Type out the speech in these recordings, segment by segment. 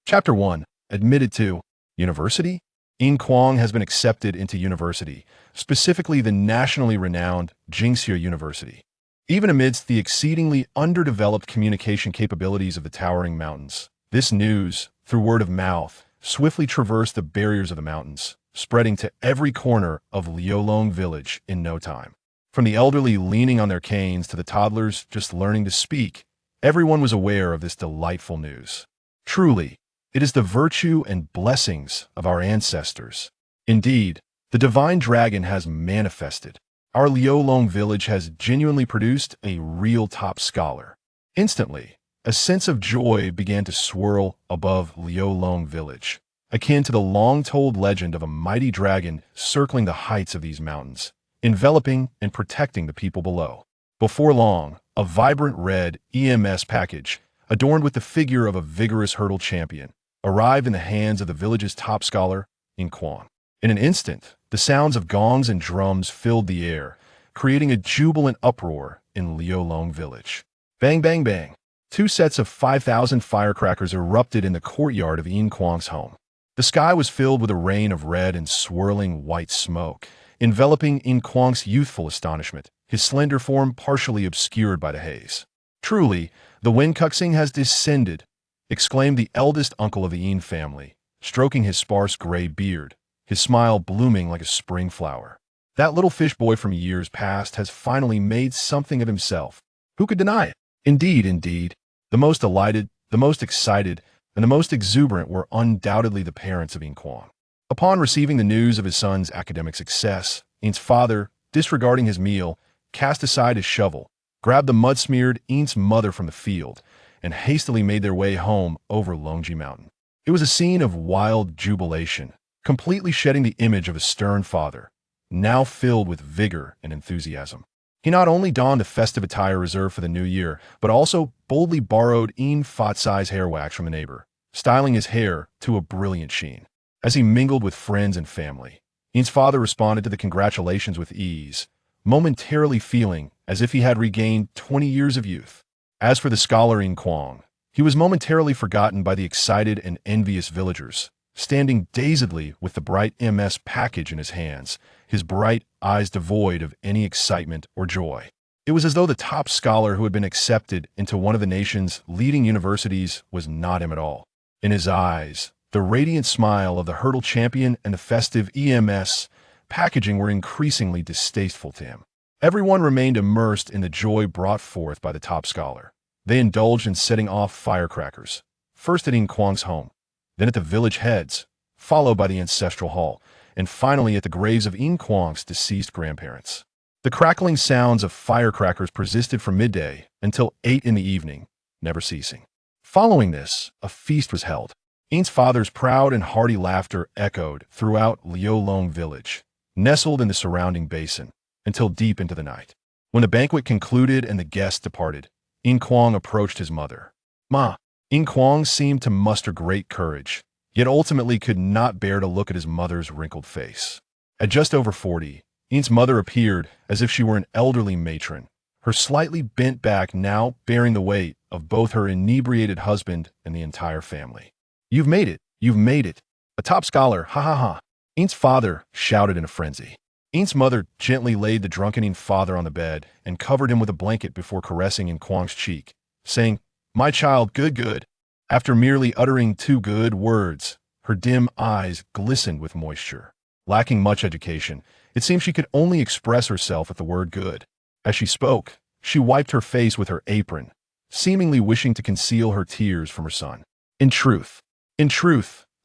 Chapter 1. Admitted to University. Yin Kuang has been accepted into university, specifically the nationally renowned Jingxia University. Even amidst the exceedingly underdeveloped communication capabilities of the towering mountains, this news, through word of mouth, swiftly traversed the barriers of the mountains, spreading to every corner of Liaolong village in no time. From the elderly leaning on their canes to the toddlers just learning to speak, everyone was aware of this delightful news. Truly, it is the virtue and blessings of our ancestors. Indeed, the divine dragon has manifested. Our Liaolong village has genuinely produced a real top scholar. Instantly, a sense of joy began to swirl above Liaolong village, akin to the long-told legend of a mighty dragon circling the heights of these mountains, enveloping and protecting the people below. Before long, a vibrant red EMS package, adorned with the figure of a vigorous hurdle champion, arrived in the hands of the village's top scholar, Yin Kuang. In an instant, the sounds of gongs and drums filled the air, creating a jubilant uproar in Liaolong village. Bang, bang, bang. 2 sets of 5,000 firecrackers erupted in the courtyard of Yin Kuang's home. The sky was filled with a rain of red and swirling white smoke, enveloping Yin Kuang's youthful astonishment, his slender form partially obscured by the haze. Truly, the Wincuxing has descended, exclaimed the eldest uncle of the Yin family, stroking his sparse gray beard, his smile blooming like a spring flower. That little fish boy from years past has finally made something of himself. Who could deny it? Indeed, indeed. The most delighted, the most excited, and the most exuberant were undoubtedly the parents of Yin Kuang. Upon receiving the news of his son's academic success, Yin's father, disregarding his meal, cast aside his shovel, grabbed the mud-smeared Yin's mother from the field, and hastily made their way home over Longji Mountain. It was a scene of wild jubilation, completely shedding the image of a stern father, now filled with vigor and enthusiasm. He not only donned the festive attire reserved for the new year, but also boldly borrowed Yin Fatsai's hair wax from a neighbor, styling his hair to a brilliant sheen. As he mingled with friends and family, Yin's father responded to the congratulations with ease, momentarily feeling as if he had regained 20 years of youth. As for the scholar Yin Kuang, he was momentarily forgotten by the excited and envious villagers, standing dazedly with the bright MS package in his hands, his bright eyes devoid of any excitement or joy. It was as though the top scholar who had been accepted into one of the nation's leading universities was not him at all. In his eyes, the radiant smile of the hurdle champion and the festive EMS packaging were increasingly distasteful to him. Everyone remained immersed in the joy brought forth by the top scholar. They indulged in setting off firecrackers, first at Yin Kuang's home, then at the village heads, followed by the ancestral hall, and finally at the graves of Yin Kuang's deceased grandparents. The crackling sounds of firecrackers persisted from midday until 8 in the evening, never ceasing. Following this, a feast was held. Yin's father's proud and hearty laughter echoed throughout Liaolong village, nestled in the surrounding basin, until deep into the night. When the banquet concluded and the guests departed, Yin Kuang approached his mother. Ma. Yin Kuang seemed to muster great courage, yet ultimately could not bear to look at his mother's wrinkled face. At just over 40, Yin's mother appeared as if she were an elderly matron, her slightly bent back now bearing the weight of both her inebriated husband and the entire family. You've made it! You've made it! A top scholar, ha ha ha! Yin's father shouted in a frenzy. Yin's mother gently laid the drunken Yin father on the bed and covered him with a blanket before caressing Yin Kuang's cheek, saying, "My child, good, good." After merely uttering 2 good words, her dim eyes glistened with moisture. Lacking much education, it seemed she could only express herself with the word good. As she spoke, she wiped her face with her apron, seemingly wishing to conceal her tears from her son. In truth,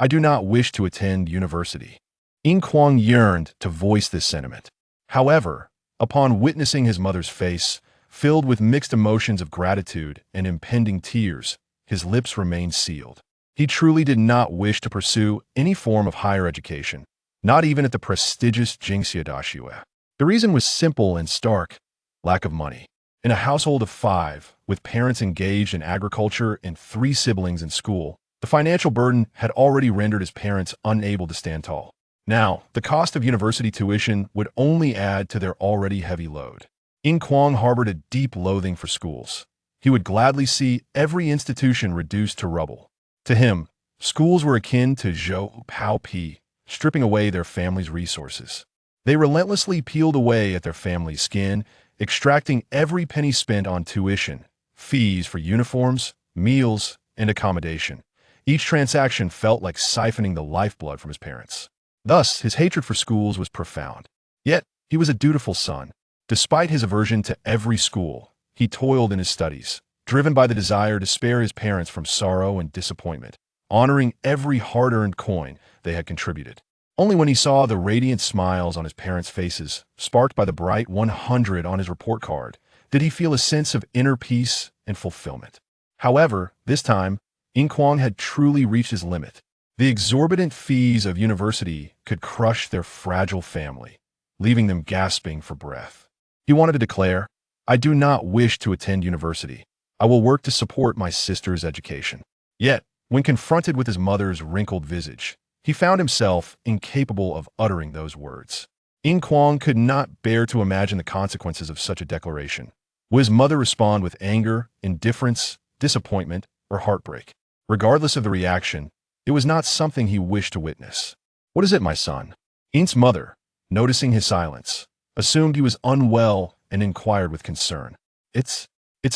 I do not wish to attend university." Yin Kuang yearned to voice this sentiment. However, upon witnessing his mother's face, filled with mixed emotions of gratitude and impending tears, his lips remained sealed. He truly did not wish to pursue any form of higher education, not even at the prestigious Jingxia Dashue. The reason was simple and stark: lack of money. In a household of 5, with parents engaged in agriculture and 3 siblings in school, the financial burden had already rendered his parents unable to stand tall. Now, the cost of university tuition would only add to their already heavy load. Yin Kuang harbored a deep loathing for schools. He would gladly see every institution reduced to rubble. To him, Schools were akin to Zhou Pao Pi, stripping away their family's resources. They relentlessly peeled away at their family's skin, extracting every penny spent on tuition, fees for uniforms, meals, and accommodation. Each transaction felt like siphoning the lifeblood from his parents. Thus, his hatred for schools was profound. Yet, he was a dutiful son. Despite his aversion to every school, he toiled in his studies, driven by the desire to spare his parents from sorrow and disappointment, honoring every hard-earned coin they had contributed. Only when he saw the radiant smiles on his parents' faces, sparked by the bright 100 on his report card, did he feel a sense of inner peace and fulfillment. However, this time, Yin Kuang had truly reached his limit. The exorbitant fees of university could crush their fragile family, leaving them gasping for breath. He wanted to declare, "I do not wish to attend university. I will work to support my sister's education." Yet, when confronted with his mother's wrinkled visage, he found himself incapable of uttering those words. Yin Kuang could not bear to imagine the consequences of such a declaration. Would his mother respond with anger, indifference, disappointment, or heartbreak? Regardless of the reaction, it was not something he wished to witness. "What is it, my son?" Yin's mother, noticing his silence, assumed he was unwell and inquired with concern. It's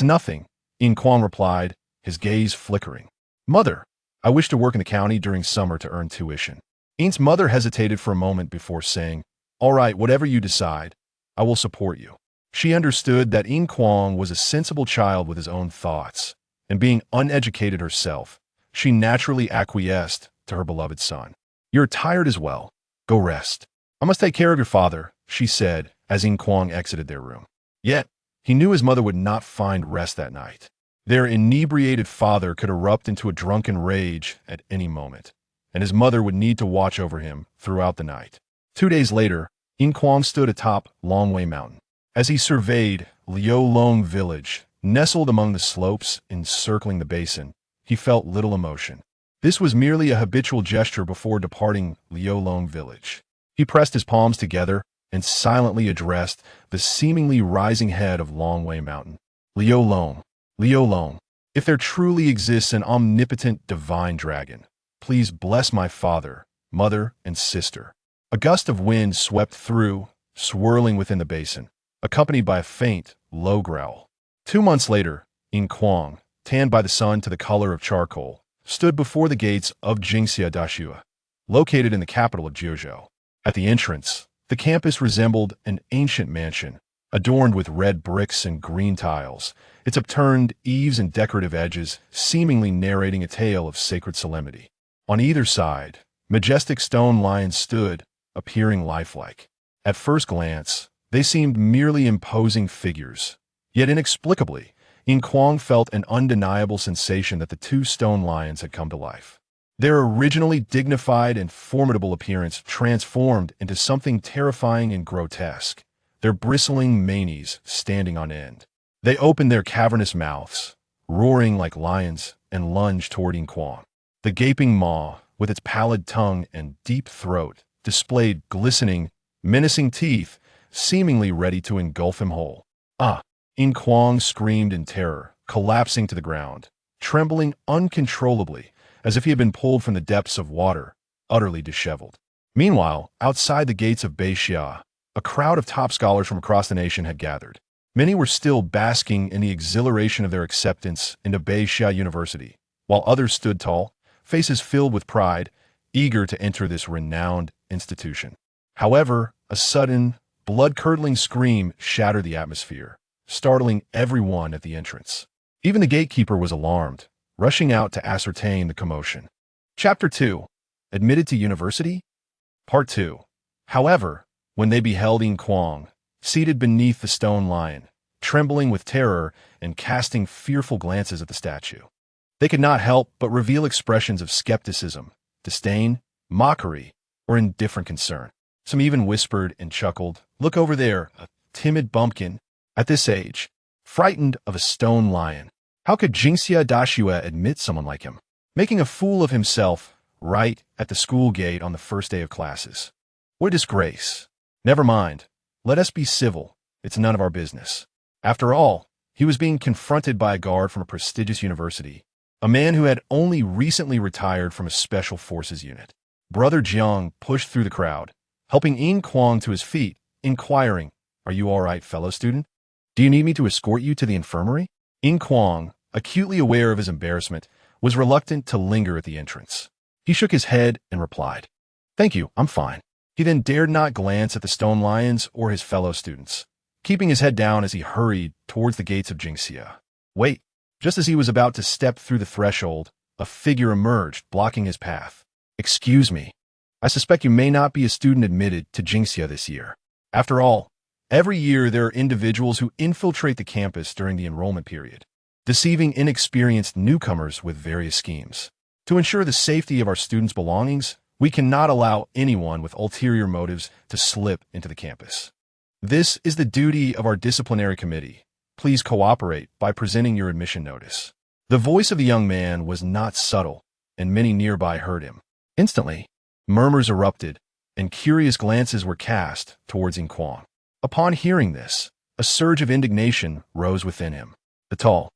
nothing," Yin Kuang replied, his gaze flickering. "Mother, I wish to work in the county during summer to earn tuition." Yin's mother hesitated for a moment before saying, "All right, whatever you decide, I will support you." She understood that Yin Kuang was a sensible child with his own thoughts, and being uneducated herself, she naturally acquiesced to her beloved son. "You're tired as well. Go rest. I must take care of your father," she said as Yin Kuang exited their room. Yet, he knew his mother would not find rest that night. Their inebriated father could erupt into a drunken rage at any moment, and his mother would need to watch over him throughout the night. 2 days later, Yin Kuang stood atop Longwei Mountain. As he surveyed Liulong village, nestled among the slopes encircling the basin, he felt little emotion. This was merely a habitual gesture before departing Liulong village. He pressed his palms together and silently addressed the seemingly rising head of Longwei Mountain. "Liulong, Liulong, if there truly exists an omnipotent divine dragon, please bless my father, mother, and sister." A gust of wind swept through, swirling within the basin, accompanied by a faint, low growl. 2 months later, Yin Kuang, tanned by the sun to the color of charcoal, stood before the gates of Jingxia Dashua, located in the capital of Jiuzhou. At the entrance, the campus resembled an ancient mansion, adorned with red bricks and green tiles, its upturned eaves and decorative edges seemingly narrating a tale of sacred solemnity. On either side, majestic stone lions stood, appearing lifelike. At first glance, they seemed merely imposing figures. Yet inexplicably, Yin Kuang felt an undeniable sensation that the 2 stone lions had come to life. Their originally dignified and formidable appearance transformed into something terrifying and grotesque, their bristling manes standing on end. They opened their cavernous mouths, roaring like lions, and lunged toward Yin Kuang. The gaping maw, with its pallid tongue and deep throat, displayed glistening, menacing teeth, seemingly ready to engulf him whole. "Ah!" Yin Kuang screamed in terror, collapsing to the ground, trembling uncontrollably, as if he had been pulled from the depths of water, utterly disheveled. Meanwhile, outside the gates of Beixia, a crowd of top scholars from across the nation had gathered. Many were still basking in the exhilaration of their acceptance into Beixia University, while others stood tall, faces filled with pride, eager to enter this renowned institution. However, a sudden, blood-curdling scream shattered the atmosphere, startling everyone at the entrance. Even the gatekeeper was alarmed, rushing out to ascertain the commotion. Chapter 2. Admitted to University? Part 2. However, when they beheld Yin Kuang, seated beneath the stone lion, trembling with terror and casting fearful glances at the statue, they could not help but reveal expressions of skepticism, disdain, mockery, or indifferent concern. Some even whispered and chuckled, "Look over there, a timid bumpkin, at this age, frightened of a stone lion. How could Jingxia Dashua admit someone like him? Making a fool of himself right at the school gate on the first day of classes. What a disgrace. Never mind. Let us be civil. It's none of our business." After all, he was being confronted by a guard from a prestigious university, a man who had only recently retired from a special forces unit. Brother Jiang pushed through the crowd, helping Yin Kuang to his feet, inquiring, "Are you all right, fellow student? Do you need me to escort you to the infirmary?" Yin Kuang, acutely aware of his embarrassment, was reluctant to linger at the entrance. He shook his head and replied, "Thank you, I'm fine." He then dared not glance at the stone lions or his fellow students, keeping his head down as he hurried towards the gates of Jingxia. Wait! Just as he was about to step through the threshold, a figure emerged, blocking his path. "Excuse me. I suspect you may not be a student admitted to Jingxia this year. After all, every year there are individuals who infiltrate the campus during the enrollment period, deceiving inexperienced newcomers with various schemes. To ensure the safety of our students' belongings, we cannot allow anyone with ulterior motives to slip into the campus. This is the duty of our disciplinary committee. Please cooperate by presenting your admission notice." The voice of the young man was not subtle, and many nearby heard him. Instantly, murmurs erupted, and curious glances were cast towards Yin Kuang. Upon hearing this, a surge of indignation rose within him. The tall,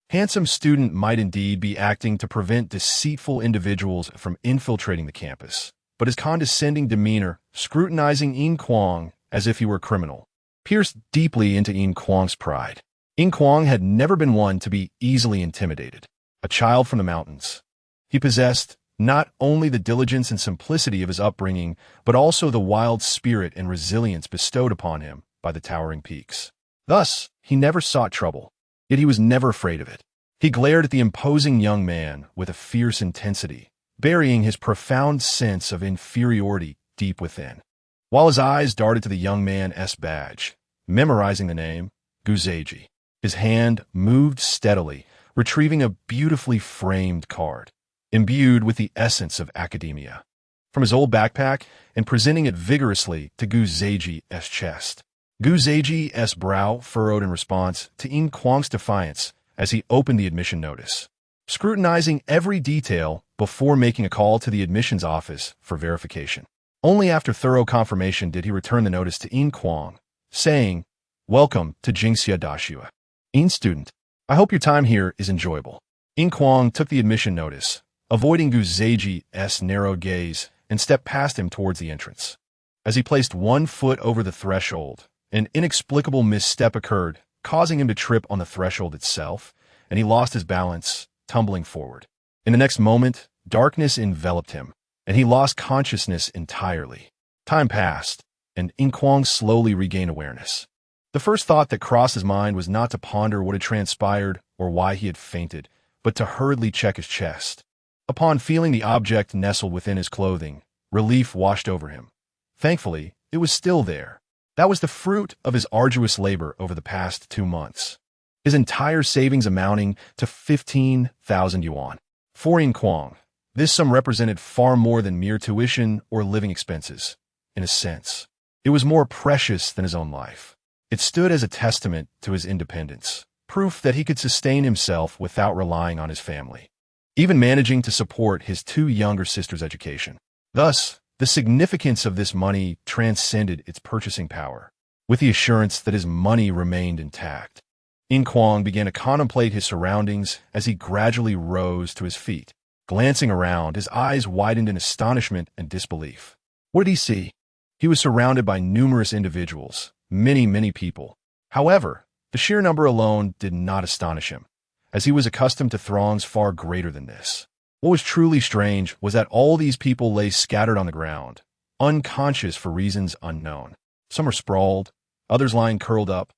handsome student might indeed be acting to prevent deceitful individuals from infiltrating the campus, but his condescending demeanor, scrutinizing Yin Kuang as if he were a criminal, pierced deeply into Yin Kuang's pride. Yin Kuang had never been one to be easily intimidated. A child from the mountains, he possessed not only the diligence and simplicity of his upbringing, but also the wild spirit and resilience bestowed upon him by the towering peaks. Thus, he never sought trouble, yet he was never afraid of it. He glared at the imposing young man with a fierce intensity, burying his profound sense of inferiority deep within. While his eyes darted to the young man's badge, memorizing the name, Guzeji, his hand moved steadily, retrieving a beautifully framed card, imbued with the essence of academia, from his old backpack and presenting it vigorously to Guzeji's chest. Guzeji's brow furrowed in response to Yin Kuang's defiance as he opened the admission notice, scrutinizing every detail before making a call to the admissions office for verification. Only after thorough confirmation did he return the notice to Yin Kuang, saying, "Welcome to Jingxia Dashua. Yin student, I hope your time here is enjoyable." Yin Kuang took the admission notice, avoiding Guzeji's narrowed gaze, and stepped past him towards the entrance. As he placed one foot over the threshold, an inexplicable misstep occurred, causing him to trip on the threshold itself, and he lost his balance, tumbling forward. In the next moment, darkness enveloped him, and he lost consciousness entirely. Time passed, and Yin Kuang slowly regained awareness. The first thought that crossed his mind was not to ponder what had transpired or why he had fainted, but to hurriedly check his chest. Upon feeling the object nestled within his clothing, relief washed over him. Thankfully, it was still there. That was the fruit of his arduous labor over the past 2 months, his entire savings amounting to 15,000 yuan. For Yin Kuang, this sum represented far more than mere tuition or living expenses. In a sense, it was more precious than his own life. It stood as a testament to his independence, proof that he could sustain himself without relying on his family, even managing to support his 2 younger sisters' education. Thus, the significance of this money transcended its purchasing power, with the assurance that his money remained intact. Yin Kuang began to contemplate his surroundings as he gradually rose to his feet. Glancing around, his eyes widened in astonishment and disbelief. What did he see? He was surrounded by numerous individuals, many people. However, the sheer number alone did not astonish him, as he was accustomed to throngs far greater than this. What was truly strange was that all these people lay scattered on the ground, unconscious for reasons unknown. Some were sprawled, others lying curled up,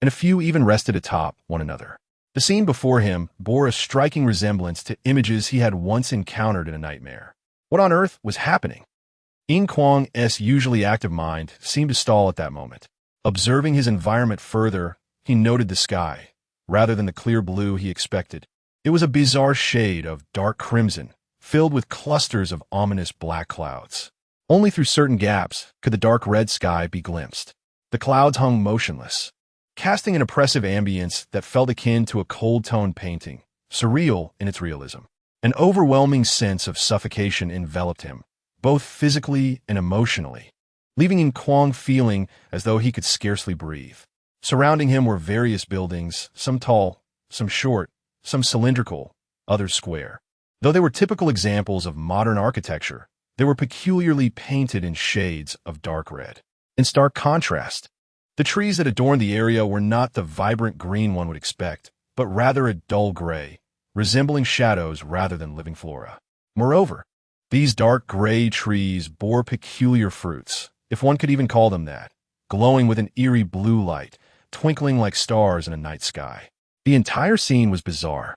and a few even rested atop one another. The scene before him bore a striking resemblance to images he had once encountered in a nightmare. What on earth was happening? Yin Kuang's usually active mind seemed to stall at that moment. Observing his environment further, he noted the sky, rather than the clear blue he expected. It was a bizarre shade of dark crimson, filled with clusters of ominous black clouds. Only through certain gaps could the dark red sky be glimpsed. The clouds hung motionless, casting an oppressive ambience that felt akin to a cold-toned painting, surreal in its realism. An overwhelming sense of suffocation enveloped him, both physically and emotionally, leaving Yin Kuang feeling as though he could scarcely breathe. Surrounding him were various buildings, some tall, some short, some cylindrical, others square. Though they were typical examples of modern architecture, they were peculiarly painted in shades of dark red. In stark contrast, the trees that adorned the area were not the vibrant green one would expect, but rather a dull gray, resembling shadows rather than living flora. Moreover, these dark gray trees bore peculiar fruits, if one could even call them that, glowing with an eerie blue light, twinkling like stars in a night sky. The entire scene was bizarre,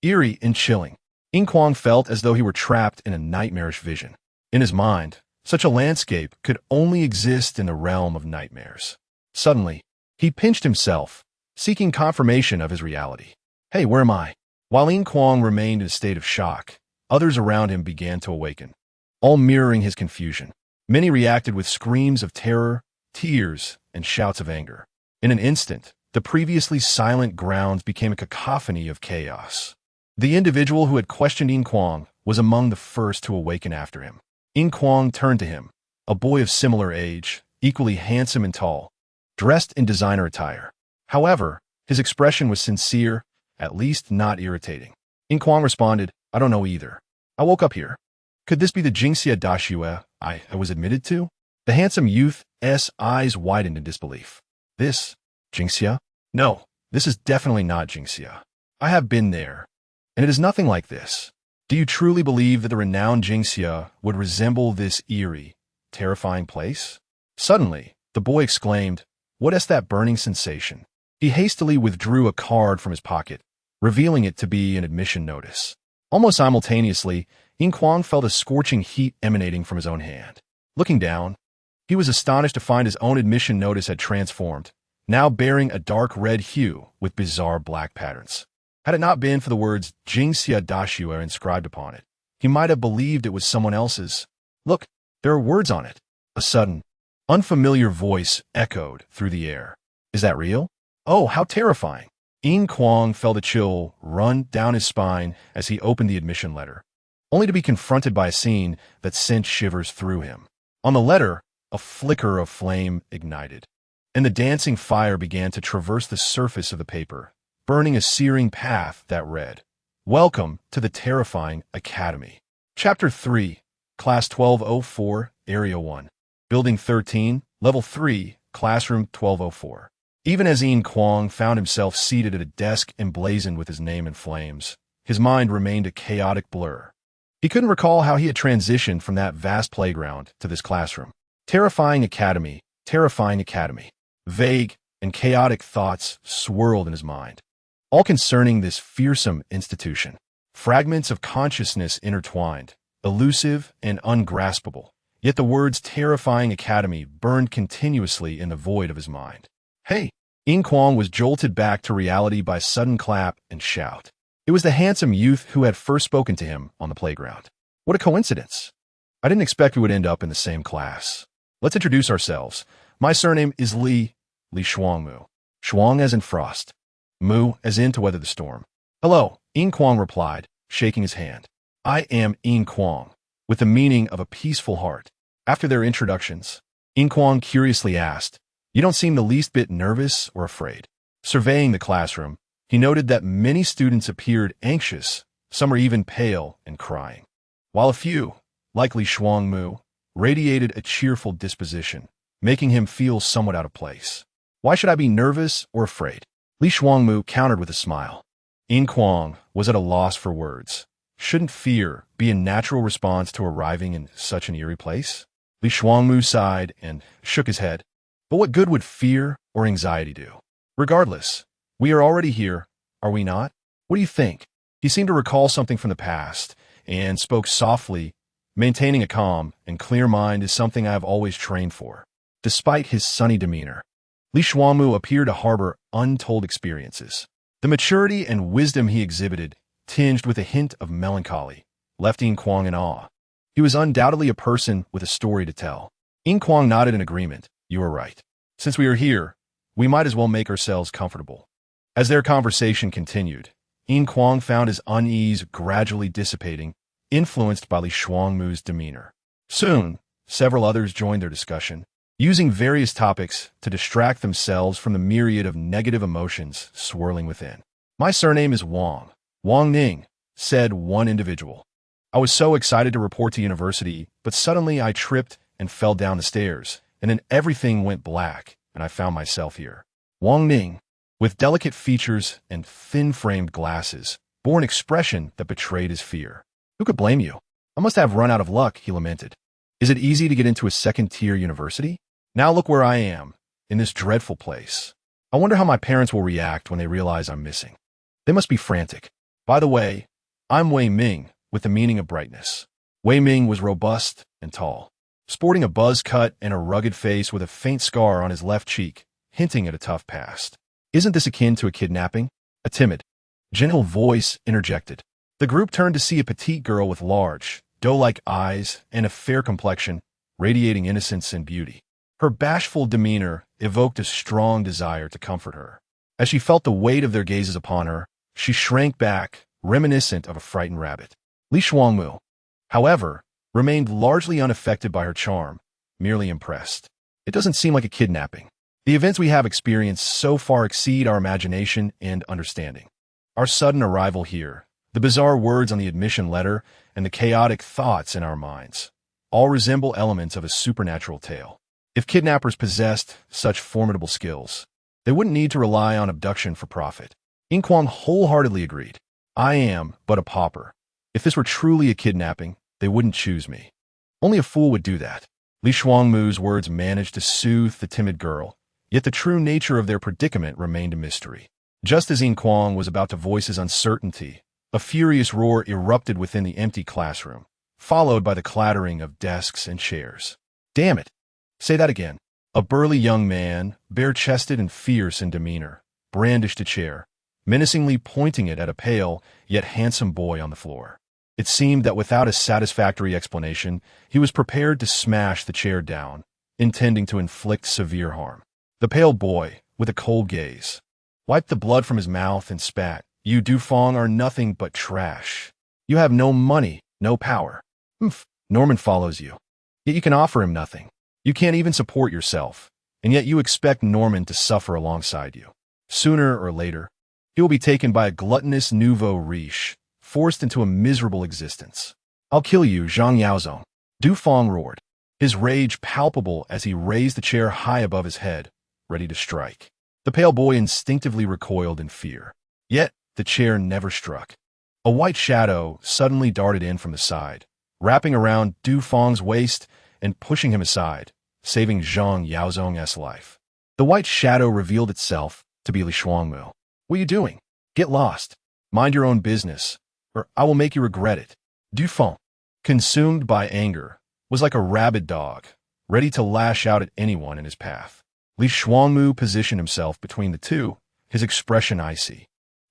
eerie and chilling. Yin Kuang felt as though he were trapped in a nightmarish vision. In his mind, such a landscape could only exist in the realm of nightmares. Suddenly, he pinched himself, seeking confirmation of his reality. Hey, where am I? While Yin Kuang remained in a state of shock, others around him began to awaken, all mirroring his confusion. Many reacted with screams of terror, tears, and shouts of anger. In an instant, the previously silent grounds became a cacophony of chaos. The individual who had questioned Yin Kuang was among the first to awaken after him. Yin Kuang turned to him, a boy of similar age, equally handsome and tall, dressed in designer attire. However, his expression was sincere, at least not irritating. Yin Kuang responded, I don't know either. I woke up here. Could this be the Jingxia Dashue I was admitted to? The handsome youth's eyes widened in disbelief. This? Jingxia? No, this is definitely not Jingxia. I have been there, and it is nothing like this. Do you truly believe that the renowned Jingxia would resemble this eerie, terrifying place? Suddenly, the boy exclaimed, What is that burning sensation? He hastily withdrew a card from his pocket, revealing it to be an admission notice. Almost simultaneously, Yin Kuang felt a scorching heat emanating from his own hand. Looking down, he was astonished to find his own admission notice had transformed, now bearing a dark red hue with bizarre black patterns. Had it not been for the words Jingxia Dashue inscribed upon it, he might have believed it was someone else's. Look, there are words on it. A sudden, unfamiliar voice echoed through the air. Is that real? Oh, how terrifying. Yin Kuang felt a chill run down his spine as he opened the admission letter, only to be confronted by a scene that sent shivers through him. On the letter, a flicker of flame ignited, and the dancing fire began to traverse the surface of the paper, burning a searing path that read, Welcome to the Terrifying Academy. Chapter 3, Class 1204, Area 1. Building 13, Level 3, Classroom 1204. Even as Yin Kuang found himself seated at a desk emblazoned with his name in flames, his mind remained a chaotic blur. He couldn't recall how he had transitioned from that vast playground to this classroom. Terrifying Academy, Terrifying Academy. Vague and chaotic thoughts swirled in his mind, all concerning this fearsome institution. Fragments of consciousness intertwined, elusive and ungraspable, yet the words Terrifying Academy burned continuously in the void of his mind. Hey! Yin Kuang was jolted back to reality by a sudden clap and shout. It was the handsome youth who had first spoken to him on the playground. What a coincidence. I didn't expect we would end up in the same class. Let's introduce ourselves. My surname is Li Shuangmu. Shuang as in frost. Mu as in to weather the storm. Hello, Yin Kuang replied, shaking his hand. I am Yin Kuang, with the meaning of a peaceful heart. After their introductions, Yin Kuang curiously asked, You don't seem the least bit nervous or afraid. Surveying the classroom, he noted that many students appeared anxious, some were even pale and crying, while a few, like Li Shuangmu, radiated a cheerful disposition, making him feel somewhat out of place. Why should I be nervous or afraid? Li Shuangmu countered with a smile. Yin Kuang was at a loss for words. Shouldn't fear be a natural response to arriving in such an eerie place? Li Shuangmu sighed and shook his head. But what good would fear or anxiety do? Regardless, we are already here, are we not? What do you think? He seemed to recall something from the past and spoke softly. Maintaining a calm and clear mind is something I have always trained for. Despite his sunny demeanor, Li Shuangmu appeared to harbor untold experiences. The maturity and wisdom he exhibited, tinged with a hint of melancholy, left Yin Kuang in awe. He was undoubtedly a person with a story to tell. Yin Kuang nodded in agreement. You are right. Since we are here, we might as well make ourselves comfortable. As their conversation continued, Yin Kuang found his unease gradually dissipating, influenced by Li Shuangmu's demeanor. Soon, several others joined their discussion, using various topics to distract themselves from the myriad of negative emotions swirling within. My surname is Wang Ning, said one individual. I was so excited to report to university, but suddenly I tripped and fell down the stairs, and then everything went black, and I found myself here. Wang Ning, with delicate features and thin-framed glasses, bore an expression that betrayed his fear. Who could blame you? I must have run out of luck, he lamented. Is it easy to get into a second-tier university? Now look where I am, in this dreadful place. I wonder how my parents will react when they realize I'm missing. They must be frantic. By the way, I'm Wei Ming, with the meaning of brightness. Wei Ming was robust and tall, sporting a buzz cut and a rugged face with a faint scar on his left cheek, hinting at a tough past. Isn't this akin to a kidnapping? A timid, gentle voice interjected. The group turned to see a petite girl with large, doe-like eyes and a fair complexion, radiating innocence and beauty. Her bashful demeanor evoked a strong desire to comfort her. As she felt the weight of their gazes upon her, she shrank back, reminiscent of a frightened rabbit. Li Shuangmu, however, remained largely unaffected by her charm, merely impressed. It doesn't seem like a kidnapping. The events we have experienced so far exceed our imagination and understanding. Our sudden arrival here, the bizarre words on the admission letter, and the chaotic thoughts in our minds, all resemble elements of a supernatural tale. If kidnappers possessed such formidable skills, they wouldn't need to rely on abduction for profit. Yin Kuang wholeheartedly agreed. I am but a pauper. If this were truly a kidnapping, they wouldn't choose me. Only a fool would do that. Li Shuangmu's words managed to soothe the timid girl, yet the true nature of their predicament remained a mystery. Just as Yin Kuang was about to voice his uncertainty, a furious roar erupted within the empty classroom, followed by the clattering of desks and chairs. Damn it! Say that again. A burly young man, bare-chested and fierce in demeanor, brandished a chair, menacingly pointing it at a pale, yet handsome boy on the floor. It seemed that without a satisfactory explanation, he was prepared to smash the chair down, intending to inflict severe harm. The pale boy, with a cold gaze, wiped the blood from his mouth and spat. You Dufang are nothing but trash. You have no money, no power. Norman follows you. Yet you can offer him nothing. You can't even support yourself, and yet you expect Norman to suffer alongside you. Sooner or later, he will be taken by a gluttonous nouveau riche, forced into a miserable existence. I'll kill you, Zhang Yaozong. Du Feng roared, his rage palpable as he raised the chair high above his head, ready to strike. The pale boy instinctively recoiled in fear. Yet, the chair never struck. A white shadow suddenly darted in from the side, wrapping around Du Feng's waist and pushing him aside, saving Zhang Yaozong's life. The white shadow revealed itself to be Li Shuangmu. What are you doing? Get lost. Mind your own business, or I will make you regret it. Du Feng, consumed by anger, was like a rabid dog, ready to lash out at anyone in his path. Li Shuangmu positioned himself between the two, his expression icy.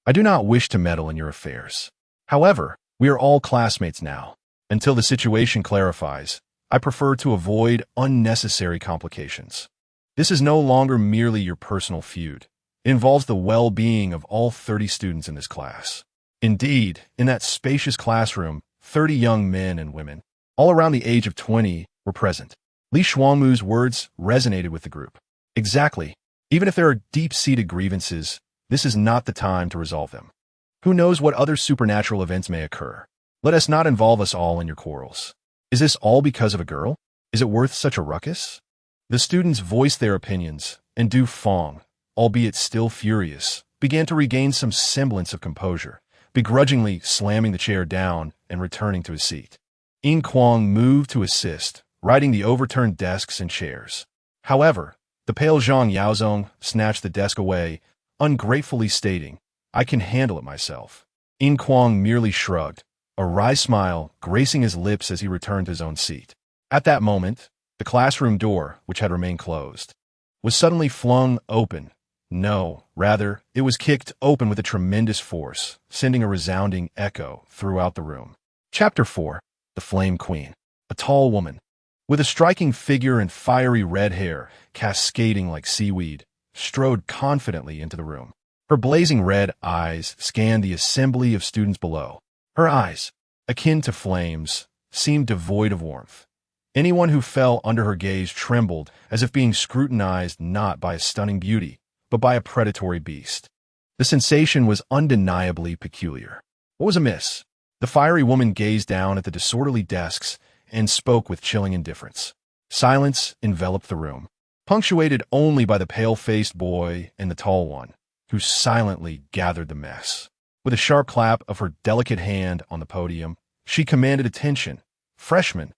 I do not wish to meddle in your affairs. However, we are all classmates now. Until the situation clarifies, I prefer to avoid unnecessary complications. This is no longer merely your personal feud. It involves the well-being of all 30 students in this class. Indeed, in that spacious classroom, 30 young men and women, all around the age of 20, were present. Li Shuangmu's words resonated with the group. Exactly. Even if there are deep-seated grievances, this is not the time to resolve them. Who knows what other supernatural events may occur? Let us not involve us all in your quarrels. Is this all because of a girl? Is it worth such a ruckus? The students voiced their opinions, and Du Feng, albeit still furious, began to regain some semblance of composure, begrudgingly slamming the chair down and returning to his seat. Yin Kuang moved to assist, righting the overturned desks and chairs. However, the pale Zhang Yaozong snatched the desk away, ungratefully stating, I can handle it myself. Yin Kuang merely shrugged, a wry smile gracing his lips as he returned to his own seat. At that moment, the classroom door, which had remained closed, was suddenly flung open. No, rather, it was kicked open with a tremendous force, sending a resounding echo throughout the room. Chapter 4. The Flame Queen. A tall woman, with a striking figure and fiery red hair cascading like seaweed, strode confidently into the room. Her blazing red eyes scanned the assembly of students below. Her eyes, akin to flames, seemed devoid of warmth. Anyone who fell under her gaze trembled as if being scrutinized not by a stunning beauty, but by a predatory beast. The sensation was undeniably peculiar. What was amiss? The fiery woman gazed down at the disorderly desks and spoke with chilling indifference. Silence enveloped the room, punctuated only by the pale-faced boy and the tall one, who silently gathered the mess. With a sharp clap of her delicate hand on the podium, she commanded attention. Freshmen,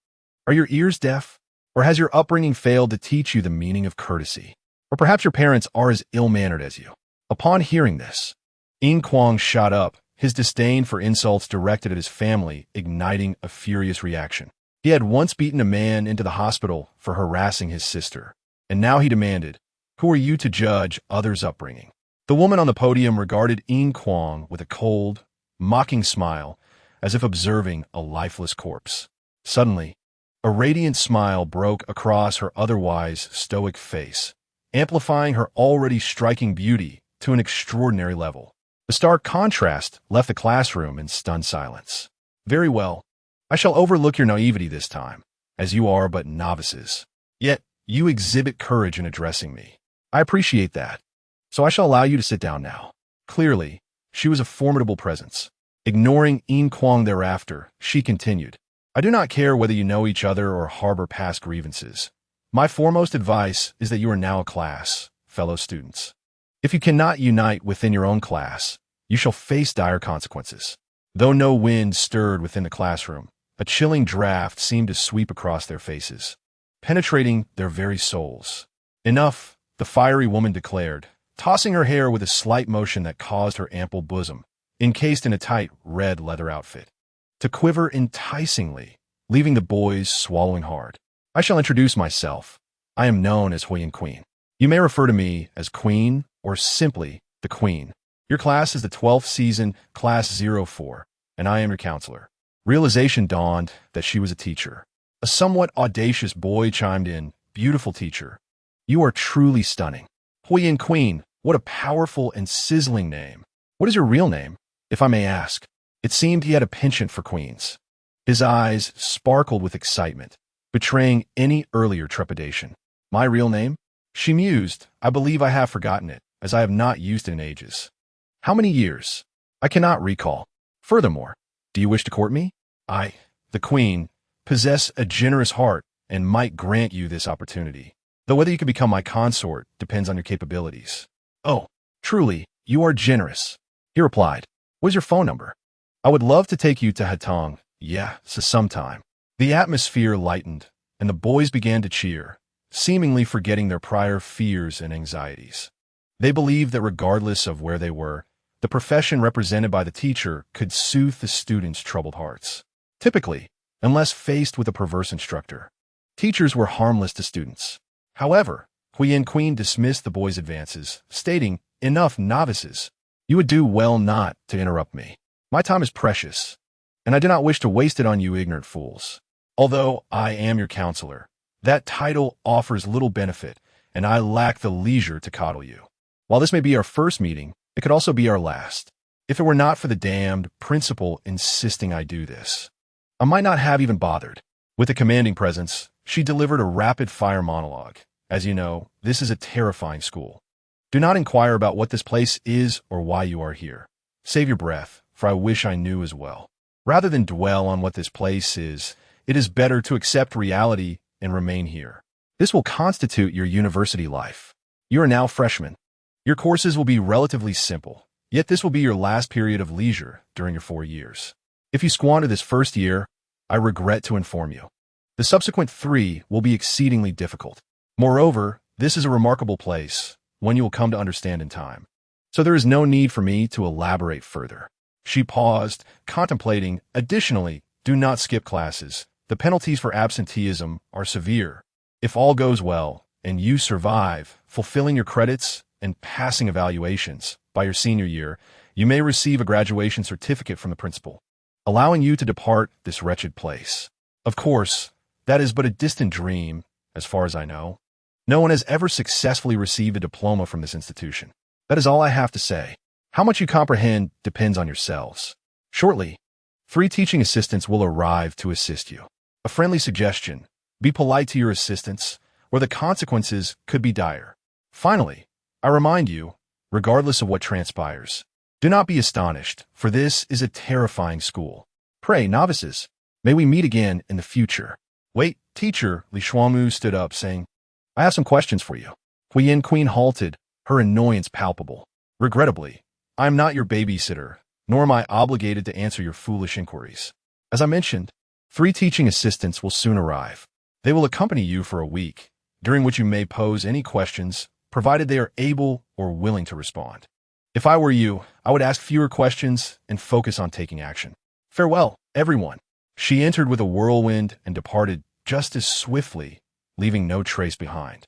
are your ears deaf? Or has your upbringing failed to teach you the meaning of courtesy? Or perhaps your parents are as ill-mannered as you. Upon hearing this, Yin Kuang shot up, his disdain for insults directed at his family igniting a furious reaction. He had once beaten a man into the hospital for harassing his sister, and now he demanded, "Who are you to judge others' upbringing?" The woman on the podium regarded Yin Kuang with a cold, mocking smile, as if observing a lifeless corpse. Suddenly, a radiant smile broke across her otherwise stoic face, amplifying her already striking beauty to an extraordinary level. The stark contrast left the classroom in stunned silence. "Very well. I shall overlook your naivety this time, as you are but novices. Yet, you exhibit courage in addressing me. I appreciate that. So I shall allow you to sit down now." Clearly, she was a formidable presence. Ignoring Yin Kuang thereafter, she continued, "I do not care whether you know each other or harbor past grievances. My foremost advice is that you are now a class, fellow students. If you cannot unite within your own class, you shall face dire consequences." Though no wind stirred within the classroom, a chilling draft seemed to sweep across their faces, penetrating their very souls. "Enough," the fiery woman declared, tossing her hair with a slight motion that caused her ample bosom, encased in a tight red leather outfit, to quiver enticingly, leaving the boys swallowing hard. "I shall introduce myself. I am known as Yin Queen. You may refer to me as Queen or simply the Queen. Your class is the 12th season, Class 04, and I am your counselor." Realization dawned that she was a teacher. A somewhat audacious boy chimed in, "Beautiful teacher. You are truly stunning." Yin Queen, what a powerful and sizzling name. "What is your real name, if I may ask?" It seemed he had a penchant for queens. His eyes sparkled with excitement, betraying any earlier trepidation. "My real name?" She mused. "I believe I have forgotten it, as I have not used it in ages." "How many years?" "I cannot recall." "Furthermore, do you wish to court me?" "I, the Queen, possess a generous heart and might grant you this opportunity, though whether you can become my consort depends on your capabilities." "Oh, truly, you are generous." He replied, "What is your phone number? I would love to take you to Hatong, sometime." The atmosphere lightened, and the boys began to cheer, seemingly forgetting their prior fears and anxieties. They believed that regardless of where they were, the profession represented by the teacher could soothe the students' troubled hearts. Typically, unless faced with a perverse instructor, teachers were harmless to students. However, Yin Queen dismissed the boys' advances, stating, "Enough, novices. You would do well not to interrupt me. My time is precious, and I do not wish to waste it on you ignorant fools. Although I am your counselor, that title offers little benefit, and I lack the leisure to coddle you. While this may be our first meeting, it could also be our last. If it were not for the damned principal insisting I do this, I might not have even bothered." With a commanding presence, she delivered a rapid-fire monologue. "As you know, this is a terrifying school. Do not inquire about what this place is or why you are here. Save your breath, for I wish I knew as well. Rather than dwell on what this place is, it is better to accept reality and remain here. This will constitute your university life. You are now freshmen. Your courses will be relatively simple, yet this will be your last period of leisure during your 4 years. If you squander this first year, I regret to inform you, the subsequent 3 will be exceedingly difficult. Moreover, this is a remarkable place, one you will come to understand in time. So there is no need for me to elaborate further." She paused, contemplating. "Additionally, do not skip classes. The penalties for absenteeism are severe. If all goes well, and you survive, fulfilling your credits and passing evaluations by your senior year, you may receive a graduation certificate from the principal, allowing you to depart this wretched place. Of course, that is but a distant dream, as far as I know. No one has ever successfully received a diploma from this institution. That is all I have to say. How much you comprehend depends on yourselves. Shortly, 3 teaching assistants will arrive to assist you. A friendly suggestion: be polite to your assistants, or the consequences could be dire. Finally, I remind you, regardless of what transpires, do not be astonished, for this is a terrifying school. Pray, novices, may we meet again in the future. Wait, teacher, Li Shuangmu stood up, saying, I have some questions for you. Yin Queen halted, her annoyance palpable. Regrettably, I am not your babysitter, nor am I obligated to answer your foolish inquiries. As I mentioned, 3 teaching assistants will soon arrive. They will accompany you for a week, during which you may pose any questions, provided they are able or willing to respond. If I were you, I would ask fewer questions and focus on taking action. Farewell, everyone. She entered with a whirlwind and departed just as swiftly, leaving no trace behind.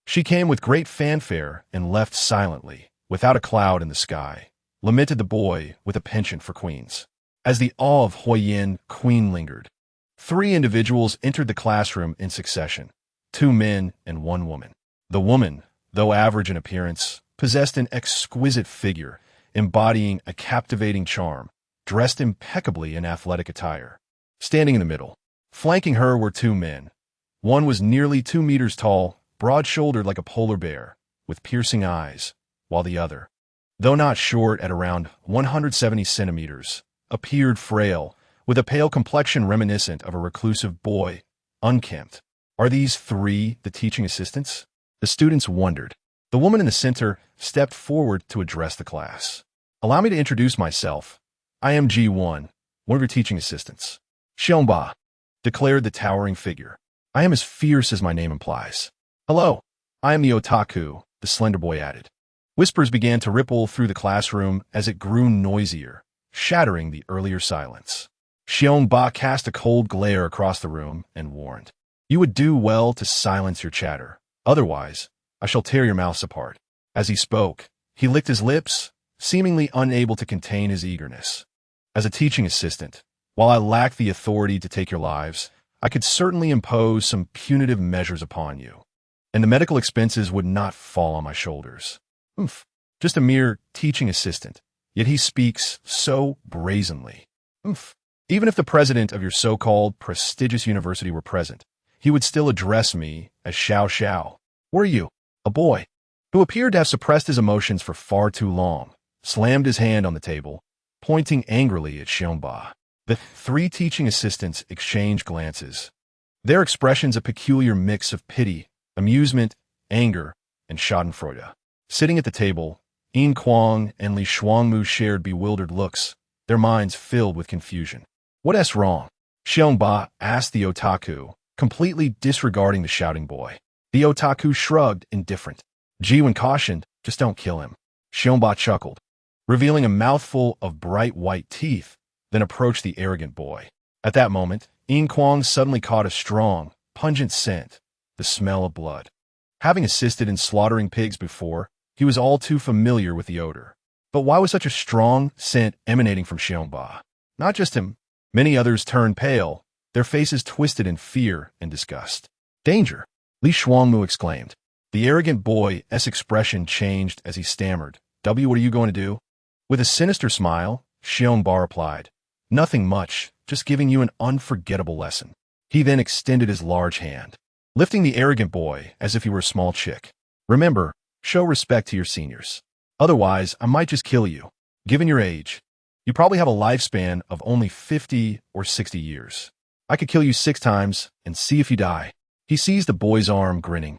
She came with great fanfare and left silently, without a cloud in the sky, lamented the boy with a penchant for queens. As the awe of Yin Queen lingered, 3 individuals entered the classroom in succession, 2 men and 1 woman. The woman, though average in appearance, possessed an exquisite figure, embodying a captivating charm, dressed impeccably in athletic attire. Standing in the middle, flanking her were 2 men. One was nearly 2 meters tall, broad-shouldered like a polar bear, with piercing eyes, while the other, though not short at around 170 centimeters, appeared frail, with a pale complexion reminiscent of a reclusive boy, unkempt. Are these 3 the teaching assistants? The students wondered. The woman in the center stepped forward to address the class. Allow me to introduce myself. I am G1, one of your teaching assistants. Xiongba, declared the towering figure. I am as fierce as my name implies. Hello, I am the otaku, the slender boy added. Whispers began to ripple through the classroom as it grew noisier, shattering the earlier silence. Xiongba cast a cold glare across the room and warned, You would do well to silence your chatter. Otherwise, I shall tear your mouths apart. As he spoke, he licked his lips, seemingly unable to contain his eagerness. As a teaching assistant, while I lack the authority to take your lives, I could certainly impose some punitive measures upon you, and the medical expenses would not fall on my shoulders. Just a mere teaching assistant, yet he speaks so brazenly. Even if the president of your so-called prestigious university were present, he would still address me as Xiao Xiao. Were you, a boy, who appeared to have suppressed his emotions for far too long, slammed his hand on the table, pointing angrily at Xiongba. The 3 teaching assistants exchanged glances, their expressions a peculiar mix of pity, amusement, anger, and schadenfreude. Sitting at the table, Yin Kuang and Li Shuangmu shared bewildered looks, their minds filled with confusion. What's wrong? Xiongba asked the otaku, completely disregarding the shouting boy. The otaku shrugged, indifferent. Jiwen cautioned, just don't kill him. Xiongba chuckled, revealing a mouthful of bright white teeth, then approached the arrogant boy. At that moment, Yin Kuang suddenly caught a strong, pungent scent, the smell of blood. Having assisted in slaughtering pigs before, he was all too familiar with the odor. But why was such a strong scent emanating from Xiongba? Not just him. Many others turned pale, their faces twisted in fear and disgust. Danger! Li Shuangmu exclaimed. The arrogant boy's expression changed as he stammered. What are you going to do? With a sinister smile, Xiongba replied, Nothing much, just giving you an unforgettable lesson. He then extended his large hand, lifting the arrogant boy as if he were a small chick. Remember, show respect to your seniors. Otherwise, I might just kill you. Given your age, you probably have a lifespan of only 50 or 60 years. I could kill you 6 times and see if you die. He seized the boy's arm, grinning.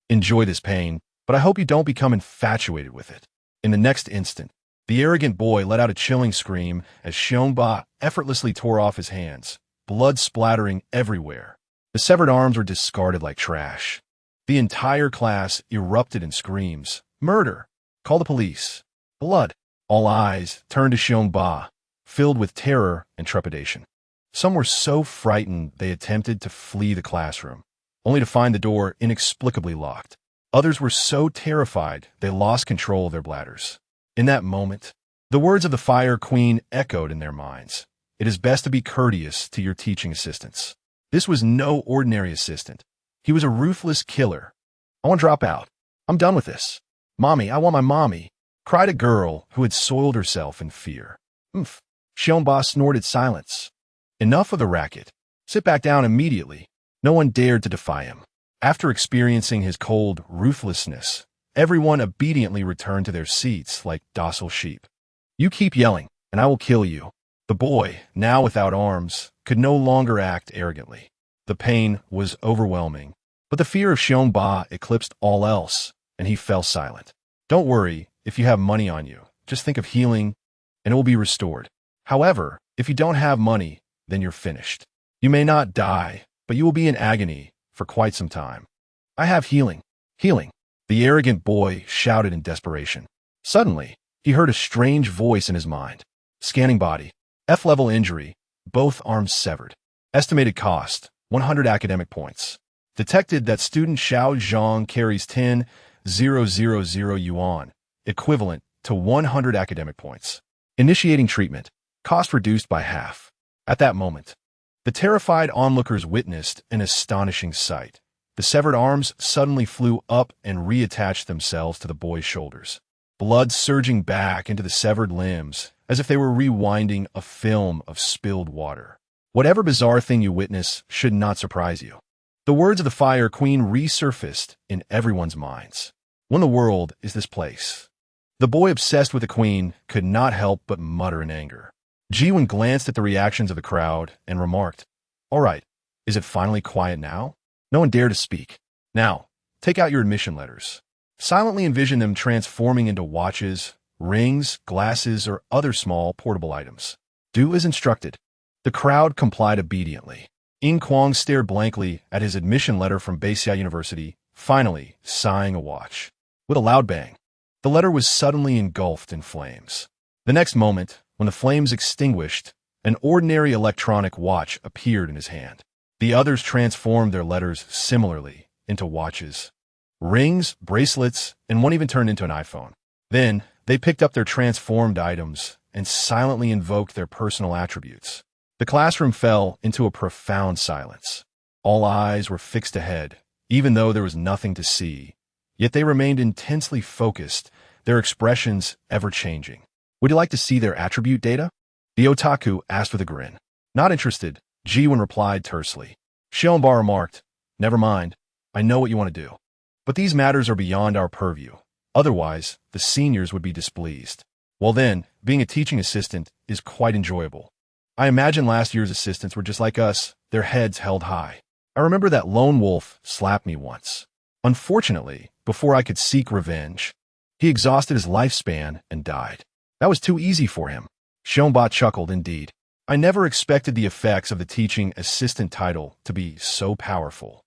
Enjoy this pain, but I hope you don't become infatuated with it. In the next instant, the arrogant boy let out a chilling scream as Xiongba effortlessly tore off his hands, blood splattering everywhere. The severed arms were discarded like trash. The entire class erupted in screams. Murder! Call the police. Blood! All eyes turned to Xiongba, filled with terror and trepidation. Some were so frightened they attempted to flee the classroom, only to find the door inexplicably locked. Others were so terrified they lost control of their bladders. In that moment, the words of the Fire Queen echoed in their minds. It is best to be courteous to your teaching assistants. This was no ordinary assistant. He was a ruthless killer. I want to drop out. I'm done with this. Mommy, I want my mommy, cried a girl who had soiled herself in fear. Xiongba snorted silence. Enough of the racket. Sit back down immediately. No one dared to defy him. After experiencing his cold ruthlessness, everyone obediently returned to their seats like docile sheep. You keep yelling, and I will kill you. The boy, now without arms, could no longer act arrogantly. The pain was overwhelming, but the fear of Xiongba eclipsed all else, and he fell silent. Don't worry if you have money on you. Just think of healing, and it will be restored. However, if you don't have money, then you're finished. You may not die, but you will be in agony for quite some time. I have healing. Healing. The arrogant boy shouted in desperation. Suddenly, he heard a strange voice in his mind. Scanning body. F-level injury. Both arms severed. Estimated cost, 100 academic points. Detected that student Xiao Zhang carries 10,000 yuan, equivalent to 100 academic points. Initiating treatment. Cost reduced by half. At that moment, the terrified onlookers witnessed an astonishing sight. The severed arms suddenly flew up and reattached themselves to the boy's shoulders. Blood surging back into the severed limbs, as if they were rewinding a film of spilled water. Whatever bizarre thing you witness should not surprise you. The words of the Fire Queen resurfaced in everyone's minds. What in the world is this place? The boy obsessed with the queen could not help but mutter in anger. Jiwen glanced at the reactions of the crowd and remarked, "All right, is it finally quiet now?" No one dared to speak. Now, take out your admission letters. Silently envision them transforming into watches, rings, glasses, or other small portable items. Do as instructed. The crowd complied obediently. Yin Kuang stared blankly at his admission letter from Beixia University, finally sighing a watch. With a loud bang, the letter was suddenly engulfed in flames. The next moment, when the flames extinguished, an ordinary electronic watch appeared in his hand. The others transformed their letters similarly into watches, rings, bracelets, and one even turned into an iPhone. Then, they picked up their transformed items and silently invoked their personal attributes. The classroom fell into a profound silence. All eyes were fixed ahead, even though there was nothing to see. Yet they remained intensely focused, their expressions ever-changing. Would you like to see their attribute data? The otaku asked with a grin. Not interested, Jiwen replied tersely. Shionbar remarked, "Never mind, I know what you want to do. But these matters are beyond our purview. Otherwise, the seniors would be displeased. Well then, being a teaching assistant is quite enjoyable. I imagine last year's assistants were just like us, their heads held high. I remember that lone wolf slapped me once. Unfortunately, before I could seek revenge, he exhausted his lifespan and died. That was too easy for him." Shionba chuckled indeed. I never expected the effects of the teaching assistant title to be so powerful.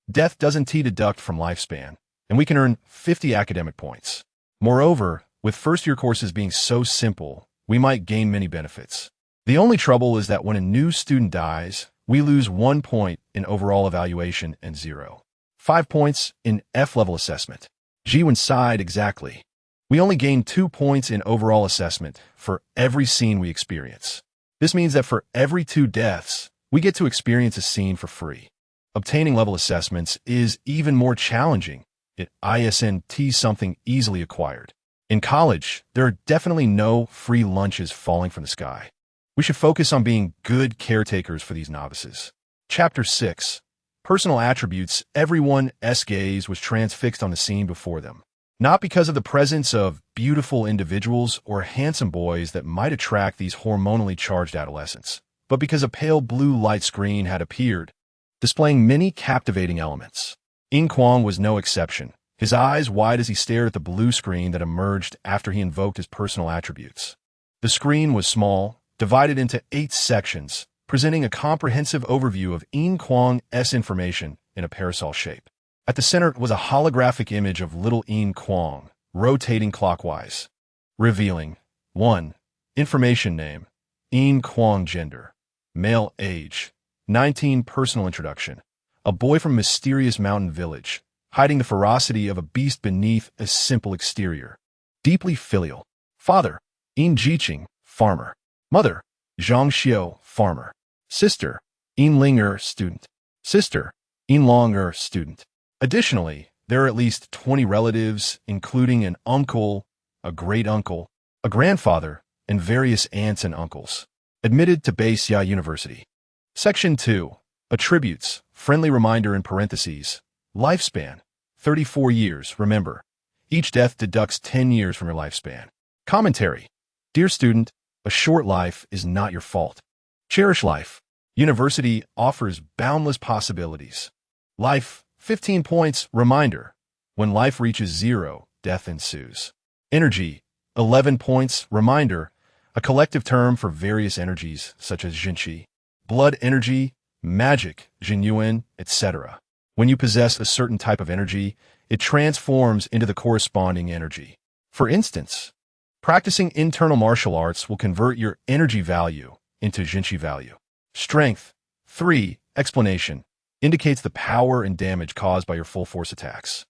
Death doesn't deduct from lifespan, and we can earn 50 academic points. Moreover, with first-year courses being so simple, we might gain many benefits. The only trouble is that when a new student dies, we lose 1 point in overall evaluation and 0.5 points in F-level assessment. Jiwen sighed exactly. We only gain 2 points in overall assessment for every scene we experience. This means that for every 2 deaths, we get to experience a scene for free. Obtaining level assessments is even more challenging. It isn't something easily acquired. In college, there are definitely no free lunches falling from the sky. We should focus on being good caretakers for these novices. Chapter 6. Personal attributes. Everyone's gaze was transfixed on the scene before them. Not because of the presence of beautiful individuals or handsome boys that might attract these hormonally charged adolescents, but because a pale blue light screen had appeared, displaying many captivating elements. Yin Kuang was no exception, his eyes wide as he stared at the blue screen that emerged after he invoked his personal attributes. The screen was small, divided into 8 sections, presenting a comprehensive overview of Yin Kuang's information in a parasol shape. At the center was a holographic image of little Yin Kuang, rotating clockwise, revealing 1. Information name, Yin Kuang gender, male age, 19 personal introduction, a boy from mysterious mountain village, hiding the ferocity of a beast beneath a simple exterior, deeply filial. Father, Yin Jiqing, farmer. Mother, Zhang Xiao, farmer. Sister, Yin Linger, student. Sister, Yin Longer, student. Additionally, there are at least 20 relatives, including an uncle, a great-uncle, a grandfather, and various aunts and uncles. Admitted to Beixia University. Section 2. Attributes. Friendly reminder in parentheses. Lifespan. 34 years, remember. Each death deducts 10 years from your lifespan. Commentary. Dear student, A short life is not your fault. Cherish life. University offers boundless possibilities. Life, 15 points, reminder. When life reaches 0, death ensues. Energy, 11 points, reminder. A collective term for various energies such as jinqi, blood energy, magic, jinyuan, etc. When you possess a certain type of energy, it transforms into the corresponding energy. For instance, practicing internal martial arts will convert your energy value into jinqi value. Strength, 3, explanation, indicates the power and damage caused by your full force attacks.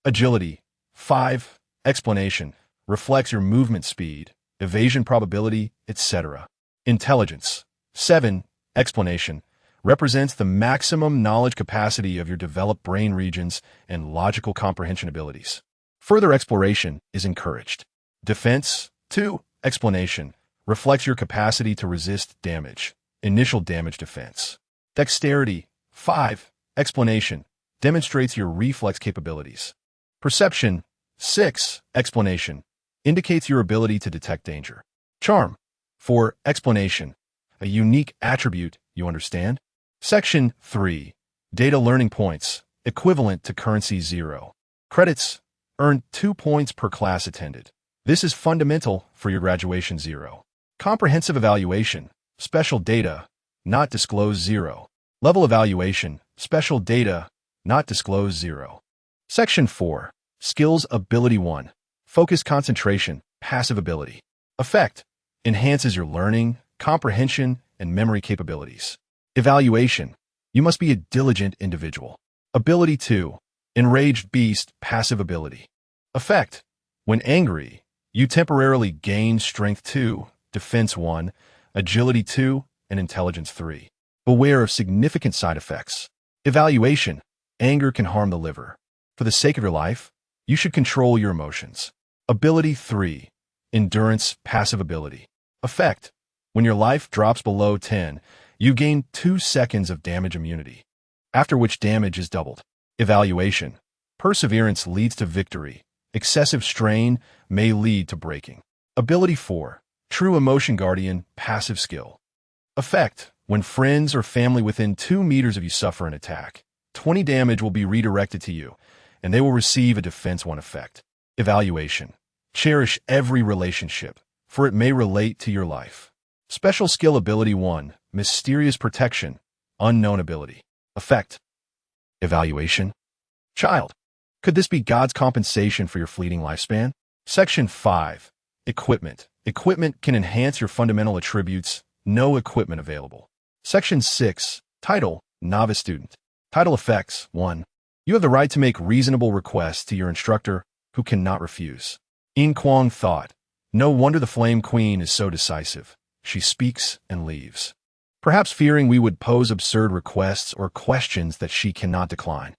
Agility, 5, explanation, reflects your movement speed, evasion probability, etc. Intelligence, 7, explanation, represents the maximum knowledge capacity of your developed brain regions and logical comprehension abilities. Further exploration is encouraged. Defense, 2, explanation, reflects your capacity to resist damage, initial damage defense. Dexterity, 5, explanation, demonstrates your reflex capabilities. Perception, 6, explanation, indicates your ability to detect danger. Charm, 4, explanation, a unique attribute, you understand? Section 3, data learning points, equivalent to currency 0. Credits, earn 2 points per class attended. This is fundamental for your graduation 0. Comprehensive evaluation, special data, not disclosed 0. Level evaluation, special data, not disclosed 0. Section 4, skills ability 1, focus concentration, passive ability. Effect, enhances your learning, comprehension, and memory capabilities. Evaluation, you must be a diligent individual. Ability 2, enraged beast, passive ability. Effect, when angry, you temporarily gain strength 2, defense 1, agility 2, and intelligence 3. Beware of significant side effects. Evaluation, anger can harm the liver. For the sake of your life, you should control your emotions. Ability 3, endurance, passive ability. Effect, when your life drops below 10, you gain 2 seconds of damage immunity, after which damage is doubled. Evaluation, perseverance leads to victory. Excessive strain may lead to breaking. Ability 4, true emotion guardian, passive skill. Effect, when friends or family within 2 meters of you suffer an attack, 20 damage will be redirected to you, and they will receive a defense 1 effect. Evaluation, cherish every relationship, for it may relate to your life. Special skill ability 1, mysterious protection, unknown ability. Effect, evaluation, child. Could this be God's compensation for your fleeting lifespan? Section 5, equipment. Equipment can enhance your fundamental attributes. No equipment available. Section 6, title, novice student. Title effects, 1. You have the right to make reasonable requests to your instructor who cannot refuse. Yin Kuang thought, no wonder the Flame Queen is so decisive. She speaks and leaves. Perhaps fearing we would pose absurd requests or questions that she cannot decline.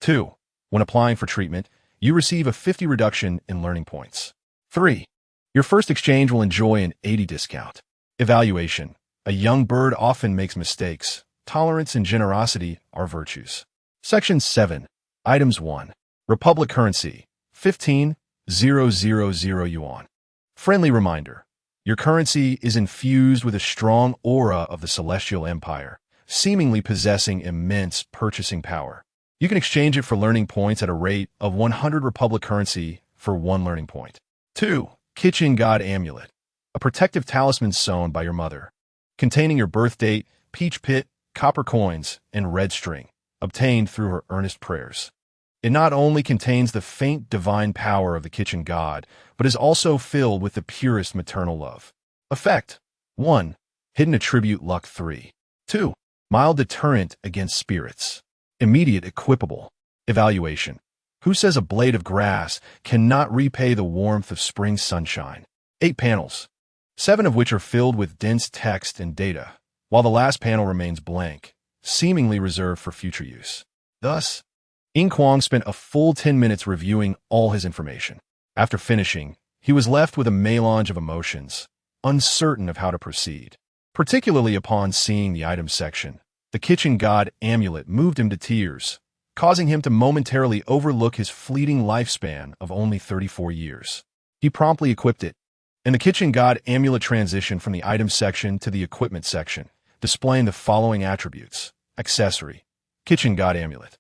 2. When applying for treatment, you receive a 50 reduction in learning points. 3. Your first exchange will enjoy an 80 discount. Evaluation. A young bird often makes mistakes. Tolerance and generosity are virtues. Section 7. Items 1. Republic currency, 15,000 yuan. Friendly reminder. Your currency is infused with a strong aura of the Celestial Empire, seemingly possessing immense purchasing power. You can exchange it for learning points at a rate of 100 Republic currency for 1 learning point. 2. Kitchen God Amulet. A protective talisman sewn by your mother, containing your birth date, peach pit, copper coins, and red string, obtained through her earnest prayers. It not only contains the faint divine power of the kitchen god, but is also filled with the purest maternal love. Effect. 1. Hidden attribute luck 3. 2. Mild deterrent against spirits. Immediate equipable. Evaluation. Who says a blade of grass cannot repay the warmth of spring sunshine? 8 panels, 7 of which are filled with dense text and data, while the last panel remains blank, seemingly reserved for future use. Thus, Yin Kuang spent a full 10 minutes reviewing all his information. After finishing, he was left with a melange of emotions, uncertain of how to proceed. Particularly upon seeing the items section, the kitchen god amulet moved him to tears, causing him to momentarily overlook his fleeting lifespan of only 34 years. He promptly equipped it, And the kitchen god amulet transitioned from the item section to the equipment section, displaying the following attributes. Accessory. Kitchen god amulet.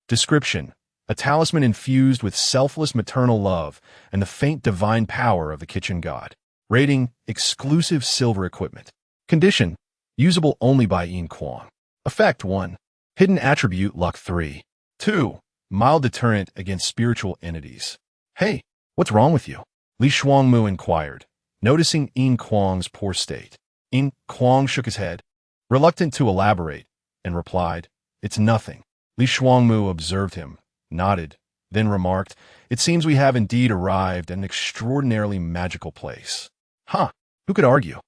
Description. A talisman infused with selfless maternal love and the faint divine power of the kitchen god. Rating. Exclusive silver equipment. Condition. Usable only by Yin Kuang. Effect 1. Hidden attribute luck 3. 2. Mild deterrent against spiritual entities. Hey, what's wrong with you? Li Shuangmu inquired, noticing Yin Kuang's poor state. Yin Kuang shook his head, reluctant to elaborate, and replied, "It's nothing." Li Shuangmu observed him, nodded, then remarked, "It seems we have indeed arrived at an extraordinarily magical place." Huh, who could argue?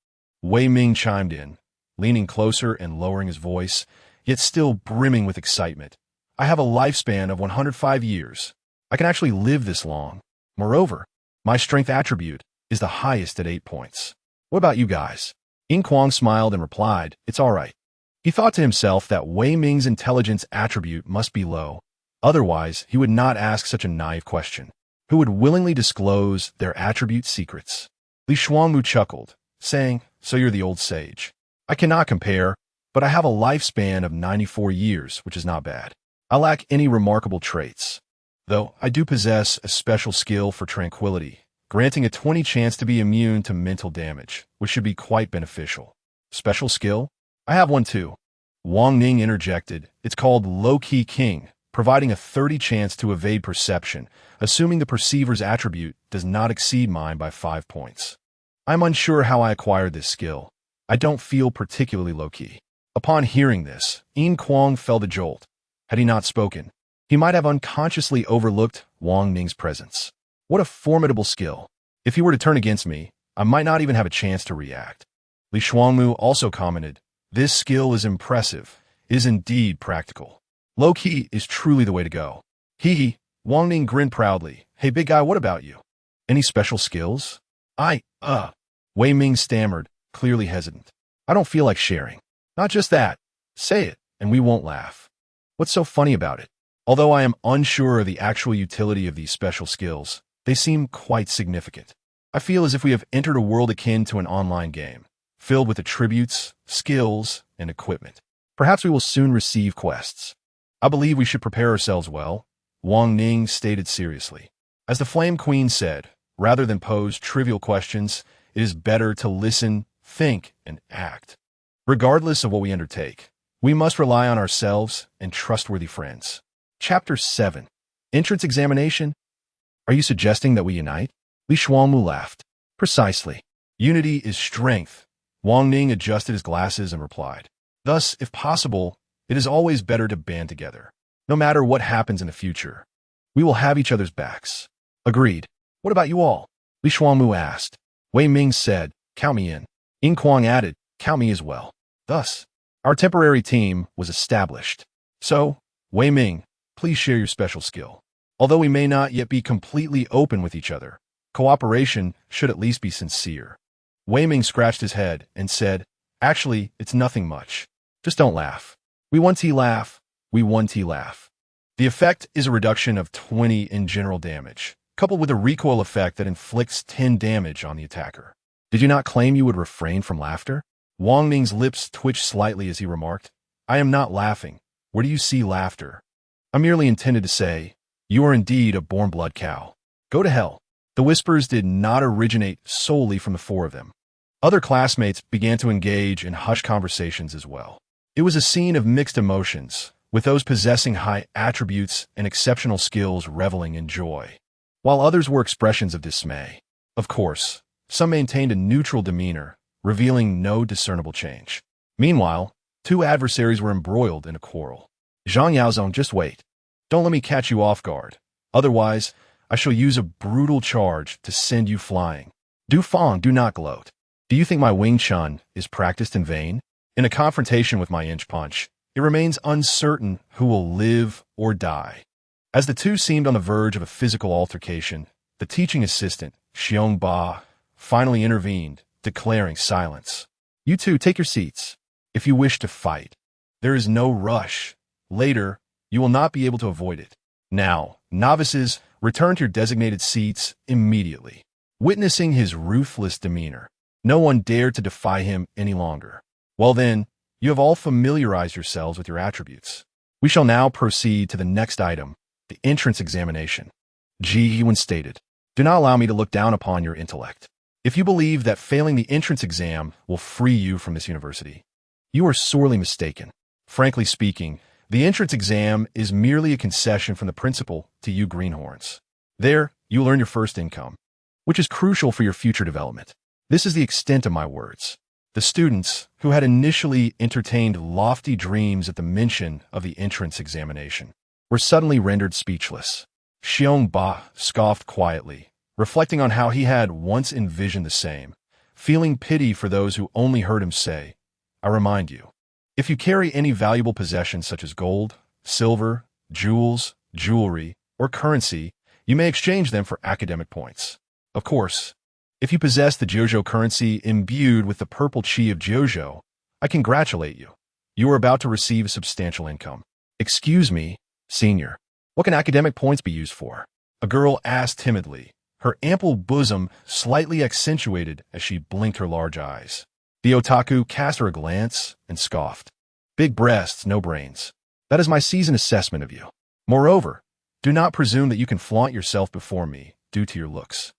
Wei Ming chimed in, leaning closer and lowering his voice, yet still brimming with excitement. "I have a lifespan of 105 years. I can actually live this long. Moreover, my strength attribute is the highest at 8 points. What about you guys?" Yin Kuang smiled and replied, "It's all right." He thought to himself that Wei Ming's intelligence attribute must be low. Otherwise, he would not ask such a naive question. Who would willingly disclose their attribute secrets? Li Shuangmu chuckled, saying, "So you're the old sage. I cannot compare, but I have a lifespan of 94 years, which is not bad. I lack any remarkable traits, though I do possess a special skill for tranquility, granting a 20 chance to be immune to mental damage, which should be quite beneficial." Special skill? I have one too. Wang Ning interjected. It's called Low-Key King, providing a 30 chance to evade perception, assuming the perceiver's attribute does not exceed mine by 5 points. I'm unsure how I acquired this skill. I don't feel particularly low-key. Upon hearing this, Yin Kuang felt a jolt. Had he not spoken, he might have unconsciously overlooked Wang Ning's presence. What a formidable skill. If he were to turn against me, I might not even have a chance to react. Li Shuangmu also commented, "This skill is impressive, is indeed practical. Low-key is truly the way to go." Hee. Wang Ning grinned proudly. "Hey big guy, what about you? Any special skills?" Wei Ming stammered, clearly hesitant. "I don't feel like sharing." "Not just that. Say it, and we won't laugh. What's so funny about it? Although I am unsure of the actual utility of these special skills, they seem quite significant. I feel as if we have entered a world akin to an online game, filled with attributes, skills, and equipment. Perhaps we will soon receive quests. I believe we should prepare ourselves well," Wang Ning stated seriously. As the Flame Queen said, rather than pose trivial questions, it is better to listen, think, and act. Regardless of what we undertake, we must rely on ourselves and trustworthy friends. Chapter 7. Entrance Examination. Are you suggesting that we unite? Li Shuangmu laughed. Precisely. Unity is strength. Wang Ning adjusted his glasses and replied. Thus, if possible, it is always better to band together. No matter what happens in the future, we will have each other's backs. Agreed. What about you all? Li Shuangmu asked. Wei Ming said, "Count me in." Yin Kuang added, "Count me as well." Thus, our temporary team was established. So, Wei Ming, please share your special skill. Although we may not yet be completely open with each other, cooperation should at least be sincere. Wei Ming scratched his head and said, "Actually, it's nothing much. Just don't laugh. We 1T laugh, we 1T laugh." The effect is a reduction of 20 in general damage, coupled with a recoil effect that inflicts 10 damage on the attacker. Did you not claim you would refrain from laughter? Wang Ning's lips twitched slightly as he remarked, "I am not laughing. Where do you see laughter? I merely intended to say, you are indeed a born blood cow. Go to hell." The whispers did not originate solely from the four of them. Other classmates began to engage in hushed conversations as well. It was a scene of mixed emotions, with those possessing high attributes and exceptional skills reveling in joy, while others were expressions of dismay. Of course, some maintained a neutral demeanor, revealing no discernible change. Meanwhile, two adversaries were embroiled in a quarrel. Zhang Yaozong, just wait. Don't let me catch you off guard. Otherwise, I shall use a brutal charge to send you flying. Du Fang, do not gloat. Do you think my Wing Chun is practiced in vain? In a confrontation with my inch punch, it remains uncertain who will live or die. As the two seemed on the verge of a physical altercation, the teaching assistant, Xiong Ba, finally intervened, declaring silence. You two, take your seats. If you wish to fight, there is no rush. Later, you will not be able to avoid it. Now, novices, return to your designated seats immediately. Witnessing his ruthless demeanor, no one dared to defy him any longer. Well then, you have all familiarized yourselves with your attributes. We shall now proceed to the next item, the entrance examination. Ji Yuan stated, "Do not allow me to look down upon your intellect. If you believe that failing the entrance exam will free you from this university, you are sorely mistaken. Frankly speaking, the entrance exam is merely a concession from the principal to you greenhorns. There, you will earn your first income, which is crucial for your future development. This is the extent of my words." The students, who had initially entertained lofty dreams at the mention of the entrance examination, were suddenly rendered speechless. Xiong Ba scoffed quietly, reflecting on how he had once envisioned the same, feeling pity for those who only heard him say, "I remind you, if you carry any valuable possessions such as gold, silver, jewels, jewelry, or currency, you may exchange them for academic points. Of course, if you possess the Jiuzhou currency imbued with the purple qi of Jiuzhou, I congratulate you. You are about to receive a substantial income." "Excuse me, senior, what can academic points be used for?" a girl asked timidly, her ample bosom slightly accentuated as she blinked her large eyes. The otaku cast her a glance and scoffed. "Big breasts, no brains. That is my seasoned assessment of you. Moreover, do not presume that you can flaunt yourself before me due to your looks.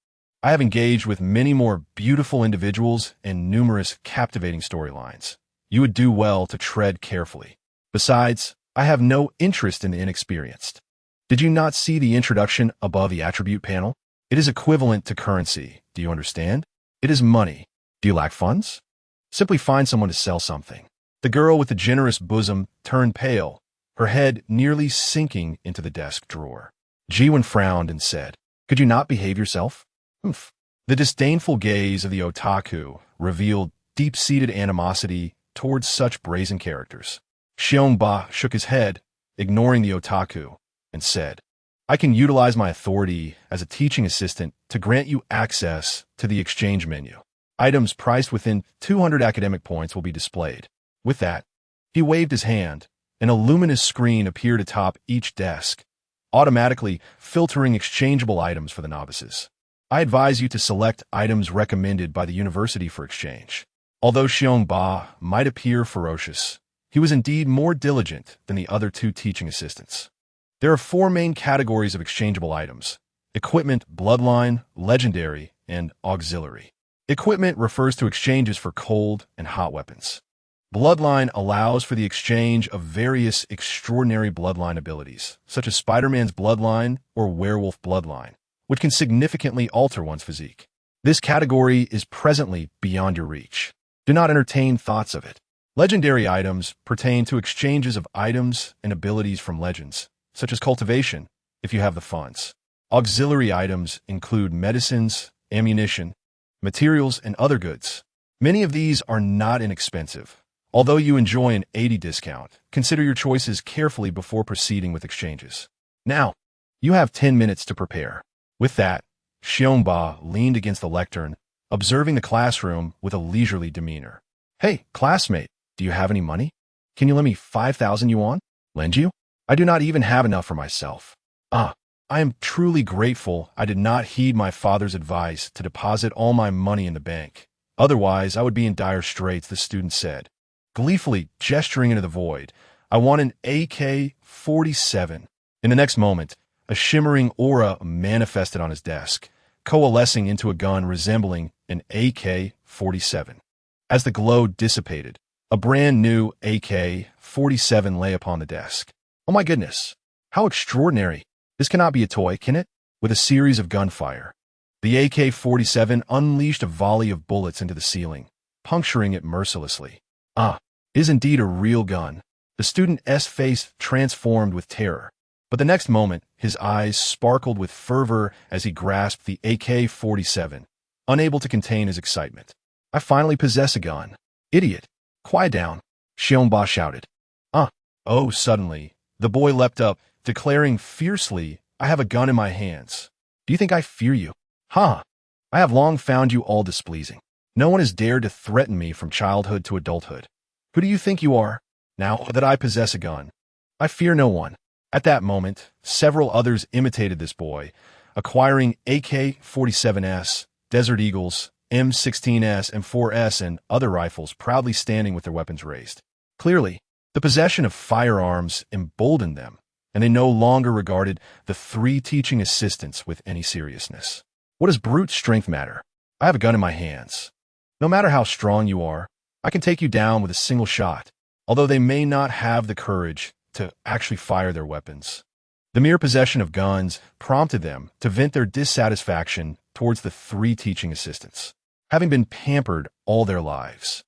I have engaged with many more beautiful individuals and numerous captivating storylines. You would do well to tread carefully. Besides, I have no interest in the inexperienced. Did you not see the introduction above the attribute panel? It is equivalent to currency. Do you understand? It is money. Do you lack funds? Simply find someone to sell something." The girl with the generous bosom turned pale, her head nearly sinking into the desk drawer. Jiwen frowned and said, "Could you not behave yourself?" "Humph." The disdainful gaze of the otaku revealed deep-seated animosity towards such brazen characters. Xiong Ba shook his head, ignoring the otaku, and said, "I can utilize my authority as a teaching assistant to grant you access to the exchange menu. Items priced within 200 academic points will be displayed." With that, he waved his hand, and a luminous screen appeared atop each desk, automatically filtering exchangeable items for the novices. "I advise you to select items recommended by the university for exchange." Although Xiong Ba might appear ferocious, he was indeed more diligent than the other two teaching assistants. There are 4 main categories of exchangeable items: equipment, bloodline, legendary, and auxiliary. Equipment refers to exchanges for cold and hot weapons. Bloodline allows for the exchange of various extraordinary bloodline abilities, such as Spider-Man's bloodline or werewolf bloodline, which can significantly alter one's physique. This category is presently beyond your reach. Do not entertain thoughts of it. Legendary items pertain to exchanges of items and abilities from legends, such as cultivation, if you have the funds. Auxiliary items include medicines, ammunition, materials, and other goods. Many of these are not inexpensive. Although you enjoy an 80 discount, consider your choices carefully before proceeding with exchanges. Now, you have 10 minutes to prepare. With that, Xiong Ba leaned against the lectern, observing the classroom with a leisurely demeanor. "Hey, classmate, do you have any money? Can you lend me 5,000 yuan? Lend you? I do not even have enough for myself. I am truly grateful I did not heed my father's advice to deposit all my money in the bank. Otherwise, I would be in dire straits," the student said, gleefully gesturing into the void. "I want an AK-47. In the next moment, a shimmering aura manifested on his desk, coalescing into a gun resembling an AK-47. As the glow dissipated, a brand new AK-47 lay upon the desk. "Oh my goodness, how extraordinary. This cannot be a toy, can it?" With a series of gunfire, the AK-47 unleashed a volley of bullets into the ceiling, puncturing it mercilessly. It is indeed a real gun. The student's face transformed with terror, but the next moment his eyes sparkled with fervor as he grasped the AK-47, unable to contain his excitement. "I finally possess a gun." "Idiot! Quiet down," Xiong Ba shouted. Oh, suddenly, the boy leapt up, declaring fiercely, "I have a gun in my hands. Do you think I fear you? I have long found you all displeasing. No one has dared to threaten me from childhood to adulthood. Who do you think you are? Now that I possess a gun, I fear no one." At that moment, several others imitated this boy, acquiring AK-47s Desert Eagles, M16s and 4s and other rifles proudly standing with their weapons raised. Clearly, the possession of firearms emboldened them, and they no longer regarded the 3 teaching assistants with any seriousness. What does brute strength matter? I have a gun in my hands. No matter how strong you are, I can take you down with a single shot, although they may not have the courage to actually fire their weapons. The mere possession of guns prompted them to vent their dissatisfaction towards the 3 teaching assistants, having been pampered all their lives.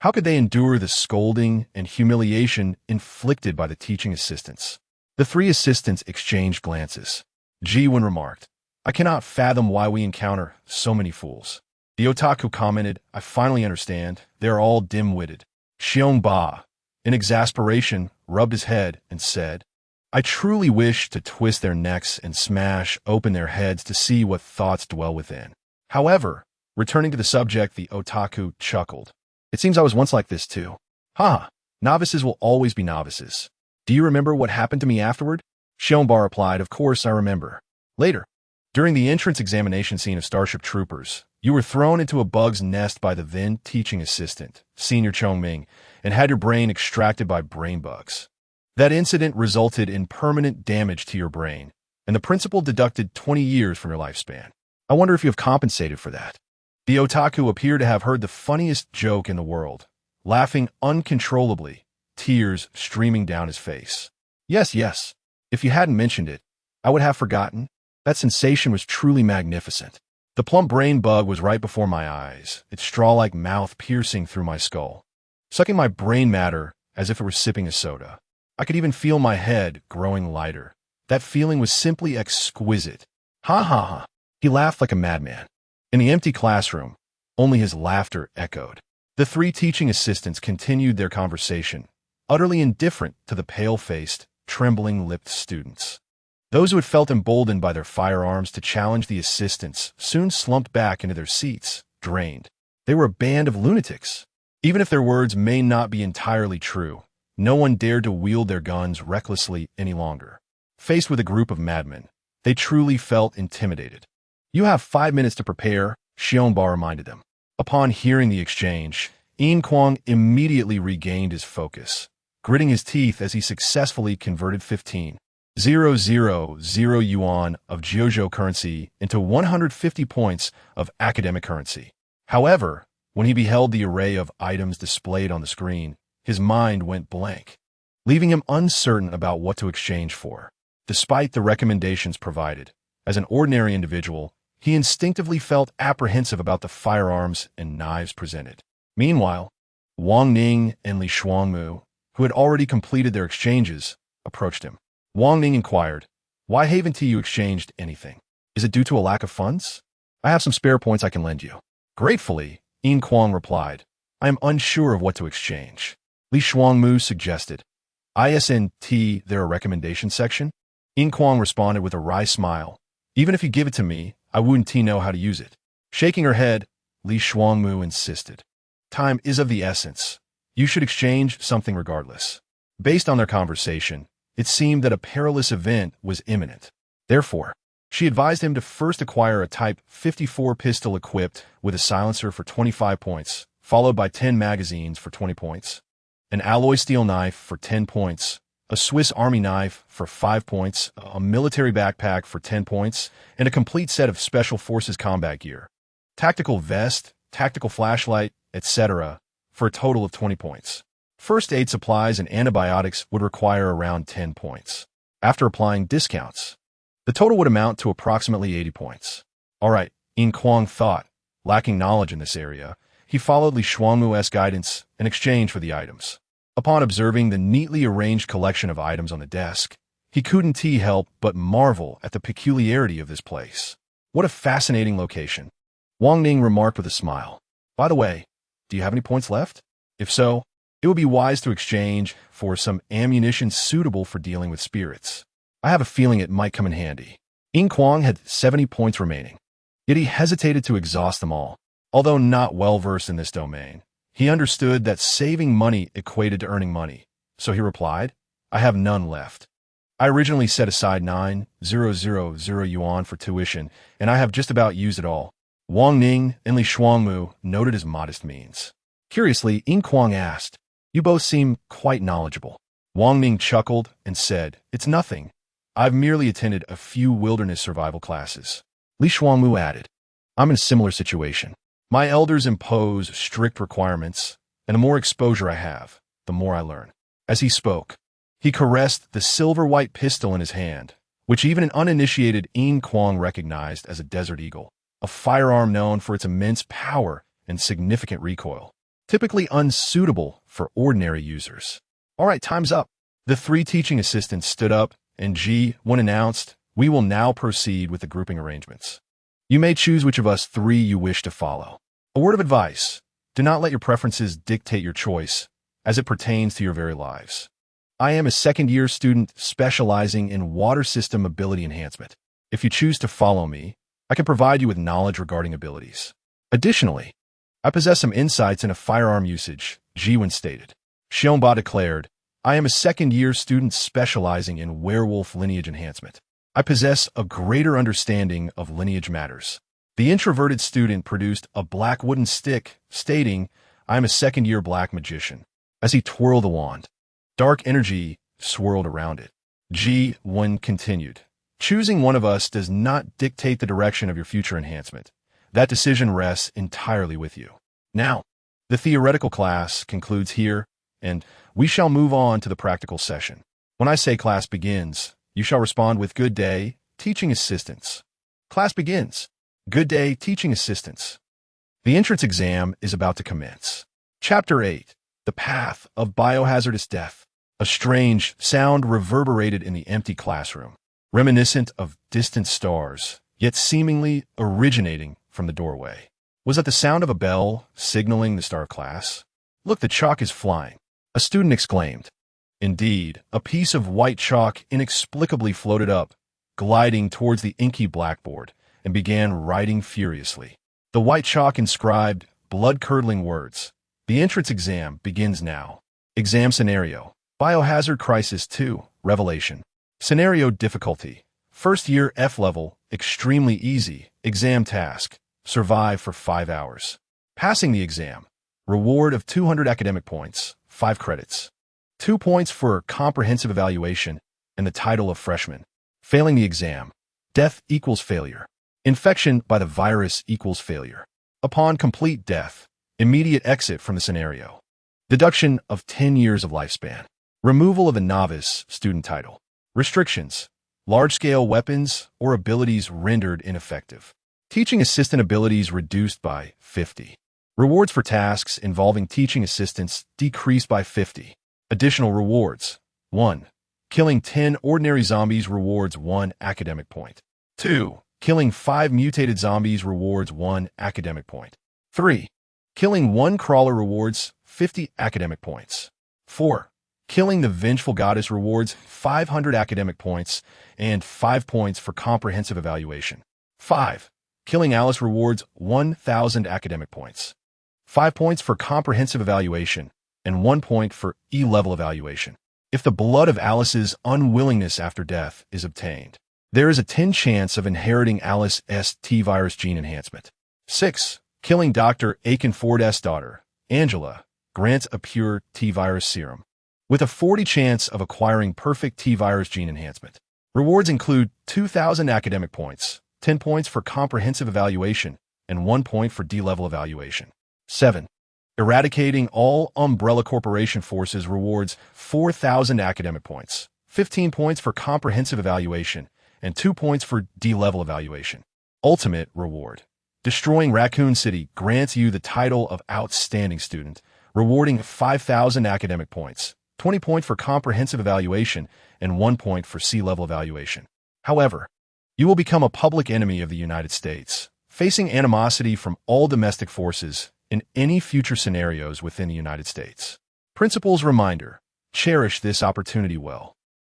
How could they endure the scolding and humiliation inflicted by the teaching assistants? The 3 assistants exchanged glances. Ji-Wen remarked, "I cannot fathom why we encounter so many fools." The otaku commented, "I finally understand. They are all dim-witted." Xiong-Ba, in exasperation, rubbed his head and said, "I truly wish to twist their necks and smash open their heads to see what thoughts dwell within." However, returning to the subject, the otaku chuckled. "It seems I was once like this too. Ha! Novices will always be novices. Do you remember what happened to me afterward?" Xiong-Ba replied, "Of course I remember. Later, during the entrance examination scene of Starship Troopers, you were thrown into a bug's nest by the then teaching assistant, Senior Chongming, and had your brain extracted by brain bugs. That incident resulted in permanent damage to your brain, and the principal deducted 20 years from your lifespan. I wonder if you have compensated for that." The otaku appeared to have heard the funniest joke in the world, laughing uncontrollably, tears streaming down his face. Yes. If you hadn't mentioned it, I would have forgotten. That sensation was truly magnificent. The plump brain bug was right before my eyes, its straw-like mouth piercing through my skull, sucking my brain matter as if it were sipping a soda. I could even feel my head growing lighter. That feeling was simply exquisite. Ha ha ha. He laughed like a madman. In the empty classroom, only his laughter echoed. The 3 teaching assistants continued their conversation, utterly indifferent to the pale-faced, trembling-lipped students. Those who had felt emboldened by their firearms to challenge the assistants soon slumped back into their seats, drained. They were a band of lunatics. Even if their words may not be entirely true, no one dared to wield their guns recklessly any longer. Faced with a group of madmen, they truly felt intimidated. "You have 5 minutes to prepare," Xiong-Ba reminded them. Upon hearing the exchange, Yin Kuang immediately regained his focus, gritting his teeth as he successfully converted 15,000 yuan of Jiuzhou currency into 150 points of academic currency. However, when he beheld the array of items displayed on the screen, his mind went blank, leaving him uncertain about what to exchange for. Despite the recommendations provided, as an ordinary individual, he instinctively felt apprehensive about the firearms and knives presented. Meanwhile, Wang Ning and Li Shuangmu, who had already completed their exchanges, approached him. Wang Ning inquired, "Why haven't you exchanged anything? Is it due to a lack of funds? I have some spare points I can lend you." Gratefully, Yin Kuang replied, "I am unsure of what to exchange." Li Shuangmu suggested, "Isn't there a recommendation section?" Yin Kuang responded with a wry smile, "Even if you give it to me, I wouldn't know how to use it." Shaking her head, Li Shuangmu insisted, "Time is of the essence. You should exchange something regardless." Based on their conversation, it seemed that a perilous event was imminent. Therefore, she advised him to first acquire a Type 54 pistol equipped with a silencer for 25 points, followed by 10 magazines for 20 points, an alloy steel knife for 10 points, a Swiss Army knife for 5 points, a military backpack for 10 points, and a complete set of Special Forces combat gear, tactical vest, tactical flashlight, etc., for a total of 20 points. First aid supplies and antibiotics would require around 10 points. After applying discounts, the total would amount to approximately 80 points. All right, Yin Kuang thought. Lacking knowledge in this area, he followed Li Shuangmu's guidance in exchange for the items. Upon observing the neatly arranged collection of items on the desk, he couldn't help but marvel at the peculiarity of this place. What a fascinating location. Wang Ning remarked with a smile. "By the way, do you have any points left? If so, it would be wise to exchange for some ammunition suitable for dealing with spirits. I have a feeling it might come in handy." Yin Kuang had 70 points remaining, yet he hesitated to exhaust them all. Although not well-versed in this domain, he understood that saving money equated to earning money, so he replied, "I have none left. I originally set aside 9,000 yuan for tuition, and I have just about used it all. Wang Ning and Li Shuangmu noted his modest means. Curiously, Yin Kuang asked, "You both seem quite knowledgeable." Wang Ning chuckled and said, "It's nothing. I've merely attended a few wilderness survival classes." Li Shuangmu added, "I'm in a similar situation. My elders impose strict requirements, and the more exposure I have, the more I learn." As he spoke, he caressed the silver-white pistol in his hand, which even an uninitiated Yin Kuang recognized as a Desert Eagle, a firearm known for its immense power and significant recoil, typically unsuitable for ordinary users. "All right, time's up." The three teaching assistants stood up, and when announced, "We will now proceed with the grouping arrangements. You may choose which of us three you wish to follow. A word of advice: do not let your preferences dictate your choice as it pertains to your very lives. I am a second-year student specializing in water system ability enhancement. If you choose to follow me, I can provide you with knowledge regarding abilities. Additionally, I possess some insights into firearm usage," Jiwen stated. Xiongba declared, "I am a second-year student specializing in werewolf lineage enhancement. I possess a greater understanding of lineage matters." The introverted student produced a black wooden stick, stating, "I am a second-year black magician." As he twirled the wand, dark energy swirled around it. Ji-Wen continued, "Choosing one of us does not dictate the direction of your future enhancement. That decision rests entirely with you. Now, the theoretical class concludes here, and we shall move on to the practical session. When I say class begins, you shall respond with 'Good day, teaching assistants.' Class begins. Good day, teaching assistants." The entrance exam is about to commence. Chapter 8. The Path of Biohazardous Death. A strange sound reverberated in the empty classroom, reminiscent of distant stars, yet seemingly originating from the doorway. Was that the sound of a bell signaling the start of class? "Look, the chalk is flying," a student exclaimed. Indeed, a piece of white chalk inexplicably floated up, gliding towards the inky blackboard, and began writing furiously. The white chalk inscribed blood-curdling words. "The entrance exam begins now. Exam scenario: Biohazard Crisis 2, Revelation. Scenario difficulty: First year F level, extremely easy. Exam task: survive for 5 hours. Passing the exam: reward of 200 academic points, 5 credits. 2 points for comprehensive evaluation and the title of freshman. Failing the exam: death equals failure. Infection by the virus equals failure. Upon complete death, immediate exit from the scenario. Deduction of 10 years of lifespan. Removal of a novice student title. Restrictions: large-scale weapons or abilities rendered ineffective. Teaching assistant abilities reduced by 50. Rewards for tasks involving teaching assistants decreased by 50. Additional rewards: 1. Killing 10 ordinary zombies rewards 1 academic point. 2. Killing 5 mutated zombies rewards 1 academic point. 3. Killing 1 crawler rewards 50 academic points. 4. Killing the vengeful goddess rewards 500 academic points and 5 points for comprehensive evaluation. 5. Killing Alice rewards 1,000 academic points. 5 points for comprehensive evaluation and 1 point for E-level evaluation. If the blood of Alice's unwillingness after death is obtained, there is a 10 chance of inheriting Alice's T-virus gene enhancement. 6. Killing Dr. Aikenford's daughter, Angela, grants a pure T-virus serum, with a 40 chance of acquiring perfect T-virus gene enhancement. Rewards include 2,000 academic points, 10 points for comprehensive evaluation, and 1 point for D-level evaluation. 7. Eradicating all Umbrella Corporation forces rewards 4,000 academic points, 15 points for comprehensive evaluation, and 2 points for D-level evaluation. Ultimate reward: destroying Raccoon City grants you the title of Outstanding Student, rewarding 5,000 academic points, 20 points for comprehensive evaluation, and 1 point for C-level evaluation. However, you will become a public enemy of the United States, facing animosity from all domestic forces in any future scenarios within the United States. Principal's reminder: cherish this opportunity well.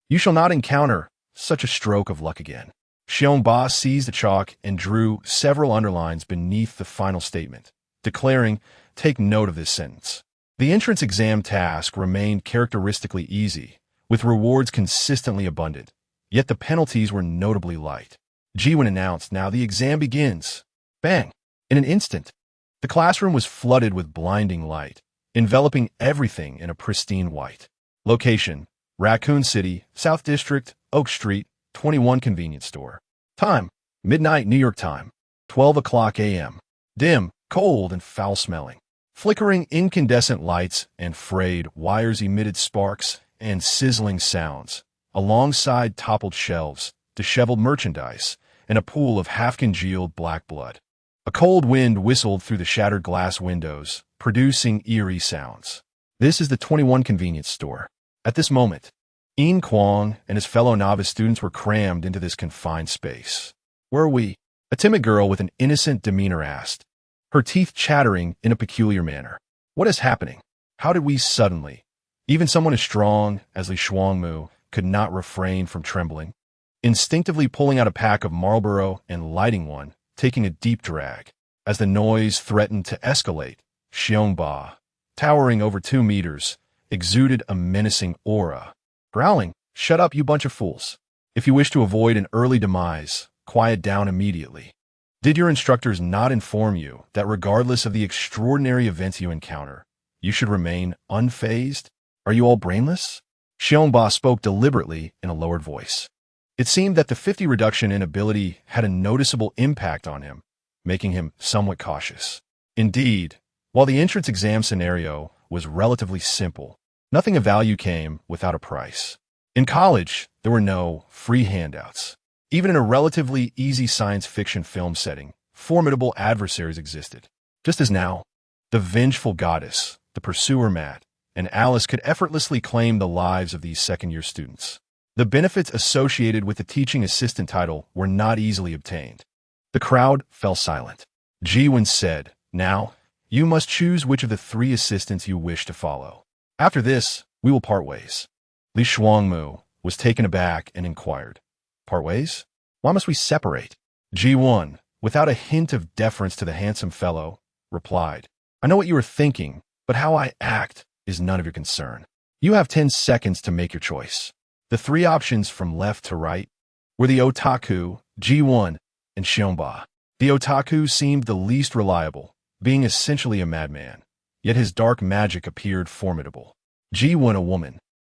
You shall not encounter such a stroke of luck again. Xiongba seized the chalk and drew several underlines beneath the final statement, declaring, "Take note of this sentence." The entrance exam task remained characteristically easy, with rewards consistently abundant, yet the penalties were notably light. Jiwen announced, "Now the exam begins." Bang! In an instant, the classroom was flooded with blinding light, enveloping everything in a pristine white. Location: Raccoon City, South District, Oak Street, 21 convenience store. Time: midnight New York time, 12 o'clock a.m. Dim, cold, and foul-smelling. Flickering incandescent lights and frayed wires emitted sparks and sizzling sounds, alongside toppled shelves, disheveled merchandise, and a pool of half-congealed black blood. A cold wind whistled through the shattered glass windows, producing eerie sounds. This is the 21 convenience store. At this moment, Yin Kuang and his fellow novice students were crammed into this confined space. "Where are we?" a timid girl with an innocent demeanor asked, her teeth chattering in a peculiar manner. "What is happening? How did we suddenly?" Even someone as strong as Li Shuangmu could not refrain from trembling, instinctively pulling out a pack of Marlboro and lighting one, taking a deep drag. As the noise threatened to escalate, Xiongba, towering over 2 meters, exuded a menacing aura, growling, "Shut up, you bunch of fools. If you wish to avoid an early demise, quiet down immediately. Did your instructors not inform you that regardless of the extraordinary events you encounter, you should remain unfazed? Are you all brainless?" Xiongba spoke deliberately in a lowered voice. It seemed that the 50 reduction in ability had a noticeable impact on him, making him somewhat cautious. Indeed, while the entrance exam scenario was relatively simple, nothing of value came without a price. In college, there were no free handouts. Even in a relatively easy science fiction film setting, formidable adversaries existed. Just as now, the vengeful goddess, the pursuer Matt, and Alice could effortlessly claim the lives of these second-year students. The benefits associated with the teaching assistant title were not easily obtained. The crowd fell silent. Jiwen said, "Now, you must choose which of the 3 assistants you wish to follow. After this, we will part ways." Li Shuangmu was taken aback and inquired, "Part ways? Why must we separate?" Ji1, without a hint of deference to the handsome fellow, replied, "I know what you are thinking, but how I act is none of your concern. You have 10 seconds to make your choice." The 3 options from left to right were the otaku, Ji1, and Xiongba. The otaku seemed the least reliable, being essentially a madman, yet his dark magic appeared formidable. Ji1, a woman,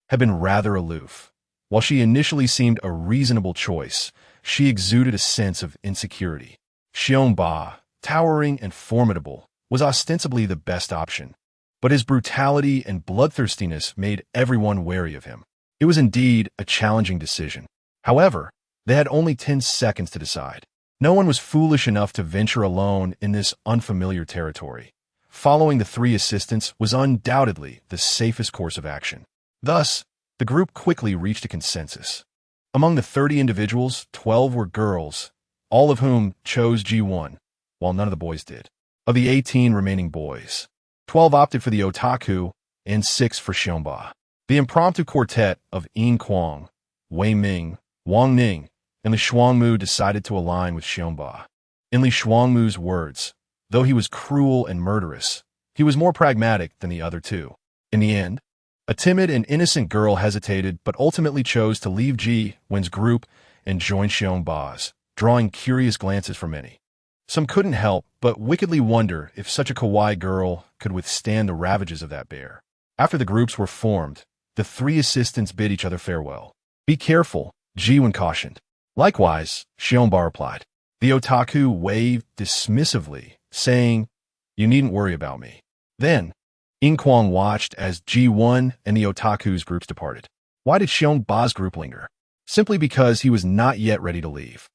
had been rather aloof. While she initially seemed a reasonable choice, she exuded a sense of insecurity. Xiongba, towering and formidable, was ostensibly the best option, but his brutality and bloodthirstiness made everyone wary of him. It was indeed a challenging decision. However, they had only 10 seconds to decide. No one was foolish enough to venture alone in this unfamiliar territory. Following the 3 assistants was undoubtedly the safest course of action. Thus, the group quickly reached a consensus. Among the 30 individuals, 12 were girls, all of whom chose G1, while none of the boys did. Of the 18 remaining boys, 12 opted for the otaku and 6 for Xiongba. The impromptu quartet of Yin Kuang, Wei Ming, Wang Ning, and Li Shuangmu decided to align with Xiongba. In Li Shuangmu's words, though he was cruel and murderous, he was more pragmatic than the other 2. In the end, a timid and innocent girl hesitated but ultimately chose to leave Ji Wen's group and join Xiongba's, drawing curious glances from many. Some couldn't help but wickedly wonder if such a kawaii girl could withstand the ravages of that bear. After the groups were formed, the 3 assistants bid each other farewell. "Be careful," Ji-Wen cautioned. Likewise, Xiongba replied. The otaku waved dismissively, saying, "You needn't worry about me." Then, Yin Kuang watched as Ji-1 and the otaku's groups departed. Why did Xiongba's group linger? Simply because he was not yet ready to leave.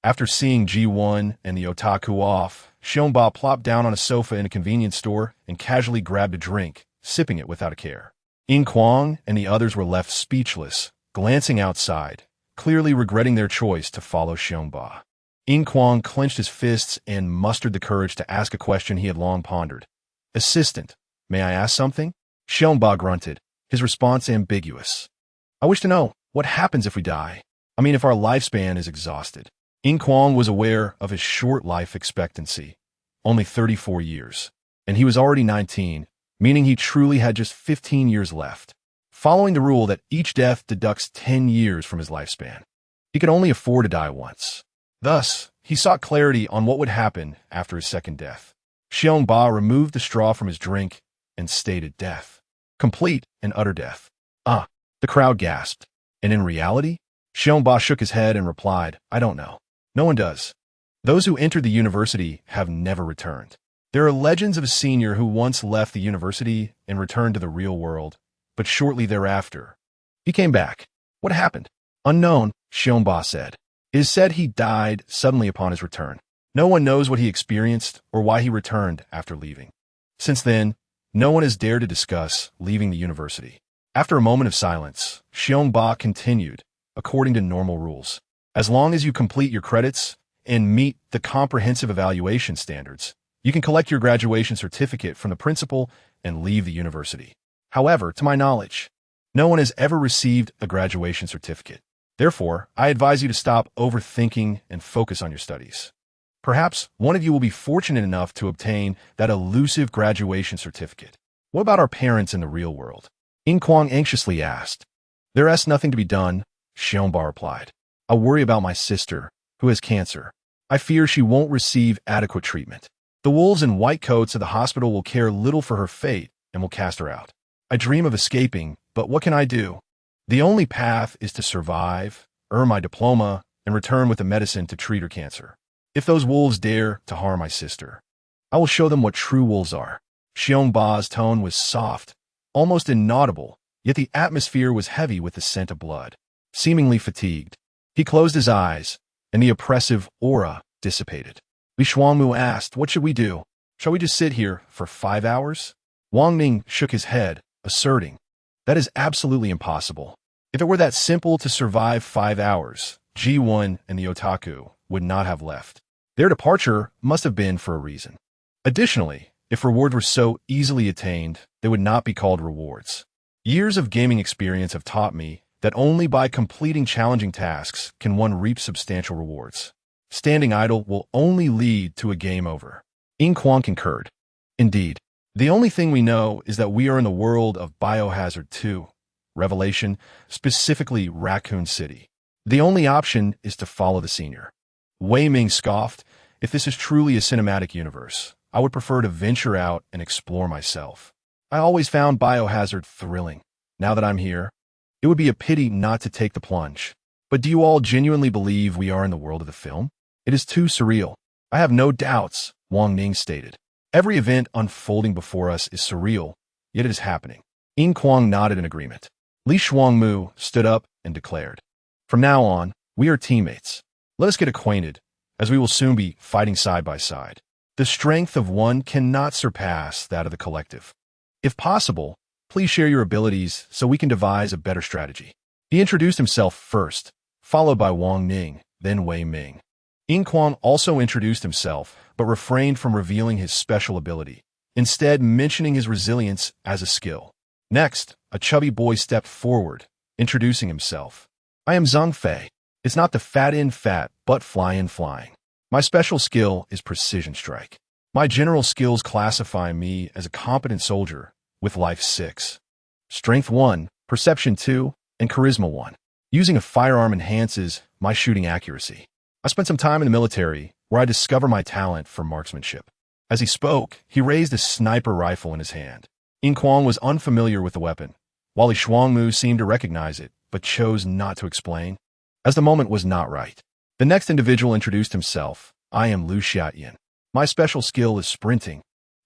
After seeing Ji-1 and the otaku off, Xiongba plopped down on a sofa in a convenience store and casually grabbed a drink, sipping it without a care. Yin Kuang and the others were left speechless, glancing outside, clearly regretting their choice to follow Xiongba. Yin Kuang clenched his fists and mustered the courage to ask a question he had long pondered. "Assistant, may I ask something?" Xiongba grunted, his response ambiguous. "I wish to know, what happens if we die? I mean, if our lifespan is exhausted." Yin Kuang was aware of his short life expectancy, only 34 years, and he was already 19, meaning he truly had just 15 years left. Following the rule that each death deducts 10 years from his lifespan, he could only afford to die once. Thus, He sought clarity on what would happen after his second death. Xiongba removed the straw from his drink and stated death. Complete and utter death. Ah, the crowd gasped. And in reality? Xiongba shook his head and replied, I don't know. No one does. Those who entered the university have never returned. There are legends of a senior who once left the university and returned to the real world, but shortly thereafter, he came back. What happened? Unknown, Xiongba said. It is said he died suddenly upon his return. No one knows what he experienced or why he returned after leaving. Since then, no one has dared to discuss leaving the university. After a moment of silence, Xiongba continued, according to normal rules. As long as you complete your credits and meet the comprehensive evaluation standards, you can collect your graduation certificate from the principal and leave the university. However, to my knowledge, no one has ever received a graduation certificate. Therefore, I advise you to stop overthinking and focus on your studies. Perhaps one of you will be fortunate enough to obtain that elusive graduation certificate. What about our parents in the real world? Yin Kuang anxiously asked. There is nothing to be done, Xiongba replied. I worry about my sister, who has cancer. I fear she won't receive adequate treatment. The wolves in white coats of the hospital will care little for her fate and will cast her out. I dream of escaping, but what can I do? The only path is to survive, earn my diploma, and return with the medicine to treat her cancer. If those wolves dare to harm my sister, I will show them what true wolves are. Xiongba's tone was soft, almost inaudible, yet the atmosphere was heavy with the scent of blood. Seemingly fatigued, he closed his eyes, and the oppressive aura dissipated. Li Shuangmu asked, what should we do? Shall we just sit here for 5 hours? Wang Ning shook his head, asserting, that is absolutely impossible. If it were that simple to survive 5 hours, Ji1 and the otaku would not have left. Their departure must have been for a reason. Additionally, if rewards were so easily attained, they would not be called rewards. Years of gaming experience have taught me that only by completing challenging tasks can one reap substantial rewards. Standing idle will only lead to a game over. Yin Kuang concurred. Indeed, the only thing we know is that we are in the world of Biohazard 2, Revelation, specifically Raccoon City. The only option is to follow the senior. Wei Ming scoffed, if this is truly a cinematic universe, I would prefer to venture out and explore myself. I always found Biohazard thrilling. Now that I'm here, it would be a pity not to take the plunge. But do you all genuinely believe we are in the world of the film? It is too surreal. I have no doubts, Wang Ning stated. Every event unfolding before us is surreal, yet it is happening. Yin Kuang nodded in agreement. Li Shuangmu stood up and declared, from now on, we are teammates. Let us get acquainted, as we will soon be fighting side by side. The strength of one cannot surpass that of the collective. If possible, please share your abilities so we can devise a better strategy. He introduced himself first, followed by Wang Ning, then Wei Ming. Yin Kuang also introduced himself, but refrained from revealing his special ability, instead mentioning his resilience as a skill. Next, a chubby boy stepped forward, introducing himself. I am Zhang Fei. It's not the fat in fat, but fly in flying. My special skill is precision strike. My general skills classify me as a competent soldier with life 6, strength 1, perception 2, and charisma 1. Using a firearm enhances my shooting accuracy. I spent some time in the military where I discovered my talent for marksmanship. As he spoke, he raised a sniper rifle in his hand. Yin Kuang was unfamiliar with the weapon, while Li Shuangmu seemed to recognize it, but chose not to explain, as the moment was not right. The next individual introduced himself. I am Lu Xiaoyan. My special skill is sprinting.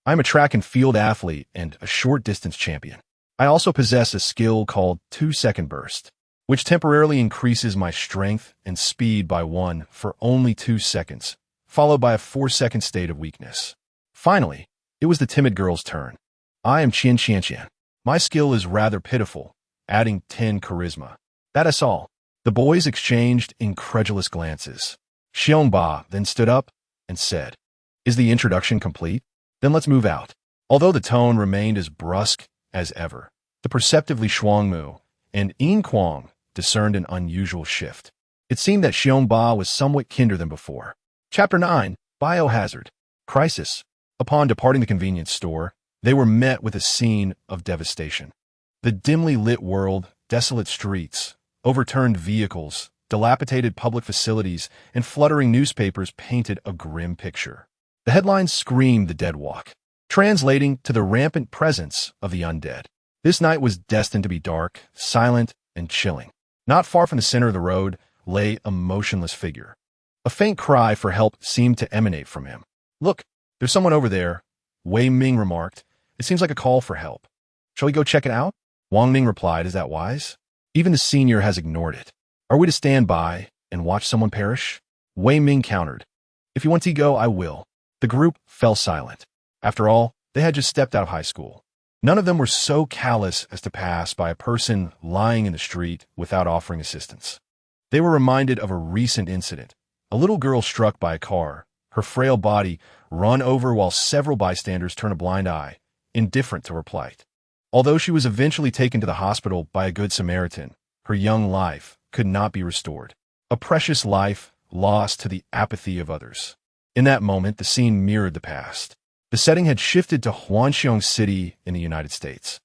I am a track and field athlete and a short-distance champion. I also possess a skill called 2-second burst, which temporarily increases my strength and speed by 1 for only 2 seconds, followed by a 4-second state of weakness. Finally, it was the timid girl's turn. I am Qian Qianqian. My skill is rather pitiful, adding 10 charisma. That is all. The boys exchanged incredulous glances. Xiongba then stood up and said, is the introduction complete? Then let's move out. Although the tone remained as brusque as ever, the perceptive Li Shuangmu and Yin Kuang discerned an unusual shift. It seemed that Xiongba was somewhat kinder than before. Chapter 9, Biohazard. Crisis. Upon departing the convenience store, they were met with a scene of devastation. The dimly lit world, desolate streets, overturned vehicles, dilapidated public facilities, and fluttering newspapers painted a grim picture. The headlines screamed the dead walk, translating to the rampant presence of the undead. This night was destined to be dark, silent, and chilling. Not far from the center of the road lay a motionless figure. A faint cry for help seemed to emanate from him. "Look, there's someone over there," Wei Ming remarked. "It seems like a call for help. Shall we go check it out?" Wang Ning replied, "Is that wise? Even the senior has ignored it. Are we to stand by and watch someone perish?" Wei Ming countered, "If you want to go, I will." The group fell silent. After all, they had just stepped out of high school. None of them were so callous as to pass by a person lying in the street without offering assistance. They were reminded of a recent incident. A little girl struck by a car, her frail body run over while several bystanders turned a blind eye, indifferent to her plight. Although she was eventually taken to the hospital by a good Samaritan, her young life could not be restored. A precious life lost to the apathy of others. In that moment, the scene mirrored the past. The setting had shifted to Huanxiong City in the United States.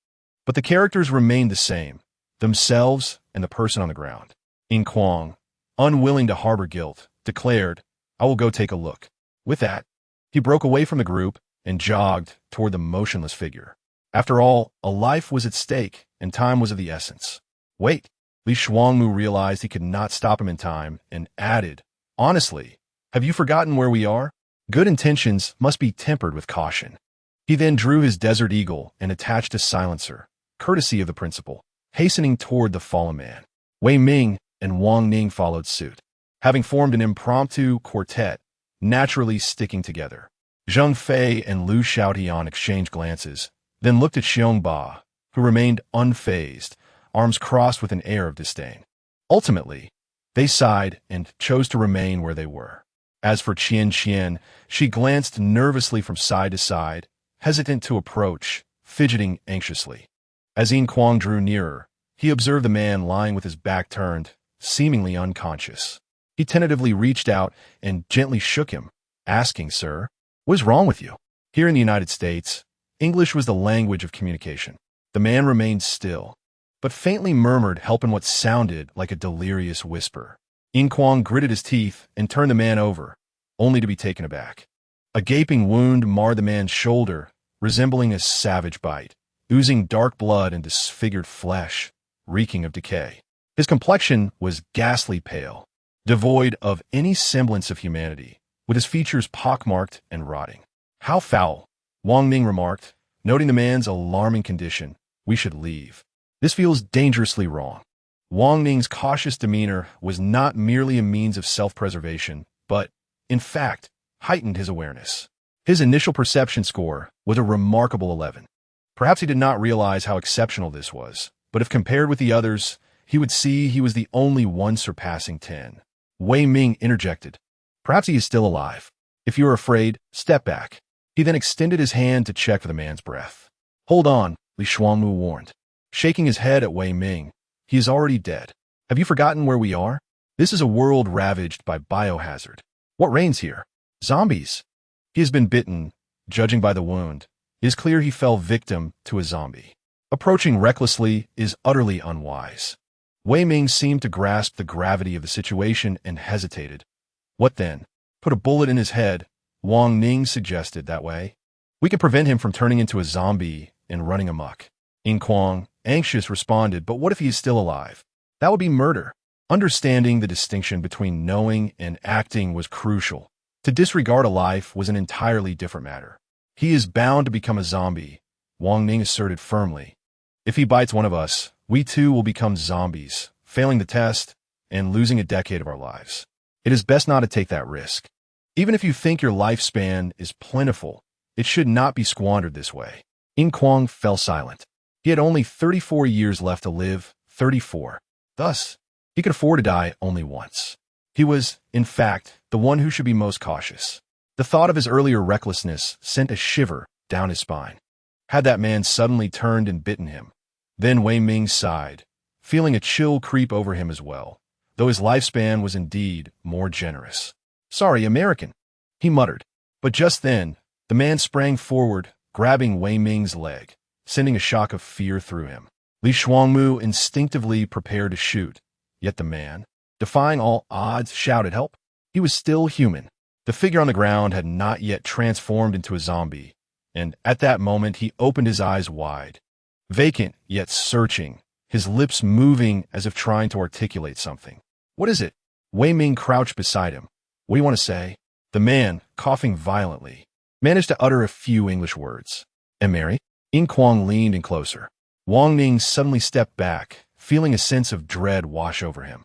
But the characters remained the same, themselves and the person on the ground. Yin Kuang, unwilling to harbor guilt, declared, "I will go take a look." With that, he broke away from the group and jogged toward the motionless figure. After all, a life was at stake, and time was of the essence. "Wait." Li Shuangmu realized he could not stop him in time and added, "Honestly, have you forgotten where we are? Good intentions must be tempered with caution." He then drew his Desert Eagle and attached a silencer, courtesy of the principal, hastening toward the fallen man. Wei Ming and Wang Ning followed suit, having formed an impromptu quartet, naturally sticking together. Zheng Fei and Lu Xiaotian exchanged glances, then looked at Xiong Ba, who remained unfazed, arms crossed with an air of disdain. Ultimately, they sighed and chose to remain where they were. As for Qian, she glanced nervously from side to side, hesitant to approach, fidgeting anxiously. As Yin Kuang drew nearer, he observed the man lying with his back turned, seemingly unconscious. He tentatively reached out and gently shook him, asking, "Sir, what is wrong with you?" Here in the United States, English was the language of communication. The man remained still, but faintly murmured help in what sounded like a delirious whisper. Yin Kuang gritted his teeth and turned the man over, only to be taken aback. A gaping wound marred the man's shoulder, resembling a savage bite, oozing dark blood and disfigured flesh, reeking of decay. His complexion was ghastly pale, devoid of any semblance of humanity, with his features pockmarked and rotting. "How foul," Wang Ning remarked, noting the man's alarming condition. "We should leave. This feels dangerously wrong." Wang Ning's cautious demeanor was not merely a means of self-preservation, but, in fact, heightened his awareness. His initial perception score was a remarkable 11. Perhaps he did not realize how exceptional this was, but if compared with the others, he would see he was the only one surpassing 10. Wei Ming interjected, "Perhaps he is still alive. If you are afraid, step back." He then extended his hand to check for the man's breath. "Hold on," Li Shuangmu warned, shaking his head at Wei Ming. "He is already dead. Have you forgotten where we are? This is a world ravaged by biohazard. What reigns here? Zombies." "He has been bitten. Judging by the wound, it is clear he fell victim to a zombie. Approaching recklessly is utterly unwise." Wei Ming seemed to grasp the gravity of the situation and hesitated. "What then? Put a bullet in his head," Wang Ning suggested. "That way, we can prevent him from turning into a zombie and running amok." Yin Kuang, anxious, responded, "But what if he is still alive? That would be murder." Understanding the distinction between knowing and acting was crucial. To disregard a life was an entirely different matter. "He is bound to become a zombie," Wang Ning asserted firmly. "If he bites one of us, we too will become zombies, failing the test and losing a decade of our lives. It is best not to take that risk. Even if you think your lifespan is plentiful, it should not be squandered this way." Yin Kuang fell silent. He had only 34 years left to live, 34. Thus, he could afford to die only once. He was, in fact, the one who should be most cautious. The thought of his earlier recklessness sent a shiver down his spine. Had that man suddenly turned and bitten him? Then Wei Ming sighed, feeling a chill creep over him as well, though his lifespan was indeed more generous. "Sorry, American," he muttered. But just then, the man sprang forward, grabbing Wei Ming's leg, sending a shock of fear through him. Li Shuangmu instinctively prepared to shoot, yet the man, defying all odds, shouted help. He was still human. The figure on the ground had not yet transformed into a zombie, and at that moment he opened his eyes wide. Vacant, yet searching, his lips moving as if trying to articulate something. What is it? Wei Ming crouched beside him. What do you want to say? The man, coughing violently, managed to utter a few English words. And Mary? Yin Kuang leaned in closer. Wang Ning suddenly stepped back, feeling a sense of dread wash over him.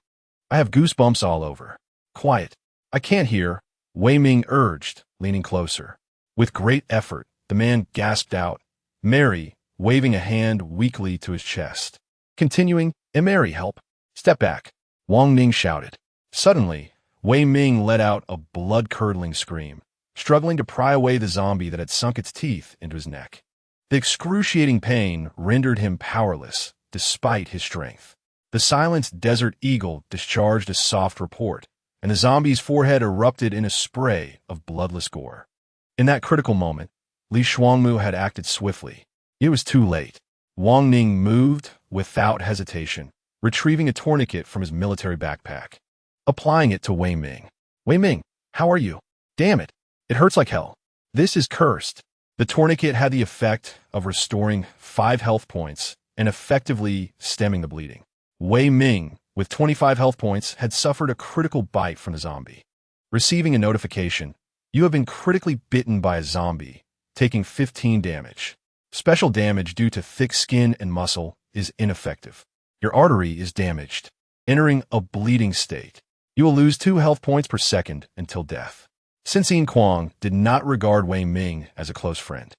I have goosebumps all over. Quiet. I can't hear, Wei Ming urged, leaning closer. With great effort, the man gasped out, Mary, waving a hand weakly to his chest. Continuing, Mary, help. Step back, Wang Ning shouted. Suddenly, Wei Ming let out a blood-curdling scream, struggling to pry away the zombie that had sunk its teeth into his neck. The excruciating pain rendered him powerless, despite his strength. The silenced desert eagle discharged a soft report, and the zombie's forehead erupted in a spray of bloodless gore. In that critical moment, Li Shuangmu had acted swiftly. It was too late. Wang Ning moved without hesitation, retrieving a tourniquet from his military backpack, applying it to Wei Ming. Wei Ming, how are you? Damn it. It hurts like hell. This is cursed. The tourniquet had the effect of restoring 5 health points and effectively stemming the bleeding. Wei Ming, with 25 health points, had suffered a critical bite from the zombie. Receiving a notification, you have been critically bitten by a zombie, taking 15 damage. Special damage due to thick skin and muscle is ineffective. Your artery is damaged, entering a bleeding state. You will lose 2 health points per second until death. Since Yin Kuang did not regard Wei Ming as a close friend,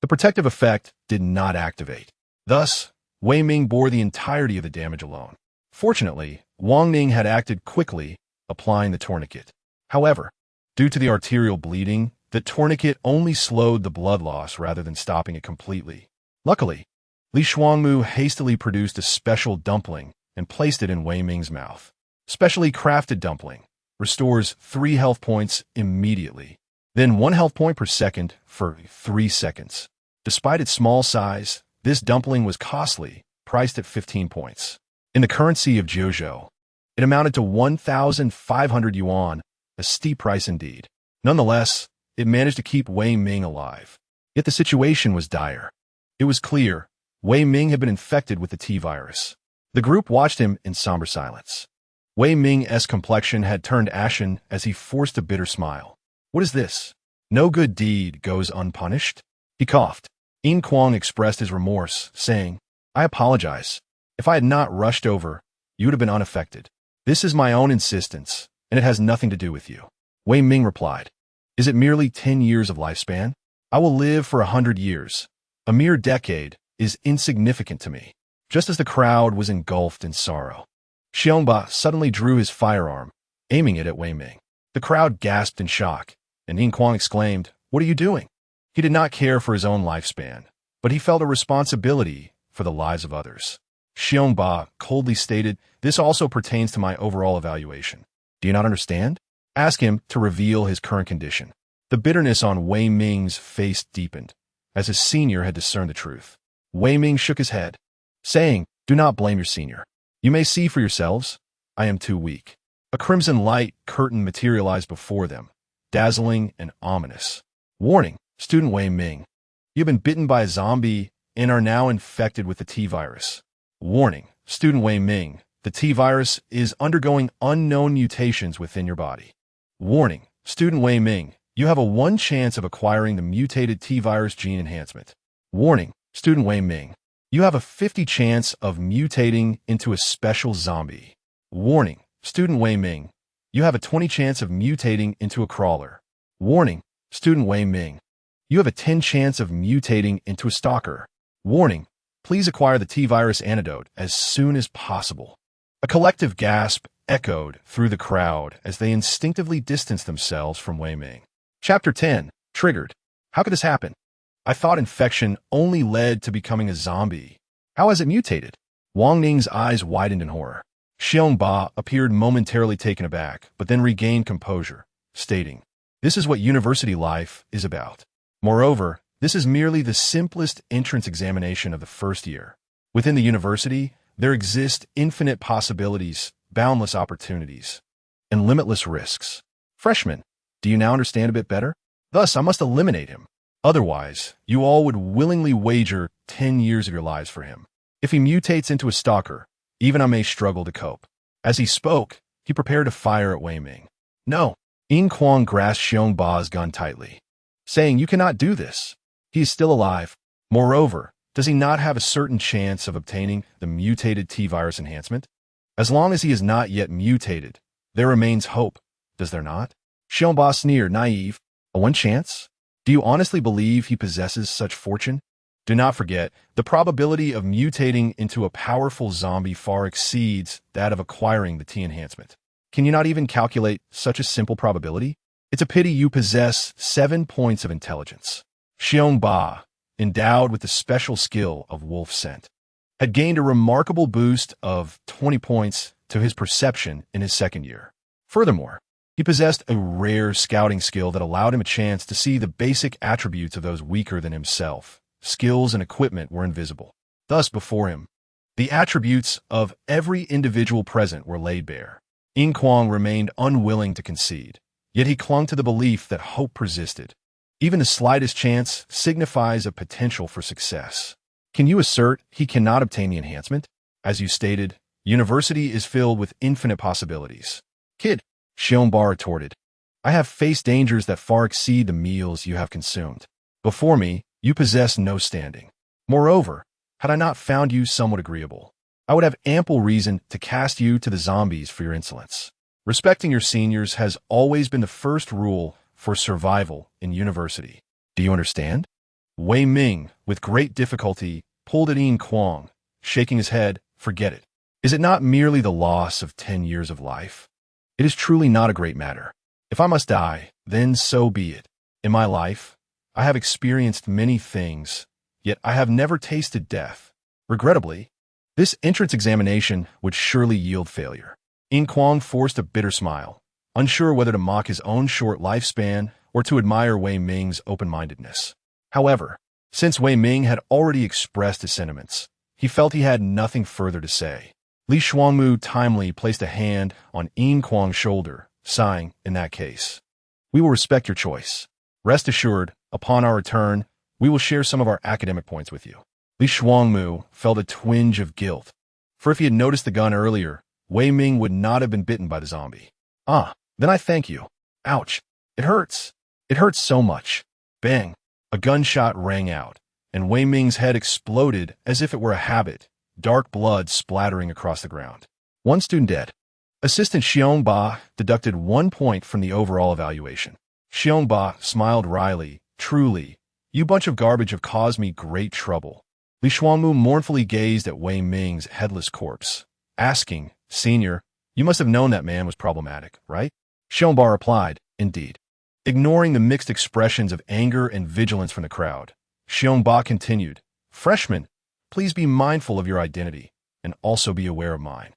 the protective effect did not activate. Thus, Wei Ming bore the entirety of the damage alone. Fortunately, Wang Ning had acted quickly, applying the tourniquet. However, due to the arterial bleeding, the tourniquet only slowed the blood loss rather than stopping it completely. Luckily, Li Shuangmu hastily produced a special dumpling and placed it in Wei Ming's mouth. Specially crafted dumpling restores 3 health points immediately, then 1 health point per second for 3 seconds. Despite its small size, this dumpling was costly, priced at 15 points. In the currency of Jiuzhou, it amounted to 1,500 yuan, a steep price indeed. Nonetheless, it managed to keep Wei Ming alive. Yet the situation was dire. It was clear Wei Ming had been infected with the T-virus. The group watched him in somber silence. Wei Ming's complexion had turned ashen as he forced a bitter smile. What is this? No good deed goes unpunished? He coughed. Yin Kuang expressed his remorse, saying, I apologize. If I had not rushed over, you would have been unaffected. This is my own insistence, and it has nothing to do with you. Wei Ming replied, Is it merely 10 years of lifespan? I will live for 100 years. A mere decade is insignificant to me. Just as the crowd was engulfed in sorrow, Xiongba suddenly drew his firearm, aiming it at Wei Ming. The crowd gasped in shock, and Yin Kuang exclaimed, What are you doing? He did not care for his own lifespan, but he felt a responsibility for the lives of others. Xiongba coldly stated, This also pertains to my overall evaluation. Do you not understand? Ask him to reveal his current condition. The bitterness on Wei Ming's face deepened, as his senior had discerned the truth. Wei Ming shook his head, saying, Do not blame your senior. You may see for yourselves. I am too weak. A crimson light curtain materialized before them, dazzling and ominous. Warning, student Wei Ming. You have been bitten by a zombie and are now infected with the T-virus. Warning, student Wei Ming. The T-virus is undergoing unknown mutations within your body. Warning, student Wei Ming. You have a 1 chance of acquiring the mutated T-virus gene enhancement. Warning, student Wei Ming. You have a 50 chance of mutating into a special zombie. Warning, student Wei Ming. You have a 20 chance of mutating into a crawler. Warning, student Wei Ming. You have a 10 chance of mutating into a stalker. Warning, please acquire the T-virus antidote as soon as possible. A collective gasp echoed through the crowd as they instinctively distanced themselves from Wei Ming. Chapter 10. Triggered. How could this happen? I thought infection only led to becoming a zombie. How has it mutated? Wang Ning's eyes widened in horror. Xiongba appeared momentarily taken aback, but then regained composure, stating, This is what university life is about. Moreover, this is merely the simplest entrance examination of the first year. Within the university, there exist infinite possibilities boundless opportunities, and limitless risks. Freshman, do you now understand a bit better? Thus, I must eliminate him. Otherwise, you all would willingly wager 10 years of your lives for him. If he mutates into a stalker, even I may struggle to cope. As he spoke, he prepared to fire at Wei Ming. No, Yin Kuang grasped Xiong Ba's gun tightly, saying, "You cannot do this. He is still alive. Moreover, does he not have a certain chance of obtaining the mutated T-virus enhancement? As long as he is not yet mutated, there remains hope, does there not?" Xiong Ba sneered, naive. A one chance? Do you honestly believe he possesses such fortune? Do not forget, the probability of mutating into a powerful zombie far exceeds that of acquiring the T enhancement. Can you not even calculate such a simple probability? It's a pity you possess 7 points of intelligence. Xiong Ba, endowed with the special skill of wolf scent, had gained a remarkable boost of 20 points to his perception in his second year. Furthermore, he possessed a rare scouting skill that allowed him a chance to see the basic attributes of those weaker than himself. Skills and equipment were invisible. Thus, before him, the attributes of every individual present were laid bare. Yin Kuang remained unwilling to concede, yet he clung to the belief that hope persisted. Even the slightest chance signifies a potential for success. Can you assert he cannot obtain the enhancement? As you stated, university is filled with infinite possibilities. Kid, Xiong Ba retorted, I have faced dangers that far exceed the meals you have consumed. Before me, you possess no standing. Moreover, had I not found you somewhat agreeable, I would have ample reason to cast you to the zombies for your insolence. Respecting your seniors has always been the first rule for survival in university. Do you understand? Wei Ming, with great difficulty, pulled at Yin Kuang, shaking his head. Forget it. Is it not merely the loss of 10 years of life? It is truly not a great matter. If I must die, then so be it. In my life, I have experienced many things, yet I have never tasted death. Regrettably, this entrance examination would surely yield failure. Yin Kuang forced a bitter smile, unsure whether to mock his own short lifespan or to admire Wei Ming's open-mindedness. However, since Wei Ming had already expressed his sentiments, he felt he had nothing further to say. Li Shuangmu timely placed a hand on Yin Kuang's shoulder, sighing, in that case, we will respect your choice. Rest assured, upon our return, we will share some of our academic points with you. Li Shuangmu felt a twinge of guilt, for if he had noticed the gun earlier, Wei Ming would not have been bitten by the zombie. Ah, then I thank you. Ouch. It hurts. It hurts so much. Bang. A gunshot rang out, and Wei Ming's head exploded as if it were a habit, dark blood splattering across the ground. One student dead. Assistant Xiong Ba deducted 1 point from the overall evaluation. Xiong Ba smiled wryly. Truly, you bunch of garbage have caused me great trouble. Li Shuangmu mournfully gazed at Wei Ming's headless corpse, asking, Senior, you must have known that man was problematic, right? Xiong Ba replied, Indeed. Ignoring the mixed expressions of anger and vigilance from the crowd, Xiong Ba continued, Freshmen, please be mindful of your identity, and also be aware of mine.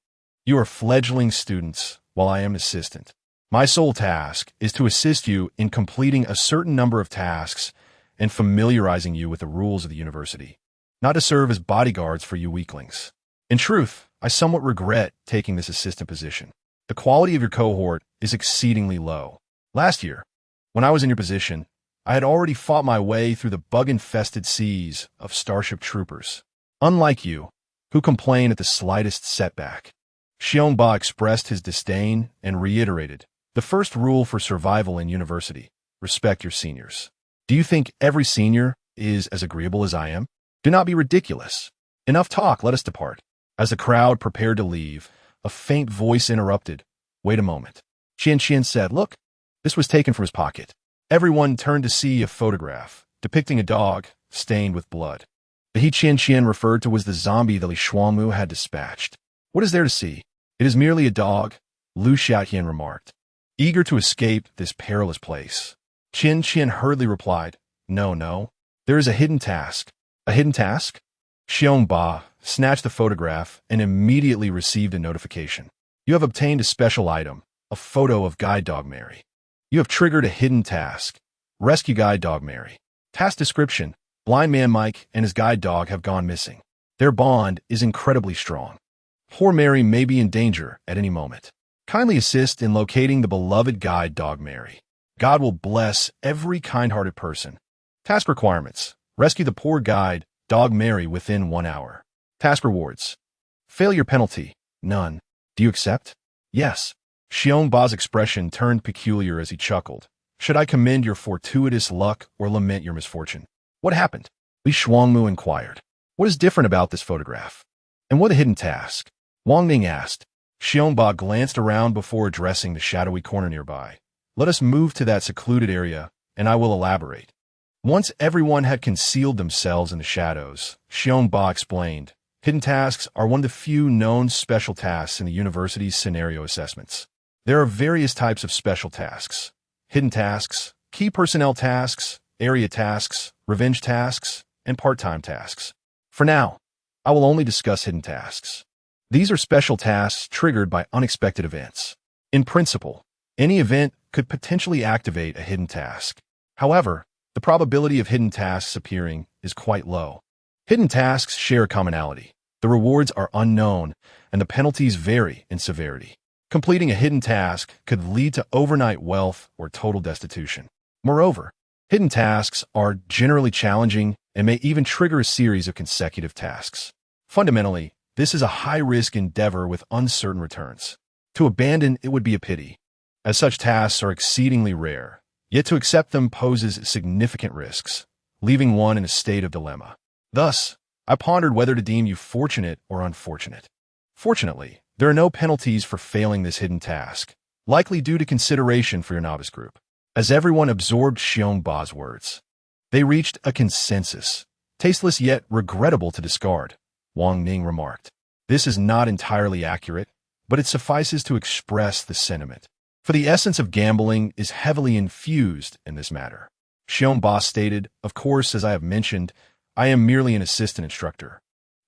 You are fledgling students, while I am assistant. My sole task is to assist you in completing a certain number of tasks and familiarizing you with the rules of the university, not to serve as bodyguards for you weaklings. In truth, I somewhat regret taking this assistant position. The quality of your cohort is exceedingly low. Last year, when I was in your position, I had already fought my way through the bug-infested seas of Starship Troopers. Unlike you, who complain at the slightest setback. Xiong Ba expressed his disdain and reiterated, the first rule for survival in university, respect your seniors. Do you think every senior is as agreeable as I am? Do not be ridiculous. Enough talk, let us depart. As the crowd prepared to leave, a faint voice interrupted. Wait a moment. Qian Qian said, Look, this was taken from his pocket. Everyone turned to see a photograph depicting a dog stained with blood. The he Qian Qian referred to was the zombie that Li Shuangmu had dispatched. What is there to see? It is merely a dog, Lu Xiaotian remarked, eager to escape this perilous place. Qian Qian hurriedly replied, No, there is a hidden task. A hidden task? Xiong Ba snatched the photograph and immediately received a notification. You have obtained a special item, a photo of Guide Dog Mary. You have triggered a hidden task. Rescue Guide Dog Mary. Task description, Blind Man Mike and his guide dog have gone missing. Their bond is incredibly strong. Poor Mary may be in danger at any moment. Kindly assist in locating the beloved guide dog Mary. God will bless every kind-hearted person. Task requirements. Rescue the poor guide dog Mary within 1 hour. Task rewards. Failure penalty. None. Do you accept? Yes. Xiong Ba's expression turned peculiar as he chuckled. Should I commend your fortuitous luck or lament your misfortune? What happened? Li Shuangmu inquired. What is different about this photograph? And what a hidden task? Wang Ning asked. Xiong Ba glanced around before addressing the shadowy corner nearby. Let us move to that secluded area, and I will elaborate. Once everyone had concealed themselves in the shadows, Xiong Ba explained, hidden tasks are one of the few known special tasks in the university's scenario assessments. There are various types of special tasks. Hidden tasks, key personnel tasks, area tasks, revenge tasks, and part-time tasks. For now, I will only discuss hidden tasks. These are special tasks triggered by unexpected events. In principle, any event could potentially activate a hidden task. However, the probability of hidden tasks appearing is quite low. Hidden tasks share a commonality. The rewards are unknown, and the penalties vary in severity. Completing a hidden task could lead to overnight wealth or total destitution. Moreover, hidden tasks are generally challenging and may even trigger a series of consecutive tasks. Fundamentally, this is a high-risk endeavor with uncertain returns. To abandon it would be a pity, as such tasks are exceedingly rare, yet to accept them poses significant risks, leaving one in a state of dilemma. Thus, I pondered whether to deem you fortunate or unfortunate. Fortunately, there are no penalties for failing this hidden task, likely due to consideration for your novice group. As everyone absorbed Xiong Ba's words, they reached a consensus, tasteless yet regrettable to discard. Wang Ning remarked. This is not entirely accurate, but it suffices to express the sentiment. For the essence of gambling is heavily infused in this matter. Xiong Ba stated, of course, as I have mentioned, I am merely an assistant instructor.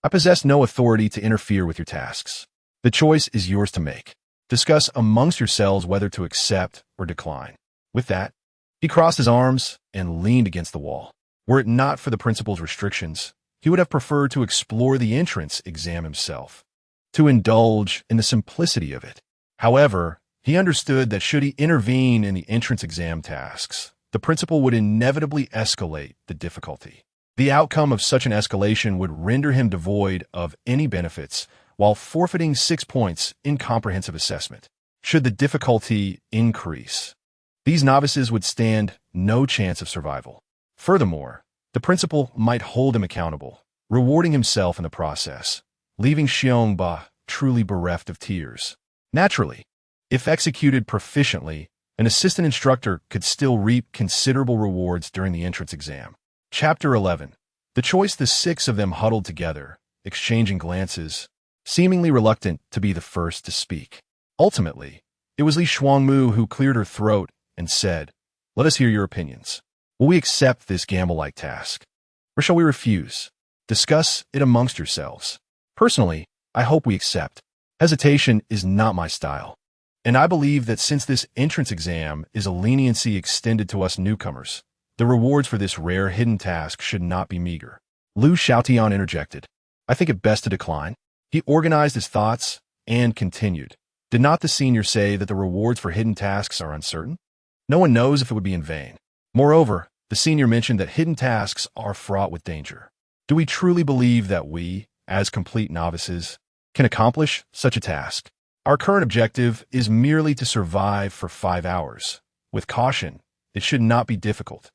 I possess no authority to interfere with your tasks. The choice is yours to make. Discuss amongst yourselves whether to accept or decline. With that, he crossed his arms and leaned against the wall. Were it not for the principal's restrictions, he would have preferred to explore the entrance exam himself, to indulge in the simplicity of it. However, he understood that should he intervene in the entrance exam tasks, the principal would inevitably escalate the difficulty. The outcome of such an escalation would render him devoid of any benefits while forfeiting 6 points in comprehensive assessment. Should the difficulty increase, these novices would stand no chance of survival. Furthermore, the principal might hold him accountable, rewarding himself in the process, leaving Xiong Ba truly bereft of tears. Naturally, if executed proficiently, an assistant instructor could still reap considerable rewards during the entrance exam. Chapter 11. The choice. The 6 of them huddled together, exchanging glances, seemingly reluctant to be the first to speak. Ultimately, it was Li Shuangmu who cleared her throat and said, "Let us hear your opinions. Will we accept this gamble-like task? Or shall we refuse? Discuss it amongst yourselves. Personally, I hope we accept. Hesitation is not my style. And I believe that since this entrance exam is a leniency extended to us newcomers, the rewards for this rare hidden task should not be meager." Lu Xiaotian interjected. "I think it best to decline." He organized his thoughts and continued. Did not the senior say that the rewards for hidden tasks are uncertain? No one knows if it would be in vain. Moreover, the senior mentioned that hidden tasks are fraught with danger. Do we truly believe that we, as complete novices, can accomplish such a task? Our current objective is merely to survive for 5 hours. With caution, it should not be difficult.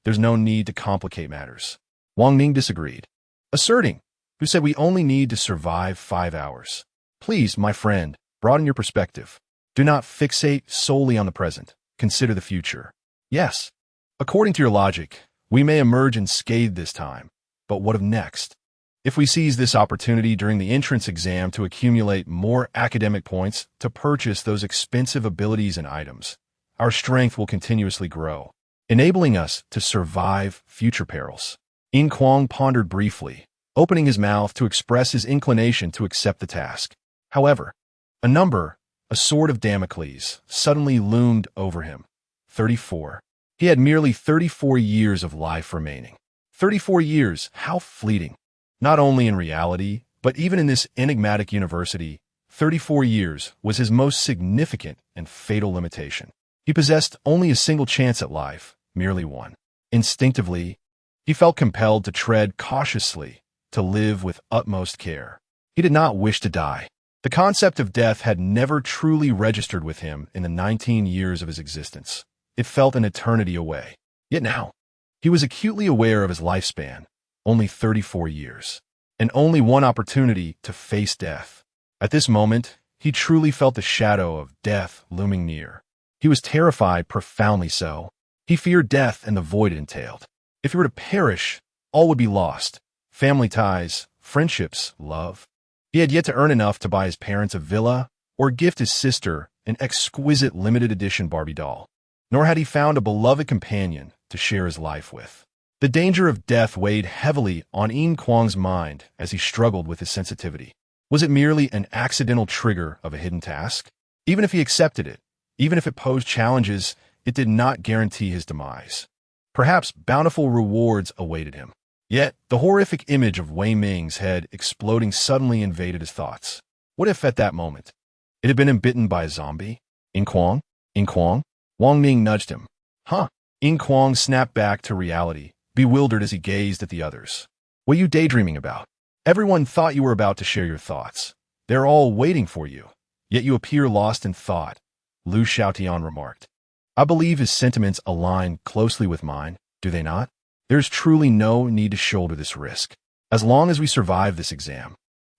There's no need to complicate matters. Wang Ning disagreed, asserting, who said we only need to survive 5 hours. Please, my friend, broaden your perspective. Do not fixate solely on the present. Consider the future. Yes, according to your logic, we may emerge unscathed this time, but what of next? If we seize this opportunity during the entrance exam to accumulate more academic points to purchase those expensive abilities and items, our strength will continuously grow, enabling us to survive future perils. Yin Kuang pondered briefly, opening his mouth to express his inclination to accept the task. However, a sword of Damocles, suddenly loomed over him. 34. He had merely 34 years of life remaining. 34 years, how fleeting! Not only in reality, But even in this enigmatic university, 34 years was his most significant and fatal limitation. He possessed only a single chance at life, merely one. Instinctively, he felt compelled to tread cautiously, to live with utmost care. He did not wish to die. The concept of death had never truly registered with him in the 19 years of his existence. It felt an eternity away. Yet now, he was acutely aware of his lifespan, only 34 years, and only one opportunity to face death. At this moment, he truly felt the shadow of death looming near. He was terrified, profoundly so. He feared death and the void it entailed. If he were to perish, all would be lost. Family ties, friendships, love. He had yet to earn enough to buy his parents a villa or gift his sister an exquisite limited edition Barbie doll. Nor had he found a beloved companion to share his life with. The danger of death weighed heavily on Yin Kuang's mind as he struggled with his sensitivity. Was it merely an accidental trigger of a hidden task? Even if he accepted it, even if it posed challenges, it did not guarantee his demise. Perhaps bountiful rewards awaited him. Yet, the horrific image of Wei Ming's head exploding suddenly invaded his thoughts. What if at that moment, it had been bitten by a zombie? Yin Kuang? Yin Kuang? Wang Ming nudged him. Huh? Yin Kuang snapped back to reality, bewildered as he gazed at the others. What are you daydreaming about? Everyone thought you were about to share your thoughts. They're all waiting for you. Yet you appear lost in thought, Lu Xiaotian remarked. I believe his sentiments align closely with mine, do they not? There's truly no need to shoulder this risk. As long as we survive this exam,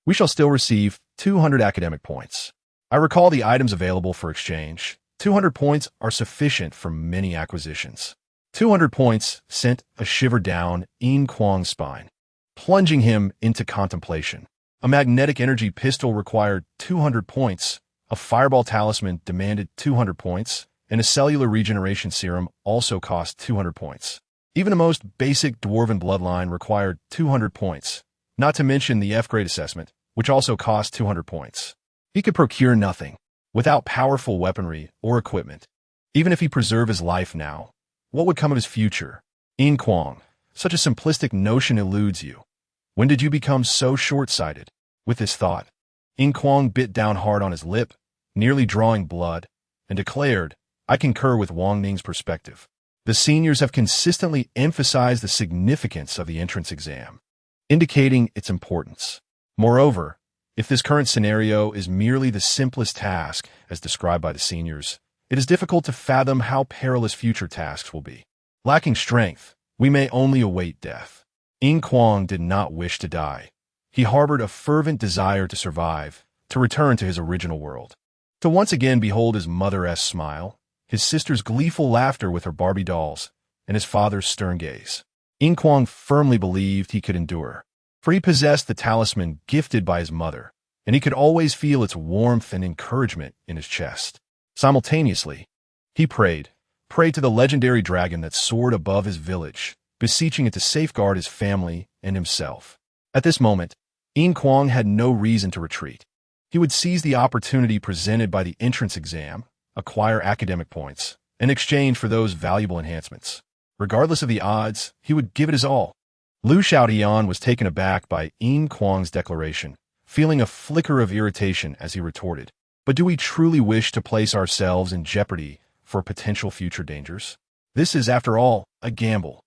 we shall still receive 200 academic points. I recall the items available for exchange. 200 points are sufficient for many acquisitions. 200 points sent a shiver down Yin Kuang's spine, plunging him into contemplation. A magnetic energy pistol required 200 points, a fireball talisman demanded 200 points, and a cellular regeneration serum also cost 200 points. Even the most basic dwarven bloodline required 200 points, not to mention the F-grade assessment, which also cost 200 points. He could procure nothing, without powerful weaponry or equipment. Even if he preserved his life now, what would come of his future? Yin Kuang, such a simplistic notion eludes you. When did you become so short-sighted? With this thought, Yin Kuang bit down hard on his lip, nearly drawing blood, and declared, I concur with Wang Ning's perspective. The seniors have consistently emphasized the significance of the entrance exam, indicating its importance. Moreover, if this current scenario is merely the simplest task as described by the seniors, it is difficult to fathom how perilous future tasks will be. Lacking strength, we may only await death. Yin Kuang did not wish to die. He harbored a fervent desire to survive, to return to his original world, to once again behold his mother-esque smile, his sister's gleeful laughter with her Barbie dolls, and his father's stern gaze. Yin Kuang firmly believed he could endure, for he possessed the talisman gifted by his mother, and he could always feel its warmth and encouragement in his chest. Simultaneously, he prayed to the legendary dragon that soared above his village, beseeching it to safeguard his family and himself. At this moment, Yin Kuang had no reason to retreat. He would seize the opportunity presented by the entrance exam, acquire academic points, in exchange for those valuable enhancements. Regardless of the odds, he would give it his all. Lu Xiaotian was taken aback by Yin Kuang's declaration, feeling a flicker of irritation as he retorted, but do we truly wish to place ourselves in jeopardy for potential future dangers? This is, after all, a gamble.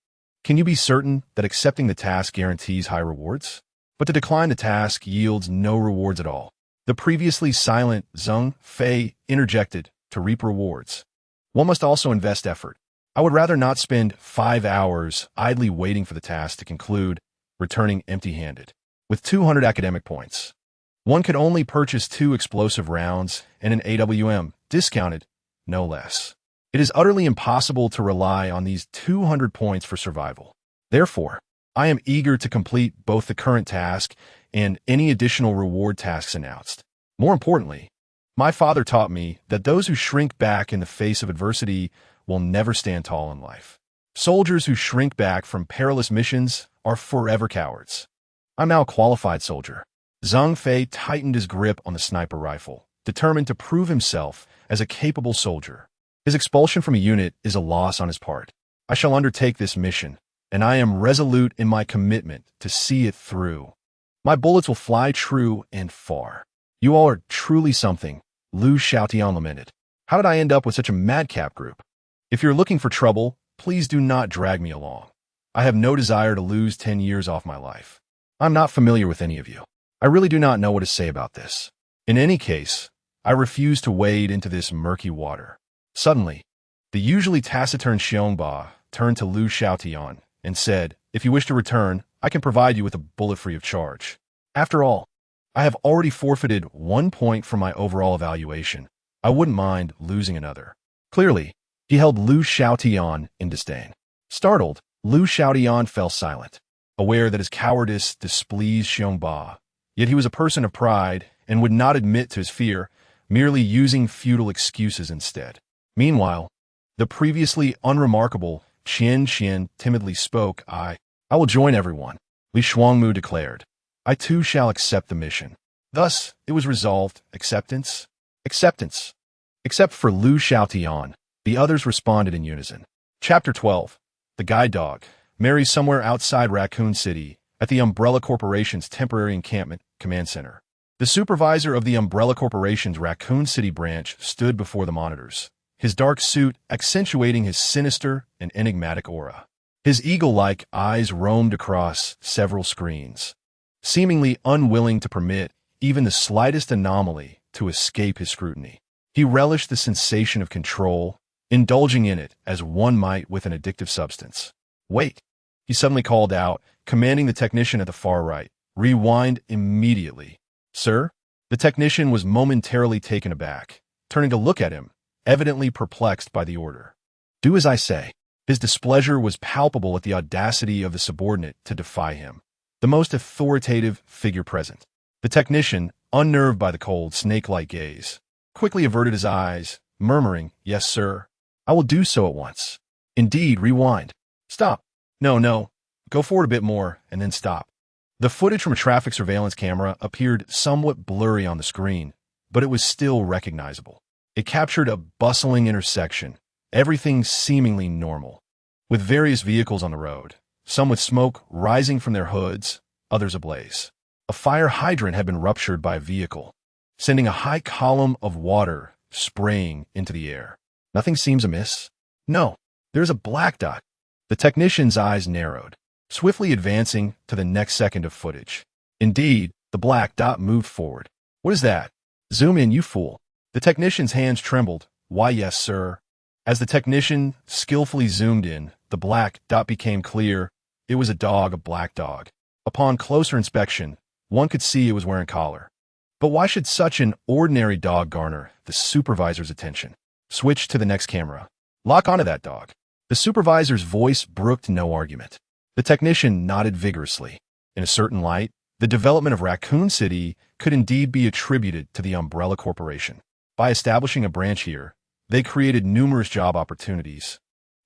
Can you be certain that accepting the task guarantees high rewards? But to decline the task yields no rewards at all. The previously silent Zheng Fei interjected to reap rewards. One must also invest effort. I would rather not spend 5 hours idly waiting for the task to conclude, returning empty-handed. With 200 academic points, one could only purchase 2 explosive rounds and an AWM, discounted, no less. It is utterly impossible to rely on these 200 points for survival. Therefore, I am eager to complete both the current task and any additional reward tasks announced. More importantly, my father taught me that those who shrink back in the face of adversity will never stand tall in life. Soldiers who shrink back from perilous missions are forever cowards. I'm now a qualified soldier. Zheng Fei tightened his grip on the sniper rifle, determined to prove himself as a capable soldier. His expulsion from a unit is a loss on his part. I shall undertake this mission, and I am resolute in my commitment to see it through. My bullets will fly true and far. You all are truly something, Liu Xiaotian lamented. How did I end up with such a madcap group? If you're looking for trouble, please do not drag me along. I have no desire to lose 10 years off my life. I'm not familiar with any of you. I really do not know what to say about this. In any case, I refuse to wade into this murky water. Suddenly, the usually taciturn Xiongba turned to Liu Xiaotian and said, if you wish to return, I can provide you with a bullet free of charge. After all, I have already forfeited 1 point from my overall evaluation. I wouldn't mind losing another. Clearly, he held Liu Xiaotian in disdain. Startled, Liu Xiaotian fell silent, aware that his cowardice displeased Xiongba. Yet he was a person of pride and would not admit to his fear, merely using futile excuses instead. Meanwhile, the previously unremarkable Qian timidly spoke. I will join everyone, Li Shuangmu declared. I too shall accept the mission. Thus, it was resolved, acceptance. Except for Liu Xiaotian, the others responded in unison. Chapter 12. The Guide Dog marries somewhere outside Raccoon City at the Umbrella Corporation's temporary encampment command center. The supervisor of the Umbrella Corporation's Raccoon City branch stood before the monitors, his dark suit accentuating his sinister and enigmatic aura. His eagle-like eyes roamed across several screens, seemingly unwilling to permit even the slightest anomaly to escape his scrutiny. He relished the sensation of control, indulging in it as one might with an addictive substance. Wait, he suddenly called out, commanding the technician at the far right. Rewind immediately. Sir? The technician was momentarily taken aback, turning to look at him, evidently perplexed by the order. Do as I say. His displeasure was palpable at the audacity of the subordinate to defy him, the most authoritative figure present. The technician, unnerved by the cold, snake-like gaze, quickly averted his eyes, murmuring, Yes, sir. I will do so at once. Indeed, rewind. Stop. No. Go forward a bit more, and then stop. The footage from a traffic surveillance camera appeared somewhat blurry on the screen, but it was still recognizable. It captured a bustling intersection, everything seemingly normal, with various vehicles on the road, some with smoke rising from their hoods, others ablaze. A fire hydrant had been ruptured by a vehicle, sending a high column of water spraying into the air. Nothing seems amiss. No, there's a black dot. The technician's eyes narrowed, swiftly advancing to the next second of footage. Indeed, the black dot moved forward. What is that? Zoom in, you fool. The technician's hands trembled. Why, yes, sir. As the technician skillfully zoomed in, the black dot became clear. It was a black dog. Upon closer inspection, one could see it was wearing a collar. But why should such an ordinary dog garner the supervisor's attention? Switch to the next camera. Lock onto that dog. The supervisor's voice brooked no argument. The technician nodded vigorously. In a certain light, the development of Raccoon City could indeed be attributed to the Umbrella Corporation. By establishing a branch here, they created numerous job opportunities,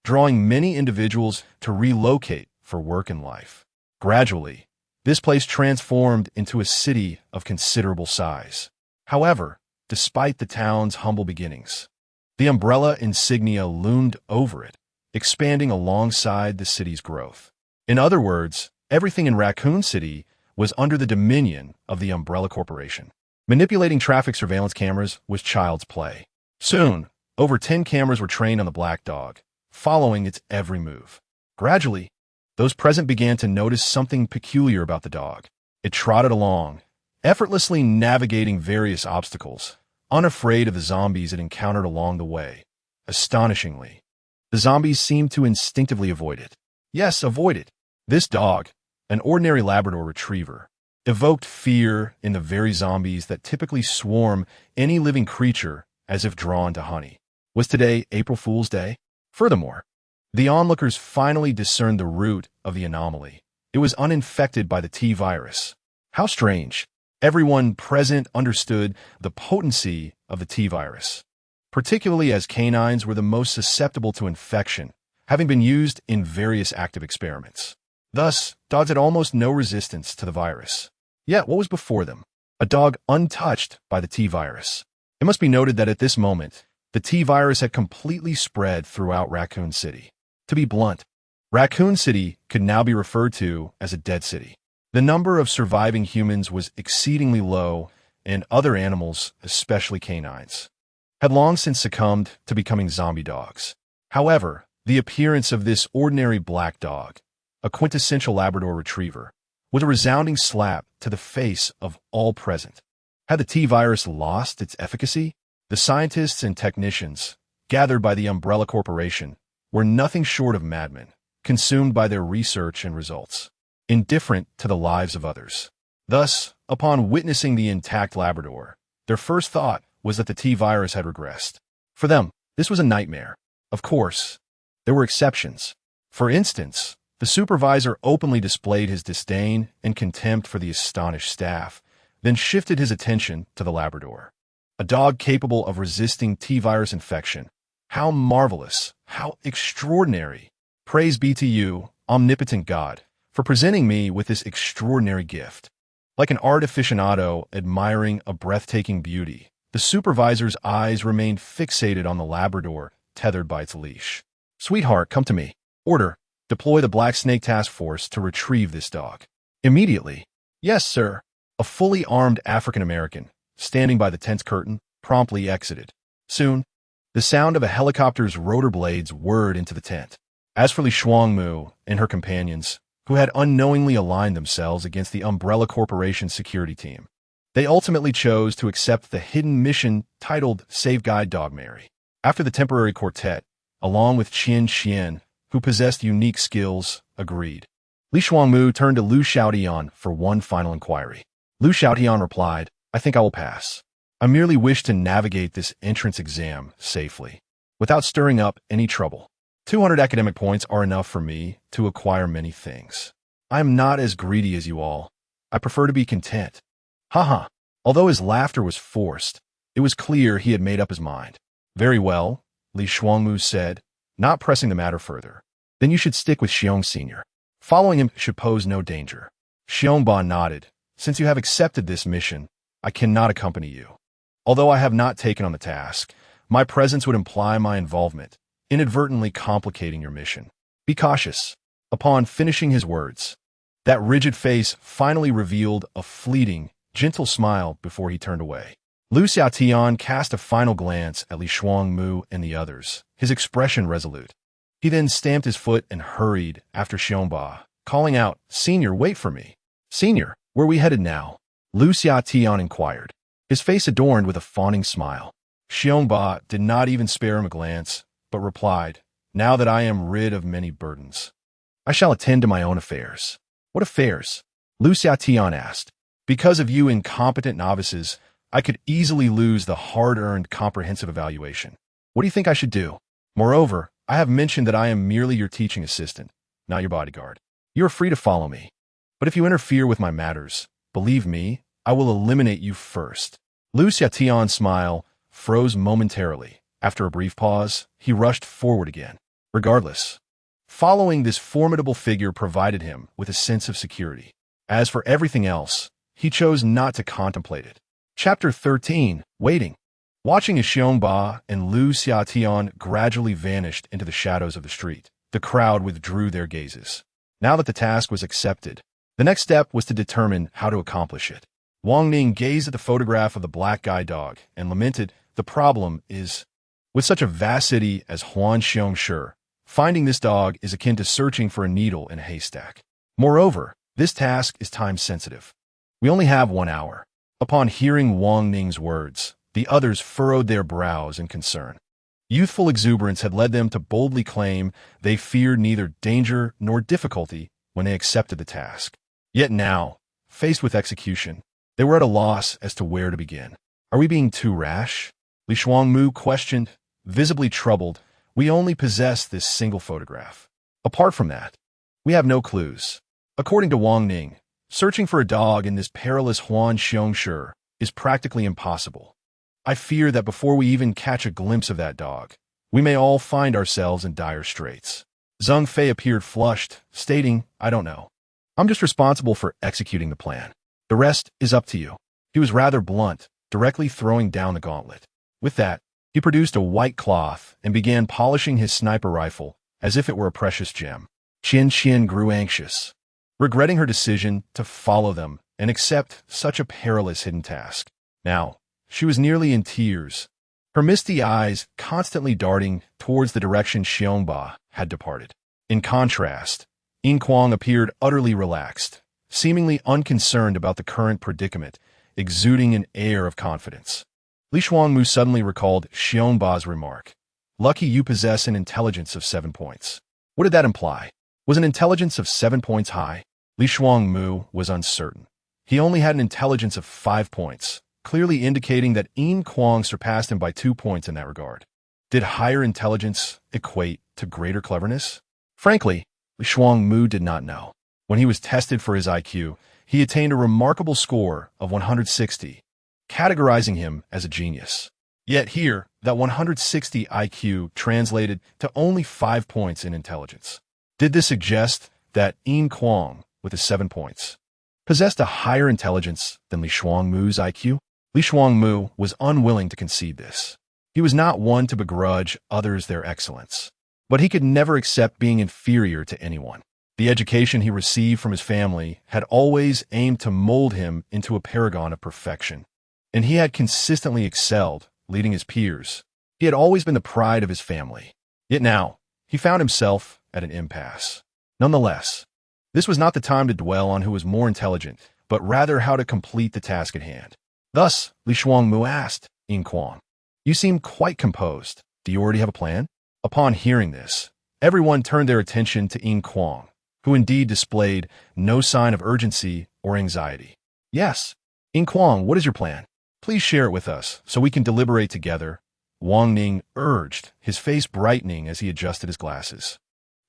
drawing many individuals to relocate for work and life. Gradually, this place transformed into a city of considerable size. However, despite the town's humble beginnings, the umbrella insignia loomed over it, expanding alongside the city's growth. In other words, everything in Raccoon City was under the dominion of the Umbrella Corporation. Manipulating traffic surveillance cameras was child's play. Soon, over 10 cameras were trained on the black dog, following its every move. Gradually, those present began to notice something peculiar about the dog. It trotted along, effortlessly navigating various obstacles, unafraid of the zombies it encountered along the way. Astonishingly, the zombies seemed to instinctively avoid it. Yes, avoid it. This dog, an ordinary Labrador retriever, evoked fear in the very zombies that typically swarm any living creature as if drawn to honey. Was today April Fool's Day? Furthermore, the onlookers finally discerned the root of the anomaly. It was uninfected by the T-virus. How strange. Everyone present understood the potency of the T-virus, particularly as canines were the most susceptible to infection, having been used in various active experiments. Thus, dogs had almost no resistance to the virus. Yet, what was before them? A dog untouched by the T-virus. It must be noted that at this moment, the T-virus had completely spread throughout Raccoon City. To be blunt, Raccoon City could now be referred to as a dead city. The number of surviving humans was exceedingly low, and other animals, especially canines, had long since succumbed to becoming zombie dogs. However, the appearance of this ordinary black dog, a quintessential Labrador retriever, was a resounding slap to the face of all present. Had the T-virus lost its efficacy? The scientists and technicians, gathered by the Umbrella Corporation, were nothing short of madmen, consumed by their research and results, indifferent to the lives of others. Thus, upon witnessing the intact Labrador, their first thought was that the T-virus had regressed. For them, this was a nightmare. Of course, there were exceptions. For instance, the supervisor openly displayed his disdain and contempt for the astonished staff, then shifted his attention to the Labrador. A dog capable of resisting T-virus infection. How marvelous, how extraordinary. Praise be to you, omnipotent God, for presenting me with this extraordinary gift. Like an art aficionado admiring a breathtaking beauty, the supervisor's eyes remained fixated on the Labrador tethered by its leash. Sweetheart, come to me. Order, deploy the Black Snake Task Force to retrieve this dog. Immediately. Yes, sir. A fully armed African-American, standing by the tent's curtain, promptly exited. Soon, the sound of a helicopter's rotor blades whirred into the tent. As for Li Shuangmu and her companions, who had unknowingly aligned themselves against the Umbrella Corporation's security team, they ultimately chose to accept the hidden mission titled Save Guide Dog Mary. After the temporary quartet, along with Qian Xian, who possessed unique skills, agreed. Li Shuangmu turned to Lu Xiaotian for one final inquiry. Lu Xiaotian replied, I think I will pass. I merely wish to navigate this entrance exam safely, without stirring up any trouble. 200 academic points are enough for me to acquire many things. I am not as greedy as you all. I prefer to be content. Haha. Although his laughter was forced, it was clear he had made up his mind. Very well, Li Shuangmu said, not pressing the matter further. Then you should stick with Xiong Sr. Following him should pose no danger. Xiongba nodded. Since you have accepted this mission, I cannot accompany you. Although I have not taken on the task, my presence would imply my involvement, inadvertently complicating your mission. Be cautious. Upon finishing his words, that rigid face finally revealed a fleeting, gentle smile before he turned away. Lu Xiaotian cast a final glance at Li Shuangmu and the others, his expression resolute. He then stamped his foot and hurried after Xiongba, calling out, Senior, wait for me. Senior, where are we headed now? Lu Xiaotian inquired, his face adorned with a fawning smile. Xiongba did not even spare him a glance, but replied, Now that I am rid of many burdens, I shall attend to my own affairs. What affairs? Lu Xiaotian asked. Because of you incompetent novices, I could easily lose the hard-earned comprehensive evaluation. What do you think I should do? Moreover, I have mentioned that I am merely your teaching assistant, not your bodyguard. You are free to follow me. But if you interfere with my matters, believe me, I will eliminate you first. Lu Xiaotian's smile froze momentarily. After a brief pause, he rushed forward again. Regardless, following this formidable figure provided him with a sense of security. As for everything else, he chose not to contemplate it. Chapter 13. Waiting. Watching as Xiongba and Lu Xiaotian gradually vanished into the shadows of the street, the crowd withdrew their gazes. Now that the task was accepted, the next step was to determine how to accomplish it. Wang Ning gazed at the photograph of the black guide dog and lamented, the problem is, with such a vast city as Huanxiongshi, finding this dog is akin to searching for a needle in a haystack. Moreover, this task is time-sensitive. We only have 1 hour. Upon hearing Wang Ning's words, the others furrowed their brows in concern. Youthful exuberance had led them to boldly claim they feared neither danger nor difficulty when they accepted the task. Yet now, faced with execution, they were at a loss as to where to begin. Are we being too rash? Li Shuangmu questioned, visibly troubled. We only possess this single photograph. Apart from that, we have no clues. According to Wang Ning, searching for a dog in this perilous Huanxiongshi is practically impossible. I fear that before we even catch a glimpse of that dog, we may all find ourselves in dire straits. Zheng Fei appeared flushed, stating, I don't know. I'm just responsible for executing the plan. The rest is up to you. He was rather blunt, directly throwing down the gauntlet. With that, he produced a white cloth and began polishing his sniper rifle as if it were a precious gem. Qian Qian grew anxious. regretting her decision to follow them and accept such a perilous hidden task. Now, she was nearly in tears, her misty eyes constantly darting towards the direction Xiongba had departed. In contrast, Yin Kuang appeared utterly relaxed, seemingly unconcerned about the current predicament, exuding an air of confidence. Li Shuangmu suddenly recalled Xiongba's remark. Lucky you possess an intelligence of 7 points. What did that imply? Was an intelligence of 7 points high? Li Shuangmu was uncertain. He only had an intelligence of 5 points, clearly indicating that Yin Kuang surpassed him by 2 points in that regard. Did higher intelligence equate to greater cleverness? Frankly, Li Shuangmu did not know. When he was tested for his IQ, he attained a remarkable score of 160, categorizing him as a genius. Yet here, that 160 IQ translated to only 5 points in intelligence. Did this suggest that Yin Kuang, with his 7 points, possessed a higher intelligence than Li Shuangmu's IQ? Li Shuangmu was unwilling to concede this. He was not one to begrudge others their excellence, but he could never accept being inferior to anyone. The education he received from his family had always aimed to mold him into a paragon of perfection, and he had consistently excelled, leading his peers. He had always been the pride of his family. Yet now, he found himself at an impasse. Nonetheless, this was not the time to dwell on who was more intelligent, but rather how to complete the task at hand. Thus, Li Shuangmu asked Yin Kuang, "You seem quite composed. Do you already have a plan?" Upon hearing this, everyone turned their attention to Yin Kuang, who indeed displayed no sign of urgency or anxiety. "Yes. Yin Kuang, what is your plan? Please share it with us so we can deliberate together," Wang Ning urged, his face brightening as he adjusted his glasses.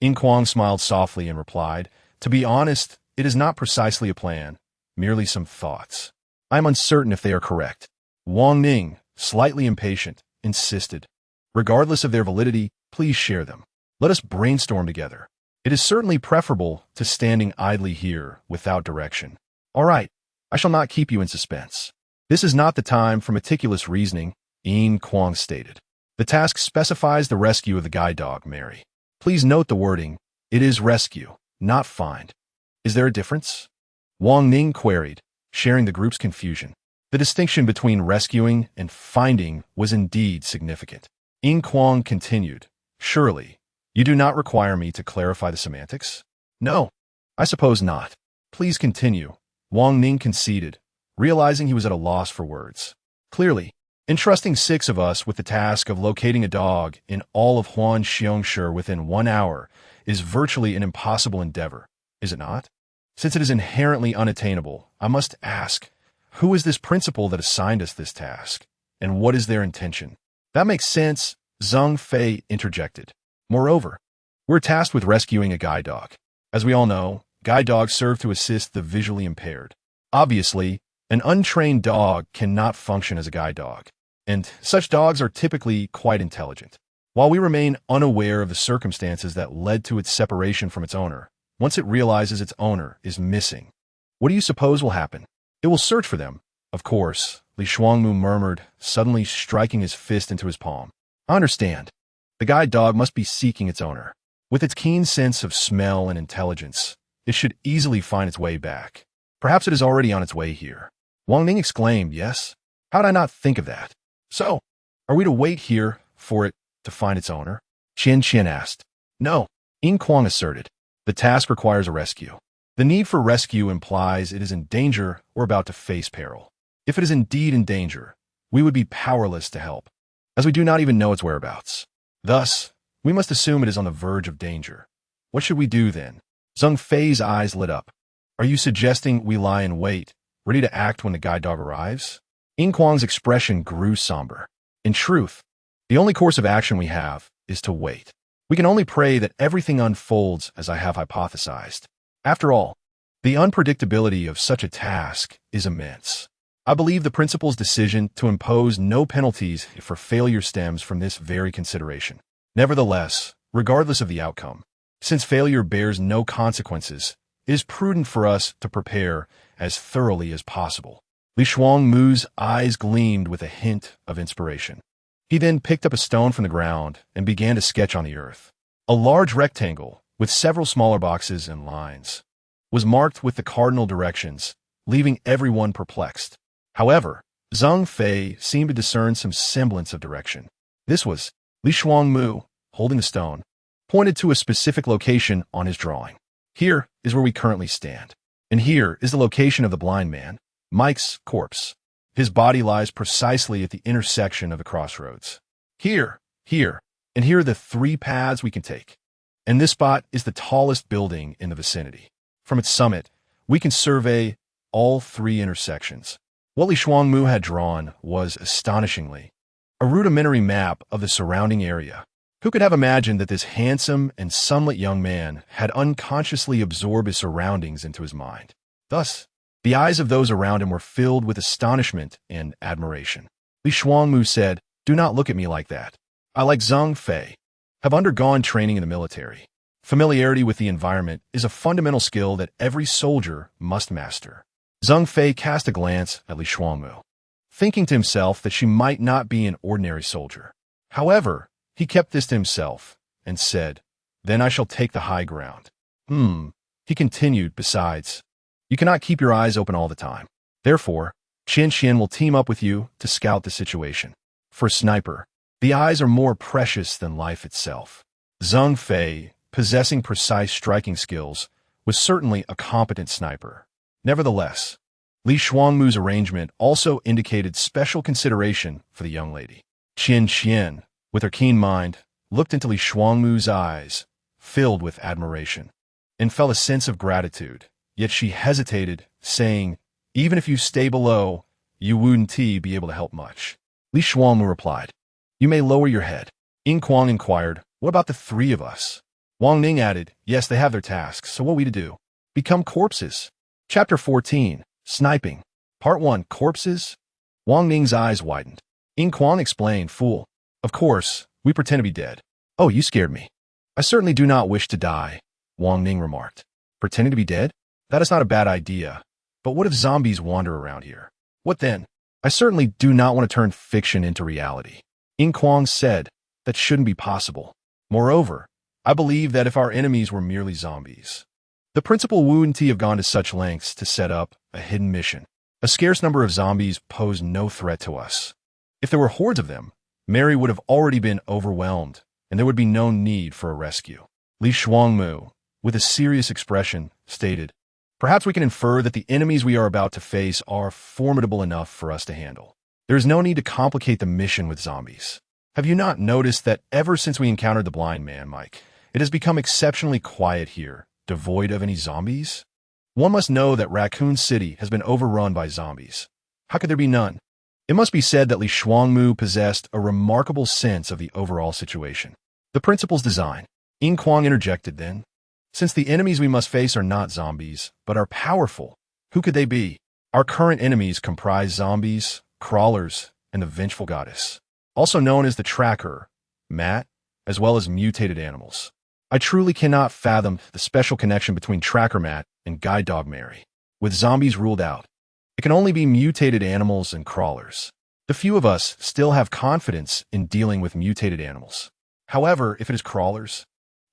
Yin Kuang smiled softly and replied, "To be honest, it is not precisely a plan, merely some thoughts. I am uncertain if they are correct." Wang Ning, slightly impatient, insisted, "Regardless of their validity, please share them. Let us brainstorm together. It is certainly preferable to standing idly here without direction." "All right, I shall not keep you in suspense. This is not the time for meticulous reasoning," Yin Kuang stated. "The task specifies the rescue of the guide dog, Mary. Please note the wording. It is rescue, not find. Is there a difference?" Wang Ning queried, sharing the group's confusion. The distinction between rescuing and finding was indeed significant. Yin Kuang continued, "Surely, you do not require me to clarify the semantics?" "No, I suppose not. Please continue," Wang Ning conceded, realizing he was at a loss for words. "Clearly, entrusting 6 of us with the task of locating a dog in all of Huan Xiongshi within 1 hour is virtually an impossible endeavor, is it not? Since it is inherently unattainable, I must ask, who is this principal that assigned us this task, and what is their intention?" "That makes sense," Zheng Fei interjected. "Moreover, we're tasked with rescuing a guide dog. As we all know, guide dogs serve to assist the visually impaired. Obviously, an untrained dog cannot function as a guide dog, and such dogs are typically quite intelligent. While we remain unaware of the circumstances that led to its separation from its owner, once it realizes its owner is missing, what do you suppose will happen? It will search for them, of course," Li Shuangmu murmured, suddenly striking his fist into his palm. "I understand. The guide dog must be seeking its owner. With its keen sense of smell and intelligence, it should easily find its way back. Perhaps it is already on its way here." Wang Ning exclaimed, "Yes? How did I not think of that? So, are we to wait here for it to find its owner?" Qian Qian asked. "No," Yin Kuang asserted. "The task requires a rescue. The need for rescue implies it is in danger or about to face peril. If it is indeed in danger, we would be powerless to help, as we do not even know its whereabouts. Thus, we must assume it is on the verge of danger. What should we do then?" Zheng Fei's eyes lit up. "Are you suggesting we lie in wait, ready to act when the guide dog arrives?" Yin Kuang's expression grew somber. "In truth, the only course of action we have is to wait. We can only pray that everything unfolds as I have hypothesized. After all, the unpredictability of such a task is immense. I believe the principal's decision to impose no penalties for failure stems from this very consideration. Nevertheless, regardless of the outcome, since failure bears no consequences, it is prudent for us to prepare as thoroughly as possible." Li Shuangmu's eyes gleamed with a hint of inspiration. He then picked up a stone from the ground and began to sketch on the earth. A large rectangle with several smaller boxes and lines. was marked with the cardinal directions, leaving everyone perplexed. However, Zhang Fei seemed to discern some semblance of direction. This was Li Shuangmu, holding the stone, pointed to a specific location on his drawing. Here is where we currently stand. And here is the location of the blind man, Mike's corpse. His body lies precisely at the intersection of the crossroads. Here, and here are the 3 paths we can take. And this spot is the tallest building in the vicinity. From its summit, we can survey all 3 intersections. What Li Shuangmu had drawn was, astonishingly, a rudimentary map of the surrounding area. Who could have imagined that this handsome and sunlit young man had unconsciously absorbed his surroundings into his mind? Thus, the eyes of those around him were filled with astonishment and admiration. Li Shuangmu said, "Do not look at me like that. I, like Zhang Fei, have undergone training in the military. Familiarity with the environment is a fundamental skill that every soldier must master." Zhang Fei cast a glance at Li Shuangmu, thinking to himself that she might not be an ordinary soldier. However, he kept this to himself and said, "Then I shall take the high ground." He continued, "Besides, you cannot keep your eyes open all the time. Therefore, Qian will team up with you to scout the situation. For a sniper, the eyes are more precious than life itself." Zhang Fei, possessing precise striking skills, was certainly a competent sniper. Nevertheless, Li Shuangmu's arrangement also indicated special consideration for the young lady. Qian, with her keen mind, looked into Li Shuangmu's eyes, filled with admiration, and felt a sense of gratitude. Yet she hesitated, saying, "Even if you stay below, you wouldn't be able to help much." Li Shuangmu replied, "You may lower your head." Yin Kuang inquired, "What about the 3 of us?" Wang Ning added, "Yes, they have their tasks, so what are we to do? Become corpses." Chapter 14, Sniping. Part 1, Corpses. Wang Ning's eyes widened. Yin Kuang explained, "Fool. Of course, we pretend to be dead." "Oh, you scared me." "I certainly do not wish to die," Wang Ning remarked. "Pretending to be dead? That is not a bad idea. But what if zombies wander around here? What then? I certainly do not want to turn fiction into reality." Yin Kuang said, "That shouldn't be possible. Moreover, I believe that if our enemies were merely zombies, the principal wouldn't have gone to such lengths to set up a hidden mission. A scarce number of zombies pose no threat to us. If there were hordes of them, Mary would have already been overwhelmed, and there would be no need for a rescue." Li Shuangmu, with a serious expression, stated, "Perhaps we can infer that the enemies we are about to face are formidable enough for us to handle. There is no need to complicate the mission with zombies. Have you not noticed that ever since we encountered the blind man, Mike, it has become exceptionally quiet here, devoid of any zombies? One must know that Raccoon City has been overrun by zombies. How could there be none?" It must be said that Li Shuangmu possessed a remarkable sense of the overall situation. "The principal's design." Yin Kuang interjected then. "Since the enemies we must face are not zombies, but are powerful, who could they be? Our current enemies comprise zombies, crawlers, and the vengeful goddess, also known as the Tracker, Matt, as well as mutated animals. I truly cannot fathom the special connection between Tracker Matt and Guide Dog Mary. With zombies ruled out, it can only be mutated animals and crawlers. The few of us still have confidence in dealing with mutated animals. However, if it is crawlers,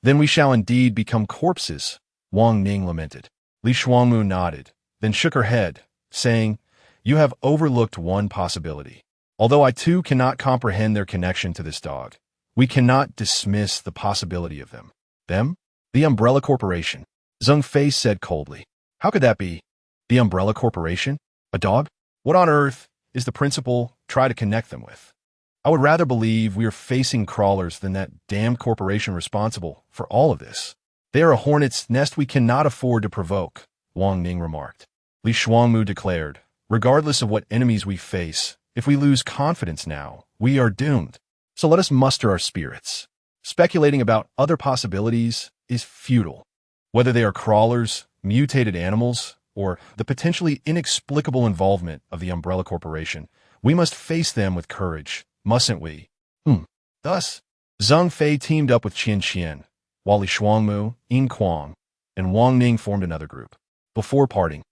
then we shall indeed become corpses," Wang Ning lamented. Li Shuangmu nodded, then shook her head, saying, "You have overlooked one possibility. Although I too cannot comprehend their connection to this dog, we cannot dismiss the possibility of them." "Them? The Umbrella Corporation," Zhang Fei said coldly. "How could that be? The Umbrella Corporation? A dog? What on earth is the principal try to connect them with? I would rather believe we are facing crawlers than that damned corporation responsible for all of this. They are a hornet's nest we cannot afford to provoke," Wang Ning remarked. Li Shuangmu declared, "Regardless of what enemies we face, if we lose confidence now, we are doomed. So let us muster our spirits. Speculating about other possibilities is futile. Whether they are crawlers, mutated animals, or the potentially inexplicable involvement of the Umbrella Corporation, we must face them with courage, mustn't we?" Thus, Zhang Fei teamed up with Qian, while Li Shuangmu, Yin Kuang, and Wang Ning formed another group. Before parting,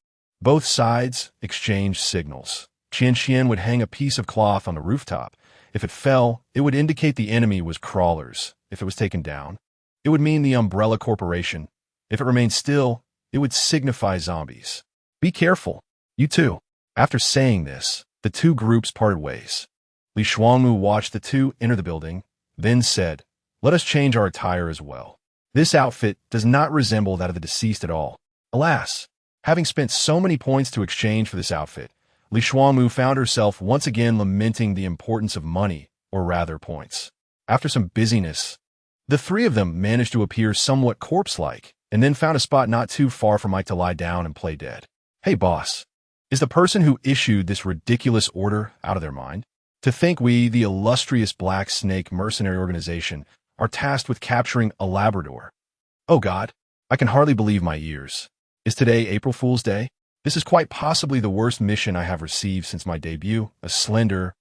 both sides exchanged signals. Qian would hang a piece of cloth on the rooftop. If it fell, it would indicate the enemy was crawlers. If it was taken down, it would mean the Umbrella Corporation. If it remained still, it it would signify zombies. Be careful. You too. After saying this, the two groups parted ways. Li Shuangmu watched the two enter the building, then said, "Let us change our attire as well. This outfit does not resemble that of the deceased at all." Alas, having spent so many points to exchange for this outfit, Li Shuangmu found herself once again lamenting the importance of money, or rather points. After some busyness, the three of them managed to appear somewhat corpse-like, and then found a spot not too far from Mike to lie down and play dead. "Hey boss, is the person who issued this ridiculous order out of their mind? To think we, the illustrious Black Snake mercenary organization, are tasked with capturing a Labrador. Oh God, I can hardly believe my ears. Is today April Fool's Day? This is quite possibly the worst mission I have received since my debut." A slender,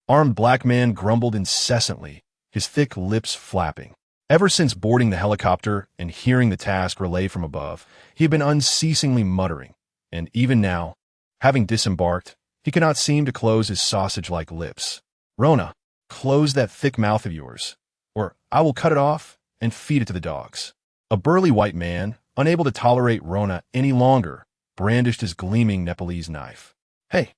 armed black man grumbled incessantly, his thick lips flapping. Ever since boarding the helicopter and hearing the task relayed from above, he had been unceasingly muttering, and even now, having disembarked, he could not seem to close his sausage-like lips. "Rona, close that thick mouth of yours, or I will cut it off and feed it to the dogs." A burly white man, unable to tolerate Rona any longer, brandished his gleaming Nepalese knife. Hey,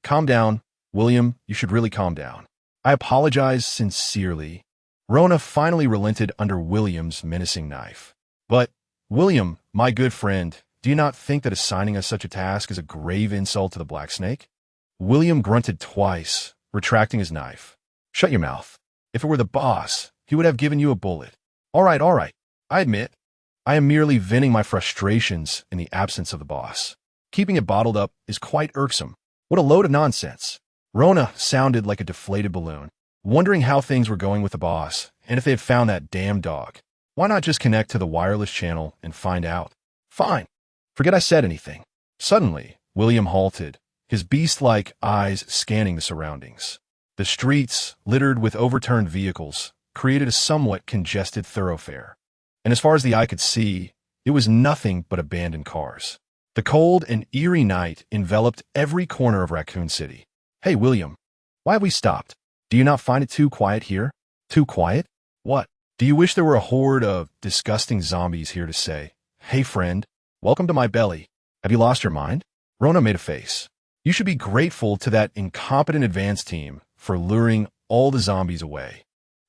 calm down, William, you should really calm down. I apologize sincerely." Rona finally relented under William's menacing knife. "But, William, my good friend, do you not think that assigning us such a task is a grave insult to the Black Snake?" William grunted twice, retracting his knife. "Shut your mouth. If it were the boss, he would have given you a bullet." All right. I admit, I am merely venting my frustrations in the absence of the boss. Keeping it bottled up is quite irksome. What a load of nonsense." Rona sounded like a deflated balloon, wondering how things were going with the boss, and if they had found that damn dog. Why not just connect to the wireless channel and find out? Fine. Forget I said anything. Suddenly, William halted, his beast-like eyes scanning the surroundings. The streets, littered with overturned vehicles, created a somewhat congested thoroughfare. And as far as the eye could see, it was nothing but abandoned cars. The cold and eerie night enveloped every corner of Raccoon City. "Hey, William, why have we stopped? Do you not find it too quiet here?" "Too quiet? What? Do you wish there were a horde of disgusting zombies here to say, 'Hey, friend, welcome to my belly. Have you lost your mind?'" Rona made a face. "You should be grateful to that incompetent advance team for luring all the zombies away,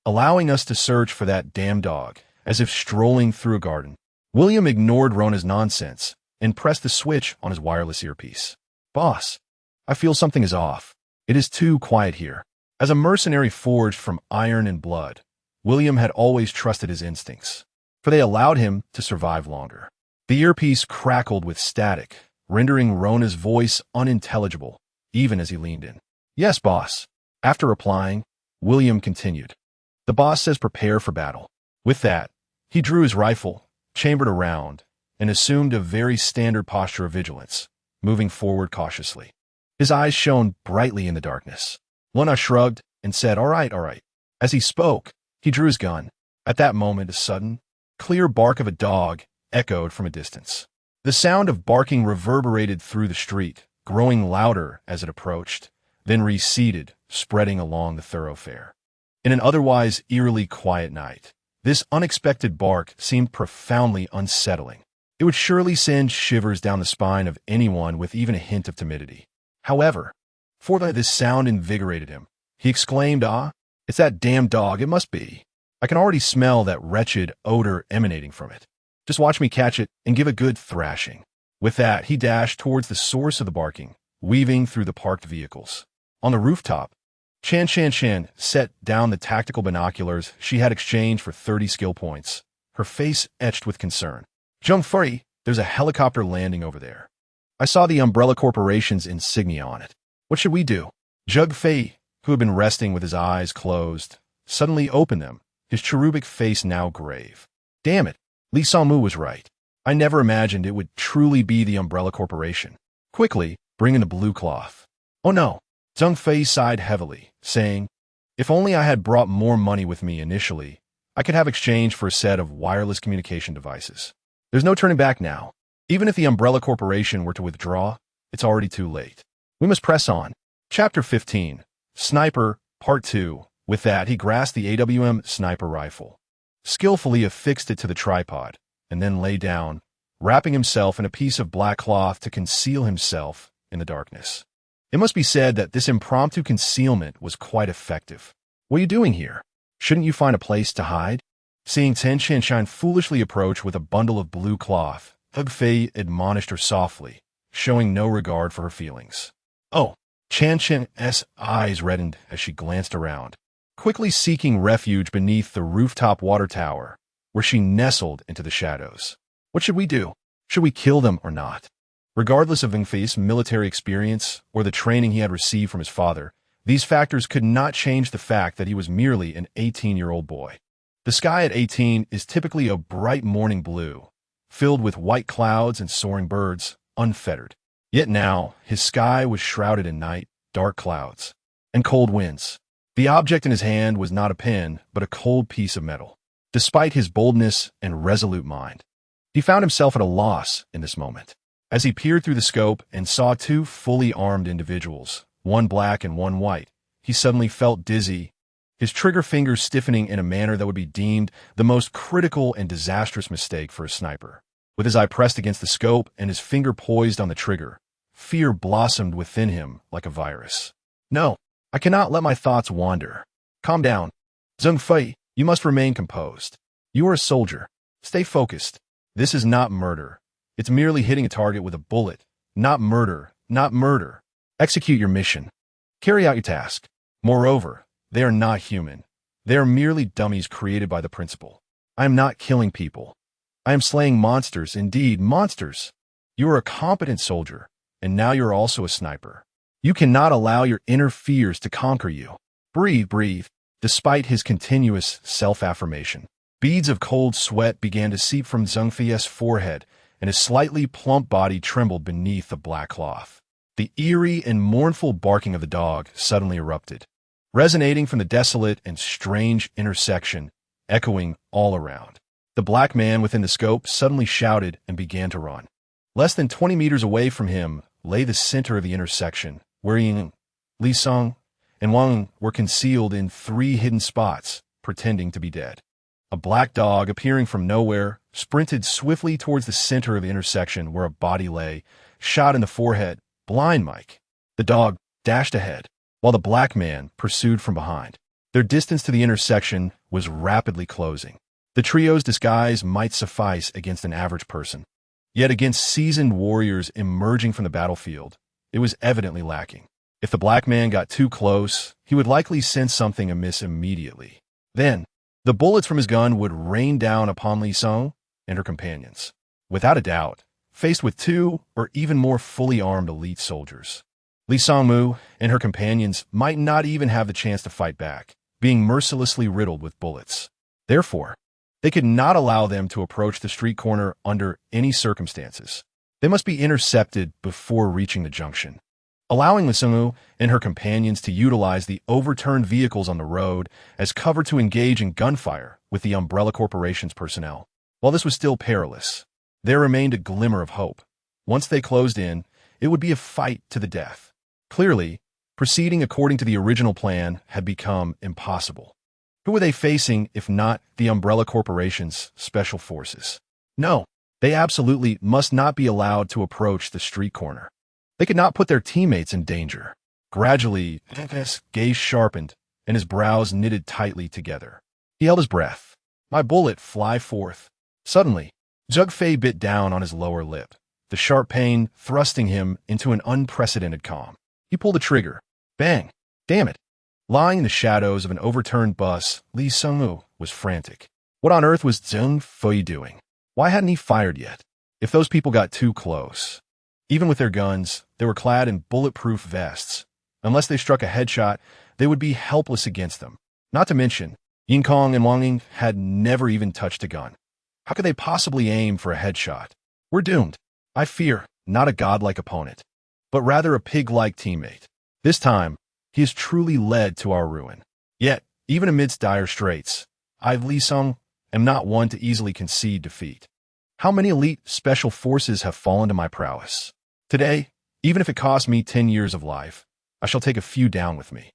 allowing us to search for that damn dog, as if strolling through a garden." William ignored Rona's nonsense and pressed the switch on his wireless earpiece. "Boss, I feel something is off. It is too quiet here." As a mercenary forged from iron and blood, William had always trusted his instincts, for they allowed him to survive longer. The earpiece crackled with static, rendering Rona's voice unintelligible, even as he leaned in. "Yes, boss." After replying, William continued. "The boss says prepare for battle." With that, he drew his rifle, chambered around, and assumed a very standard posture of vigilance, moving forward cautiously. His eyes shone brightly in the darkness. Luna shrugged and said, All right. As he spoke, he drew his gun. At that moment, a sudden, clear bark of a dog echoed from a distance. The sound of barking reverberated through the street, growing louder as it approached, then receded, spreading along the thoroughfare. In an otherwise eerily quiet night, this unexpected bark seemed profoundly unsettling. It would surely send shivers down the spine of anyone with even a hint of timidity. However, for this sound invigorated him. He exclaimed, it's that damn dog, it must be. I can already smell that wretched odor emanating from it. Just watch me catch it and give a good thrashing. With that, he dashed towards the source of the barking, weaving through the parked vehicles. On the rooftop, Chan set down the tactical binoculars she had exchanged for 30 skill points, her face etched with concern. Zheng Fei, there's a helicopter landing over there. I saw the Umbrella Corporation's insignia on it. What should we do? Zheng Fei, who had been resting with his eyes closed, suddenly opened them, his cherubic face now grave. Damn it, Li Songmu was right. I never imagined it would truly be the Umbrella Corporation. Quickly, bring in the blue cloth. Oh no, Zheng Fei sighed heavily, saying, if only I had brought more money with me initially, I could have exchanged for a set of wireless communication devices. There's no turning back now. Even if the Umbrella Corporation were to withdraw, it's already too late. We must press on. Chapter 15, Sniper, Part 2. With that, he grasped the AWM sniper rifle, skillfully affixed it to the tripod, and then lay down, wrapping himself in a piece of black cloth to conceal himself in the darkness. It must be said that this impromptu concealment was quite effective. "What are you doing here? Shouldn't you find a place to hide?" Seeing Chen Qianshan foolishly approach with a bundle of blue cloth, Zheng Fei admonished her softly, showing no regard for her feelings. "Oh!" Chen Qian's eyes reddened as she glanced around, quickly seeking refuge beneath the rooftop water tower, where she nestled into the shadows. "What should we do? Should we kill them or not?" Regardless of Zheng Fei's military experience or the training he had received from his father, these factors could not change the fact that he was merely an 18-year-old boy. The sky at 18 is typically a bright morning blue, filled with white clouds and soaring birds, unfettered. Yet now, his sky was shrouded in night, dark clouds, and cold winds. The object in his hand was not a pen, but a cold piece of metal. Despite his boldness and resolute mind, he found himself at a loss in this moment. As he peered through the scope and saw two fully armed individuals, one black and one white, he suddenly felt dizzy, his trigger fingers stiffening in a manner that would be deemed the most critical and disastrous mistake for a sniper. With his eye pressed against the scope and his finger poised on the trigger, fear blossomed within him like a virus. "No, I cannot let my thoughts wander. Calm down. Zheng Fei, you must remain composed. You are a soldier. Stay focused. This is not murder. It's merely hitting a target with a bullet. Not murder, not murder. Execute your mission. Carry out your task. Moreover, they are not human. They are merely dummies created by the principal. I am not killing people. I am slaying monsters, indeed, monsters. You are a competent soldier, and now you are also a sniper. You cannot allow your inner fears to conquer you. Breathe, breathe." Despite his continuous self-affirmation, beads of cold sweat began to seep from Zheng Fei's forehead, and his slightly plump body trembled beneath the black cloth. The eerie and mournful barking of the dog suddenly erupted, resonating from the desolate and strange intersection, echoing all around. The black man within the scope suddenly shouted and began to run. Less than 20 meters away from him lay the center of the intersection, where Yin, Li Song, and Wang were concealed in 3 hidden spots, pretending to be dead. A black dog, appearing from nowhere, sprinted swiftly towards the center of the intersection where a body lay, shot in the forehead, blind Mike. The dog dashed ahead, while the black man pursued from behind. Their distance to the intersection was rapidly closing. The trio's disguise might suffice against an average person. Yet against seasoned warriors emerging from the battlefield, it was evidently lacking. If the black man got too close, he would likely sense something amiss immediately. Then, the bullets from his gun would rain down upon Li Song and her companions. Without a doubt, faced with 2 or even more fully armed elite soldiers, Li Songmu and her companions might not even have the chance to fight back, being mercilessly riddled with bullets. Therefore, they could not allow them to approach the street corner under any circumstances. They must be intercepted before reaching the junction. Allowing Li Songmu and her companions to utilize the overturned vehicles on the road as cover to engage in gunfire with the Umbrella Corporation's personnel. While this was still perilous, there remained a glimmer of hope. Once they closed in, it would be a fight to the death. Clearly, proceeding according to the original plan had become impossible. Who were they facing if not the Umbrella Corporation's special forces? No, they absolutely must not be allowed to approach the street corner. They could not put their teammates in danger. Gradually, his gaze sharpened and his brows knitted tightly together. He held his breath. "My bullet, fly forth." Suddenly, Zheng Fei bit down on his lower lip, the sharp pain thrusting him into an unprecedented calm. He pulled the trigger. Bang! Damn it! Lying in the shadows of an overturned bus, Li Songmu was frantic. What on earth was Zheng Fei doing? Why hadn't he fired yet? If those people got too close. Even with their guns, they were clad in bulletproof vests. Unless they struck a headshot, they would be helpless against them. Not to mention, Yin Kuang and Wang Ying had never even touched a gun. How could they possibly aim for a headshot? We're doomed. I fear not a godlike opponent, but rather a pig-like teammate. This time, he has truly led to our ruin. Yet, even amidst dire straits, I, Li Song, am not one to easily concede defeat. How many elite special forces have fallen to my prowess? Today, even if it costs me 10 years of life, I shall take a few down with me.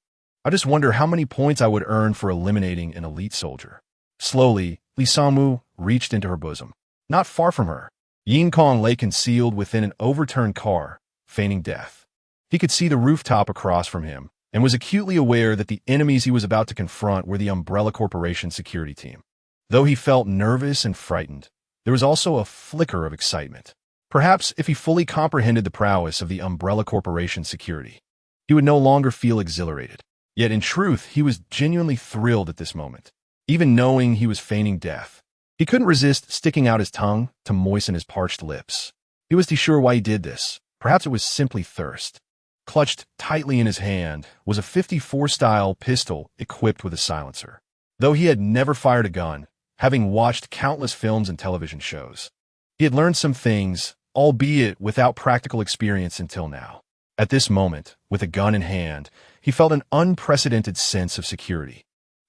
I just wonder how many points I would earn for eliminating an elite soldier. Slowly, Li Songmu reached into her bosom. Not far from her, Yin Kuang lay concealed within an overturned car, feigning death. He could see the rooftop across from him and was acutely aware that the enemies he was about to confront were the Umbrella Corporation security team. Though he felt nervous and frightened, there was also a flicker of excitement. Perhaps if he fully comprehended the prowess of the Umbrella Corporation security, he would no longer feel exhilarated. Yet in truth, he was genuinely thrilled at this moment. Even knowing he was feigning death, he couldn't resist sticking out his tongue to moisten his parched lips. He was sure why he did this. Perhaps it was simply thirst. Clutched tightly in his hand was a 54-style pistol equipped with a silencer. Though he had never fired a gun, having watched countless films and television shows, he had learned some things, albeit without practical experience until now. At this moment, with a gun in hand, he felt an unprecedented sense of security.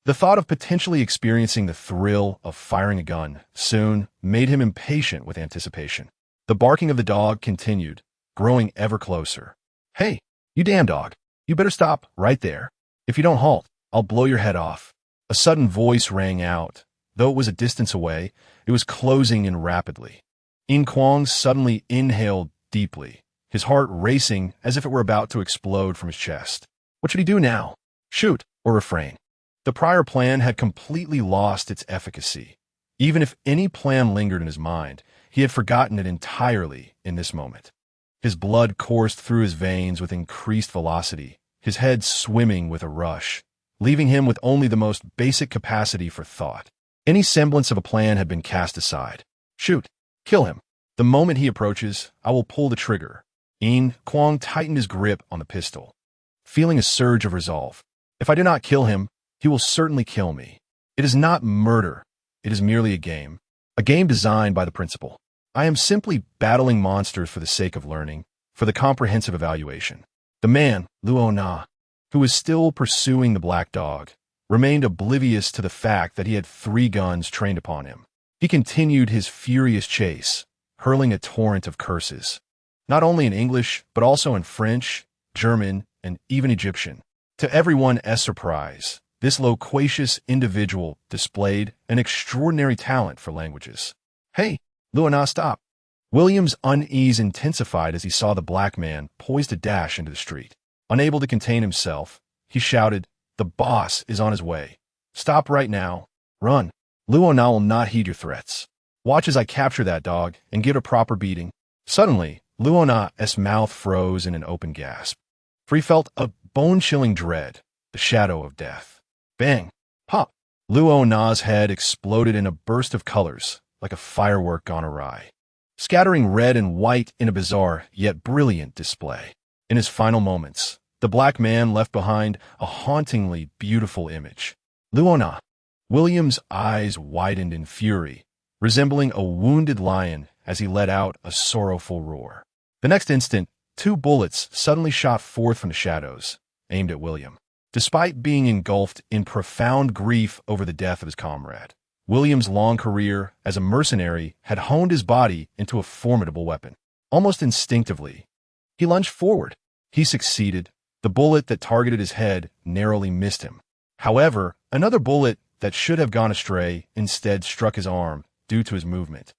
The thought of potentially experiencing the thrill of firing a gun soon made him impatient with anticipation. The barking of the dog continued, growing ever closer. "Hey, you damn dog, you better stop right there. If you don't halt, I'll blow your head off." A sudden voice rang out. Though it was a distance away, it was closing in rapidly. Yin Kuang suddenly inhaled deeply, his heart racing as if it were about to explode from his chest. What should he do now? Shoot or refrain? The prior plan had completely lost its efficacy. Even if any plan lingered in his mind, he had forgotten it entirely in this moment. His blood coursed through his veins with increased velocity, his head swimming with a rush, leaving him with only the most basic capacity for thought. Any semblance of a plan had been cast aside. Shoot. Kill him. The moment he approaches, I will pull the trigger. Yin Kuang tightened his grip on the pistol, feeling a surge of resolve. If I do not kill him, he will certainly kill me. It is not murder. It is merely a game designed by the principal. I am simply battling monsters for the sake of learning, for the comprehensive evaluation. The man, Luo Na, who was still pursuing the black dog, remained oblivious to the fact that he had 3 guns trained upon him. He continued his furious chase, hurling a torrent of curses, not only in English, but also in French, German, and even Egyptian. To everyone's surprise, this loquacious individual displayed an extraordinary talent for languages. "Hey, Luana, stop." William's unease intensified as he saw the black man poised to dash into the street. Unable to contain himself, he shouted, "The boss is on his way. Stop right now. Run." Luana will not heed your threats. Watch as I capture that dog and give it a proper beating. Suddenly, Luona's mouth froze in an open gasp, for he felt a bone-chilling dread, the shadow of death. Bang! Pop! Luona's head exploded in a burst of colors, like a firework gone awry, scattering red and white in a bizarre yet brilliant display. In his final moments, the black man left behind a hauntingly beautiful image. Luona. William's eyes widened in fury, resembling a wounded lion as he let out a sorrowful roar. The next instant, 2 bullets suddenly shot forth from the shadows, aimed at William. Despite being engulfed in profound grief over the death of his comrade, William's long career as a mercenary had honed his body into a formidable weapon. Almost instinctively, he lunged forward. He succeeded. The bullet that targeted his head narrowly missed him. However, another bullet that should have gone astray instead struck his arm due to his movement,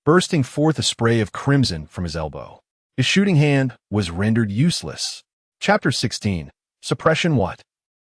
bursting forth a spray of crimson from his elbow. His shooting hand was rendered useless. Chapter 16. Suppression what?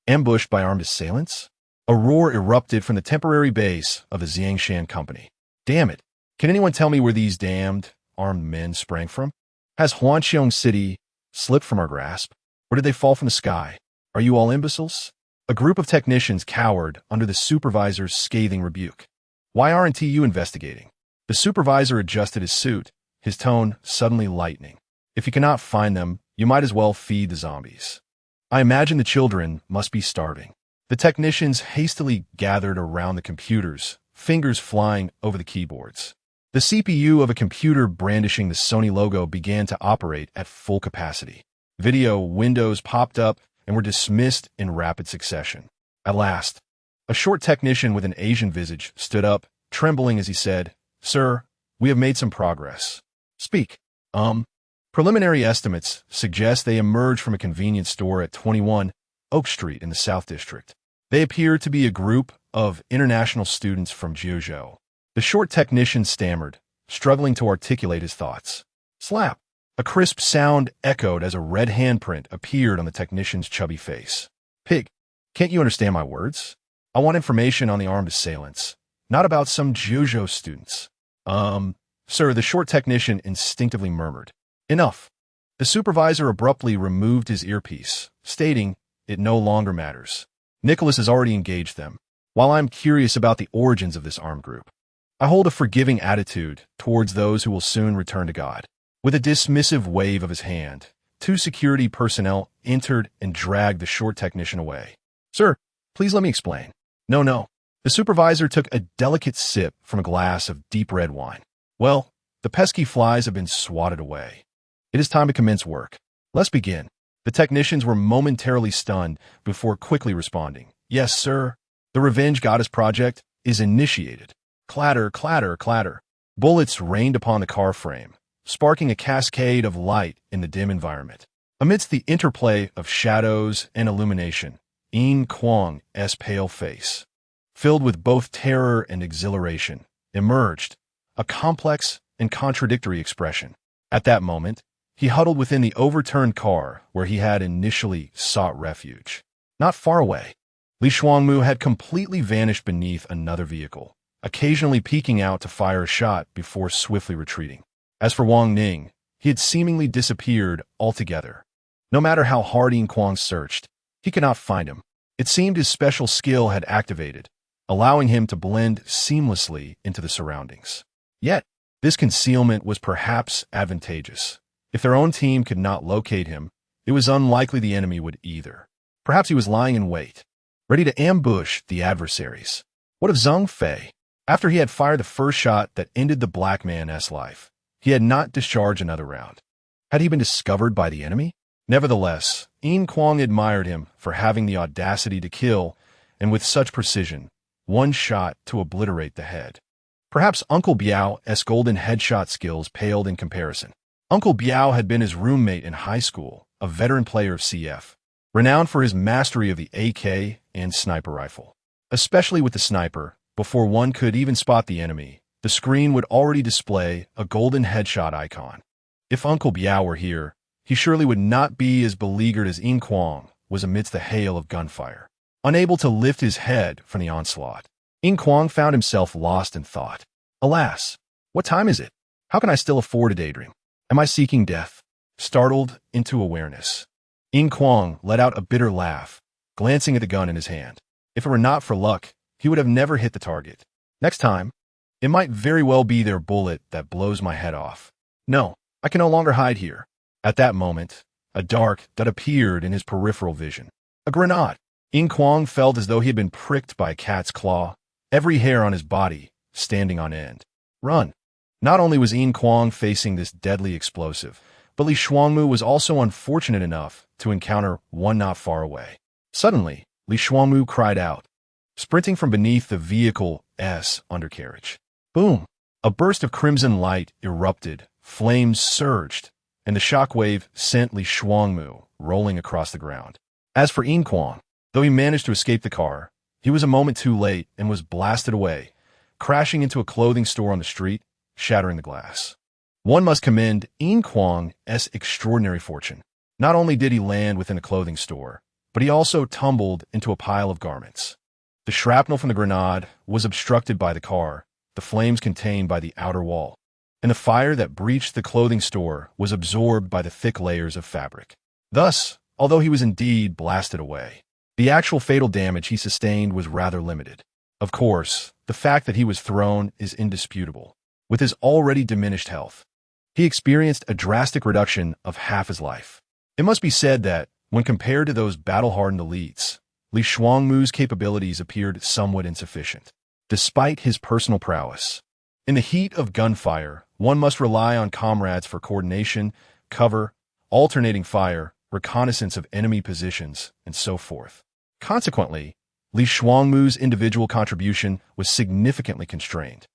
Ambushed by armed assailants? A roar erupted from the temporary base of the Xiangshan Company. Damn it! Can anyone tell me where these damned armed men sprang from? Has Huanqiong City slipped from our grasp? Or did they fall from the sky? Are you all imbeciles? A group of technicians cowered under the supervisor's scathing rebuke. Why aren't you investigating? The supervisor adjusted his suit, his tone suddenly lightening. If you cannot find them, you might as well feed the zombies. I imagine the children must be starving. The technicians hastily gathered around the computers, fingers flying over the keyboards. The CPU of a computer brandishing the Sony logo began to operate at full capacity. Video windows popped up and were dismissed in rapid succession. At last, a short technician with an Asian visage stood up, trembling as he said, "Sir, we have made some progress." "Speak." Preliminary estimates suggest they emerged from a convenience store at 21 Oak Street in the South District. They appear to be a group of international students from Jiuzhou. The short technician stammered, struggling to articulate his thoughts. Slap! A crisp sound echoed as a red handprint appeared on the technician's chubby face. Pig, can't you understand my words? I want information on the armed assailants, not about some JoJo students. Sir, the short technician instinctively murmured. Enough. The supervisor abruptly removed his earpiece, stating, it no longer matters. Nicholas has already engaged them. While I'm curious about the origins of this armed group, I hold a forgiving attitude towards those who will soon return to God. With a dismissive wave of his hand, 2 security personnel entered and dragged the short technician away. Sir, please let me explain. No. The supervisor took a delicate sip from a glass of deep red wine. Well, the pesky flies have been swatted away. It is time to commence work. Let's begin. The technicians were momentarily stunned before quickly responding. Yes, sir. The Revenge Goddess Project is initiated. Clatter, clatter, clatter. Bullets rained upon the car frame, sparking a cascade of light in the dim environment. Amidst the interplay of shadows and illumination, Yin Kuang's pale face, filled with both terror and exhilaration, emerged, a complex and contradictory expression. At that moment, he huddled within the overturned car where he had initially sought refuge. Not far away, Li Shuangmu had completely vanished beneath another vehicle, occasionally peeking out to fire a shot before swiftly retreating. As for Wang Ning, he had seemingly disappeared altogether. No matter how hard Yin Kuang searched, he could not find him. It seemed his special skill had activated, allowing him to blend seamlessly into the surroundings. Yet, this concealment was perhaps advantageous. If their own team could not locate him, it was unlikely the enemy would either. Perhaps he was lying in wait, ready to ambush the adversaries. What of Zheng Fei? After he had fired the first shot that ended the black man's life, he had not discharged another round. Had he been discovered by the enemy? Nevertheless, Yin Kuang admired him for having the audacity to kill, and with such precision, one shot to obliterate the head. Perhaps Uncle Biao's golden headshot skills paled in comparison. Uncle Biao had been his roommate in high school, a veteran player of CF, renowned for his mastery of the AK and sniper rifle. Especially with the sniper, before one could even spot the enemy, the screen would already display a golden headshot icon. If Uncle Biao were here, he surely would not be as beleaguered as Yin Kuang was amidst the hail of gunfire. Unable to lift his head from the onslaught, Yin Kuang found himself lost in thought. Alas, what time is it? How can I still afford a daydream? Am I seeking death? Startled into awareness, Yin Kuang let out a bitter laugh, glancing at the gun in his hand. If it were not for luck, he would have never hit the target. Next time, it might very well be their bullet that blows my head off. No, I can no longer hide here. At that moment, a dart that appeared in his peripheral vision. A grenade. Yin Kuang felt as though he had been pricked by a cat's claw, every hair on his body standing on end. Run. Not only was Yin Kuang facing this deadly explosive, but Li Shuangmu was also unfortunate enough to encounter one not far away. Suddenly, Li Shuangmu cried out, sprinting from beneath the vehicle's undercarriage. Boom! A burst of crimson light erupted, flames surged, and the shockwave sent Li Shuangmu rolling across the ground. As for Yin Kuang, though he managed to escape the car, he was a moment too late and was blasted away, crashing into a clothing store on the street, shattering the glass. One must commend Yin Kuang's extraordinary fortune. Not only did he land within a clothing store, but he also tumbled into a pile of garments. The shrapnel from the grenade was obstructed by the car, the flames contained by the outer wall, and the fire that breached the clothing store was absorbed by the thick layers of fabric. Thus, although he was indeed blasted away, the actual fatal damage he sustained was rather limited. Of course, the fact that he was thrown is indisputable. With his already diminished health, he experienced a drastic reduction of half his life. It must be said that, when compared to those battle-hardened elites, Li Shuangmu's capabilities appeared somewhat insufficient. Despite his personal prowess, in the heat of gunfire, one must rely on comrades for coordination, cover, alternating fire, reconnaissance of enemy positions, and so forth. Consequently, Li Shuangmu's individual contribution was significantly constrained.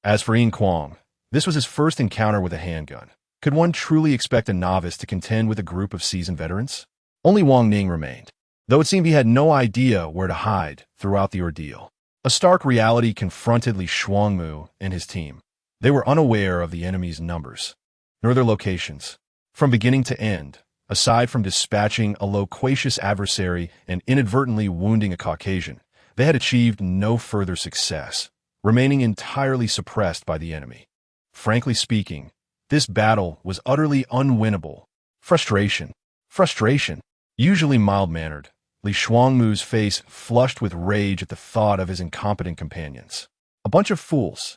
As for Yin Kuang, this was his first encounter with a handgun. Could one truly expect a novice to contend with a group of seasoned veterans? Only Wang Ning remained, though it seemed he had no idea where to hide throughout the ordeal. A stark reality confronted Li Shuangmu and his team. They were unaware of the enemy's numbers, nor their locations. From beginning to end, aside from dispatching a loquacious adversary and inadvertently wounding a Caucasian, they had achieved no further success, remaining entirely suppressed by the enemy. Frankly speaking, this battle was utterly unwinnable. Frustration. Frustration. Usually mild-mannered, Li Shuangmu's face flushed with rage at the thought of his incompetent companions. A bunch of fools.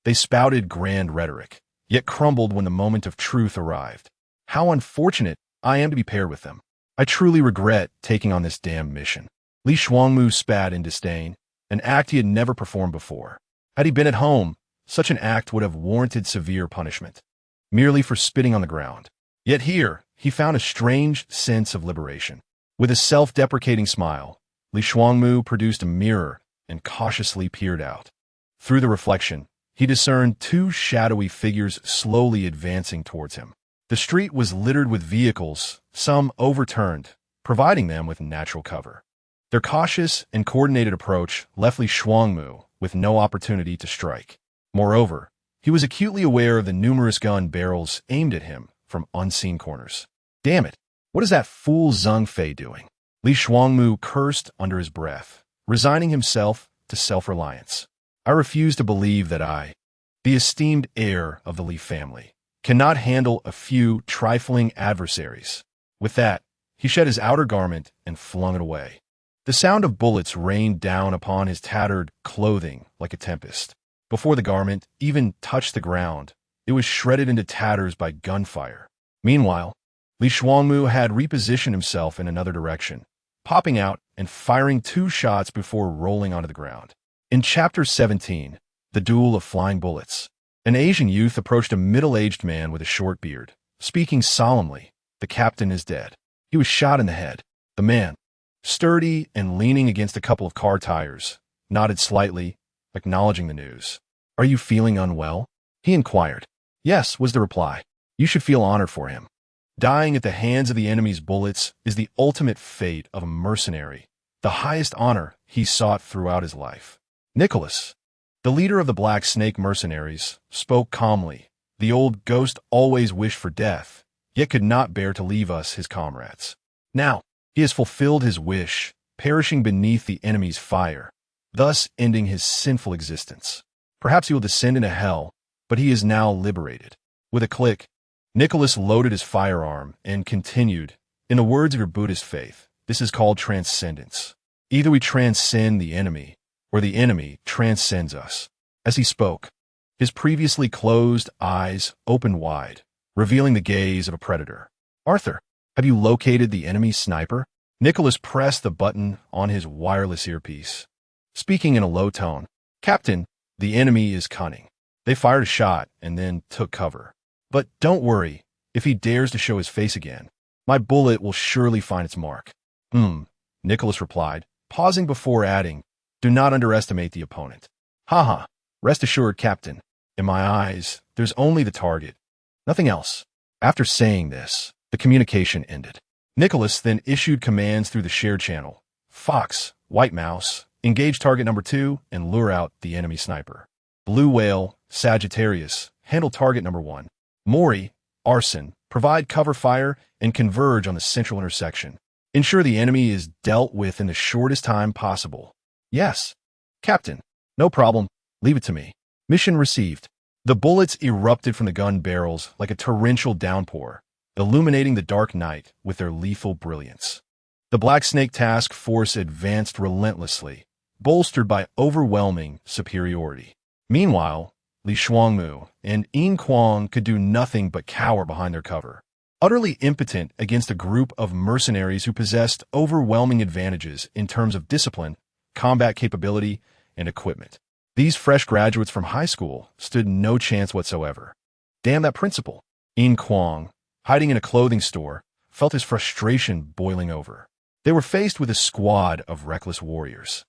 They spouted grand rhetoric, yet crumbled when the moment of truth arrived. How unfortunate I am to be paired with them. I truly regret taking on this damned mission. Li Shuangmu spat in disdain, an act he had never performed before. Had he been at home, such an act would have warranted severe punishment, merely for spitting on the ground. Yet here, he found a strange sense of liberation. With a self-deprecating smile, Li Shuangmu produced a mirror and cautiously peered out. Through the reflection, he discerned two shadowy figures slowly advancing towards him. The street was littered with vehicles, some overturned, providing them with natural cover. Their cautious and coordinated approach left Li Shuangmu with no opportunity to strike. Moreover, he was acutely aware of the numerous gun barrels aimed at him from unseen corners. Damn it! What is that fool Zheng Fei doing? Li Shuangmu cursed under his breath, resigning himself to self-reliance. I refuse to believe that I, the esteemed heir of the Li family, cannot handle a few trifling adversaries. With that, he shed his outer garment and flung it away. The sound of bullets rained down upon his tattered clothing like a tempest. Before the garment even touched the ground, it was shredded into tatters by gunfire. Meanwhile, Li Shuangmu had repositioned himself in another direction, popping out and firing 2 shots before rolling onto the ground. In Chapter 17, The Duel of Flying Bullets, an Asian youth approached a middle-aged man with a short beard, speaking solemnly. The captain is dead. He was shot in the head. The man, sturdy and leaning against a couple of car tires, nodded slightly, acknowledging the news. Are you feeling unwell? He inquired. Yes, was the reply. You should feel honored for him. Dying at the hands of the enemy's bullets is the ultimate fate of a mercenary, the highest honor he sought throughout his life. Nicholas, the leader of the Black Snake mercenaries, spoke calmly. The old ghost always wished for death, yet could not bear to leave us, his comrades. Now, he has fulfilled his wish, perishing beneath the enemy's fire, thus ending his sinful existence. Perhaps he will descend into hell, but he is now liberated. With a click, Nicholas loaded his firearm and continued, in the words of your Buddhist faith, this is called transcendence. Either we transcend the enemy, or the enemy transcends us. As he spoke, his previously closed eyes opened wide, revealing the gaze of a predator. Arthur, have you located the enemy sniper? Nicholas pressed the button on his wireless earpiece, speaking in a low tone. Captain, the enemy is cunning. They fired a shot and then took cover. But don't worry, if he dares to show his face again, my bullet will surely find its mark. Nicholas replied, pausing before adding, do not underestimate the opponent. Haha, rest assured, Captain. In my eyes, there's only the target, nothing else. After saying this, the communication ended. Nicholas then issued commands through the shared channel. Fox, White Mouse, engage target number 2 and lure out the enemy sniper. Blue Whale, Sagittarius, handle target number 1. Maury, Arson, provide cover fire and converge on the central intersection. Ensure the enemy is dealt with in the shortest time possible. Yes, Captain. No problem. Leave it to me. Mission received. The bullets erupted from the gun barrels like a torrential downpour, illuminating the dark night with their lethal brilliance. The Black Snake Task Force advanced relentlessly, bolstered by overwhelming superiority. Meanwhile, Li Shuangmu and Yin Kuang could do nothing but cower behind their cover, utterly impotent against a group of mercenaries who possessed overwhelming advantages in terms of discipline, combat capability, and equipment. These fresh graduates from high school stood no chance whatsoever. Damn that principal. Yin Kuang, hiding in a clothing store, felt his frustration boiling over. They were faced with a squad of reckless warriors.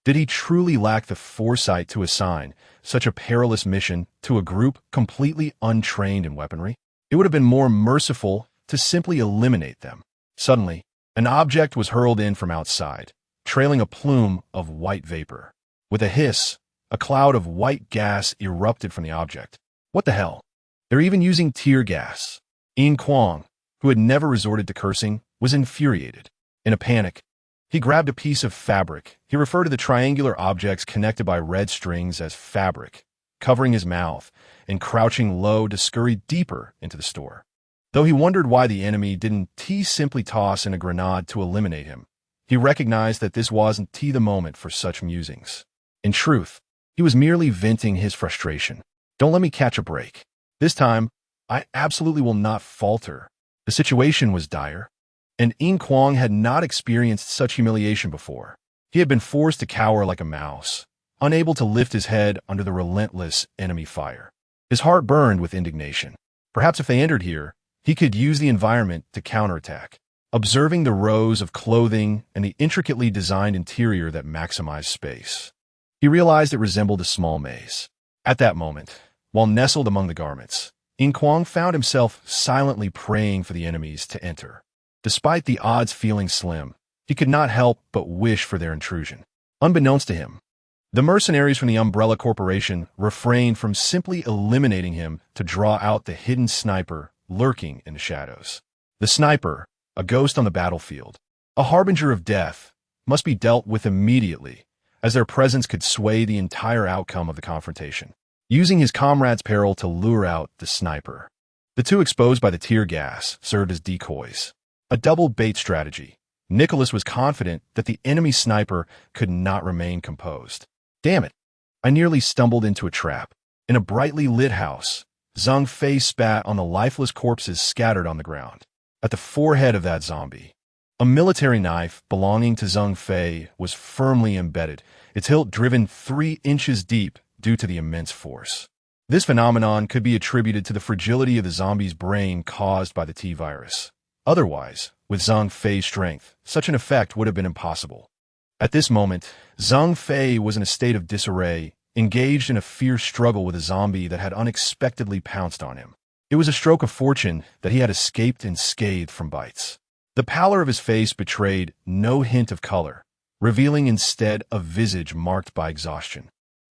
Did he truly lack the foresight to assign such a perilous mission to a group completely untrained in weaponry? It would have been more merciful to simply eliminate them. Suddenly, an object was hurled in from outside, trailing a plume of white vapor. With a hiss, a cloud of white gas erupted from the object. What the hell? They're even using tear gas. Yin Kuang, who had never resorted to cursing, was infuriated. In a panic, he grabbed a piece of fabric. He referred to the triangular objects connected by red strings as fabric, covering his mouth and crouching low to scurry deeper into the store. Though he wondered why the enemy didn't simply toss in a grenade to eliminate him, he recognized that this wasn't the moment for such musings. In truth, he was merely venting his frustration. Don't let me catch a break. This time, I absolutely will not falter. The situation was dire, and Yin Kuang had not experienced such humiliation before. He had been forced to cower like a mouse, unable to lift his head under the relentless enemy fire. His heart burned with indignation. Perhaps if they entered here, he could use the environment to counterattack. Observing the rows of clothing and the intricately designed interior that maximized space, he realized it resembled a small maze. At that moment, while nestled among the garments, Yin Kuang found himself silently praying for the enemies to enter. Despite the odds feeling slim, he could not help but wish for their intrusion. Unbeknownst to him, the mercenaries from the Umbrella Corporation refrained from simply eliminating him to draw out the hidden sniper lurking in the shadows. The sniper, a ghost on the battlefield, a harbinger of death, must be dealt with immediately, as their presence could sway the entire outcome of the confrontation. Using his comrade's peril to lure out the sniper, the two exposed by the tear gas served as decoys. A double bait strategy. Nicholas was confident that the enemy sniper could not remain composed. Damn it! I nearly stumbled into a trap. In a brightly lit house, Zhang Fei spat on the lifeless corpses scattered on the ground. At the forehead of that zombie, a military knife belonging to Zhang Fei was firmly embedded, its hilt driven 3 inches deep due to the immense force. This phenomenon could be attributed to the fragility of the zombie's brain caused by the T-virus. Otherwise, with Zhang Fei's strength, such an effect would have been impossible. At this moment, Zhang Fei was in a state of disarray, engaged in a fierce struggle with a zombie that had unexpectedly pounced on him. It was a stroke of fortune that he had escaped unscathed from bites. The pallor of his face betrayed no hint of color, revealing instead a visage marked by exhaustion,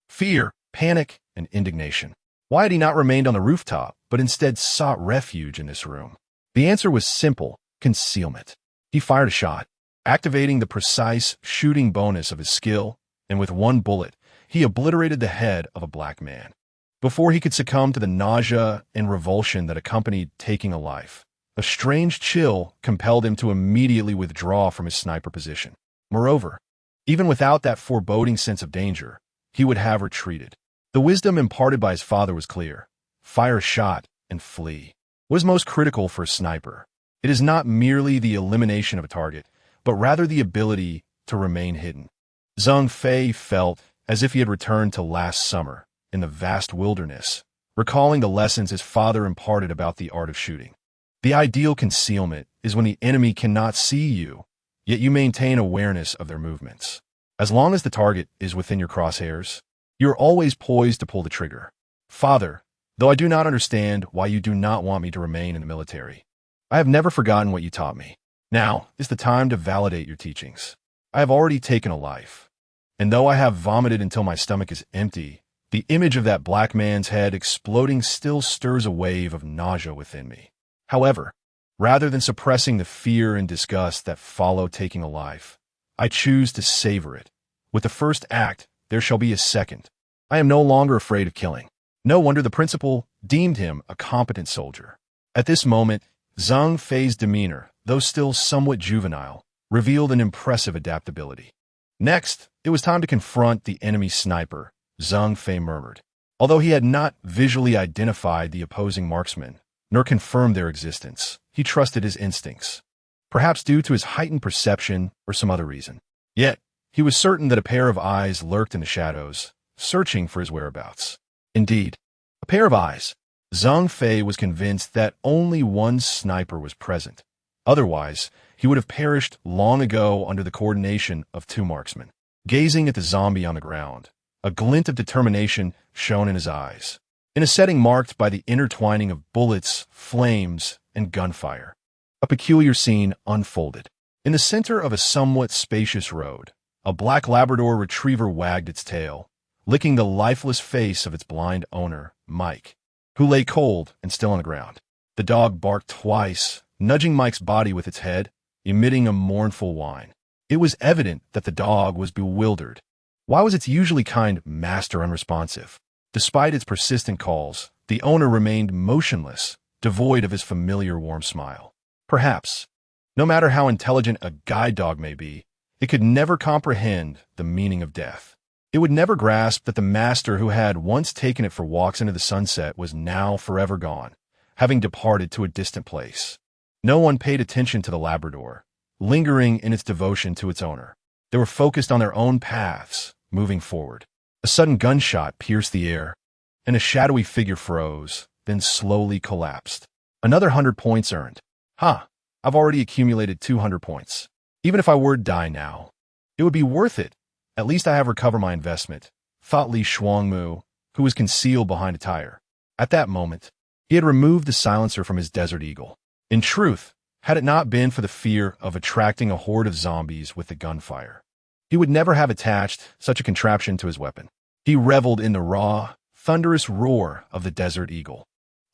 fear, panic, and indignation. Why had he not remained on the rooftop, but instead sought refuge in this room? The answer was simple: concealment. He fired a shot, activating the precise shooting bonus of his skill, and with one bullet, he obliterated the head of a black man. Before he could succumb to the nausea and revulsion that accompanied taking a life, a strange chill compelled him to immediately withdraw from his sniper position. Moreover, even without that foreboding sense of danger, he would have retreated. The wisdom imparted by his father was clear: fire a shot and flee. What is most critical for a sniper? It is not merely the elimination of a target, but rather the ability to remain hidden. Zhang Fei felt as if he had returned to last summer in the vast wilderness, recalling the lessons his father imparted about the art of shooting. The ideal concealment is when the enemy cannot see you, yet you maintain awareness of their movements. As long as the target is within your crosshairs, you are always poised to pull the trigger. Father, though I do not understand why you do not want me to remain in the military, I have never forgotten what you taught me. Now is the time to validate your teachings. I have already taken a life, and though I have vomited until my stomach is empty, the image of that black man's head exploding still stirs a wave of nausea within me. However, rather than suppressing the fear and disgust that follow taking a life, I choose to savor it. With the first act, there shall be a second. I am no longer afraid of killing. No wonder the principal deemed him a competent soldier. At this moment, Zhang Fei's demeanor, though still somewhat juvenile, revealed an impressive adaptability. Next, it was time to confront the enemy sniper, Zhang Fei murmured. Although he had not visually identified the opposing marksman, nor confirmed their existence, he trusted his instincts, perhaps due to his heightened perception or some other reason. Yet, he was certain that a pair of eyes lurked in the shadows, searching for his whereabouts. Indeed, a pair of eyes. Zhang Fei was convinced that only one sniper was present. Otherwise, he would have perished long ago under the coordination of 2 marksmen. Gazing at the zombie on the ground, a glint of determination shone in his eyes. In a setting marked by the intertwining of bullets, flames, and gunfire, a peculiar scene unfolded. In the center of a somewhat spacious road, a black Labrador retriever wagged its tail, licking the lifeless face of its blind owner, Mike. who lay cold and still on the ground. The dog barked twice, nudging Mike's body with its head, emitting a mournful whine. It was evident that the dog was bewildered. Why was its usually kind master unresponsive? Despite its persistent calls, the owner remained motionless, devoid of his familiar warm smile. Perhaps, no matter how intelligent a guide dog may be, it could never comprehend the meaning of death. It would never grasp that the master who had once taken it for walks into the sunset was now forever gone, having departed to a distant place. No one paid attention to the Labrador, lingering in its devotion to its owner. They were focused on their own paths, moving forward. A sudden gunshot pierced the air, and a shadowy figure froze, then slowly collapsed. Another 100 points earned. I've already accumulated 200 points. Even if I were to die now, it would be worth it. At least I have recovered my investment, thought Li Shuangmu, who was concealed behind a tire. At that moment, he had removed the silencer from his Desert Eagle. In truth, had it not been for the fear of attracting a horde of zombies with the gunfire, he would never have attached such a contraption to his weapon. He reveled in the raw, thunderous roar of the Desert Eagle.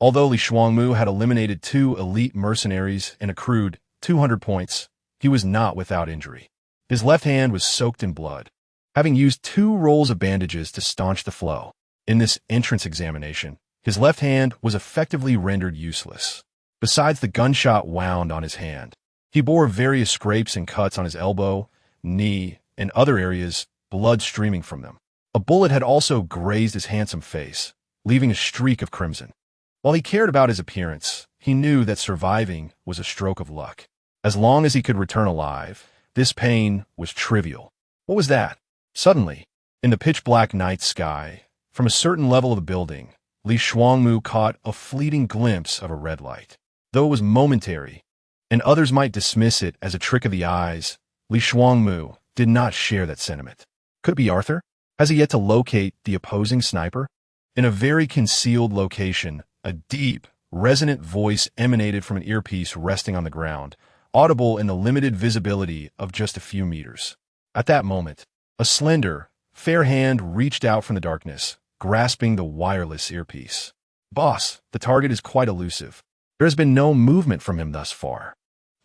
Although Li Shuangmu had eliminated 2 elite mercenaries and accrued 200 points, he was not without injury. His left hand was soaked in blood, having used 2 rolls of bandages to staunch the flow. In this entrance examination, his left hand was effectively rendered useless. Besides the gunshot wound on his hand, he bore various scrapes and cuts on his elbow, knee, and other areas, blood streaming from them. A bullet had also grazed his handsome face, leaving a streak of crimson. While he cared about his appearance, he knew that surviving was a stroke of luck. As long as he could return alive, this pain was trivial. What was that? Suddenly, in the pitch-black night sky, from a certain level of the building, Li Shuangmu caught a fleeting glimpse of a red light. Though it was momentary, and others might dismiss it as a trick of the eyes, Li Shuangmu did not share that sentiment. Could it be Arthur? Has he yet to locate the opposing sniper? In a very concealed location, a deep, resonant voice emanated from an earpiece resting on the ground, audible in the limited visibility of just a few meters. At that moment, a slender, fair hand reached out from the darkness, grasping the wireless earpiece. Boss, the target is quite elusive. There has been no movement from him thus far.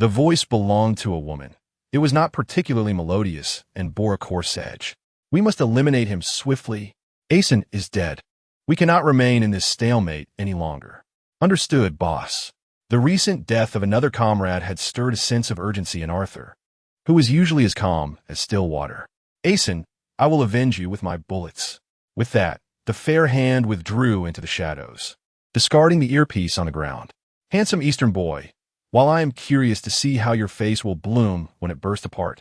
The voice belonged to a woman. It was not particularly melodious and bore a coarse edge. We must eliminate him swiftly. Asen is dead. We cannot remain in this stalemate any longer. Understood, boss. The recent death of another comrade had stirred a sense of urgency in Arthur, who was usually as calm as still water. Asen, I will avenge you with my bullets. With that, the fair hand withdrew into the shadows, discarding the earpiece on the ground. Handsome Eastern boy, while I am curious to see how your face will bloom when it bursts apart,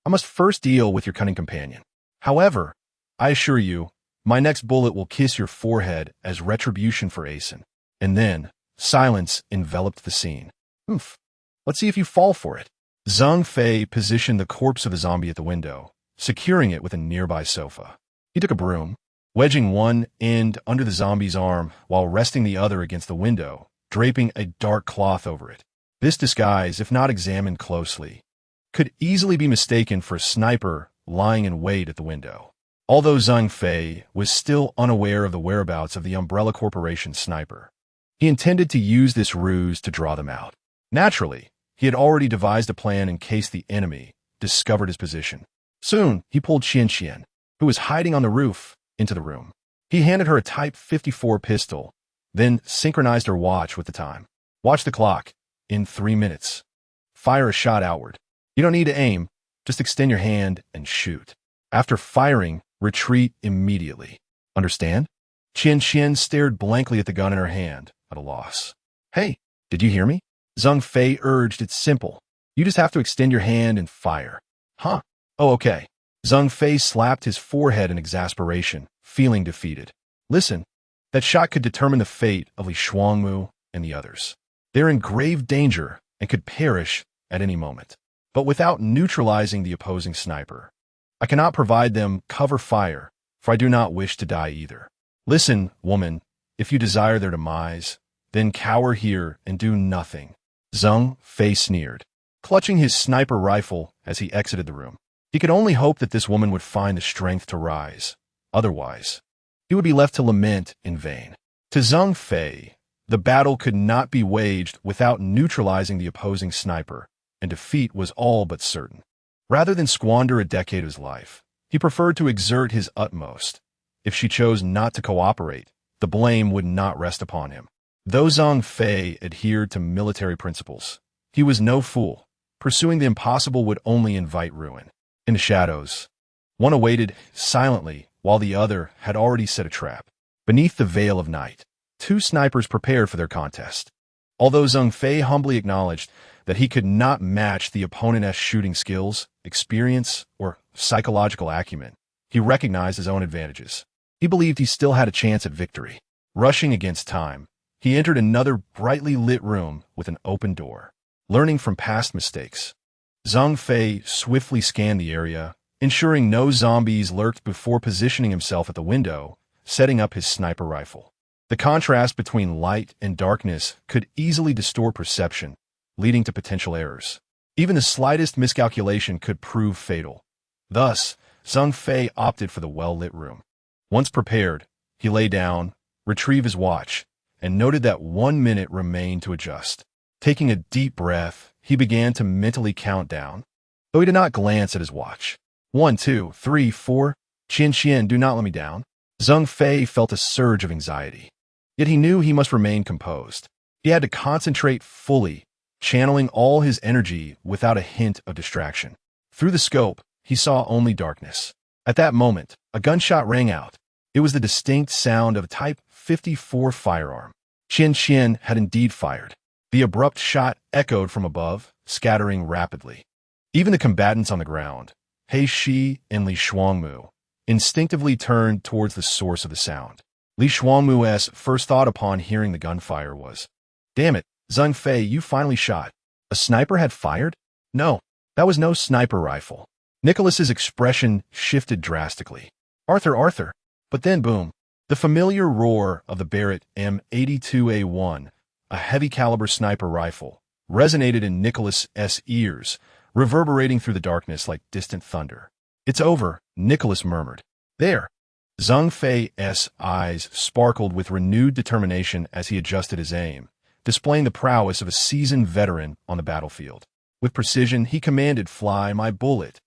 I must first deal with your cunning companion. However, I assure you, my next bullet will kiss your forehead as retribution for Asen. And then, silence enveloped the scene. Let's see if you fall for it. Zhang Fei positioned the corpse of the zombie at the window, securing it with a nearby sofa. He took a broom, wedging one end under the zombie's arm while resting the other against the window, draping a dark cloth over it. This disguise, if not examined closely, could easily be mistaken for a sniper lying in wait at the window. Although Zhang Fei was still unaware of the whereabouts of the Umbrella Corporation sniper, he intended to use this ruse to draw them out. Naturally, he had already devised a plan in case the enemy discovered his position. Soon, he pulled Qian, who was hiding on the roof, into the room. He handed her a Type 54 pistol, then synchronized her watch with the time. Watch the clock. In 3 minutes. Fire a shot outward. You don't need to aim. Just extend your hand and shoot. After firing, retreat immediately. Understand? Qian stared blankly at the gun in her hand, at a loss. Hey, did you hear me? Zhang Fei urged. It's simple. You just have to extend your hand and fire. Huh? Oh, okay. Zhang Fei slapped his forehead in exasperation, feeling defeated. Listen, that shot could determine the fate of Li Shuangmu and the others. They're in grave danger and could perish at any moment. But without neutralizing the opposing sniper, I cannot provide them cover fire, for I do not wish to die either. Listen, woman, if you desire their demise, then cower here and do nothing. Zhang Fei sneered, clutching his sniper rifle as he exited the room. He could only hope that this woman would find the strength to rise. Otherwise, he would be left to lament in vain. To Zhang Fei, the battle could not be waged without neutralizing the opposing sniper, and defeat was all but certain. Rather than squander a decade of his life, he preferred to exert his utmost. If she chose not to cooperate, the blame would not rest upon him. Though Zhang Fei adhered to military principles, he was no fool. Pursuing the impossible would only invite ruin. In the shadows, one awaited silently while the other had already set a trap. Beneath the veil of night, two snipers prepared for their contest. Although Zhang Fei humbly acknowledged that he could not match the opponent's shooting skills, experience, or psychological acumen, he recognized his own advantages. He believed he still had a chance at victory. Rushing against time, he entered another brightly lit room with an open door. Learning from past mistakes, Zhang Fei swiftly scanned the area, ensuring no zombies lurked before positioning himself at the window, setting up his sniper rifle. The contrast between light and darkness could easily distort perception, leading to potential errors. Even the slightest miscalculation could prove fatal. Thus, Zhang Fei opted for the well-lit room. Once prepared, he lay down, retrieved his watch, and noted that 1 minute remained to adjust. Taking a deep breath, he began to mentally count down. Though he did not glance at his watch. 1, 2, 3, 4. Qian, do not let me down. Zhang Fei felt a surge of anxiety. Yet he knew he must remain composed. He had to concentrate fully, channeling all his energy without a hint of distraction. Through the scope, he saw only darkness. At that moment, a gunshot rang out. It was the distinct sound of a Type 54 firearm. Qian had indeed fired. The abrupt shot echoed from above, scattering rapidly. Even the combatants on the ground, He Shi and Li Shuangmu, instinctively turned towards the source of the sound. Li Shuangmu's first thought upon hearing the gunfire was, "Damn it, Zhang Fei, you finally shot." A sniper had fired? No, that was no sniper rifle. Nicholas's expression shifted drastically. Arthur. But then boom. The familiar roar of the Barrett M82A1, a heavy-caliber sniper rifle, resonated in Nicholas's ears, reverberating through the darkness like distant thunder. "It's over," Nicholas murmured. "There." Zhang Fei's eyes sparkled with renewed determination as he adjusted his aim, displaying the prowess of a seasoned veteran on the battlefield. With precision, he commanded, "Fly, my bullet."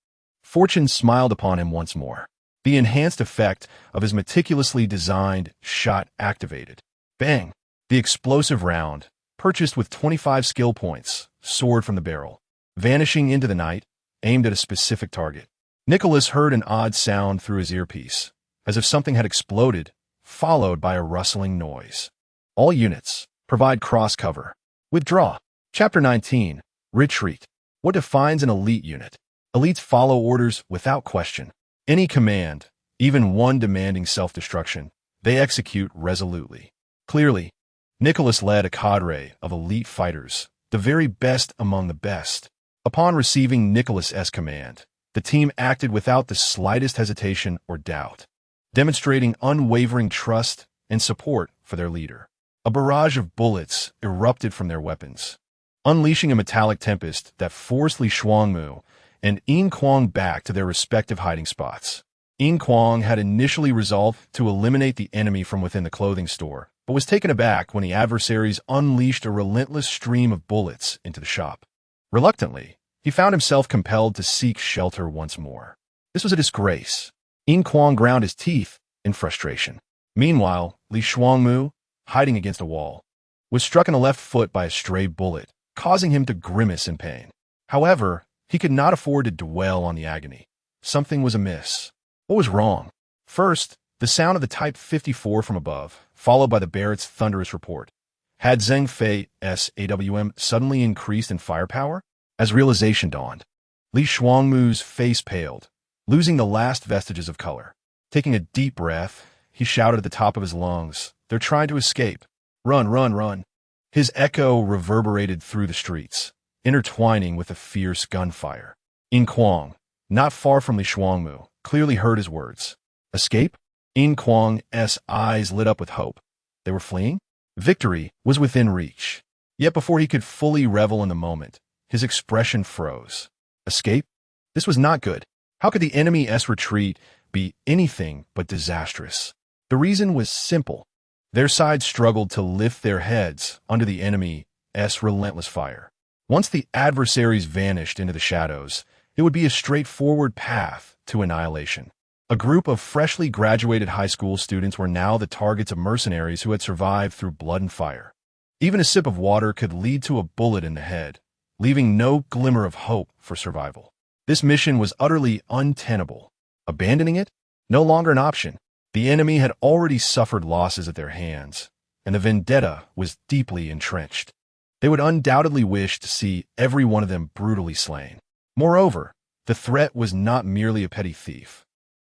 Fortune smiled upon him once more. The enhanced effect of his meticulously designed shot activated. Bang! The explosive round, purchased with 25 skill points, soared from the barrel, vanishing into the night, aimed at a specific target. Nicholas heard an odd sound through his earpiece, as if something had exploded, followed by a rustling noise. All units, provide cross cover. Withdraw. Chapter 19, Retreat. What defines an elite unit? Elites follow orders without question. Any command, even one demanding self-destruction, they execute resolutely. Clearly, Nicholas led a cadre of elite fighters, the very best among the best. Upon receiving Nicholas's command, the team acted without the slightest hesitation or doubt, demonstrating unwavering trust and support for their leader. A barrage of bullets erupted from their weapons, unleashing a metallic tempest that forced Li Shuangmu and Yin Kuang back to their respective hiding spots. Yin Kuang had initially resolved to eliminate the enemy from within the clothing store, but was taken aback when the adversaries unleashed a relentless stream of bullets into the shop. Reluctantly, he found himself compelled to seek shelter once more. This was a disgrace. Yin Kuang ground his teeth in frustration. Meanwhile, Li Shuangmu, hiding against a wall, was struck in the left foot by a stray bullet, causing him to grimace in pain. However, he could not afford to dwell on the agony. Something was amiss. What was wrong? First, the sound of the Type 54 from above, followed by the Barrett's thunderous report. Had Zhang Fei's AWM suddenly increased in firepower? As realization dawned, Li Shuangmu's face paled, losing the last vestiges of color. Taking a deep breath, he shouted at the top of his lungs, "They're trying to escape. Run." His echo reverberated through the streets, intertwining with the fierce gunfire. Yin Kuang, not far from Li Shuangmu, clearly heard his words. Escape? Yin Kuang's eyes lit up with hope. They were fleeing? Victory was within reach. Yet before he could fully revel in the moment, his expression froze. Escape? This was not good. How could the enemy's retreat be anything but disastrous? The reason was simple. Their side struggled to lift their heads under the enemy's relentless fire. Once the adversaries vanished into the shadows, it would be a straightforward path to annihilation. A group of freshly graduated high school students were now the targets of mercenaries who had survived through blood and fire. Even a sip of water could lead to a bullet in the head, leaving no glimmer of hope for survival. This mission was utterly untenable. Abandoning it? No longer an option. The enemy had already suffered losses at their hands, and the vendetta was deeply entrenched. They would undoubtedly wish to see every one of them brutally slain. Moreover, the threat was not merely a petty thief.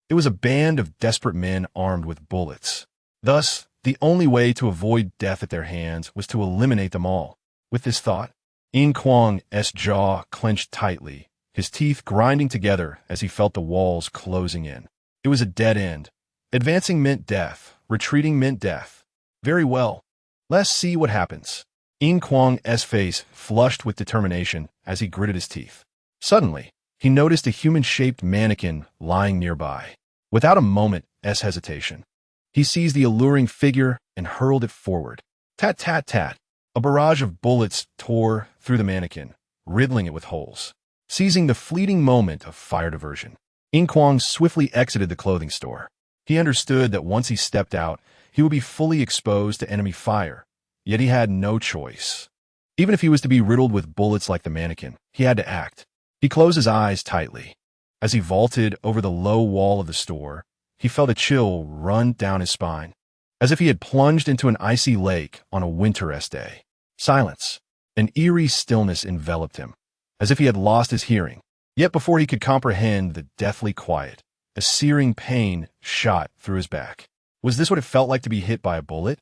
It was a band of desperate men armed with bullets. Thus, the only way to avoid death at their hands was to eliminate them all. With this thought, Yin Kuang's jaw clenched tightly, his teeth grinding together as he felt the walls closing in. It was a dead end. Advancing meant death. Retreating meant death. Very well. Let's see what happens. Yin Kuang's face flushed with determination as he gritted his teeth. Suddenly, he noticed a human-shaped mannequin lying nearby. Without a moment's hesitation, he seized the alluring figure and hurled it forward. Tat, tat, tat. A barrage of bullets tore through the mannequin, riddling it with holes. Seizing the fleeting moment of fire diversion, Yin Kuang swiftly exited the clothing store. He understood that once he stepped out, he would be fully exposed to enemy fire, yet he had no choice. Even if he was to be riddled with bullets like the mannequin, he had to act. He closed his eyes tightly. As he vaulted over the low wall of the store, he felt a chill run down his spine, as if he had plunged into an icy lake on a winter's day. Silence. An eerie stillness enveloped him, as if he had lost his hearing. Yet before he could comprehend the deathly quiet, a searing pain shot through his back. Was this what it felt like to be hit by a bullet?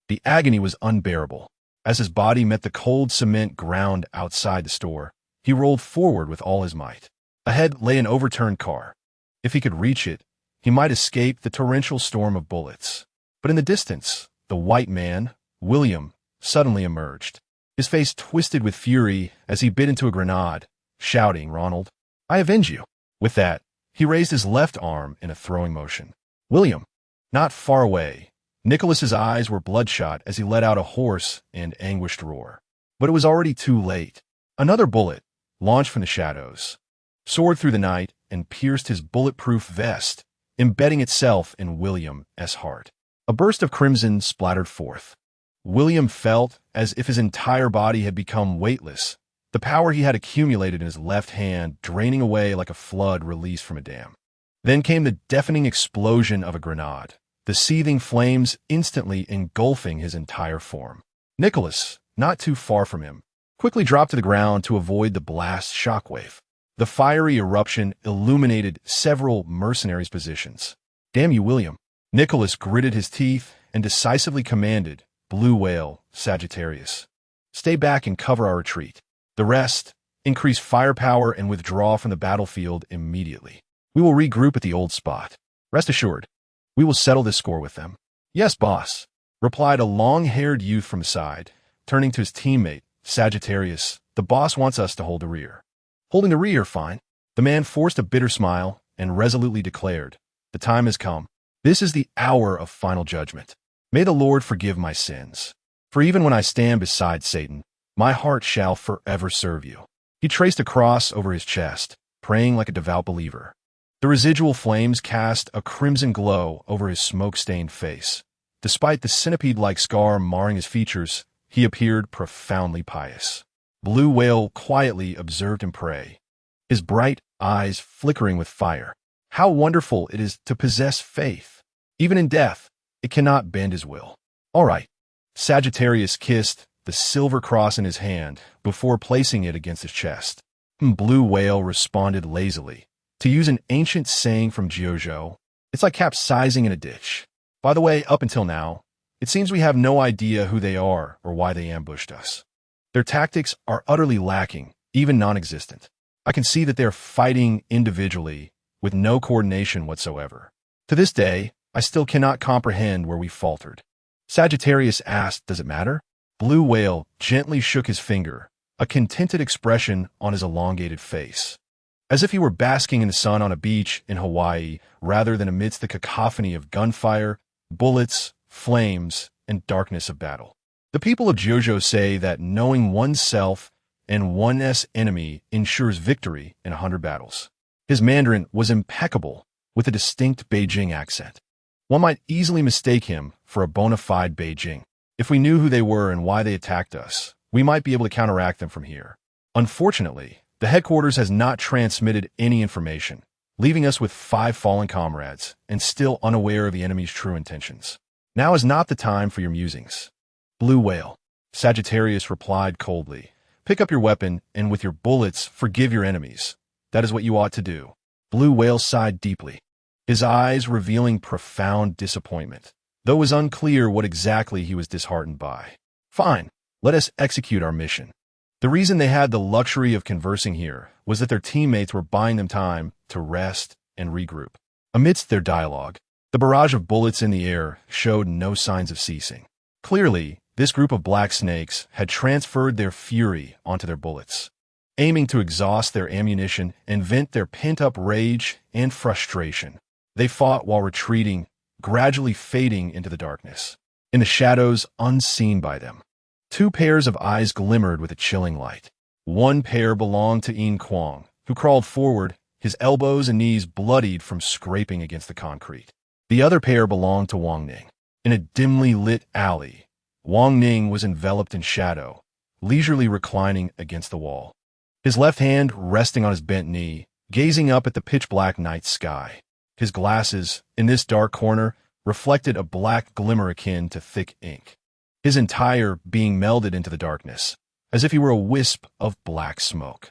The agony was unbearable. As his body met the cold cement ground outside the store, he rolled forward with all his might. Ahead lay an overturned car. If he could reach it, he might escape the torrential storm of bullets. But in the distance, the white man, William, suddenly emerged. His face twisted with fury as he bit into a grenade, shouting, "Ronald, I avenge you." With that, he raised his left arm in a throwing motion. William, not far away, Nicholas's eyes were bloodshot as he let out a hoarse and anguished roar. But it was already too late. Another bullet, launched from the shadows, soared through the night and pierced his bulletproof vest, embedding itself in William's heart. A burst of crimson splattered forth. William felt as if his entire body had become weightless, the power he had accumulated in his left hand draining away like a flood released from a dam. Then came the deafening explosion of a grenade, the seething flames instantly engulfing his entire form. Nicholas, not too far from him, quickly dropped to the ground to avoid the blast's shockwave. The fiery eruption illuminated several mercenaries' positions. "Damn you, William." Nicholas gritted his teeth and decisively commanded, "Blue Whale, Sagittarius, stay back and cover our retreat. The rest, increase firepower and withdraw from the battlefield immediately. We will regroup at the old spot. Rest assured, we will settle this score with them." "Yes, boss," replied a long-haired youth from the side, turning to his teammate, "Sagittarius, the boss wants us to hold the rear." "Holding the rear, fine." The man forced a bitter smile and resolutely declared, "The time has come. This is the hour of final judgment. May the Lord forgive my sins. For even when I stand beside Satan, my heart shall forever serve you." He traced a cross over his chest, praying like a devout believer. The residual flames cast a crimson glow over his smoke-stained face. Despite the centipede-like scar marring his features, he appeared profoundly pious. Blue Whale quietly observed him pray, his bright eyes flickering with fire. How wonderful it is to possess faith. Even in death, it cannot bend his will. "All right." Sagittarius kissed the silver cross in his hand before placing it against his chest. Blue Whale responded lazily. To use an ancient saying from Jiuzhou, it's like capsizing in a ditch. By the way, up until now, it seems we have no idea who they are or why they ambushed us. Their tactics are utterly lacking, even non-existent. I can see that they're fighting individually with no coordination whatsoever. To this day, I still cannot comprehend where we faltered. Sagittarius asked, "Does it matter?" Blue Whale gently shook his finger, a contented expression on his elongated face, as if he were basking in the sun on a beach in Hawaii rather than amidst the cacophony of gunfire, bullets, flames, and darkness of battle. The people of Jojo say that knowing oneself and one's enemy ensures victory in 100 battles. His Mandarin was impeccable, with a distinct Beijing accent. One might easily mistake him for a bona fide Beijing. If we knew who they were and why they attacked us, we might be able to counteract them from here. Unfortunately, the headquarters has not transmitted any information, leaving us with 5 fallen comrades and still unaware of the enemy's true intentions. Now is not the time for your musings. Blue Whale. Sagittarius replied coldly. Pick up your weapon and with your bullets forgive your enemies. That is what you ought to do. Blue Whale sighed deeply, his eyes revealing profound disappointment, though it was unclear what exactly he was disheartened by. Fine, let us execute our mission. The reason they had the luxury of conversing here was that their teammates were buying them time to rest and regroup. Amidst their dialogue, the barrage of bullets in the air showed no signs of ceasing. Clearly, this group of black snakes had transferred their fury onto their bullets, aiming to exhaust their ammunition and vent their pent-up rage and frustration. They fought while retreating, gradually fading into the darkness, in the shadows unseen by them. 2 pairs of eyes glimmered with a chilling light. One pair belonged to Yin Kuang, who crawled forward, his elbows and knees bloodied from scraping against the concrete. The other pair belonged to Wang Ning. In a dimly lit alley, Wang Ning was enveloped in shadow, leisurely reclining against the wall, his left hand resting on his bent knee, gazing up at the pitch-black night sky. His glasses, in this dark corner, reflected a black glimmer akin to thick ink, his entire being melded into the darkness, as if he were a wisp of black smoke.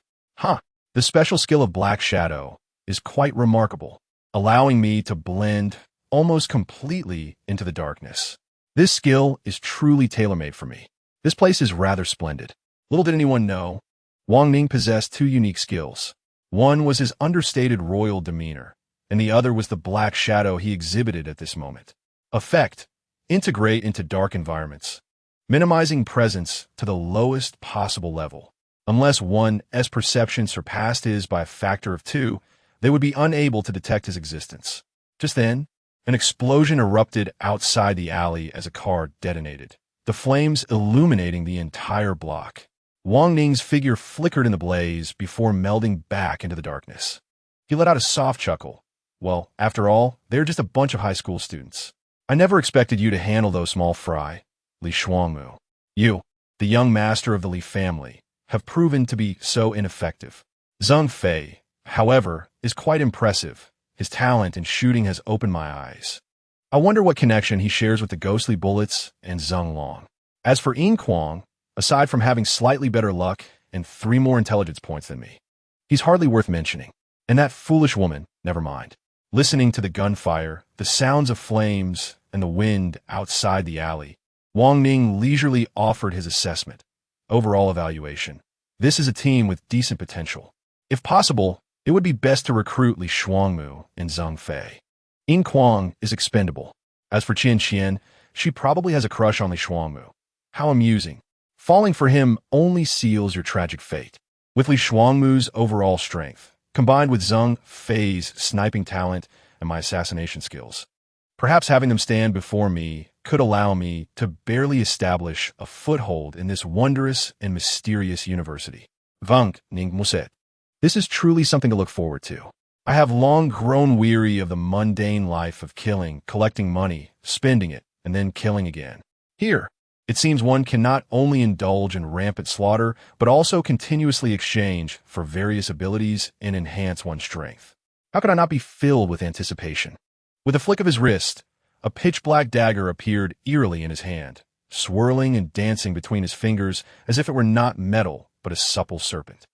The special skill of black shadow is quite remarkable, allowing me to blend almost completely into the darkness. This skill is truly tailor-made for me. This place is rather splendid. Little did anyone know, Wang Ning possessed 2 unique skills. One was his understated royal demeanor, and the other was the black shadow he exhibited at this moment. Effect: integrate into dark environments, minimizing presence to the lowest possible level. Unless one's perception surpassed his by a factor of 2, they would be unable to detect his existence. Just then, an explosion erupted outside the alley as a car detonated, the flames illuminating the entire block. Wang Ning's figure flickered in the blaze before melding back into the darkness. He let out a soft chuckle. Well, after all, they're just a bunch of high school students. I never expected you to handle those small fry, Li Shuangmu. You, the young master of the Li family, have proven to be so ineffective. Zheng Fei, however, is quite impressive. His talent in shooting has opened my eyes. I wonder what connection he shares with the ghostly bullets and Zheng Long. As for Yin Kuang, aside from having slightly better luck and 3 more intelligence points than me, he's hardly worth mentioning. And that foolish woman, never mind. Listening to the gunfire, the sounds of flames, and the wind outside the alley, Wang Ning leisurely offered his assessment. Overall evaluation. This is a team with decent potential. If possible, it would be best to recruit Li Shuangmu and Zheng Fei. Yin Kuang is expendable. As for Qian Qian, she probably has a crush on Li Shuangmu. How amusing. Falling for him only seals your tragic fate. With Li Shuangmu's overall strength, combined with Zheng Fei's sniping talent and my assassination skills, perhaps having them stand before me could allow me to barely establish a foothold in this wondrous and mysterious university. Wang Ning Muset. This is truly something to look forward to. I have long grown weary of the mundane life of killing, collecting money, spending it, and then killing again. Here, it seems one can not only indulge in rampant slaughter, but also continuously exchange for various abilities and enhance one's strength. How could I not be filled with anticipation? With a flick of his wrist, a pitch-black dagger appeared eerily in his hand, swirling and dancing between his fingers as if it were not metal, but a supple serpent.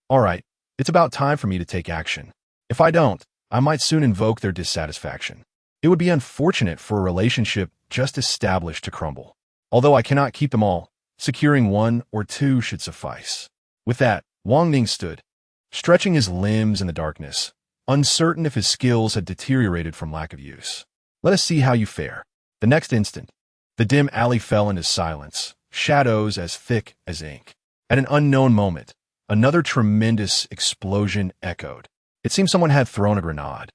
All right, it's about time for me to take action. If I don't, I might soon invoke their dissatisfaction. It would be unfortunate for a relationship just established to crumble. Although I cannot keep them all, securing 1 or 2 should suffice. With that, Wang Ning stood, stretching his limbs in the darkness, uncertain if his skills had deteriorated from lack of use. Let us see how you fare. The next instant, the dim alley fell into silence, shadows as thick as ink. At an unknown moment, another tremendous explosion echoed. It seemed someone had thrown a grenade,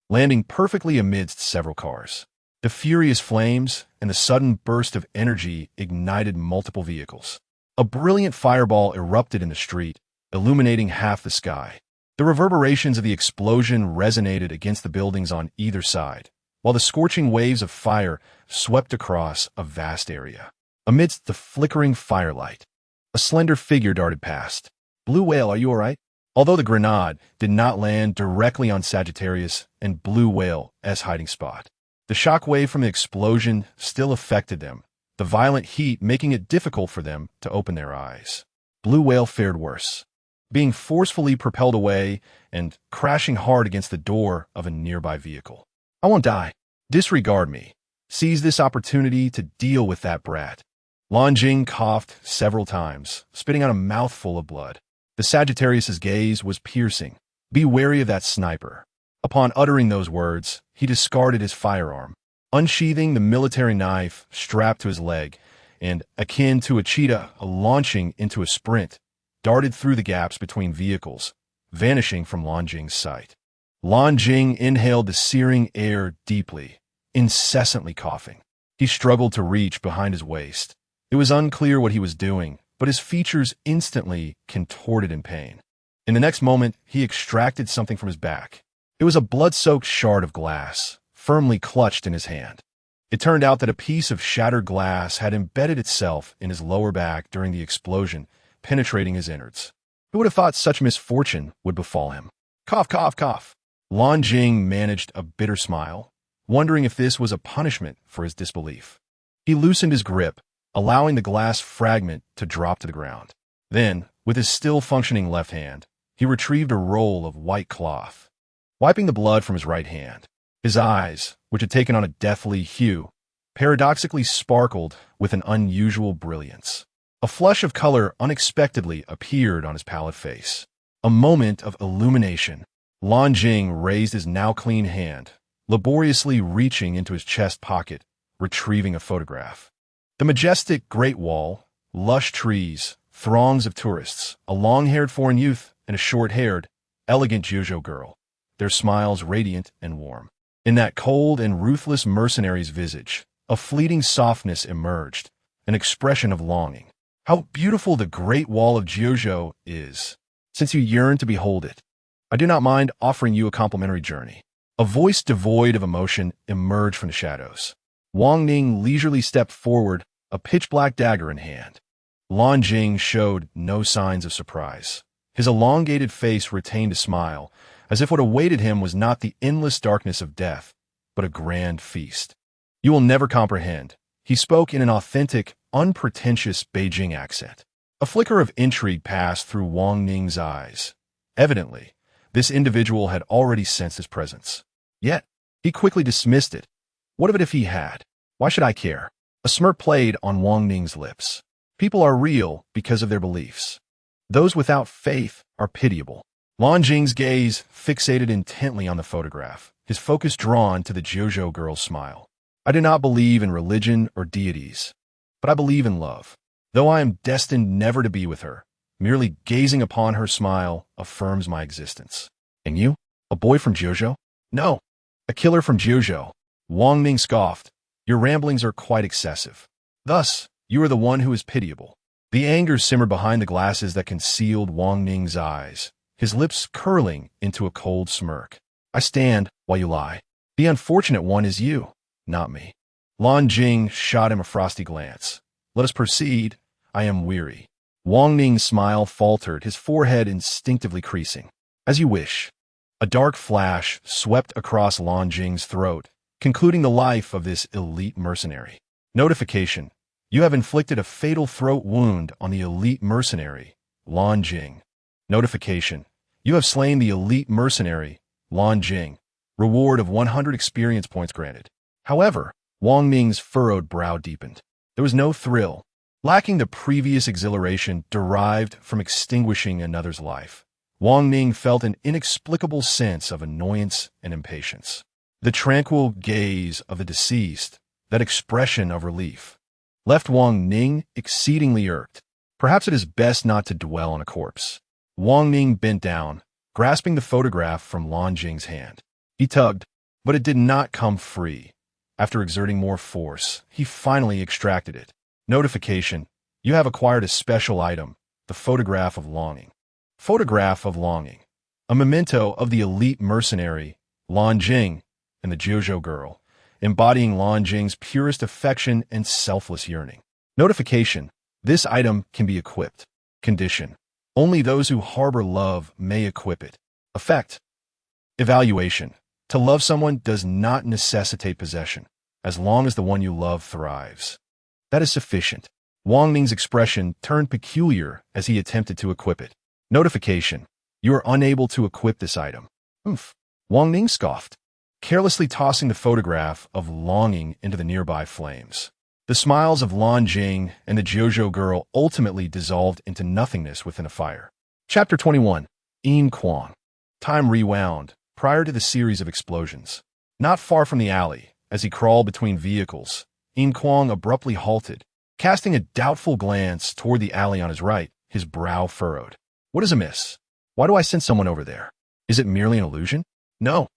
landing perfectly amidst several cars. The furious flames and the sudden burst of energy ignited multiple vehicles. A brilliant fireball erupted in the street, illuminating half the sky. The reverberations of the explosion resonated against the buildings on either side, while the scorching waves of fire swept across a vast area. Amidst the flickering firelight, a slender figure darted past. "Blue Whale, are you all right?" Although the grenade did not land directly on Sagittarius and Blue Whale's hiding spot, the shock wave from the explosion still affected them, the violent heat making it difficult for them to open their eyes. Blue Whale fared worse, being forcefully propelled away and crashing hard against the door of a nearby vehicle. "I won't die. Disregard me. Seize this opportunity to deal with that brat." Lan Jing coughed several times, spitting out a mouthful of blood. The Sagittarius's gaze was piercing. "Be wary of that sniper." Upon uttering those words, he discarded his firearm, unsheathing the military knife strapped to his leg, and, akin to a cheetah launching into a sprint, darted through the gaps between vehicles, vanishing from Lan Jing's sight. Lan Jing inhaled the searing air deeply, incessantly coughing. He struggled to reach behind his waist. It was unclear what he was doing, but his features instantly contorted in pain. In the next moment, he extracted something from his back. It was a blood-soaked shard of glass, firmly clutched in his hand. It turned out that a piece of shattered glass had embedded itself in his lower back during the explosion, penetrating his innards. Who would have thought such misfortune would befall him? Cough, cough, cough. Lan Jing managed a bitter smile, wondering if this was a punishment for his disbelief. He loosened his grip, allowing the glass fragment to drop to the ground. Then, with his still functioning left hand, he retrieved a roll of white cloth. Wiping the blood from his right hand, his eyes, which had taken on a deathly hue, paradoxically sparkled with an unusual brilliance. A flush of color unexpectedly appeared on his pallid face. A moment of illumination. Lan Jing raised his now clean hand, laboriously reaching into his chest pocket, retrieving a photograph. The majestic Great Wall, lush trees, throngs of tourists, a long-haired foreign youth, and a short-haired, elegant Jiuzhou girl, their smiles radiant and warm. In that cold and ruthless mercenary's visage, a fleeting softness emerged, an expression of longing. "How beautiful the Great Wall of Jiuzhou is! Since you yearn to behold it, I do not mind offering you a complimentary journey." A voice devoid of emotion emerged from the shadows. Wang Ning leisurely stepped forward, a pitch-black dagger in hand. Lan Jing showed no signs of surprise. His elongated face retained a smile, as if what awaited him was not the endless darkness of death, but a grand feast. "You will never comprehend." He spoke in an authentic, unpretentious Beijing accent. A flicker of intrigue passed through Wang Ning's eyes. Evidently, this individual had already sensed his presence. Yet, he quickly dismissed it. What of it if he had? Why should I care? A smirk played on Wang Ning's lips. People are real because of their beliefs. Those without faith are pitiable. Lan Jing's gaze fixated intently on the photograph, his focus drawn to the Jiuzhou girl's smile. "I do not believe in religion or deities, but I believe in love. Though I am destined never to be with her, merely gazing upon her smile affirms my existence." "And you? A boy from Jiuzhou?" "No, a killer from Jiuzhou." Wang Ning scoffed. "Your ramblings are quite excessive. Thus, you are the one who is pitiable." The anger simmered behind the glasses that concealed Wang Ning's eyes, his lips curling into a cold smirk. "I stand while you lie. The unfortunate one is you, not me." Lan Jing shot him a frosty glance. "Let us proceed. I am weary." Wang Ning's smile faltered, his forehead instinctively creasing. "As you wish." A dark flash swept across Lan Jing's throat, concluding the life of this elite mercenary. Notification. You have inflicted a fatal throat wound on the elite mercenary, Lan Jing. Notification. You have slain the elite mercenary, Lan Jing. Reward of 100 experience points granted. However, Wang Ning's furrowed brow deepened. There was no thrill, lacking the previous exhilaration derived from extinguishing another's life. Wang Ning felt an inexplicable sense of annoyance and impatience. The tranquil gaze of the deceased, that expression of relief, left Wang Ning exceedingly irked. Perhaps it is best not to dwell on a corpse. Wang Ning bent down, grasping the photograph from Lan Jing's hand. He tugged, but it did not come free. After exerting more force, he finally extracted it. Notification: you have acquired a special item, the photograph of longing. Photograph of longing. A memento of the elite mercenary, Lan Jing, and the Jojo girl, embodying Lan Jing's purest affection and selfless yearning. Notification: this item can be equipped. Condition: only those who harbor love may equip it. Effect: evaluation. To love someone does not necessitate possession, as long as the one you love thrives. That is sufficient. Wang Ning's expression turned peculiar as he attempted to equip it. Notification: you are unable to equip this item. Oomph. Wang Ning scoffed, carelessly tossing the photograph of longing into the nearby flames. The smiles of Lan Jing and the Jojo girl ultimately dissolved into nothingness within a fire. Chapter 21. Yin Kuang. Time rewound, prior to the series of explosions. Not far from the alley, as he crawled between vehicles, Yin Kuang abruptly halted, casting a doubtful glance toward the alley on his right, his brow furrowed. What is amiss? Why do I sense someone over there? Is it merely an illusion? No.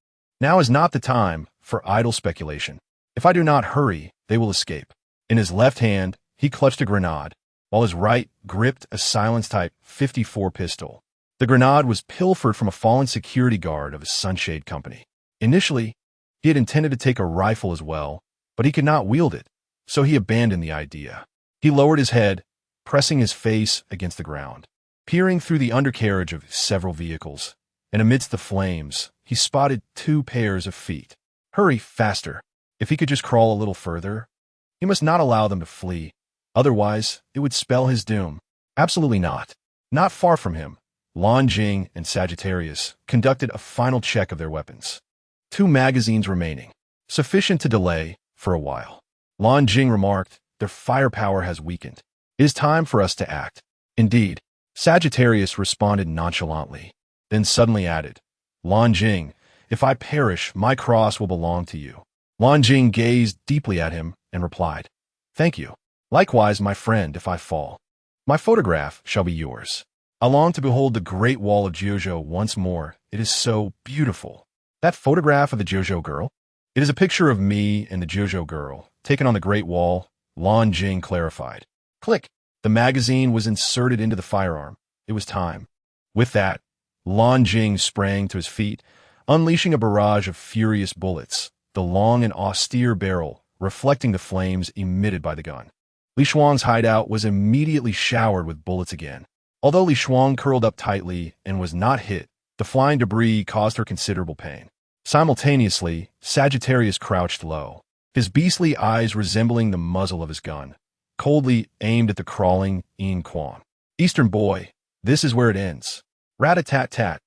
Now is not the time for idle speculation. If I do not hurry, they will escape. In his left hand, he clutched a grenade, while his right gripped a silence-type .54 pistol. The grenade was pilfered from a fallen security guard of his sunshade company. Initially, he had intended to take a rifle as well, but he could not wield it, so he abandoned the idea. He lowered his head, pressing his face against the ground. Peering through the undercarriage of several vehicles, and amidst the flames, he spotted 2 pairs of feet. Hurry, faster. If he could just crawl a little further. He must not allow them to flee, otherwise it would spell his doom. Absolutely not. Not far from him, Lan Jing and Sagittarius conducted a final check of their weapons. 2 magazines remaining, sufficient to delay for a while. Lan Jing remarked, their firepower has weakened. It is time for us to act. Indeed. Sagittarius responded nonchalantly, then suddenly added, Lan Jing, if I perish, my cross will belong to you. Lan Jing gazed deeply at him and replied, thank you. Likewise, my friend, if I fall, my photograph shall be yours. I long to behold the Great Wall of Jojo once more. It is so beautiful. That photograph of the Jojo girl? It is a picture of me and the Jojo girl, taken on the Great Wall, Lan Jing clarified. Click. The magazine was inserted into the firearm. It was time. With that, Lan Jing sprang to his feet, unleashing a barrage of furious bullets, the long and austere barrel reflecting the flames emitted by the gun. Li Shuang's hideout was immediately showered with bullets again. Although Li Shuang curled up tightly and was not hit, the flying debris caused her considerable pain. Simultaneously, Sagittarius crouched low, his beastly eyes resembling the muzzle of his gun, coldly aimed at the crawling Yin Kuang. Eastern boy, this is where it ends. Rat-a-tat-tat.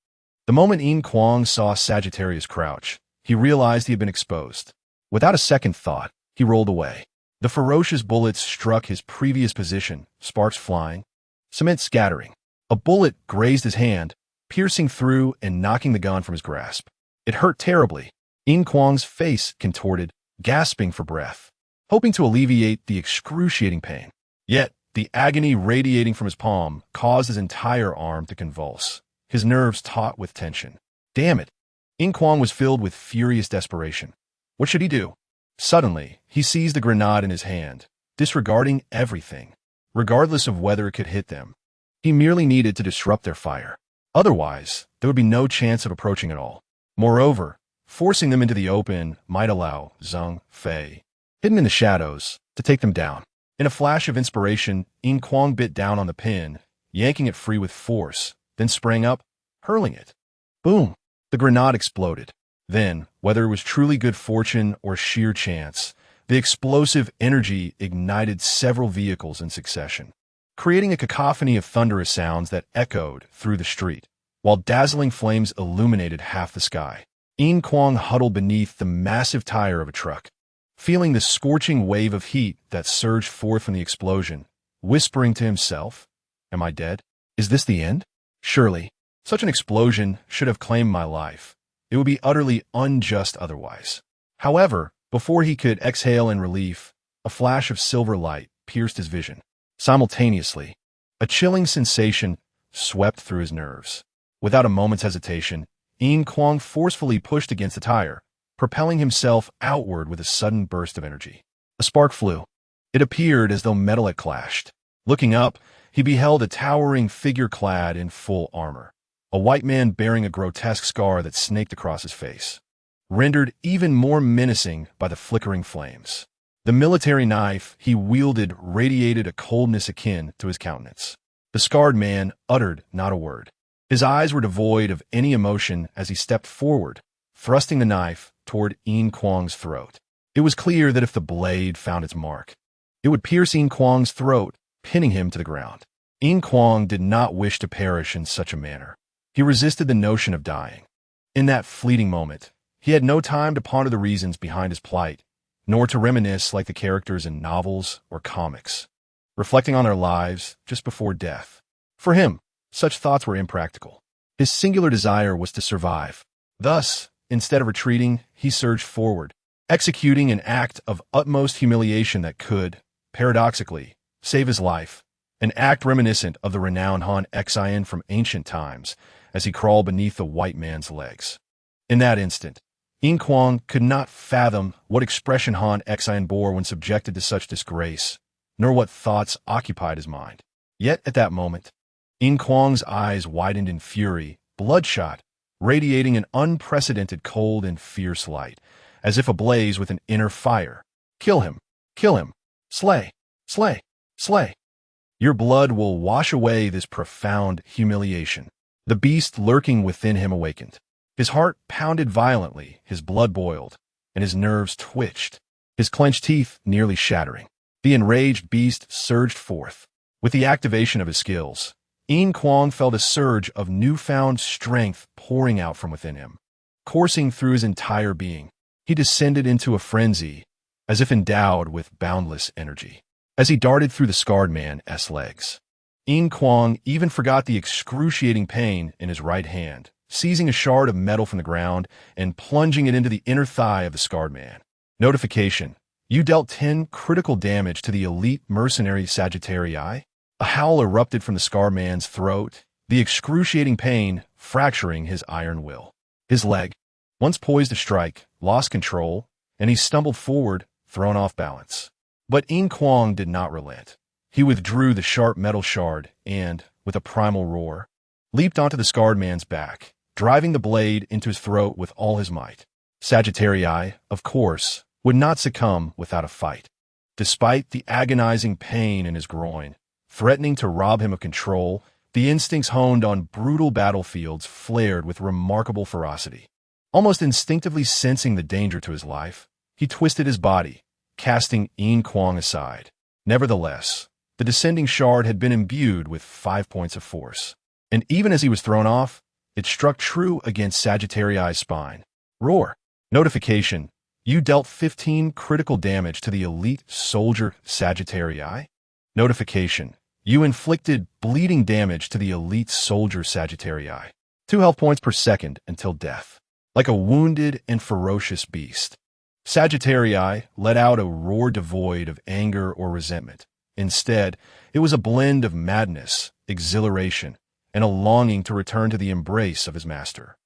The moment Yin Kuang saw Sagittarius crouch, he realized he had been exposed. Without a second thought, he rolled away. The ferocious bullets struck his previous position, sparks flying, cement scattering. A bullet grazed his hand, piercing through and knocking the gun from his grasp. It hurt terribly. Yin Kuang's face contorted, gasping for breath, hoping to alleviate the excruciating pain. Yet, the agony radiating from his palm caused his entire arm to convulse, his nerves taut with tension. Damn it! Yin Kuang was filled with furious desperation. What should he do? Suddenly, he seized the grenade in his hand, disregarding everything, regardless of whether it could hit them. He merely needed to disrupt their fire. Otherwise, there would be no chance of approaching at all. Moreover, forcing them into the open might allow Zheng Fei, hidden in the shadows, to take them down. In a flash of inspiration, Yin Kuang bit down on the pin, yanking it free with force, then sprang up, hurling it. Boom! The grenade exploded. Then, whether it was truly good fortune or sheer chance, the explosive energy ignited several vehicles in succession, creating a cacophony of thunderous sounds that echoed through the street, while dazzling flames illuminated half the sky. Yin Kuang huddled beneath the massive tire of a truck, feeling the scorching wave of heat that surged forth from the explosion, whispering to himself, "Am I dead? Is this the end? Surely, such an explosion should have claimed my life. It would be utterly unjust otherwise." However, before he could exhale in relief, a flash of silver light pierced his vision. Simultaneously, a chilling sensation swept through his nerves. Without a moment's hesitation, Yin Kuang forcefully pushed against the tire, propelling himself outward with a sudden burst of energy. A spark flew. It appeared as though metal had clashed. Looking up, he beheld a towering figure clad in full armor, a white man bearing a grotesque scar that snaked across his face, rendered even more menacing by the flickering flames. The military knife he wielded radiated a coldness akin to his countenance. The scarred man uttered not a word. His eyes were devoid of any emotion as he stepped forward, thrusting the knife toward Yin Kuang's throat. It was clear that if the blade found its mark, it would pierce Yin Kuang's throat, pinning him to the ground. Yin Kuang did not wish to perish in such a manner. He resisted the notion of dying. In that fleeting moment, he had no time to ponder the reasons behind his plight, nor to reminisce like the characters in novels or comics, reflecting on their lives just before death. For him, such thoughts were impractical. His singular desire was to survive. Thus, instead of retreating, he surged forward, executing an act of utmost humiliation that could, paradoxically, save his life, an act reminiscent of the renowned Han Xian from ancient times as he crawled beneath the white man's legs. In that instant, Yin Kuang could not fathom what expression Han Xian bore when subjected to such disgrace, nor what thoughts occupied his mind. Yet at that moment, Yin Kuang's eyes widened in fury, bloodshot, radiating an unprecedented cold and fierce light, as if ablaze with an inner fire. Kill him! Kill him! Slay! Slay! Slay! Your blood will wash away this profound humiliation. The beast lurking within him awakened. His heart pounded violently, his blood boiled, and his nerves twitched, his clenched teeth nearly shattering. The enraged beast surged forth. With the activation of his skills, Yin Kuang felt a surge of newfound strength pouring out from within him, coursing through his entire being. He descended into a frenzy, as if endowed with boundless energy. As he darted through the scarred man's legs, Yin Kuang even forgot the excruciating pain in his right hand, seizing a shard of metal from the ground and plunging it into the inner thigh of the scarred man. Notification: you dealt 10 critical damage to the elite mercenary Sagittarii. A howl erupted from the scarred man's throat, the excruciating pain fracturing his iron will. His leg, once poised to strike, lost control, and he stumbled forward, thrown off balance. But Yin Kuang did not relent. He withdrew the sharp metal shard and, with a primal roar, leaped onto the scarred man's back, driving the blade into his throat with all his might. Sagittarii, of course, would not succumb without a fight. Despite the agonizing pain in his groin, threatening to rob him of control, the instincts honed on brutal battlefields flared with remarkable ferocity. Almost instinctively sensing the danger to his life, he twisted his body, casting Yin Kuang aside. Nevertheless, the descending shard had been imbued with 5 points of force, and even as he was thrown off, it struck true against Sagittarai's spine. Roar! Notification: you dealt 15 critical damage to the elite soldier Sagittarii. Notification: you inflicted bleeding damage to the elite soldier Sagittarii. 2 health points per second until death. Like a wounded and ferocious beast, Sagittarii let out a roar devoid of anger or resentment. Instead, it was a blend of madness, exhilaration, and a longing to return to the embrace of his master.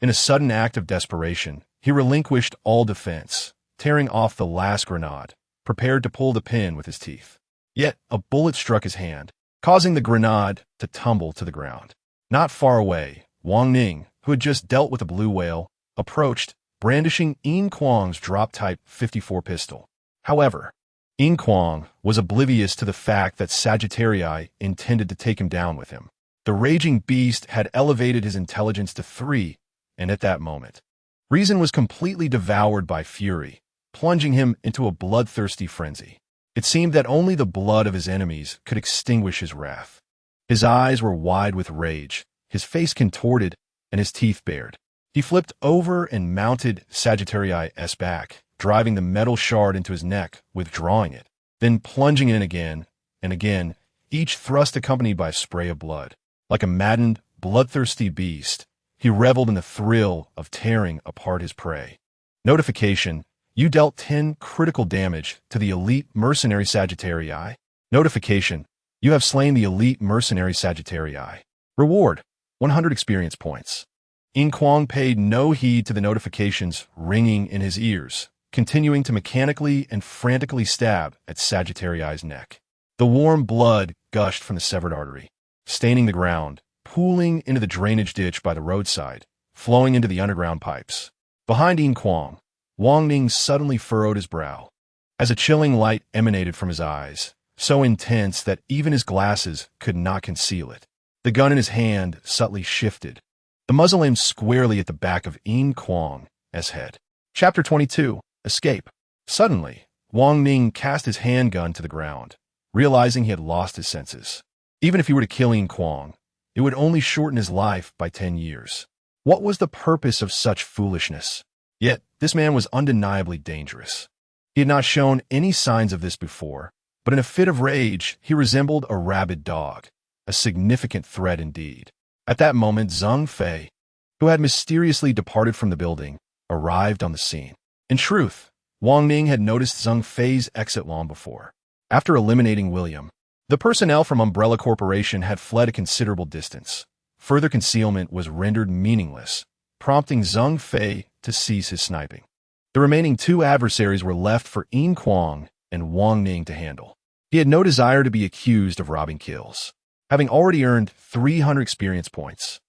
In a sudden act of desperation, he relinquished all defense, tearing off the last grenade, prepared to pull the pin with his teeth. Yet a bullet struck his hand, causing the grenade to tumble to the ground. Not far away, Wang Ning, who had just dealt with a blue whale, approached, brandishing Yin Kuang's drop-type 54 pistol. However, Yin Kuang was oblivious to the fact that Sagittarii intended to take him down with him. The raging beast had elevated his intelligence to 3, and at that moment, reason was completely devoured by fury, plunging him into a bloodthirsty frenzy. It seemed that only the blood of his enemies could extinguish his wrath. His eyes were wide with rage, his face contorted, and his teeth bared. He flipped over and mounted Sagittarai's back, driving the metal shard into his neck, withdrawing it, then plunging in again and again, each thrust accompanied by a spray of blood. Like a maddened, bloodthirsty beast, he reveled in the thrill of tearing apart his prey. Notification: you dealt 10 critical damage to the elite mercenary Sagittarii. Notification: you have slain the elite mercenary Sagittarii. Reward: 100 experience points. Yin Kuang paid no heed to the notifications ringing in his ears, continuing to mechanically and frantically stab at Sagittarie's neck. The warm blood gushed from the severed artery, staining the ground, pooling into the drainage ditch by the roadside, flowing into the underground pipes. Behind Yin Kuang, Wang Ning suddenly furrowed his brow, as a chilling light emanated from his eyes, so intense that even his glasses could not conceal it. The gun in his hand subtly shifted, the muzzle aimed squarely at the back of Yin Kuang's head. Chapter 22. Escape. Suddenly, Wang Ning cast his handgun to the ground, realizing he had lost his senses. Even if he were to kill Yin Kuang, it would only shorten his life by 10 years. What was the purpose of such foolishness? Yet, this man was undeniably dangerous. He had not shown any signs of this before, but in a fit of rage, he resembled a rabid dog, a significant threat indeed. At that moment, Zheng Fei, who had mysteriously departed from the building, arrived on the scene. In truth, Wang Ning had noticed Zheng Fei's exit long before. After eliminating William, the personnel from Umbrella Corporation had fled a considerable distance. Further concealment was rendered meaningless, prompting Zheng Fei to cease his sniping. The remaining two adversaries were left for Yin Kuang and Wang Ning to handle. He had no desire to be accused of robbing kills, having already earned 300 experience points.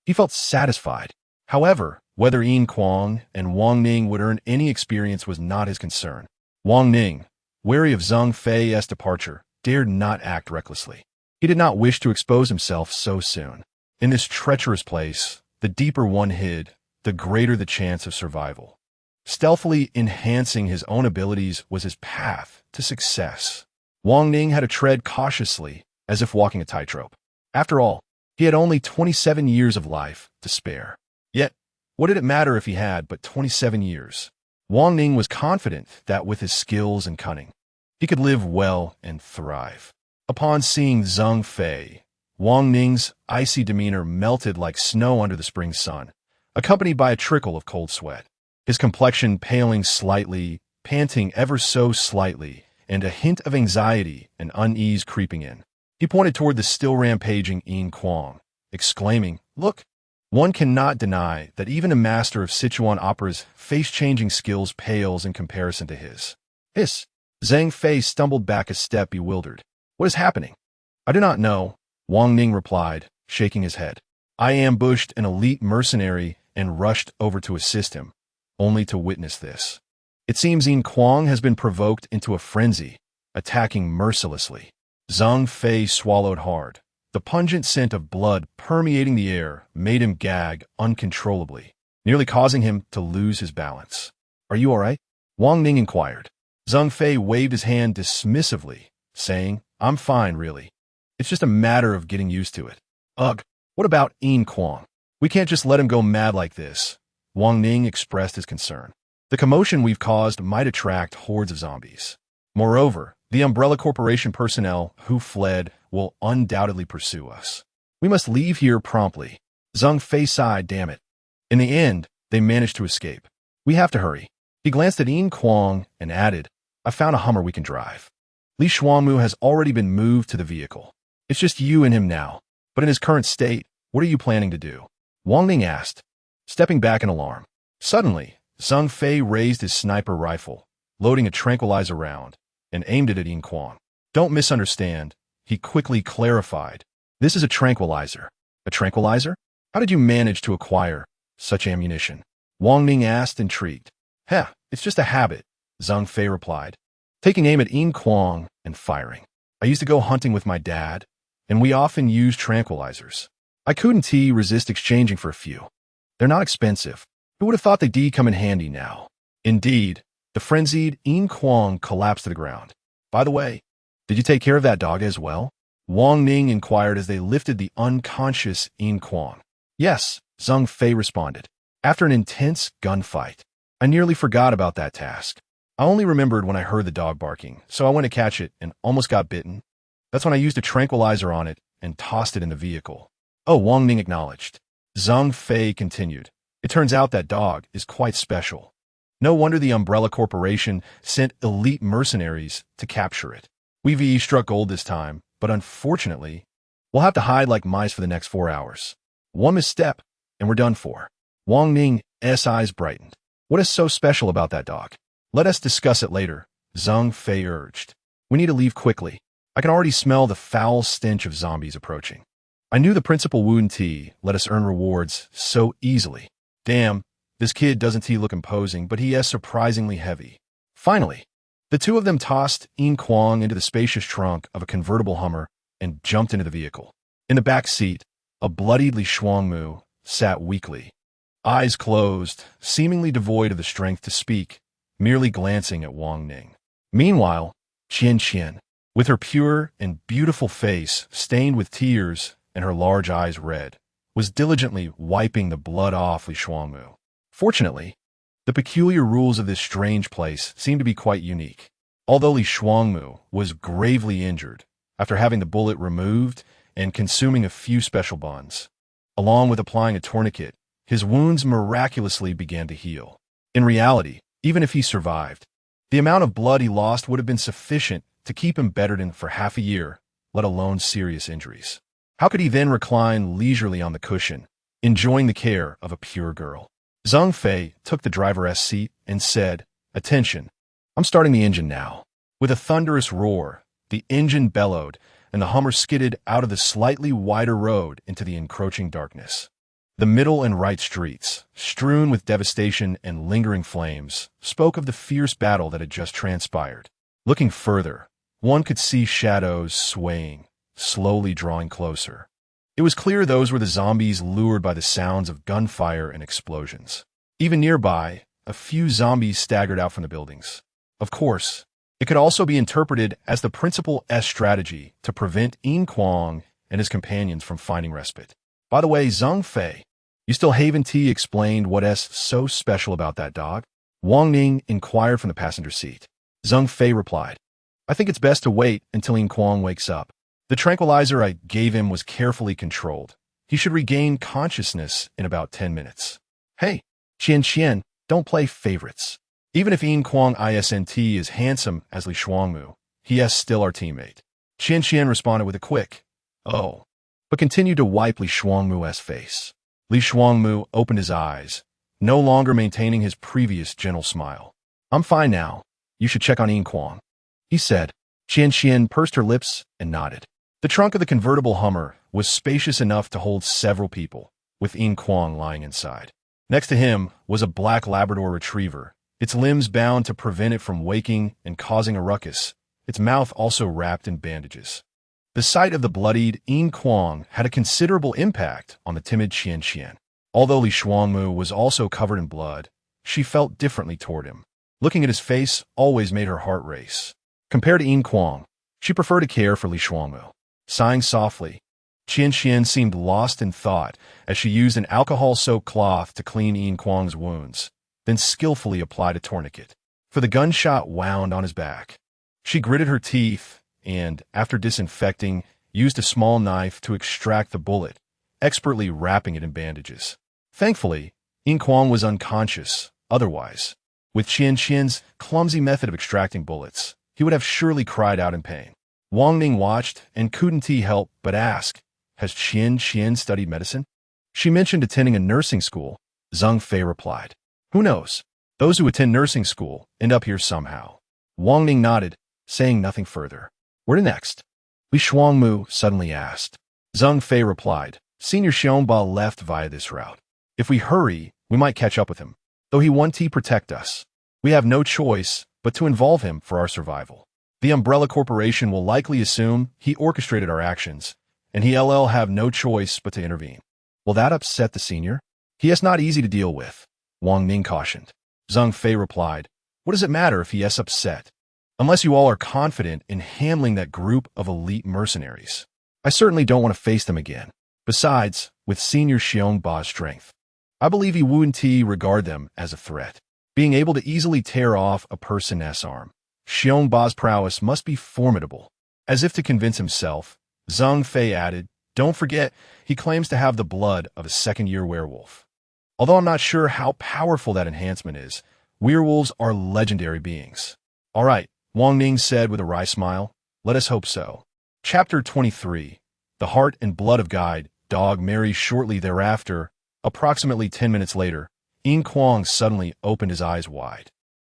He felt satisfied. However, whether Yin Kuang and Wang Ning would earn any experience was not his concern. Wang Ning, wary of Zheng Fei's departure, dared not act recklessly. He did not wish to expose himself so soon. In this treacherous place, the deeper one hid, the greater the chance of survival. Stealthily enhancing his own abilities was his path to success. Wang Ning had to tread cautiously, as if walking a tightrope. After all, he had only 27 years of life to spare. Yet, what did it matter if he had but 27 years? Wang Ning was confident that with his skills and cunning, he could live well and thrive. Upon seeing Zheng Fei, Wang Ning's icy demeanor melted like snow under the spring sun, accompanied by a trickle of cold sweat. His complexion paling slightly, panting ever so slightly, and a hint of anxiety and unease creeping in. He pointed toward the still rampaging Yin Kuang, exclaiming, "Look!" One cannot deny that even a master of Sichuan opera's face-changing skills pales in comparison to his. Hiss! Zheng Fei stumbled back a step, bewildered. "What is happening?" "I do not know," Wang Ning replied, shaking his head. "I ambushed an elite mercenary and rushed over to assist him, only to witness this. It seems Yin Kuang has been provoked into a frenzy, attacking mercilessly." Zheng Fei swallowed hard. The pungent scent of blood permeating the air made him gag uncontrollably, nearly causing him to lose his balance. "Are you all right?" Wang Ning inquired. Zheng Fei waved his hand dismissively, saying, "I'm fine, really. It's just a matter of getting used to it." "Ugh, what about Yin Kuang? We can't just let him go mad like this." Wang Ning expressed his concern. "The commotion we've caused might attract hordes of zombies. Moreover, the Umbrella Corporation personnel who fled will undoubtedly pursue us. We must leave here promptly." Zheng Fei sighed, "Damn it." In the end, they managed to escape. "We have to hurry." He glanced at Yin Kuang and added, "I found a Hummer we can drive." Li Xuanmu has already been moved to the vehicle. It's just you and him now. But in his current state, what are you planning to do? Wang Ning asked, stepping back in alarm. Suddenly, Zheng Fei raised his sniper rifle, loading a tranquilizer round, and aimed it at Yin Kuang. "Don't misunderstand," he quickly clarified. "This is a tranquilizer." "A tranquilizer? How did you manage to acquire such ammunition?" Wang Ning asked, intrigued. "Heh, it's just a habit," Zheng Fei replied, taking aim at Yin Kuang and firing. "I used to go hunting with my dad, and we often used tranquilizers. I couldn't resist exchanging for a few. They're not expensive. Who would have thought they'd come in handy now?" Indeed, the frenzied Yin Kuang collapsed to the ground. "By the way, did you take care of that dog as well?" Wang Ning inquired as they lifted the unconscious Yin Kuang. "Yes," Zheng Fei responded. "After an intense gunfight, I nearly forgot about that task. I only remembered when I heard the dog barking, so I went to catch it and almost got bitten. That's when I used a tranquilizer on it and tossed it in the vehicle." "Oh," Wang Ning acknowledged. Zheng Fei continued, "It turns out that dog is quite special. No wonder the Umbrella Corporation sent elite mercenaries to capture it. We've struck gold this time, but unfortunately, we'll have to hide like mice for the next 4 hours. One misstep, and we're done for." Wang Ning's eyes brightened. What is so special about that dog? Let us discuss it later, Zhang Fei urged. We need to leave quickly. I can already smell the foul stench of zombies approaching. I knew the principal Wu Ti let us earn rewards so easily. Damn, this kid doesn't look imposing, but he is surprisingly heavy. Finally, the two of them tossed Yin Kuang into the spacious trunk of a convertible Hummer and jumped into the vehicle. In the back seat, a bloodied Li Shuangmu sat weakly, eyes closed, seemingly devoid of the strength to speak, merely glancing at Wang Ning. Meanwhile, Qian, with her pure and beautiful face stained with tears and her large eyes red, was diligently wiping the blood off Li Shuangmu. Fortunately, the peculiar rules of this strange place seemed to be quite unique. Although Li Shuangmu was gravely injured after having the bullet removed and consuming a few special buns, along with applying a tourniquet, his wounds miraculously began to heal. In reality, even if he survived, the amount of blood he lost would have been sufficient to keep him bedridden for half a year, let alone serious injuries. How could he then recline leisurely on the cushion, enjoying the care of a pure girl? Zhang Fei took the driver's seat and said, "Attention, I'm starting the engine now." With a thunderous roar, the engine bellowed, and the Hummer skidded out of the slightly wider road into the encroaching darkness. The middle and right streets, strewn with devastation and lingering flames, spoke of the fierce battle that had just transpired. Looking further, one could see shadows swaying, slowly drawing closer. It was clear those were the zombies lured by the sounds of gunfire and explosions. Even nearby, a few zombies staggered out from the buildings. Of course, it could also be interpreted as the principal's strategy to prevent Yin Kuang and his companions from finding respite. By the way, Zhang Fei, you still haven't explained what's so special about that dog? Wang Ning inquired from the passenger seat. Zhang Fei replied, I think it's best to wait until Yin Kuang wakes up. The tranquilizer I gave him was carefully controlled. He should regain consciousness in about 10 minutes. Hey, Qian, don't play favorites. Even if Yin Kuang isn't as handsome as Li Shuangmu, he is still our teammate. Qian responded with a quick, oh, but continued to wipe Li Shuangmu's face. Li Shuangmu opened his eyes, no longer maintaining his previous gentle smile. I'm fine now. You should check on Yin Kuang, he said. Qian pursed her lips and nodded. The trunk of the convertible Hummer was spacious enough to hold several people, with Yin Kuang lying inside. Next to him was a black Labrador retriever, its limbs bound to prevent it from waking and causing a ruckus, its mouth also wrapped in bandages. The sight of the bloodied Yin Kuang had a considerable impact on the timid Qian. Although Li Shuangmu was also covered in blood, she felt differently toward him. Looking at his face always made her heart race. Compared to Yin Kuang, she preferred to care for Li Shuangmu. Sighing softly, Qian seemed lost in thought as she used an alcohol-soaked cloth to clean Yin Kuang's wounds, then skillfully applied a tourniquet. For the gunshot wound on his back. She gritted her teeth and, after disinfecting, used a small knife to extract the bullet, expertly wrapping it in bandages. Thankfully, Yin Kuang was unconscious. Otherwise, with Qian's clumsy method of extracting bullets, he would have surely cried out in pain. Wang Ning watched and couldn't help but ask, has Qian studied medicine? She mentioned attending a nursing school. Zhang Fei replied, who knows? Those who attend nursing school end up here somehow. Wang Ning nodded, saying nothing further. Where to next? Li Shuangmu suddenly asked. Zhang Fei replied, Senior Xiongba left via this route. If we hurry, we might catch up with him. Though he wants to protect us, we have no choice but to involve him for our survival. The Umbrella Corporation will likely assume he orchestrated our actions, and he'll have no choice but to intervene. Will that upset the senior? He is not easy to deal with, Wang Ning cautioned. Zhang Fei replied, what does it matter if he is upset? Unless you all are confident in handling that group of elite mercenaries. I certainly don't want to face them again. Besides, with Senior Xiongba's strength, I believe he wouldn't regard them as a threat. Being able to easily tear off a person's arm, Xiongba's prowess must be formidable. As if to convince himself, Zhang Fei added, don't forget, he claims to have the blood of a second-year werewolf. Although I'm not sure how powerful that enhancement is, werewolves are legendary beings. All right, Wang Ning said with a wry smile, let us hope so. Chapter 23. The Heart and Blood of Guide Dog marries shortly thereafter. Approximately 10 minutes later, Yin Kuang suddenly opened his eyes wide.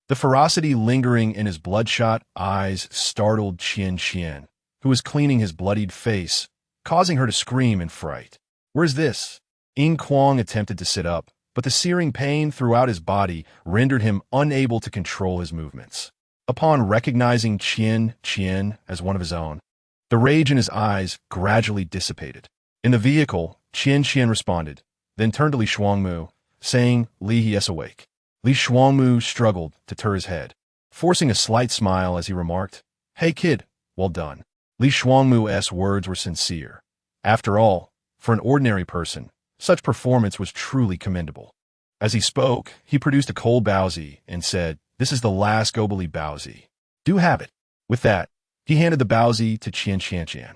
The ferocity lingering in his bloodshot eyes startled Qian, who was cleaning his bloodied face, causing her to scream in fright. "Where's this?" Yin Kuang attempted to sit up, but the searing pain throughout his body rendered him unable to control his movements. Upon recognizing Qian as one of his own, the rage in his eyes gradually dissipated. In the vehicle, Qian responded, then turned to Li Shuangmu, saying, "Li, he is awake." Li Shuangmu struggled to turn his head, forcing a slight smile as he remarked, "Hey kid, well done." Li Shuangmu's words were sincere. After all, for an ordinary person, such performance was truly commendable. As he spoke, he produced a cold baozi and said, "This is the last Gobali baozi. Do have it." With that, he handed the baozi to Qian.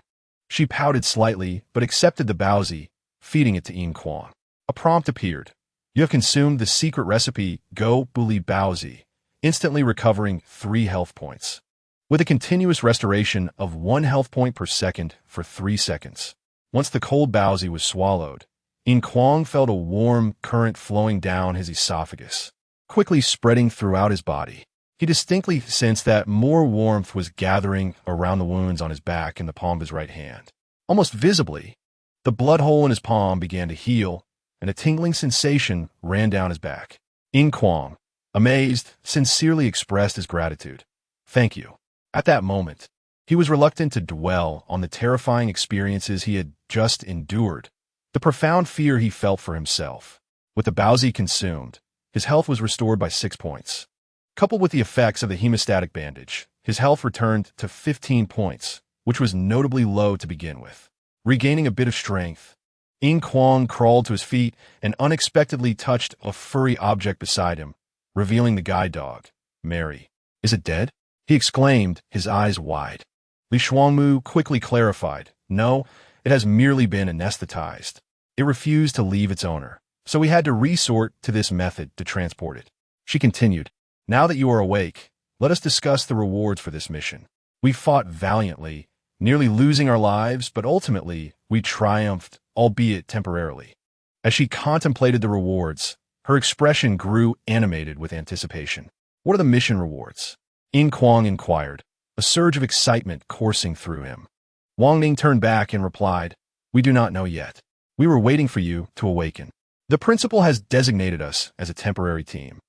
She pouted slightly, but accepted the baozi, feeding it to Yin Kuang. A prompt appeared. "You have consumed the secret recipe Gobali baozi, instantly recovering 3 health points, with a continuous restoration of 1 health point per second for 3 seconds. Once the cold baozi was swallowed, Yin Kuang felt a warm current flowing down his esophagus, quickly spreading throughout his body. He distinctly sensed that more warmth was gathering around the wounds on his back and the palm of his right hand. Almost visibly, the blood hole in his palm began to heal, and a tingling sensation ran down his back. Yin Kuang, amazed, sincerely expressed his gratitude. "Thank you." At that moment, he was reluctant to dwell on the terrifying experiences he had just endured, the profound fear he felt for himself. With the baozi consumed, his health was restored by 6 points. Coupled with the effects of the hemostatic bandage, his health returned to 15 points, which was notably low to begin with. Regaining a bit of strength, Yin Kuang crawled to his feet and unexpectedly touched a furry object beside him, revealing the guide dog, Mary. "Is it dead?" he exclaimed, his eyes wide. Li Shuangmu quickly clarified, "No, it has merely been anesthetized. It refused to leave its owner, so we had to resort to this method to transport it." She continued, "Now that you are awake, let us discuss the rewards for this mission. We fought valiantly, nearly losing our lives, but ultimately we triumphed, albeit temporarily." As she contemplated the rewards, her expression grew animated with anticipation. "What are the mission rewards?" Yin Kuang inquired, a surge of excitement coursing through him. Wang Ning turned back and replied, "We do not know yet. We were waiting for you to awaken. The principal has designated us as a temporary team.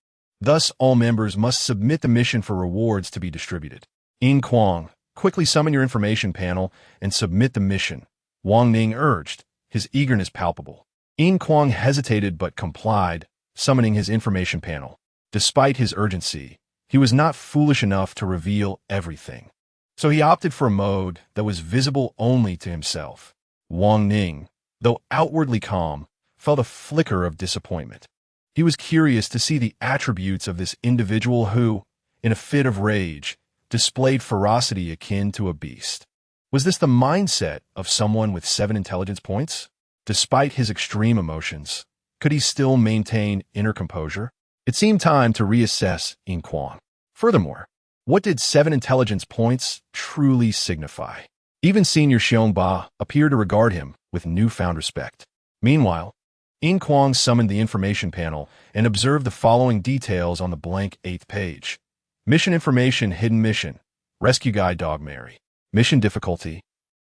Thus, all members must submit the mission for rewards to be distributed." Yin Kuang, quickly summon your information panel and submit the mission, Wang Ning urged, his eagerness palpable. Yin Kuang hesitated but complied, summoning his information panel. Despite his urgency, he was not foolish enough to reveal everything. So he opted for a mode that was visible only to himself. Wang Ning, though outwardly calm, felt a flicker of disappointment. He was curious to see the attributes of this individual who, in a fit of rage, displayed ferocity akin to a beast. Was this the mindset of someone with 7 intelligence points? Despite his extreme emotions, could he still maintain inner composure? It seemed time to reassess Yin Kuang. Furthermore, what did 7 intelligence points truly signify? Even Senior Xiongba appeared to regard him with newfound respect. Meanwhile, Yin Kuang summoned the information panel and observed the following details on the blank 8th page. Mission information, hidden mission, rescue guide dog Mary. Mission difficulty.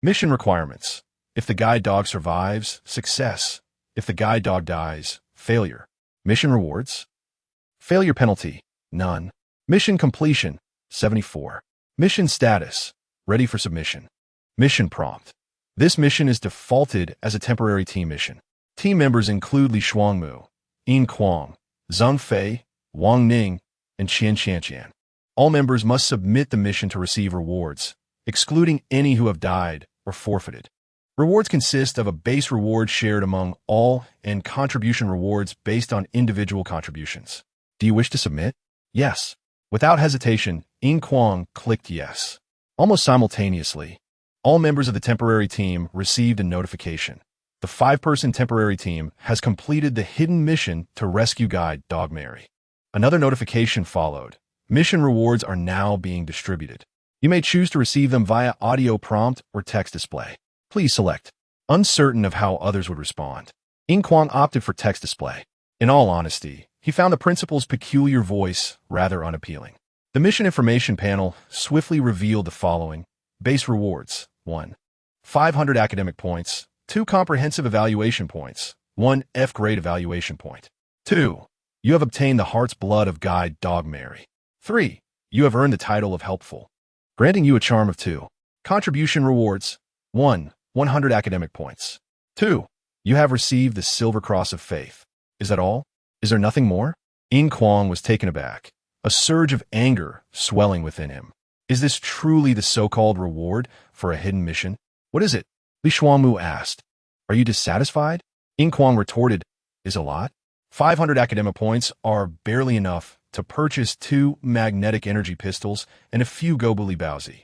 Mission requirements. If the guide dog survives, success. If the guide dog dies, failure. Mission rewards. Failure penalty, none. Mission completion, 74. Mission status, ready for submission. Mission prompt. This mission is defaulted as a temporary team mission. Team members include Li Shuangmu, Yin Kuang, Zhang Fei, Wang Ning, and Qian. All members must submit the mission to receive rewards, excluding any who have died or forfeited. Rewards consist of a base reward shared among all and contribution rewards based on individual contributions. Do you wish to submit? Yes. Without hesitation, Yin Kuang clicked yes. Almost simultaneously, all members of the temporary team received a notification. The 5-person temporary team has completed the hidden mission to rescue guide Dog Mary. Another notification followed. Mission rewards are now being distributed. You may choose to receive them via audio prompt or text display. Please select. Uncertain of how others would respond, Yin Kuang opted for text display. In all honesty, he found the principal's peculiar voice rather unappealing. The mission information panel swiftly revealed the following. Base rewards: 1. 500 academic points, 2 comprehensive evaluation points, 1 F-grade evaluation point. 2. You have obtained the heart's blood of guide Dog Mary. 3. You have earned the title of helpful, granting you a charm of 2. Contribution rewards: 1. 100 academic points. 2. You have received the Silver Cross of Faith. Is that all? Is there nothing more? Yin Kuang was taken aback, a surge of anger swelling within him. Is this truly the so-called reward for a hidden mission? What is it? Li Shuangmu asked. Are you dissatisfied? Yin Kuang retorted, is a lot. 500 academic points are barely enough to purchase 2 magnetic energy pistols and a few Gobuli Baozi.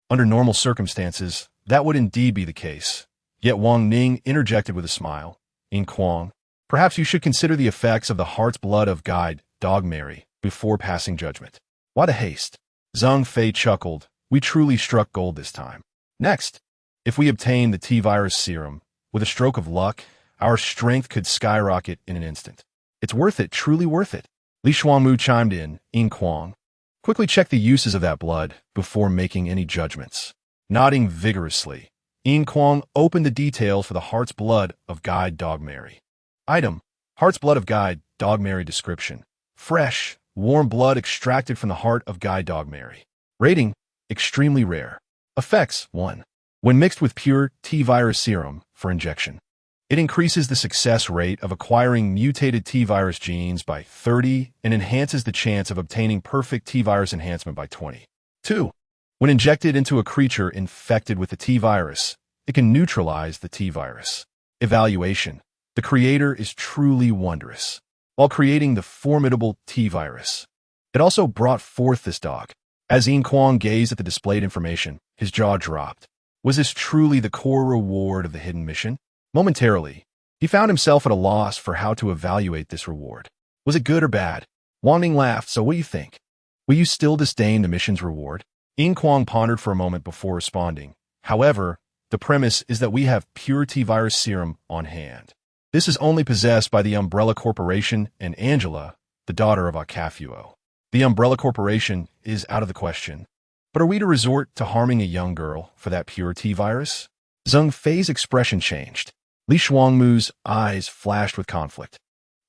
Under normal circumstances, that would indeed be the case. Yet Wang Ning interjected with a smile. Yin Kuang, perhaps you should consider the effects of the heart's blood of guide Dog Mary before passing judgment. Why the haste? Zhang Fei chuckled. We truly struck gold this time. Next, if we obtain the T-virus serum, with a stroke of luck, our strength could skyrocket in an instant. It's worth it, truly worth it. Li Shuangmu chimed in. Yin Kuang, quickly check the uses of that blood before making any judgments. Nodding vigorously, Yin Kuang opened the details for the heart's blood of guide Dog Mary. Item: heart's blood of guide Dog Mary. Description: fresh, warm blood extracted from the heart of guide Dog Mary. Rating: extremely rare. Effects: 1. When mixed with pure T-virus serum for injection, it increases the success rate of acquiring mutated T-virus genes by 30 and enhances the chance of obtaining perfect T-virus enhancement by 20. 2. When injected into a creature infected with the T-virus, it can neutralize the T-virus. Evaluation: the creator is truly wondrous, while creating the formidable T-virus. It also brought forth this dog. As Yin Kuang gazed at the displayed information, his jaw dropped. Was this truly the core reward of the hidden mission? Momentarily, he found himself at a loss for how to evaluate this reward. Was it good or bad? Wang Ning laughed. So what do you think? Will you still disdain the mission's reward? Yin Kuang pondered for a moment before responding. However, the premise is that we have pure T-virus serum on hand. This is only possessed by the Umbrella Corporation and Angela, the daughter of Akafuo. The Umbrella Corporation is out of the question. But are we to resort to harming a young girl for that pure T-virus? Zhang Fei's expression changed. Li Shuangmu's eyes flashed with conflict.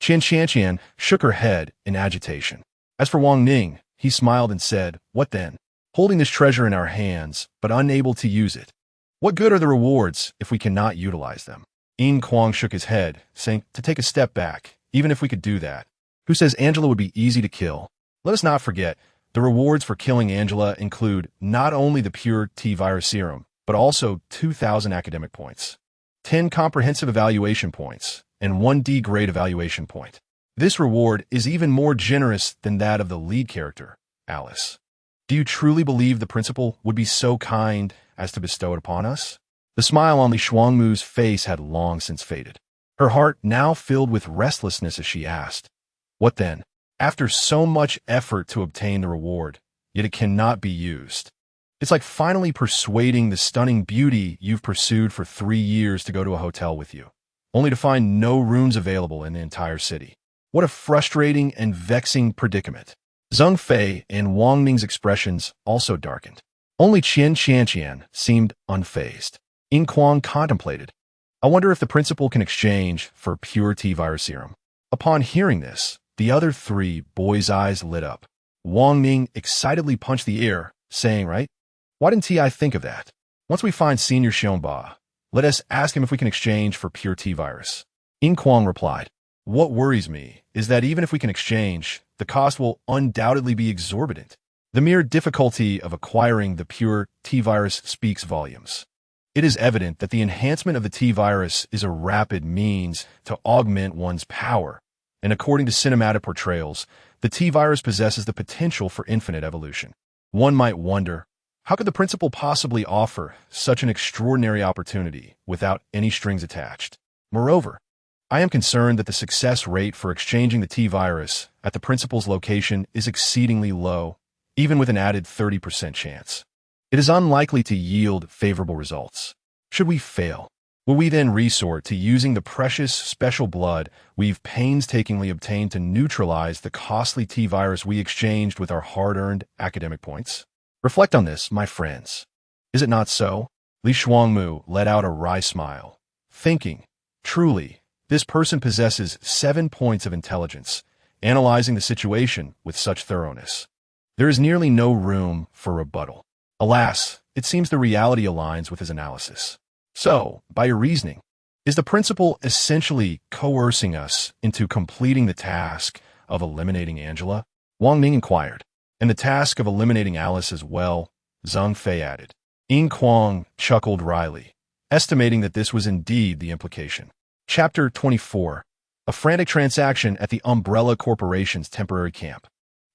Qian Qianqian shook her head in agitation. As for Wang Ning, he smiled and said, what then? Holding this treasure in our hands, but unable to use it. What good are the rewards if we cannot utilize them? Yin Kuang shook his head, saying to take a step back, even if we could do that. Who says Angela would be easy to kill? Let us not forget, the rewards for killing Angela include not only the pure T-virus serum, but also 2,000 academic points, 10 comprehensive evaluation points, and 1 D-grade evaluation point. This reward is even more generous than that of the lead character, Alice. Do you truly believe the principal would be so kind as to bestow it upon us? The smile on Li Shuangmu's face had long since faded. Her heart now filled with restlessness as she asked, what then? After so much effort to obtain the reward, yet it cannot be used. It's like finally persuading the stunning beauty you've pursued for 3 years to go to a hotel with you, only to find no rooms available in the entire city. What a frustrating and vexing predicament. Zhang Fei and Wang Ning's expressions also darkened. Only Qian Qianqian seemed unfazed. Yin Kuang contemplated. I wonder if the principal can exchange for pure T-virus serum. Upon hearing this, the other 3 boys' eyes lit up. Wang Ning excitedly punched the air, saying, right? Why didn't I think of that? Once we find Senior Xionba, let us ask him if we can exchange for pure T-virus. Yin Kuang replied, what worries me is that even if we can exchange, the cost will undoubtedly be exorbitant. The mere difficulty of acquiring the pure T-virus speaks volumes. It is evident that the enhancement of the T-virus is a rapid means to augment one's power, and according to cinematic portrayals, the T-virus possesses the potential for infinite evolution. One might wonder, how could the principal possibly offer such an extraordinary opportunity without any strings attached? Moreover, I am concerned that the success rate for exchanging the T-virus at the principal's location is exceedingly low, even with an added 30% chance. It is unlikely to yield favorable results. Should we fail, Will we then resort to using the precious special blood we've painstakingly obtained to neutralize the costly T-virus we exchanged with our hard-earned academic points? Reflect on this, my friends. Is it not so? Li Shuangmu let out a wry smile, thinking, truly, this person possesses 7 points of intelligence, analyzing the situation with such thoroughness. There is nearly no room for rebuttal. Alas, it seems the reality aligns with his analysis. So, by your reasoning, is the principal essentially coercing us into completing the task of eliminating Angela? Wang Ning inquired. And the task of eliminating Alice as well, Zheng Fei added. Yin Kuang chuckled wryly, estimating that this was indeed the implication. Chapter 24. A frantic transaction at the Umbrella Corporation's temporary camp.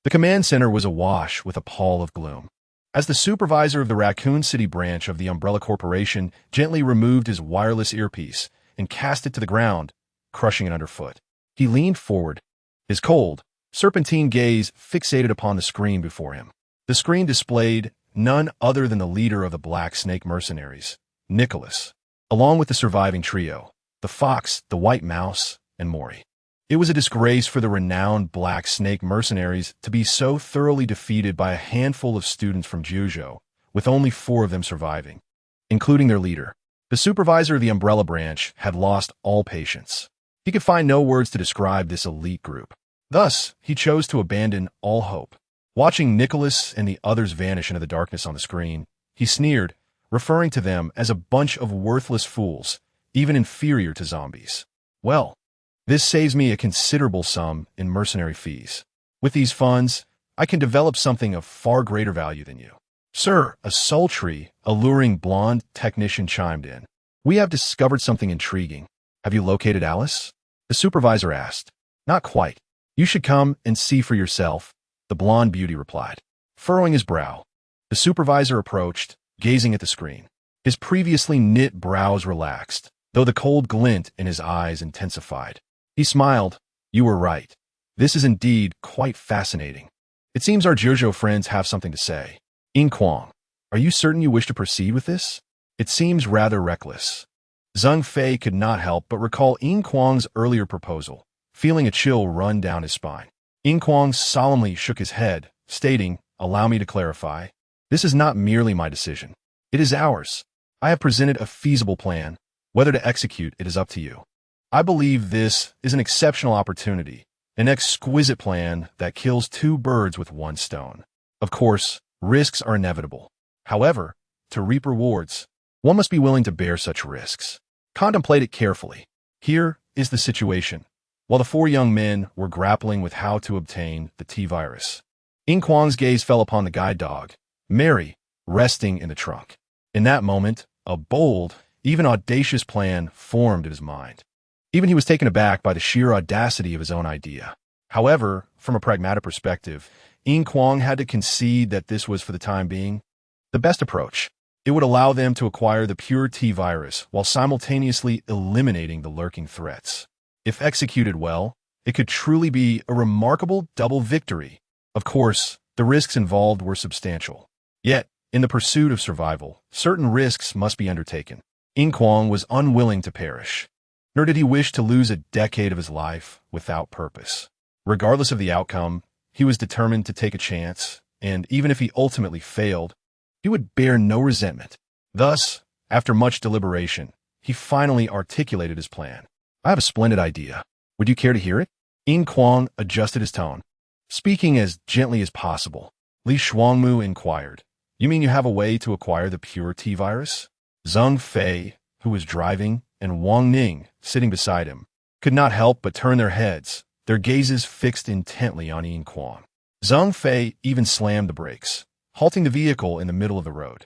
The command center was awash with a pall of gloom. As the supervisor of the Raccoon City branch of the Umbrella Corporation gently removed his wireless earpiece and cast it to the ground, crushing it underfoot, he leaned forward, his cold, serpentine gaze fixated upon the screen before him. The screen displayed none other than the leader of the Black Snake mercenaries, Nicholas, along with the surviving trio, the Fox, the White Mouse, and Maury. It was a disgrace for the renowned Black Snake mercenaries to be so thoroughly defeated by a handful of students from Juzhou, with only 4 of them surviving, including their leader. The supervisor of the Umbrella branch had lost all patience. He could find no words to describe this elite group. Thus, he chose to abandon all hope. Watching Nicholas and the others vanish into the darkness on the screen, he sneered, referring to them as a bunch of worthless fools, even inferior to zombies. Well, this saves me a considerable sum in mercenary fees. With these funds, I can develop something of far greater value than you. Sir, a sultry, alluring blonde technician chimed in. We have discovered something intriguing. Have you located Alice? The supervisor asked. Not quite. You should come and see for yourself, the blonde beauty replied, furrowing his brow. The supervisor approached, gazing at the screen. His previously knit brows relaxed, though the cold glint in his eyes intensified. He smiled. You were right. This is indeed quite fascinating. It seems our Juzhou friends have something to say. Yin Kuang, are you certain you wish to proceed with this? It seems rather reckless. Zheng Fei could not help but recall Yin Kuang's earlier proposal, feeling a chill run down his spine. Yin Kuang solemnly shook his head, stating, allow me to clarify. This is not merely my decision. It is ours. I have presented a feasible plan. Whether to execute it is up to you. I believe this is an exceptional opportunity, an exquisite plan that kills 2 birds with 1 stone. Of course, risks are inevitable. However, to reap rewards, one must be willing to bear such risks. Contemplate it carefully. Here is the situation. While the 4 young men were grappling with how to obtain the T-virus, Yin Kuang's gaze fell upon the guide dog, Mary, resting in the trunk. In that moment, a bold, even audacious plan formed in his mind. Even he was taken aback by the sheer audacity of his own idea. However, from a pragmatic perspective, Yin Kuang had to concede that this was, for the time being, the best approach. It would allow them to acquire the pure T-virus while simultaneously eliminating the lurking threats. If executed well, it could truly be a remarkable double victory. Of course, the risks involved were substantial. Yet, in the pursuit of survival, certain risks must be undertaken. Yin Kuang was unwilling to perish, nor did he wish to lose a decade of his life without purpose. Regardless of the outcome, he was determined to take a chance, and even if he ultimately failed, he would bear no resentment. Thus, after much deliberation, he finally articulated his plan. I have a splendid idea. Would you care to hear it? Yin Kuang adjusted his tone, speaking as gently as possible. Li Shuangmu inquired, you mean you have a way to acquire the pure T-virus? Zheng Fei, who was driving, and Wang Ning, sitting beside him, could not help but turn their heads, their gazes fixed intently on Yin Kuang. Zheng Fei even slammed the brakes, halting the vehicle in the middle of the road.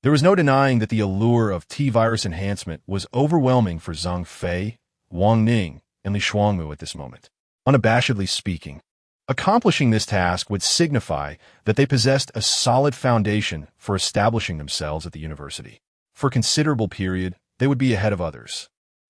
There was no denying that the allure of T-virus enhancement was overwhelming for Zheng Fei, Wang Ning, and Li Shuangmu at this moment. Unabashedly speaking, accomplishing this task would signify that they possessed a solid foundation for establishing themselves at the university. For a considerable period, they would be ahead of others.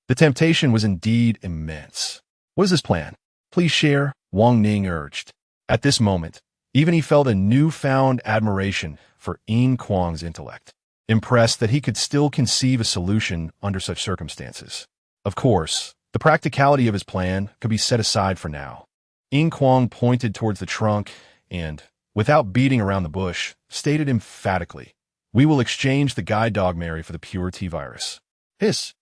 The temptation was indeed immense. What is this plan? Please share, Wang Ning urged. At this moment, even he felt a newfound admiration for Yin Kuang's intellect. impressed that he could still conceive a solution under such circumstances. Of course, the practicality of his plan could be set aside for now. Yin Kuang pointed towards the trunk and, without beating around the bush, stated emphatically, "We will exchange the guide dog Mary for the pure T-virus." Hiss!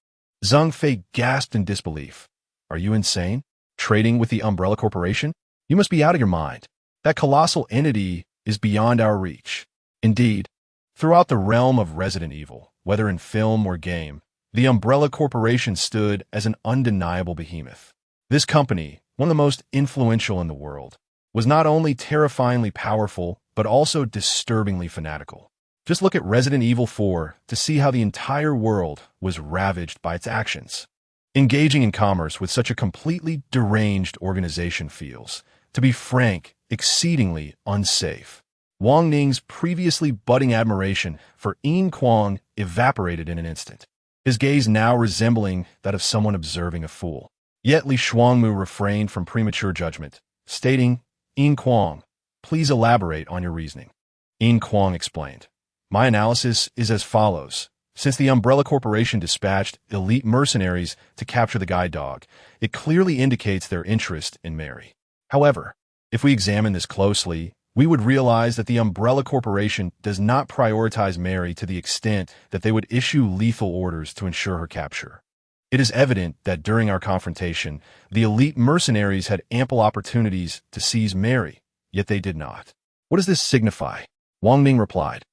Zhang Fei gasped in disbelief. "Are you insane? Trading with the Umbrella Corporation? You must be out of your mind. That colossal entity is beyond our reach." Indeed, throughout the realm of Resident Evil, whether in film or game, the Umbrella Corporation stood as an undeniable behemoth. This company, one of the most influential in the world, was not only terrifyingly powerful, but also disturbingly fanatical. Just look at Resident Evil 4 to see how the entire world was ravaged by its actions. Engaging in commerce with such a completely deranged organization feels, to be frank, exceedingly unsafe. Wang Ning's previously budding admiration for Yin Kuang evaporated in an instant, his gaze now resembling that of someone observing a fool. Yet Li Shuangmu refrained from premature judgment, stating, "Yin Kuang, please elaborate on your reasoning." Yin Kuang explained, "My analysis is as follows. Since the Umbrella Corporation dispatched elite mercenaries to capture the guide dog, it clearly indicates their interest in Mary. However, if we examine this closely, we would realize that the Umbrella Corporation does not prioritize Mary to the extent that they would issue lethal orders to ensure her capture. It is evident that during our confrontation, the elite mercenaries had ample opportunities to seize Mary, yet they did not." "What does this signify?" Wang Ning replied.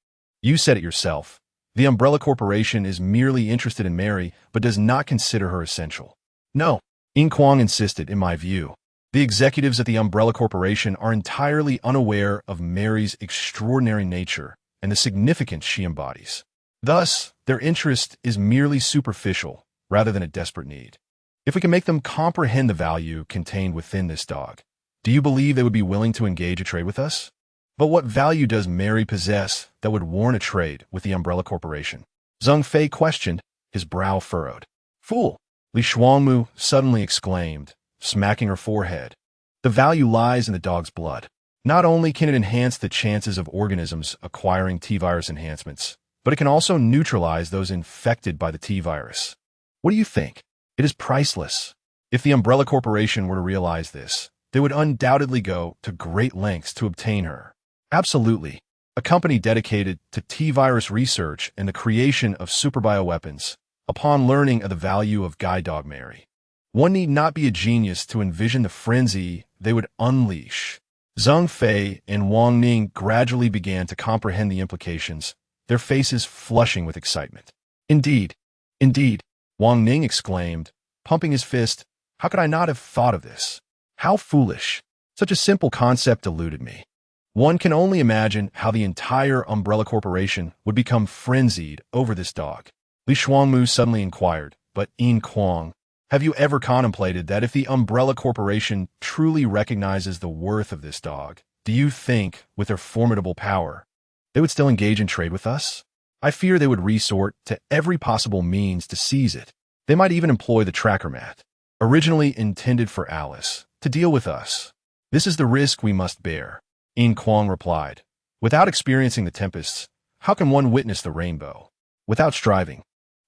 "You said it yourself. The Umbrella Corporation is merely interested in Mary, but does not consider her essential." "No," Yin Kuang insisted, "in my view, the executives at the Umbrella Corporation are entirely unaware of Mary's extraordinary nature and the significance she embodies. Thus, their interest is merely superficial rather than a desperate need. If we can make them comprehend the value contained within this dog, do you believe they would be willing to engage a trade with us? But what value does Mary possess that would warrant a trade with the Umbrella Corporation?" Zhang Fei questioned, his brow furrowed. "Fool!" Li Shuangmu suddenly exclaimed, smacking her forehead. "The value lies in the dog's blood. Not only can it enhance the chances of organisms acquiring T-virus enhancements, but it can also neutralize those infected by the T-virus. What do you think? It is priceless. If the Umbrella Corporation were to realize this, they would undoubtedly go to great lengths to obtain her. Absolutely. A company dedicated to T-virus research and the creation of superbioweapons, upon learning of the value of guide dog Mary. One need not be a genius to envision the frenzy they would unleash." Zhang Fei and Wang Ning gradually began to comprehend the implications, their faces flushing with excitement. Indeed, indeed, Wang Ning exclaimed, pumping his fist. "How could I not have thought of this? How foolish. Such a simple concept eluded me." One can only imagine how the entire Umbrella Corporation would become frenzied over this dog. Li Shuangmu suddenly inquired, "But Yin Kuang, have you ever contemplated that if the Umbrella Corporation truly recognizes the worth of this dog, do you think, with their formidable power, they would still engage in trade with us? I fear they would resort to every possible means to seize it. They might even employ the tracker mat, originally intended for Alice, to deal with us. This is the risk we must bear." Yin Kuang replied, "Without experiencing the tempests, how can one witness the rainbow? Without striving,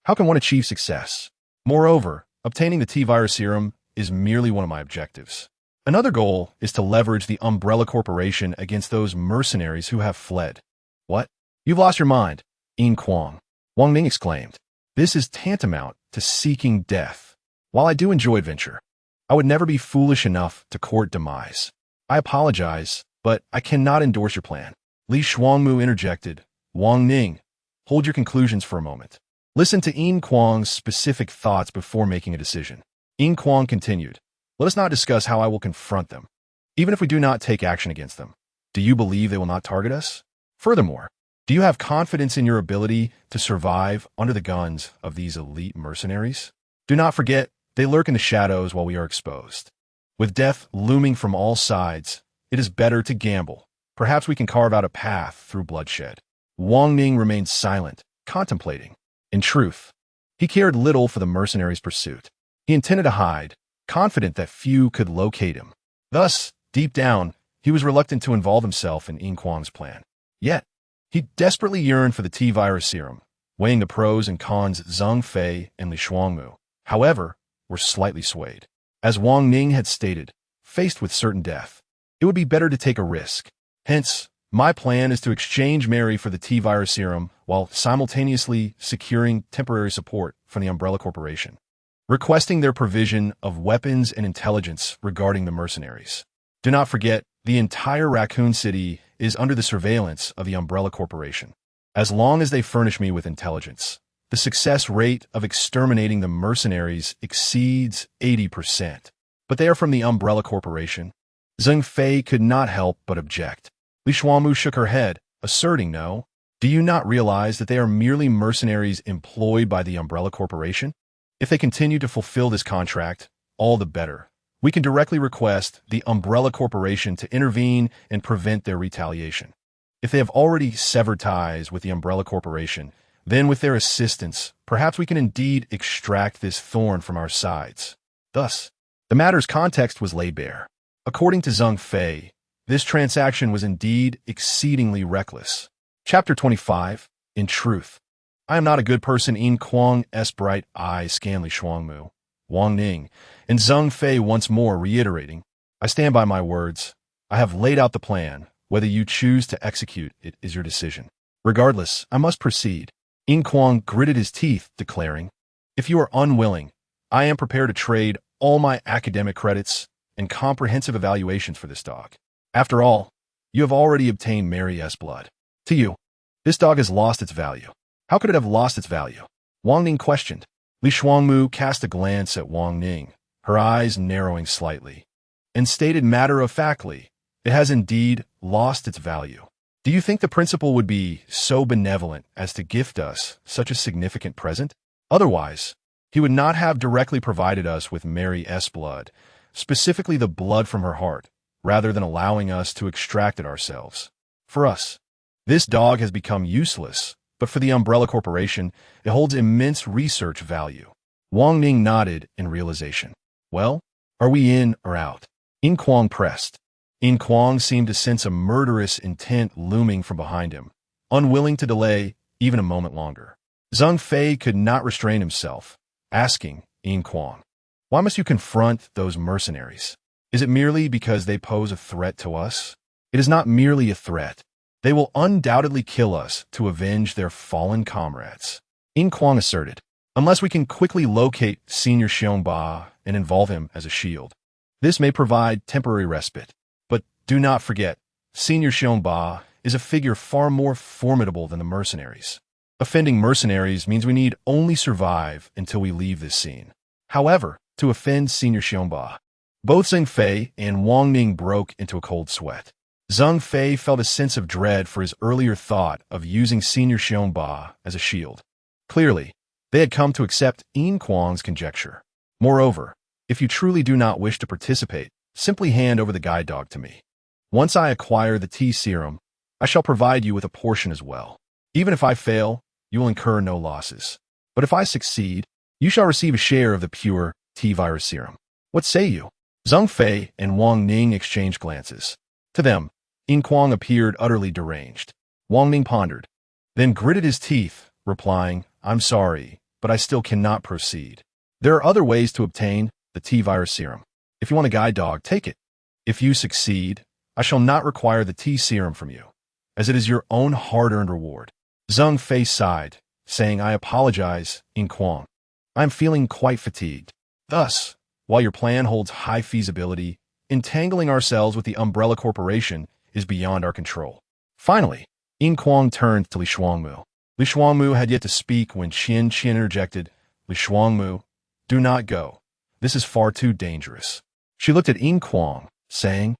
how can one achieve success? Moreover, obtaining the T-virus serum is merely one of my objectives. Another goal is to leverage the Umbrella Corporation against those mercenaries who have fled." "What? You've lost your mind, Yin Kuang," Wang Ning exclaimed. "This is tantamount to seeking death. While I do enjoy adventure, I would never be foolish enough to court demise. I apologize, but I cannot endorse your plan." Li Shuangmu interjected, "Wang Ning, hold your conclusions for a moment. Listen to Yin Kuang's specific thoughts before making a decision." Yin Kuang continued, "Let us not discuss how I will confront them. Even if we do not take action against them, do you believe they will not target us? Furthermore, do you have confidence in your ability to survive under the guns of these elite mercenaries? Do not forget, they lurk in the shadows while we are exposed. With death looming from all sides, it is better to gamble. Perhaps we can carve out a path through bloodshed." Wang Ning remained silent, contemplating. In truth, he cared little for the mercenaries' pursuit. He intended to hide, confident that few could locate him. Thus, deep down, he was reluctant to involve himself in Yin Kuang's plan. Yet, he desperately yearned for the T-virus serum, Weighing the pros and cons, Zheng Fei and Li Shuangmu, however, were slightly swayed. As Wang Ning had stated, faced with certain death, it would be better to take a risk. Hence, my plan is to exchange Mary for the T-virus serum while simultaneously securing temporary support from the Umbrella Corporation, requesting their provision of weapons and intelligence regarding the mercenaries. Do not forget, the entire Raccoon City is under the surveillance of the Umbrella Corporation. As long as they furnish me with intelligence, the success rate of exterminating the mercenaries exceeds 80%. But they are from the Umbrella Corporation. Zheng Fei could not help but object. Li Shuangmu shook her head, asserting no. Do you not realize that they are merely mercenaries employed by the Umbrella Corporation? If they continue to fulfill this contract, all the better. We can directly request the Umbrella Corporation to intervene and prevent their retaliation. If they have already severed ties with the Umbrella Corporation, then with their assistance, perhaps we can indeed extract this thorn from our sides. Thus, the matter's context was laid bare. According to Zheng Fei, this transaction was indeed exceedingly reckless. Chapter 25, In Truth. I am not a good person. Yin Kuang's bright eyes scanned Li Shuangmu, Wang Ning, and Zheng Fei once more reiterating, I stand by my words. I have laid out the plan. Whether you choose to execute it is your decision. Regardless, I must proceed. Yin Kuang gritted his teeth, declaring, if you are unwilling, I am prepared to trade all my academic credits and comprehensive evaluations for this dog. After all, you have already obtained Mary's blood. To you, this dog has lost its value. How could it have lost its value? Wang Ning questioned. Li Shuangmu cast a glance at Wang Ning, her eyes narrowing slightly, and stated matter-of-factly, it has indeed lost its value. Do you think the principal would be so benevolent as to gift us such a significant present? Otherwise, he would not have directly provided us with Mary's blood, specifically the blood from her heart, rather than allowing us to extract it ourselves. For us, this dog has become useless, but for the Umbrella Corporation, it holds immense research value. Wang Ning nodded in realization. Well, are we in or out? Yin Kuang pressed. Yin Kuang seemed to sense a murderous intent looming from behind him, unwilling to delay even a moment longer. Zheng Fei could not restrain himself, asking Yin Kuang, why must you confront those mercenaries? Is it merely because they pose a threat to us? It is not merely a threat. They will undoubtedly kill us to avenge their fallen comrades. Yin Kuang asserted, unless we can quickly locate Senior Xiongba and involve him as a shield. This may provide temporary respite. But do not forget, Senior Xiongba is a figure far more formidable than the mercenaries. Offending mercenaries means we need only survive until we leave this scene. However, to offend Senior Xiongba, both Zheng Fei and Wang Ning broke into a cold sweat. Zheng Fei felt a sense of dread for his earlier thought of using Senior Xiongba as a shield. Clearly, they had come to accept Yin Kuang's conjecture. Moreover, if you truly do not wish to participate, simply hand over the guide dog to me. Once I acquire the T serum, I shall provide you with a portion as well. Even if I fail, you will incur no losses. But if I succeed, you shall receive a share of the pure T-virus serum. What say you? Zheng Fei and Wang Ning exchanged glances. To them, Yin Kuang appeared utterly deranged. Wang Ning pondered, then gritted his teeth, replying, I'm sorry, but I still cannot proceed. There are other ways to obtain the T-virus serum. If you want a guide dog, take it. If you succeed, I shall not require the T serum from you, as it is your own hard-earned reward. Zheng Fei sighed, saying, I apologize, Yin Kuang. I am feeling quite fatigued. Thus, while your plan holds high feasibility, entangling ourselves with the Umbrella Corporation is beyond our control. Finally, Yin Kuang turned to Li Shuangmu. Li Shuangmu had yet to speak when Qian interjected, Li Shuangmu, do not go. This is far too dangerous. She looked at Yin Kuang, saying,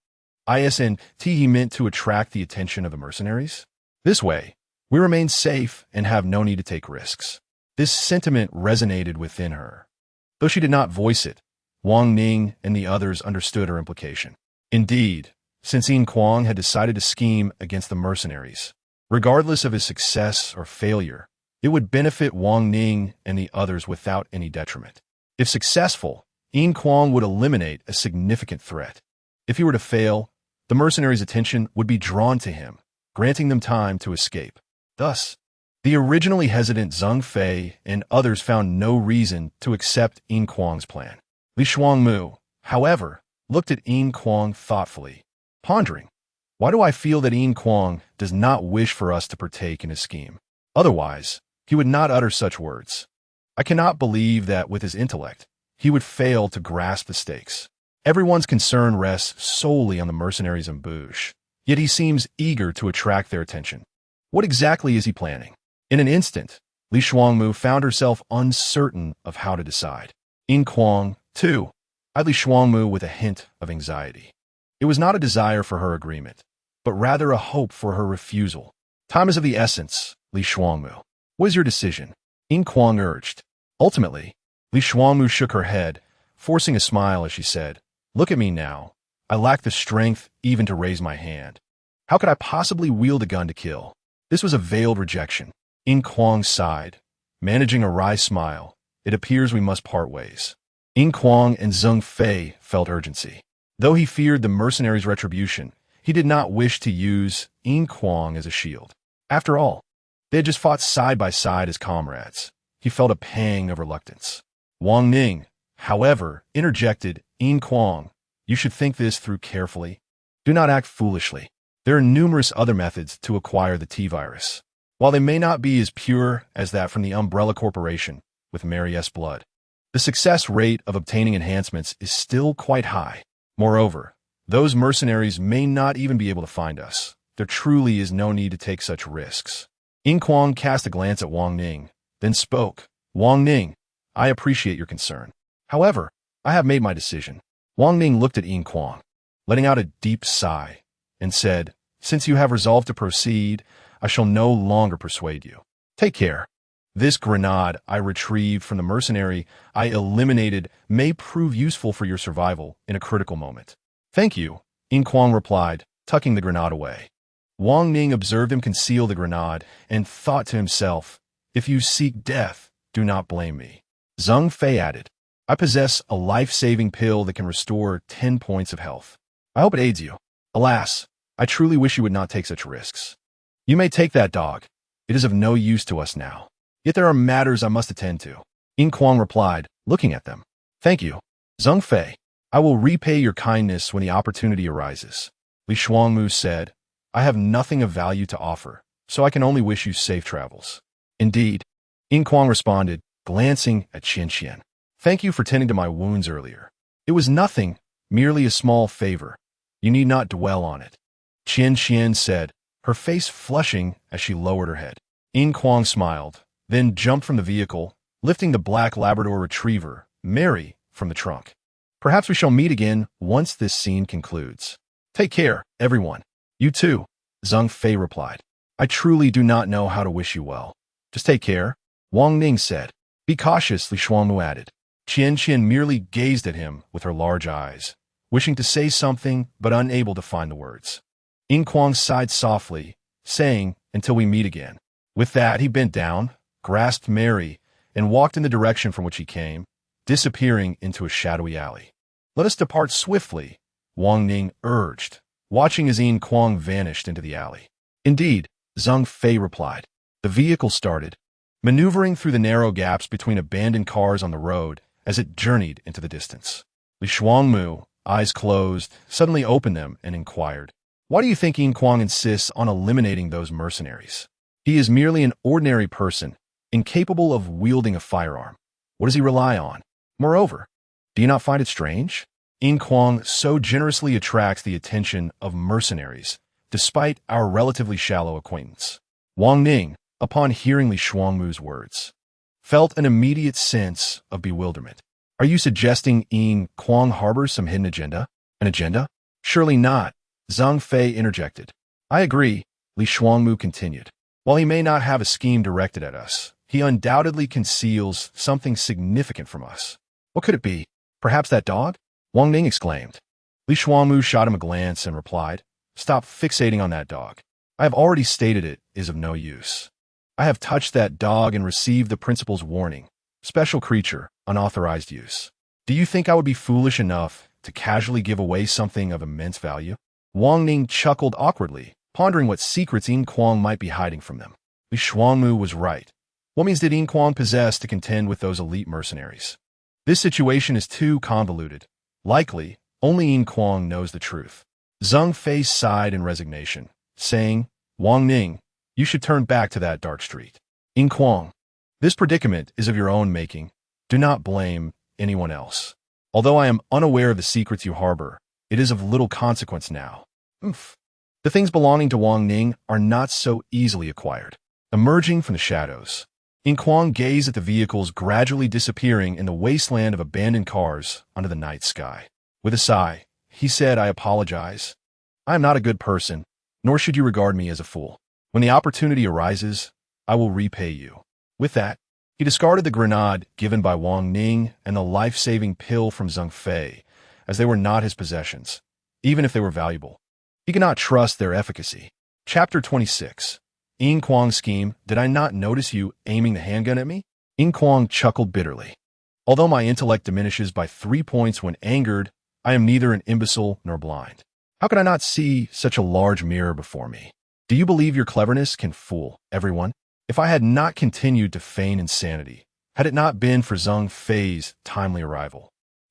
ISNT he meant to attract the attention of the mercenaries? This way, we remain safe and have no need to take risks. This sentiment resonated within her. Though she did not voice it, Wang Ning and the others understood her implication. Indeed, since Yin Kuang had decided to scheme against the mercenaries, regardless of his success or failure, it would benefit Wang Ning and the others without any detriment. If successful, Yin Kuang would eliminate a significant threat. If he were to fail, the mercenaries' attention would be drawn to him, granting them time to escape. Thus, The originally hesitant Zheng Fei and others found no reason to accept Yin Kuang's plan. Li Shuangmu, however, looked at Yin Kuang thoughtfully, pondering, why do I feel that Yin Kuang does not wish for us to partake in his scheme? Otherwise, he would not utter such words. I cannot believe that with his intellect, he would fail to grasp the stakes. Everyone's concern rests solely on the mercenaries' ambush, yet he seems eager to attract their attention. What exactly is he planning? In an instant, Li Shuangmu found herself uncertain of how to decide. Yin Kuang, too, eyed Li Shuangmu with a hint of anxiety. It was not a desire for her agreement, but rather a hope for her refusal. Time is of the essence, Li Shuangmu. What is your decision? Yin Kuang urged. Ultimately, Li Shuangmu shook her head, forcing a smile as she said, look at me now. I lack the strength even to raise my hand. How could I possibly wield a gun to kill? This was a veiled rejection. Yin Kuang sighed, managing a wry smile. It appears we must part ways. Yin Kuang and Zheng Fei felt urgency. Though he feared the mercenaries' retribution, he did not wish to use Yin Kuang as a shield. After all, they had just fought side by side as comrades. He felt a pang of reluctance. Wang Ning, however, interjected, Yin Kuang, you should think this through carefully. Do not act foolishly. There are numerous other methods to acquire the T-virus. While they may not be as pure as that from the Umbrella Corporation with Mary S. Blood, the success rate of obtaining enhancements is still quite high. Moreover, those mercenaries may not even be able to find us. There truly is no need to take such risks. Yin Kuang cast a glance at Wang Ning, then spoke. Wang Ning, I appreciate your concern. However, I have made my decision. Wang Ning looked at Yin Kuang, letting out a deep sigh, and said, since you have resolved to proceed, I shall no longer persuade you. Take care. This grenade I retrieved from the mercenary I eliminated may prove useful for your survival in a critical moment. Thank you, Yin Kuang replied, tucking the grenade away. Wang Ning observed him conceal the grenade and thought to himself, if you seek death, do not blame me. Zheng Fei added, I possess a life-saving pill that can restore 10 points of health. I hope it aids you. Alas, I truly wish you would not take such risks. You may take that dog. It is of no use to us now. Yet there are matters I must attend to. Yin Kuang replied, looking at them. Thank you, Zheng Fei. I will repay your kindness when the opportunity arises. Li Shuangmu said, I have nothing of value to offer, so I can only wish you safe travels. Indeed, Yin Kuang responded, glancing at Qian Qian. Thank you for tending to my wounds earlier. It was nothing, merely a small favor. You need not dwell on it. Qian Qian said, her face flushing as she lowered her head. Yin Kuang smiled, then jumped from the vehicle, lifting the black Labrador retriever, Mary, from the trunk. Perhaps we shall meet again once this scene concludes. Take care, everyone. You too, Zheng Fei replied. I truly do not know how to wish you well. Just take care, Wang Ning said. Be cautious, Li Shuangmu added. Qian Qian merely gazed at him with her large eyes, wishing to say something but unable to find the words. Yin Kuang sighed softly, saying, until we meet again. With that, he bent down, grasped Mary, and walked in the direction from which he came, disappearing into a shadowy alley. Let us depart swiftly, Wang Ning urged, watching as Yin Kuang vanished into the alley. Indeed, Zheng Fei replied. The vehicle started, maneuvering through the narrow gaps between abandoned cars on the road as it journeyed into the distance. Li Shuangmu, eyes closed, suddenly opened them and inquired, why do you think Yin Kuang insists on eliminating those mercenaries? He is merely an ordinary person, incapable of wielding a firearm. What does he rely on? Moreover, do you not find it strange? Yin Kuang so generously attracts the attention of mercenaries, despite our relatively shallow acquaintance. Wang Ning, upon hearing Li Shuangmu's words, felt an immediate sense of bewilderment. Are you suggesting Yin Kuang harbors some hidden agenda? An agenda? Surely not, Zheng Fei interjected. I agree, Li Shuangmu continued. While he may not have a scheme directed at us, he undoubtedly conceals something significant from us. What could it be? Perhaps that dog? Wang Ning exclaimed. Li Shuangmu shot him a glance and replied, stop fixating on that dog. I have already stated it is of no use. I have touched that dog and received the principal's warning. Special creature, unauthorized use. Do you think I would be foolish enough to casually give away something of immense value? Wang Ning chuckled awkwardly, pondering what secrets Yin Kuang might be hiding from them. Li Shuangmu was right. What means did Yin Kuang possess to contend with those elite mercenaries? This situation is too convoluted. Likely, only Yin Kuang knows the truth. Zhang Fei sighed in resignation, saying, Wang Ning, you should turn back to that dark street. Yin Kuang, this predicament is of your own making. Do not blame anyone else. Although I am unaware of the secrets you harbor, it is of little consequence now. Oof. The things belonging to Wang Ning are not so easily acquired. Emerging from the shadows, Yin Kuang gazed at the vehicles gradually disappearing in the wasteland of abandoned cars under the night sky. With a sigh, he said, I apologize. I am not a good person, nor should you regard me as a fool. When the opportunity arises, I will repay you. With that, he discarded the grenade given by Wang Ning and the life-saving pill from Zhang Fei, as they were not his possessions, even if they were valuable. He could not trust their efficacy. Chapter 26. Yin Kuang's scheme. Did I not notice you aiming the handgun at me? Yin Kuang chuckled bitterly. Although my intellect diminishes by 3 points when angered, I am neither an imbecile nor blind. How could I not see such a large mirror before me? Do you believe your cleverness can fool everyone? If I had not continued to feign insanity, had it not been for Zhang Fei's timely arrival,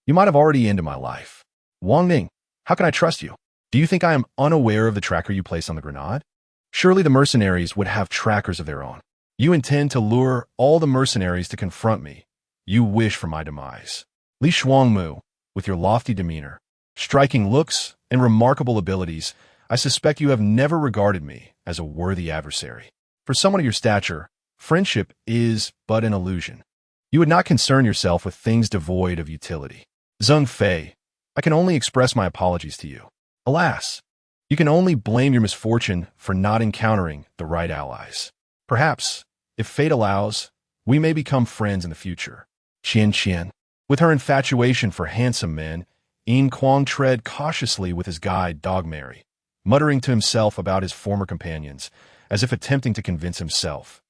you might have already ended my life. Wang Ning, how can I trust you? Do you think I am unaware of the tracker you placed on the grenade? Surely the mercenaries would have trackers of their own. You intend to lure all the mercenaries to confront me. You wish for my demise. Li Shuangmu, with your lofty demeanor, striking looks, and remarkable abilities, I suspect you have never regarded me as a worthy adversary. For someone of your stature, friendship is but an illusion. You would not concern yourself with things devoid of utility. Zhang Fei, I can only express my apologies to you. Alas, you can only blame your misfortune for not encountering the right allies. Perhaps, if fate allows, we may become friends in the future. Qian. With her infatuation for handsome men, Yin Kuang tread cautiously with his guide, Dog Mary, muttering to himself about his former companions, as if attempting to convince himself.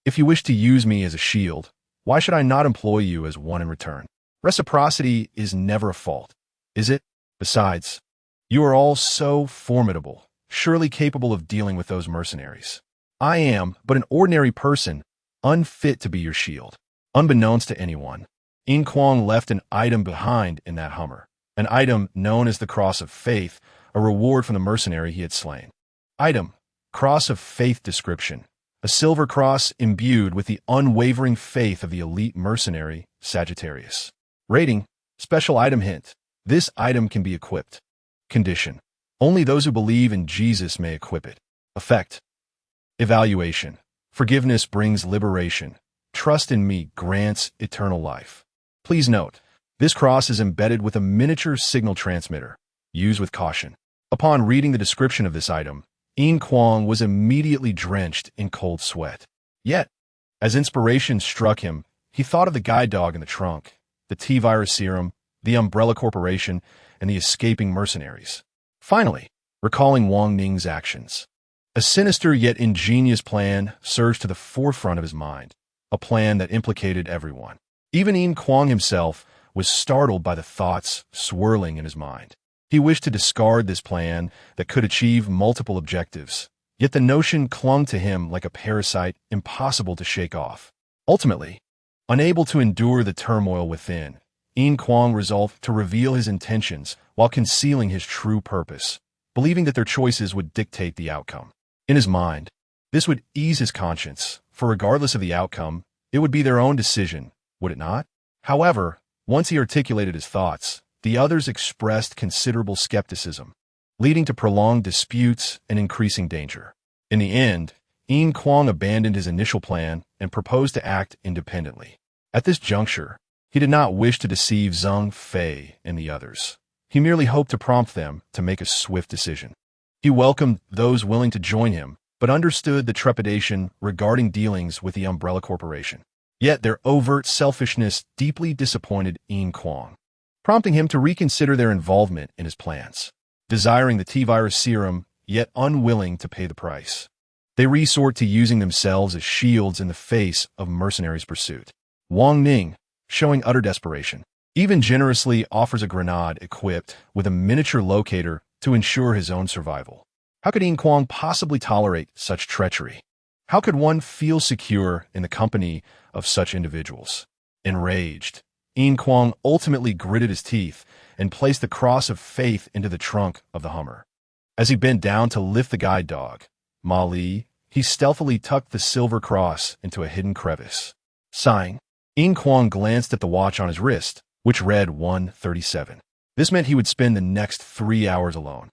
If you wish to use me as a shield, why should I not employ you as one in return? Reciprocity is never a fault, is it? Besides, you are all so formidable, surely capable of dealing with those mercenaries. I am but an ordinary person, unfit to be your shield. Unbeknownst to anyone, Yin Kuang left an item behind in that Hummer, an item known as the Cross of Faith, a reward from the mercenary he had slain. Item, Cross of Faith description, a silver cross imbued with the unwavering faith of the elite mercenary, Sagittarius. Rating, special item hint, this item can be equipped. Condition, only those who believe in Jesus may equip it. Effect, evaluation, forgiveness brings liberation. Trust in me grants eternal life. Please note, this cross is embedded with a miniature signal transmitter. Use with caution. Upon reading the description of this item, Yin Kuang was immediately drenched in cold sweat. Yet, as inspiration struck him, he thought of the guide dog in the trunk, the T-virus serum, the Umbrella Corporation, and the escaping mercenaries. Finally, recalling Wang Ning's actions. A sinister yet ingenious plan surged to the forefront of his mind, a plan that implicated everyone. Even Yin Kuang himself was startled by the thoughts swirling in his mind. He wished to discard this plan that could achieve multiple objectives, yet the notion clung to him like a parasite impossible to shake off. Ultimately, unable to endure the turmoil within, Yin Kuang resolved to reveal his intentions while concealing his true purpose, believing that their choices would dictate the outcome. In his mind, this would ease his conscience, for regardless of the outcome, it would be their own decision, would it not? However, once he articulated his thoughts, the others expressed considerable skepticism, leading to prolonged disputes and increasing danger. In the end, Yin Kuang abandoned his initial plan and proposed to act independently. At this juncture, he did not wish to deceive Zhang Fei and the others. He merely hoped to prompt them to make a swift decision. He welcomed those willing to join him, but understood the trepidation regarding dealings with the Umbrella Corporation. Yet their overt selfishness deeply disappointed Yin Kuang, prompting him to reconsider their involvement in his plans. Desiring the T-virus serum, yet unwilling to pay the price, they resort to using themselves as shields in the face of mercenaries' pursuit. Wang Ning, showing utter desperation, even generously offers a grenade equipped with a miniature locator to ensure his own survival. How could Yin Kuang possibly tolerate such treachery? How could one feel secure in the company of such individuals? Enraged, Yin Kuang ultimately gritted his teeth and placed the cross of faith into the trunk of the Hummer. As he bent down to lift the guide dog, Ma Li, he stealthily tucked the silver cross into a hidden crevice. Sighing, Yin Kuang glanced at the watch on his wrist, which read 1:37. This meant he would spend the next 3 hours alone,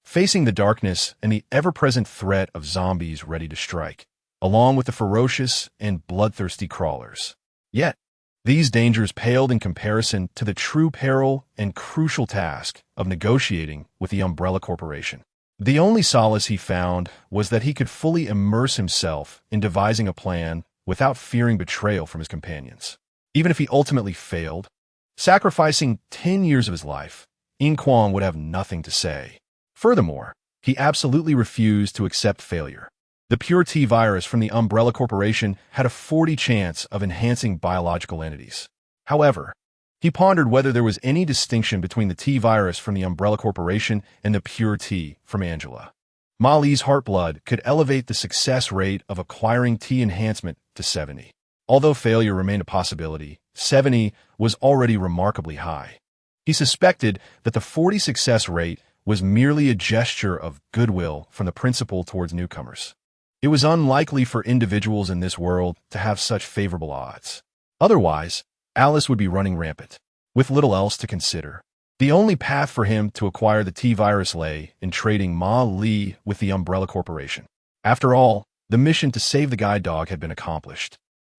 facing the darkness and the ever-present threat of zombies ready to strike, along with the ferocious and bloodthirsty crawlers. Yet, these dangers paled in comparison to the true peril and crucial task of negotiating with the Umbrella Corporation. The only solace he found was that he could fully immerse himself in devising a plan without fearing betrayal from his companions. Even if he ultimately failed, sacrificing 10 years of his life, Yin Kuang would have nothing to say. Furthermore, he absolutely refused to accept failure. The pure T virus from the Umbrella Corporation had a 40 chance of enhancing biological entities. However, he pondered whether there was any distinction between the T virus from the Umbrella Corporation and the pure T from Angela. Ma Li's heart blood could elevate the success rate of acquiring T enhancement to 70. Although failure remained a possibility, 70 was already remarkably high. He suspected that the 40 success rate was merely a gesture of goodwill from the principal towards newcomers. It was unlikely for individuals in this world to have such favorable odds. Otherwise, Alice would be running rampant, with little else to consider. The only path for him to acquire the T-virus lay in trading Ma Li with the Umbrella Corporation. After all, the mission to save the guide dog had been accomplished.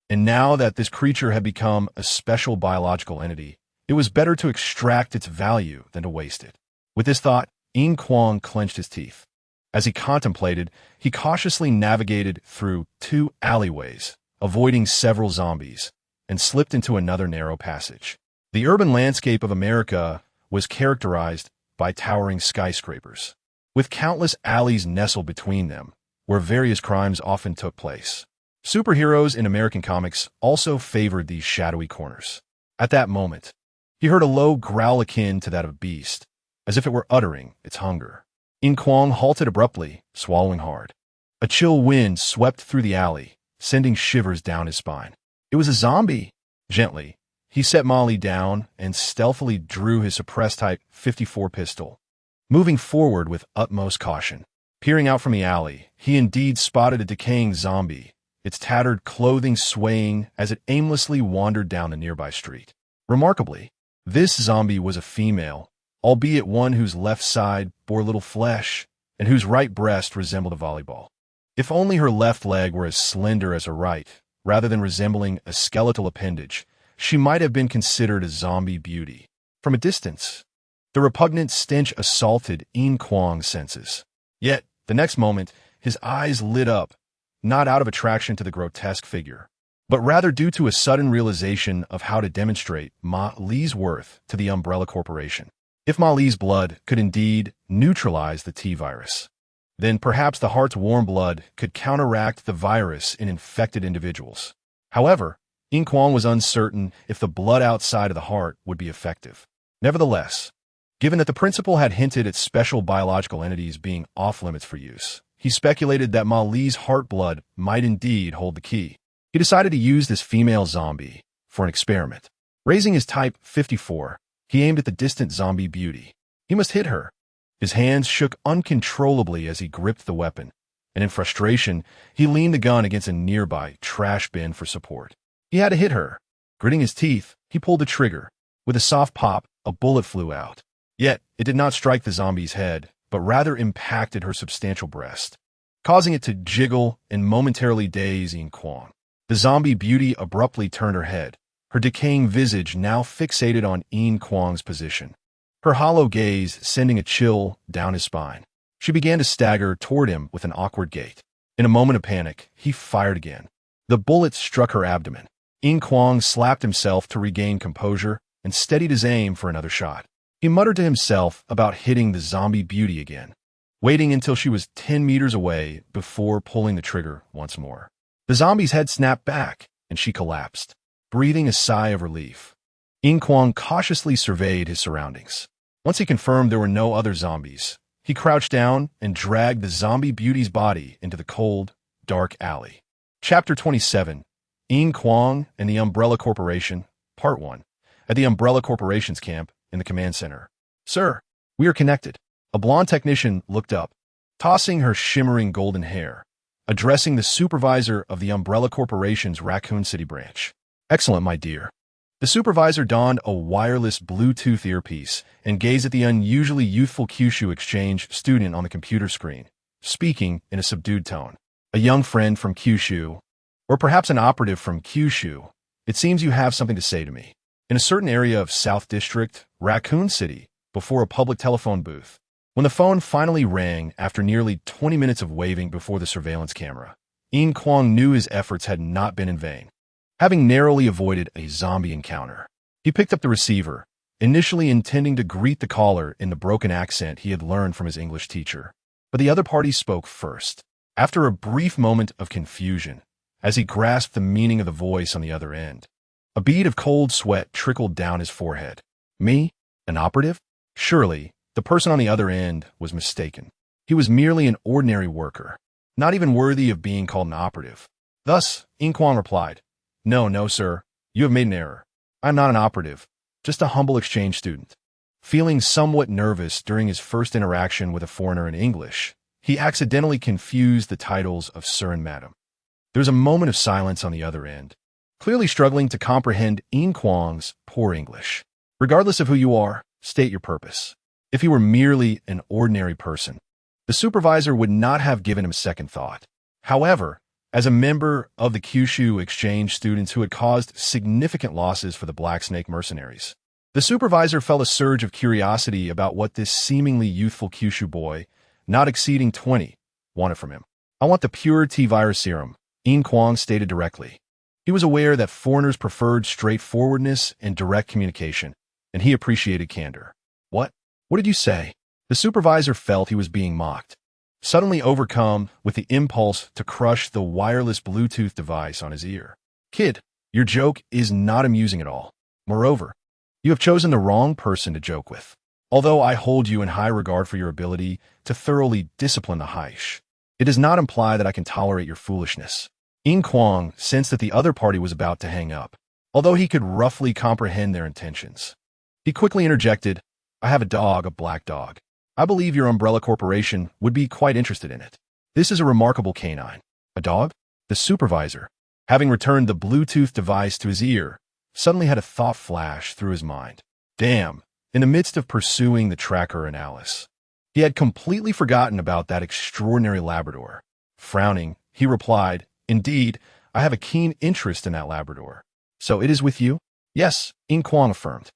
And now that this creature had become a special biological entity, it was better to extract its value than to waste it. With this thought, Yin Kuang clenched his teeth. As he contemplated, he cautiously navigated through 2 alleyways, avoiding several zombies, and slipped into another narrow passage. The urban landscape of America was characterized by towering skyscrapers, with countless alleys nestled between them, where various crimes often took place. Superheroes in American comics also favored these shadowy corners. At that moment, he heard a low growl akin to that of a beast, as if it were uttering its hunger. Yin Kuang halted abruptly, swallowing hard. A chill wind swept through the alley, sending shivers down his spine. It was a zombie. Gently, he set Ma Li down and stealthily drew his suppressed-type .54 pistol, moving forward with utmost caution. Peering out from the alley, he indeed spotted a decaying zombie, its tattered clothing swaying as it aimlessly wandered down a nearby street. Remarkably, this zombie was a female, albeit one whose left side bore little flesh and whose right breast resembled a volleyball. If only her left leg were as slender as her right, rather than resembling a skeletal appendage, she might have been considered a zombie beauty. From a distance, the repugnant stench assaulted Yin Kuang's senses. Yet, the next moment, his eyes lit up, not out of attraction to the grotesque figure, but rather due to a sudden realization of how to demonstrate Ma Li's worth to the Umbrella Corporation. If Ma Li's blood could indeed neutralize the T-virus, then perhaps the heart's warm blood could counteract the virus in infected individuals. However, Yin Kuang was uncertain if the blood outside of the heart would be effective. Nevertheless, given that the principal had hinted at special biological entities being off-limits for use, he speculated that Ma Li's heart blood might indeed hold the key. He decided to use this female zombie for an experiment. Raising his Type 54, he aimed at the distant zombie beauty. He must hit her. His hands shook uncontrollably as he gripped the weapon, and in frustration, he leaned the gun against a nearby trash bin for support. He had to hit her. Gritting his teeth, he pulled the trigger. With a soft pop, a bullet flew out. Yet, it did not strike the zombie's head, but rather impacted her substantial breast, causing it to jiggle and momentarily daze Yin Kuang. The zombie beauty abruptly turned her head, her decaying visage now fixated on Yin Kuang's position, her hollow gaze sending a chill down his spine. She began to stagger toward him with an awkward gait. In a moment of panic, he fired again. The bullet struck her abdomen. Yin Kuang slapped himself to regain composure and steadied his aim for another shot. He muttered to himself about hitting the zombie beauty again, waiting until she was 10 meters away before pulling the trigger once more. The zombie's head snapped back, and she collapsed, breathing a sigh of relief. Yin Kuang cautiously surveyed his surroundings. Once he confirmed there were no other zombies, he crouched down and dragged the zombie beauty's body into the cold, dark alley. Chapter 27, Yin Kuang and the Umbrella Corporation, Part 1. At the Umbrella Corporation's camp in the command center. Sir, we are connected. A blonde technician looked up, tossing her shimmering golden hair, addressing the supervisor of the Umbrella Corporation's Raccoon City branch. Excellent, my dear. The supervisor donned a wireless Bluetooth earpiece and gazed at the unusually youthful Kyushu exchange student on the computer screen, speaking in a subdued tone. A young friend from Kyushu, or perhaps an operative from Kyushu. It seems you have something to say to me. In a certain area of South District, Raccoon City, before a public telephone booth, when the phone finally rang after nearly 20 minutes of waving before the surveillance camera, Yin Kuang knew his efforts had not been in vain. Having narrowly avoided a zombie encounter, he picked up the receiver, initially intending to greet the caller in the broken accent he had learned from his English teacher. But the other party spoke first. After a brief moment of confusion, as he grasped the meaning of the voice on the other end, a bead of cold sweat trickled down his forehead. Me? An operative? Surely, the person on the other end was mistaken. He was merely an ordinary worker, not even worthy of being called an operative. Thus, Yin Kuang replied, No, sir, you have made an error. I'm not an operative, just a humble exchange student. Feeling somewhat nervous during his first interaction with a foreigner in English, he accidentally confused the titles of sir and madam. There was a moment of silence on the other end, clearly struggling to comprehend Yin Kuang's poor English. Regardless of who you are, state your purpose. If he were merely an ordinary person, the supervisor would not have given him second thought. However, as a member of the Kyushu exchange students who had caused significant losses for the Black Snake mercenaries, the supervisor felt a surge of curiosity about what this seemingly youthful Kyushu boy, not exceeding 20, wanted from him. I want the pure T-virus serum, Yin Kuang stated directly. He was aware that foreigners preferred straightforwardness and direct communication, and he appreciated candor. What? What did you say? The supervisor felt he was being mocked, suddenly overcome with the impulse to crush the wireless Bluetooth device on his ear. Kid, your joke is not amusing at all. Moreover, you have chosen the wrong person to joke with. Although I hold you in high regard for your ability to thoroughly discipline the Haish, it does not imply that I can tolerate your foolishness. Yin Kuang sensed that the other party was about to hang up, although he could roughly comprehend their intentions. He quickly interjected, I have a black dog. I believe your Umbrella Corporation would be quite interested in it. This is a remarkable canine. A dog? The supervisor, having returned the Bluetooth device to his ear, suddenly had a thought flash through his mind. Damn, in the midst of pursuing the tracker and Alice, he had completely forgotten about that extraordinary Labrador. Frowning, he replied, Indeed, I have a keen interest in that Labrador. So it is with you? Yes, Yin Kuang affirmed.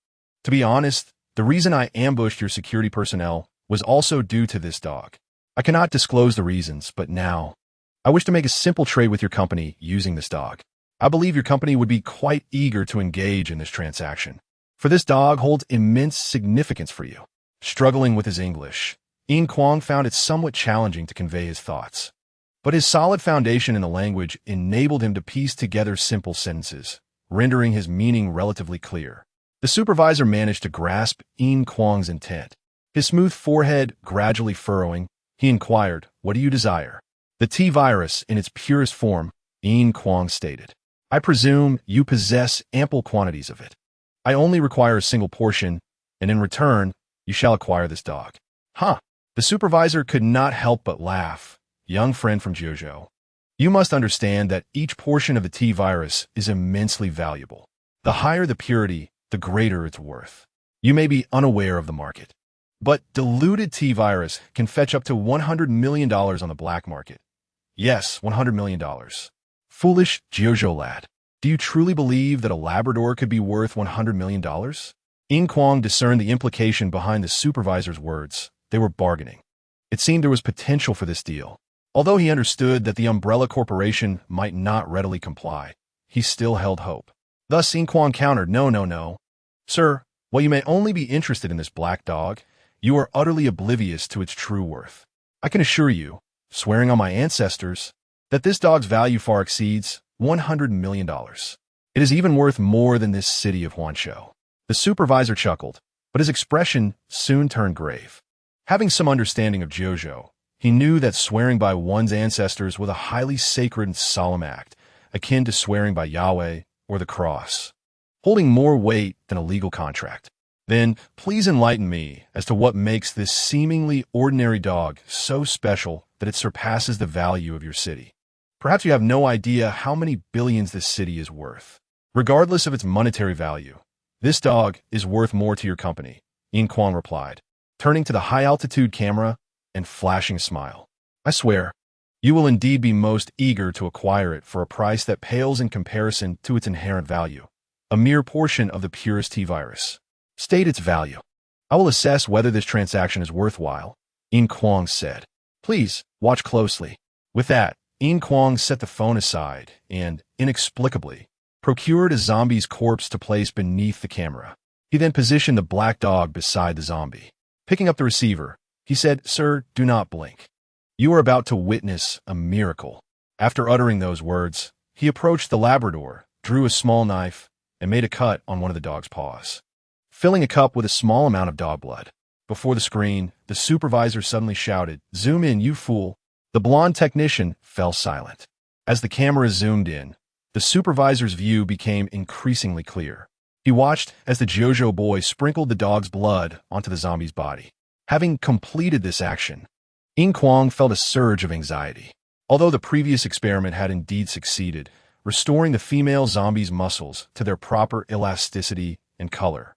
To be honest, the reason I ambushed your security personnel was also due to this dog. I cannot disclose the reasons, but now, I wish to make a simple trade with your company using this dog. I believe your company would be quite eager to engage in this transaction, for this dog holds immense significance for you. Struggling with his English, Yin Kuang found it somewhat challenging to convey his thoughts. But his solid foundation in the language enabled him to piece together simple sentences, rendering his meaning relatively clear. The supervisor managed to grasp Yin Kuang's intent. His smooth forehead gradually furrowing, he inquired, What do you desire? The T-virus in its purest form, Yin Kuang stated. I presume you possess ample quantities of it. I only require a single portion, and in return, you shall acquire this dog. Huh? The supervisor could not help but laugh. Young friend from Jojo, you must understand that each portion of the T-virus is immensely valuable. The higher the purity, the greater its worth. You may be unaware of the market, but diluted T-virus can fetch up to $100 million on the black market. Yes, $100 million. Foolish Jojo lad. Do you truly believe that a Labrador could be worth $100 million? Yin Kuang discerned the implication behind the supervisor's words. They were bargaining. It seemed there was potential for this deal. Although he understood that the Umbrella Corporation might not readily comply, he still held hope. Thus Yin Kuang countered, No. Sir, while you may only be interested in this black dog, you are utterly oblivious to its true worth. I can assure you, swearing on my ancestors, that this dog's value far exceeds $100 million. It is even worth more than this city of Huanshou. The supervisor chuckled, but his expression soon turned grave. Having some understanding of Jojo, He knew that swearing by one's ancestors was a highly sacred and solemn act, akin to swearing by Yahweh or the cross, holding more weight than a legal contract. Then, please enlighten me as to what makes this seemingly ordinary dog so special that it surpasses the value of your city. Perhaps you have no idea how many billions this city is worth. Regardless of its monetary value, this dog is worth more to your company, Yin Kuang replied, turning to the high-altitude camera and flashing a smile. I swear, you will indeed be most eager to acquire it for a price that pales in comparison to its inherent value, a mere portion of the purest T-virus. State its value. I will assess whether this transaction is worthwhile, Yin Kuang said. Please, watch closely. With that, Yin Kuang set the phone aside and, inexplicably, procured a zombie's corpse to place beneath the camera. He then positioned the black dog beside the zombie. Picking up the receiver, he said, "Sir, do not blink. You are about to witness a miracle." After uttering those words, he approached the Labrador, drew a small knife, and made a cut on one of the dog's paws, filling a cup with a small amount of dog blood. Before the screen, the supervisor suddenly shouted, "Zoom in, you fool!" The blonde technician fell silent. As the camera zoomed in, the supervisor's view became increasingly clear. He watched as the Jojo boy sprinkled the dog's blood onto the zombie's body. Having completed this action, Yin Kuang felt a surge of anxiety. Although the previous experiment had indeed succeeded, restoring the female zombie's muscles to their proper elasticity and color,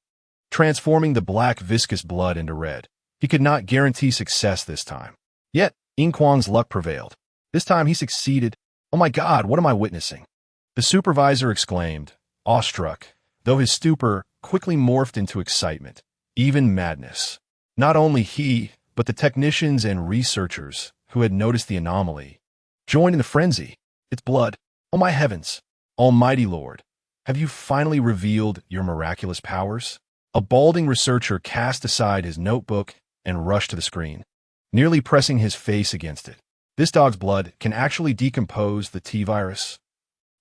transforming the black viscous blood into red, he could not guarantee success this time. Yet, Yin Kuang's luck prevailed. This time he succeeded. "Oh my God, what am I witnessing?" The supervisor exclaimed, awestruck, though his stupor quickly morphed into excitement, even madness. Not only he, but the technicians and researchers who had noticed the anomaly joined in the frenzy. "It's blood. Oh my heavens! Almighty Lord, have you finally revealed your miraculous powers?" A balding researcher cast aside his notebook and rushed to the screen, nearly pressing his face against it. "This dog's blood can actually decompose the T-virus."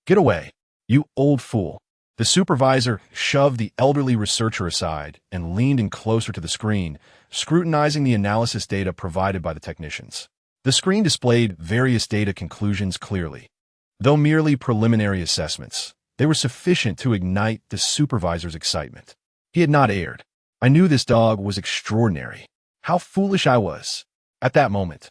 "Get away, you old fool." The supervisor shoved the elderly researcher aside and leaned in closer to the screen, scrutinizing the analysis data provided by the technicians. The screen displayed various data conclusions clearly. Though merely preliminary assessments, they were sufficient to ignite the supervisor's excitement. He had not erred. I knew this dog was extraordinary. How foolish I was. At that moment,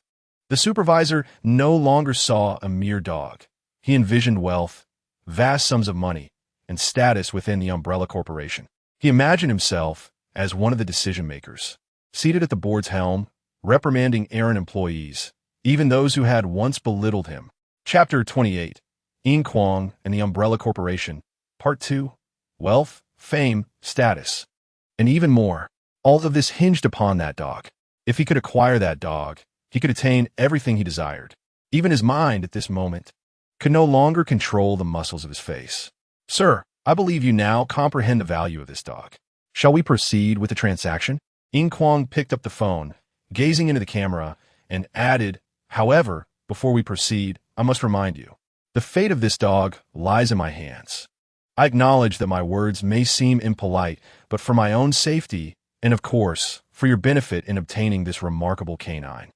the supervisor no longer saw a mere dog. He envisioned wealth, vast sums of money, and status within the umbrella corporation. He imagined himself as one of the decision-makers, seated at the board's helm, reprimanding errant employees, even those who had once belittled him. Chapter 28, Yin Kuang and the Umbrella Corporation, Part 2, Wealth, Fame, Status, and even more. All of this hinged upon that dog. If he could acquire that dog, he could attain everything he desired. Even his mind, at this moment, could no longer control the muscles of his face. "Sir, I believe you now comprehend the value of this dog. Shall we proceed with the transaction?" Yin Kuang picked up the phone, gazing into the camera, and added, "However, before we proceed, I must remind you, the fate of this dog lies in my hands. I acknowledge that my words may seem impolite, but for my own safety, and of course, for your benefit in obtaining this remarkable canine,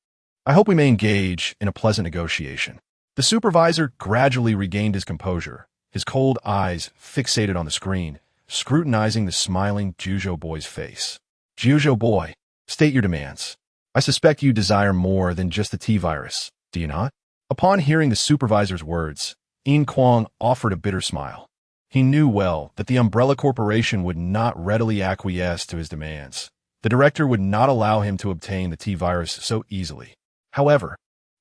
I hope we may engage in a pleasant negotiation." The supervisor gradually regained his composure, his cold eyes fixated on the screen, scrutinizing the smiling Jojo boy's face. "Jojo boy, state your demands. I suspect you desire more than just the T-virus, do you not?" Upon hearing the supervisor's words, Yin Kuang offered a bitter smile. He knew well that the Umbrella Corporation would not readily acquiesce to his demands. The director would not allow him to obtain the T-virus so easily. However,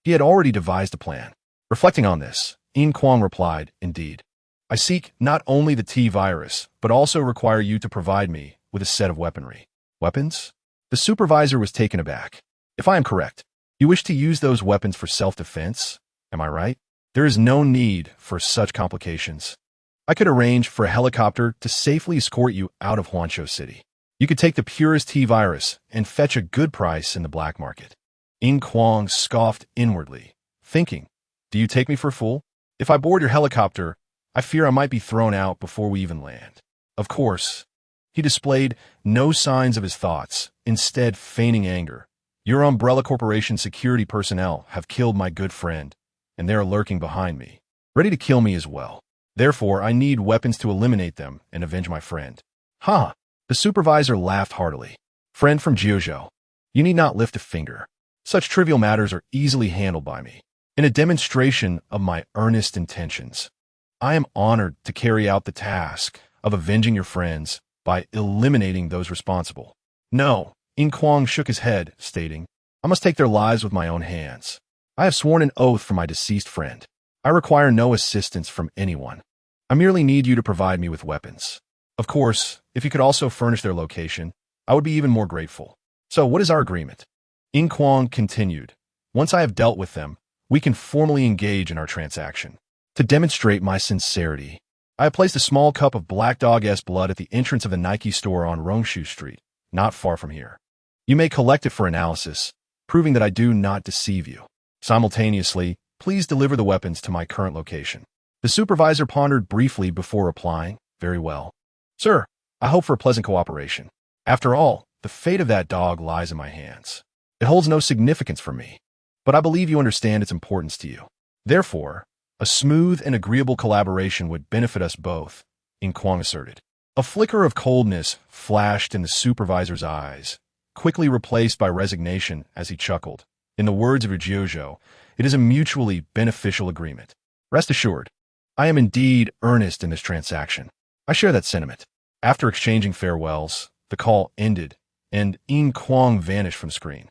he had already devised a plan. Reflecting on this, Yin Kuang replied, "Indeed, I seek not only the T-virus, but also require you to provide me with a set of weaponry." "Weapons?" The supervisor was taken aback. "If I am correct, you wish to use those weapons for self-defense, am I right? There is no need for such complications. I could arrange for a helicopter to safely escort you out of Huanzhou City. You could take the purest T-virus and fetch a good price in the black market." Yin Kuang scoffed inwardly, thinking, "Do you take me for a fool? If I board your helicopter, I fear I might be thrown out before we even land." Of course, he displayed no signs of his thoughts, instead feigning anger. Your Umbrella Corporation security personnel have killed my good friend, and they are lurking behind me, ready to kill me as well. Therefore, I need weapons to eliminate them and avenge my friend. Ha! The supervisor laughed heartily. Friend from Jiuzhou, you need not lift a finger. Such trivial matters are easily handled by me. In a demonstration of my earnest intentions, I am honored to carry out the task of avenging your friends by eliminating those responsible. No, Yin Kuang shook his head, stating, I must take their lives with my own hands. I have sworn an oath for my deceased friend. I require no assistance from anyone. I merely need you to provide me with weapons. Of course, if you could also furnish their location, I would be even more grateful. So what is our agreement? Yin Kuang continued, once I have dealt with them, we can formally engage in our transaction. To demonstrate my sincerity, I have placed a small cup of Black Dog-S blood at the entrance of the Nike store on Rongshu Street, not far from here. You may collect it for analysis, proving that I do not deceive you. Simultaneously, please deliver the weapons to my current location. The supervisor pondered briefly before replying, very well. Sir, I hope for a pleasant cooperation. After all, the fate of that dog lies in my hands. It holds no significance for me, but I believe you understand its importance to you. Therefore, a smooth and agreeable collaboration would benefit us both, Yin Kuang asserted. A flicker of coldness flashed in the supervisor's eyes, quickly replaced by resignation as he chuckled. In the words of your Jiuzhou, it is a mutually beneficial agreement. Rest assured, I am indeed earnest in this transaction. I share that sentiment. After exchanging farewells, the call ended, and Yin Kuang vanished from screen,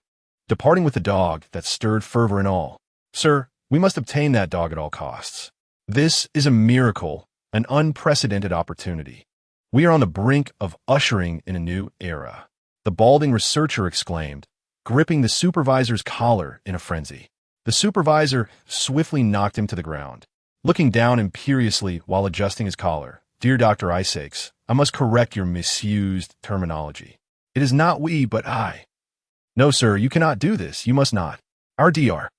departing with the dog that stirred fervor in all. Sir, we must obtain that dog at all costs. This is a miracle, an unprecedented opportunity. We are on the brink of ushering in a new era, the balding researcher exclaimed, gripping the supervisor's collar in a frenzy. The supervisor swiftly knocked him to the ground, looking down imperiously while adjusting his collar. Dear Dr. Isaacs, I must correct your misused terminology. It is not we, but I. No, sir, you cannot do this. You must not. Our Dr.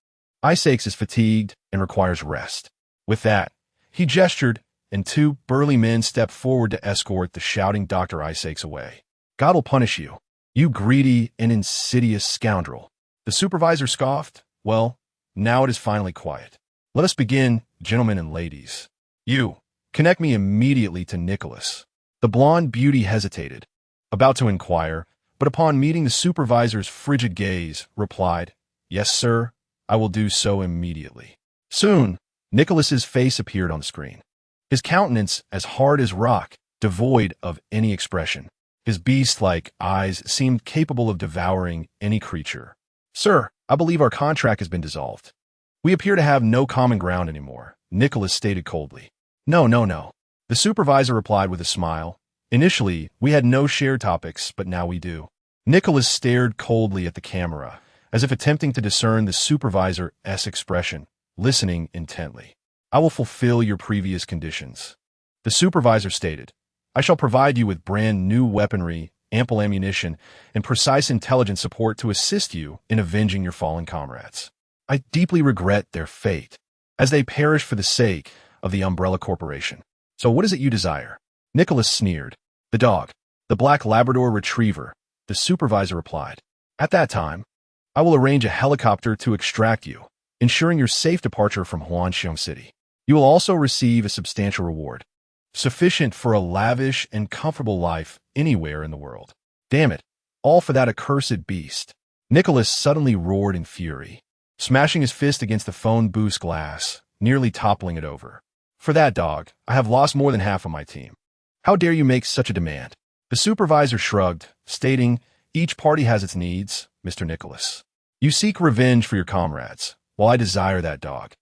Isaacs is fatigued and requires rest. With that, he gestured, and two burly men stepped forward to escort the shouting Dr. Isaacs away. God will punish you, you greedy and insidious scoundrel. The supervisor scoffed. Well, now it is finally quiet. Let us begin, gentlemen and ladies. You, connect me immediately to Nicholas. The blonde beauty hesitated, about to inquire, but upon meeting the supervisor's frigid gaze, replied, Yes, sir, I will do so immediately. Soon, Nicholas's face appeared on the screen. His countenance as hard as rock, devoid of any expression. His beast-like eyes seemed capable of devouring any creature. Sir, I believe our contract has been dissolved. We appear to have no common ground anymore, Nicholas stated coldly. No, no, no. The supervisor replied with a smile. Initially, we had no shared topics, but now we do. Nicholas stared coldly at the camera, as if attempting to discern the supervisor's expression, listening intently. I will fulfill your previous conditions. The supervisor stated, I shall provide you with brand new weaponry, ample ammunition, and precise intelligence support to assist you in avenging your fallen comrades. I deeply regret their fate, as they perish for the sake of the Umbrella Corporation. So what is it you desire? Nicholas sneered. The dog, the black Labrador retriever, the supervisor replied. At that time, I will arrange a helicopter to extract you, ensuring your safe departure from Huanxiong City. You will also receive a substantial reward, sufficient for a lavish and comfortable life anywhere in the world. Damn it, all for that accursed beast. Nicholas suddenly roared in fury, smashing his fist against the phone booth's glass, nearly toppling it over. For that dog, I have lost more than half of my team. How dare you make such a demand? The supervisor shrugged, stating, Each party has its needs, Mr. Nicholas. You seek revenge for your comrades, while I desire that dog,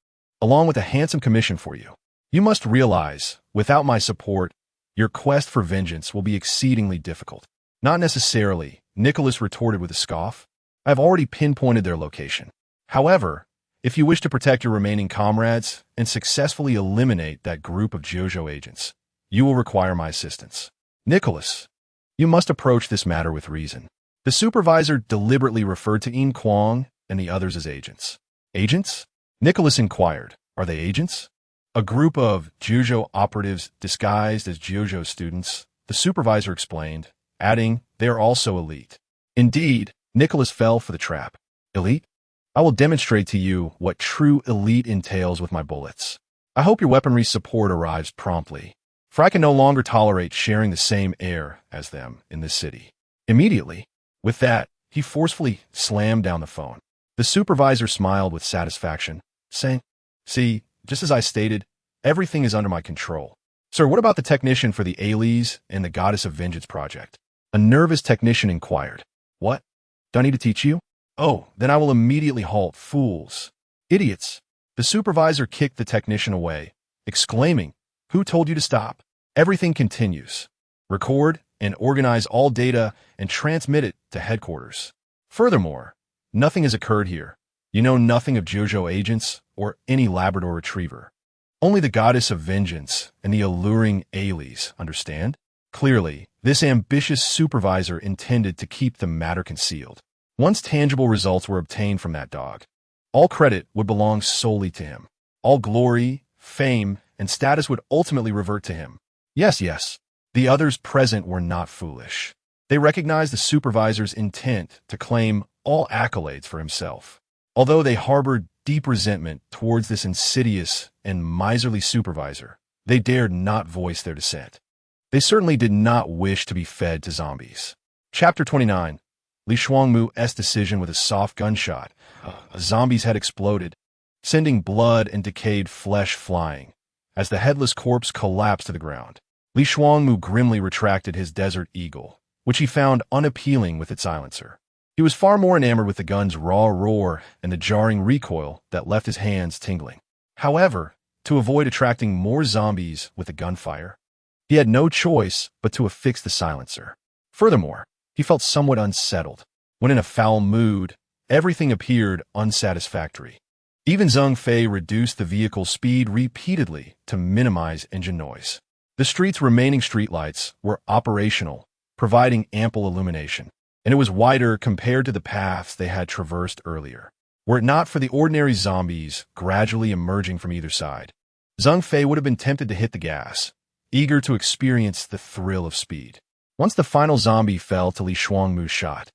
along with a handsome commission for you. You must realize, without my support, your quest for vengeance will be exceedingly difficult. Not necessarily, Nicholas retorted with a scoff. I have already pinpointed their location. However, if you wish to protect your remaining comrades and successfully eliminate that group of Jiuzhou agents, you will require my assistance. Nicholas, you must approach this matter with reason. The supervisor deliberately referred to Yin Kuang and the others as agents. Agents? Nicholas inquired. Are they agents? A group of Jiuzhou operatives disguised as Jiuzhou students, the supervisor explained, adding, they are also elite. Indeed, Nicholas fell for the trap. Elite? I will demonstrate to you what true elite entails with my bullets. I hope your weaponry support arrives promptly, for I can no longer tolerate sharing the same air as them in this city. Immediately, with that, he forcefully slammed down the phone. The supervisor smiled with satisfaction, saying, "See, just as I stated, everything is under my control. Sir, what about the technician for the Alies and the Goddess of Vengeance project?" A nervous technician inquired. "What? Do I need to teach you? Oh, then I will immediately halt, fools. Idiots." The supervisor kicked the technician away, exclaiming, "Who told you to stop? Everything continues. Record and organize all data and transmit it to headquarters. Furthermore, nothing has occurred here. You know nothing of Jojo agents or any Labrador retriever. Only the Goddess of Vengeance and the alluring Alies, understand?" Clearly, this ambitious supervisor intended to keep the matter concealed. Once tangible results were obtained from that dog, all credit would belong solely to him. All glory, fame, and status would ultimately revert to him. Yes, the others present were not foolish. They recognized the supervisor's intent to claim all accolades for himself. Although they harbored deep resentment towards this insidious and miserly supervisor, they dared not voice their dissent. They certainly did not wish to be fed to zombies. Chapter 29. Li Shuangmu's decision with a soft gunshot. A zombie's head exploded, sending blood and decayed flesh flying. As the headless corpse collapsed to the ground, Li Shuangmu grimly retracted his Desert Eagle, which he found unappealing with its silencer. He was far more enamored with the gun's raw roar and the jarring recoil that left his hands tingling. However, to avoid attracting more zombies with the gunfire, he had no choice but to affix the silencer. Furthermore, he felt somewhat unsettled. When in a foul mood, everything appeared unsatisfactory. Even Zheng Fei reduced the vehicle's speed repeatedly to minimize engine noise. The street's remaining streetlights were operational, providing ample illumination, and it was wider compared to the paths they had traversed earlier. Were it not for the ordinary zombies gradually emerging from either side, Zheng Fei would have been tempted to hit the gas, eager to experience the thrill of speed. Once the final zombie fell to Li Shuangmu's shot,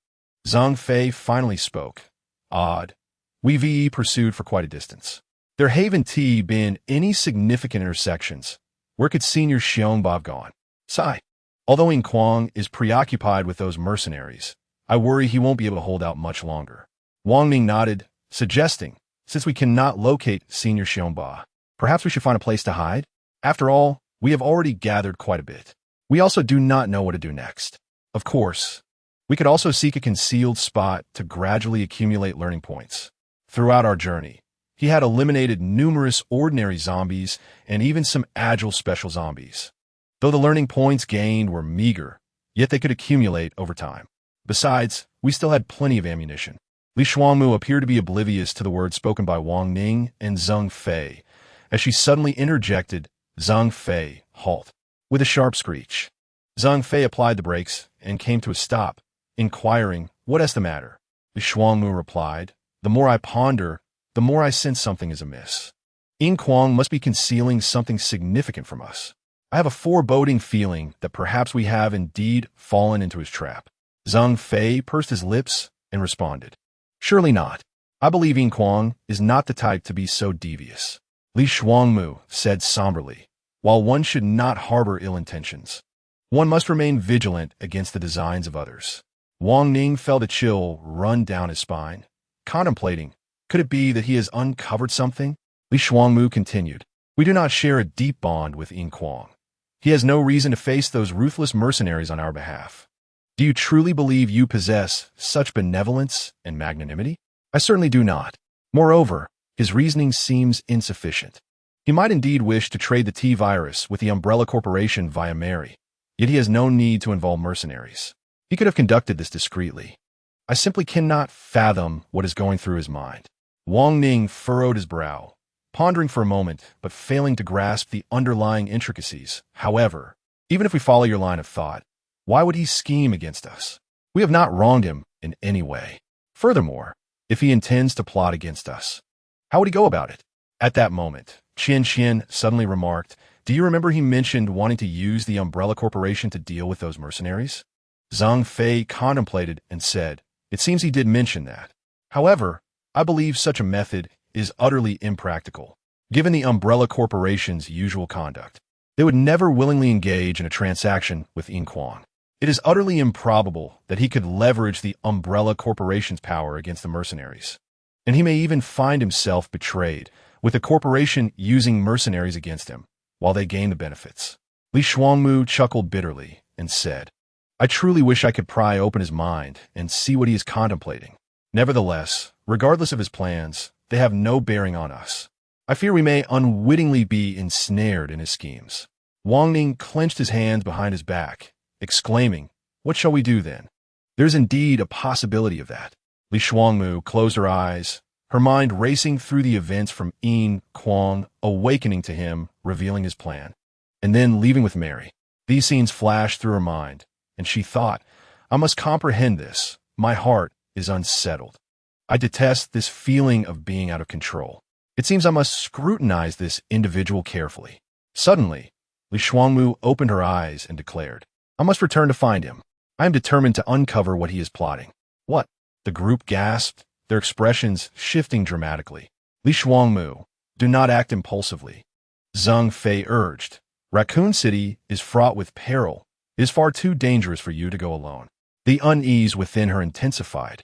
Zheng Fei finally spoke. "Odd. We VE pursued for quite a distance. There haven't been any significant intersections. Where could Senior Xiongba have gone? Sigh. Although Yin Kuang is preoccupied with those mercenaries, I worry he won't be able to hold out much longer." Wang Ning nodded, suggesting, "Since we cannot locate Senior Xiongba, perhaps we should find a place to hide? After all, we have already gathered quite a bit. We also do not know what to do next. Of course, we could also seek a concealed spot to gradually accumulate learning points. Throughout our journey, he had eliminated numerous ordinary zombies and even some agile special zombies. Though the learning points gained were meager, yet they could accumulate over time. Besides, we still had plenty of ammunition." Li Shuangmu appeared to be oblivious to the words spoken by Wang Ning and Zheng Fei, as she suddenly interjected, "Zheng Fei, halt," with a sharp screech. Zheng Fei applied the brakes and came to a stop, inquiring, "What is the matter?" Li Shuangmu replied, "The more I ponder, the more I sense something is amiss. Yin Kuang must be concealing something significant from us. I have a foreboding feeling that perhaps we have indeed fallen into his trap." Zheng Fei pursed his lips and responded, "Surely not. I believe Yin Kuang is not the type to be so devious." Li Shuangmu said somberly, "While one should not harbor ill intentions, one must remain vigilant against the designs of others." Wang Ning felt a chill run down his spine, contemplating, could it be that he has uncovered something? Li Shuangmu continued, "We do not share a deep bond with Yin Kuang. He has no reason to face those ruthless mercenaries on our behalf. Do you truly believe you possess such benevolence and magnanimity? I certainly do not. Moreover, his reasoning seems insufficient. He might indeed wish to trade the T-virus with the Umbrella Corporation via Mary, yet he has no need to involve mercenaries. He could have conducted this discreetly. I simply cannot fathom what is going through his mind." Wang Ning furrowed his brow, pondering for a moment, but failing to grasp the underlying intricacies. "However, even if we follow your line of thought, why would he scheme against us? We have not wronged him in any way. Furthermore, if he intends to plot against us, how would he go about it?" At that moment, Qian suddenly remarked, "Do you remember he mentioned wanting to use the Umbrella Corporation to deal with those mercenaries?" Zheng Fei contemplated and said, "It seems he did mention that. However, I believe such a method is utterly impractical, given the umbrella corporation's usual conduct. They would never willingly engage in a transaction with Yin Kuang. It is utterly improbable that he could leverage the umbrella corporation's power against the mercenaries. And he may even find himself betrayed, with the corporation using mercenaries against him, while they gain the benefits. Li Shuangmu chuckled bitterly and said, I truly wish I could pry open his mind and see what he is contemplating. Nevertheless, regardless of his plans, they have no bearing on us. I fear we may unwittingly be ensnared in his schemes. Wang Ning clenched his hands behind his back, exclaiming, What shall we do then? There's indeed a possibility of that. Li Shuangmu closed her eyes, her mind racing through the events from Yin Kuang, awakening to him, revealing his plan, and then leaving with Mary. These scenes flashed through her mind, and she thought, I must comprehend this. My heart is unsettled. I detest this feeling of being out of control. It seems I must scrutinize this individual carefully. Suddenly, Li Shuangmu opened her eyes and declared, I must return to find him. I am determined to uncover what he is plotting. What? The group gasped, their expressions shifting dramatically. Li Shuangmu, do not act impulsively. Zhang Fei urged, Raccoon City is fraught with peril. It is far too dangerous for you to go alone. The unease within her intensified,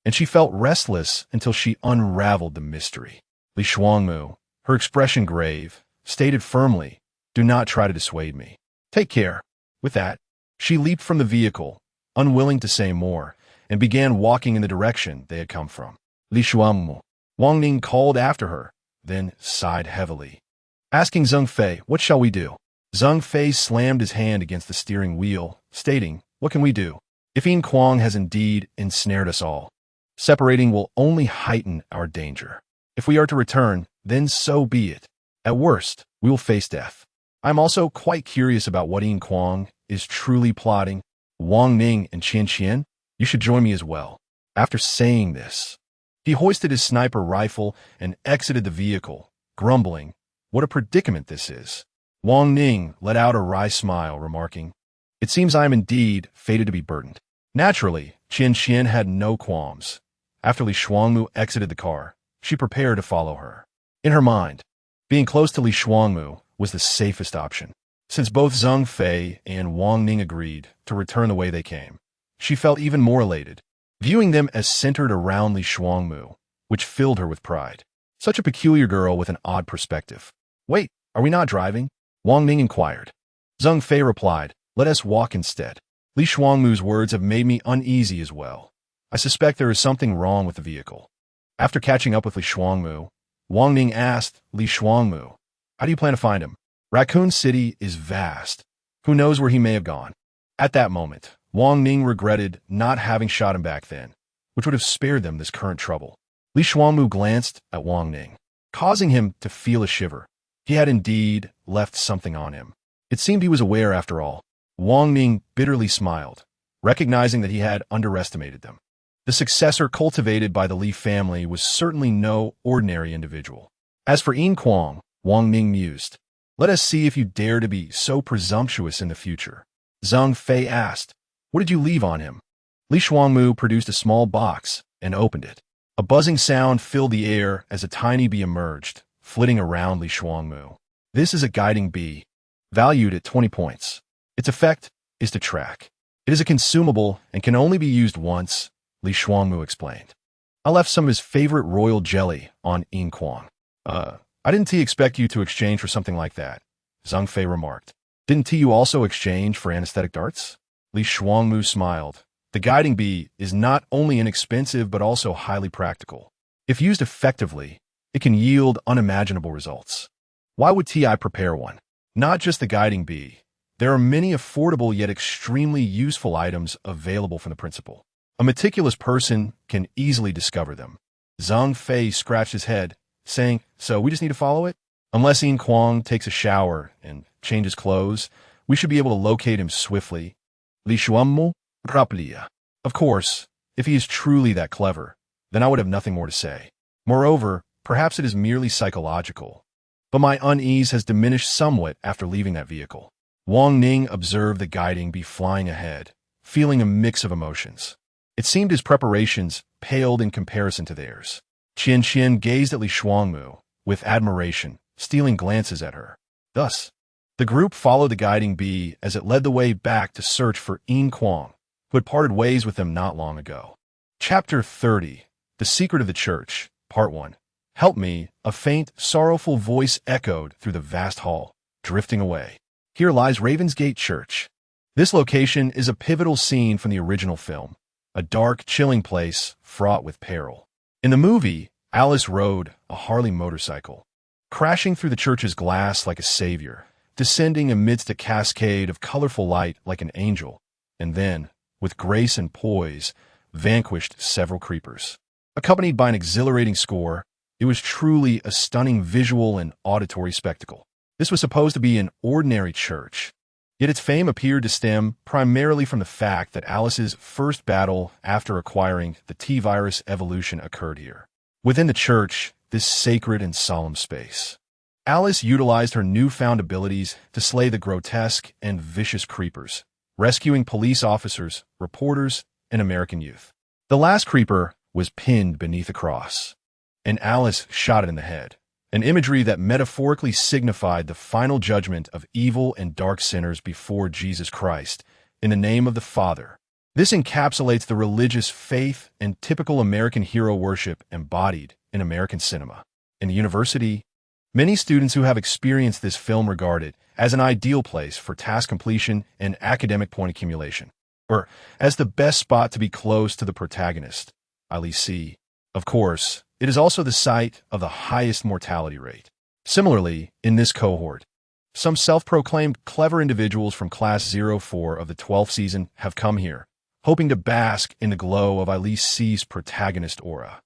and she felt restless until she unraveled the mystery. Li Shuangmu, her expression grave, stated firmly, Do not try to dissuade me. Take care. With that, she leaped from the vehicle, unwilling to say more, and began walking in the direction they had come from. Li Shuangmu. Wang Ning called after her, then sighed heavily, asking Zhang Fei, What shall we do? Zhang Fei slammed his hand against the steering wheel, stating, What can we do? If Yin Kuang has indeed ensnared us all, separating will only heighten our danger. If we are to return, then so be it. At worst, we will face death. I am also quite curious about what Yin Kuang is truly plotting. Wang Ning and Qian Qian, you should join me as well. After saying this, he hoisted his sniper rifle and exited the vehicle, grumbling, What a predicament this is. Wang Ning let out a wry smile, remarking, It seems I am indeed fated to be burdened. Naturally, Qian Qian had no qualms. After Li Shuangmu exited the car, she prepared to follow her. In her mind, being close to Li Shuangmu was the safest option. Since both Zhang Fei and Wang Ning agreed to return the way they came, she felt even more elated, viewing them as centered around Li Shuangmu, which filled her with pride. Such a peculiar girl with an odd perspective. Wait, are we not driving? Wang Ning inquired. Zhang Fei replied, Let us walk instead. Li Shuangmu's words have made me uneasy as well. I suspect there is something wrong with the vehicle. After catching up with Li Shuangmu, Wang Ning asked Li Shuangmu, How do you plan to find him? Raccoon City is vast. Who knows where he may have gone? At that moment, Wang Ning regretted not having shot him back then, which would have spared them this current trouble. Li Shuangmu glanced at Wang Ning, causing him to feel a shiver. He had indeed left something on him. It seemed he was aware after all. Wang Ning bitterly smiled, recognizing that he had underestimated them. The successor cultivated by the Li family was certainly no ordinary individual. As for Yin Kuang, Wang Ning mused, Let us see if you dare to be so presumptuous in the future. Zhang Fei asked, What did you leave on him? Li Shuangmu produced a small box and opened it. A buzzing sound filled the air as a tiny bee emerged, flitting around Li Shuangmu. This is a guiding bee, valued at 20 points. Its effect is to track. It is a consumable and can only be used once, Li Shuangmu explained. I left some of his favorite royal jelly on Yin Kuang. I didn't expect you to exchange for something like that, Zhang Fei remarked. Didn't you also exchange for anesthetic darts? Li Shuangmu smiled. The guiding bee is not only inexpensive but also highly practical. If used effectively, it can yield unimaginable results. Why would TI prepare one? Not just the guiding bee. There are many affordable yet extremely useful items available from the principal. A meticulous person can easily discover them. Zhang Fei scratched his head, saying, So we just need to follow it? Unless Yin Kuang takes a shower and changes clothes, we should be able to locate him swiftly. Li Shuangmu rapidement. Of course, if he is truly that clever, then I would have nothing more to say. Moreover, perhaps it is merely psychological. But my unease has diminished somewhat after leaving that vehicle. Wang Ning observed the guiding bee flying ahead, feeling a mix of emotions. It seemed his preparations paled in comparison to theirs. Qian gazed at Li Shuangmu with admiration, stealing glances at her. Thus, the group followed the guiding bee as it led the way back to search for Yin Kuang, who had parted ways with them not long ago. Chapter 30. The Secret of the Church, Part 1. Help me, a faint, sorrowful voice echoed through the vast hall, drifting away. Here lies Ravensgate Church. This location is a pivotal scene from the original film, a dark, chilling place fraught with peril. In the movie, Alice rode a Harley motorcycle, crashing through the church's glass like a savior, descending amidst a cascade of colorful light like an angel, and then, with grace and poise, vanquished several creepers. Accompanied by an exhilarating score, it was truly a stunning visual and auditory spectacle. This was supposed to be an ordinary church, yet its fame appeared to stem primarily from the fact that Alice's first battle after acquiring the T-virus evolution occurred here. Within the church, this sacred and solemn space, Alice utilized her newfound abilities to slay the grotesque and vicious creepers, rescuing police officers, reporters, and American youth. The last creeper was pinned beneath a cross, and Alice shot it in the head, an imagery that metaphorically signified the final judgment of evil and dark sinners before Jesus Christ, in the name of the Father. This encapsulates the religious faith and typical American hero worship embodied in American cinema. In the university, many students who have experienced this film regard it as an ideal place for task completion and academic point accumulation, or as the best spot to be close to the protagonist, Alice. Of course, it is also the site of the highest mortality rate. Similarly, in this cohort, some self-proclaimed clever individuals from Class 04 of the 12th season have come here, hoping to bask in the glow of Alice's protagonist aura.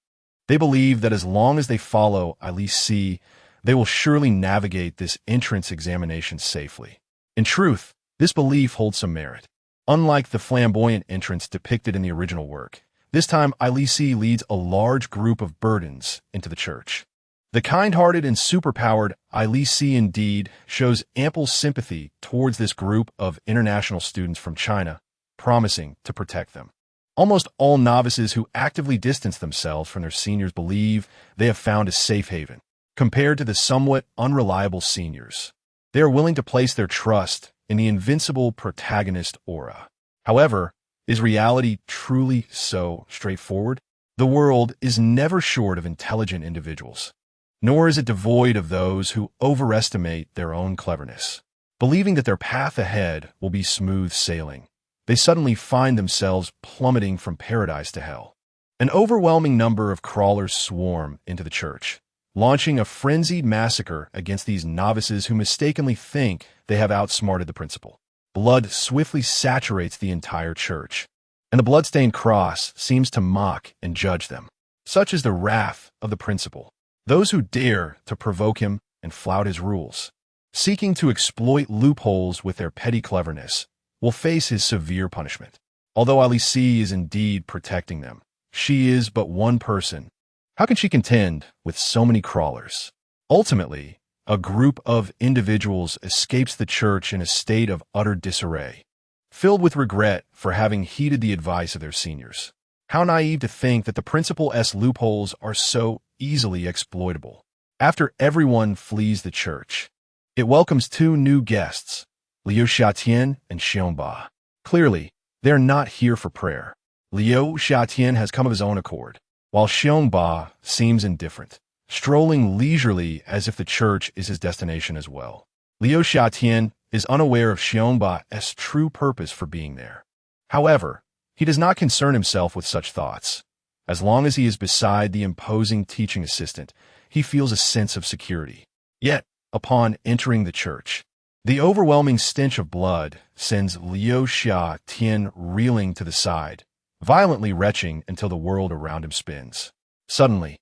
They believe that as long as they follow Alice, they will surely navigate this entrance examination safely. In truth, this belief holds some merit. Unlike the flamboyant entrance depicted in the original work, this time Alice leads a large group of burdens into the church. The kind-hearted and superpowered Alice indeed shows ample sympathy towards this group of international students from China, promising to protect them. Almost all novices who actively distance themselves from their seniors believe they have found a safe haven, compared to the somewhat unreliable seniors. They are willing to place their trust in the invincible protagonist aura. However, is reality truly so straightforward? The world is never short of intelligent individuals, nor is it devoid of those who overestimate their own cleverness. Believing that their path ahead will be smooth sailing, they suddenly find themselves plummeting from paradise to hell. An overwhelming number of crawlers swarm into the church, launching a frenzied massacre against these novices who mistakenly think they have outsmarted the principal. Blood swiftly saturates the entire church, and the bloodstained cross seems to mock and judge them. Such is the wrath of the principal. Those who dare to provoke him and flout his rules, seeking to exploit loopholes with their petty cleverness, will face his severe punishment. Although Alice is indeed protecting them, she is but one person. How can she contend with so many crawlers? Ultimately, a group of individuals escapes the church in a state of utter disarray, filled with regret for having heeded the advice of their seniors. How naive to think that the principal's loopholes are so easily exploitable. After everyone flees the church, it welcomes two new guests, Liu Xiatian and Xiongba. Clearly, they're not here for prayer. Liu Xiatian has come of his own accord, while Xiongba seems indifferent, strolling leisurely as if the church is his destination as well. Liu Xiatian is unaware of Xiongba's true purpose for being there. However, he does not concern himself with such thoughts. As long as he is beside the imposing teaching assistant, he feels a sense of security. Yet, upon entering the church, the overwhelming stench of blood sends Liu Xiatian reeling to the side, violently retching until the world around him spins. Suddenly,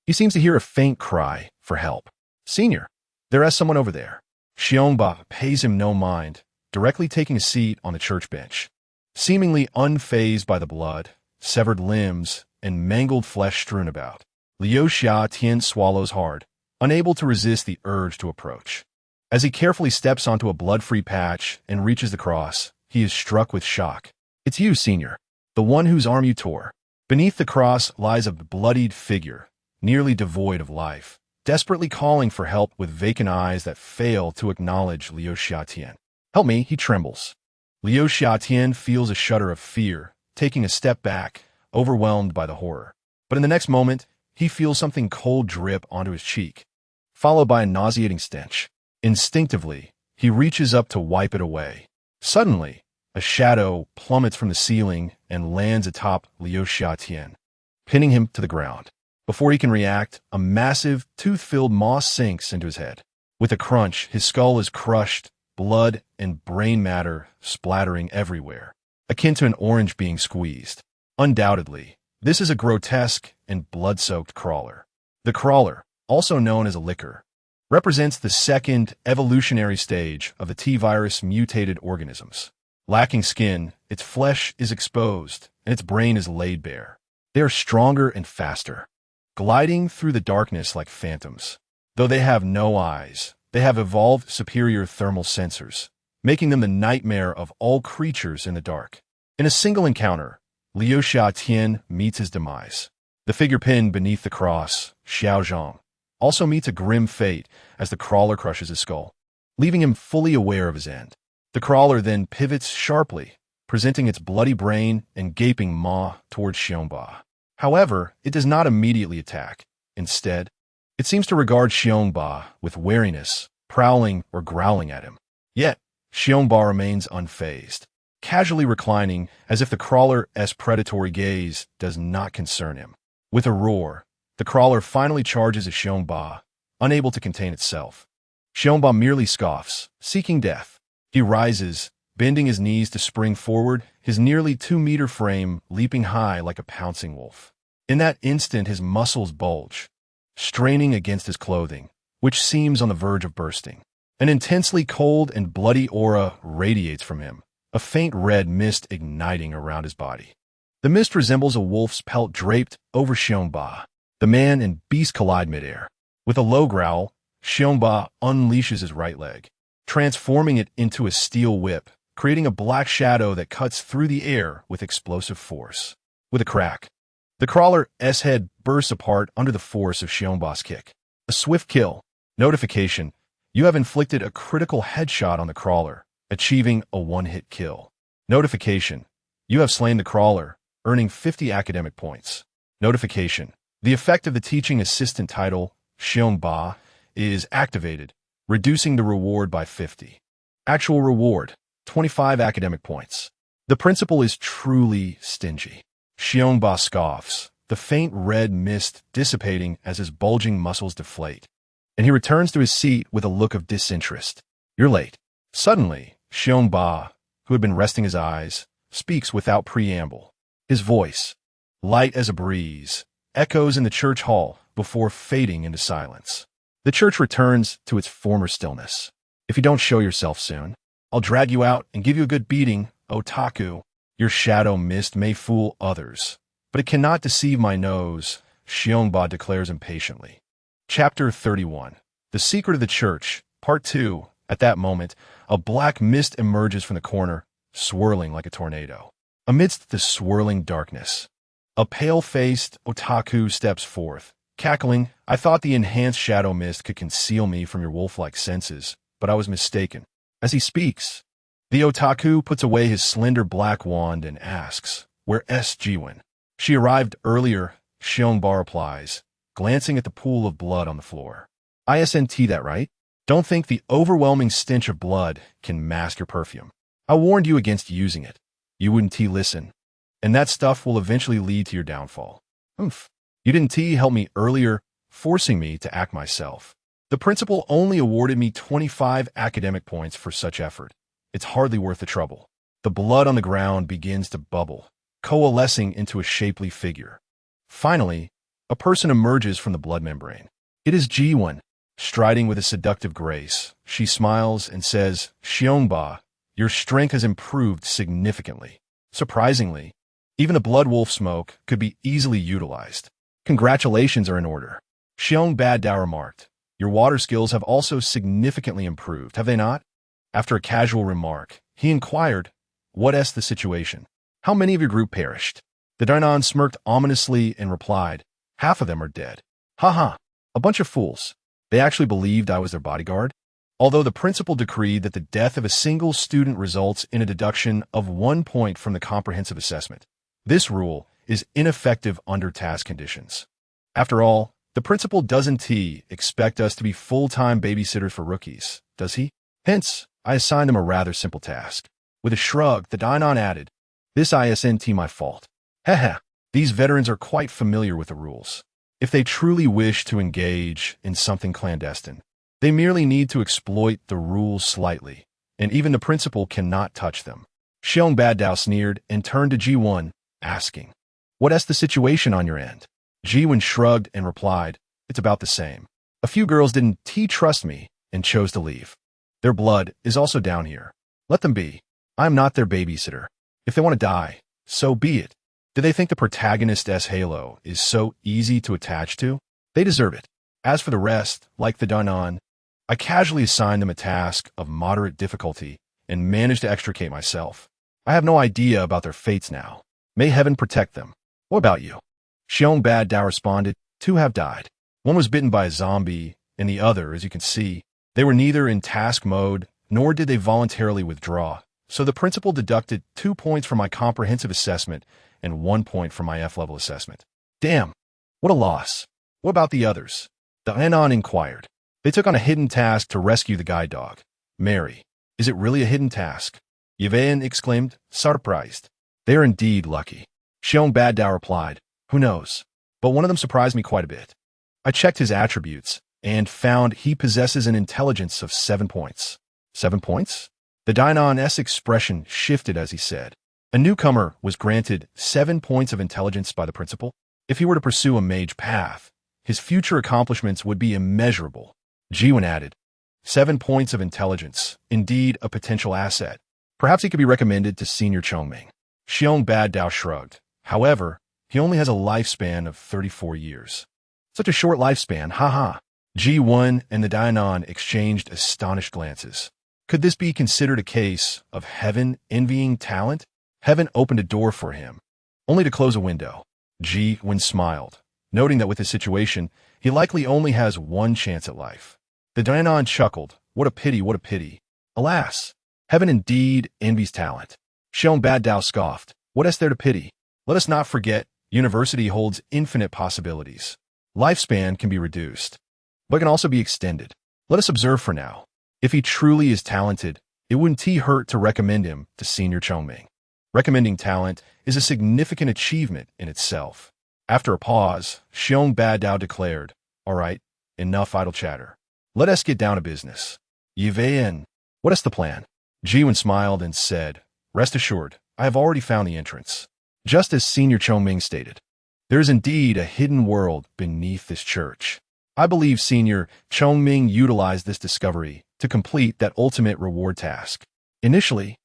he seems to hear a faint cry for help. "Senior, there is someone over there." Xiongba pays him no mind, directly taking a seat on the church bench. Seemingly unfazed by the blood, severed limbs, and mangled flesh strewn about, Liu Xiatian swallows hard, unable to resist the urge to approach. As he carefully steps onto a blood-free patch and reaches the cross, he is struck with shock. "It's you, Senior, the one whose arm you tore." Beneath the cross lies a bloodied figure, nearly devoid of life, desperately calling for help with vacant eyes that fail to acknowledge Liu Xiatian. "Help me," he trembles. Liu Xiatian feels a shudder of fear, taking a step back, overwhelmed by the horror. But in the next moment, he feels something cold drip onto his cheek, followed by a nauseating stench. Instinctively, he reaches up to wipe it away. Suddenly, a shadow plummets from the ceiling and lands atop Liu Xiatian, pinning him to the ground. Before he can react, a massive, tooth-filled maw sinks into his head. With a crunch, his skull is crushed, blood and brain matter splattering everywhere, akin to an orange being squeezed. Undoubtedly, this is a grotesque and blood-soaked crawler. The crawler, also known as a licker, represents the second evolutionary stage of the T-virus mutated organisms. Lacking skin, its flesh is exposed, and its brain is laid bare. They are stronger and faster, gliding through the darkness like phantoms. Though they have no eyes, they have evolved superior thermal sensors, making them the nightmare of all creatures in the dark. In a single encounter, Liu Xiatian meets his demise. The figure pinned beneath the cross, Xiaozhong, also meets a grim fate as the crawler crushes his skull, leaving him fully aware of his end. The crawler then pivots sharply, presenting its bloody brain and gaping maw towards Xiongba. However, it does not immediately attack. Instead, it seems to regard Xiongba with wariness, prowling or growling at him. Yet, Xiongba remains unfazed, casually reclining as if the crawler's predatory gaze does not concern him. With a roar, the crawler finally charges at Xiongba, unable to contain itself. Xiongba merely scoffs, seeking death. He rises, bending his knees to spring forward, his nearly 2-meter frame leaping high like a pouncing wolf. In that instant, his muscles bulge, straining against his clothing, which seems on the verge of bursting. An intensely cold and bloody aura radiates from him, a faint red mist igniting around his body. The mist resembles a wolf's pelt draped over Xiongba. The man and beast collide midair. With a low growl, Xiongba unleashes his right leg, transforming it into a steel whip, creating a black shadow that cuts through the air with explosive force. With a crack, the crawler's head bursts apart under the force of Xiongba's kick. A swift kill. Notification: you have inflicted a critical headshot on the crawler, achieving a one-hit kill. Notification: you have slain the crawler, earning 50 academic points. Notification: the effect of the teaching assistant title, Xiongba, is activated, reducing the reward by 50. Actual reward: 25 academic points. The principal is truly stingy. Xiongba scoffs, the faint red mist dissipating as his bulging muscles deflate, and he returns to his seat with a look of disinterest. "You're late." Suddenly, Xiongba, who had been resting his eyes, speaks without preamble. His voice, light as a breeze, echoes in the church hall before fading into silence. The church returns to its former stillness. "If you don't show yourself soon, I'll drag you out and give you a good beating, otaku. Your shadow mist may fool others, but it cannot deceive my nose," Xiongba declares impatiently. Chapter 31. The Secret of the Church, Part 2. At that moment, a black mist emerges from the corner, swirling like a tornado. Amidst the swirling darkness, a pale-faced otaku steps forth, cackling. "I thought the enhanced shadow mist could conceal me from your wolf-like senses, but I was mistaken." As he speaks, the otaku puts away his slender black wand and asks, "Where's Jiwen?" "She arrived earlier," Xiongba replies, glancing at the pool of blood on the floor. "Isn't that right? Don't think the overwhelming stench of blood can mask your perfume. I warned you against using it. You wouldn't listen, and that stuff will eventually lead to your downfall." "Oomph. You didn't help me earlier, forcing me to act myself. The principal only awarded me 25 academic points for such effort. It's hardly worth the trouble." The blood on the ground begins to bubble, coalescing into a shapely figure. Finally, a person emerges from the blood membrane. It is Jiwen. Striding with a seductive grace, she smiles and says, "Xiongba, your strength has improved significantly. Surprisingly, even the blood wolf smoke could be easily utilized. Congratulations are in order." Xiongba Dao remarked, "Your water skills have also significantly improved, have they not?" After a casual remark, he inquired, "What's the situation? How many of your group perished?" The Dainan smirked ominously and replied, "Half of them are dead." Haha, a bunch of fools. They actually believed I was their bodyguard? Although the principal decreed that the death of a single student results in a deduction of 1 point from the comprehensive assessment, this rule is ineffective under task conditions. After all, the principal doesn't expect us to be full-time babysitters for rookies, does he? Hence, I assigned them a rather simple task. With a shrug, the Dainan added, "This isn't my fault." Heh, these veterans are quite familiar with the rules. If they truly wish to engage in something clandestine, they merely need to exploit the rules slightly, and even the principal cannot touch them. Xiong Baddao sneered and turned to Ji-Won, asking, "What's the situation on your end?" Ji-Won shrugged and replied, "It's about the same. A few girls didn't trust me and chose to leave. Their blood is also down here. Let them be. I'm not their babysitter. If they want to die, so be it. Do they think the protagonist's halo is so easy to attach to? They deserve it. As for the rest, like the Dainan, I casually assigned them a task of moderate difficulty and managed to extricate myself. I have no idea about their fates now. May heaven protect them. What about you?" Xiong Baddao responded, "Two have died. One was bitten by a zombie, and the other, as you can see, they were neither in task mode, nor did they voluntarily withdraw. So the principal deducted 2 points from my comprehensive assessment and 1 point from my F-level assessment. Damn, what a loss. What about the others?" The Anon inquired. "They took on a hidden task to rescue the guide dog. Mary, is it really a hidden task?" Yvain exclaimed, surprised. "They are indeed lucky." Xiong Baddao replied, "Who knows? But one of them surprised me quite a bit. I checked his attributes and found he possesses an intelligence of 7 points. 7 points? The Dainan's expression shifted as he said. A newcomer was granted 7 points of intelligence by the principal. If he were to pursue a mage path, his future accomplishments would be immeasurable. Jiwen added, 7 points of intelligence, indeed a potential asset. Perhaps he could be recommended to Senior Chongming. Xiong Baddao shrugged. However, he only has a lifespan of 34 years. Such a short lifespan, haha. Ji-Won and the Dainan exchanged astonished glances. Could this be considered a case of heaven envying talent? Heaven opened a door for him, only to close a window. Ji-Won smiled, noting that with his situation, he likely only has one chance at life. The Dainan chuckled. What a pity, what a pity. Alas, heaven indeed envies talent. Xiong Baddao scoffed. What is there to pity? Let us not forget, university holds infinite possibilities. Lifespan can be reduced, but can also be extended. Let us observe for now. If he truly is talented, it wouldn't hurt to recommend him to Senior Chongming. Recommending talent is a significant achievement in itself. After a pause, Xiong Baddao declared, All right, enough idle chatter. Let us get down to business. Yvain, what is the plan? Jiwen smiled and said, Rest assured, I have already found the entrance. Just as Senior Chongming stated, there is indeed a hidden world beneath this church. I believe Senior Chongming utilized this discovery to complete that ultimate reward task. Initially,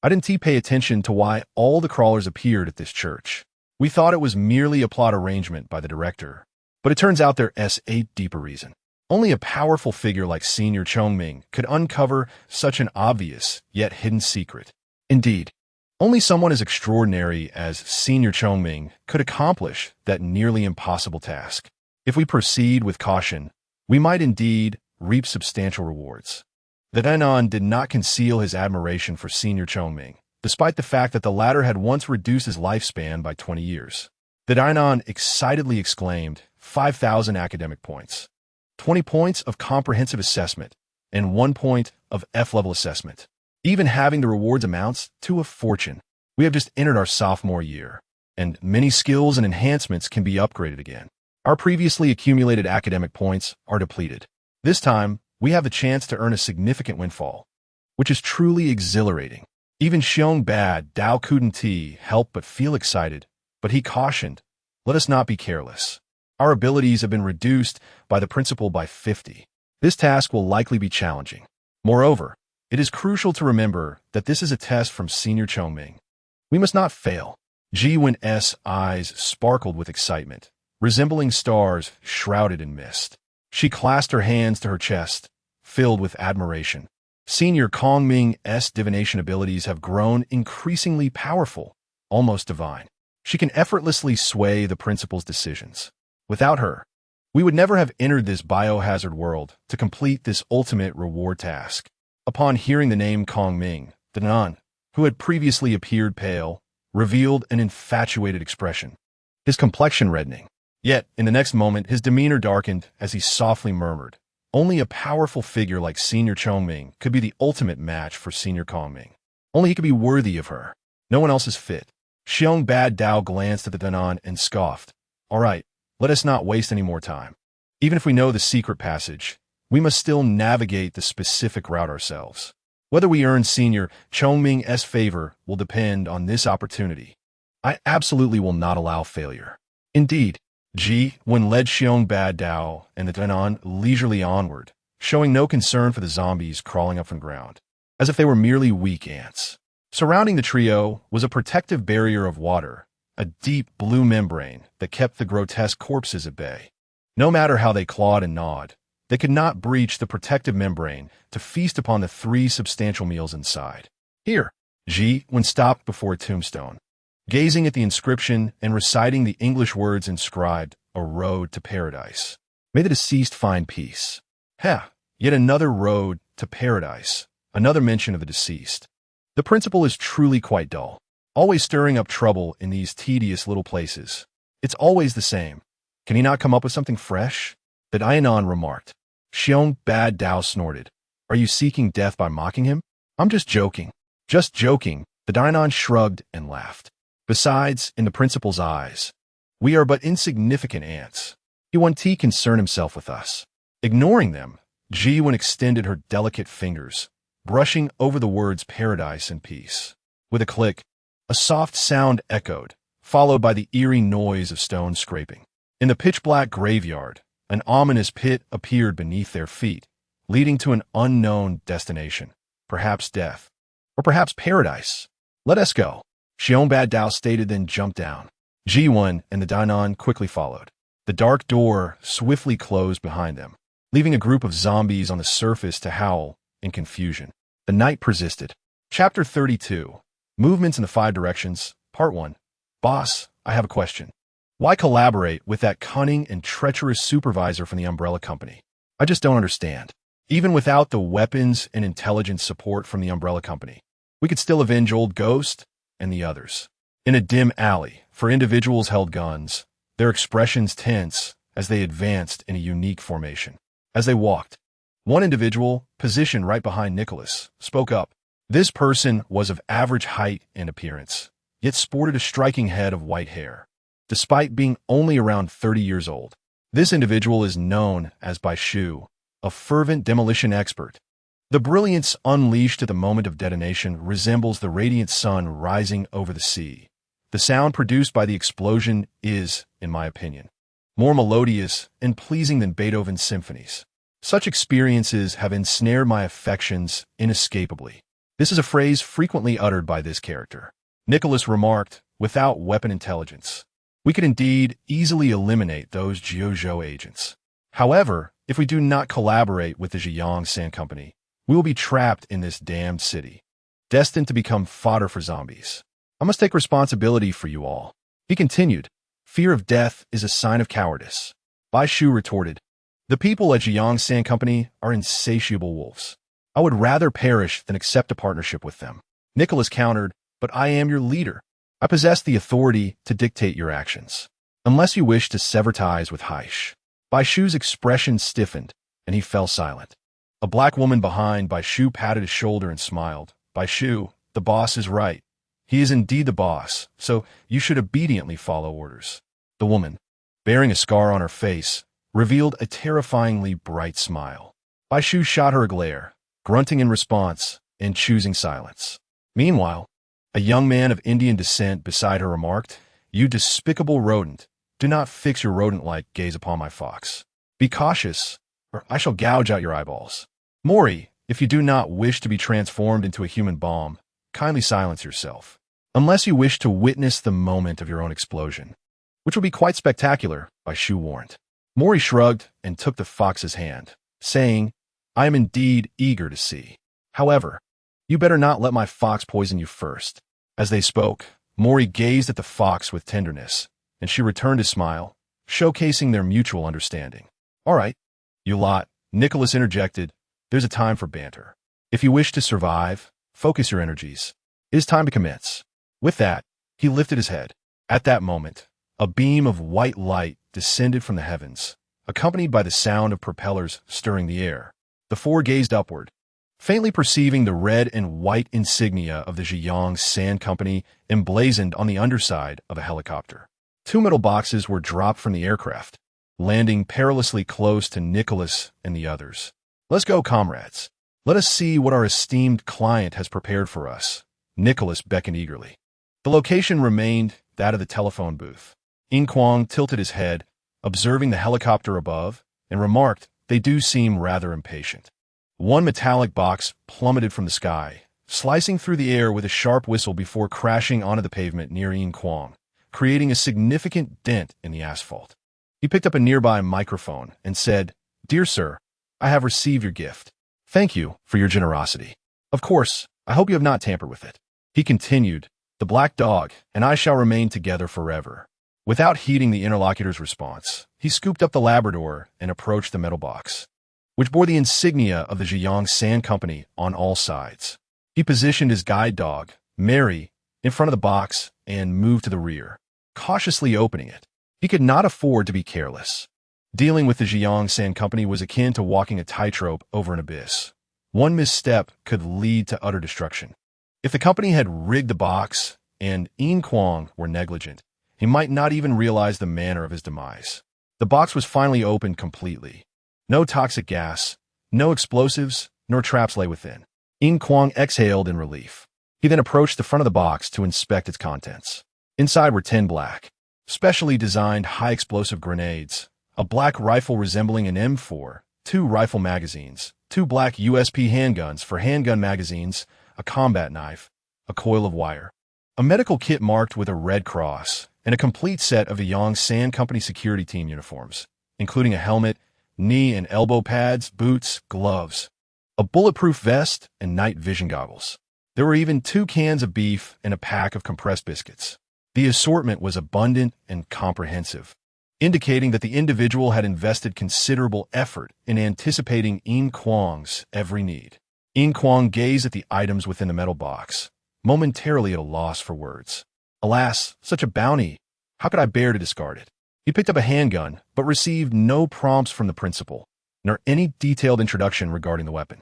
I didn't pay attention to why all the crawlers appeared at this church. We thought it was merely a plot arrangement by the director, but it turns out there's a deeper reason. Only a powerful figure like Senior Chongming could uncover such an obvious yet hidden secret. Indeed, only someone as extraordinary as Senior Chongming could accomplish that nearly impossible task. If we proceed with caution, we might indeed reap substantial rewards. The Dainan did not conceal his admiration for Senior Chongming, despite the fact that the latter had once reduced his lifespan by 20 years. The Dainan excitedly exclaimed, 5,000 academic points, 20 points of comprehensive assessment, and 1 point of F-level assessment. Even having the rewards amounts to a fortune. We have just entered our sophomore year, and many skills and enhancements can be upgraded again. Our previously accumulated academic points are depleted. This time, we have the chance to earn a significant windfall, which is truly exhilarating. Even Xiong Baddao couldn't help but feel excited, but he cautioned, let us not be careless. Our abilities have been reduced by the principal by 50. This task will likely be challenging. Moreover, it is crucial to remember that this is a test from Senior Chongming. We must not fail. Jiwen's eyes sparkled with excitement, resembling stars shrouded in mist. She clasped her hands to her chest, filled with admiration. Senior Chongming's divination abilities have grown increasingly powerful, almost divine. She can effortlessly sway the principal's decisions. Without her, we would never have entered this biohazard world to complete this ultimate reward task. Upon hearing the name Kong Ming, the nun, who had previously appeared pale, revealed an infatuated expression, his complexion reddening. Yet, in the next moment, his demeanor darkened as he softly murmured, "Only a powerful figure like Senior Chongming could be the ultimate match for Senior Kongming. Only he could be worthy of her. No one else is fit." Xiong Bad Dao glanced at the Danan and scoffed. "All right, let us not waste any more time. Even if we know the secret passage, we must still navigate the specific route ourselves. Whether we earn Senior Chongming's favor will depend on this opportunity. I absolutely will not allow failure." Indeed, Ji Wen led Xiong Bad Dao and the Danan leisurely onward, showing no concern for the zombies crawling up from the ground, as if they were merely weak ants. Surrounding the trio was a protective barrier of water, a deep blue membrane that kept the grotesque corpses at bay. No matter how they clawed and gnawed, they could not breach the protective membrane to feast upon the 3 substantial meals inside. Here, Ji Wen stopped before a tombstone, gazing at the inscription and reciting the English words inscribed, "A road to paradise. May the deceased find peace." Yet another road to paradise, another mention of the deceased. The principal is truly quite dull, always stirring up trouble in these tedious little places. It's always the same. Can he not come up with something fresh? The Dayanan remarked. Xiong Bad Dao snorted. "Are you seeking death by mocking him?" "I'm just joking." "Just joking." The Dayanan shrugged and laughed. "Besides, in the principal's eyes, we are but insignificant ants. He won't concern himself with us." Ignoring them, Ji Wen extended her delicate fingers, brushing over the words paradise and peace. With a click, a soft sound echoed, followed by the eerie noise of stone scraping. In the pitch-black graveyard, an ominous pit appeared beneath their feet, leading to an unknown destination, perhaps death, or perhaps paradise. "Let us go," Xiong Bad Dao stated, then jumped down. Ji Wen and the Danan quickly followed. The dark door swiftly closed behind them, leaving a group of zombies on the surface to howl in confusion. The night persisted. Chapter 32. Movements in the 5 Directions, Part 1. "Boss, I have a question. Why collaborate with that cunning and treacherous supervisor from the umbrella company? I just don't understand. Even without the weapons and intelligence support from the umbrella company, we could still avenge Old Ghost and the others." In a dim alley, for individuals held guns, their expressions tense as they advanced in a unique formation. As they walked, one individual, positioned right behind Nicholas, spoke up. This person was of average height and appearance, yet sported a striking head of white hair. Despite being only around 30 years old, this individual is known as Bai Shu, a fervent demolition expert. The brilliance unleashed at the moment of detonation resembles the radiant sun rising over the sea. The sound produced by the explosion is, in my opinion, more melodious and pleasing than Beethoven's symphonies. Such experiences have ensnared my affections inescapably. This is a phrase frequently uttered by this character. Nicholas remarked, "Without weapon intelligence, we could indeed easily eliminate those Jiuzhou agents. However, if we do not collaborate with the Zhejiang Sand Company, we will be trapped in this damned city, destined to become fodder for zombies. I must take responsibility for you all." He continued, "Fear of death is a sign of cowardice." Bai Shu retorted, "The people at Zhejiang Sand Company are insatiable wolves. I would rather perish than accept a partnership with them." Nicholas countered, "But I am your leader. I possess the authority to dictate your actions, unless you wish to sever ties with Haish." Bai Shu's expression stiffened, and he fell silent. A black woman behind Bai Shu patted his shoulder and smiled. "Bai Shu, the boss is right. He is indeed the boss, so you should obediently follow orders." The woman, bearing a scar on her face, revealed a terrifyingly bright smile. Bai Shu shot her a glare, grunting in response and choosing silence. Meanwhile, a young man of Indian descent beside her remarked, "You despicable rodent, do not fix your rodent-like gaze upon my fox. Be cautious, or I shall gouge out your eyeballs. Mori, if you do not wish to be transformed into a human bomb, kindly silence yourself, unless you wish to witness the moment of your own explosion, which will be quite spectacular," Bai Shu warned. Mori shrugged and took the fox's hand, saying, "I am indeed eager to see. However, you better not let my fox poison you first." As they spoke, Maury gazed at the fox with tenderness, and she returned his smile, showcasing their mutual understanding. All right, you lot, Nicholas interjected. There's a time for banter. If you wish to survive, focus your energies. It is time to commence. With that, he lifted his head. At that moment, a beam of white light descended from the heavens, accompanied by the sound of propellers stirring the air. The four gazed upward, faintly perceiving the red and white insignia of the Zhejiang Sand Company emblazoned on the underside of a helicopter. Two metal boxes were dropped from the aircraft, landing perilously close to Nicholas and the others. Let's go, comrades. Let us see what our esteemed client has prepared for us. Nicholas beckoned eagerly. The location remained that of the telephone booth. Yin Kuang tilted his head, observing the helicopter above, and remarked, "They do seem rather impatient." One metallic box plummeted from the sky, slicing through the air with a sharp whistle before crashing onto the pavement near Yin Kuang, creating a significant dent in the asphalt. He picked up a nearby microphone and said, "Dear sir, I have received your gift. Thank you for your generosity. Of course, I hope you have not tampered with it." He continued, "The black dog and I shall remain together forever." Without heeding the interlocutor's response, he scooped up the Labrador and approached the metal box, which bore the insignia of the Zhejiang Sand Company on all sides. He positioned his guide dog, Mary, in front of the box and moved to the rear, cautiously opening it. He could not afford to be careless. Dealing with the Zhejiang Sand Company was akin to walking a tightrope over an abyss. One misstep could lead to utter destruction. If the company had rigged the box and Yin Kuang were negligent, he might not even realize the manner of his demise. The box was finally opened completely. No toxic gas, no explosives, nor traps lay within. Yin Kuang exhaled in relief. He then approached the front of the box to inspect its contents. Inside were 10 black, specially designed high-explosive grenades, a black rifle resembling an M4, 2 rifle magazines, 2 black USP handguns for handgun magazines, a combat knife, a coil of wire, a medical kit marked with a red cross, and a complete set of the Zhejiang Sand Company security team uniforms, including a helmet, knee and elbow pads, boots, gloves, a bulletproof vest, and night vision goggles. There were even 2 cans of beef and a pack of compressed biscuits. The assortment was abundant and comprehensive, indicating that the individual had invested considerable effort in anticipating Yin Kuang's every need. Yin Kuang gazed at the items within the metal box, momentarily at a loss for words. Alas, such a bounty! How could I bear to discard it? He picked up a handgun, but received no prompts from the principal, nor any detailed introduction regarding the weapon.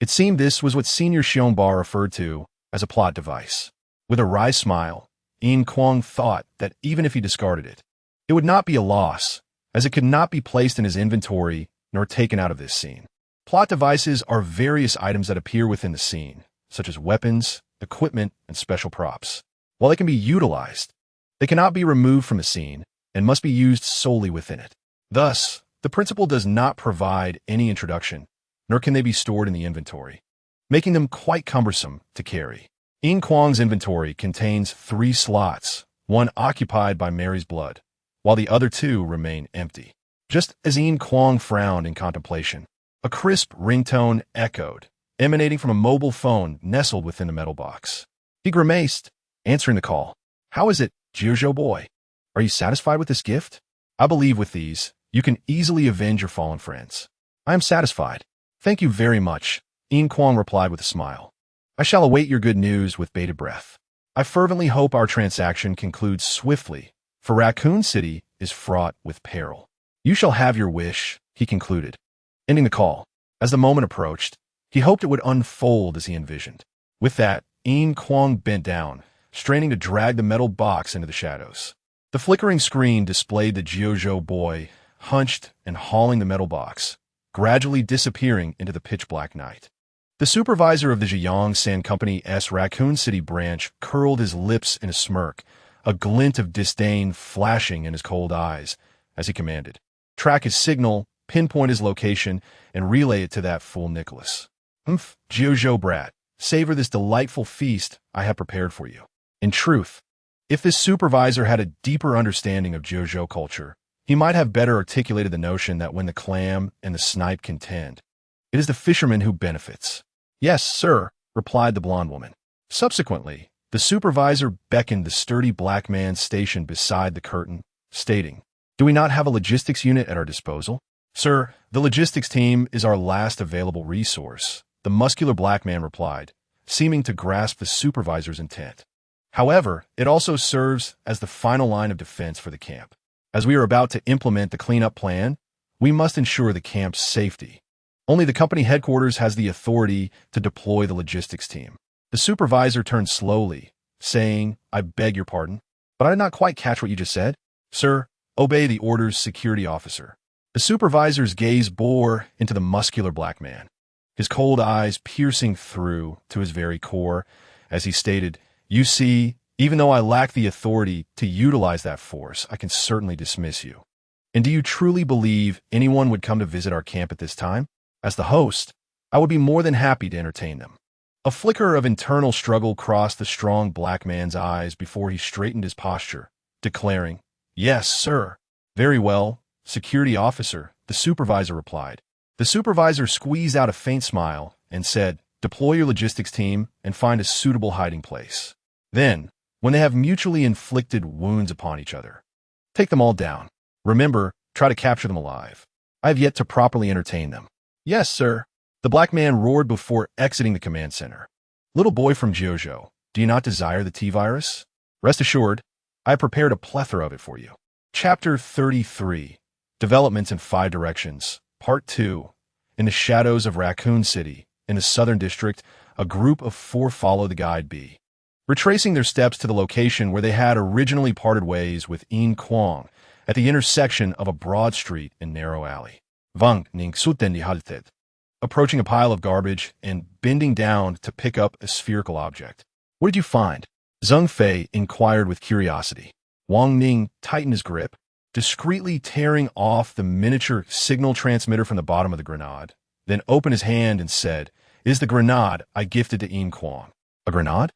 It seemed this was what Senior Xionbar referred to as a plot device. With a wry smile, Yin Kuang thought that even if he discarded it, it would not be a loss, as it could not be placed in his inventory nor taken out of this scene. Plot devices are various items that appear within the scene, such as weapons, equipment, and special props. While they can be utilized, they cannot be removed from the scene and must be used solely within it. Thus, the principal does not provide any introduction, nor can they be stored in the inventory, making them quite cumbersome to carry. Yin Kuang's inventory contains 3 slots, one occupied by Mary's blood, while the other 2 remain empty. Just as Yin Kuang frowned in contemplation, a crisp ringtone echoed, emanating from a mobile phone nestled within the metal box. He grimaced, answering the call. "How is it, Jiuzhou boy? Are you satisfied with this gift? I believe with these, you can easily avenge your fallen friends." "I am satisfied. Thank you very much," Yin Kuang replied with a smile. "I shall await your good news with bated breath. I fervently hope our transaction concludes swiftly, for Raccoon City is fraught with peril." "You shall have your wish," he concluded, ending the call. As the moment approached, he hoped it would unfold as he envisioned. With that, Yin Kuang bent down, straining to drag the metal box into the shadows. The flickering screen displayed the Jiuzhou boy, hunched and hauling the metal box, gradually disappearing into the pitch-black night. The supervisor of the Zhejiang Sand Company's Raccoon City branch curled his lips in a smirk, a glint of disdain flashing in his cold eyes, as he commanded, "Track his signal, pinpoint his location, and relay it to that fool Nicholas. Jiuzhou brat, savor this delightful feast I have prepared for you." In truth, if this supervisor had a deeper understanding of Jiuzhou culture, he might have better articulated the notion that when the clam and the snipe contend, it is the fisherman who benefits. "Yes, sir," replied the blonde woman. Subsequently, The supervisor beckoned the sturdy black man stationed beside the curtain, stating, "Do we not have a logistics unit at our disposal?" "Sir, the logistics team is our last available resource," the muscular black man replied, seeming to grasp the supervisor's intent. "However, it also serves as the final line of defense for the camp. As we are about to implement the cleanup plan, we must ensure the camp's safety. Only the company headquarters has the authority to deploy the logistics team." The supervisor turned slowly, saying, "I beg your pardon, but I did not quite catch what you just said." "Sir, obey the orders, security officer." The supervisor's gaze bore into the muscular black man, his cold eyes piercing through to his very core, as he stated, "You see, even though I lack the authority to utilize that force, I can certainly dismiss you. And do you truly believe anyone would come to visit our camp at this time? As the host, I would be more than happy to entertain them." A flicker of internal struggle crossed the strong black man's eyes before he straightened his posture, declaring, "Yes, sir." "Very well, security officer," the supervisor replied. The supervisor squeezed out a faint smile and said, "Deploy your logistics team and find a suitable hiding place. Then, when they have mutually inflicted wounds upon each other, take them all down. Remember, try to capture them alive. I have yet to properly entertain them." "Yes, sir," the black man roared before exiting the command center. "Little boy from Jojo, do you not desire the T-virus? Rest assured, I have prepared a plethora of it for you." Chapter 33, Developments in 5 Directions, Part 2. In the shadows of Raccoon City, in the Southern District, a group of 4 follow the guide B, retracing their steps to the location where they had originally parted ways with Yin Kuang at the intersection of a broad street and narrow alley. Vang ning sutendi halted, approaching a pile of garbage and bending down to pick up a spherical object. "What did you find?" Zheng Fei inquired with curiosity. Wang Ning tightened his grip, discreetly tearing off the miniature signal transmitter from the bottom of the grenade, then opened his hand and said, "It is the grenade I gifted to Yin Kuang." "A grenade?"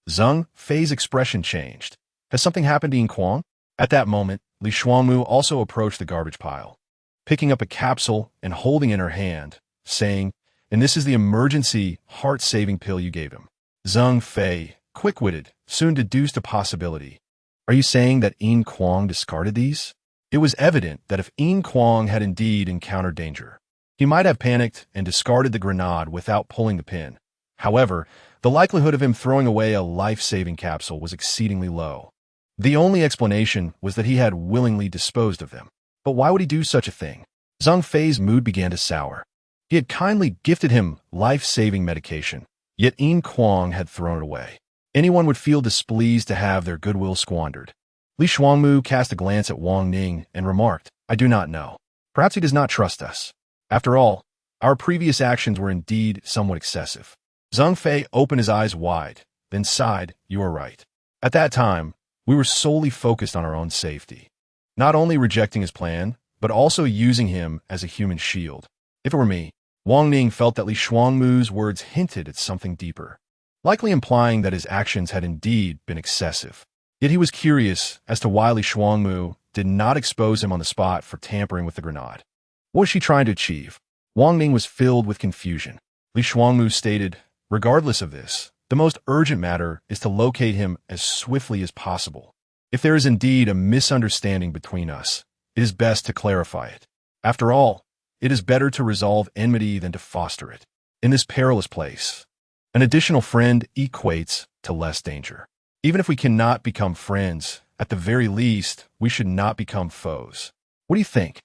Zheng Fei's expression changed. "Has something happened to Yin Kuang?" At that moment, Li Xuanmu also approached the garbage pile, picking up a capsule and holding it in her hand, saying, "And this is the emergency heart-saving pill you gave him." Zheng Fei, quick-witted, soon deduced a possibility. "Are you saying that Yin Kuang discarded these?" It was evident that if Yin Kuang had indeed encountered danger, he might have panicked and discarded the grenade without pulling the pin. However, the likelihood of him throwing away a life-saving capsule was exceedingly low. The only explanation was that he had willingly disposed of them. But why would he do such a thing? Zheng Fei's mood began to sour. He had kindly gifted him life-saving medication, yet Yin Kuang had thrown it away. Anyone would feel displeased to have their goodwill squandered. Li Xuanmu cast a glance at Wang Ning and remarked, "I do not know. Perhaps he does not trust us. After all, our previous actions were indeed somewhat excessive." Zheng Fei opened his eyes wide, then sighed, "You are right. At that time, we were solely focused on our own safety, not only rejecting his plan, but also using him as a human shield." If it were me, Wang Ning felt that Li Xuanmu's words hinted at something deeper, likely implying that his actions had indeed been excessive. Yet he was curious as to why Li Xuanmu did not expose him on the spot for tampering with the grenade. What was she trying to achieve? Wang Ning was filled with confusion. Li Xuanmu stated, "Regardless of this, the most urgent matter is to locate him as swiftly as possible. If there is indeed a misunderstanding between us, it is best to clarify it. After all, it is better to resolve enmity than to foster it. In this perilous place, an additional friend equates to less danger. Even if we cannot become friends, at the very least, we should not become foes. What do you think?"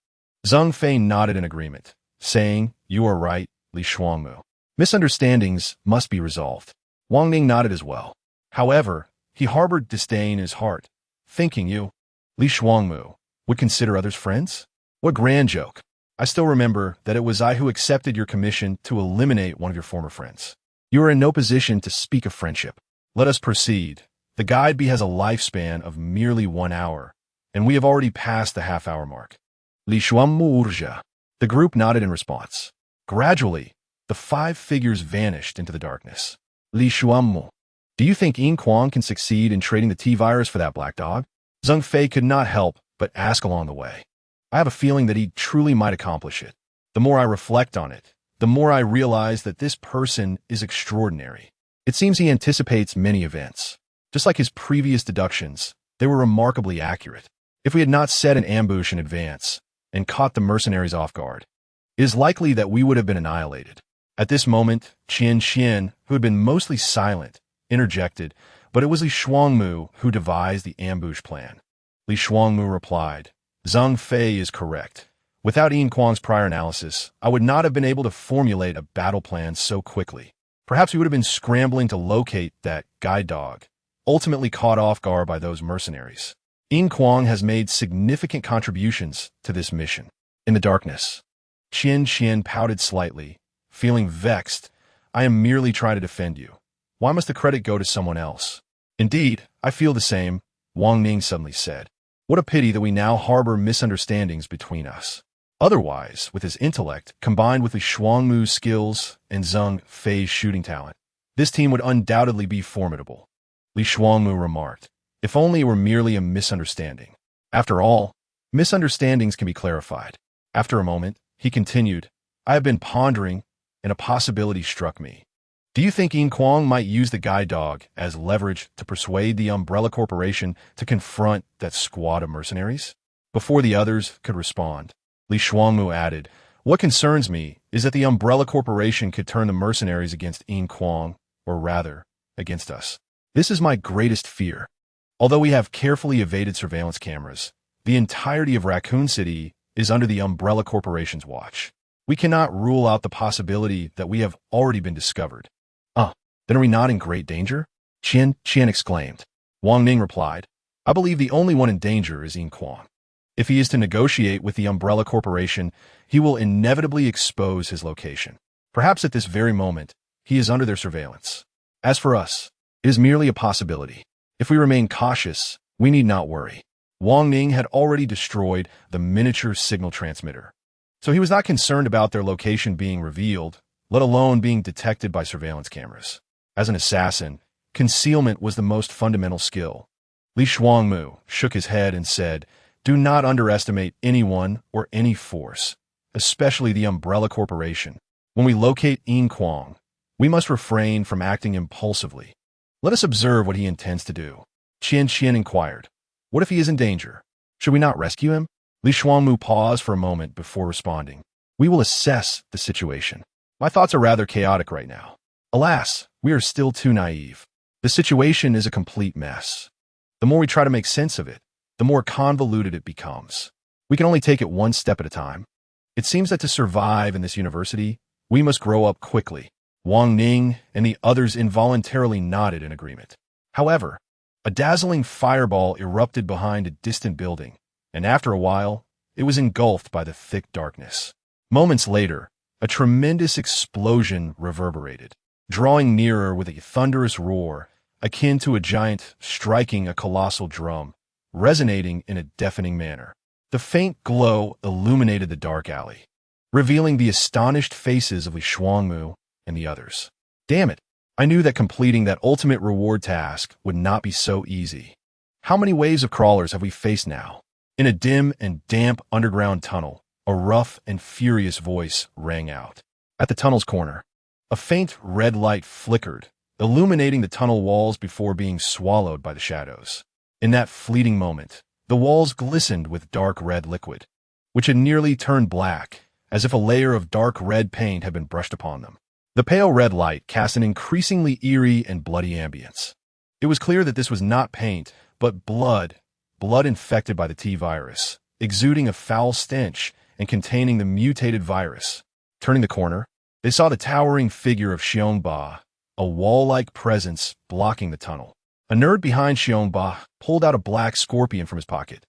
Zheng Fei nodded in agreement, saying, "You are right, Li Xuanmu. Misunderstandings must be resolved." Wang Ning nodded as well. However, he harbored disdain in his heart, thinking you, Li Xuanmu, would consider others friends? What grand joke. I still remember that it was I who accepted your commission to eliminate one of your former friends. You are in no position to speak of friendship. Let us proceed. The guide bee has a lifespan of merely 1 hour, and we have already passed the half-hour mark. Li Xuanmu urja. The group nodded in response. Gradually, the 5 figures vanished into the darkness. Li Xuanmu, do you think Yin Kuang can succeed in trading the T-virus for that black dog? Zheng Fei could not help but ask along the way. I have a feeling that he truly might accomplish it. The more I reflect on it, the more I realize that this person is extraordinary. It seems he anticipates many events. Just like his previous deductions, they were remarkably accurate. If we had not set an ambush in advance and caught the mercenaries off guard, it is likely that we would have been annihilated. At this moment, Qian, who had been mostly silent, interjected, but it was Li Shuangmu who devised the ambush plan. Li Shuangmu replied, Zhang Fei is correct. Without Yin Kuang's prior analysis, I would not have been able to formulate a battle plan so quickly. Perhaps we would have been scrambling to locate that guide dog, ultimately caught off guard by those mercenaries. Yin Kuang has made significant contributions to this mission. In the darkness, Qian pouted slightly, feeling vexed. I am merely trying to defend you. Why must the credit go to someone else? Indeed, I feel the same, Wang Ning suddenly said. What a pity that we now harbor misunderstandings between us. Otherwise, with his intellect, combined with Li Shuangmu's skills and Zhang Fei's shooting talent, this team would undoubtedly be formidable. Li Shuangmu remarked, if only it were merely a misunderstanding. After all, misunderstandings can be clarified. After a moment, he continued, I have been pondering, and a possibility struck me. Do you think Yin Kuang might use the guide dog as leverage to persuade the Umbrella Corporation to confront that squad of mercenaries? Before the others could respond, Li Shuangmu added, what concerns me is that the Umbrella Corporation could turn the mercenaries against Yin Kuang, or rather, against us. This is my greatest fear. Although we have carefully evaded surveillance cameras, the entirety of Raccoon City is under the Umbrella Corporation's watch. We cannot rule out the possibility that we have already been discovered. Then are we not in great danger? Qian exclaimed. Wang Ning replied, I believe the only one in danger is Yin Kuang. If he is to negotiate with the Umbrella Corporation, he will inevitably expose his location. Perhaps at this very moment, he is under their surveillance. As for us, it is merely a possibility. If we remain cautious, we need not worry. Wang Ning had already destroyed the miniature signal transmitter, so he was not concerned about their location being revealed, let alone being detected by surveillance cameras. As an assassin, concealment was the most fundamental skill. Li Shuangmu shook his head and said, do not underestimate anyone or any force, especially the Umbrella Corporation. When we locate Yin Kuang, we must refrain from acting impulsively. Let us observe what he intends to do. Qian inquired, what if he is in danger? Should we not rescue him? Li Shuangmu paused for a moment before responding. We will assess the situation. My thoughts are rather chaotic right now. Alas, we are still too naive. The situation is a complete mess. The more we try to make sense of it, the more convoluted it becomes. We can only take it one step at a time. It seems that to survive in this university, we must grow up quickly. Wang Ning and the others involuntarily nodded in agreement. However, a dazzling fireball erupted behind a distant building, and after a while, it was engulfed by the thick darkness. Moments later, a tremendous explosion reverberated, drawing nearer with a thunderous roar, akin to a giant striking a colossal drum, resonating in a deafening manner. The faint glow illuminated the dark alley, revealing the astonished faces of Li Shuangmu and the others. Damn it! I knew that completing that ultimate reward task would not be so easy. How many waves of crawlers have we faced now? In a dim and damp underground tunnel, a rough and furious voice rang out. At the tunnel's corner, a faint red light flickered, illuminating the tunnel walls before being swallowed by the shadows. In that fleeting moment, the walls glistened with dark red liquid, which had nearly turned black, as if a layer of dark red paint had been brushed upon them. The pale red light cast an increasingly eerie and bloody ambience. It was clear that this was not paint, but blood infected by the T-virus, exuding a foul stench and containing the mutated virus. Turning the corner, they saw the towering figure of Xiongba, a wall-like presence blocking the tunnel. A nerd behind Xiongba pulled out a black scorpion from his pocket,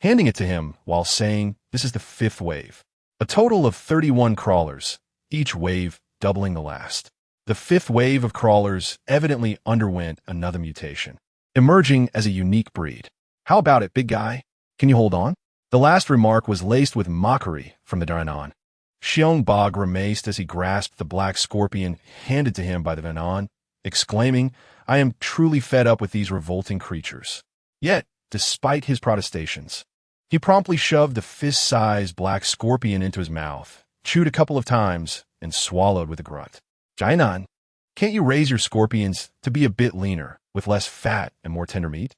handing it to him while saying, "This is the 5th wave." A total of 31 crawlers, each wave doubling the last. The 5th wave of crawlers evidently underwent another mutation, emerging as a unique breed. "How about it, big guy? Can you hold on?" The last remark was laced with mockery from the Danan. Xiongba grimaced as he grasped the black scorpion handed to him by the Danan, exclaiming, "I am truly fed up with these revolting creatures." Yet, despite his protestations, he promptly shoved the fist-sized black scorpion into his mouth, chewed a couple of times, and swallowed with a grunt. "Jainan, Can't you raise your scorpions to be a bit leaner, with less fat and more tender meat?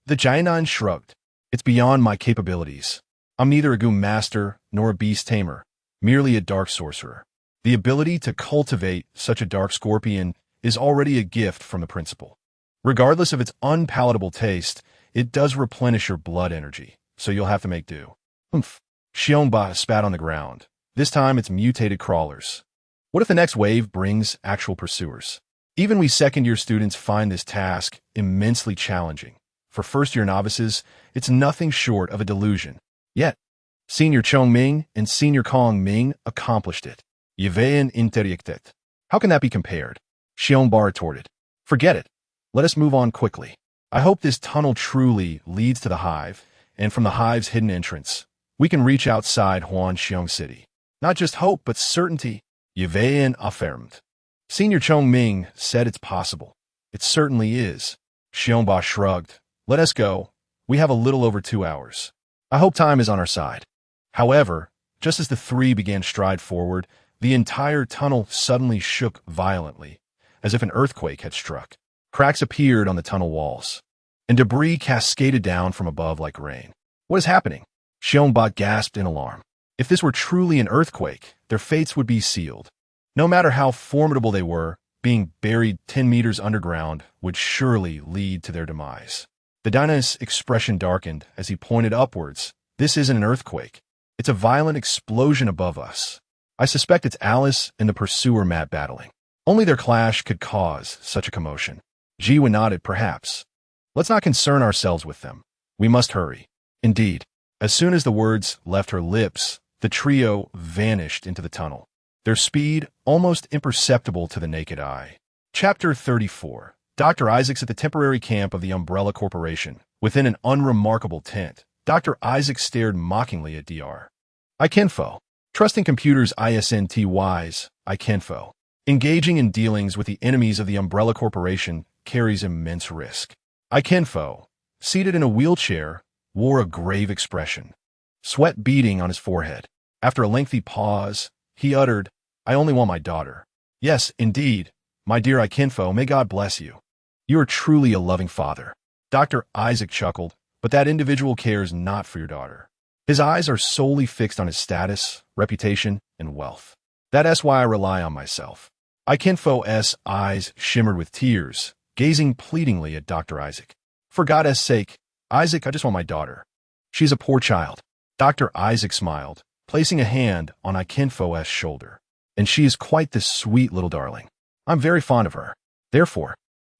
The Jianan shrugged. It's beyond my capabilities. I'm neither a Goom master nor a beast tamer, merely a dark sorcerer. The ability to cultivate such a dark scorpion is already a gift from the principal. Regardless of its unpalatable taste, it does replenish your blood energy, so you'll have to make do. Humph. Xiongba spat on the ground. This time it's mutated crawlers. What if the next wave brings actual pursuers? Even we second-year students find this task immensely challenging. For first-year novices, it's nothing short of a delusion. Yet, Senior Chong Ming and Senior Kong Ming accomplished it. Yevayan interjected. How can that be compared? Xiongba retorted. Forget it. Let us move on quickly. I hope this tunnel truly leads to the hive, and from the hive's hidden entrance, we can reach outside Huanxiong City. Not just hope, but certainty, Yevayan affirmed. Senior Chong Ming said it's possible. It certainly is. Xiongba shrugged. Let us go. We have a little over 2 hours. I hope time is on our side. However, just as the three began stride forward, the entire tunnel suddenly shook violently, as if an earthquake had struck. Cracks appeared on the tunnel walls, and debris cascaded down from above like rain. What is happening? Xiongba gasped in alarm. If this were truly an earthquake, their fates would be sealed. No matter how formidable they were, being buried 10 meters underground would surely lead to their demise. The dynamic's expression darkened as he pointed upwards. This isn't an earthquake. It's a violent explosion above us. I suspect it's Alice and the pursuer mad battling. Only their clash could cause such a commotion. Jiwa nodded, perhaps. Let's not concern ourselves with them. We must hurry. Indeed, as soon as the words left her lips, the trio vanished into the tunnel, their speed almost imperceptible to the naked eye. Chapter 34. Dr. Isaac's at the temporary camp of the Umbrella Corporation. Within an unremarkable tent, Dr. Isaac stared mockingly at Dr. Ikenfo. Trusting computers ISNTYs, Ikenfo. Engaging in dealings with the enemies of the Umbrella Corporation carries immense risk. Ikenfo, seated in a wheelchair, wore a grave expression, sweat beading on his forehead. After a lengthy pause, he uttered, I only want my daughter. Yes, indeed, my dear Ikenfo, may God bless you. You are truly a loving father. Dr. Isaac chuckled, but that individual cares not for your daughter. His eyes are solely fixed on his status, reputation, and wealth. That's why I rely on myself. Ikenfo's eyes shimmered with tears, gazing pleadingly at Dr. Isaac. For God's sake, Isaac, I just want my daughter. She's a poor child. Dr. Isaac smiled, placing a hand on Ikenfo's shoulder. And she is quite this sweet little darling. I'm very fond of her. Therefore,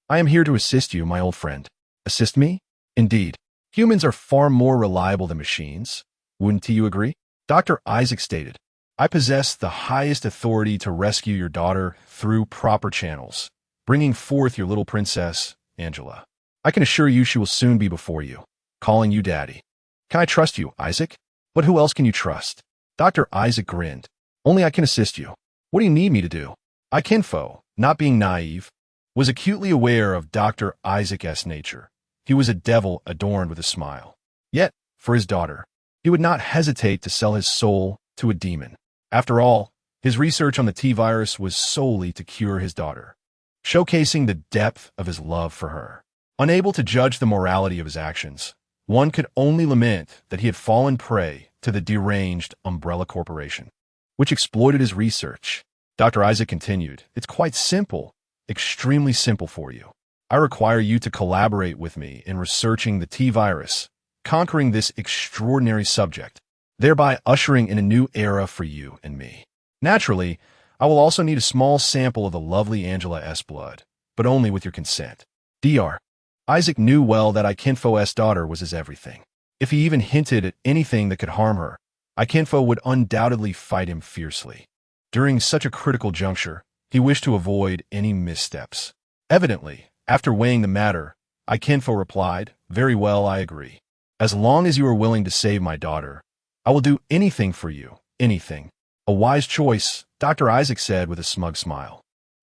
I am here to assist you, my old friend. Assist me? Indeed. Humans are far more reliable than machines. Wouldn't you agree? Dr. Isaac stated, I possess the highest authority to rescue your daughter through proper channels, bringing forth your little princess, Angela. I can assure you she will soon be before you, calling you daddy. Can I trust you, Isaac? But who else can you trust? Dr. Isaac grinned. Only I can assist you. What do you need me to do? Ikenfo, not being naive, was acutely aware of Dr. Isaac's nature. He was a devil adorned with a smile. Yet, for his daughter, he would not hesitate to sell his soul to a demon. After all, his research on the T-virus was solely to cure his daughter, showcasing the depth of his love for her. Unable to judge the morality of his actions, one could only lament that he had fallen prey to the deranged Umbrella Corporation, which exploited his research. Dr. Isaac continued, It's quite simple, extremely simple for you. I require you to collaborate with me in researching the T-virus, conquering this extraordinary subject, thereby ushering in a new era for you and me. Naturally, I will also need a small sample of the lovely Angela's blood, but only with your consent. Dr. Isaac knew well that Ikenfo's daughter was his everything. If he even hinted at anything that could harm her, Ikenfo would undoubtedly fight him fiercely. During such a critical juncture, he wished to avoid any missteps. Evidently, after weighing the matter, Ikenfo replied, Very well, I agree. As long as you are willing to save my daughter, I will do anything for you, anything. A wise choice, Dr. Isaac said with a smug smile.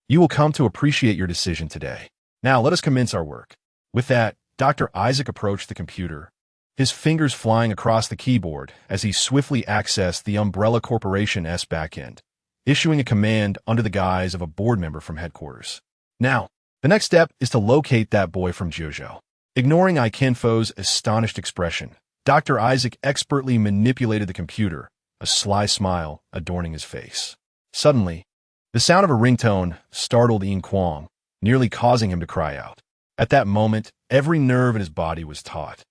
You will come to appreciate your decision today. Now let us commence our work. With that, Dr. Isaac approached the computer, his fingers flying across the keyboard as he swiftly accessed the Umbrella Corporation's backend, issuing a command under the guise of a board member from headquarters. Now, the next step is to locate that boy from Jiuzhou. Ignoring I Kinfo's astonished expression, Dr. Isaac expertly manipulated the computer, a sly smile adorning his face. Suddenly, the sound of a ringtone startled Yin Kuang, nearly causing him to cry out. At that moment, every nerve in his body was taut,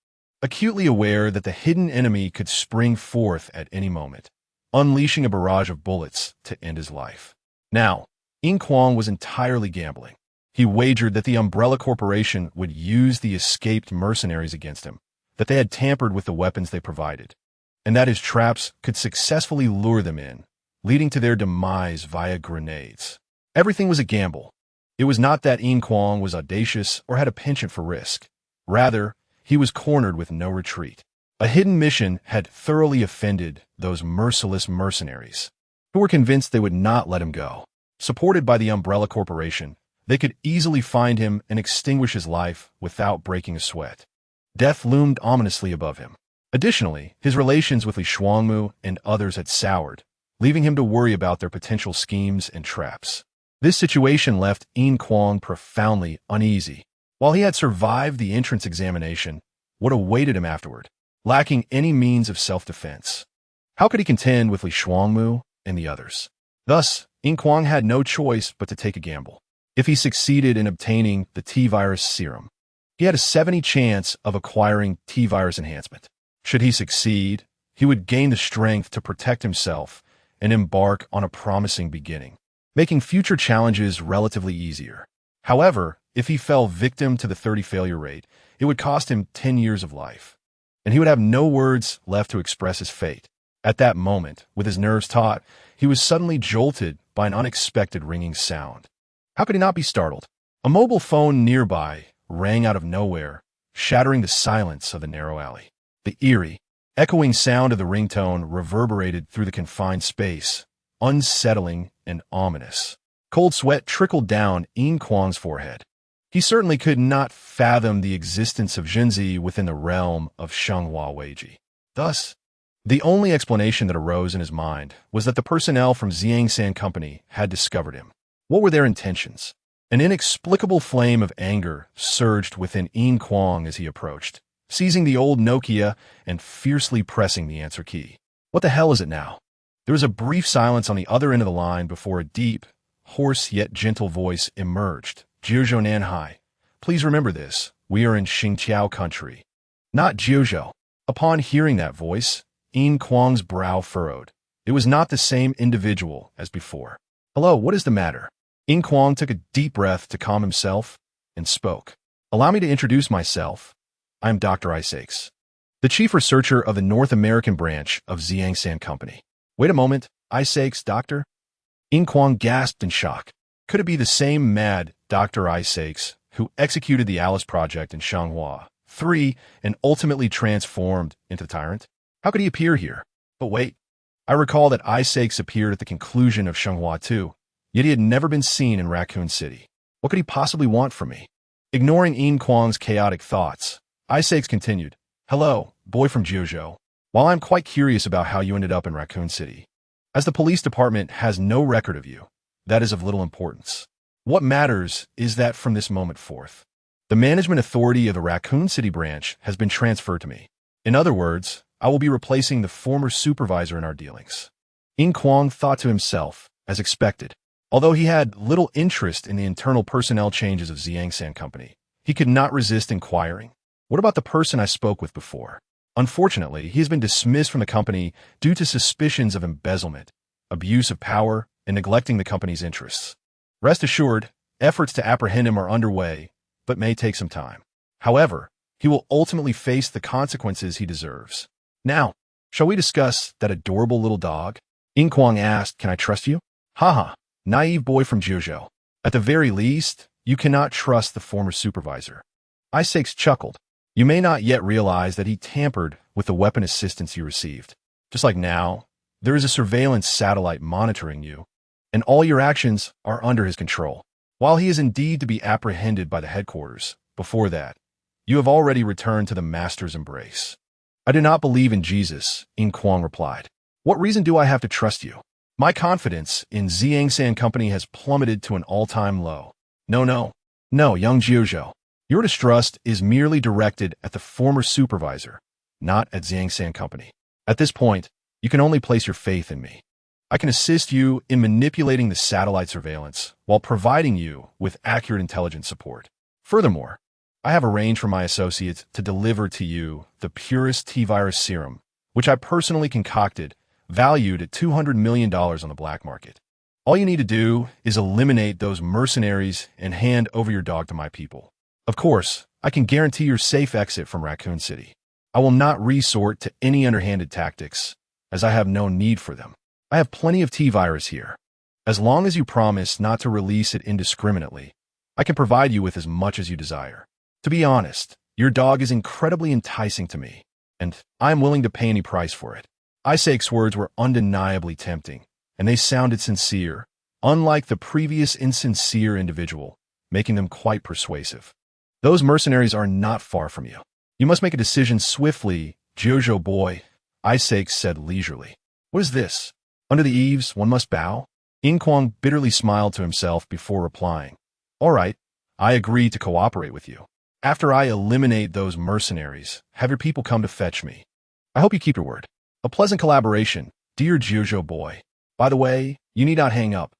acutely aware that the hidden enemy could spring forth at any moment, unleashing a barrage of bullets to end his life. Now, Yin Kuang was entirely gambling. He wagered that the Umbrella Corporation would use the escaped mercenaries against him, that they had tampered with the weapons they provided, and that his traps could successfully lure them in, leading to their demise via grenades. Everything was a gamble. It was not that Yin Kuang was audacious or had a penchant for risk. Rather, he was cornered with no retreat. A hidden mission had thoroughly offended those merciless mercenaries, who were convinced they would not let him go. Supported by the Umbrella Corporation, they could easily find him and extinguish his life without breaking a sweat. Death loomed ominously above him. Additionally, his relations with Li Shuangmu and others had soured, leaving him to worry about their potential schemes and traps. This situation left Yin Kuang profoundly uneasy. While he had survived the entrance examination, what awaited him afterward? Lacking any means of self-defense. How could he contend with Li Shuangmu and the others? Thus, Yin Kuang had no choice but to take a gamble. If he succeeded in obtaining the T-virus serum, he had a 70% chance of acquiring T-virus enhancement. Should he succeed, he would gain the strength to protect himself and embark on a promising beginning, making future challenges relatively easier. However, if he fell victim to the 30 failure rate, it would cost him 10 years of life, and he would have no words left to express his fate. At that moment, with his nerves taut, he was suddenly jolted by an unexpected ringing sound. How could he not be startled? A mobile phone nearby rang out of nowhere, shattering the silence of the narrow alley. The eerie, echoing sound of the ringtone reverberated through the confined space, unsettling and ominous. Cold sweat trickled down Yin Kuang's forehead. He certainly could not fathom the existence of Zhenzi within the realm of Shenghua Weiji. Thus, the only explanation that arose in his mind was that the personnel from Xiangsan Company had discovered him. What were their intentions? An inexplicable flame of anger surged within Yin Kuang as he approached, seizing the old Nokia and fiercely pressing the answer key. What the hell is it now? There was a brief silence on the other end of the line before a deep, hoarse yet gentle voice emerged. Jiuzhou Nanhai, please remember this. We are in Xingqiao country, not Jiuzhou. Upon hearing that voice, Yin Kuang's brow furrowed. It was not the same individual as before. Hello, what is the matter? Yin Kuang took a deep breath to calm himself and spoke. Allow me to introduce myself. I am Dr. Isaacs, the chief researcher of the North American branch of Xiangsan Company. Wait a moment, Isaacs, doctor? Yin Kuang gasped in shock. Could it be the same mad Dr. Isaacs who executed the Alice Project in Shenghua 3 and ultimately transformed into the tyrant? How could he appear here? But wait, I recall that Isaacs appeared at the conclusion of Shenghua 2, yet he had never been seen in Raccoon City. What could he possibly want from me? Ignoring Yin Kuang's chaotic thoughts, Isaacs continued, Hello, boy from Jiuzhou. While I'm quite curious about how you ended up in Raccoon City, as the police department has no record of you, that is of little importance. What matters is that from this moment forth, the management authority of the Raccoon City branch has been transferred to me. In other words, I will be replacing the former supervisor in our dealings. Yin Kuang thought to himself, as expected. Although he had little interest in the internal personnel changes of Xiangsan Company, he could not resist inquiring, what about the person I spoke with before? Unfortunately, he has been dismissed from the company due to suspicions of embezzlement, abuse of power, and neglecting the company's interests. Rest assured, efforts to apprehend him are underway, but may take some time. However, he will ultimately face the consequences he deserves. Now, shall we discuss that adorable little dog? Yin Kuang asked, Can I trust you? Haha. Naive boy from Jiuzhou. At the very least, you cannot trust the former supervisor. Isaacs chuckled. You may not yet realize that he tampered with the weapon assistance you received. Just like now, there is a surveillance satellite monitoring you, and all your actions are under his control. While he is indeed to be apprehended by the headquarters, before that, you have already returned to the master's embrace. I do not believe in Jesus, Yin Kuang replied. What reason do I have to trust you? My confidence in Xiangsan Company has plummeted to an all-time low. No, no, no, young Jiuzhou. Your distrust is merely directed at the former supervisor, not at Zhangsan Company. At this point, you can only place your faith in me. I can assist you in manipulating the satellite surveillance while providing you with accurate intelligence support. Furthermore, I have arranged for my associates to deliver to you the purest T-virus serum, which I personally concocted, valued at $200 million on the black market. All you need to do is eliminate those mercenaries and hand over your dog to my people. Of course, I can guarantee your safe exit from Raccoon City. I will not resort to any underhanded tactics, as I have no need for them. I have plenty of T-virus here. As long as you promise not to release it indiscriminately, I can provide you with as much as you desire. To be honest, your dog is incredibly enticing to me, and I am willing to pay any price for it. Isaac's words were undeniably tempting, and they sounded sincere, unlike the previous insincere individual, making them quite persuasive. Those mercenaries are not far from you. You must make a decision swiftly, Jiuzhou boy, Isaac said leisurely. What is this? Under the eaves, one must bow? Yin Kuang bitterly smiled to himself before replying. All right, I agree to cooperate with you. After I eliminate those mercenaries, have your people come to fetch me. I hope you keep your word. A pleasant collaboration, dear Jiuzhou boy. By the way, you need not hang up.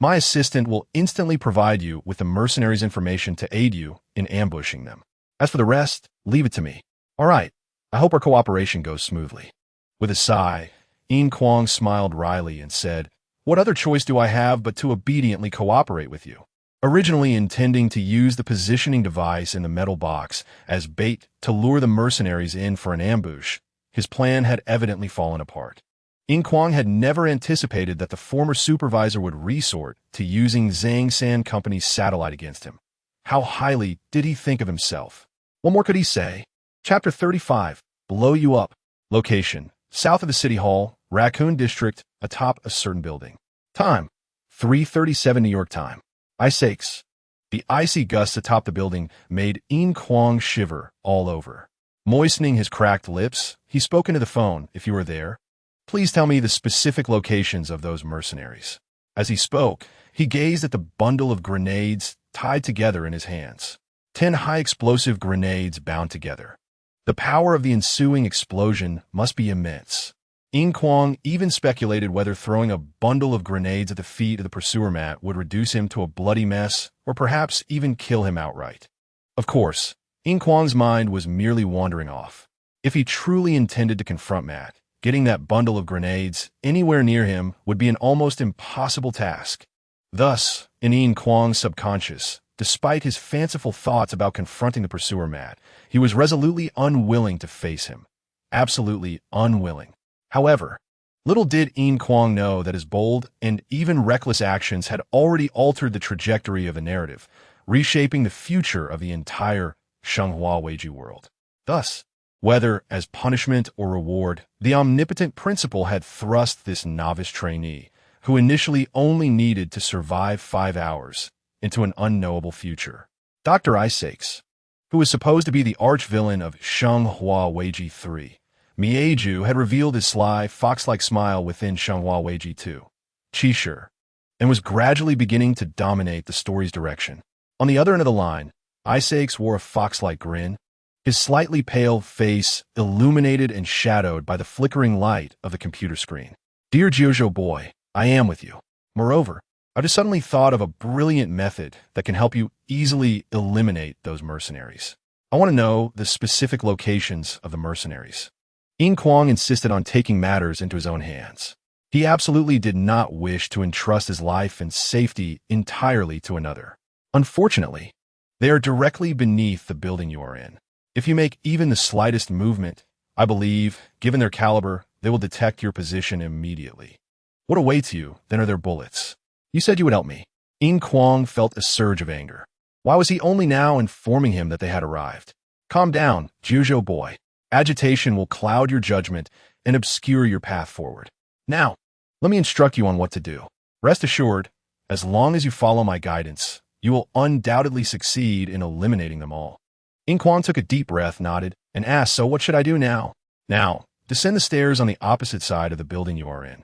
My assistant will instantly provide you with the mercenaries' information to aid you in ambushing them. As for the rest, leave it to me. All right, I hope our cooperation goes smoothly. With a sigh, Yin Kuang smiled wryly and said, What other choice do I have but to obediently cooperate with you? Originally intending to use the positioning device in the metal box as bait to lure the mercenaries in for an ambush, his plan had evidently fallen apart. Yin Kuang had never anticipated that the former supervisor would resort to using Zhangsan Company's satellite against him. How highly did he think of himself? What more could he say? Chapter 35, Blow You Up. Location, south of the City Hall, Raccoon District, atop a certain building. Time, 3:37 New York time. Isaac's. The icy gusts atop the building made Yin Kuang shiver all over. Moistening his cracked lips, he spoke into the phone. If you were there, please tell me the specific locations of those mercenaries. As he spoke, he gazed at the bundle of grenades tied together in his hands. 10 high-explosive grenades bound together. The power of the ensuing explosion must be immense. Yin Kuang even speculated whether throwing a bundle of grenades at the feet of the pursuer Matt would reduce him to a bloody mess or perhaps even kill him outright. Of course, Yin Kuang's mind was merely wandering off. If he truly intended to confront Matt, getting that bundle of grenades anywhere near him would be an almost impossible task. Thus, in Yin Kuang's subconscious, despite his fanciful thoughts about confronting the pursuer Matt, he was resolutely unwilling to face him. Absolutely unwilling. However, little did Yin Kuang know that his bold and even reckless actions had already altered the trajectory of the narrative, reshaping the future of the entire Shenghua Weiji world. Thus, whether as punishment or reward, the omnipotent principal had thrust this novice trainee, who initially only needed to survive 5 hours, into an unknowable future. Dr. Isaacs, who was supposed to be the arch-villain of Shenghua Weiji 3, Mieju had revealed his sly, fox-like smile within Shenghua Weiji 2, Qishir, and was gradually beginning to dominate the story's direction. On the other end of the line, Isaacs wore a fox-like grin, his slightly pale face illuminated and shadowed by the flickering light of the computer screen. Dear Jiuzhou boy, I am with you. Moreover, I just suddenly thought of a brilliant method that can help you easily eliminate those mercenaries. I want to know the specific locations of the mercenaries. Yin Kuang insisted on taking matters into his own hands. He absolutely did not wish to entrust his life and safety entirely to another. Unfortunately, they are directly beneath the building you are in. If you make even the slightest movement, I believe, given their caliber, they will detect your position immediately. What awaits you, then, are their bullets. You said you would help me. Yin Kuang felt a surge of anger. Why was he only now informing him that they had arrived? Calm down, Jiuzhou boy. Agitation will cloud your judgment and obscure your path forward. Now, let me instruct you on what to do. Rest assured, as long as you follow my guidance, you will undoubtedly succeed in eliminating them all. Yin Kuang took a deep breath, nodded, and asked, So what should I do now? Now, descend the stairs on the opposite side of the building you are in.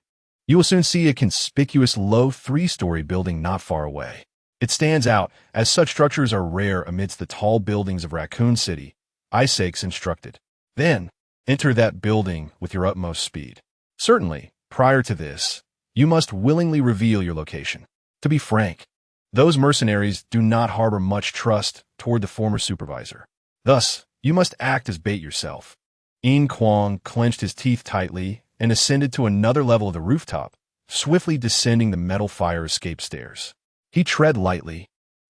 You will soon see a conspicuous low 3-story building not far away. It stands out, as such structures are rare amidst the tall buildings of Raccoon City, Isaacs instructed. Then, enter that building with your utmost speed. Certainly, prior to this, you must willingly reveal your location. To be frank, those mercenaries do not harbor much trust toward the former supervisor. Thus, you must act as bait yourself. Yin Kuang clenched his teeth tightly and ascended to another level of the rooftop, swiftly descending the metal fire escape stairs. He tread lightly,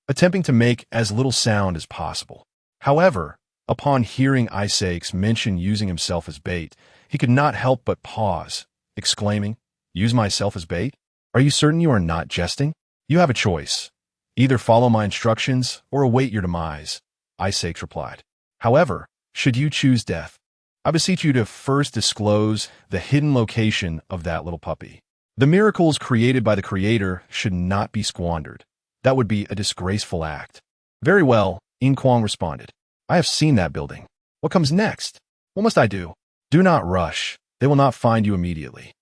attempting to make as little sound as possible. However, upon hearing Isaacs mention using himself as bait, he could not help but pause, exclaiming, "Use myself as bait? Are you certain you are not jesting? You have a choice. Either follow my instructions or await your demise," Isaacs replied. "However, should you choose death, I beseech you to first disclose the hidden location of that little puppy. The miracles created by the Creator should not be squandered. That would be a disgraceful act." "Very well," Yin Kuang responded. "I have seen that building. What comes next? What must I do?" "Do not rush. They will not find you immediately.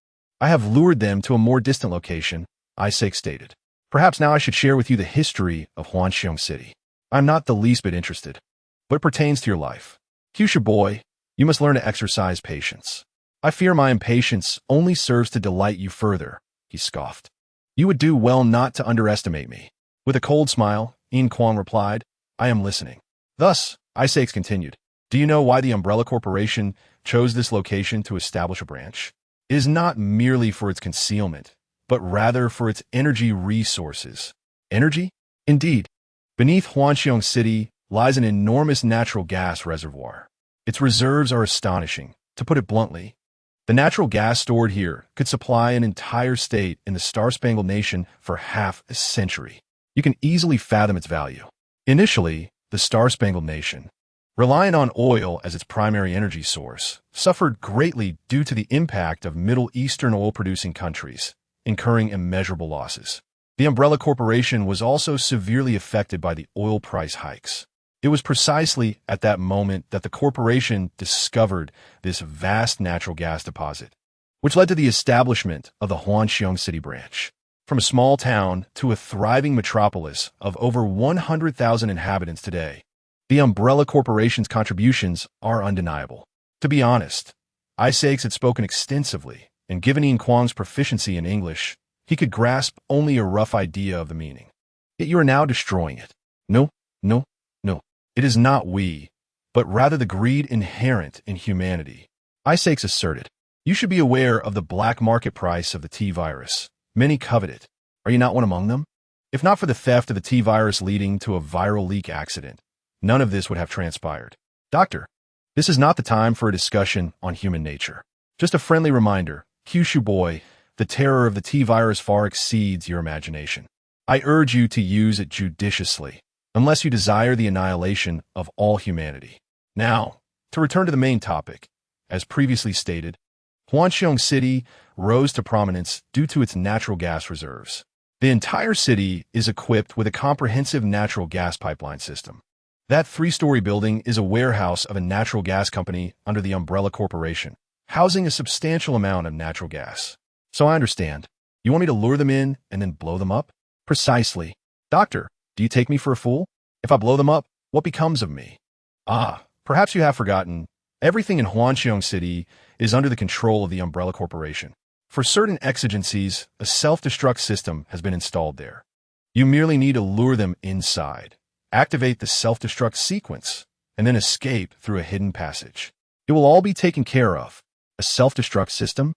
I have lured them to a more distant location," Isaac stated. "Perhaps now I should share with you the history of Huanxiong City. I'm not the least bit interested, but it pertains to your life. Kyushu boy, you must learn to exercise patience." "I fear my impatience only serves to delight you further," he scoffed. "You would do well not to underestimate me." With a cold smile, Yin Kuang replied, "I am listening." Thus, Isaacs continued, "Do you know why the Umbrella Corporation chose this location to establish a branch? It is not merely for its concealment, but rather for its energy resources." "Energy?" "Indeed. Beneath Huanxiong City lies an enormous natural gas reservoir. Its reserves are astonishing, to put it bluntly. The natural gas stored here could supply an entire state in the Star-Spangled Nation for half a century. You can easily fathom its value. Initially, the Star-Spangled Nation, relying on oil as its primary energy source, suffered greatly due to the impact of Middle Eastern oil-producing countries, incurring immeasurable losses. The Umbrella Corporation was also severely affected by the oil price hikes. It was precisely at that moment that the corporation discovered this vast natural gas deposit, which led to the establishment of the Huanxiong City branch. From a small town to a thriving metropolis of over 100,000 inhabitants today, the Umbrella Corporation's contributions are undeniable. To be honest, Isaacs had spoken extensively, and given Yin Kuang's proficiency in English, he could grasp only a rough idea of the meaning. Yet you are now destroying it. No, no, no. It is not we, but rather the greed inherent in humanity, Isaacs asserted. You should be aware of the black market price of the T-virus. Many covet it. Are you not one among them? If not for the theft of the T-virus leading to a viral leak accident, none of this would have transpired. Doctor, this is not the time for a discussion on human nature. Just a friendly reminder, Kyushu boy, the terror of the T-virus far exceeds your imagination. I urge you to use it judiciously, unless you desire the annihilation of all humanity. Now, to return to the main topic, as previously stated, Huanxiong City rose to prominence due to its natural gas reserves. The entire city is equipped with a comprehensive natural gas pipeline system. That three-story building is a warehouse of a natural gas company under the Umbrella Corporation, housing a substantial amount of natural gas. So I understand. You want me to lure them in and then blow them up? Precisely. Doctor, do you take me for a fool? If I blow them up, what becomes of me? Ah, perhaps you have forgotten. Everything in Huanxiong City is under the control of the Umbrella Corporation. For certain exigencies, a self-destruct system has been installed there. You merely need to lure them inside, activate the self-destruct sequence, and then escape through a hidden passage. It will all be taken care of. A self-destruct system?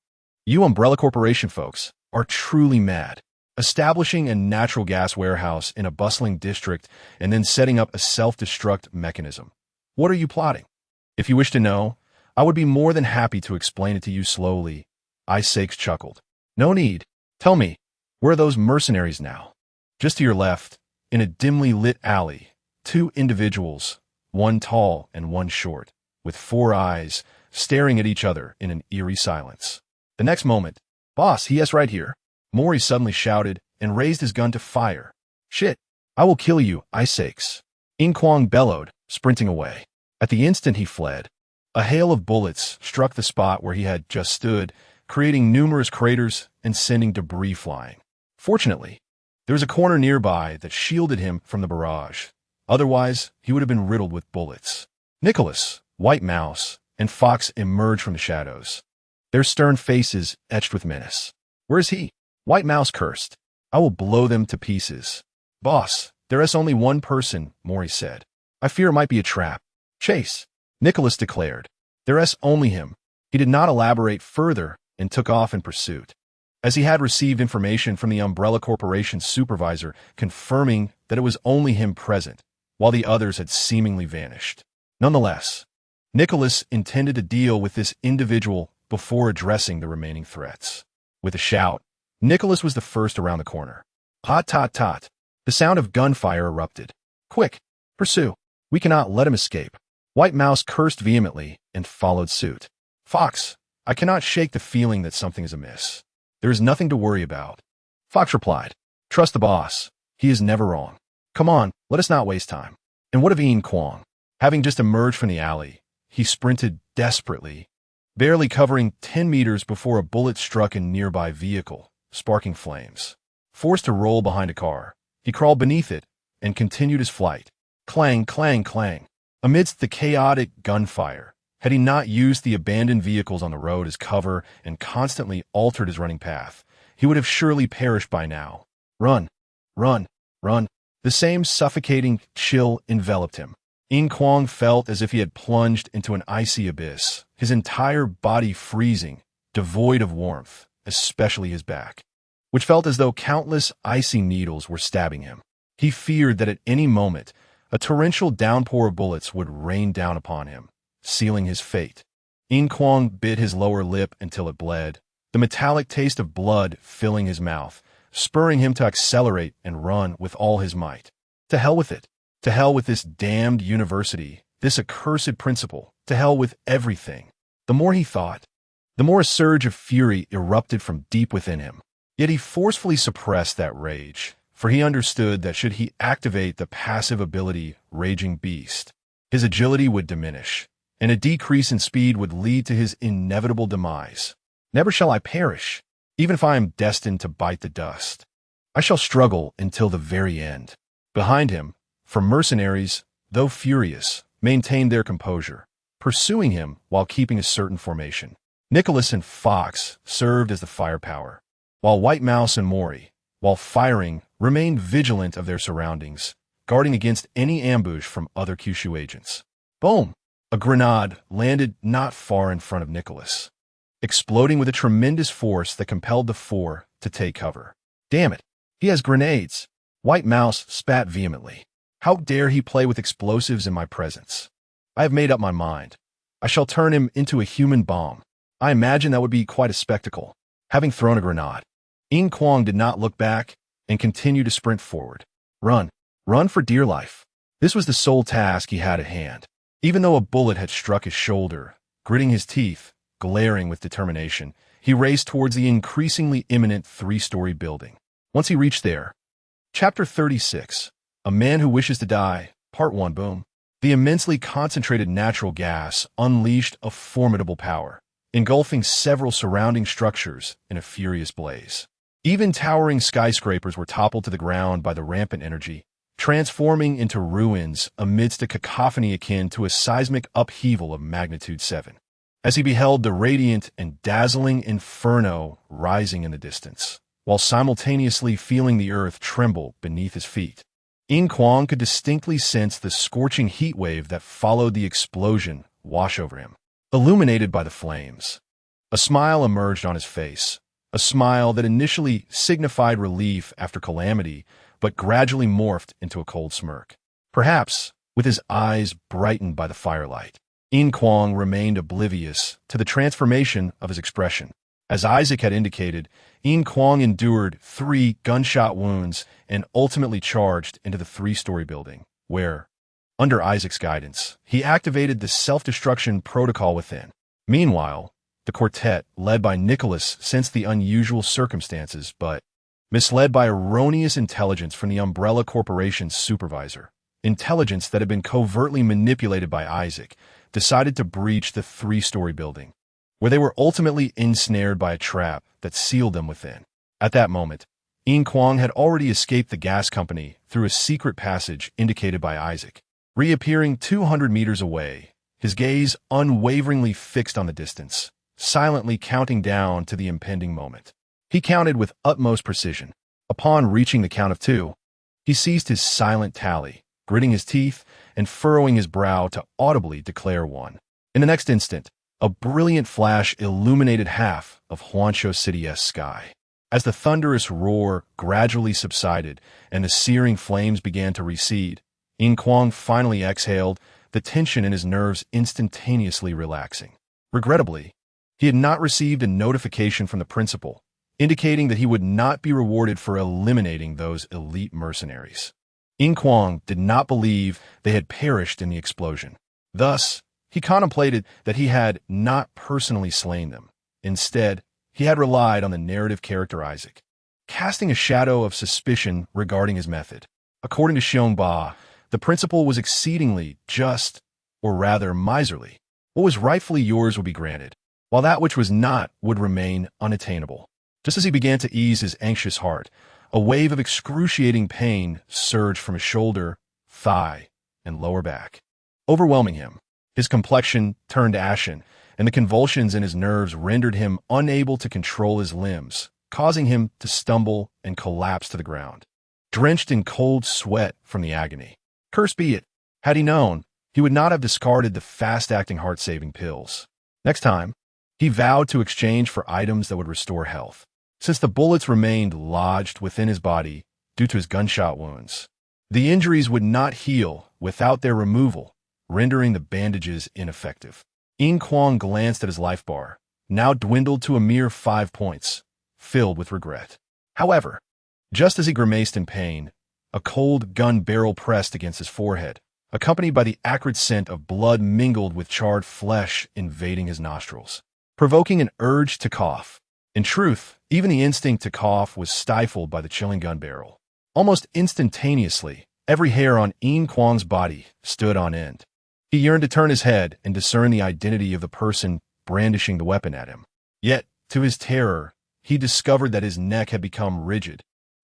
You Umbrella Corporation folks are truly mad. Establishing a natural gas warehouse in a bustling district and then setting up a self-destruct mechanism. What are you plotting? If you wish to know, I would be more than happy to explain it to you slowly. Isaacs chuckled. No need. Tell me, where are those mercenaries now? Just to your left, in a dimly lit alley, two individuals, one tall and one short, with 4 eyes, staring at each other in an eerie silence. The next moment, "Boss, yes, right here," Mori suddenly shouted and raised his gun to fire. "Shit, I will kill you, Isaacs," Yin Kuang bellowed, sprinting away. At the instant he fled, a hail of bullets struck the spot where he had just stood, creating numerous craters and sending debris flying. Fortunately, There was a corner nearby that shielded him from the barrage. Otherwise, he would have been riddled with bullets. Nicholas, White Mouse, and Fox emerged from the shadows, their stern faces etched with menace. "Where is he?" White Mouse cursed. "I will blow them to pieces." "Boss, there is only one person," Maury said. "I fear it might be a trap." "Chase," Nicholas declared. "There is only him." He did not elaborate further and took off in pursuit, as he had received information from the Umbrella Corporation's supervisor confirming that it was only him present, while the others had seemingly vanished. Nonetheless, Nicholas intended to deal with this individual before addressing the remaining threats. With a shout, Nicholas was the first around the corner. Tot tot tot. The sound of gunfire erupted. "Quick, pursue. We cannot let him escape." White Mouse cursed vehemently and followed suit. "Fox, I cannot shake the feeling that something is amiss. There is nothing to worry about." Fox replied, "Trust the boss. He is never wrong. Come on, let us not waste time." And what of Yin Kuang? Having just emerged from the alley, he sprinted desperately, barely covering 10 meters before a bullet struck a nearby vehicle, sparking flames. Forced to roll behind a car, he crawled beneath it and continued his flight. Clang, clang, clang. Amidst the chaotic gunfire, had he not used the abandoned vehicles on the road as cover and constantly altered his running path, he would have surely perished by now. Run, run, run. The same suffocating chill enveloped him. Yin Kuang felt as if he had plunged into an icy abyss, his entire body freezing, devoid of warmth, especially his back, which felt as though countless icy needles were stabbing him. He feared that at any moment, a torrential downpour of bullets would rain down upon him, sealing his fate. Yin Kuang bit his lower lip until it bled, the metallic taste of blood filling his mouth, spurring him to accelerate and run with all his might. To hell with it. To hell with this damned university, this accursed principle. To hell with everything. The more he thought, the more a surge of fury erupted from deep within him. Yet he forcefully suppressed that rage, for he understood that should he activate the passive ability Raging Beast, his agility would diminish, and a decrease in speed would lead to his inevitable demise. Never shall I perish, even if I am destined to bite the dust. I shall struggle until the very end. Behind him, for mercenaries, though furious, maintained their composure, pursuing him while keeping a certain formation. Nicholas and Fox served as the firepower, while White Mouse and Maury, while firing, remained vigilant of their surroundings, guarding against any ambush from other Kyushu agents. Boom! A grenade landed not far in front of Nicholas, exploding with a tremendous force that compelled the four to take cover. "Damn it! He has grenades!" White Mouse spat vehemently. "How dare he play with explosives in my presence? I have made up my mind. I shall turn him into a human bomb." I imagine that would be quite a spectacle. Having thrown a grenade, Yin Kuang did not look back and continued to sprint forward. Run. Run for dear life. This was the sole task he had at hand. Even though a bullet had struck his shoulder, gritting his teeth, glaring with determination, he raced towards the increasingly imminent 3-story building. Once he reached there, Chapter 36, A Man Who Wishes to Die, Part 1, boom. The immensely concentrated natural gas unleashed a formidable power, engulfing several surrounding structures in a furious blaze. Even towering skyscrapers were toppled to the ground by the rampant energy, transforming into ruins amidst a cacophony akin to a seismic upheaval of magnitude 7. As he beheld the radiant and dazzling inferno rising in the distance, while simultaneously feeling the earth tremble beneath his feet, Yin Kuang could distinctly sense the scorching heat wave that followed the explosion wash over him. Illuminated by the flames, a smile emerged on his face, a smile that initially signified relief after calamity, but gradually morphed into a cold smirk. Perhaps, with his eyes brightened by the firelight, Yin Kuang remained oblivious to the transformation of his expression. As Isaac had indicated, Yin Kuang endured 3 gunshot wounds and ultimately charged into the 3-story building, where, under Isaac's guidance, he activated the self-destruction protocol within. Meanwhile, the quartet, led by Nicholas, sensed the unusual circumstances, but, misled by erroneous intelligence from the Umbrella Corporation's supervisor, intelligence that had been covertly manipulated by Isaac, decided to breach the 3-story building, where they were ultimately ensnared by a trap that sealed them within. At that moment, Yin Kuang had already escaped the gas company through a secret passage indicated by Isaac. Reappearing 200 meters away, his gaze unwaveringly fixed on the distance, silently counting down to the impending moment. He counted with utmost precision. Upon reaching the count of 2, he ceased his silent tally, gritting his teeth and furrowing his brow to audibly declare 1. In the next instant, a brilliant flash illuminated half of Huansho City's sky. As the thunderous roar gradually subsided and the searing flames began to recede, Yin Kuang finally exhaled, the tension in his nerves instantaneously relaxing. Regrettably, he had not received a notification from the principal, indicating that he would not be rewarded for eliminating those elite mercenaries. Yin Kuang did not believe they had perished in the explosion. Thus, he contemplated that he had not personally slain them. Instead, he had relied on the narrative character Isaac, casting a shadow of suspicion regarding his method. According to Xiongba, the principal was exceedingly just, or rather miserly. What was rightfully yours would be granted, while that which was not would remain unattainable. Just as he began to ease his anxious heart, a wave of excruciating pain surged from his shoulder, thigh, and lower back, overwhelming him. His complexion turned ashen, and the convulsions in his nerves rendered him unable to control his limbs, causing him to stumble and collapse to the ground, drenched in cold sweat from the agony. Cursed be it! Had he known, he would not have discarded the fast-acting heart-saving pills. Next time, he vowed to exchange for items that would restore health, since the bullets remained lodged within his body due to his gunshot wounds. The injuries would not heal without their removal, rendering the bandages ineffective. Yin Kuang glanced at his life bar, now dwindled to a mere 5 points, filled with regret. However, just as he grimaced in pain, a cold gun barrel pressed against his forehead, accompanied by the acrid scent of blood mingled with charred flesh invading his nostrils, provoking an urge to cough. In truth, even the instinct to cough was stifled by the chilling gun barrel. Almost instantaneously, every hair on Yin Kuang's body stood on end. He yearned to turn his head and discern the identity of the person brandishing the weapon at him. Yet, to his terror, he discovered that his neck had become rigid,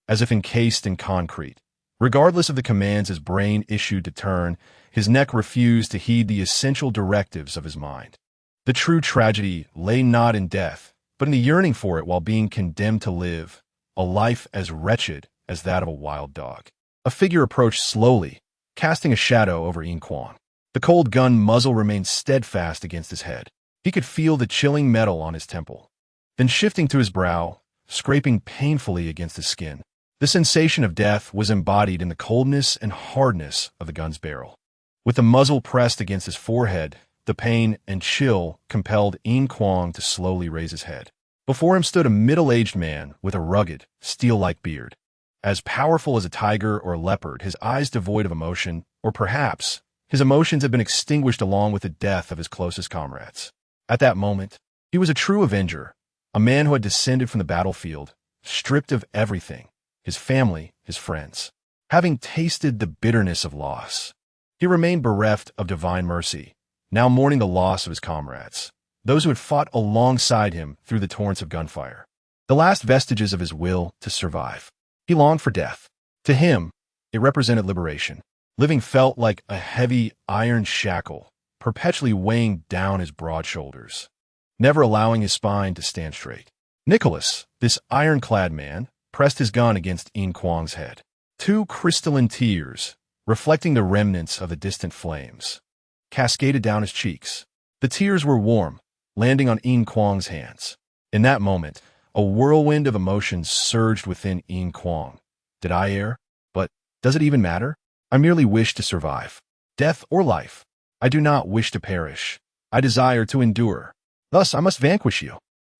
as if encased in concrete. Regardless of the commands his brain issued to turn, his neck refused to heed the essential directives of his mind. The true tragedy lay not in death, but in the yearning for it while being condemned to live, a life as wretched as that of a wild dog. A figure approached slowly, casting a shadow over Yin Kuang. The cold gun muzzle remained steadfast against his head. He could feel the chilling metal on his temple. Then shifting to his brow, scraping painfully against his skin. The sensation of death was embodied in the coldness and hardness of the gun's barrel. With the muzzle pressed against his forehead, the pain and chill compelled Yin Kuang to slowly raise his head. Before him stood a middle-aged man with a rugged, steel-like beard. As powerful as a tiger or a leopard, his eyes devoid of emotion, or perhaps his emotions had been extinguished along with the death of his closest comrades. At that moment, he was a true avenger, a man who had descended from the battlefield, stripped of everything, his family, his friends. Having tasted the bitterness of loss, he remained bereft of divine mercy, now mourning the loss of his comrades, those who had fought alongside him through the torrents of gunfire, the last vestiges of his will to survive. He longed for death. To him, it represented liberation. Living felt like a heavy iron shackle, perpetually weighing down his broad shoulders, never allowing his spine to stand straight. Nicholas, this ironclad man, pressed his gun against Yin Kuang's head. 2 crystalline tears, reflecting the remnants of the distant flames, cascaded down his cheeks. The tears were warm, landing on Yin Kuang's hands. In that moment, a whirlwind of emotions surged within Yin Kuang. Did I err? But does it even matter? I merely wish to survive. Death or life, I do not wish to perish. I desire to endure. Thus, I must vanquish you.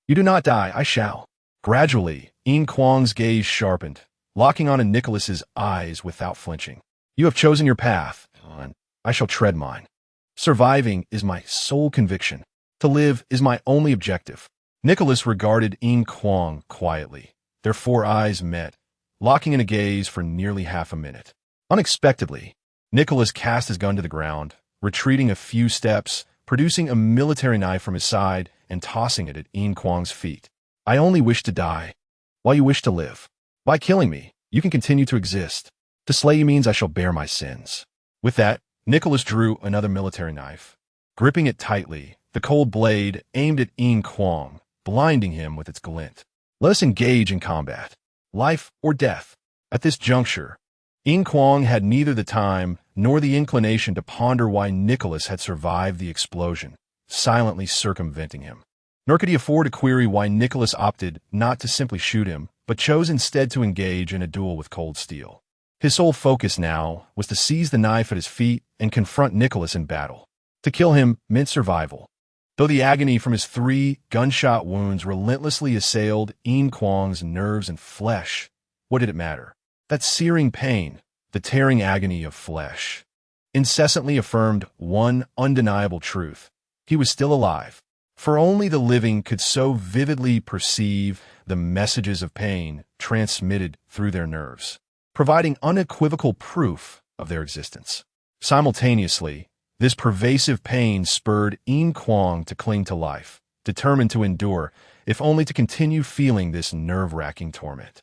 You do not die, I shall. Gradually, Yin Kuang's gaze sharpened, locking on Nicholas's eyes without flinching. You have chosen your path, and I shall tread mine. Surviving is my sole conviction. To live is my only objective. Nicholas regarded Yin Kuang quietly. Their 4 eyes met, locking in a gaze for nearly half a minute. Unexpectedly, Nicholas cast his gun to the ground, retreating a few steps, producing a military knife from his side and tossing it at Yin Kuang's feet. I only wish to die, while you wish to live. By killing me, you can continue to exist. To slay you means I shall bear my sins. With that, Nicholas drew another military knife. Gripping it tightly, the cold blade aimed at Yin Kuang, blinding him with its glint. Let us engage in combat. Life or death. At this juncture, Yin Kuang had neither the time nor the inclination to ponder why Nicholas had survived the explosion, silently circumventing him. Nor could he afford to query why Nicholas opted not to simply shoot him, but chose instead to engage in a duel with cold steel. His sole focus now was to seize the knife at his feet and confront Nicholas in battle. To kill him meant survival. Though the agony from his 3 gunshot wounds relentlessly assailed Yin Kuang's nerves and flesh, what did it matter? That searing pain, the tearing agony of flesh, incessantly affirmed one undeniable truth. He was still alive. For only the living could so vividly perceive the messages of pain transmitted through their nerves, providing unequivocal proof of their existence. Simultaneously, this pervasive pain spurred Yin Kuang to cling to life, determined to endure, if only to continue feeling this nerve-wracking torment.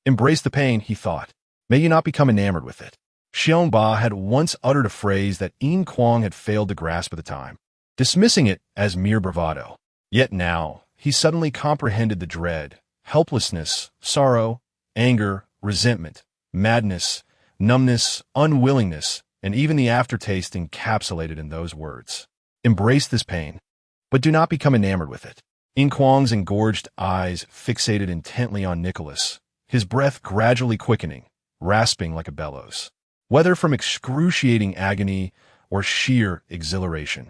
Embrace the pain, he thought. May you not become enamored with it. Xiong Ba had once uttered a phrase that Yin Kuang had failed to grasp at the time, dismissing it as mere bravado. Yet now, he suddenly comprehended the dread, helplessness, sorrow, anger, resentment, madness, numbness, unwillingness, and even the aftertaste encapsulated in those words. Embrace this pain, but do not become enamored with it. Yin Kuang's engorged eyes fixated intently on Nicholas, his breath gradually quickening, rasping like a bellows, whether from excruciating agony or sheer exhilaration.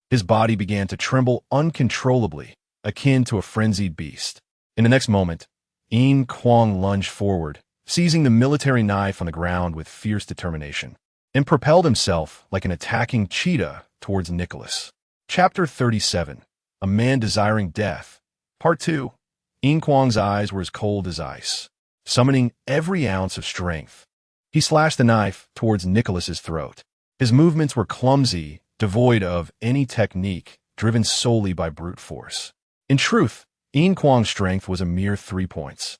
His body began to tremble uncontrollably, akin to a frenzied beast. In the next moment, Yin Kuang lunged forward, seizing the military knife on the ground with fierce determination, and propelled himself like an attacking cheetah towards Nicholas. Chapter 37. A Man Desiring Death. Part 2. Yin Kuang's eyes were as cold as ice, summoning every ounce of strength. He slashed the knife towards Nicholas's throat. His movements were clumsy, devoid of any technique, driven solely by brute force. In truth, Yin Kuang's strength was a mere 3 points.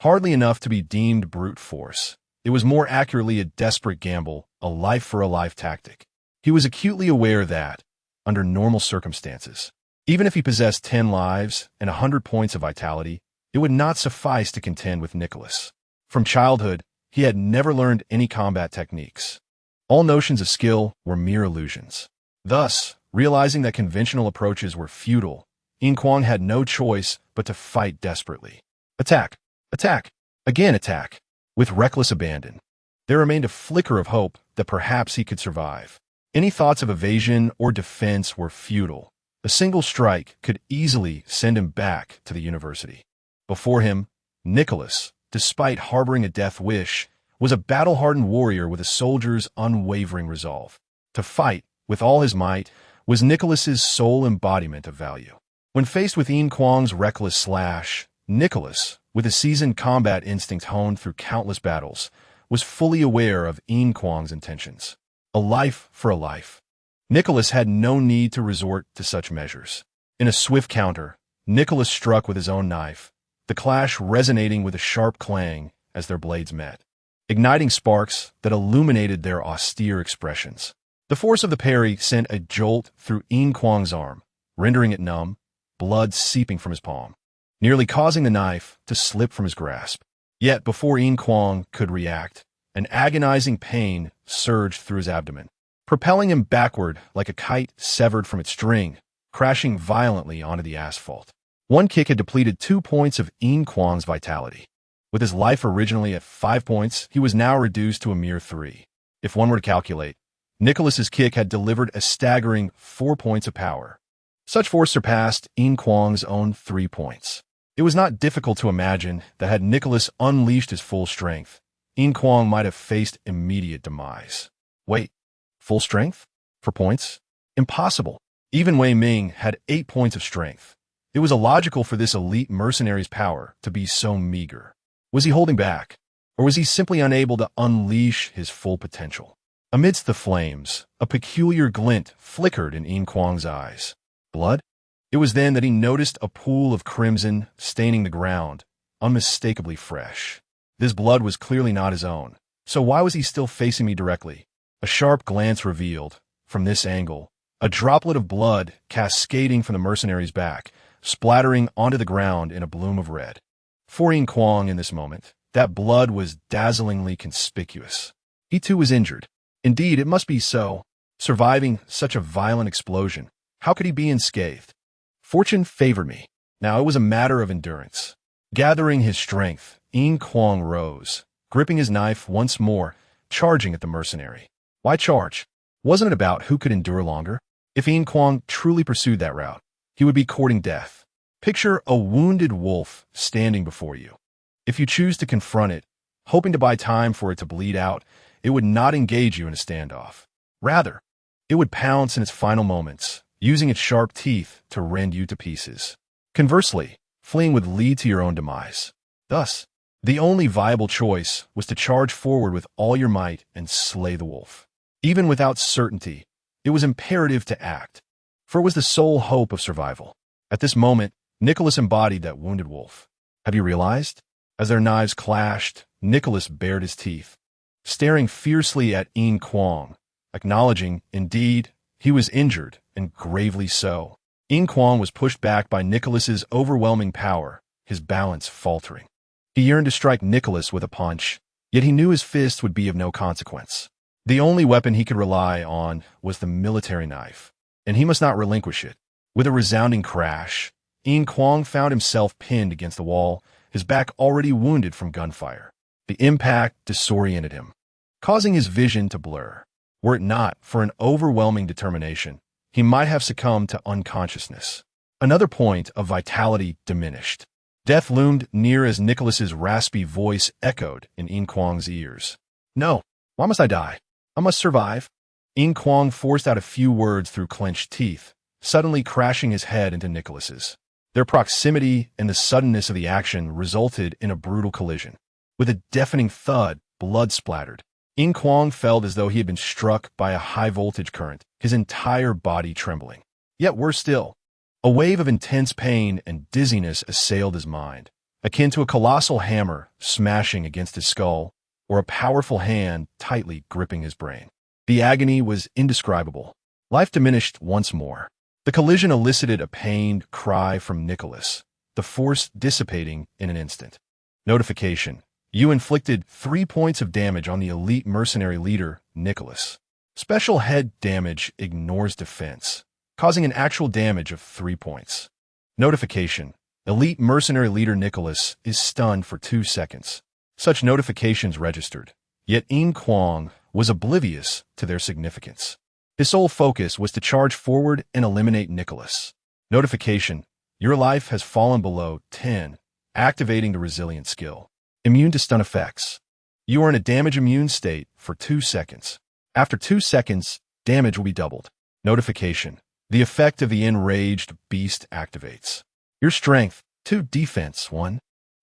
Hardly enough to be deemed brute force. It was more accurately a desperate gamble, a life-for-a-life tactic. He was acutely aware that, under normal circumstances, even if he possessed 10 lives and 100 points of vitality, it would not suffice to contend with Nicholas. From childhood, he had never learned any combat techniques. All notions of skill were mere illusions. Thus, realizing that conventional approaches were futile, Yin Kuang had no choice but to fight desperately. Attack! Attack! Again attack! With reckless abandon. There remained a flicker of hope that perhaps he could survive. Any thoughts of evasion or defense were futile. A single strike could easily send him back to the university. Before him, Nicholas, despite harboring a death wish, was a battle-hardened warrior with a soldier's unwavering resolve. To fight, with all his might, was Nicholas's sole embodiment of value. When faced with Yin Kuang's reckless slash, Nicholas, with his seasoned combat instincts honed through countless battles, was fully aware of Yin Kuang's intentions. A life for a life. Nicholas had no need to resort to such measures. In a swift counter, Nicholas struck with his own knife, the clash resonating with a sharp clang as their blades met, igniting sparks that illuminated their austere expressions. The force of the parry sent a jolt through Yin Kuang's arm, rendering it numb, blood seeping from his palm, nearly causing the knife to slip from his grasp. Yet before Yin Kuang could react, an agonizing pain surged through his abdomen, propelling him backward like a kite severed from its string, crashing violently onto the asphalt. One kick had depleted 2 points of Yin Kuang's vitality. With his life originally at 5 points, he was now reduced to a mere 3. If one were to calculate, Nicholas's kick had delivered a staggering 4 points of power. Such force surpassed Yin Kuang's own 3 points. It was not difficult to imagine that had Nicholas unleashed his full strength, Yin Kuang might have faced immediate demise. Wait, full strength? For points? Impossible. Even Wei Ming had 8 points of strength. It was illogical for this elite mercenary's power to be so meager. Was he holding back? Or was he simply unable to unleash his full potential? Amidst the flames, a peculiar glint flickered in Yin Kuang's eyes. Blood? It was then that he noticed a pool of crimson staining the ground, unmistakably fresh. This blood was clearly not his own. So why was he still facing me directly? A sharp glance revealed, from this angle, a droplet of blood cascading from the mercenary's back, splattering onto the ground in a bloom of red. For Yin Kuang in this moment, that blood was dazzlingly conspicuous. He too was injured. Indeed, it must be so. Surviving such a violent explosion, how could he be unscathed? Fortune favored me. Now it was a matter of endurance. Gathering his strength, Yin Kuang rose, gripping his knife once more, charging at the mercenary. Why charge? Wasn't it about who could endure longer? If Yin Kuang truly pursued that route, he would be courting death. Picture a wounded wolf standing before you. If you choose to confront it, hoping to buy time for it to bleed out, it would not engage you in a standoff. Rather, it would pounce in its final moments, using its sharp teeth to rend you to pieces. Conversely, fleeing would lead to your own demise. Thus, the only viable choice was to charge forward with all your might and slay the wolf. Even without certainty, it was imperative to act, for it was the sole hope of survival. At this moment, Nicholas embodied that wounded wolf. Have you realized? As their knives clashed, Nicholas bared his teeth, staring fiercely at Yin Kuang, acknowledging, indeed, he was injured, and gravely so. Yin Kuang was pushed back by Nicholas's overwhelming power, his balance faltering. He yearned to strike Nicholas with a punch, yet he knew his fist would be of no consequence. The only weapon he could rely on was the military knife, and he must not relinquish it. With a resounding crash, Yin Kuang found himself pinned against the wall, his back already wounded from gunfire. The impact disoriented him, causing his vision to blur. Were it not for an overwhelming determination, he might have succumbed to unconsciousness. Another point of vitality diminished. Death loomed near as Nicholas's raspy voice echoed in Yin Kuang's ears. No, why must I die? I must survive. Yin Kuang forced out a few words through clenched teeth, suddenly crashing his head into Nicholas's. Their proximity and the suddenness of the action resulted in a brutal collision. With a deafening thud, blood splattered. Yin Kuang felt as though he had been struck by a high-voltage current, his entire body trembling. Yet worse still, a wave of intense pain and dizziness assailed his mind, akin to a colossal hammer smashing against his skull, or a powerful hand tightly gripping his brain. The agony was indescribable. Life diminished once more. The collision elicited a pained cry from Nicholas, the force dissipating in an instant. Notification. You inflicted 3 points of damage on the elite mercenary leader, Nicholas. Special head damage ignores defense, causing an actual damage of 3 points. Notification. Elite mercenary leader Nicholas is stunned for 2 seconds. Such notifications registered, yet Yin Kuang was oblivious to their significance. His sole focus was to charge forward and eliminate Nicholas. Notification. Your life has fallen below 10, activating the resilient skill. Immune to stun effects. You are in a damage immune state for 2 seconds. After 2 seconds, damage will be doubled. Notification. The effect of the enraged beast activates. Your strength, 2. Defense, 1.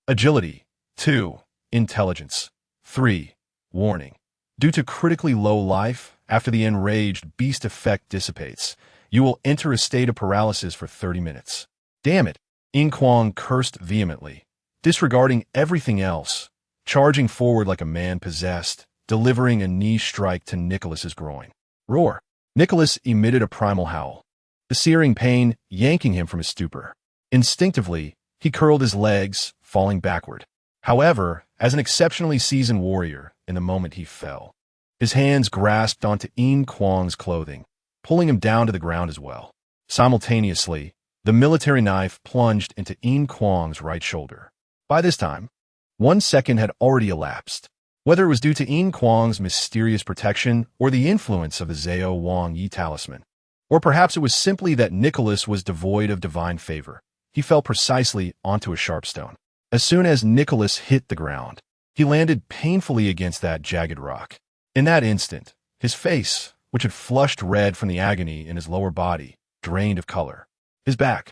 Agility, 2. Intelligence, 3. Warning. Due to critically low life, after the enraged beast effect dissipates, you will enter a state of paralysis for 30 minutes. Damn it! Yin Kuang cursed vehemently, disregarding everything else, charging forward like a man possessed, delivering a knee strike to Nicholas's groin. Roar! Nicholas emitted a primal howl, the searing pain yanking him from his stupor. Instinctively, he curled his legs, falling backward. However, as an exceptionally seasoned warrior, in the moment he fell, his hands grasped onto Yin Kuang's clothing, pulling him down to the ground as well. Simultaneously, the military knife plunged into Yin Kuang's right shoulder. By this time, 1 second had already elapsed. Whether it was due to Yin Kuang's mysterious protection or the influence of the Zhao Wang Yi talisman, or perhaps it was simply that Nicholas was devoid of divine favor, he fell precisely onto a sharp stone. As soon as Nicholas hit the ground, he landed painfully against that jagged rock. In that instant, his face, which had flushed red from the agony in his lower body, drained of color. His back,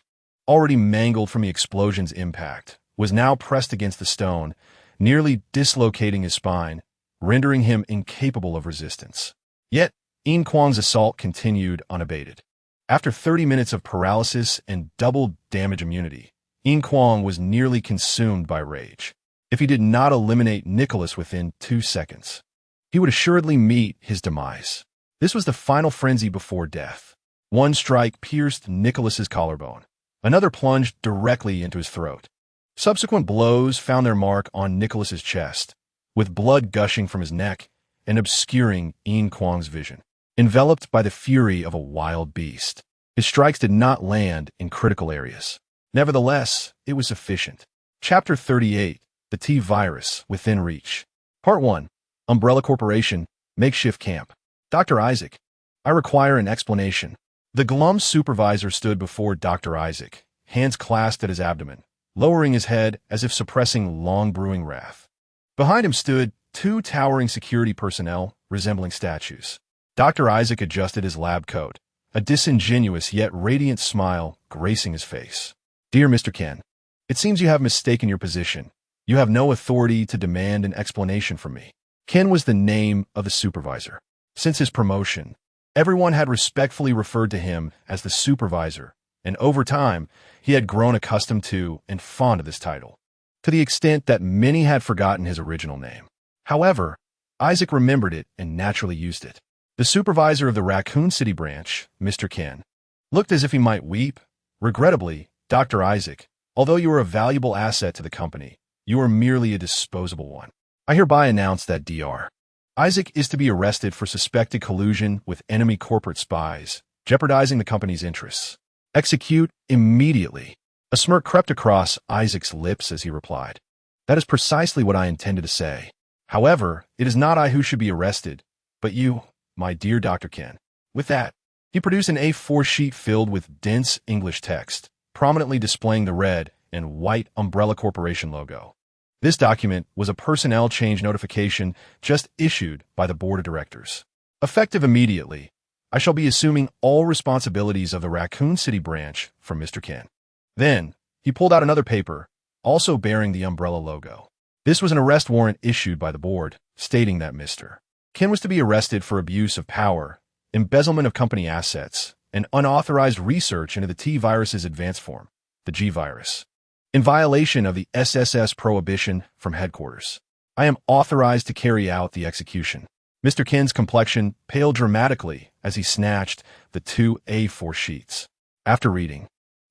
already mangled from the explosion's impact, was now pressed against the stone, nearly dislocating his spine, rendering him incapable of resistance. Yet, Yin Kuang's assault continued unabated. After 30 minutes of paralysis and double damage immunity, Yin Kuang was nearly consumed by rage. If he did not eliminate Nicholas within 2 seconds, he would assuredly meet his demise. This was the final frenzy before death. One strike pierced Nicholas's collarbone. Another plunged directly into his throat. Subsequent blows found their mark on Nicholas's chest, with blood gushing from his neck and obscuring Yin Kuang's vision. Enveloped by the fury of a wild beast, his strikes did not land in critical areas. Nevertheless, it was sufficient. Chapter 38. The T-Virus Within Reach. Part 1. Umbrella Corporation, Makeshift Camp. Dr. Isaac, I require an explanation. The glum supervisor stood before Dr. Isaac, hands clasped at his abdomen, lowering his head as if suppressing long-brewing wrath. Behind him stood 2 towering security personnel resembling statues. Dr. Isaac adjusted his lab coat, a disingenuous yet radiant smile gracing his face. Dear Mr. Ken, it seems you have mistaken your position. You have no authority to demand an explanation from me. Ken was the name of the supervisor. Since his promotion, everyone had respectfully referred to him as the supervisor, and over time, he had grown accustomed to and fond of this title, to the extent that many had forgotten his original name. However, Isaac remembered it and naturally used it. The supervisor of the Raccoon City branch, Mr. Ken, looked as if he might weep. Regrettably, Dr. Isaac, although you are a valuable asset to the company, you are merely a disposable one. I hereby announce that Dr. Isaac is to be arrested for suspected collusion with enemy corporate spies, jeopardizing the company's interests. Execute immediately. A smirk crept across Isaac's lips as he replied. That is precisely what I intended to say. However, it is not I who should be arrested, but you, my dear Dr. Ken. With that, he produced an A4 sheet filled with dense English text, prominently displaying the red and white Umbrella Corporation logo. This document was a personnel change notification just issued by the board of directors. Effective immediately, I shall be assuming all responsibilities of the Raccoon City branch from Mr. Ken. Then, he pulled out another paper, also bearing the Umbrella logo. This was an arrest warrant issued by the board, stating that Mr. Ken was to be arrested for abuse of power, embezzlement of company assets, and unauthorized research into the T-virus's advanced form, the G-virus. In violation of the SSS prohibition from headquarters, I am authorized to carry out the execution. Mr. Ken's complexion paled dramatically as he snatched the 2 A4 sheets. After reading,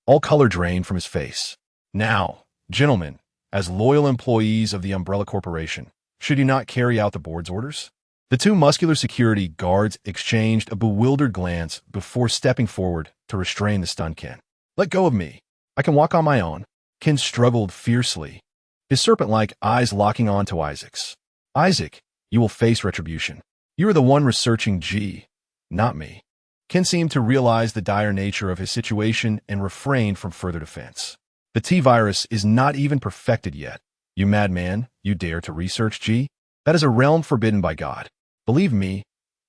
all color drained from his face. Now, gentlemen, as loyal employees of the Umbrella Corporation, should you not carry out the board's orders? The 2 muscular security guards exchanged a bewildered glance before stepping forward to restrain the stunned Ken. Let go of me. I can walk on my own. Ken struggled fiercely, his serpent-like eyes locking on to Isaac's. Isaac, you will face retribution. You are the one researching G, not me. Ken seemed to realize the dire nature of his situation and refrained from further defense. The T-virus is not even perfected yet. You madman, you dare to research G? That is a realm forbidden by God. Believe me,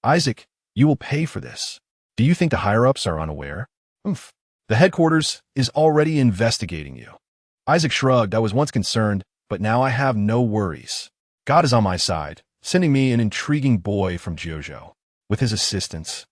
Isaac, you will pay for this. Do you think the higher-ups are unaware? Oomph. The headquarters is already investigating you. Isaac shrugged. I was once concerned, but now I have no worries. God is on my side, sending me an intriguing boy from Jojo. With his assistance,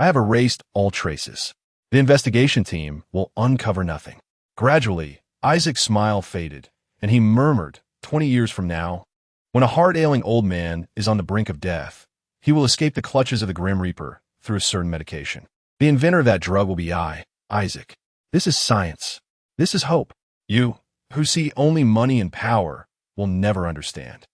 I have erased all traces. The investigation team will uncover nothing. Gradually, Isaac's smile faded, and he murmured, 20 years from now, when a heart-ailing old man is on the brink of death, he will escape the clutches of the Grim Reaper through a certain medication. The inventor of that drug will be I, Isaac. This is science. This is hope. You, who see only money and power, will never understand.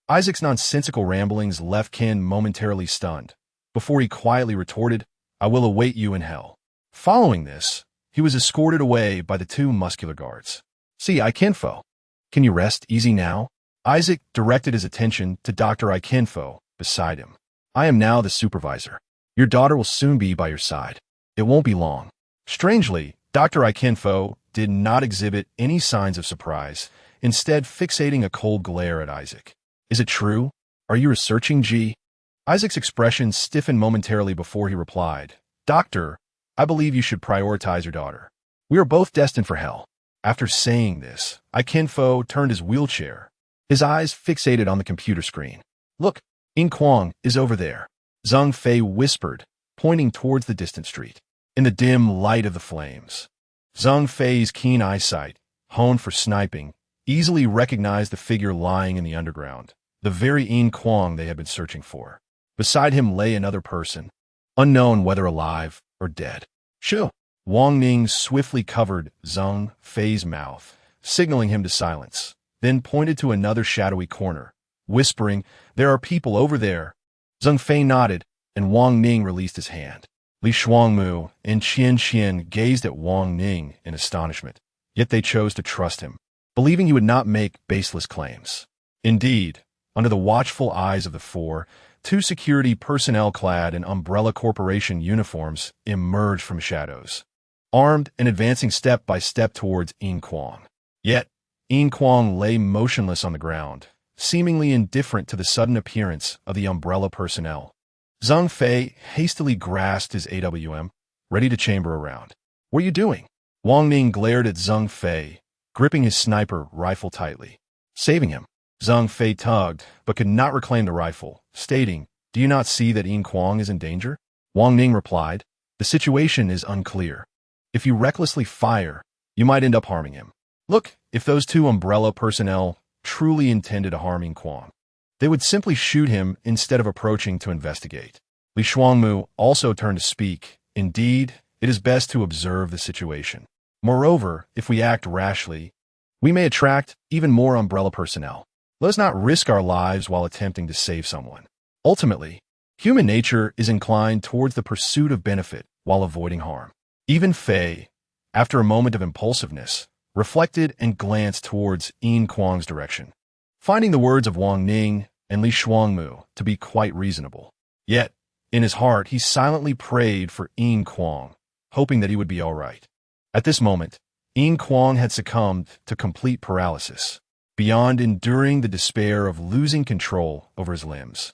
Isaac's nonsensical ramblings left Ken momentarily stunned, before he quietly retorted, I will await you in hell. Following this, he was escorted away by the 2 muscular guards. See, Ikenfo. Can you rest easy now? Isaac directed his attention to Dr. Ikenfo beside him. I am now the supervisor. Your daughter will soon be by your side. It won't be long. Strangely, Dr. Ikenfo did not exhibit any signs of surprise, instead fixating a cold glare at Isaac. Is it true? Are you researching G? Isaac's expression stiffened momentarily before he replied, Doctor, I believe you should prioritize your daughter. We are both destined for hell. After saying this, Ikenfo turned his wheelchair, his eyes fixated on the computer screen. Look, Yin Kuang is over there, Zhang Fei whispered, pointing towards the distant street. In the dim light of the flames, Zhang Fei's keen eyesight, honed for sniping, easily recognized the figure lying in the underground, the very Yin Kuang they had been searching for. Beside him lay another person, unknown whether alive or dead. Shoo! Wang Ning swiftly covered Zhang Fei's mouth, signaling him to silence, then pointed to another shadowy corner, whispering, "There are people over there." Zhang Fei nodded, and Wang Ning released his hand. Li Shuangmu and Qian Qian gazed at Wang Ning in astonishment, yet they chose to trust him, believing he would not make baseless claims. Indeed, under the watchful eyes of the four, two security personnel clad in Umbrella Corporation uniforms emerged from shadows, armed and advancing step by step towards Yin Kuang. Yet, Yin Kuang lay motionless on the ground, seemingly indifferent to the sudden appearance of the Umbrella personnel. Zhang Fei hastily grasped his AWM, ready to chamber around. "What are you doing?" Wang Ning glared at Zhang Fei, gripping his sniper rifle tightly. "Saving him." Zhang Fei tugged, but could not reclaim the rifle, stating, "Do you not see that Yin Kuang is in danger?" Wang Ning replied, "The situation is unclear. If you recklessly fire, you might end up harming him. Look, if those two Umbrella personnel truly intended to harm Yin Kuang, they would simply shoot him instead of approaching to investigate." Li Shuangmu also turned to speak. "Indeed, it is best to observe the situation. Moreover, if we act rashly, we may attract even more Umbrella personnel. Let us not risk our lives while attempting to save someone." Ultimately, human nature is inclined towards the pursuit of benefit while avoiding harm. Even Fei, after a moment of impulsiveness, reflected and glanced towards Yin Kuang's direction, finding the words of Wang Ning and Li Shuangmu to be quite reasonable. Yet, in his heart, he silently prayed for Yin Kuang, hoping that he would be all right. At this moment, Yin Kuang had succumbed to complete paralysis, beyond enduring the despair of losing control over his limbs.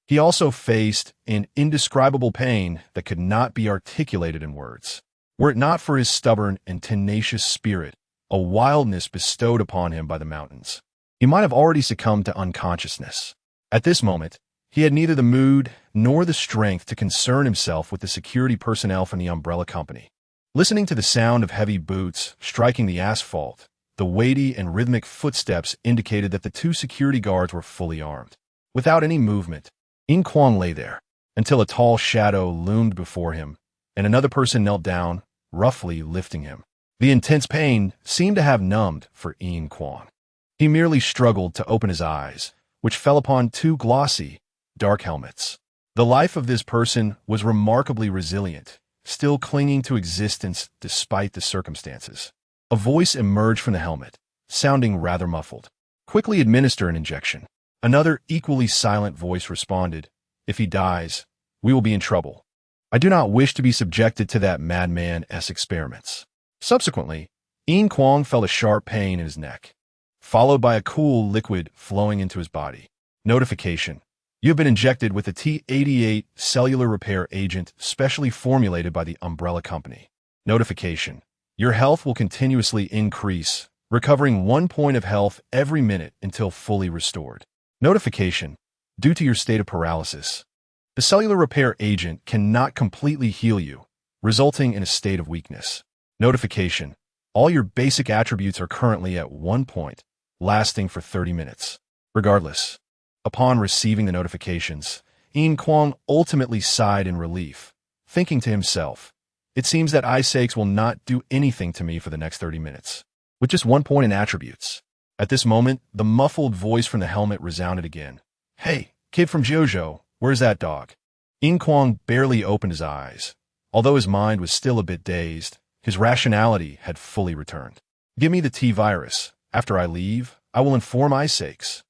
He also faced an indescribable pain that could not be articulated in words. Were it not for his stubborn and tenacious spirit, a wildness bestowed upon him by the mountains, he might have already succumbed to unconsciousness. At this moment, he had neither the mood nor the strength to concern himself with the security personnel from the Umbrella Company. Listening to the sound of heavy boots striking the asphalt, the weighty and rhythmic footsteps indicated that the two security guards were fully armed. Without any movement, Yin Kuang lay there, until a tall shadow loomed before him, and another person knelt down, roughly lifting him. The intense pain seemed to have numbed for Yin Kuang. He merely struggled to open his eyes, which fell upon two glossy, dark helmets. The life of this person was remarkably resilient, still clinging to existence despite the circumstances. A voice emerged from the helmet, sounding rather muffled. "Quickly administer an injection." Another equally silent voice responded, "If he dies, we will be in trouble. I do not wish to be subjected to that madman's experiments." Subsequently, Yin Kuang felt a sharp pain in his neck, followed by a cool liquid flowing into his body. Notification: You have been injected with a T-88 cellular repair agent specially formulated by the Umbrella Company. Notification: Your health will continuously increase, recovering 1 point of health every minute until fully restored. Notification: Due to your state of paralysis, the cellular repair agent cannot completely heal you, resulting in a state of weakness. Notification: All your basic attributes are currently at 1 point, lasting for 30 minutes. Regardless, upon receiving the notifications, Yin Kuang ultimately sighed in relief, thinking to himself, "It seems that Isaac's will not do anything to me for the next 30 minutes, with just 1 point in attributes." At this moment, the muffled voice from the helmet resounded again. "Hey, kid from Jojo, where's that dog?" Yin Kuang barely opened his eyes. Although his mind was still a bit dazed, his rationality had fully returned. "Give me the T-virus. After I leave, I will inform Isaac's."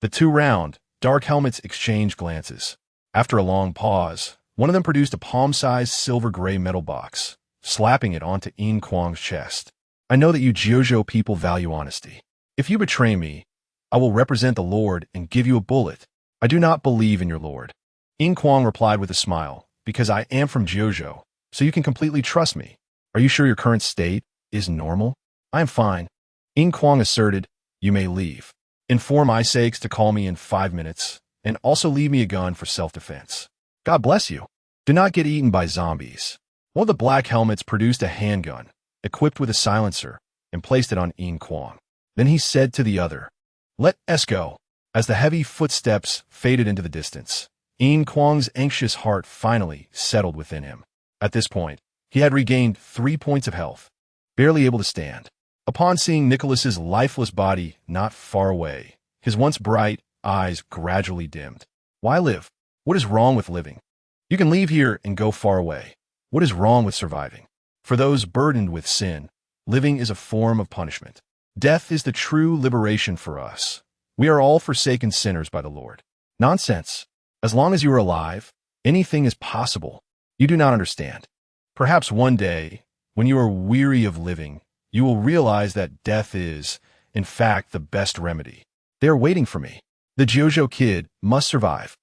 The two round, dark helmets exchanged glances. After a long pause, one of them produced a palm-sized silver-gray metal box, slapping it onto Yin Kuang's chest. "I know that you Jojo people value honesty. If you betray me, I will represent the Lord and give you a bullet. I do not believe in your Lord." Yin Kuang replied with a smile, "Because I am from Jojo, so you can completely trust me. Are you sure your current state is normal?" "I am fine." Yin Kuang asserted, "You may leave. Inform Isaac's to call me in 5 minutes, and also leave me a gun for self-defense. God bless you. Do not get eaten by zombies." One of the black helmets produced a handgun, equipped with a silencer, and placed it on Yin Kuang. Then he said to the other, "Let us go." As the heavy footsteps faded into the distance, Yin Kuang's anxious heart finally settled within him. At this point, he had regained 3 points of health, barely able to stand. Upon seeing Nicholas's lifeless body not far away, his once bright eyes gradually dimmed. Why live? What is wrong with living? You can leave here and go far away. What is wrong with surviving? For those burdened with sin, living is a form of punishment. Death is the true liberation for us. We are all forsaken sinners by the Lord. Nonsense. As long as you are alive, anything is possible. You do not understand. Perhaps one day, when you are weary of living, you will realize that death is, in fact, the best remedy. They are waiting for me. The Jojo kid must survive.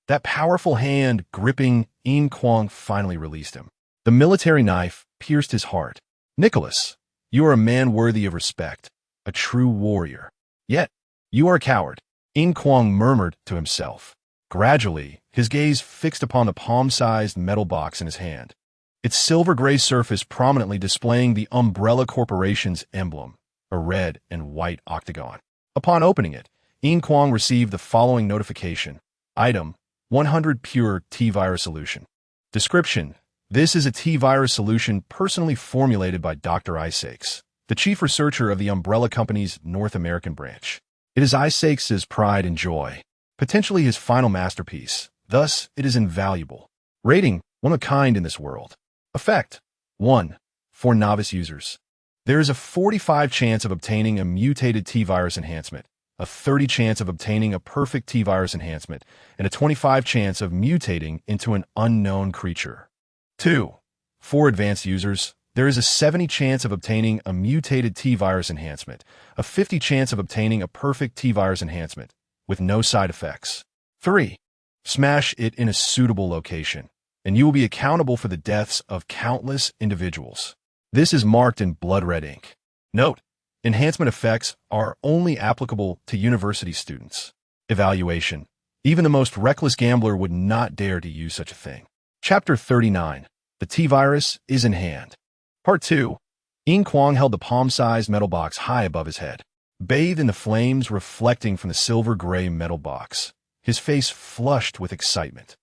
That powerful hand gripping Yin Kuang finally released him. The military knife pierced his heart. Nicholas, you are a man worthy of respect, a true warrior. Yet, you are a coward, Yin Kuang murmured to himself. Gradually, his gaze fixed upon the palm-sized metal box in his hand, its silver-gray surface prominently displaying the Umbrella Corporation's emblem, a red and white octagon. Upon opening it, Yin Kuang received the following notification. Item: 100 pure T-virus solution. Description: this is a T-virus solution personally formulated by Dr. Isaacs, the chief researcher of the Umbrella Company's North American branch. It is Isaacs' pride and joy, potentially his final masterpiece. Thus, it is invaluable. Rating: one of a kind in this world. Effect: 1. For novice users. There is a 45 chance of obtaining a mutated T-virus enhancement, a 30 chance of obtaining a perfect T-virus enhancement, and a 25 chance of mutating into an unknown creature. 2. For advanced users, there is a 70 chance of obtaining a mutated T-virus enhancement, a 50 chance of obtaining a perfect T-virus enhancement, with no side effects. 3. Smash it in a suitable location, and you will be accountable for the deaths of countless individuals. This is marked in blood red ink. Note: enhancement effects are only applicable to university students. Evaluation: even the most reckless gambler would not dare to use such a thing. Chapter 39. The T-virus is in hand. Part 2. Yin Kuang held the palm-sized metal box high above his head. Bathed in the flames reflecting from the silver-gray metal box, his face flushed with excitement,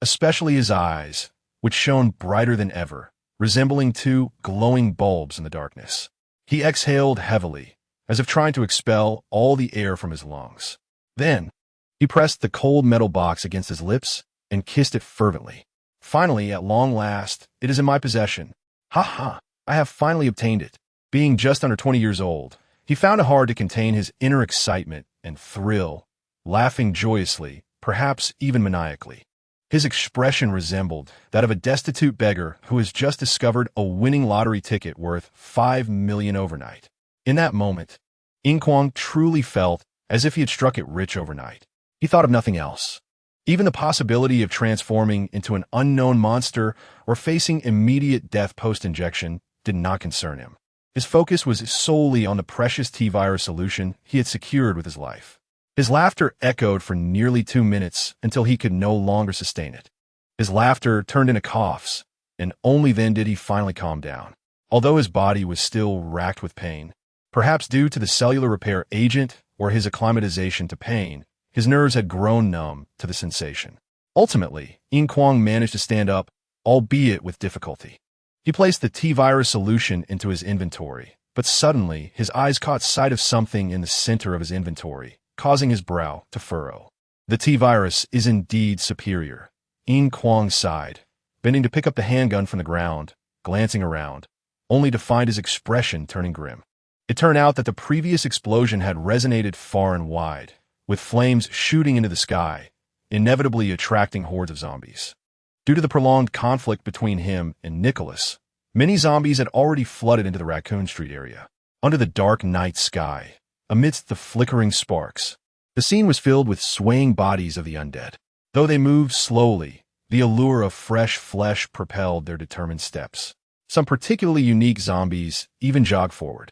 especially his eyes, which shone brighter than ever, resembling two glowing bulbs in the darkness. He exhaled heavily, as if trying to expel all the air from his lungs. Then, he pressed the cold metal box against his lips and kissed it fervently. Finally, at long last, it is in my possession. Ha ha, I have finally obtained it. Being just under 20 years old, he found it hard to contain his inner excitement and thrill, laughing joyously, perhaps even maniacally. His expression resembled that of a destitute beggar who has just discovered a winning lottery ticket worth 5 million overnight. In that moment, Yin Kuang truly felt as if he had struck it rich overnight. He thought of nothing else. Even the possibility of transforming into an unknown monster or facing immediate death post-injection did not concern him. His focus was solely on the precious T-virus solution he had secured with his life. His laughter echoed for nearly 2 minutes until he could no longer sustain it. His laughter turned into coughs, and only then did he finally calm down. Although his body was still racked with pain, perhaps due to the cellular repair agent or his acclimatization to pain, his nerves had grown numb to the sensation. Ultimately, Yin Kuang managed to stand up, albeit with difficulty. He placed the T-virus solution into his inventory, but suddenly his eyes caught sight of something in the center of his inventory, causing his brow to furrow. The T-virus is indeed superior. Yin Kuang sighed, bending to pick up the handgun from the ground, glancing around, only to find his expression turning grim. It turned out that the previous explosion had resonated far and wide, with flames shooting into the sky, inevitably attracting hordes of zombies. Due to the prolonged conflict between him and Nicholas, many zombies had already flooded into the Raccoon Street area. Under the dark night sky, amidst the flickering sparks, the scene was filled with swaying bodies of the undead. Though they moved slowly, the allure of fresh flesh propelled their determined steps. Some particularly unique zombies even jogged forward.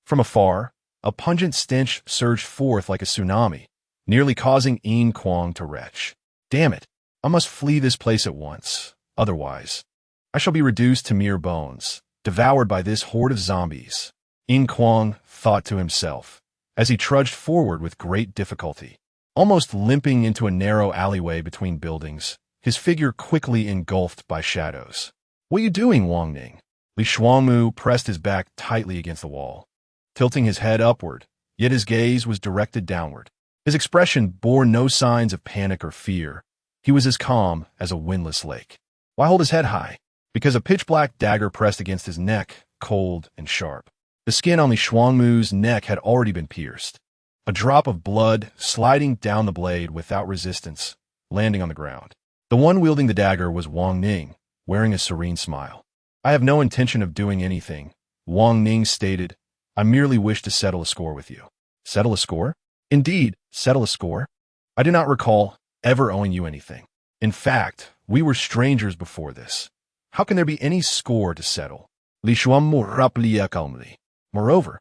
From afar, a pungent stench surged forth like a tsunami, nearly causing Yin Kuang to retch. Damn it, I must flee this place at once. Otherwise, I shall be reduced to mere bones, devoured by this horde of zombies. Yin Kuang thought to himself, as he trudged forward with great difficulty. Almost limping into a narrow alleyway between buildings, his figure quickly engulfed by shadows. "What are you doing, Wang Ning?" Li Shuangmu pressed his back tightly against the wall, tilting his head upward, yet his gaze was directed downward. His expression bore no signs of panic or fear. He was as calm as a windless lake. Why hold his head high? Because a pitch-black dagger pressed against his neck, cold and sharp. The skin on Li Shuangmu's neck had already been pierced. A drop of blood sliding down the blade without resistance, landing on the ground. The one wielding the dagger was Wang Ning, wearing a serene smile. "I have no intention of doing anything," Wang Ning stated. "I merely wish to settle a score with you." "Settle a score?" "Indeed, settle a score. I do not recall ever owing you anything. In fact, we were strangers before this. How can there be any score to settle?" Li Shuangmu rappelait calmly. "Moreover,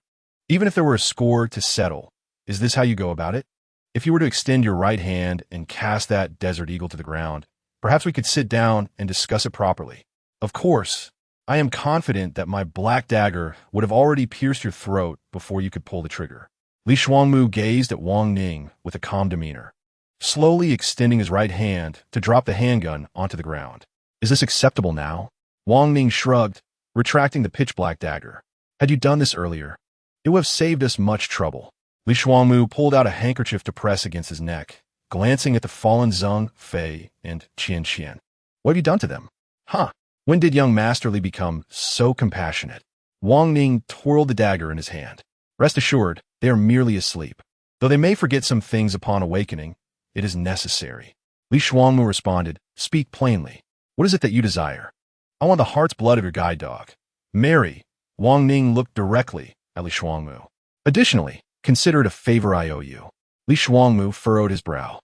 even if there were a score to settle, is this how you go about it? If you were to extend your right hand and cast that desert eagle to the ground, perhaps we could sit down and discuss it properly. Of course, I am confident that my black dagger would have already pierced your throat before you could pull the trigger." Li Shuangmu gazed at Wang Ning with a calm demeanor, slowly extending his right hand to drop the handgun onto the ground. "Is this acceptable now?" Wang Ning shrugged, retracting the pitch-black dagger. "Had you done this earlier, it would have saved us much trouble." Li Shuangmu pulled out a handkerchief to press against his neck, glancing at the fallen Zheng, Fei, and Qian Qian. "What have you done to them?" "Huh. When did young Master Li become so compassionate?" Wang Ning twirled the dagger in his hand. "Rest assured, they are merely asleep. Though they may forget some things upon awakening, it is necessary." Li Shuangmu responded, "Speak plainly. What is it that you desire?" "I want the heart's blood of your guide dog. Marry." Wang Ning looked directly at Li Shuangmu. "Additionally, consider it a favor I owe you." Li Shuangmu furrowed his brow.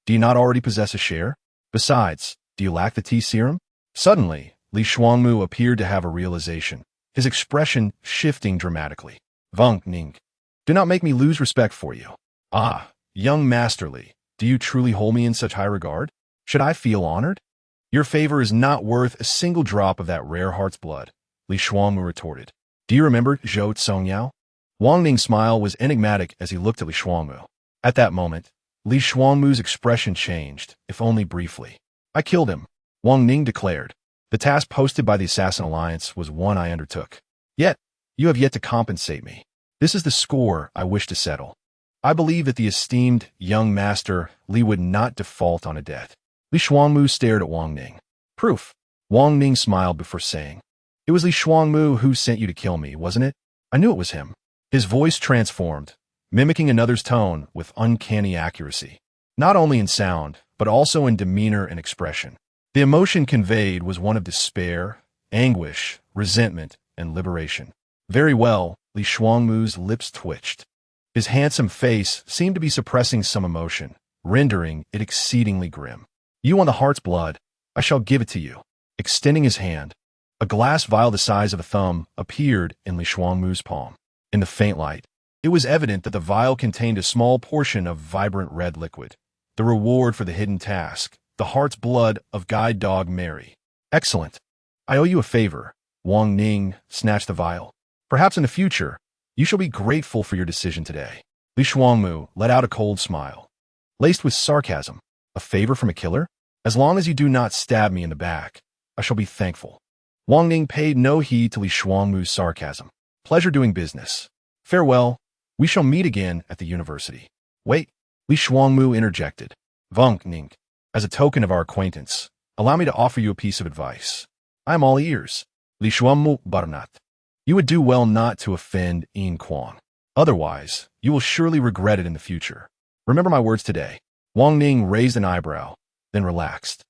"Do you not already possess a share? Besides, do you lack the tea serum?" Suddenly, Li Shuangmu appeared to have a realization, his expression shifting dramatically. "Wang Ning, do not make me lose respect for you. Ah, young Master Li, do you truly hold me in such high regard? Should I feel honored?" "Your favor is not worth a single drop of that rare heart's blood," Li Shuangmu retorted. "Do you remember Zhou Tsongyao?" Wang Ning's smile was enigmatic as he looked at Li Shuangmu. At that moment, Li Shuangmu's expression changed, if only briefly. "I killed him," Wang Ning declared. "The task posted by the Assassin Alliance was one I undertook. Yet, you have yet to compensate me. This is the score I wish to settle. I believe that the esteemed young Master Li would not default on a debt." Li Shuangmu stared at Wang Ning. "Proof?" Wang Ning smiled before saying, "It was Li Shuangmu who sent you to kill me, wasn't it? I knew it was him." His voice transformed, mimicking another's tone with uncanny accuracy, not only in sound, but also in demeanor and expression. The emotion conveyed was one of despair, anguish, resentment, and liberation. "Very well," Li Shuangmu's lips twitched. His handsome face seemed to be suppressing some emotion, rendering it exceedingly grim. "You want the heart's blood. I shall give it to you." Extending his hand, a glass vial the size of a thumb appeared in Li Shuangmu's palm. In the faint light, it was evident that the vial contained a small portion of vibrant red liquid, the reward for the hidden task, the heart's blood of guide dog Mary. "Excellent. I owe you a favor." Wang Ning snatched the vial. "Perhaps in the future, you shall be grateful for your decision today." Li Shuangmu let out a cold smile, laced with sarcasm. "A favor from a killer? As long as you do not stab me in the back, I shall be thankful." Wang Ning paid no heed to Li Shuangmu's sarcasm. "Pleasure doing business. Farewell. We shall meet again at the university." "Wait," Li Shuangmu interjected. "Wang Ning, as a token of our acquaintance, allow me to offer you a piece of advice." "I am all ears." Li Shuangmu barnat. "You would do well not to offend Yin Kuang. Otherwise, you will surely regret it in the future. Remember my words today." Wang Ning raised an eyebrow, then relaxed.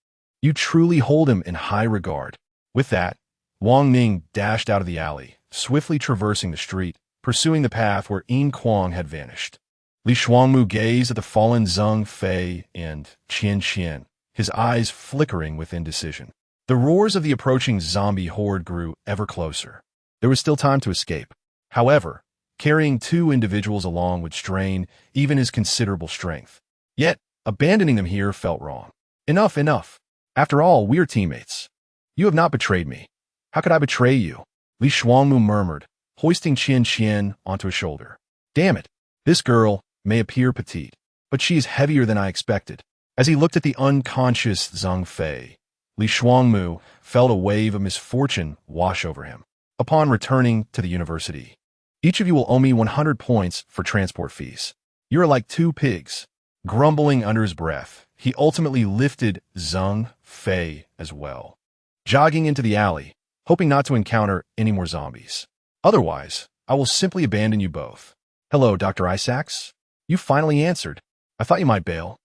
"You truly hold him in high regard." With that, Wang Ning dashed out of the alley, swiftly traversing the street, pursuing the path where Yin Kuang had vanished. Li Shuangmu gazed at the fallen Zheng, Fei, and Qian Qian, his eyes flickering with indecision. The roars of the approaching zombie horde grew ever closer. There was still time to escape. However, carrying two individuals along would strain even his considerable strength. Yet, abandoning them here felt wrong. "Enough, enough. After all, we are teammates. You have not betrayed me. How could I betray you?" Li Shuangmu murmured, hoisting Qian Qian onto his shoulder. "Damn it. This girl may appear petite, but she is heavier than I expected. As he looked at the unconscious Zhang Fei, Li Shuangmu felt a wave of misfortune wash over him. Upon returning to the university, each of you will owe me 100 points for transport fees. You are like two pigs. Grumbling under his breath, he ultimately lifted Zhang Fei as well, jogging into the alley, hoping not to encounter any more zombies. Otherwise, I will simply abandon you both. Hello, Dr. Isaacs? You finally answered. I thought you might bail.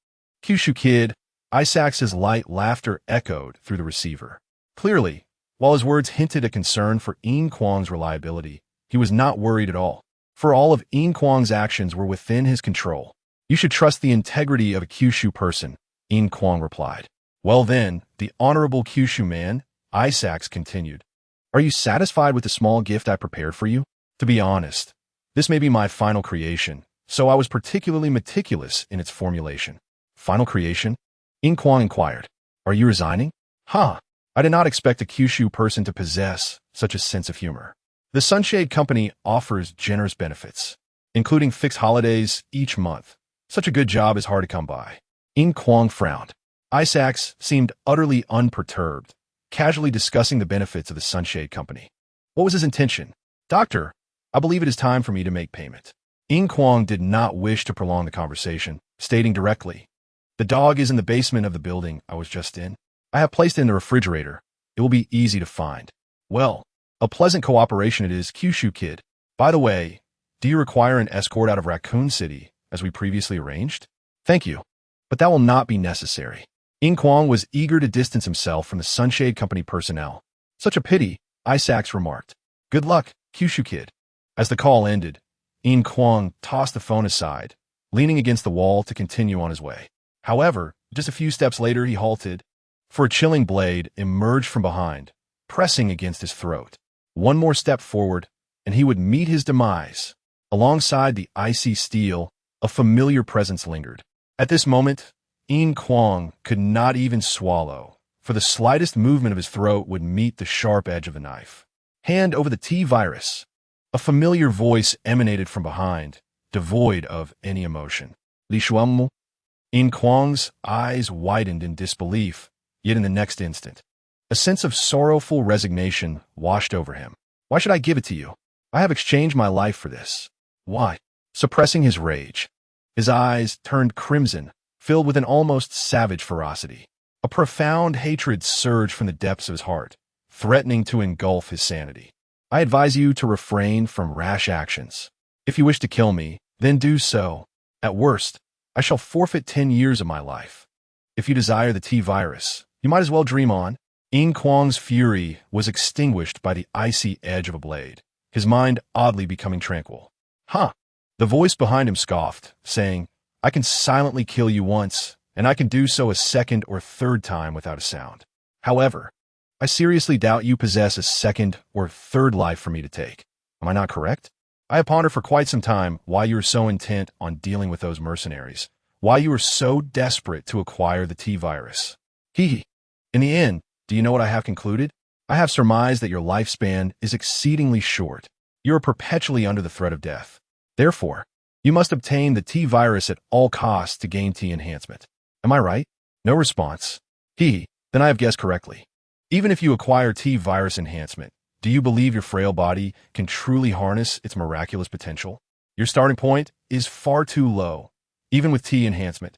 Kyushu kid. Isaacs' light laughter echoed through the receiver. Clearly, while his words hinted a concern for Yin Kuang's reliability, he was not worried at all. For all of Yin Kuang's actions were within his control. You should trust the integrity of a Kyushu person, Yin Kuang replied. Well then, the honorable Kyushu man, Isaacs continued. Are you satisfied with the small gift I prepared for you? To be honest, this may be my final creation, so I was particularly meticulous in its formulation. Final creation? Yin Kuang inquired. Are you resigning? Huh. I did not expect a Kyushu person to possess such a sense of humor. The Sunshade Company offers generous benefits, including fixed holidays each month. Such a good job is hard to come by. Yin Kuang frowned. Isaacs seemed utterly unperturbed, casually discussing the benefits of the Sunshade Company. What was his intention? Doctor, I believe it is time for me to make payment. Yin Kuang did not wish to prolong the conversation, stating directly, the dog is in the basement of the building I was just in. I have placed it in the refrigerator. It will be easy to find. Well, a pleasant cooperation it is, Kyushu kid. By the way, do you require an escort out of Raccoon City, as we previously arranged? Thank you, but that will not be necessary. Yin Kuang was eager to distance himself from the Sunshade Company personnel. Such a pity, Isaacs remarked. Good luck, Kyushu kid. As the call ended, Yin Kuang tossed the phone aside, leaning against the wall to continue on his way. However, just a few steps later he halted, for a chilling blade emerged from behind, pressing against his throat. One more step forward, and he would meet his demise. Alongside the icy steel, a familiar presence lingered. At this moment, Yin Kuang could not even swallow, for the slightest movement of his throat would meet the sharp edge of the knife. Hand over the T-virus. A familiar voice emanated from behind, devoid of any emotion. Li Shuangmu? Yin Kuang's eyes widened in disbelief, yet in the next instant, a sense of sorrowful resignation washed over him. Why should I give it to you? I have exchanged my life for this. Why? Suppressing his rage, his eyes turned crimson, filled with an almost savage ferocity. A profound hatred surged from the depths of his heart, threatening to engulf his sanity. I advise you to refrain from rash actions. If you wish to kill me, then do so. At worst, I shall forfeit 10 years of my life. If you desire the T-virus, you might as well dream on. Yin Kuang's fury was extinguished by the icy edge of a blade, his mind oddly becoming tranquil. Huh. The voice behind him scoffed, saying, I can silently kill you once, and I can do so a second or third time without a sound. However, I seriously doubt you possess a second or third life for me to take. Am I not correct? I have pondered for quite some time why you are so intent on dealing with those mercenaries, why you are so desperate to acquire the T-virus. Hee. In the end, do you know what I have concluded? I have surmised that your lifespan is exceedingly short. You are perpetually under the threat of death. Therefore, you must obtain the T-virus at all costs to gain T enhancement. Am I right? No response. Then I have guessed correctly. Even if you acquire T-virus enhancement, do you believe your frail body can truly harness its miraculous potential? Your starting point is far too low. Even with T enhancement,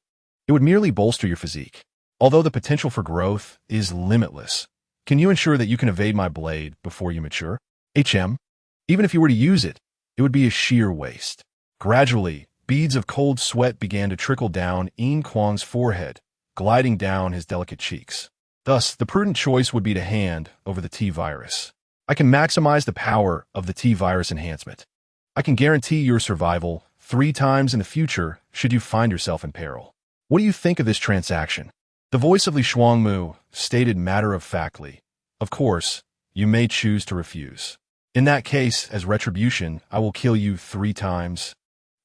it would merely bolster your physique. Although the potential for growth is limitless, can you ensure that you can evade my blade before you mature? Even if you were to use it, it would be a sheer waste. Gradually, beads of cold sweat began to trickle down Yin Kuang's forehead, gliding down his delicate cheeks. Thus, the prudent choice would be to hand over the T-virus. I can maximize the power of the T-virus enhancement. I can guarantee your survival 3 times in the future should you find yourself in peril. What do you think of this transaction? The voice of Li Shuangmu stated matter-of-factly, of course, you may choose to refuse. In that case, as retribution, I will kill you 3 times,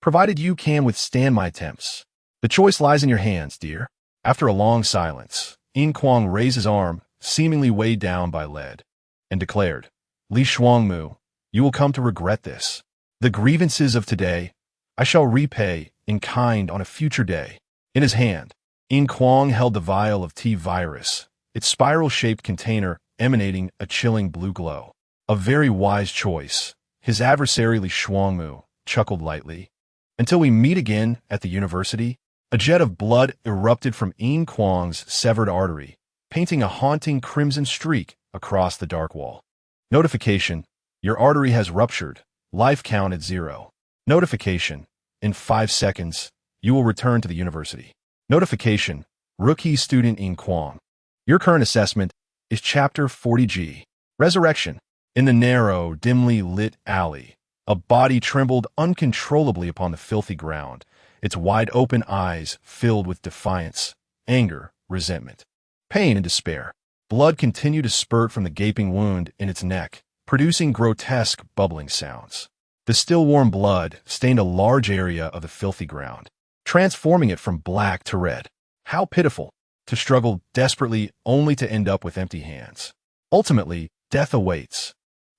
provided you can withstand my attempts. The choice lies in your hands, dear. After a long silence, Yin Kuang raised his arm, seemingly weighed down by lead, and declared, Li Shuangmu, you will come to regret this. The grievances of today, I shall repay in kind on a future day. In his hand, Yin Kuang held the vial of T virus, its spiral-shaped container emanating a chilling blue glow. A very wise choice, his adversary Li Shuangmu chuckled lightly. Until we meet again at the university, a jet of blood erupted from Yin Kuang's severed artery, painting a haunting crimson streak across the dark wall. Notification: your artery has ruptured. Life count at 0. Notification: in 5 seconds, you will return to the university. Notification: rookie student Yin Kuang. Your current assessment is Chapter 40G. Resurrection. In the narrow, dimly lit alley, a body trembled uncontrollably upon the filthy ground, its wide-open eyes filled with defiance, anger, resentment, pain, and despair. Blood continued to spurt from the gaping wound in its neck, producing grotesque bubbling sounds. The still-warm blood stained a large area of the filthy ground, transforming it from black to red. How pitiful, to struggle desperately only to end up with empty hands. Ultimately, death awaits.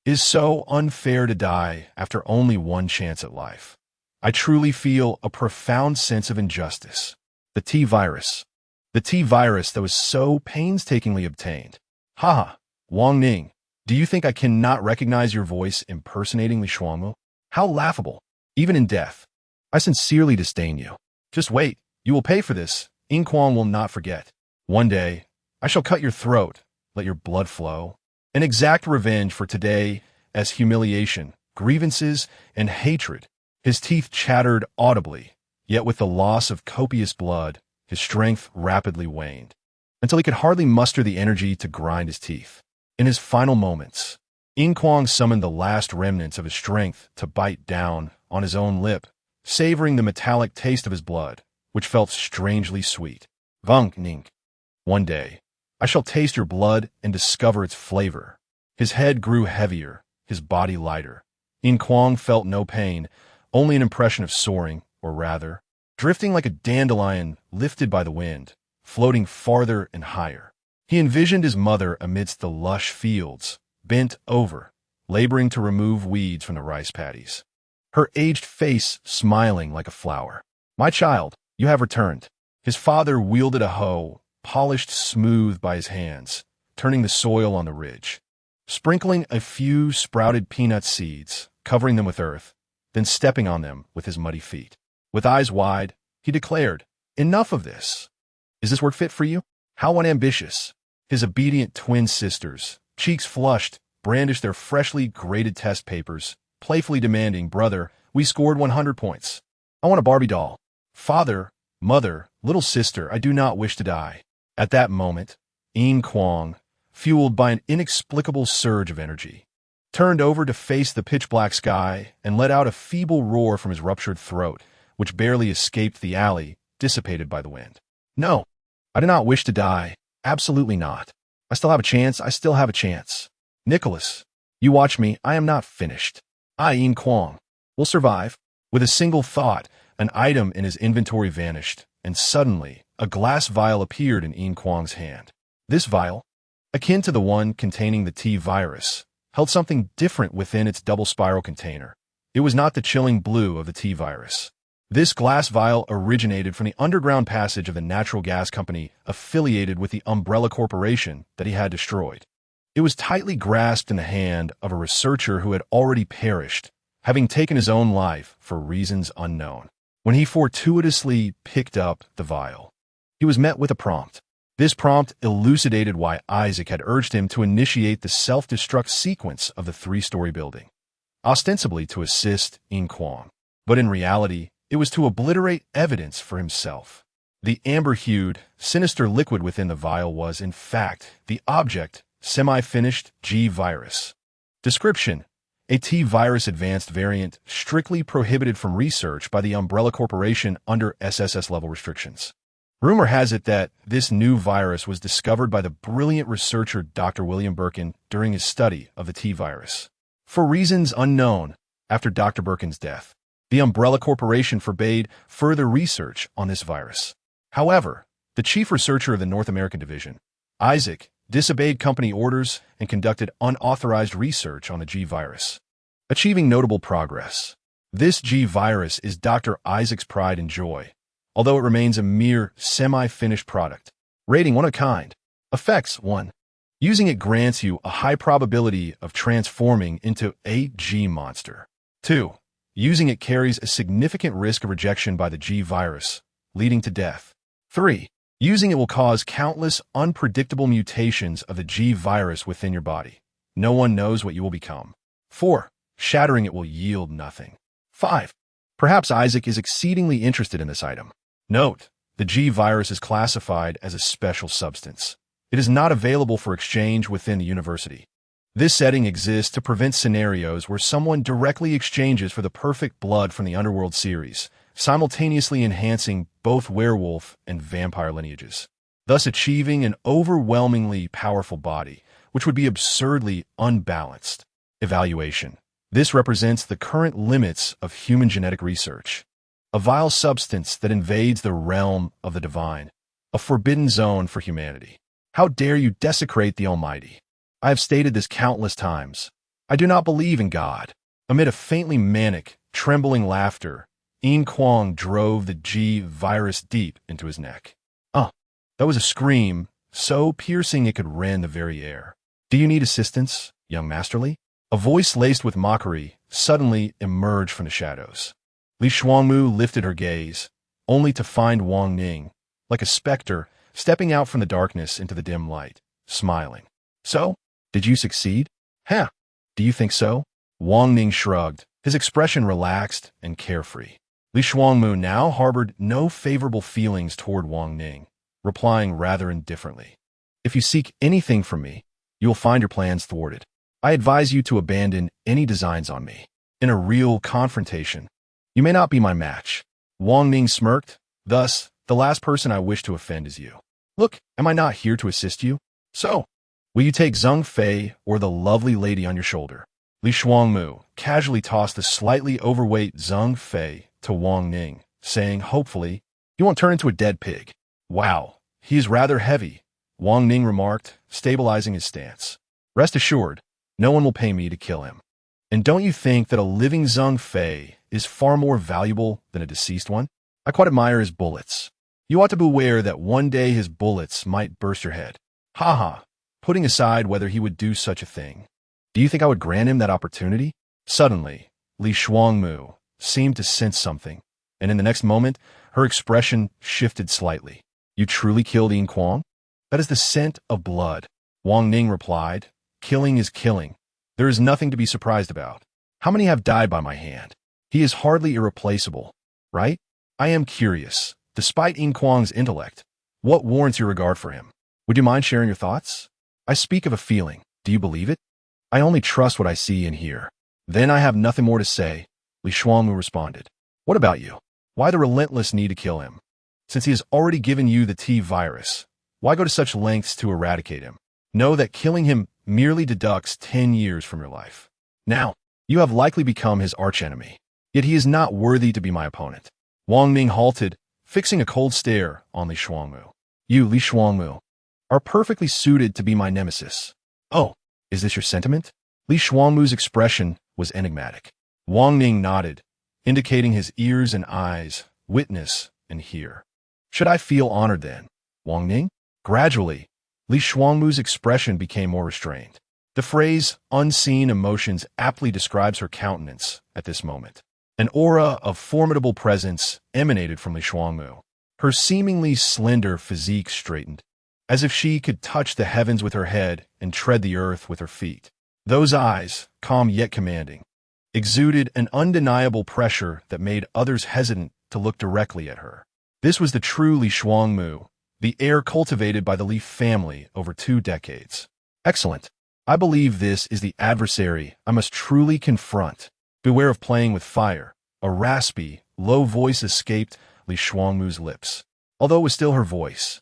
It is so unfair to die after only one chance at life. I truly feel a profound sense of injustice. The T virus. The T virus that was so painstakingly obtained. Haha, Wang Ning, do you think I cannot recognize your voice impersonating Li Shuangmu? How laughable, even in death. I sincerely disdain you. Just wait, you will pay for this. Yin Kuang will not forget. One day, I shall cut your throat, let your blood flow, and exact revenge for today as humiliation, grievances, and hatred. His teeth chattered audibly, yet with the loss of copious blood, his strength rapidly waned, until he could hardly muster the energy to grind his teeth. In his final moments, Yin Kuang summoned the last remnants of his strength to bite down on his own lip, savoring the metallic taste of his blood, which felt strangely sweet. Wang Ning. One day, I shall taste your blood and discover its flavor. His head grew heavier, his body lighter. Yin Kuang felt no pain, only an impression of soaring, or rather, drifting like a dandelion lifted by the wind, floating farther and higher. He envisioned his mother amidst the lush fields, bent over, laboring to remove weeds from the rice paddies. Her aged face smiling like a flower. My child, you have returned. His father wielded a hoe, polished smooth by his hands, turning the soil on the ridge, sprinkling a few sprouted peanut seeds, covering them with earth, then stepping on them with his muddy feet. With eyes wide, he declared, "Enough of this. Is this work fit for you?" How unambitious. His obedient twin sisters, cheeks flushed, brandished their freshly graded test papers, playfully demanding, "Brother, we scored 100 points. I want a Barbie doll." Father, mother, little sister, I do not wish to die. At that moment, Yin Kuang, fueled by an inexplicable surge of energy, turned over to face the pitch-black sky and let out a feeble roar from his ruptured throat, which barely escaped the alley, dissipated by the wind. No, I do not wish to die. Absolutely not. I still have a chance. I still have a chance. Nicholas, you watch me. I am not finished. I, Yin Kuang, will survive. With a single thought, an item in his inventory vanished, and suddenly, a glass vial appeared in Yin Kuang's hand. This vial, akin to the one containing the T virus, held something different within its double spiral container. It was not the chilling blue of the T virus. This glass vial originated from the underground passage of the natural gas company affiliated with the Umbrella Corporation that he had destroyed. It was tightly grasped in the hand of a researcher who had already perished, having taken his own life for reasons unknown. When he fortuitously picked up the vial, he was met with a prompt. This prompt elucidated why Isaac had urged him to initiate the self-destruct sequence of the 3-story building, ostensibly to assist Yin Kuang, but in reality, it was to obliterate evidence for himself. The amber-hued, sinister liquid within the vial was, in fact, the object, semi-finished G virus. Description: a T virus advanced variant strictly prohibited from research by the Umbrella Corporation under SSS-level restrictions. Rumor has it that this new virus was discovered by the brilliant researcher Dr. William Birkin during his study of the T virus. For reasons unknown, after Dr. Birkin's death, the Umbrella Corporation forbade further research on this virus. However, the chief researcher of the North American division, Isaac, disobeyed company orders and conducted unauthorized research on the G virus, achieving notable progress. This G virus is Dr. Isaac's pride and joy, although it remains a mere semi-finished product. Rating 1 of kind. Effects 1. Using it grants you a high probability of transforming into a G monster. 2. Using it carries a significant risk of rejection by the G virus, leading to death. 3. Using it will cause countless unpredictable mutations of the G virus within your body. No one knows what you will become. 4. Shattering it will yield nothing. 5. Perhaps Isaac is exceedingly interested in this item. Note, the G virus is classified as a special substance. It is not available for exchange within the university. This setting exists to prevent scenarios where someone directly exchanges for the perfect blood from the Underworld series, simultaneously enhancing both werewolf and vampire lineages, thus achieving an overwhelmingly powerful body, which would be absurdly unbalanced. Evaluation. This represents the current limits of human genetic research. A vile substance that invades the realm of the divine, a forbidden zone for humanity. How dare you desecrate the Almighty? I have stated this countless times. I do not believe in God. Amid a faintly manic, trembling laughter, Yin Kuang drove the G virus deep into his neck. That was a scream, so piercing it could rend the very air. Do you need assistance, young masterly? A voice laced with mockery suddenly emerged from the shadows. Li Shuangmu lifted her gaze, only to find Wang Ning, like a specter, stepping out from the darkness into the dim light, smiling. So, did you succeed? Huh? Do you think so? Wang Ning shrugged, his expression relaxed and carefree. Li Shuangmu now harbored no favorable feelings toward Wang Ning, replying rather indifferently. If you seek anything from me, you will find your plans thwarted. I advise you to abandon any designs on me. In a real confrontation, you may not be my match. Wang Ning smirked. Thus, the last person I wish to offend is you. Look, am I not here to assist you? So, will you take Zheng Fei or the lovely lady on your shoulder? Li Shuangmu casually tossed the slightly overweight Zheng Fei to Wang Ning, saying hopefully, "You won't turn into a dead pig." Wow, he is rather heavy, Wang Ning remarked, stabilizing his stance. Rest assured, no one will pay me to kill him. And don't you think that a living Zheng Fei is far more valuable than a deceased one? I quite admire his bullets. You ought to beware that one day his bullets might burst your head. Ha ha, putting aside whether he would do such a thing. Do you think I would grant him that opportunity? Suddenly, Li Shuangmu seemed to sense something, and in the next moment, her expression shifted slightly. You truly killed Yin Kuang? That is the scent of blood. Wang Ning replied, killing is killing. There is nothing to be surprised about. How many have died by my hand? He is hardly irreplaceable, right? I am curious. Despite Yin Kuang's intellect, what warrants your regard for him? Would you mind sharing your thoughts? I speak of a feeling. Do you believe it? I only trust what I see and hear. Then I have nothing more to say, Li Shuangmu responded. What about you? Why the relentless need to kill him? Since he has already given you the T virus, why go to such lengths to eradicate him? Know that killing him merely deducts 10 years from your life. Now, you have likely become his archenemy. Yet he is not worthy to be my opponent. Wang Ning halted, fixing a cold stare on Li Shuangmu. You, Li Shuangmu, are perfectly suited to be my nemesis. Oh, is this your sentiment? Li Shuangmu's expression was enigmatic. Wang Ning nodded, indicating his ears and eyes, witness and hear. Should I feel honored then, Wang Ning? Gradually, Li Shuangmu's expression became more restrained. The phrase unseen emotions aptly describes her countenance at this moment. An aura of formidable presence emanated from Li Shuangmu. Her seemingly slender physique straightened, as if she could touch the heavens with her head and tread the earth with her feet. Those eyes, calm yet commanding, exuded an undeniable pressure that made others hesitant to look directly at her. This was the true Li Shuangmu, the heir cultivated by the Li family over 2 decades. Excellent. I believe this is the adversary I must truly confront. Beware of playing with fire. A raspy, low voice escaped Li Shuangmu's lips. Although it was still her voice,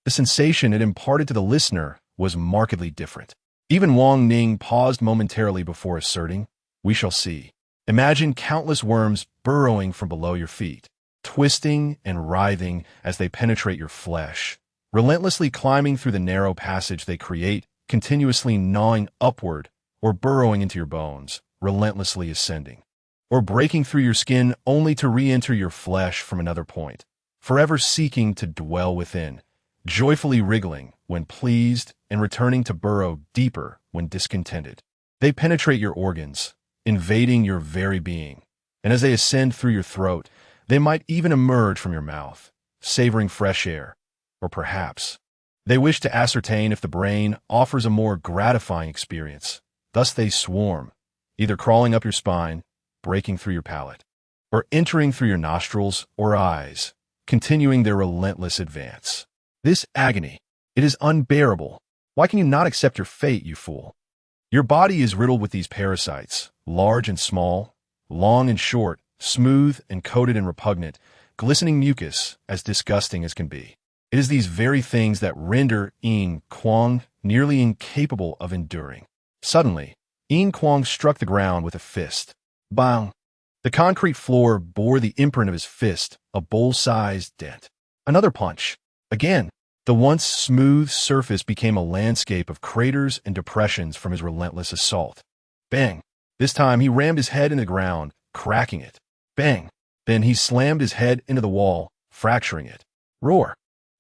the sensation it imparted to the listener was markedly different. Even Wang Ning paused momentarily before asserting, "We shall see." Imagine countless worms burrowing from below your feet, twisting and writhing as they penetrate your flesh, relentlessly climbing through the narrow passage they create, continuously gnawing upward or burrowing into your bones, relentlessly ascending. or breaking through your skin only to re-enter your flesh from another point, forever seeking to dwell within, joyfully wriggling when pleased and returning to burrow deeper when discontented. They penetrate your organs, invading your very being, and as they ascend through your throat, they might even emerge from your mouth, savoring fresh air, or perhaps they wish to ascertain if the brain offers a more gratifying experience. Thus they swarm, either crawling up your spine, breaking through your palate, or entering through your nostrils or eyes, continuing their relentless advance. This agony, it is unbearable. Why can you not accept your fate, you fool? Your body is riddled with these parasites, large and small, long and short, smooth and coated and repugnant, glistening mucus, as disgusting as can be. It is these very things that render Yin Kuang nearly incapable of enduring. Suddenly, Yin Kuang struck the ground with a fist. Bang! The concrete floor bore the imprint of his fist, a bowl-sized dent. Another punch. Again, the once smooth surface became a landscape of craters and depressions from his relentless assault. Bang! This time he rammed his head in the ground, cracking it. Bang! Then he slammed his head into the wall, fracturing it. Roar!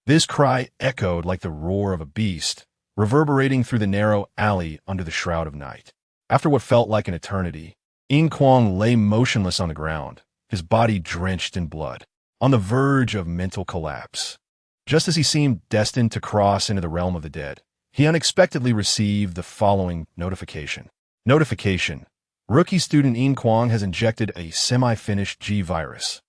This cry echoed like the roar of a beast, reverberating through the narrow alley under the shroud of night. After what felt like an eternity, Yin Kuang lay motionless on the ground, his body drenched in blood, on the verge of mental collapse. Just as he seemed destined to cross into the realm of the dead, he unexpectedly received the following notification. Notification: rookie student Yin Kuang has injected a semi-finished G virus,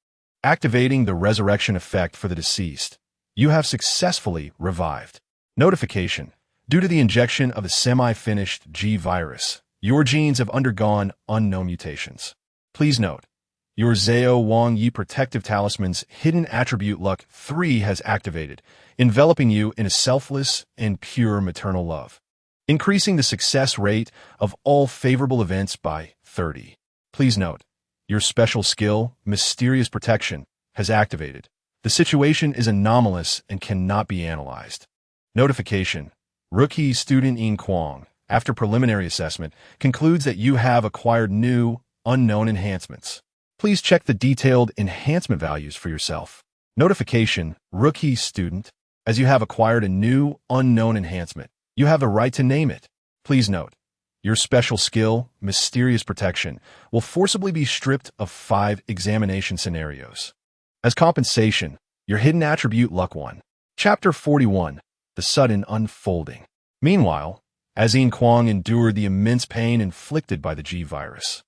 activating the resurrection effect for the deceased. You have successfully revived. Notification: due to the injection of the semi-finished G virus, your genes have undergone unknown mutations. Please note, your Zhao Wang Yi protective talisman's hidden attribute luck 3 has activated, enveloping you in a selfless and pure maternal love, increasing the success rate of all favorable events by 30. Please note, your special skill, mysterious protection, has activated. The situation is anomalous and cannot be analyzed. Notification: rookie student Yin Kuang, after preliminary assessment, concludes that you have acquired new, unknown enhancements. Please check the detailed enhancement values for yourself. Notification: rookie student, as you have acquired a new, unknown enhancement, you have the right to name it. Please note, your special skill, mysterious protection, will forcibly be stripped of 5 examination scenarios. As compensation, your hidden attribute luck 1. Chapter 41, The Sudden Unfolding. Meanwhile, as Yin Kuang endured the immense pain inflicted by the G virus,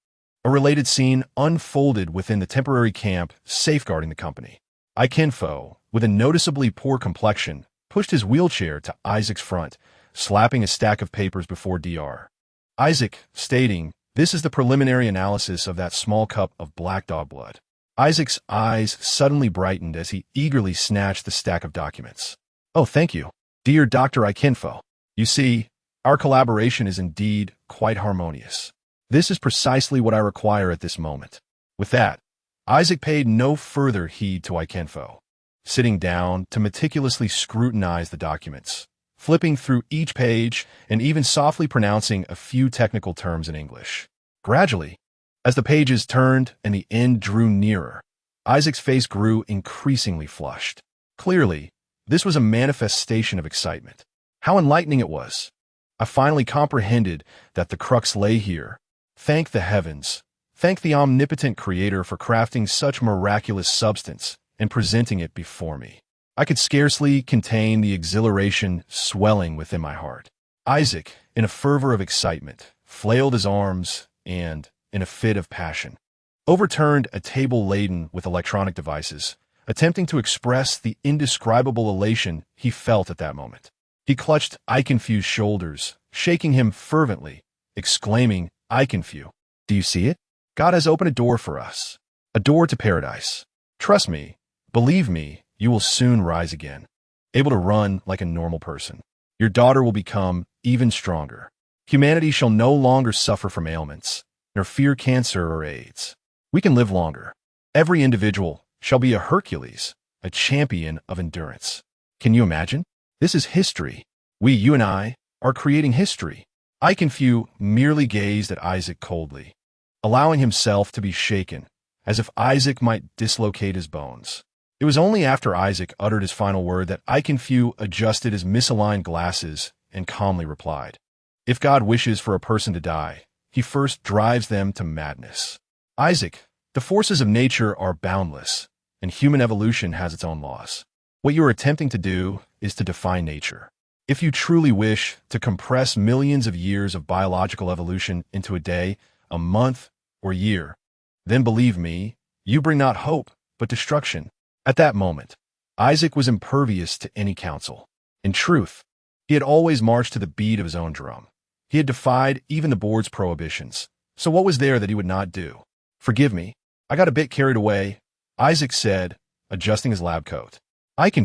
a related scene unfolded within the temporary camp safeguarding the company. Ikenfo, with a noticeably poor complexion, pushed his wheelchair to Isaac's front, slapping a stack of papers before Dr. Isaac, stating, "This is the preliminary analysis of that small cup of black dog blood." Isaac's eyes suddenly brightened as he eagerly snatched the stack of documents. "Oh, thank you, dear Dr. Ikenfo. You see, our collaboration is indeed quite harmonious. This is precisely what I require at this moment." With that, Isaac paid no further heed to Ikenfo, sitting down to meticulously scrutinize the documents, flipping through each page and even softly pronouncing a few technical terms in English. Gradually, as the pages turned and the end drew nearer, Isaac's face grew increasingly flushed. Clearly, this was a manifestation of excitement. How enlightening it was! I finally comprehended that the crux lay here. Thank the heavens. Thank the omnipotent creator for crafting such miraculous substance and presenting it before me. I could scarcely contain the exhilaration swelling within my heart. Isaac, in a fervor of excitement, flailed his arms and, in a fit of passion, overturned a table laden with electronic devices, attempting to express the indescribable elation he felt at that moment. He clutched Ikenfu's shoulders, shaking him fervently, exclaiming, "Ikenfu, do you see it? God has opened a door for us. A door to paradise. Trust me, believe me, you will soon rise again, able to run like a normal person. Your daughter will become even stronger. Humanity shall no longer suffer from ailments, nor fear cancer or AIDS. We can live longer. Every individual shall be a Hercules, a champion of endurance." Can you imagine? This is history. You and I, are creating history. Ikenfu merely gazed at Isaac coldly. allowing himself to be shaken, as if Isaac might dislocate his bones. It was only after Isaac uttered his final word that Fu adjusted his misaligned glasses and calmly replied, "If God wishes for a person to die, he first drives them to madness." Isaac, the forces of nature are boundless, and human evolution has its own laws. What you are attempting to do is to define nature. If you truly wish to compress millions of years of biological evolution into a day, a month, or year, then believe me, you bring not hope, but destruction. At that moment, Isaac was impervious to any counsel. In truth, he had always marched to the beat of his own drum. He had defied even the board's prohibitions. So what was there that he would not do? "Forgive me, I got a bit carried away," Isaac said, adjusting his lab coat.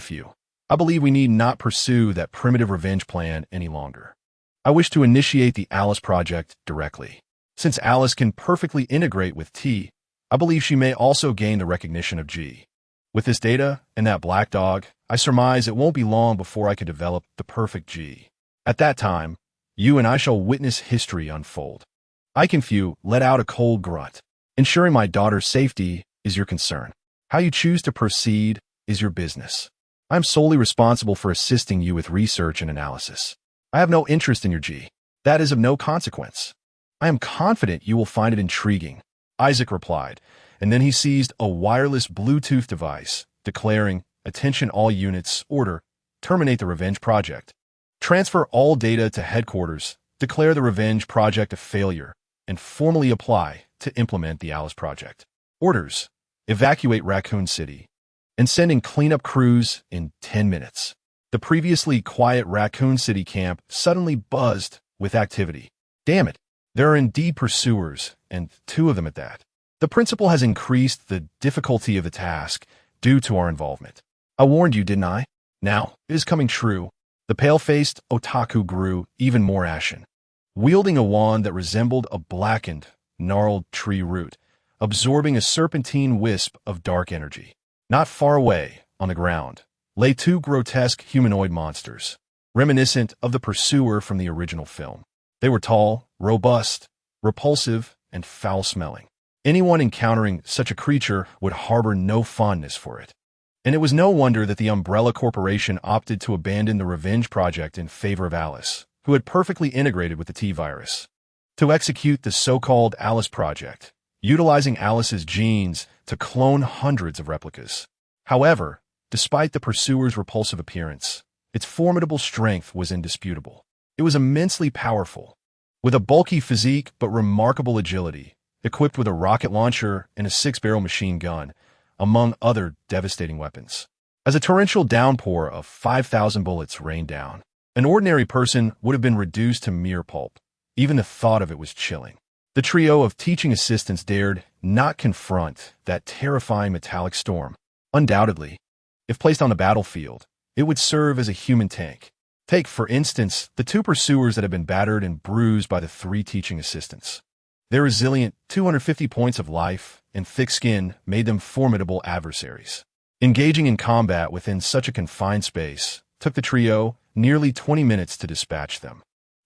"Fu, I believe we need not pursue that primitive revenge plan any longer. I wish to initiate the Alice project directly. Since Alice can perfectly integrate with T, I believe she may also gain the recognition of G. With this data and that black dog, I surmise it won't be long before I can develop the perfect G. At that time, you and I shall witness history unfold." Fu let out a cold grunt. "Ensuring my daughter's safety is your concern. How you choose to proceed is your business. I am solely responsible for assisting you with research and analysis. I have no interest in your G. That is of no consequence. I am confident you will find it intriguing," Isaac replied, and then he seized a wireless Bluetooth device, declaring, "Attention all units, order, terminate the Revenge Project. Transfer all data to headquarters, declare the Revenge Project a failure, and formally apply to implement the Alice Project. Orders, evacuate Raccoon City, and send in cleanup crews in 10 minutes. The previously quiet Raccoon City camp suddenly buzzed with activity. "Damn it, there are indeed pursuers, and 2 of them at that. The principal has increased the difficulty of the task due to our involvement. I warned you, didn't I? Now, it is coming true." The pale-faced otaku grew even more ashen, wielding a wand that resembled a blackened, gnarled tree root, absorbing a serpentine wisp of dark energy. Not far away, on the ground, lay 2 grotesque humanoid monsters, reminiscent of the pursuer from the original film. They were tall, robust, repulsive, and foul-smelling. Anyone encountering such a creature would harbor no fondness for it. And it was no wonder that the Umbrella Corporation opted to abandon the Revenge Project in favor of Alice, who had perfectly integrated with the T-virus. To execute the so-called Alice Project, utilizing Alice's genes to clone hundreds of replicas. However, despite the pursuer's repulsive appearance, its formidable strength was indisputable. It was immensely powerful, with a bulky physique but remarkable agility, equipped with a rocket launcher and a 6-barrel machine gun, among other devastating weapons. As a torrential downpour of 5,000 bullets rained down, an ordinary person would have been reduced to mere pulp. Even the thought of it was chilling. The trio of teaching assistants dared not confront that terrifying metallic storm. Undoubtedly, if placed on the battlefield, it would serve as a human tank. Take, for instance, the 2 pursuers that had been battered and bruised by the 3 teaching assistants. Their resilient 250 points of life and thick skin made them formidable adversaries. Engaging in combat within such a confined space took the trio nearly 20 minutes to dispatch them.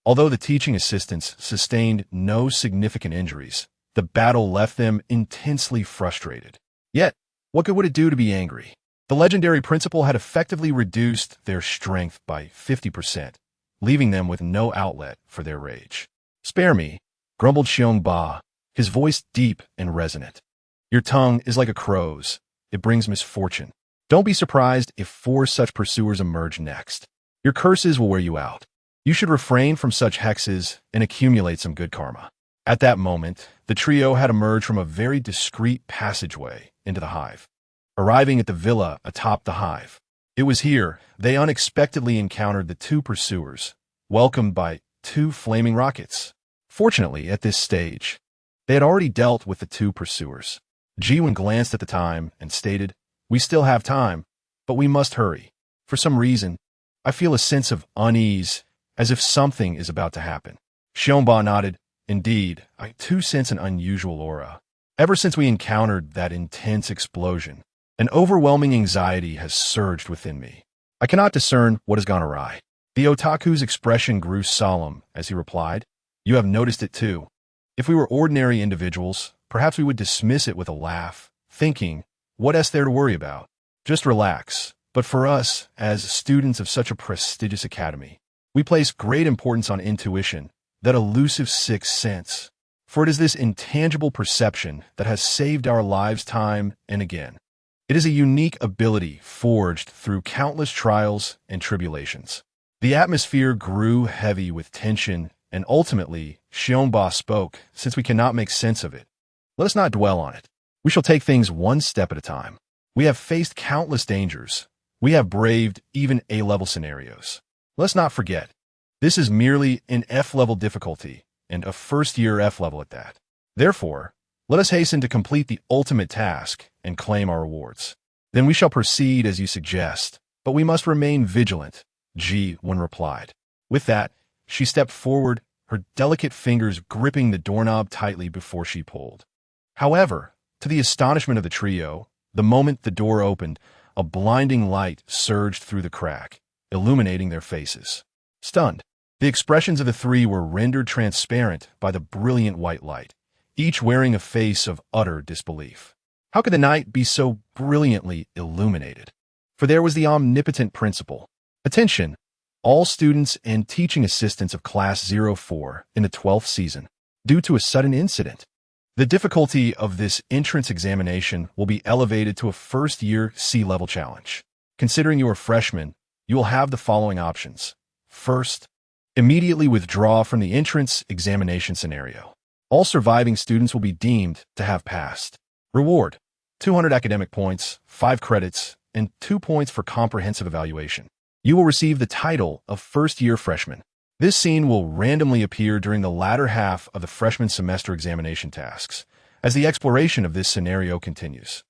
Although the teaching assistants sustained no significant injuries, the battle left them intensely frustrated. Yet, what good would it do to be angry? The legendary principal had effectively reduced their strength by 50%, leaving them with no outlet for their rage. "Spare me," grumbled Xiongba, his voice deep and resonant. "Your tongue is like a crow's. It brings misfortune. Don't be surprised if 4 such pursuers emerge next. Your curses will wear you out. You should refrain from such hexes and accumulate some good karma." At that moment, the trio had emerged from a very discreet passageway into the hive, arriving at the villa atop the hive. It was here they unexpectedly encountered the 2 pursuers, welcomed by 2 flaming rockets. Fortunately, at this stage, they had already dealt with the 2 pursuers. Jiwon glanced at the time and stated, "We still have time, but we must hurry. For some reason, I feel a sense of unease, as if something is about to happen." Xiongba nodded. "Indeed, I too sense an unusual aura. Ever since we encountered that intense explosion, an overwhelming anxiety has surged within me. I cannot discern what has gone awry." The otaku's expression grew solemn as he replied, "You have noticed it too. If we were ordinary individuals, perhaps we would dismiss it with a laugh, thinking, what is there to worry about? Just relax. But for us, as students of such a prestigious academy, we place great importance on intuition, that elusive sixth sense. For it is this intangible perception that has saved our lives time and again. It is a unique ability forged through countless trials and tribulations. The atmosphere grew heavy with tension, and ultimately, Xiongba spoke, since we cannot make sense of it. Let us not dwell on it. We shall take things one step at a time. We have faced countless dangers. We have braved even A-level scenarios. Let's not forget, this is merely an F-level difficulty, and a first-year F-level at that. Therefore, let us hasten to complete the ultimate task and claim our rewards. Then we shall proceed as you suggest, but we must remain vigilant, Ji-Wen replied. With that, she stepped forward, her delicate fingers gripping the doorknob tightly before she pulled. However, to the astonishment of the trio, the moment the door opened, a blinding light surged through the crack, illuminating their faces. Stunned, the expressions of the three were rendered transparent by the brilliant white light, each wearing a face of utter disbelief. How could the night be so brilliantly illuminated? For there was the omnipotent principal. Attention, all students and teaching assistants of Class 04 in the 12th season, due to a sudden incident. The difficulty of this entrance examination will be elevated to a first-year C-level challenge. Considering you are freshmen, you will have the following options. First, immediately withdraw from the entrance examination scenario. All surviving students will be deemed to have passed. Reward: 200 academic points, 5 credits, and 2 points for comprehensive evaluation. You will receive the title of first-year freshman. This scene will randomly appear during the latter half of the freshman semester examination tasks, as the exploration of this scenario continues.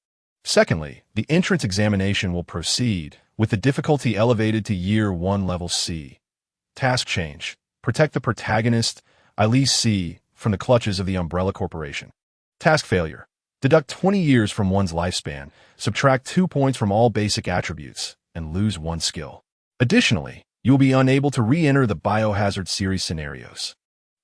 Secondly, the entrance examination will proceed, with the difficulty elevated to Year 1 Level C. Task change: protect the protagonist, Elise C., from the clutches of the Umbrella Corporation. Task failure: deduct 20 years from one's lifespan, subtract 2 points from all basic attributes, and lose 1 skill. Additionally, you will be unable to re-enter the Biohazard series scenarios.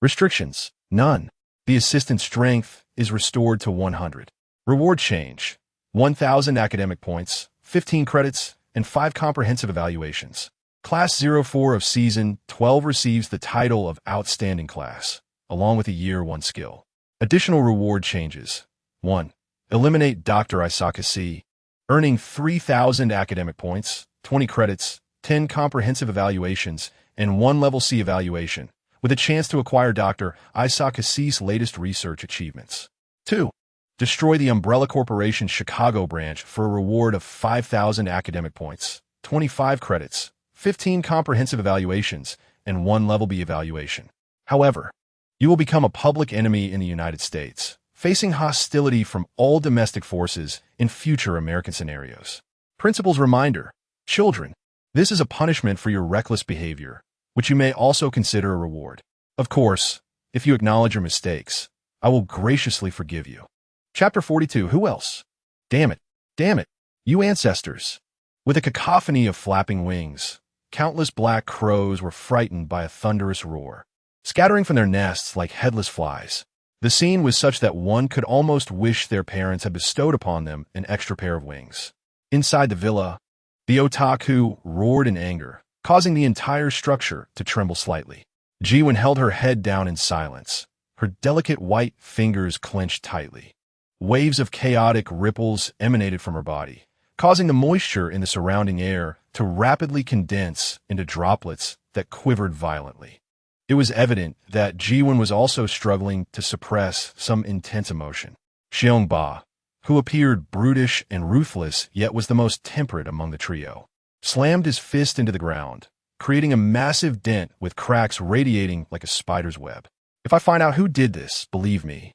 Restrictions: none. The assistant strength is restored to 100. Reward change: 1,000 academic points, 15 credits, and 5 comprehensive evaluations. Class 04 of Season 12 receives the title of Outstanding Class, along with a Year 1 skill. Additional reward changes: 1. Eliminate Dr. Isaka C., earning 3,000 academic points, 20 credits, 10 comprehensive evaluations, and 1 Level C evaluation, with a chance to acquire Dr. Isaka C's latest research achievements. 2. Destroy the Umbrella Corporation Chicago branch for a reward of 5,000 academic points, 25 credits, 15 comprehensive evaluations, and 1 Level B evaluation. However, you will become a public enemy in the United States, facing hostility from all domestic forces in future American scenarios. Principal's reminder: children, this is a punishment for your reckless behavior, which you may also consider a reward. Of course, if you acknowledge your mistakes, I will graciously forgive you. Chapter 42. Who else? Damn it. Damn it. You ancestors. With a cacophony of flapping wings, countless black crows were frightened by a thunderous roar, scattering from their nests like headless flies. The scene was such that one could almost wish their parents had bestowed upon them an extra pair of wings. Inside the villa, the otaku roared in anger, causing the entire structure to tremble slightly. Ji-Wen held her head down in silence, her delicate white fingers clenched tightly. Waves of chaotic ripples emanated from her body, causing the moisture in the surrounding air to rapidly condense into droplets that quivered violently. It was evident that Ji-Wen was also struggling to suppress some intense emotion. Xiongba, who appeared brutish and ruthless yet was the most temperate among the trio, slammed his fist into the ground, creating a massive dent with cracks radiating like a spider's web. If I find out who did this, believe me,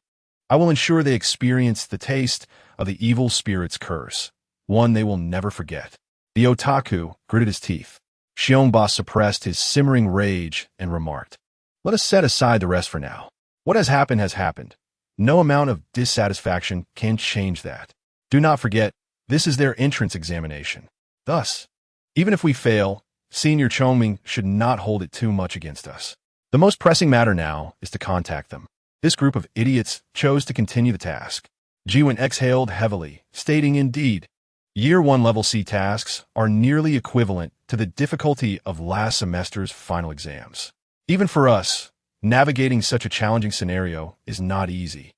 I will ensure they experience the taste of the evil spirit's curse, one they will never forget. The otaku gritted his teeth. Xiongba suppressed his simmering rage and remarked, "Let us set aside the rest for now. What has happened has happened. No amount of dissatisfaction can change that. Do not forget, this is their entrance examination. Thus, even if we fail, Senior Chongming should not hold it too much against us. The most pressing matter now is to contact them. This group of idiots chose to continue the task. Jiwon exhaled heavily, stating, "Indeed, Year 1 Level C tasks are nearly equivalent to the difficulty of last semester's final exams. Even for us, navigating such a challenging scenario is not easy.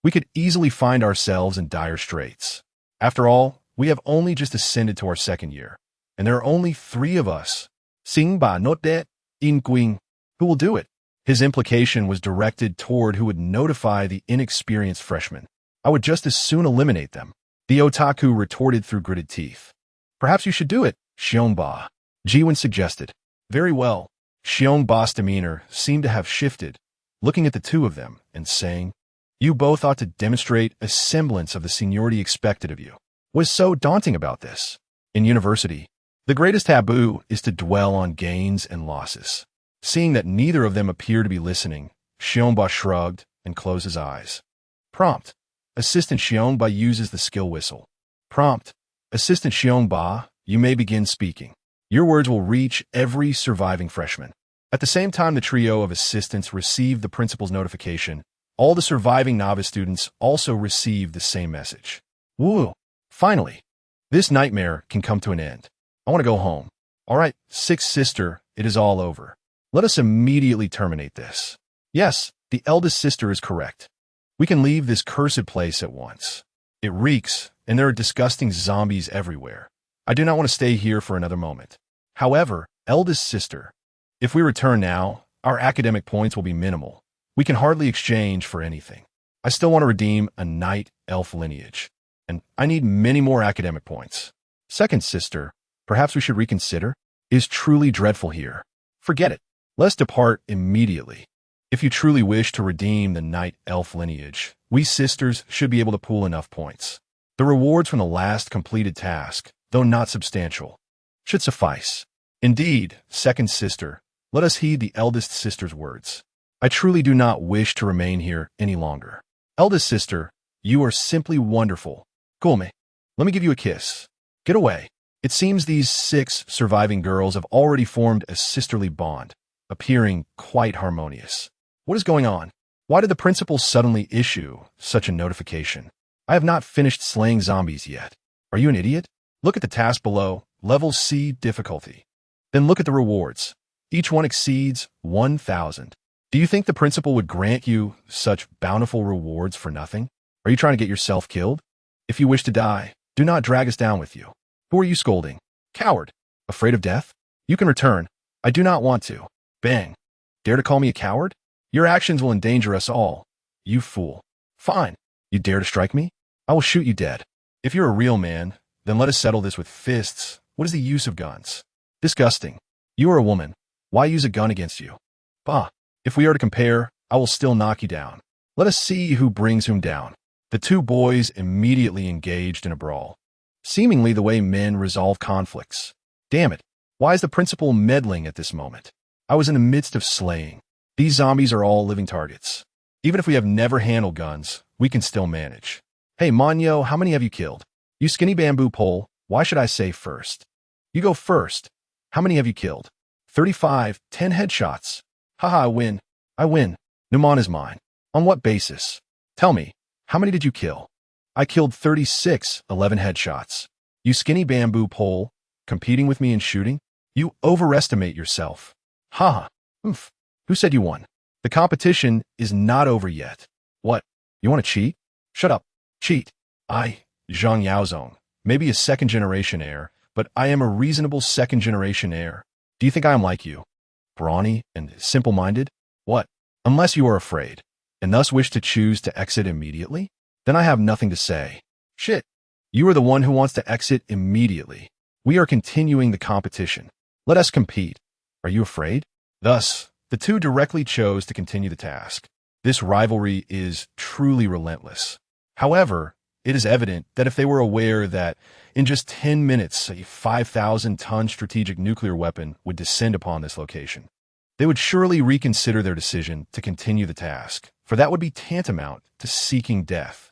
We could easily find ourselves in dire straits. After all, we have only just ascended to our second year, and there are only 3 of us. Sing ba not that, Yin Kuang. Who will do it?" His implication was directed toward who would notify the inexperienced freshmen. "I would just as soon eliminate them." The otaku retorted through gritted teeth. "Perhaps you should do it, Xiongba," Jiwon suggested. "Very well." Xiongba's demeanor seemed to have shifted, looking at the 2 of them and saying, "You both ought to demonstrate a semblance of the seniority expected of you." What is so daunting about this? In university, the greatest taboo is to dwell on gains and losses. Seeing that neither of them appeared to be listening, Xiongba shrugged and closed his eyes. Prompt. Assistant Xiongba uses the skill whistle. Prompt. Assistant Xiongba, you may begin speaking. Your words will reach every surviving freshman. At the same time the trio of assistants received the principal's notification, all the surviving novice students also received the same message. Woo! Finally, this nightmare can come to an end. I want to go home. All right, sixth sister, it is all over. Let us immediately terminate this. Yes, the eldest sister is correct. We can leave this cursed place at once. It reeks, and there are disgusting zombies everywhere. I do not want to stay here for another moment. However, eldest sister, if we return now, our academic points will be minimal. We can hardly exchange for anything. I still want to redeem a knight elf lineage, and I need many more academic points. Second sister, perhaps we should reconsider. It is truly dreadful here. Forget it. Let's depart immediately. If you truly wish to redeem the knight elf lineage, we sisters should be able to pool enough points. The rewards from the last completed task, though not substantial, should suffice. Indeed, second sister, let us heed the eldest sister's words. I truly do not wish to remain here any longer. Eldest sister, you are simply wonderful. Gulme, let me give you a kiss. Get away. It seems these 6 surviving girls have already formed a sisterly bond, appearing quite harmonious. What is going on? Why did the principal suddenly issue such a notification? I have not finished slaying zombies yet. Are you an idiot? Look at the task below, level C difficulty. Then look at the rewards. Each one exceeds 1,000. Do you think the principal would grant you such bountiful rewards for nothing? Are you trying to get yourself killed? If you wish to die, do not drag us down with you. Who are you scolding? Coward. Afraid of death? You can return. I do not want to. Bang. Dare to call me a coward? Your actions will endanger us all. You fool. Fine. You dare to strike me? I will shoot you dead. If you're a real man, then let us settle this with fists. What is the use of guns? Disgusting. You are a woman. Why use a gun against you? Bah. If we are to compare, I will still knock you down. Let us see who brings whom down. The 2 boys immediately engaged in a brawl, seemingly the way men resolve conflicts. Damn it. Why is the principal meddling at this moment? I was in the midst of slaying. These zombies are all living targets. Even if we have never handled guns, we can still manage. Hey, Manyo, how many have you killed? You skinny bamboo pole, why should I say first? You go first. How many have you killed? 35, 10 headshots. Haha, I win. I win. Numan is mine. On what basis? Tell me, how many did you kill? I killed 36, 11 headshots. You skinny bamboo pole, competing with me in shooting? You overestimate yourself. Haha. Oof. Who said you won? The competition is not over yet. What? You want to cheat? Shut up. Cheat. I, Zhang Yaozong, may be a second-generation heir, but I am a reasonable second-generation heir. Do you think I am like you? Brawny and simple-minded? What? Unless you are afraid, and thus wish to choose to exit immediately? Then I have nothing to say. Shit. You are the one who wants to exit immediately. We are continuing the competition. Let us compete. Are you afraid? Thus, the 2 directly chose to continue the task. This rivalry is truly relentless. However, it is evident that if they were aware that in just 10 minutes a 5,000-ton strategic nuclear weapon would descend upon this location, they would surely reconsider their decision to continue the task, for that would be tantamount to seeking death.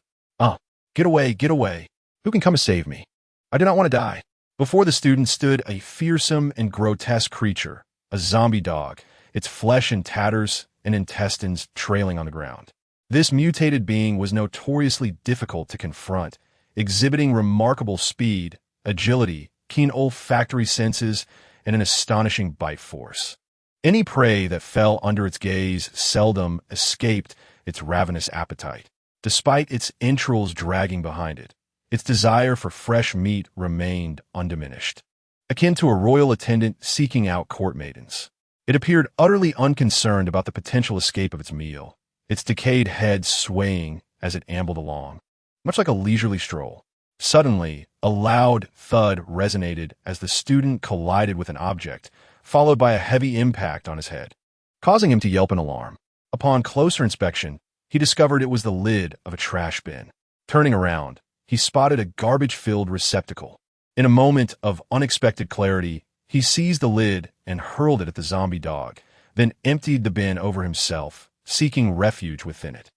Get away, get away. Who can come and save me? I do not want to die. Before the student stood a fearsome and grotesque creature, a zombie dog, its flesh in tatters and intestines trailing on the ground. This mutated being was notoriously difficult to confront, exhibiting remarkable speed, agility, keen olfactory senses, and an astonishing bite force. Any prey that fell under its gaze seldom escaped its ravenous appetite. Despite its entrails dragging behind it, its desire for fresh meat remained undiminished. Akin to a royal attendant seeking out court maidens, it appeared utterly unconcerned about the potential escape of its meal, its decayed head swaying as it ambled along, much like a leisurely stroll. Suddenly, a loud thud resonated as the student collided with an object, followed by a heavy impact on his head, causing him to yelp in alarm. Upon closer inspection, he discovered it was the lid of a trash bin. Turning around, he spotted a garbage-filled receptacle. In a moment of unexpected clarity, he seized the lid and hurled it at the zombie dog, then emptied the bin over himself, seeking refuge within it.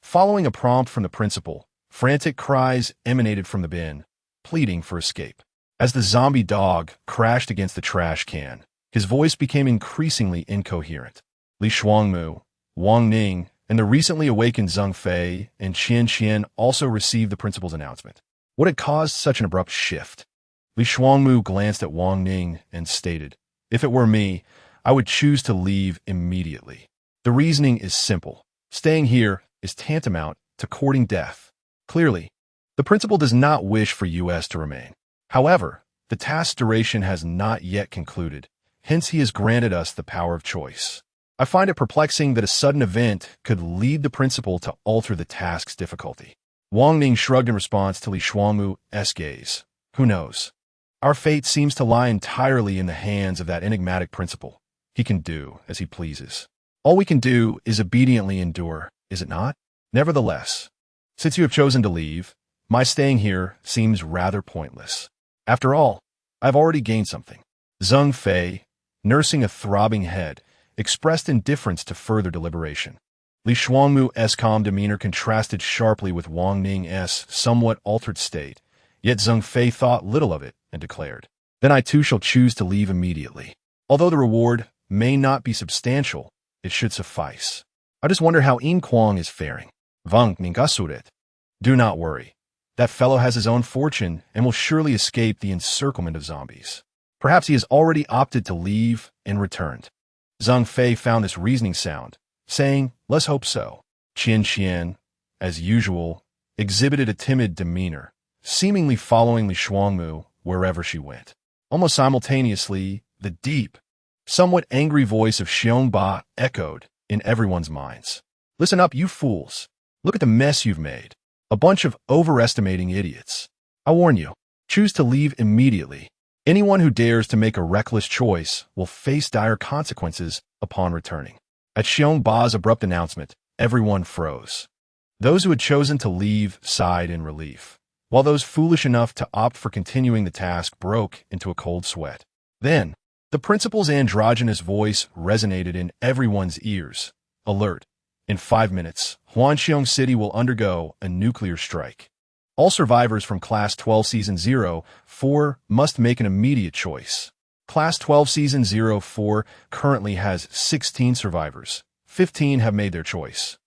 Following a prompt from the principal, frantic cries emanated from the bin, pleading for escape. As the zombie dog crashed against the trash can, his voice became increasingly incoherent. Li Shuangmu, Wang Ning, and the recently awakened Zheng Fei and Qian Qian also received the principal's announcement. What had caused such an abrupt shift? Li Shuangmu glanced at Wang Ning and stated, "If it were me, I would choose to leave immediately. The reasoning is simple. Staying here is tantamount to courting death." Clearly, the principal does not wish for US to remain. However, the task's duration has not yet concluded, hence he has granted us the power of choice. I find it perplexing that a sudden event could lead the principal to alter the task's difficulty. Wang Ning shrugged in response to Li Shuangmu's gaze. Who knows? Our fate seems to lie entirely in the hands of that enigmatic principal. He can do as he pleases. All we can do is obediently endure, is it not? Nevertheless, since you have chosen to leave, my staying here seems rather pointless. After all, I've already gained something. Zheng Fei, nursing a throbbing head, expressed indifference to further deliberation. Li Shuangmu's calm demeanor contrasted sharply with Wang Ning's somewhat altered state, yet Zheng Fei thought little of it and declared, "Then I too shall choose to leave immediately. Although the reward may not be substantial, it should suffice. I just wonder how Yin Kuang is faring." Vang Ningasuret. Do not worry. That fellow has his own fortune and will surely escape the encirclement of zombies. Perhaps he has already opted to leave and returned. Zheng Fei found this reasoning sound, saying, "Let's hope so." Qian Qian, as usual, exhibited a timid demeanor, seemingly following Li Shuangmu wherever she went. Almost simultaneously, the deep, somewhat angry voice of Xiong Ba echoed in everyone's minds. "Listen up, you fools. Look at the mess you've made. A bunch of overestimating idiots. I warn you, choose to leave immediately. Anyone who dares to make a reckless choice will face dire consequences upon returning." At Xiong Ba's abrupt announcement, everyone froze. Those who had chosen to leave sighed in relief, while those foolish enough to opt for continuing the task broke into a cold sweat. Then, the principal's androgynous voice resonated in everyone's ears. Alert. In 5 minutes, Huanxiong City will undergo a nuclear strike. All survivors from Class 12 Season 04 must make an immediate choice. Class 12 Season 04 currently has 16 survivors. 15 have made their choice,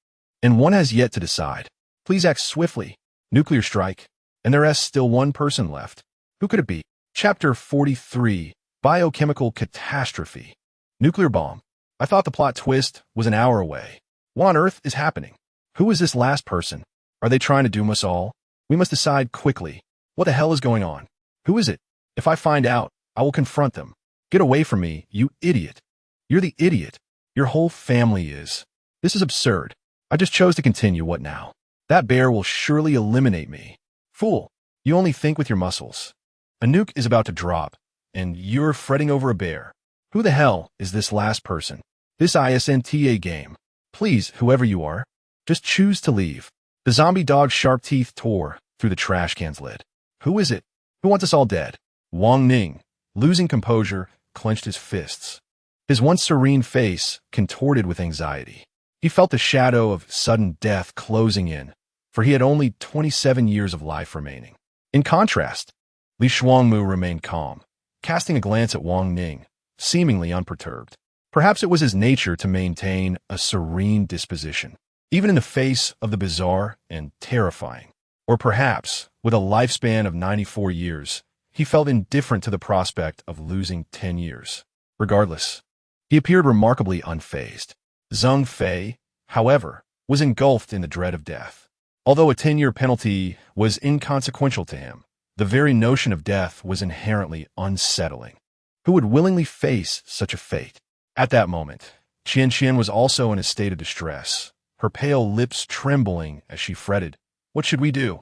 and one has yet to decide. Please act swiftly. Nuclear strike, and there is still one person left. Who could it be? Chapter 43, Biochemical Catastrophe. Nuclear bomb. I thought the plot twist was an hour away. What on earth is happening? Who is this last person? Are they trying to doom us all? We must decide quickly. What the hell is going on? Who is it? If I find out, I will confront them. Get away from me, you idiot. You're the idiot. Your whole family is. This is absurd. I just chose to continue. What now? That bear will surely eliminate me. Fool, you only think with your muscles. A nuke is about to drop, and you're fretting over a bear. Who the hell is this last person? This ISNTA game. Please, whoever you are, just choose to leave. The zombie dog's sharp teeth tore through the trash can's lid. Who is it? Who wants us all dead? Wang Ning, losing composure, clenched his fists. His once serene face contorted with anxiety. He felt the shadow of sudden death closing in, for he had only 27 years of life remaining. In contrast, Li Shuangmu remained calm, casting a glance at Wang Ning, seemingly unperturbed. Perhaps it was his nature to maintain a serene disposition. even in the face of the bizarre and terrifying. Or perhaps, with a lifespan of 94 years, he felt indifferent to the prospect of losing 10 years. Regardless, he appeared remarkably unfazed. Zheng Fei, however, was engulfed in the dread of death. Although a 10-year penalty was inconsequential to him, the very notion of death was inherently unsettling. Who would willingly face such a fate? At that moment, Qian was also in a state of distress, her pale lips trembling as she fretted. What should we do?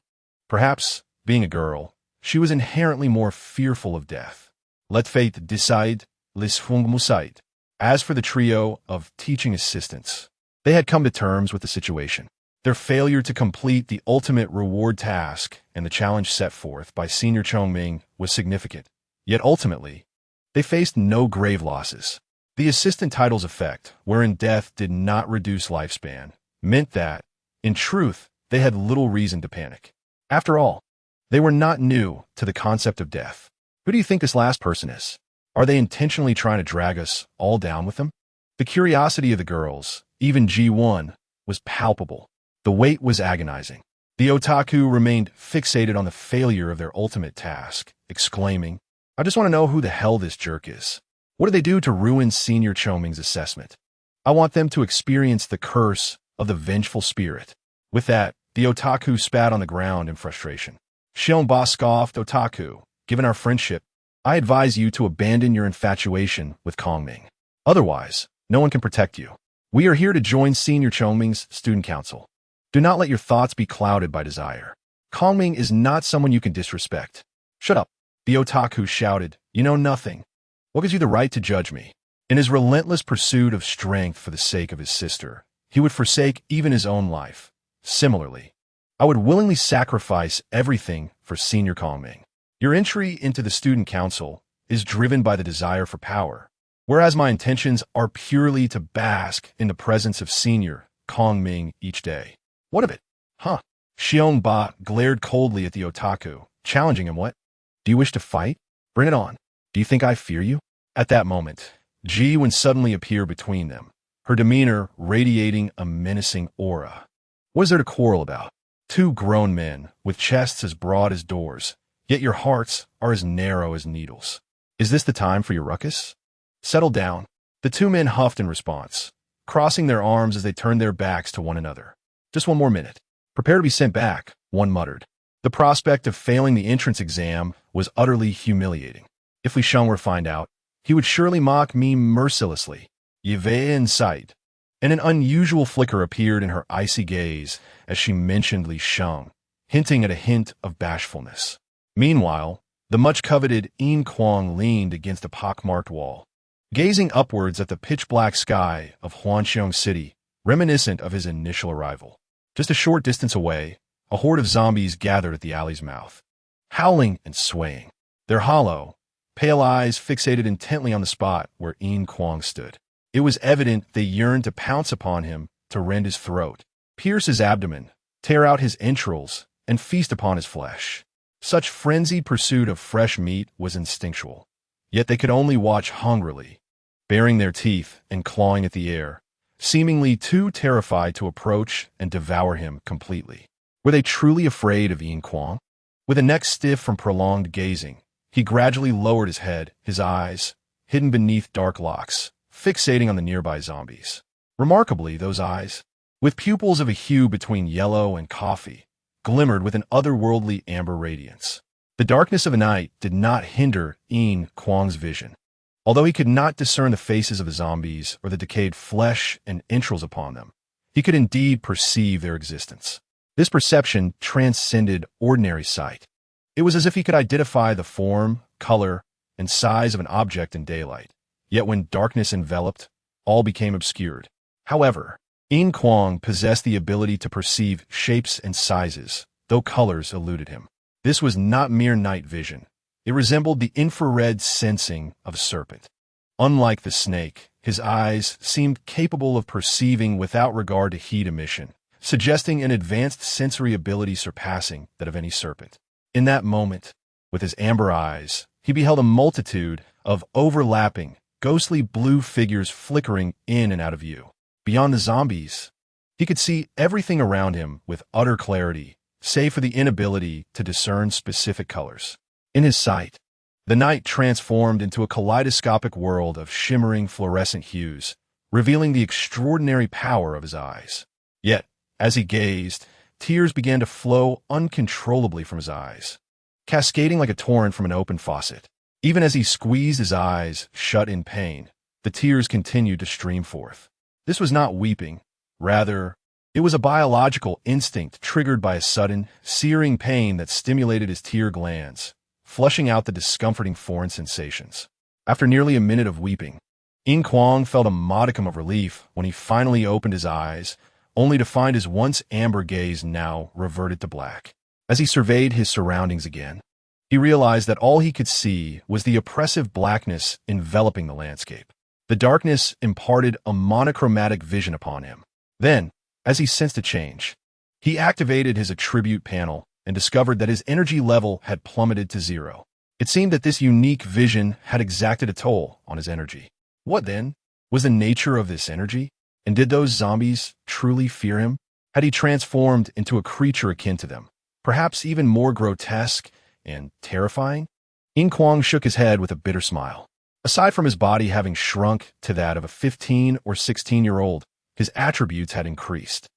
Perhaps, being a girl, she was inherently more fearful of death. Let fate decide, les fung musaid. As for the trio of teaching assistants, they had come to terms with the situation. Their failure to complete the ultimate reward task and the challenge set forth by Senior Chongming was significant. Yet ultimately, they faced no grave losses. The assistant title's effect, wherein death did not reduce lifespan, meant that, in truth, they had little reason to panic. After all, they were not new to the concept of death. Who do you think this last person is? Are they intentionally trying to drag us all down with them? The curiosity of the girls, even G1, was palpable. The wait was agonizing. The otaku remained fixated on the failure of their ultimate task, exclaiming, I just want to know who the hell this jerk is. What do they do to ruin Senior Choming's assessment? I want them to experience the curse of the vengeful spirit. With that, the otaku spat on the ground in frustration. Shionba scoffed, Otaku, given our friendship, I advise you to abandon your infatuation with Kongming. Otherwise, no one can protect you. We are here to join Senior Chongming's student council. Do not let your thoughts be clouded by desire. Kongming is not someone you can disrespect. Shut up, the otaku shouted. You know nothing. What gives you the right to judge me? In his relentless pursuit of strength for the sake of his sister, he would forsake even his own life. Similarly, I would willingly sacrifice everything for Senior Kongming. Your entry into the student council is driven by the desire for power, whereas my intentions are purely to bask in the presence of Senior Kongming each day. What of it? Huh? Xiongba glared coldly at the otaku, challenging him. What? Do you wish to fight? Bring it on. Do you think I fear you? At that moment, Ji-Wen suddenly appeared between them, her demeanor radiating a menacing aura. What is there to quarrel about? Two grown men, with chests as broad as doors, yet your hearts are as narrow as needles. Is this the time for your ruckus? Settle down. The two men huffed in response, crossing their arms as they turned their backs to one another. Just one more minute. Prepare to be sent back, one muttered. The prospect of failing the entrance exam was utterly humiliating. If Li Sheng were to find out, he would surely mock me mercilessly. Yevei sighed, and an unusual flicker appeared in her icy gaze as she mentioned Li Sheng, hinting at a hint of bashfulness. Meanwhile, the much-coveted Yin Kuang leaned against a pockmarked wall, gazing upwards at the pitch-black sky of Huanxiong City, reminiscent of his initial arrival. Just a short distance away, a horde of zombies gathered at the alley's mouth, howling and swaying, their hollow, pale eyes fixated intently on the spot where Yin Kuang stood. It was evident they yearned to pounce upon him, to rend his throat, pierce his abdomen, tear out his entrails, and feast upon his flesh. Such frenzied pursuit of fresh meat was instinctual, yet they could only watch hungrily, baring their teeth and clawing at the air, seemingly too terrified to approach and devour him completely. Were they truly afraid of Yin Kuang? With a neck stiff from prolonged gazing, he gradually lowered his head, his eyes, hidden beneath dark locks, fixating on the nearby zombies. Remarkably, those eyes, with pupils of a hue between yellow and coffee, glimmered with an otherworldly amber radiance. The darkness of the night did not hinder Yin Kuang's vision. Although he could not discern the faces of the zombies or the decayed flesh and entrails upon them, he could indeed perceive their existence. This perception transcended ordinary sight. It was as if he could identify the form, color, and size of an object in daylight. Yet when darkness enveloped, all became obscured. However, Yin Kuang possessed the ability to perceive shapes and sizes, though colors eluded him. This was not mere night vision. It resembled the infrared sensing of a serpent. Unlike the snake, his eyes seemed capable of perceiving without regard to heat emission, suggesting an advanced sensory ability surpassing that of any serpent. In that moment, with his amber eyes, he beheld a multitude of overlapping, ghostly blue figures flickering in and out of view. Beyond the zombies, He could see everything around him with utter clarity, save for the inability to discern specific colors. In his sight, the night transformed into a kaleidoscopic world of shimmering fluorescent hues, revealing the extraordinary power of his eyes. Yet, as he gazed, tears began to flow uncontrollably from his eyes, cascading like a torrent from an open faucet. Even as he squeezed his eyes shut in pain, the tears continued to stream forth. This was not weeping. Rather, it was a biological instinct triggered by a sudden, searing pain that stimulated his tear glands, flushing out the discomforting foreign sensations. After nearly a minute of weeping, Yin Kuang felt a modicum of relief when he finally opened his eyes, only to find his once amber gaze now reverted to black. As he surveyed his surroundings again, he realized that all he could see was the oppressive blackness enveloping the landscape. The darkness imparted a monochromatic vision upon him. Then, as he sensed a change, he activated his attribute panel and discovered that his energy level had plummeted to 0. It seemed that this unique vision had exacted a toll on his energy. What, then, was the nature of this energy? And did those zombies truly fear him? Had he transformed into a creature akin to them, perhaps even more grotesque and terrifying? Yin Kuang shook his head with a bitter smile. Aside from his body having shrunk to that of a 15 or 16-year-old, his attributes had increased.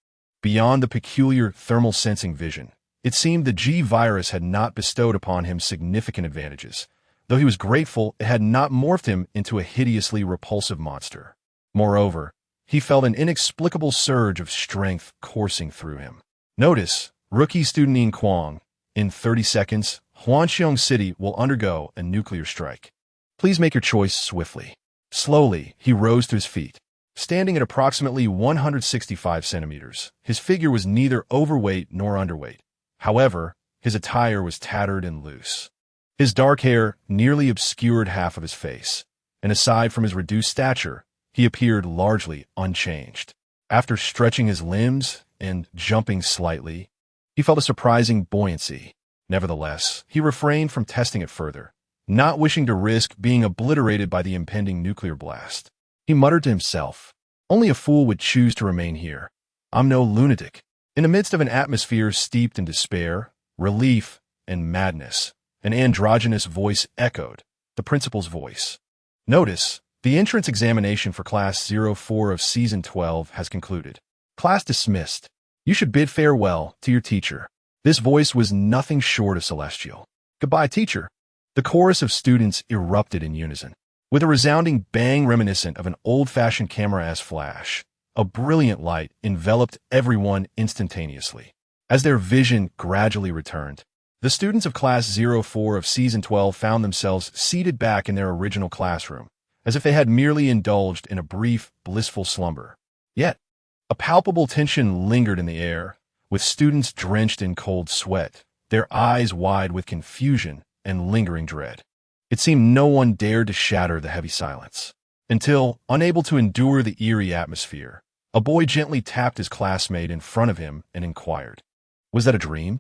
Beyond the peculiar thermal sensing vision, it seemed the G virus had not bestowed upon him significant advantages, though he was grateful it had not morphed him into a hideously repulsive monster. Moreover, he felt an inexplicable surge of strength coursing through him. Notice, rookie student Yin Kuang, in 30 seconds, Huanxiong City will undergo a nuclear strike. Please make your choice swiftly. Slowly, he rose to his feet. Standing at approximately 165 centimeters, his figure was neither overweight nor underweight. However, his attire was tattered and loose. His dark hair nearly obscured half of his face, and aside from his reduced stature, he appeared largely unchanged. After stretching his limbs and jumping slightly, he felt a surprising buoyancy. Nevertheless, he refrained from testing it further, not wishing to risk being obliterated by the impending nuclear blast. He muttered to himself, "Only a fool would choose to remain here. I'm no lunatic." In the midst of an atmosphere steeped in despair, relief, and madness, an androgynous voice echoed, the principal's voice. "Notice, the entrance examination for Class 04 of Season 12 has concluded. Class dismissed. You should bid farewell to your teacher." This voice was nothing short of celestial. "Goodbye, teacher." The chorus of students erupted in unison. With a resounding bang reminiscent of an old-fashioned camera-ass flash, a brilliant light enveloped everyone instantaneously. As their vision gradually returned, the students of Class 04 of Season 12 found themselves seated back in their original classroom, as if they had merely indulged in a brief, blissful slumber. Yet, a palpable tension lingered in the air, with students drenched in cold sweat, their eyes wide with confusion and lingering dread. It seemed no one dared to shatter the heavy silence. Until, unable to endure the eerie atmosphere, a boy gently tapped his classmate in front of him and inquired, "Was that a dream?"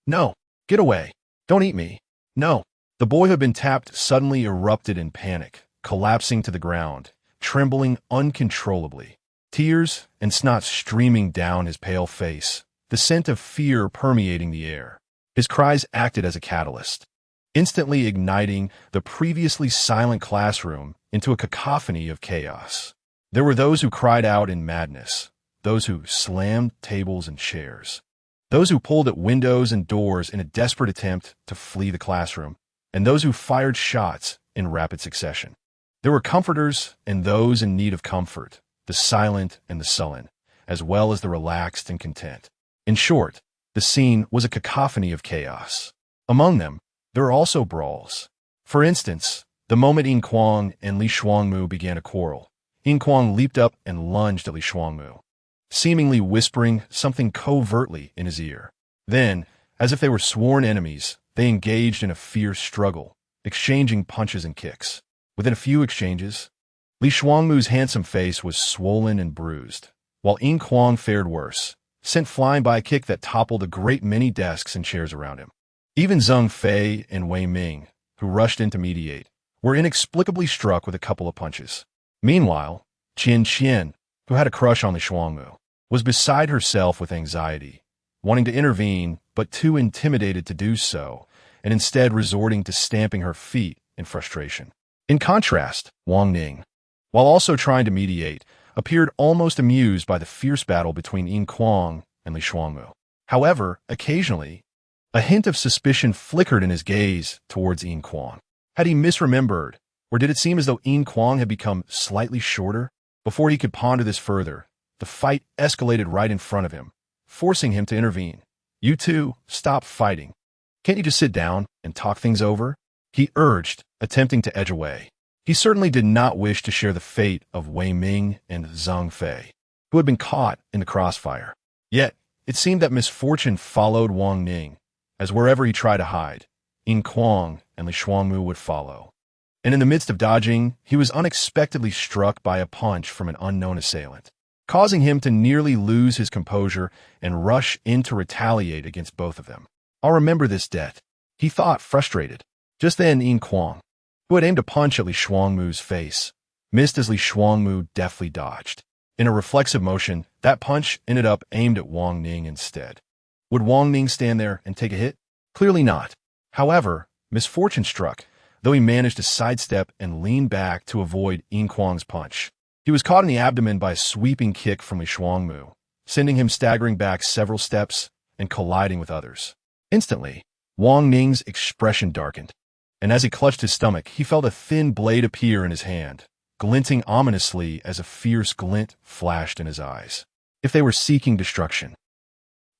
No. Get away. Don't eat me. No." The boy who had been tapped suddenly erupted in panic, collapsing to the ground, trembling uncontrollably. Tears and snot streaming down his pale face, the scent of fear permeating the air. His cries acted as a catalyst, instantly igniting the previously silent classroom into a cacophony of chaos. There were those who cried out in madness, those who slammed tables and chairs, those who pulled at windows and doors in a desperate attempt to flee the classroom, and those who fired shots in rapid succession. There were comforters and those in need of comfort, the silent and the sullen, as well as the relaxed and content. In short, the scene was a cacophony of chaos. Among them, there were also brawls. For instance, the moment Yin Kuang and Li Shuangmu began a quarrel, Yin Kuang leaped up and lunged at Li Shuangmu, seemingly whispering something covertly in his ear. Then, as if they were sworn enemies, they engaged in a fierce struggle, exchanging punches and kicks. Within a few exchanges, Li Shuangmu's handsome face was swollen and bruised, while Yin Kuang fared worse, sent flying by a kick that toppled a great many desks and chairs around him. Even Zheng Fei and Wei Ming, who rushed in to mediate, were inexplicably struck with a couple of punches. Meanwhile, Qian Qian, who had a crush on Li Shuangmu, was beside herself with anxiety, wanting to intervene but too intimidated to do so, and instead resorting to stamping her feet in frustration. In contrast, Wang Ning, while also trying to mediate, appeared almost amused by the fierce battle between Yin Kuang and Li Shuangmu. However, occasionally, a hint of suspicion flickered in his gaze towards Yin Kuang. Had he misremembered, or did it seem as though Yin Kuang had become slightly shorter? Before he could ponder this further, the fight escalated right in front of him, forcing him to intervene. "You two, stop fighting. Can't you just sit down and talk things over?" he urged, attempting to edge away. He certainly did not wish to share the fate of Wei Ming and Zhang Fei, who had been caught in the crossfire. Yet, it seemed that misfortune followed Wang Ning, as wherever he tried to hide, Yin Kuang and Li Shuangmu would follow. And in the midst of dodging, he was unexpectedly struck by a punch from an unknown assailant, causing him to nearly lose his composure and rush in to retaliate against both of them. "I'll remember this debt," he thought, frustrated. Just then, Yin Kuang, who had aimed a punch at Li Shuangmu's face, missed as Li Shuangmu deftly dodged. In a reflexive motion, that punch ended up aimed at Wang Ning instead. Would Wang Ning stand there and take a hit? Clearly not. However, misfortune struck, though he managed to sidestep and lean back to avoid Yin Kuang's punch. He was caught in the abdomen by a sweeping kick from Li Shuangmu, sending him staggering back several steps and colliding with others. Instantly, Wang Ning's expression darkened, and as he clutched his stomach, he felt a thin blade appear in his hand, glinting ominously as a fierce glint flashed in his eyes. If they were seeking destruction.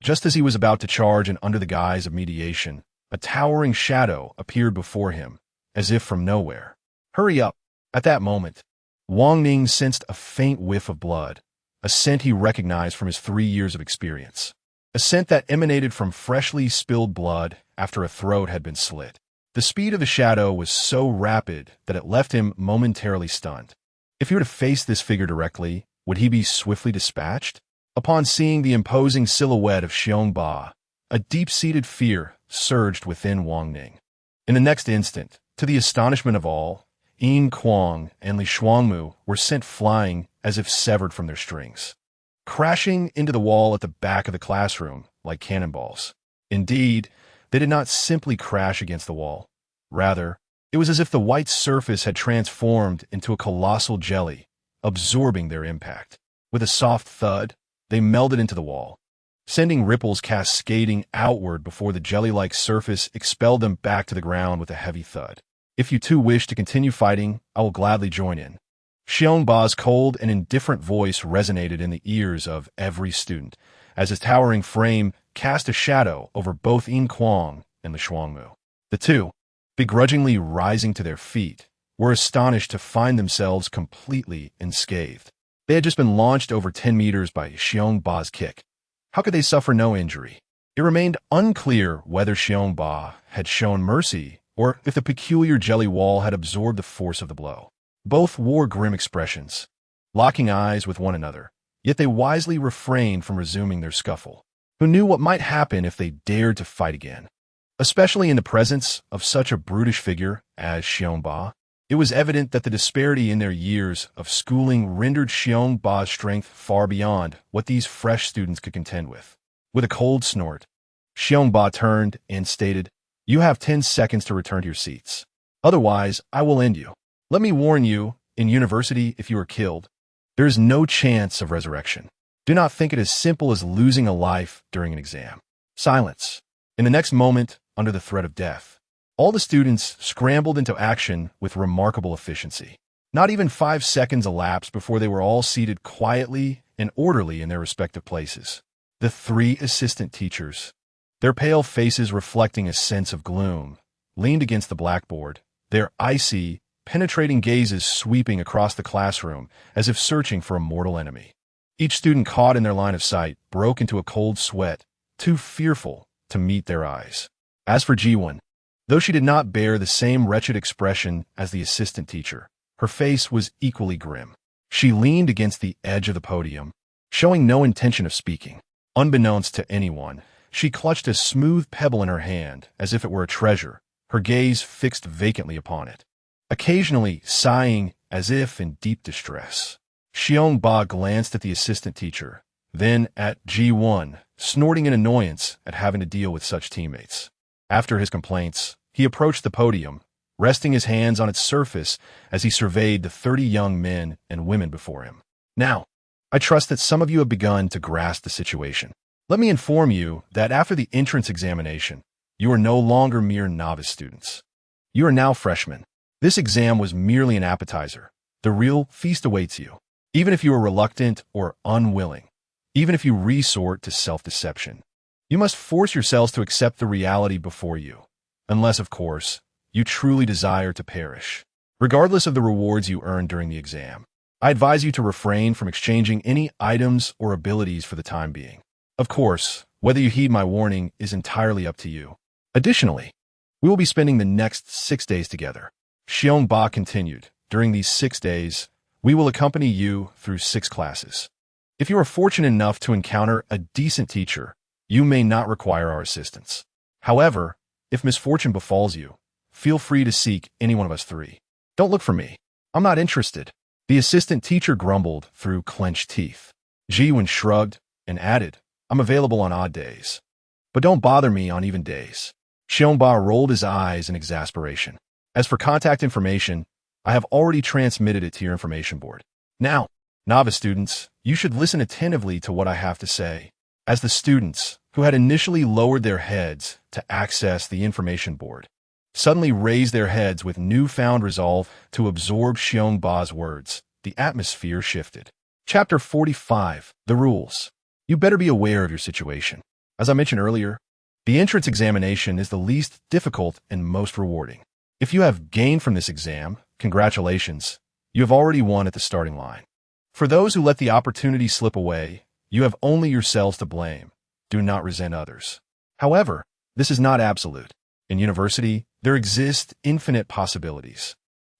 Just as he was about to charge and under the guise of mediation, a towering shadow appeared before him, as if from nowhere. "Hurry up!" At that moment, Wang Ning sensed a faint whiff of blood, a scent he recognized from his 3 years of experience. A scent that emanated from freshly spilled blood after a throat had been slit. The speed of the shadow was so rapid that it left him momentarily stunned. If he were to face this figure directly, would he be swiftly dispatched? Upon seeing the imposing silhouette of Xiong Ba, a deep-seated fear surged within Wang Ning. In the next instant, to the astonishment of all, Yin Kuang and Li Shuangmu were sent flying as if severed from their strings, crashing into the wall at the back of the classroom like cannonballs. Indeed, they did not simply crash against the wall. Rather, it was as if the white surface had transformed into a colossal jelly, absorbing their impact. With a soft thud, they melded into the wall, sending ripples cascading outward before the jelly-like surface expelled them back to the ground with a heavy thud. "If you two wish to continue fighting, I will gladly join in." Xiong Ba's cold and indifferent voice resonated in the ears of every student, as his towering frame cast a shadow over both Yin Kuang and Li Shuangmu. The two, begrudgingly rising to their feet, were astonished to find themselves completely unscathed. They had just been launched over 10 meters by Xiong Ba's kick. How could they suffer no injury? It remained unclear whether Xiong Ba had shown mercy or if the peculiar jelly wall had absorbed the force of the blow. Both wore grim expressions, locking eyes with one another, yet they wisely refrained from resuming their scuffle. Who knew what might happen if they dared to fight again? Especially in the presence of such a brutish figure as Xiong Ba, it was evident that the disparity in their years of schooling rendered Xiong Ba's strength far beyond what these fresh students could contend with. With a cold snort, Xiong Ba turned and stated, "You have 10 seconds to return to your seats. Otherwise, I will end you. Let me warn you, in university, if you are killed, there is no chance of resurrection. Do not think it as simple as losing a life during an exam." Silence. In the next moment, under the threat of death, all the students scrambled into action with remarkable efficiency. Not even 5 seconds elapsed before they were all seated quietly and orderly in their respective places. The 3 assistant teachers, their pale faces reflecting a sense of gloom, leaned against the blackboard, their icy, penetrating gazes sweeping across the classroom as if searching for a mortal enemy. Each student caught in their line of sight broke into a cold sweat, too fearful to meet their eyes. As for Ji-won, though she did not bear the same wretched expression as the assistant teacher, her face was equally grim. She leaned against the edge of the podium, showing no intention of speaking. Unbeknownst to anyone, she clutched a smooth pebble in her hand as if it were a treasure, her gaze fixed vacantly upon it, occasionally sighing as if in deep distress. Xiong Ba glanced at the assistant teacher, then at G1, snorting in annoyance at having to deal with such teammates. After his complaints, he approached the podium, resting his hands on its surface as he surveyed the 30 young men and women before him. Now, I trust that some of you have begun to grasp the situation. Let me inform you that after the entrance examination, you are no longer mere novice students. You are now freshmen. This exam was merely an appetizer. The real feast awaits you. Even if you are reluctant or unwilling, even if you resort to self-deception, you must force yourselves to accept the reality before you, unless, of course, you truly desire to perish. Regardless of the rewards you earn during the exam, I advise you to refrain from exchanging any items or abilities for the time being. Of course, whether you heed my warning is entirely up to you. Additionally, we will be spending the next 6 days together. Xiong Ba continued. During these 6 days, we will accompany you through 6 classes. If you are fortunate enough to encounter a decent teacher, you may not require our assistance. However, if misfortune befalls you, feel free to seek any one of us 3. Don't look for me. I'm not interested. The assistant teacher grumbled through clenched teeth. Ji-Wen shrugged and added, I'm available on odd days. But don't bother me on even days. Xiong Ba rolled his eyes in exasperation. As for contact information, I have already transmitted it to your information board. Now, novice students, you should listen attentively to what I have to say. As the students, who had initially lowered their heads to access the information board, suddenly raised their heads with newfound resolve to absorb Xiong Ba's words, the atmosphere shifted. Chapter 45, The Rules. You better be aware of your situation. As I mentioned earlier, the entrance examination is the least difficult and most rewarding. If you have gained from this exam, congratulations, you have already won at the starting line. For those who let the opportunity slip away, you have only yourselves to blame. Do not resent others. However, this is not absolute. In university, there exist infinite possibilities.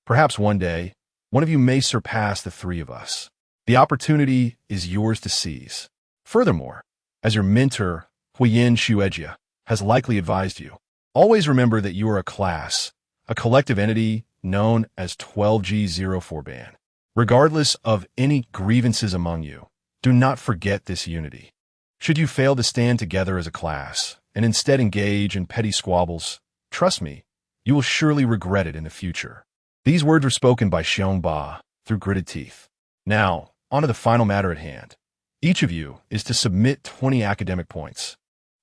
Perhaps one day, one of you may surpass the 3 of us. The opportunity is yours to seize. Furthermore, as your mentor, Huiyin Shuejia, has likely advised you, always remember that you are a class, a collective entity known as 12G04 Band. Regardless of any grievances among you, do not forget this unity. Should you fail to stand together as a class and instead engage in petty squabbles, trust me, you will surely regret it in the future. These words were spoken by Xiong Ba through gritted teeth. Now, on to the final matter at hand. Each of you is to submit 20 academic points,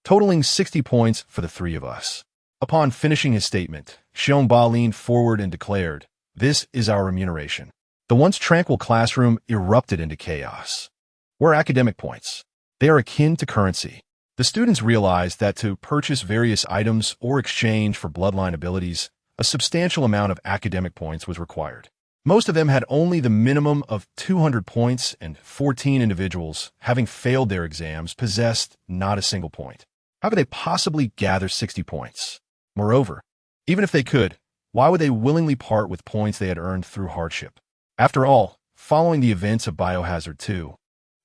totaling 60 points for the 3 of us. Upon finishing his statement, Xiong Ba leaned forward and declared, This is our remuneration. The once tranquil classroom erupted into chaos. Where are academic points? They are akin to currency. The students realized that to purchase various items or exchange for bloodline abilities, a substantial amount of academic points was required. Most of them had only the minimum of 200 points, and 14 individuals, having failed their exams, possessed not a single point. How could they possibly gather 60 points? Moreover, even if they could, why would they willingly part with points they had earned through hardship? After all, following the events of Biohazard 2,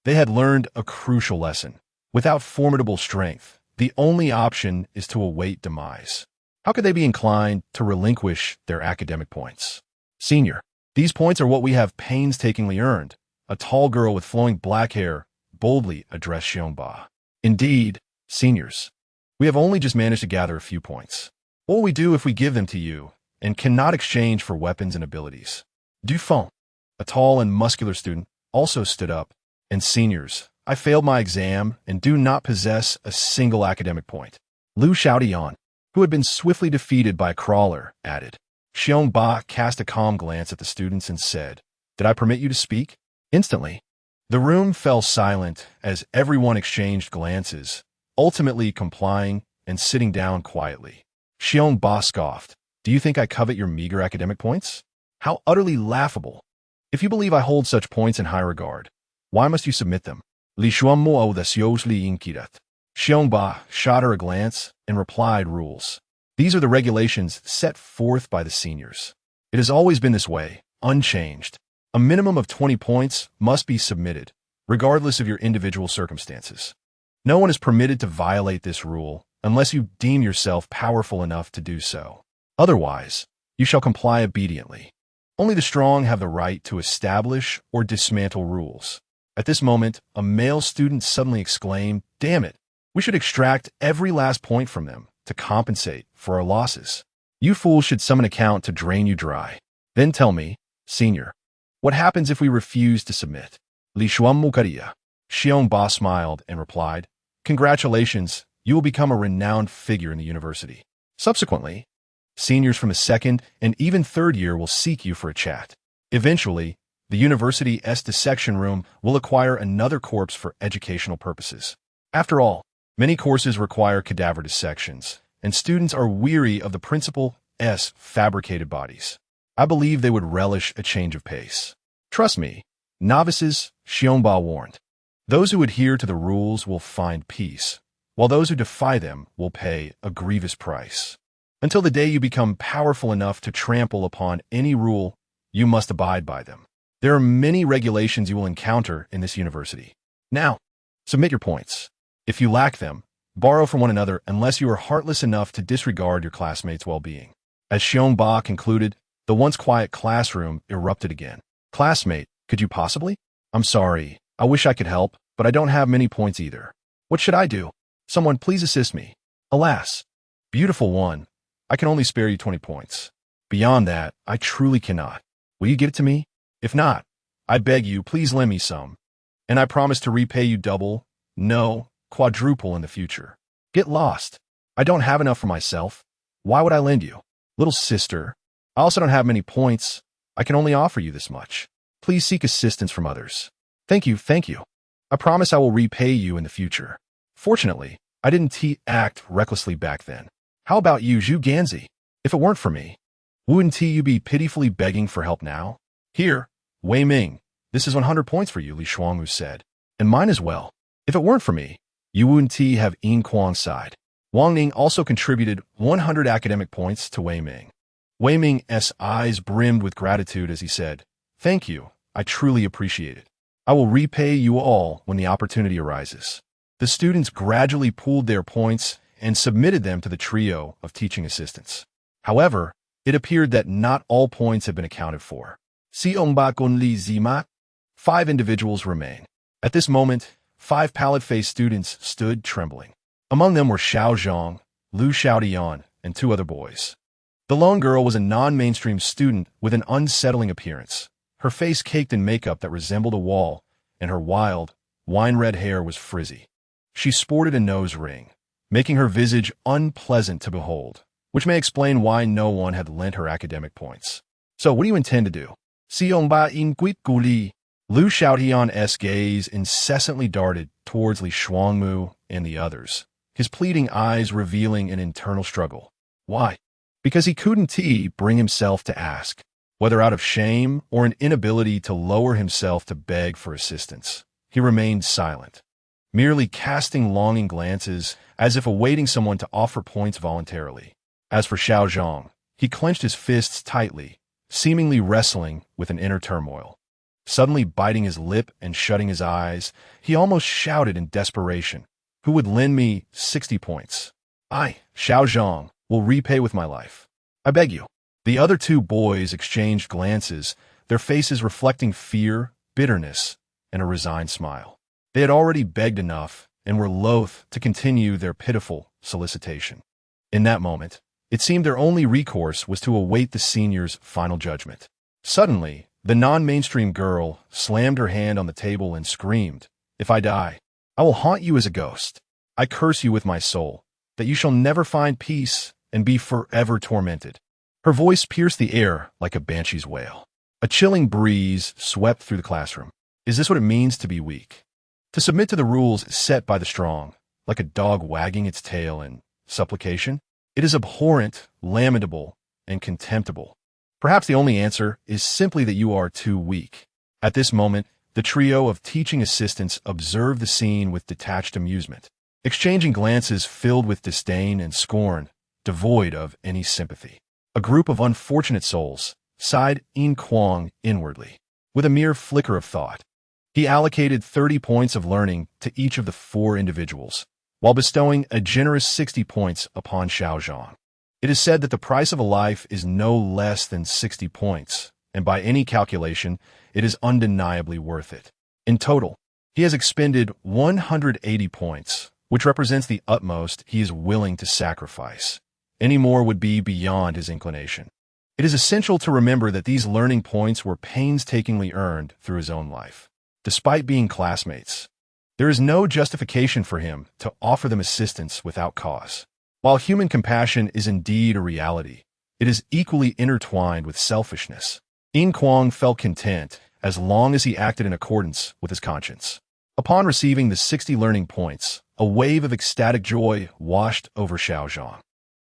they had learned a crucial lesson. Without formidable strength, the only option is to await demise. How could they be inclined to relinquish their academic points? Senior, these points are what we have painstakingly earned. A tall girl with flowing black hair boldly addressed Xiong Ba. Indeed, seniors, we have only just managed to gather a few points. What will we do if we give them to you and cannot exchange for weapons and abilities? Dufont, a tall and muscular student, also stood up. And seniors, I failed my exam and do not possess a single academic point. Liu Xiaodian, who had been swiftly defeated by a crawler, added. Xiong Ba cast a calm glance at the students and said, Did I permit you to speak? Instantly, the room fell silent as everyone exchanged glances, ultimately complying and sitting down quietly. Xiong Ba scoffed. Do you think I covet your meager academic points? How utterly laughable. If you believe I hold such points in high regard, why must you submit them? Li Xuan Mo audacios li inquirat. Xiong Ba shot her a glance and replied, Rules. These are the regulations set forth by the seniors. It has always been this way, unchanged. A minimum of 20 points must be submitted, regardless of your individual circumstances. No one is permitted to violate this rule unless you deem yourself powerful enough to do so. Otherwise, you shall comply obediently. Only the strong have the right to establish or dismantle rules. At this moment, a male student suddenly exclaimed, "Damn it! We should extract every last point from them to compensate for our losses. You fools should summon a count to drain you dry. Then tell me, senior, what happens if we refuse to submit?" Li Xuan Mukaria. Xiong Ba smiled and replied, "Congratulations, you will become a renowned figure in the university. Subsequently, seniors from the second and even third year will seek you for a chat. Eventually, the university's dissection room will acquire another corpse for educational purposes. After all, many courses require cadaver dissections, and students are weary of the principal's fabricated bodies. I believe they would relish a change of pace. Trust me, novices," Xiongba warned. "Those who adhere to the rules will find peace, while those who defy them will pay a grievous price. Until the day you become powerful enough to trample upon any rule, you must abide by them. There are many regulations you will encounter in this university. Now, submit your points. If you lack them, borrow from one another unless you are heartless enough to disregard your classmates' well-being." As Xiongba concluded, the once quiet classroom erupted again. "Classmate, could you possibly? I'm sorry. I wish I could help, but I don't have many points either. What should I do? Someone please assist me. Alas, beautiful one, I can only spare you 20 points. Beyond that, I truly cannot. Will you give it to me? If not, I beg you, please lend me some. And I promise to repay you double, no, quadruple in the future. Get lost. I don't have enough for myself. Why would I lend you? Little sister, I also don't have many points. I can only offer you this much. Please seek assistance from others. Thank you, thank you. I promise I will repay you in the future. Fortunately, I didn't act recklessly back then. How about you, Zhu Ganzi? If it weren't for me, wouldn't you be pitifully begging for help now? Here, Wei Ming, this is 100 points for you," Li Shuangwu said. "And mine as well. If it weren't for me, you wouldn't have Yin Kuang side." Wang Ning also contributed 100 academic points to Wei Ming. Wei Ming's eyes brimmed with gratitude as he said, "Thank you, I truly appreciate it. I will repay you all when the opportunity arises." The students gradually pooled their points and submitted them to the trio of teaching assistants. However, it appeared that not all points had been accounted for. Five individuals remain. At this moment, 5 pallid-faced students stood trembling. Among them were Xiao Zhang, Lu Xiaodian, and 2 other boys. The lone girl was a non-mainstream student with an unsettling appearance. Her face caked in makeup that resembled a wall, and her wild, wine-red hair was frizzy. She sported a nose ring, making her visage unpleasant to behold, which may explain why no one had lent her academic points. "So what do you intend to do?" Lu Xiaodian's gaze incessantly darted towards Li Shuangmu and the others, his pleading eyes revealing an internal struggle. Why? Because he couldn't bring himself to ask, whether out of shame or an inability to lower himself to beg for assistance. He remained silent, merely casting longing glances as if awaiting someone to offer points voluntarily. As for Xiao Zhang, he clenched his fists tightly, seemingly wrestling with an inner turmoil. Suddenly biting his lip and shutting his eyes, he almost shouted in desperation, "Who would lend me 60 points? I, Xiao Zhang, will repay with my life. I beg you." The other 2 boys exchanged glances, their faces reflecting fear, bitterness, and a resigned smile. They had already begged enough and were loath to continue their pitiful solicitation. In that moment, it seemed their only recourse was to await the senior's final judgment. Suddenly, the non-mainstream girl slammed her hand on the table and screamed, "If I die, I will haunt you as a ghost. I curse you with my soul, that you shall never find peace and be forever tormented." Her voice pierced the air like a banshee's wail. A chilling breeze swept through the classroom. Is this what it means to be weak? To submit to the rules set by the strong, like a dog wagging its tail in supplication? It is abhorrent, lamentable, and contemptible. Perhaps the only answer is simply that you are too weak. At this moment, the trio of teaching assistants observed the scene with detached amusement, exchanging glances filled with disdain and scorn, devoid of any sympathy. A group of unfortunate souls, sighed Yin Kuang inwardly. With a mere flicker of thought, he allocated 30 points of learning to each of the 4 individuals, while bestowing a generous 60 points upon Xiao Zhang. It is said that the price of a life is no less than 60 points, and by any calculation, it is undeniably worth it. In total, He has expended 180 points, which represents the utmost he is willing to sacrifice. Any more would be beyond his inclination. It is essential to remember that these learning points were painstakingly earned through his own life. Despite being classmates, there is no justification for him to offer them assistance without cause. While human compassion is indeed a reality, it is equally intertwined with selfishness. Yin Kuang felt content as long as he acted in accordance with his conscience. Upon receiving the 60 learning points, a wave of ecstatic joy washed over Xiaozhang.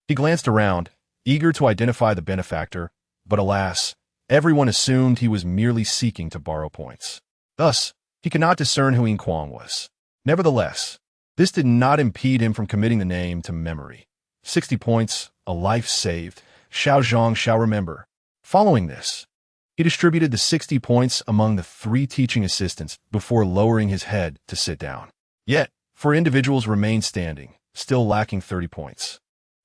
He glanced around, eager to identify the benefactor, but alas, everyone assumed he was merely seeking to borrow points. Thus, he could not discern who Yin Kuang was. Nevertheless, this did not impede him from committing the name to memory. 60 points, a life saved, Xiaozhang shall remember. Following this, he distributed the 60 points among the 3 teaching assistants before lowering his head to sit down. Yet, 4 individuals remained standing, still lacking 30 points.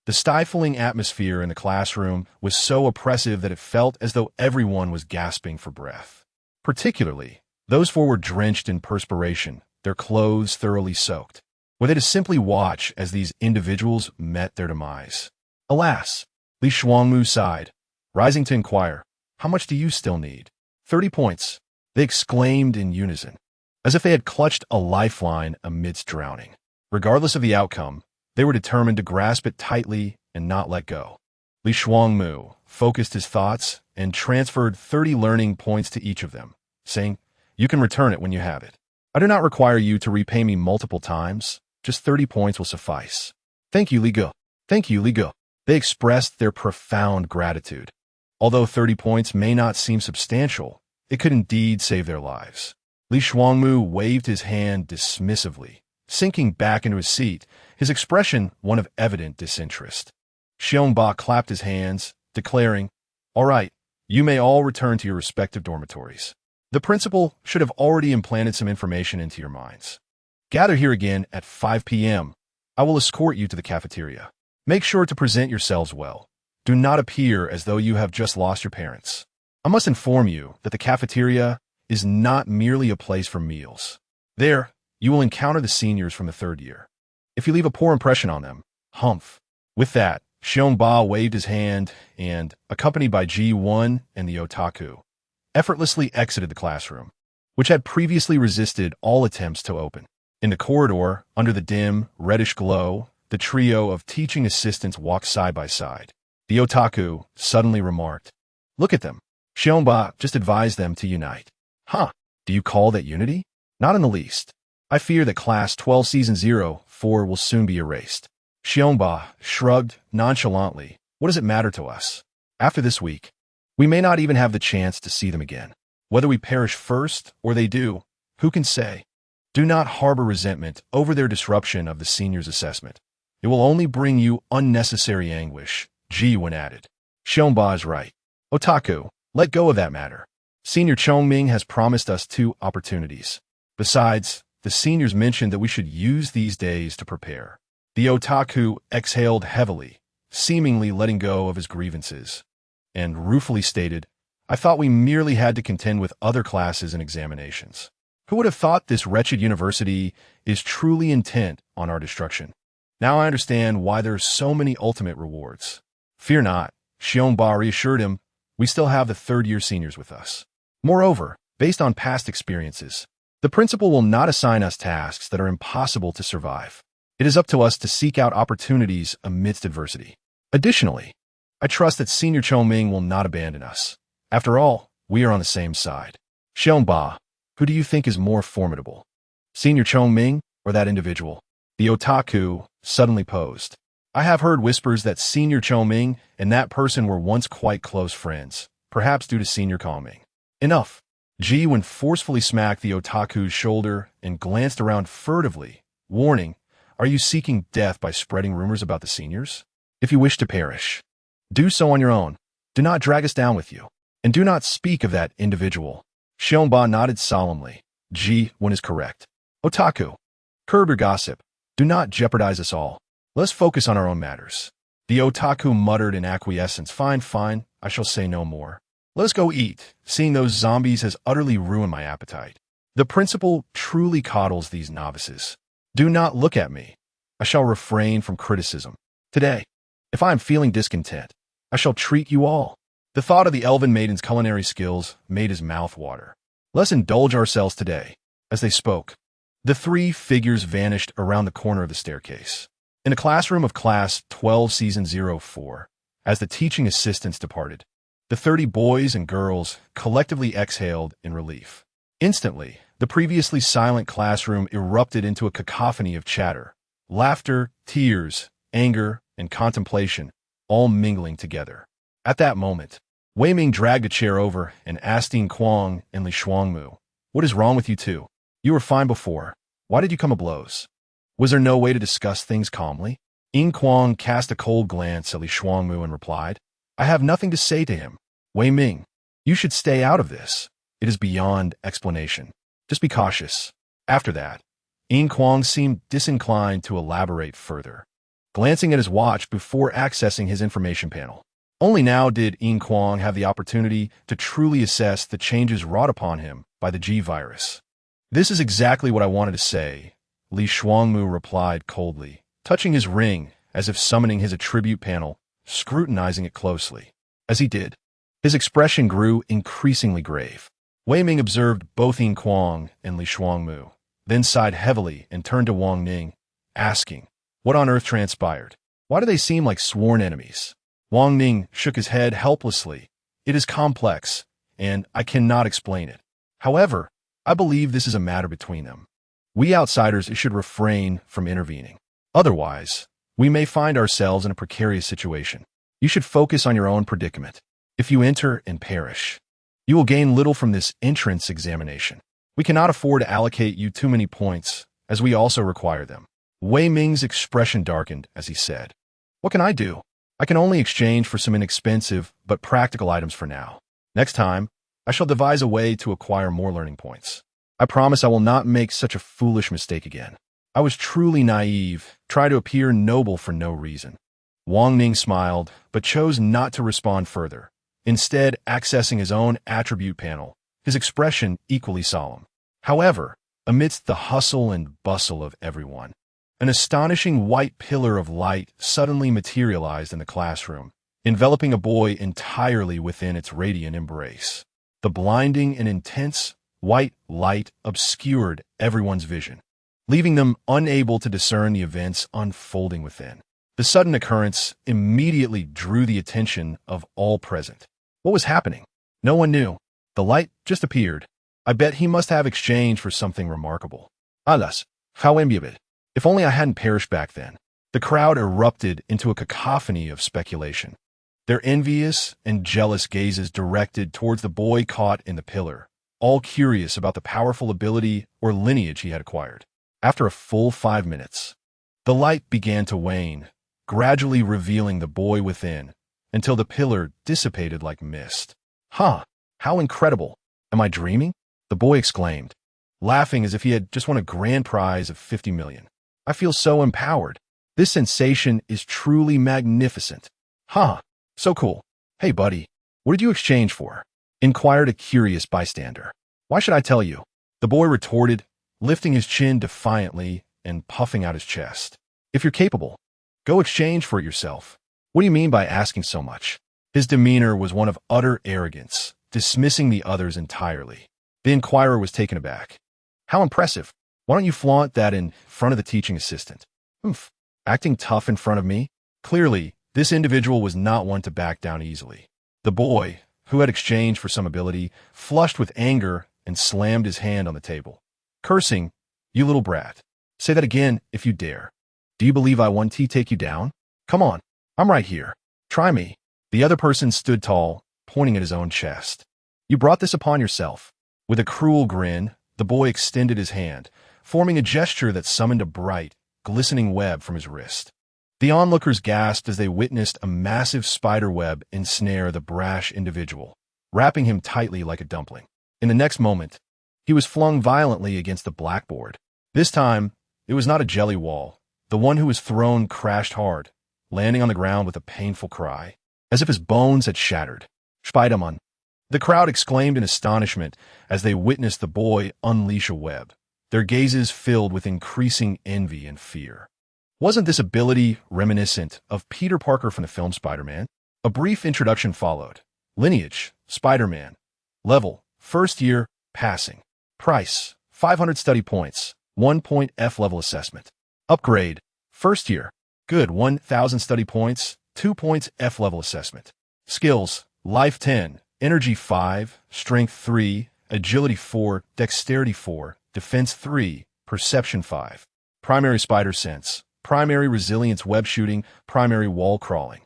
The stifling atmosphere in the classroom was so oppressive that it felt as though everyone was gasping for breath. Particularly, those 4 were drenched in perspiration, their clothes thoroughly soaked. Were they to simply watch as these individuals met their demise? Alas, Li Shuangmu sighed, rising to inquire, "How much do you still need?" 30 points, they exclaimed in unison, as if they had clutched a lifeline amidst drowning. Regardless of the outcome, they were determined to grasp it tightly and not let go. Li Shuangmu focused his thoughts and transferred 30 learning points to each of them, saying, "You can return it when you have it. I do not require you to repay me multiple times. Just 30 points will suffice." "Thank you, Li Ge. Thank you, Li Ge." They expressed their profound gratitude. Although 30 points may not seem substantial, it could indeed save their lives. Li Shuangmu waved his hand dismissively, sinking back into his seat, his expression one of evident disinterest. Xiongba clapped his hands, declaring, "All right, you may all return to your respective dormitories. The principal should have already implanted some information into your minds. Gather here again at 5 p.m. I will escort you to the cafeteria. Make sure to present yourselves well. Do not appear as though you have just lost your parents. I must inform you that the cafeteria is not merely a place for meals. There, you will encounter the seniors from the 3rd year. If you leave a poor impression on them, humph." With that, Xiongba waved his hand and, accompanied by Ji1 and the otaku, effortlessly exited the classroom, which had previously resisted all attempts to open. In the corridor, under the dim, reddish glow, the trio of teaching assistants walked side by side. The otaku suddenly remarked, "Look at them. Xiongba just advised them to unite." "Huh, do you call that unity?" "Not in the least. I fear that Class 12 Season 04 will soon be erased." Xiongba shrugged nonchalantly. "What does it matter to us? After this week, we may not even have the chance to see them again. Whether we perish first or they do, who can say? Do not harbor resentment over their disruption of the seniors' assessment. It will only bring you unnecessary anguish," Ji1 added. "Xiongba is right. Otaku, let go of that matter. Senior Chongming has promised us 2 opportunities. Besides, the seniors mentioned that we should use these days to prepare." The otaku exhaled heavily, seemingly letting go of his grievances, and ruefully stated, "I thought we merely had to contend with other classes and examinations. Who would have thought this wretched university is truly intent on our destruction? Now I understand why there are so many ultimate rewards." "Fear not," Xiongba reassured him, "we still have the 3rd-year seniors with us. Moreover, based on past experiences, the principal will not assign us tasks that are impossible to survive. It is up to us to seek out opportunities amidst adversity. Additionally, I trust that Senior Chongming will not abandon us. After all, we are on the same side." "Xiongba, who do you think is more formidable? Senior Chongming or that individual?" The otaku suddenly posed. "I have heard whispers that Senior Chongming and that person were once quite close friends, perhaps due to Senior Calming." "Enough." Ji1 forcefully smacked the otaku's shoulder and glanced around furtively, warning, "Are you seeking death by spreading rumors about the seniors? If you wish to perish, do so on your own. Do not drag us down with you. And do not speak of that individual." Xiongba nodded solemnly. Ji1 is correct. "Otaku, curb your gossip. Do not jeopardize us all. Let's focus on our own matters." The otaku muttered in acquiescence. Fine, fine, I shall say no more. Let us go eat. Seeing those zombies has utterly ruined my appetite." The principal truly coddles these novices. Do not look at me. I shall refrain from criticism. Today, if I am feeling discontent, I shall treat you all. The thought of the elven maiden's culinary skills made his mouth water. Let's indulge ourselves today. As they spoke, the three figures vanished around the corner of the staircase. In the classroom of Class 12, Season 04, as the teaching assistants departed, the 30 boys and girls collectively exhaled in relief. Instantly, the previously silent classroom erupted into a cacophony of chatter, laughter, tears, anger, and contemplation, all mingling together. At that moment, Wei Ming dragged a chair over and asked Yin Kuang and Li Shuangmu, "What is wrong with you two? You were fine before. Why did you come to blows?" Was there no way to discuss things calmly? Yin Kuang cast a cold glance at Li Shuangmu and replied, "I have nothing to say to him. Wei Ming, you should stay out of this. It is beyond explanation. Just be cautious." After that, Yin Kuang seemed disinclined to elaborate further, glancing at his watch before accessing his information panel. Only now did Yin Kuang have the opportunity to truly assess the changes wrought upon him by the G virus. "This is exactly what I wanted to say," Li Shuangmu replied coldly, touching his ring as if summoning his attribute panel, scrutinizing it closely. As he did, his expression grew increasingly grave. Wei Ming observed both Yin Kuang and Li Shuangmu, then sighed heavily and turned to Wang Ning, asking, "What on earth transpired? Why do they seem like sworn enemies?" Wang Ning shook his head helplessly. "It is complex, and I cannot explain it. However, I believe this is a matter between them. We outsiders should refrain from intervening. Otherwise, we may find ourselves in a precarious situation. You should focus on your own predicament. If you enter and perish, you will gain little from this entrance examination. We cannot afford to allocate you too many points, as we also require them." Wei Ming's expression darkened as he said, "What can I do? I can only exchange for some inexpensive but practical items for now. Next time, I shall devise a way to acquire more learning points. I promise I will not make such a foolish mistake again. I was truly naive, try to appear noble for no reason." Wang Ning smiled, but chose not to respond further, instead accessing his own attribute panel, his expression equally solemn. However, amidst the hustle and bustle of everyone, an astonishing white pillar of light suddenly materialized in the classroom, enveloping a boy entirely within its radiant embrace. The blinding and intense white light obscured everyone's vision, leaving them unable to discern the events unfolding within. The sudden occurrence immediately drew the attention of all present. What was happening? No one knew. The light just appeared. I bet he must have exchanged for something remarkable. Alas, how enviable. If only I hadn't perished back then. The crowd erupted into a cacophony of speculation, their envious and jealous gazes directed towards the boy caught in the pillar, all curious about the powerful ability or lineage he had acquired. After a full 5 minutes, the light began to wane, gradually revealing the boy within, until the pillar dissipated like mist. "Huh, how incredible! Am I dreaming?" the boy exclaimed, laughing as if he had just won a grand prize of 50 million. "I feel so empowered. This sensation is truly magnificent." "Huh, so cool. Hey buddy, what did you exchange for?" inquired a curious bystander. "Why should I tell you?" the boy retorted, lifting his chin defiantly and puffing out his chest. "If you're capable, go exchange for it yourself. What do you mean by asking so much?" His demeanor was one of utter arrogance, dismissing the others entirely. The inquirer was taken aback. "How impressive. Why don't you flaunt that in front of the teaching assistant?" "Humph, acting tough in front of me?" Clearly, this individual was not one to back down easily. The boy, who had exchanged for some ability, flushed with anger and slammed his hand on the table, cursing, "You little brat. Say that again if you dare. Do you believe I want to take you down? Come on, I'm right here. Try me." The other person stood tall, pointing at his own chest. "You brought this upon yourself." With a cruel grin, the boy extended his hand, forming a gesture that summoned a bright, glistening web from his wrist. The onlookers gasped as they witnessed a massive spider web ensnare the brash individual, wrapping him tightly like a dumpling. In the next moment, he was flung violently against the blackboard. This time, it was not a jelly wall. The one who was thrown crashed hard, landing on the ground with a painful cry, as if his bones had shattered. "Spider-Man, The crowd exclaimed in astonishment as they witnessed the boy unleash a web, their gazes filled with increasing envy and fear. Wasn't this ability reminiscent of Peter Parker from the film Spider-Man? A brief introduction followed. Lineage, Spider-Man. Level, first year, passing. Price, 500 study points, 1 point F-level assessment. Upgrade, first year, good 1,000 study points, 2 points F-level assessment. Skills, Life 10, Energy 5, Strength 3, Agility 4, Dexterity 4, Defense 3, Perception 5. Primary Spider Sense, Primary Resilience Web Shooting, Primary Wall Crawling.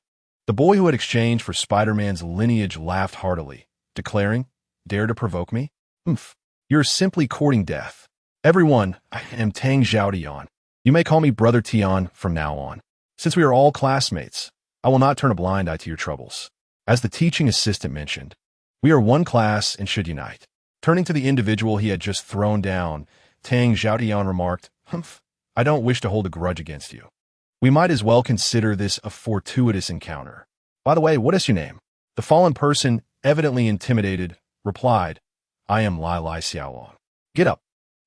The boy who had exchanged for Spider-Man's lineage laughed heartily, declaring, "Dare to provoke me? Oomph. You're simply courting death. Everyone, I am Tang Xiaotian. You may call me Brother Tian from now on. Since we are all classmates, I will not turn a blind eye to your troubles." As the teaching assistant mentioned, we are one class and should unite. Turning to the individual he had just thrown down, Tang Xiaotian remarked, "Humph, I don't wish to hold a grudge against you. We might as well consider this a fortuitous encounter. By the way, what is your name?" The fallen person, evidently intimidated, replied, "I am Lai Lai Xiaolong. Get up.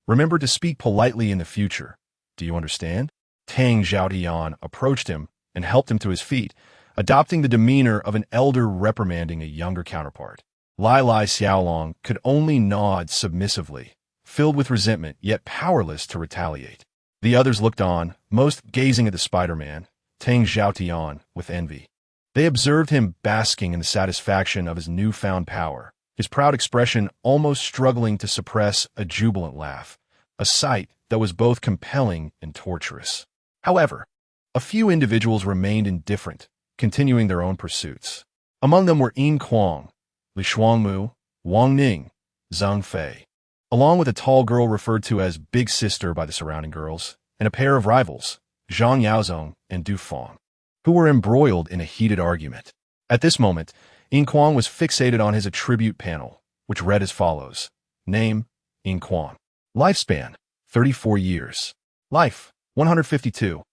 Remember to speak politely in the future. Do you understand?" Tang Xiaotian approached him and helped him to his feet, adopting the demeanor of an elder reprimanding a younger counterpart. Lai Lai Xiaolong could only nod submissively, filled with resentment yet powerless to retaliate. The others looked on, most gazing at the Spider-Man, Tang Xiaotian, with envy. They observed him basking in the satisfaction of his newfound power, his proud expression almost struggling to suppress a jubilant laugh, a sight that was both compelling and torturous. However, a few individuals remained indifferent, continuing their own pursuits. Among them were Yin Kuang, Li Shuangmu, Wang Ning, Zhang Fei, along with a tall girl referred to as Big Sister by the surrounding girls, and a pair of rivals, Zhang Yaozong and Du Feng, who were embroiled in a heated argument. At this moment, Yin Kuang was fixated on his attribute panel, which read as follows. Name, Yin Kuang. Lifespan, 34 years. Life, 152.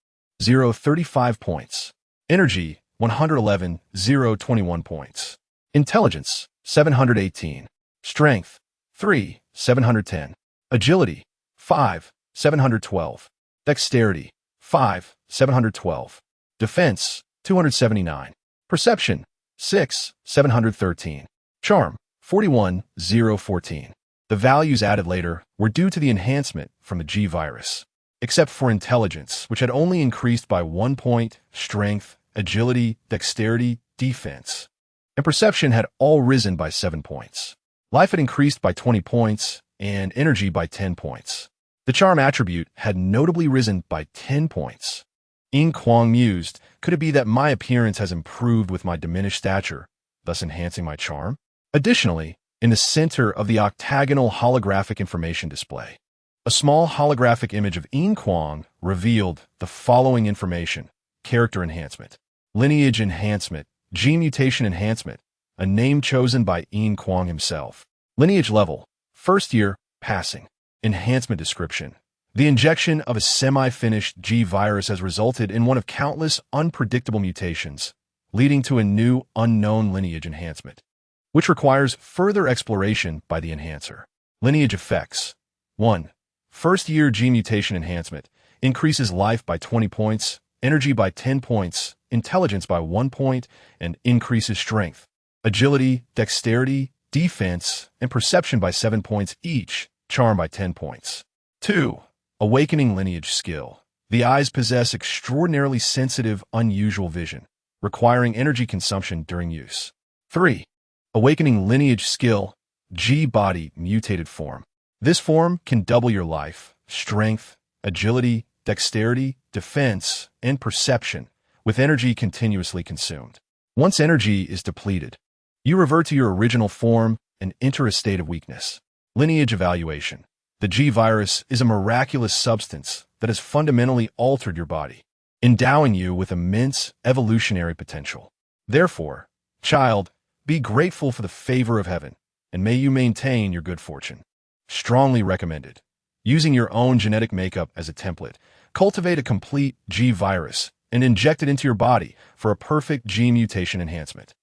035 points. Energy, 111, 021 points. Intelligence, 718. Strength, 3, 710. Agility, 5, 712. Dexterity, 5, 712. Defense, 279. Perception, 6, 713. Charm, 41, 014. The values added later were due to the enhancement from the G virus, except for intelligence, which had only increased by 1 point, strength, agility, dexterity, defense, and perception had all risen by 7 points. Life had increased by 20 points, and energy by 10 points. The charm attribute had notably risen by 10 points. Yin Kuang mused, could it be that my appearance has improved with my diminished stature, thus enhancing my charm? Additionally, in the center of the octagonal holographic information display, a small holographic image of Yin Kuang revealed the following information: character enhancement, lineage enhancement, gene mutation enhancement, a name chosen by Yin Kuang himself. Lineage level, first year, passing. Enhancement description. The injection of a semi-finished G virus has resulted in one of countless unpredictable mutations, leading to a new unknown lineage enhancement, which requires further exploration by the enhancer. Lineage effects. 1. First year G mutation enhancement increases life by 20 points, energy by 10 points, intelligence by 1 point, and increases strength, agility, dexterity, defense, and perception by 7 points each, charm by 10 points. 2. Awakening lineage skill. The eyes possess extraordinarily sensitive, unusual vision, requiring energy consumption during use. 3. Awakening lineage skill, G-body mutated form. This form can double your life, strength, agility, dexterity, defense, and perception, with energy continuously consumed. Once energy is depleted, you revert to your original form and enter a state of weakness. Lineage evaluation. The G virus is a miraculous substance that has fundamentally altered your body, endowing you with immense evolutionary potential. Therefore, child, be grateful for the favor of heaven, and may you maintain your good fortune. Strongly recommended. Using your own genetic makeup as a template, cultivate a complete G virus and inject it into your body for a perfect G mutation enhancement.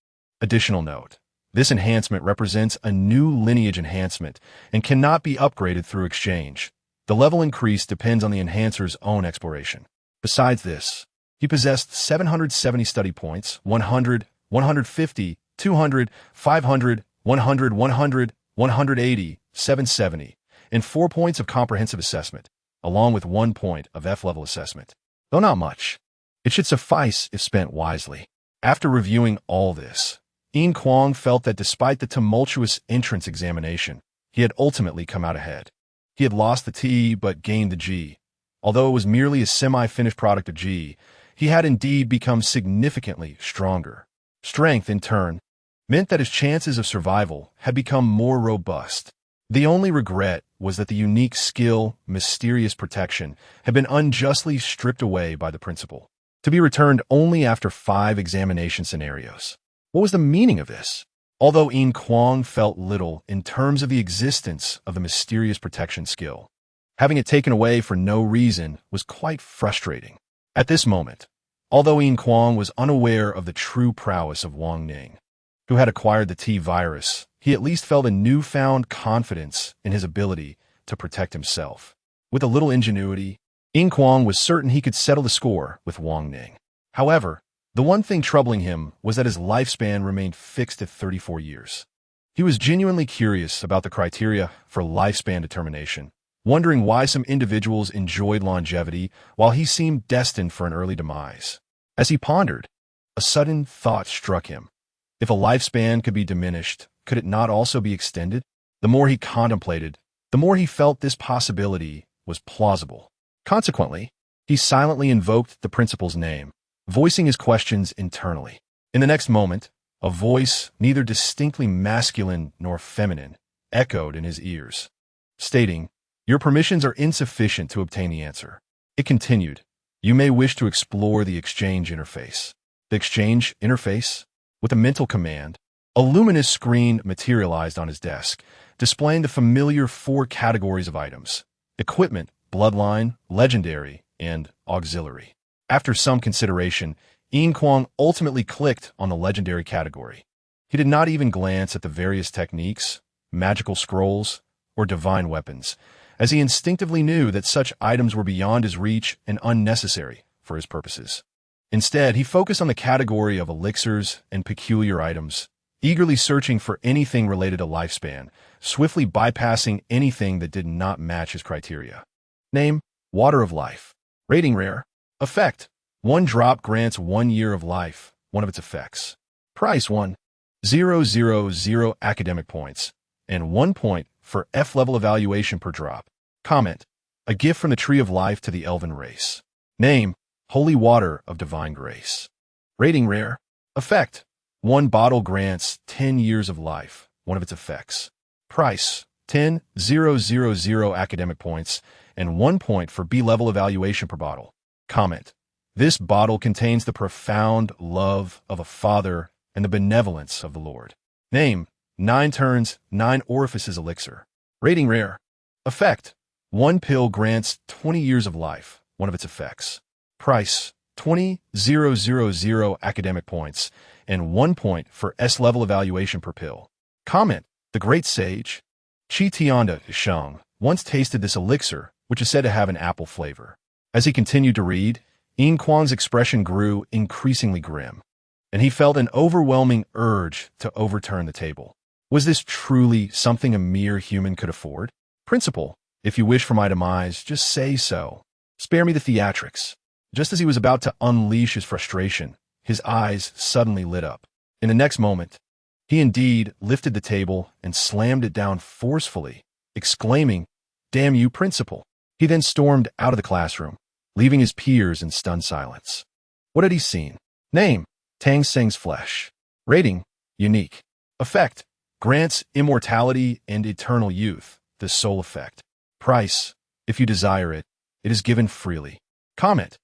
Additional note. This enhancement represents a new lineage enhancement and cannot be upgraded through exchange. The level increase depends on the enhancer's own exploration. Besides this, he possessed 770 study points, 100, 150, 200, 500, 100, 100, 180, 770, and 4 points of comprehensive assessment, along with 1 point of F-level assessment. Though not much, it should suffice if spent wisely. After reviewing all this, Yin Kuang felt that despite the tumultuous entrance examination, he had ultimately come out ahead. He had lost the T but gained the G. Although it was merely a semi-finished product of G, he had indeed become significantly stronger. Strength, in turn, meant that his chances of survival had become more robust. The only regret was that the unique skill, mysterious protection, had been unjustly stripped away by the principal, to be returned only after 5 examination scenarios. What was the meaning of this? Although Yin Kuang felt little in terms of the existence of the mysterious protection skill, having it taken away for no reason was quite frustrating. At this moment, although Yin Kuang was unaware of the true prowess of Wang Ning, who had acquired the T virus, he at least felt a newfound confidence in his ability to protect himself. With a little ingenuity, Yin Kuang was certain he could settle the score with Wang Ning. However, the one thing troubling him was that his lifespan remained fixed at 34 years. He was genuinely curious about the criteria for lifespan determination, wondering why some individuals enjoyed longevity while he seemed destined for an early demise. As he pondered, a sudden thought struck him. If a lifespan could be diminished, could it not also be extended? The more he contemplated, the more he felt this possibility was plausible. Consequently, he silently invoked the principal's name, voicing his questions internally. In the next moment, a voice, neither distinctly masculine nor feminine, echoed in his ears, stating, "Your permissions are insufficient to obtain the answer." It continued, "You may wish to explore the exchange interface." The exchange interface? With a mental command, a luminous screen materialized on his desk, displaying the familiar 4 categories of items: equipment, bloodline, legendary, and auxiliary. After some consideration, Yin Kuang ultimately clicked on the legendary category. He did not even glance at the various techniques, magical scrolls, or divine weapons, as he instinctively knew that such items were beyond his reach and unnecessary for his purposes. Instead, he focused on the category of elixirs and peculiar items, eagerly searching for anything related to lifespan, swiftly bypassing anything that did not match his criteria. Name: Water of Life. Rating: Rare. Effect: 1 drop grants 1 year of life, one of its effects. Price: 1,000 academic points, and 1 point for F-level evaluation per drop. Comment: a gift from the Tree of Life to the Elven race. Name: Holy Water of Divine Grace. Rating: Rare. Effect: 1 bottle grants 10 years of life, one of its effects. Price: 10,000 academic points, and 1 point for B-level evaluation per bottle. Comment: this bottle contains the profound love of a father and the benevolence of the Lord. Name: 9 turns, 9 orifices elixir. Rating: Rare. Effect: 1 pill grants 20 years of life, one of its effects. Price: 20,000 academic points, and 1 point for S-level evaluation per pill. Comment: the great sage Qi Tianda Sheng once tasted this elixir, which is said to have an apple flavor. As he continued to read, Yin Kuang's expression grew increasingly grim, and he felt an overwhelming urge to overturn the table. Was this truly something a mere human could afford? Principal, if you wish for my demise, just say so. Spare me the theatrics. Just as he was about to unleash his frustration, his eyes suddenly lit up. In the next moment, he indeed lifted the table and slammed it down forcefully, exclaiming, "Damn you, Principal." He then stormed out of the classroom, leaving his peers in stunned silence. What had he seen? Name: Tang Seng's Flesh. Rating: Unique. Effect: grants immortality and eternal youth, the sole effect. Price: if you desire it, it is given freely. Comment: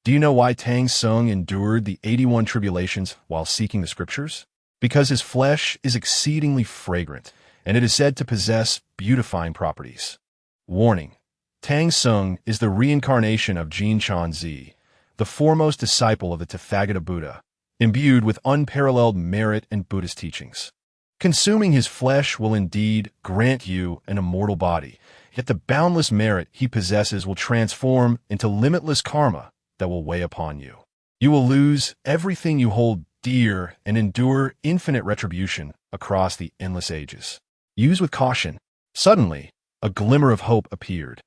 do you know why Tang Sung endured the 81 tribulations while seeking the scriptures? Because his flesh is exceedingly fragrant, and it is said to possess beautifying properties. Warning: Tang Sung is the reincarnation of Jin Chanzi, the foremost disciple of the Tathagata Buddha, imbued with unparalleled merit and Buddhist teachings. Consuming his flesh will indeed grant you an immortal body, yet the boundless merit he possesses will transform into limitless karma that will weigh upon you. You will lose everything you hold dear and endure infinite retribution across the endless ages. Use with caution. Suddenly, a glimmer of hope appeared,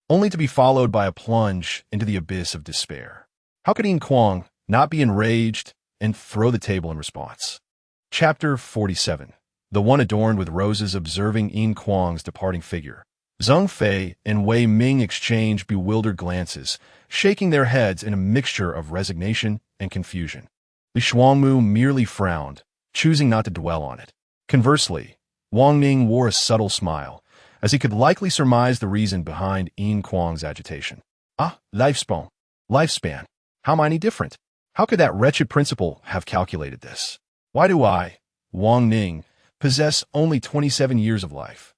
only to be followed by a plunge into the abyss of despair. How could Yin Kuang not be enraged and throw the table in response? Chapter 47. The one adorned with roses observing Yin Kuang's departing figure. Zheng Fei and Wei Ming exchanged bewildered glances, shaking their heads in a mixture of resignation and confusion. Li Shuangmu merely frowned, choosing not to dwell on it. Conversely, Wang Ning wore a subtle smile, as he could likely surmise the reason behind Yin Kuang's agitation. Ah, lifespan. Lifespan. How am I any different? How could that wretched principal have calculated this? Why do I, Wang Ning, possess only 27 years of life?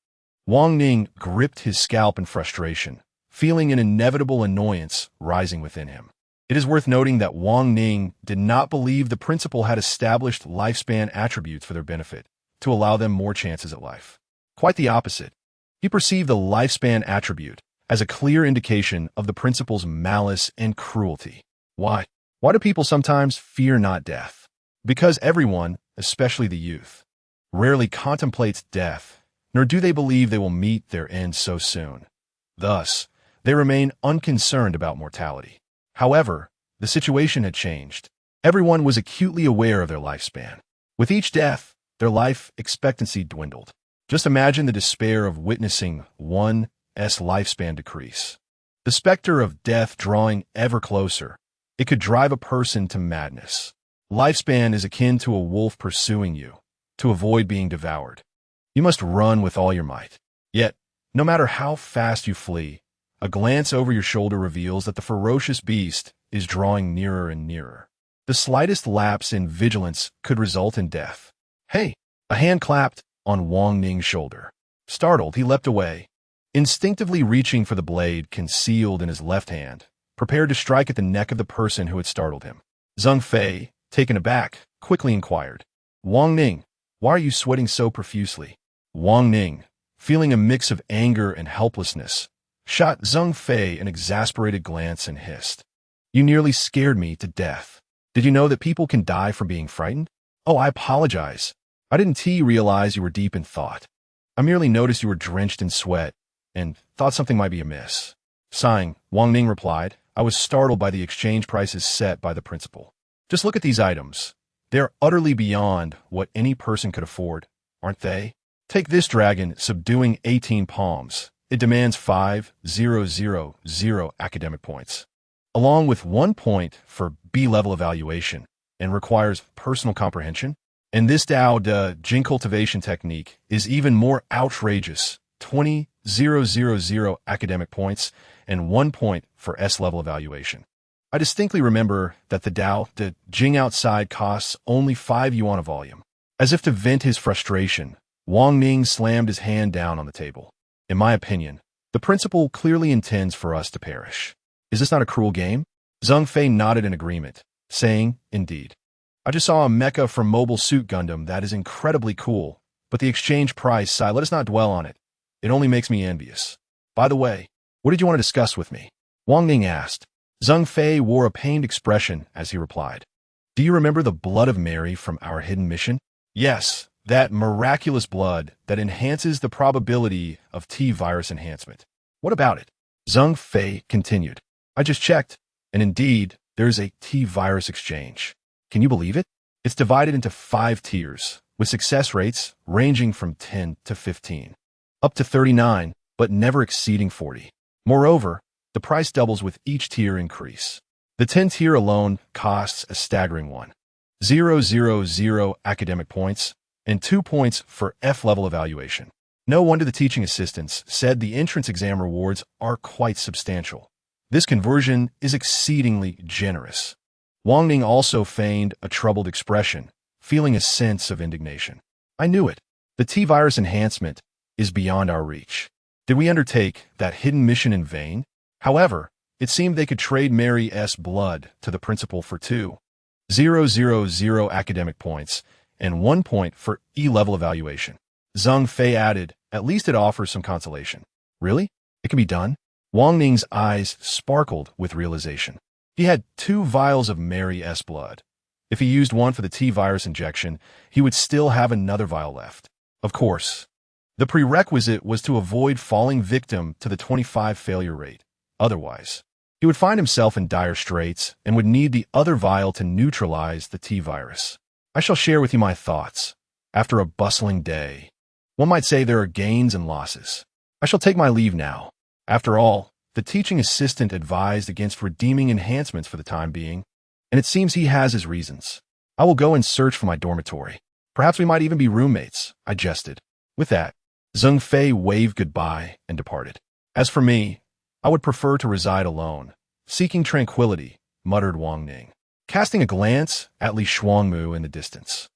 Wang Ning gripped his scalp in frustration, feeling an inevitable annoyance rising within him. It is worth noting that Wang Ning did not believe the principal had established lifespan attributes for their benefit to allow them more chances at life. Quite the opposite. He perceived the lifespan attribute as a clear indication of the principal's malice and cruelty. Why? Why do people sometimes fear not death? Because everyone, especially the youth, rarely contemplates death, nor do they believe they will meet their end so soon. Thus, they remain unconcerned about mortality. However, the situation had changed. Everyone was acutely aware of their lifespan. With each death, their life expectancy dwindled. Just imagine the despair of witnessing one's lifespan decrease. The specter of death drawing ever closer. It could drive a person to madness. Lifespan is akin to a wolf pursuing you, to avoid being devoured. You must run with all your might. Yet, no matter how fast you flee, a glance over your shoulder reveals that the ferocious beast is drawing nearer and nearer. The slightest lapse in vigilance could result in death. Hey! A hand clapped on Wang Ning's shoulder. Startled, he leapt away, instinctively reaching for the blade concealed in his left hand, prepared to strike at the neck of the person who had startled him. Zheng Fei, taken aback, quickly inquired, Wang Ning, why are you sweating so profusely? Wang Ning, feeling a mix of anger and helplessness, shot Zheng Fei an exasperated glance and hissed, You nearly scared me to death. Did you know that people can die from being frightened? Oh, I apologize. I didn't realize you were deep in thought. I merely noticed you were drenched in sweat and thought something might be amiss. Sighing, Wang Ning replied, I was startled by the exchange prices set by the principal. Just look at these items. They're utterly beyond what any person could afford, aren't they? Take this dragon subduing 18 palms. It demands 5,000 academic points, along with 1 point for B-level evaluation, and requires personal comprehension. And this Dao De Jing cultivation technique is even more outrageous, 20,000 academic points and 1 point for S-level evaluation. I distinctly remember that the Dao De Jing outside costs only 5 yuan a volume. As if to vent his frustration, Wang Ning slammed his hand down on the table. In my opinion, the principal clearly intends for us to perish. Is this not a cruel game? Zheng Fei nodded in agreement, saying, Indeed. I just saw a mecha from Mobile Suit Gundam that is incredibly cool, but the exchange price, let us not dwell on it. It only makes me envious. By the way, what did you want to discuss with me? Wang Ning asked. Zheng Fei wore a pained expression as he replied. Do you remember the blood of Mary from our hidden mission? Yes, that miraculous blood that enhances the probability of T-virus enhancement. What about it? Zheng Fei continued. I just checked, and indeed, there's a T-virus exchange. Can you believe it? It's divided into 5 tiers, with success rates ranging from 10 to 15, up to 39, but never exceeding 40. Moreover, the price doubles with each tier increase. The 10 tier alone costs a staggering 1,000 academic points and 2 points for F-level evaluation. No wonder the teaching assistants said the entrance exam rewards are quite substantial. This conversion is exceedingly generous. Wang Ning also feigned a troubled expression, feeling a sense of indignation. I knew it. The T-virus enhancement is beyond our reach. Did we undertake that hidden mission in vain? However, it seemed they could trade Mary's blood to the principal for 2,000 academic points and 1 point for E-level evaluation. Zheng Fei added, "At least it offers some consolation." "Really? It can be done?" Wang Ning's eyes sparkled with realization. He had 2 vials of Mary S. blood. If he used one for the T-virus injection, he would still have another vial left. Of course, the prerequisite was to avoid falling victim to the 25 failure rate. Otherwise, he would find himself in dire straits and would need the other vial to neutralize the T-virus. I shall share with you my thoughts. After a bustling day, one might say there are gains and losses. I shall take my leave now. After all, the teaching assistant advised against redeeming enhancements for the time being, and it seems he has his reasons. I will go and search for my dormitory. Perhaps we might even be roommates, I jested. With that, Zheng Fei waved goodbye and departed. As for me, I would prefer to reside alone, seeking tranquility, muttered Wang Ning, casting a glance at Li Shuangmu in the distance.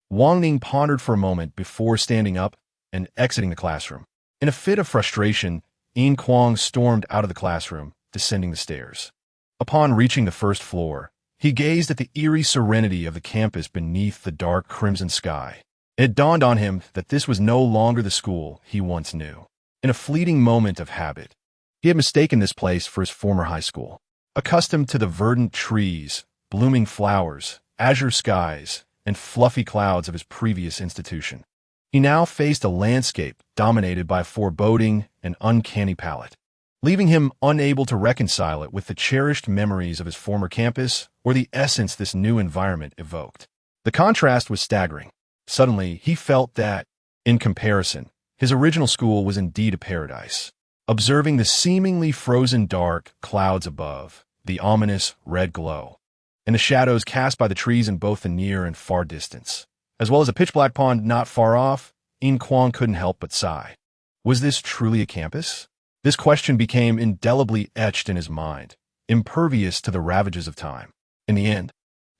Wang Ning pondered for a moment before standing up and exiting the classroom. In a fit of frustration, Yin Kuang stormed out of the classroom, descending the stairs. Upon reaching the first floor, he gazed at the eerie serenity of the campus beneath the dark crimson sky. It dawned on him that this was no longer the school he once knew. In a fleeting moment of habit, he had mistaken this place for his former high school. Accustomed to the verdant trees, blooming flowers, azure skies, and fluffy clouds of his previous institution, he now faced a landscape dominated by a foreboding and uncanny palette, leaving him unable to reconcile it with the cherished memories of his former campus or the essence this new environment evoked. The contrast was staggering. Suddenly, he felt that, in comparison, his original school was indeed a paradise. Observing the seemingly frozen dark clouds above, the ominous red glow, and the shadows cast by the trees in both the near and far distance, as well as a pitch-black pond not far off, Yin Kuang couldn't help but sigh. Was this truly a campus? This question became indelibly etched in his mind, impervious to the ravages of time. In the end,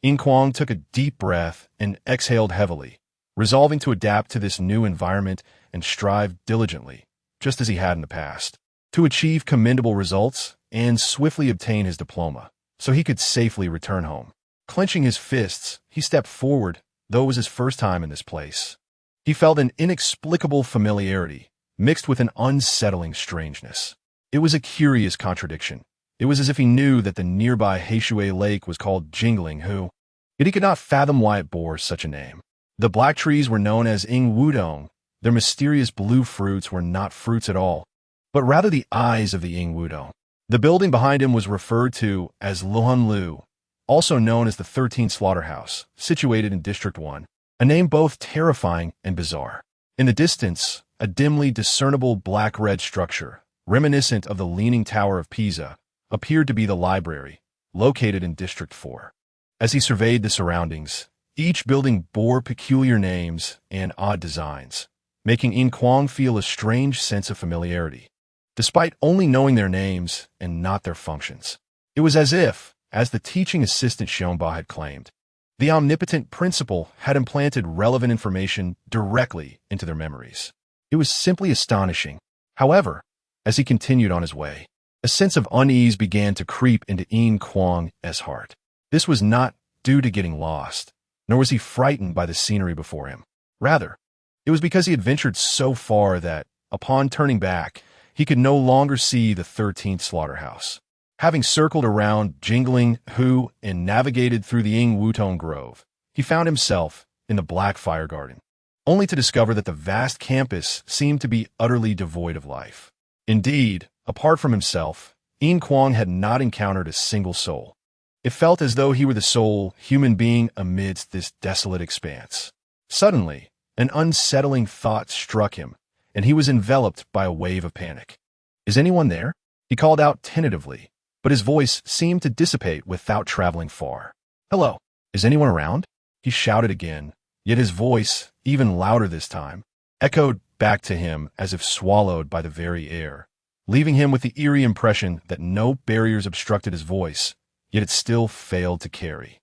Yin Kuang took a deep breath and exhaled heavily, resolving to adapt to this new environment and strive diligently, just as he had in the past, to achieve commendable results and swiftly obtain his diploma, so he could safely return home. Clenching his fists, he stepped forward, though it was his first time in this place. He felt an inexplicable familiarity, mixed with an unsettling strangeness. It was a curious contradiction. It was as if he knew that the nearby Heishui Lake was called Jingling Hu, yet he could not fathom why it bore such a name. The black trees were known as Ing Wudong. Their mysterious blue fruits were not fruits at all, but rather the eyes of the Ing Wudong. The building behind him was referred to as Luhan Lu, also known as the 13th Slaughterhouse, situated in District 1, a name both terrifying and bizarre. In the distance, a dimly discernible black-red structure, reminiscent of the Leaning Tower of Pisa, appeared to be the library, located in District 4. As he surveyed the surroundings, each building bore peculiar names and odd designs, making Yin Kuang feel a strange sense of familiarity, despite only knowing their names and not their functions. It was as if, as the teaching assistant Xiongba had claimed, the omnipotent principal had implanted relevant information directly into their memories. It was simply astonishing. However, as he continued on his way, a sense of unease began to creep into Yin Kuang's heart. This was not due to getting lost, nor was he frightened by the scenery before him. Rather, it was because he had ventured so far that, upon turning back, he could no longer see the 13th Slaughterhouse. Having circled around Jingling Hu and navigated through the Ing Wutong Grove, he found himself in the Black Fire Garden, only to discover that the vast campus seemed to be utterly devoid of life. Indeed, apart from himself, Yin Kuang had not encountered a single soul. It felt as though he were the sole human being amidst this desolate expanse. Suddenly, an unsettling thought struck him, and he was enveloped by a wave of panic. "Is anyone there?" He called out tentatively, but his voice seemed to dissipate without traveling far. "Hello, is anyone around?" He shouted again, yet his voice, even louder this time, echoed back to him as if swallowed by the very air, leaving him with the eerie impression that no barriers obstructed his voice, yet it still failed to carry.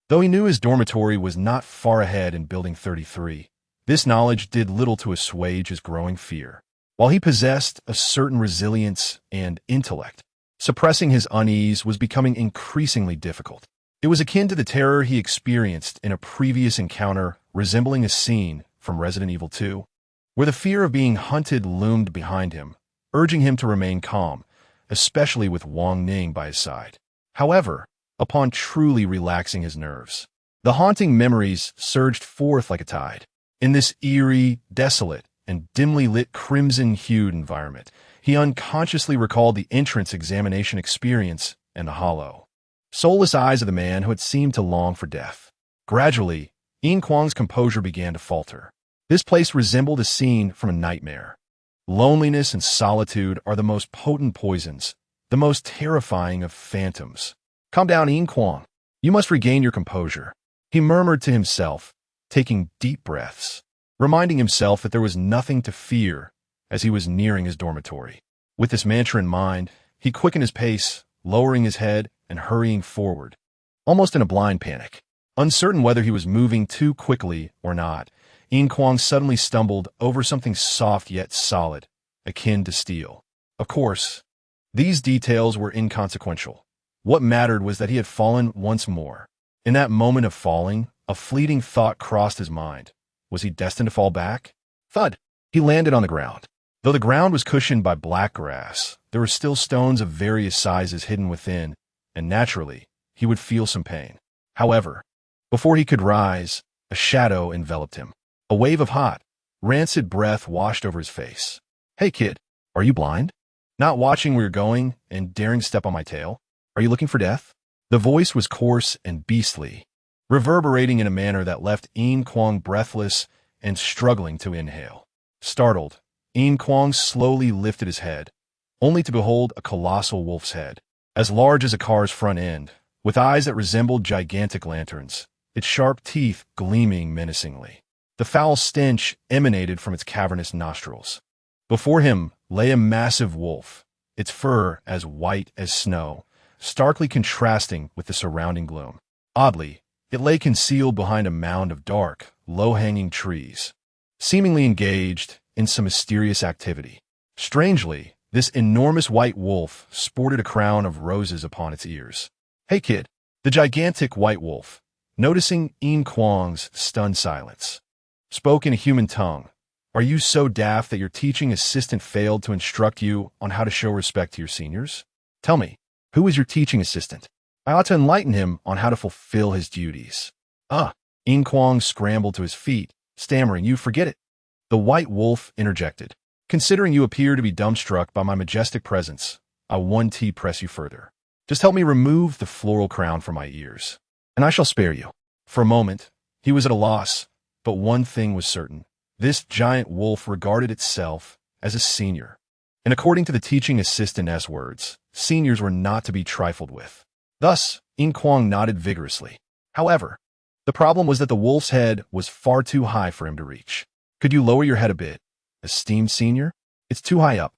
Though he knew his dormitory was not far ahead in Building 33, this knowledge did little to assuage his growing fear. While he possessed a certain resilience and intellect, suppressing his unease was becoming increasingly difficult. It was akin to the terror he experienced in a previous encounter resembling a scene from Resident Evil 2, where the fear of being hunted loomed behind him, urging him to remain calm, especially with Wang Ning by his side. However, upon truly relaxing his nerves, the haunting memories surged forth like a tide. In this eerie, desolate, and dimly lit crimson-hued environment, he unconsciously recalled the entrance examination experience and the hollow, soulless eyes of the man who had seemed to long for death. Gradually, Yin Kuang's composure began to falter. This place resembled a scene from a nightmare. Loneliness and solitude are the most potent poisons, the most terrifying of phantoms. Calm down, Yin Kuang. You must regain your composure, he murmured to himself, taking deep breaths, reminding himself that there was nothing to fear as he was nearing his dormitory. With this mantra in mind, he quickened his pace, lowering his head and hurrying forward, almost in a blind panic. Uncertain whether he was moving too quickly or not, Yin Kuang suddenly stumbled over something soft yet solid, akin to steel. Of course, these details were inconsequential. What mattered was that he had fallen once more. In that moment of falling, a fleeting thought crossed his mind. Was he destined to fall back? Thud! He landed on the ground. Though the ground was cushioned by black grass, there were still stones of various sizes hidden within, and naturally, he would feel some pain. However, before he could rise, a shadow enveloped him. A wave of hot, rancid breath washed over his face. Hey kid, are you blind? Not watching where you're going and daring step on my tail? Are you looking for death? The voice was coarse and beastly, reverberating in a manner that left Yin Kuang breathless and struggling to inhale. Startled, Yin Kuang slowly lifted his head, only to behold a colossal wolf's head, as large as a car's front end, with eyes that resembled gigantic lanterns, its sharp teeth gleaming menacingly. The foul stench emanated from its cavernous nostrils. Before him lay a massive wolf, its fur as white as snow, starkly contrasting with the surrounding gloom. Oddly, it lay concealed behind a mound of dark, low-hanging trees, seemingly engaged in some mysterious activity. Strangely, this enormous white wolf sported a crown of roses upon its ears. Hey kid, the gigantic white wolf, noticing Yin Kuang's stunned silence, spoke in a human tongue. Are you so daft that your teaching assistant failed to instruct you on how to show respect to your seniors? Tell me, who is your teaching assistant? I ought to enlighten him on how to fulfill his duties. Yin Kuang scrambled to his feet, stammering, you forget it. The white wolf interjected. Considering you appear to be dumbstruck by my majestic presence, I one T press you further. Just help me remove the floral crown from my ears, and I shall spare you. For a moment, he was at a loss, but one thing was certain. This giant wolf regarded itself as a senior. And according to the teaching assistant's words, seniors were not to be trifled with. Thus, Yin Kuang nodded vigorously. However, the problem was that the wolf's head was far too high for him to reach. Could you lower your head a bit, esteemed senior? It's too high up.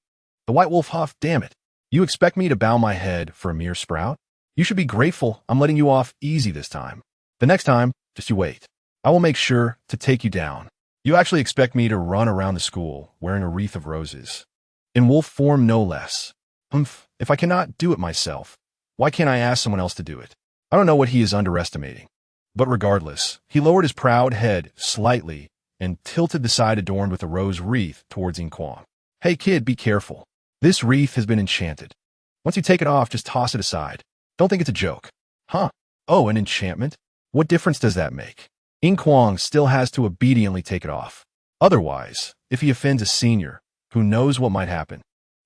The white wolf huffed, damn it. You expect me to bow my head for a mere sprout? You should be grateful I'm letting you off easy this time. The next time, just you wait. I will make sure to take you down. You actually expect me to run around the school wearing a wreath of roses. In wolf form, no less. If I cannot do it myself, why can't I ask someone else to do it? I don't know what he is underestimating. But regardless, he lowered his proud head slightly and tilted the side adorned with a rose wreath towards Yin Kuang. Hey kid, be careful. This wreath has been enchanted. Once you take it off, just toss it aside. Don't think it's a joke. Huh? Oh, an enchantment? What difference does that make? Yin Kuang still has to obediently take it off. Otherwise, if he offends a senior, who knows what might happen?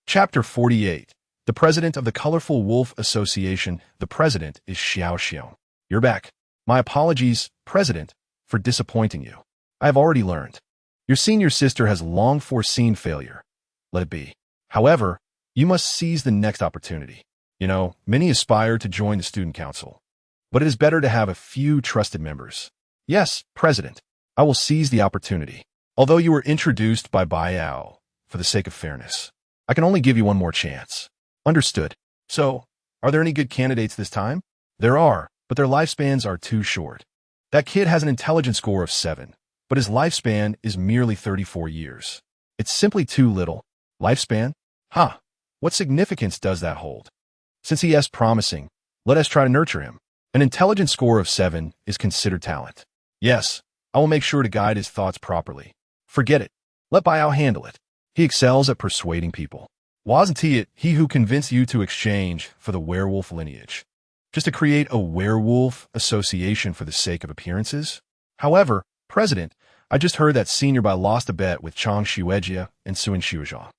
Chapter 48. The president of the Colorful Wolf Association. The president is Xiao Xiong. You're back. My apologies, president, for disappointing you. I have already learned. Your senior sister has long foreseen failure. Let it be. However, you must seize the next opportunity. You know, many aspire to join the student council, but it is better to have a few trusted members. Yes, President, I will seize the opportunity. Although you were introduced by Biao, for the sake of fairness, I can only give you one more chance. Understood. So, are there any good candidates this time? There are, but their lifespans are too short. That kid has an intelligence score of 7, but his lifespan is merely 34 years. It's simply too little. Lifespan? Huh. What significance does that hold? Since he is promising, let us try to nurture him. An intelligence score of 7 is considered talent. Yes, I will make sure to guide his thoughts properly. Forget it. Let Biao handle it. He excels at persuading people. Wasn't he who convinced you to exchange for the werewolf lineage? Just to create a werewolf association for the sake of appearances? However, President, I just heard that Senior Bai lost a bet with Chang Xuejia and Sun Xiuzhang.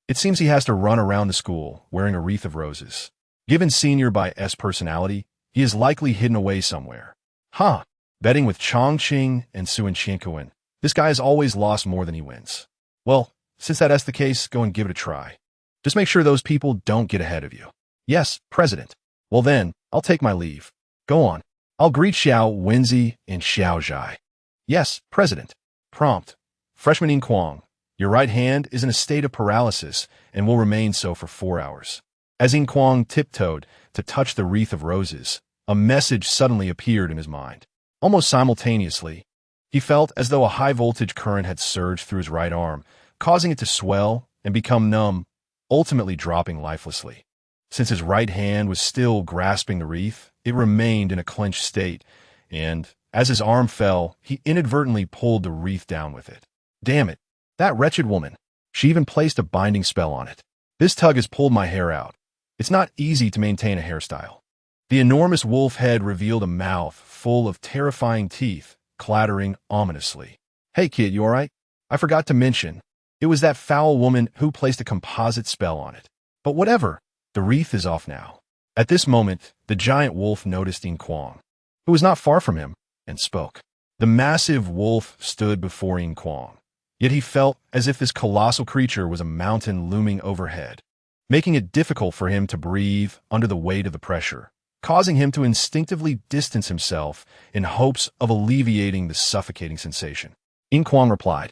It seems he has to run around the school wearing a wreath of roses. Given Senior Bai's personality, he is likely hidden away somewhere. Huh. Betting with Chong Qing and Sun Qiankuan. This guy has always lost more than he wins. Well, since that's the case, go and give it a try. Just make sure those people don't get ahead of you. Yes, President. Well then, I'll take my leave. Go on. I'll greet Xiao Wenzi and Xiao Zhai. Yes, President. Prompt. Freshman Yin Kuang, your right hand is in a state of paralysis and will remain so for 4 hours. As Yin Kuang tiptoed to touch the wreath of roses, a message suddenly appeared in his mind. Almost simultaneously, he felt as though a high-voltage current had surged through his right arm, causing it to swell and become numb, ultimately dropping lifelessly. Since his right hand was still grasping the wreath, it remained in a clenched state, and, as his arm fell, he inadvertently pulled the wreath down with it. Damn it, that wretched woman. She even placed a binding spell on it. This tug has pulled my hair out. It's not easy to maintain a hairstyle. The enormous wolf head revealed a mouth full of terrifying teeth, clattering ominously. Hey kid, you alright? I forgot to mention, it was that foul woman who placed a composite spell on it. But whatever, the wreath is off now. At this moment, the giant wolf noticed Yin Kuang, who was not far from him, and spoke. The massive wolf stood before Yin Kuang, yet he felt as if this colossal creature was a mountain looming overhead, making it difficult for him to breathe under the weight of the pressure, causing him to instinctively distance himself in hopes of alleviating the suffocating sensation. Yin Kuang replied,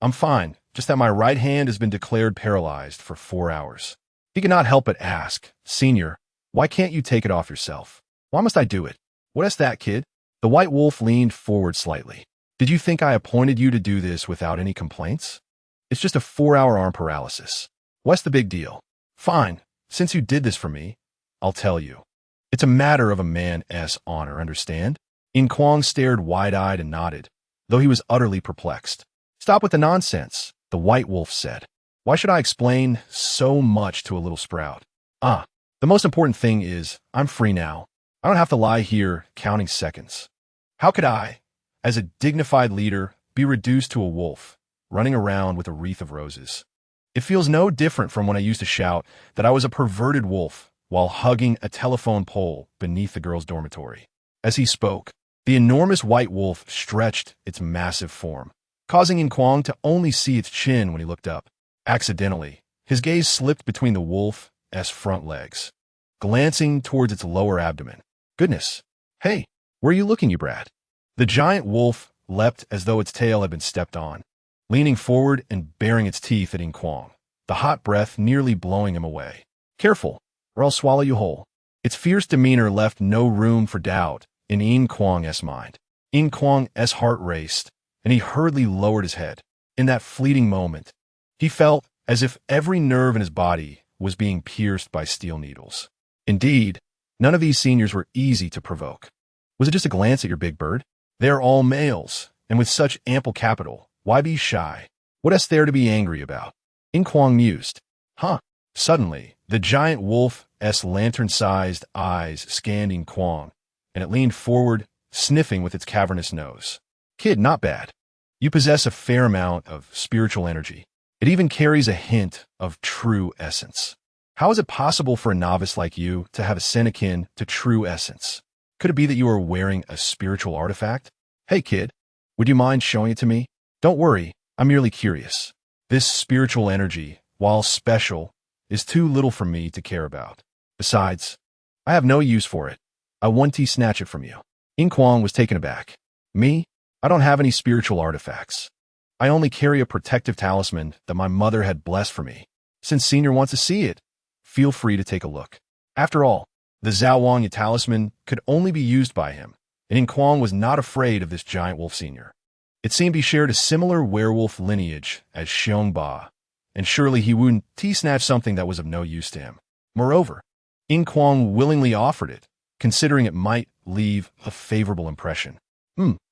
I'm fine, just that my right hand has been declared paralyzed for 4 hours. He could not help but ask, Senior, why can't you take it off yourself? Why must I do it? What is that, kid? The white wolf leaned forward slightly. Did you think I appointed you to do this without any complaints? It's just a 4-hour arm paralysis. What's the big deal? Fine, since you did this for me, I'll tell you. It's a matter of a man's honor, understand? Yin Kuang stared wide-eyed and nodded, though he was utterly perplexed. Stop with the nonsense, the white wolf said. Why should I explain so much to a little sprout? The most important thing is, I'm free now. I don't have to lie here counting seconds. How could I, as a dignified leader, be reduced to a wolf, running around with a wreath of roses? It feels no different from when I used to shout that I was a perverted wolf while hugging a telephone pole beneath the girls' dormitory. As he spoke, the enormous white wolf stretched its massive form, causing Yin Kuang to only see its chin when he looked up. Accidentally, his gaze slipped between the wolf's front legs, glancing towards its lower abdomen. Goodness! Hey, where are you looking, you brat? The giant wolf leapt as though its tail had been stepped on, leaning forward and baring its teeth at Yin Kuang, the hot breath nearly blowing him away. Careful, or I'll swallow you whole. Its fierce demeanor left no room for doubt in Yin Kuang's mind. Yin Kuang's heart raced, and he hurriedly lowered his head. In that fleeting moment, he felt as if every nerve in his body was being pierced by steel needles. Indeed, none of these seniors were easy to provoke. Was it just a glance at your big bird? They are all males, and with such ample capital, why be shy? What is there to be angry about? Yin Kuang mused. Suddenly, the giant wolf's lantern-sized eyes scanned Yin Kuang, and it leaned forward, sniffing with its cavernous nose. Kid, not bad. You possess a fair amount of spiritual energy. It even carries a hint of true essence. How is it possible for a novice like you to have a sin akin to true essence? Could it be that you are wearing a spiritual artifact? Hey kid, would you mind showing it to me? Don't worry, I'm merely curious. This spiritual energy, while special, is too little for me to care about. Besides, I have no use for it. I want to snatch it from you. Yin Kuang was taken aback. Me? I don't have any spiritual artifacts. I only carry a protective talisman that my mother had blessed for me. Since Senior wants to see it, feel free to take a look. After all, the Zhaowang talisman could only be used by him, and Yin Kuang was not afraid of this giant wolf senior. It seemed he shared a similar werewolf lineage as Xiongba, and surely he wouldn't snatch something that was of no use to him. Moreover, Yin Kuang willingly offered it, considering it might leave a favorable impression.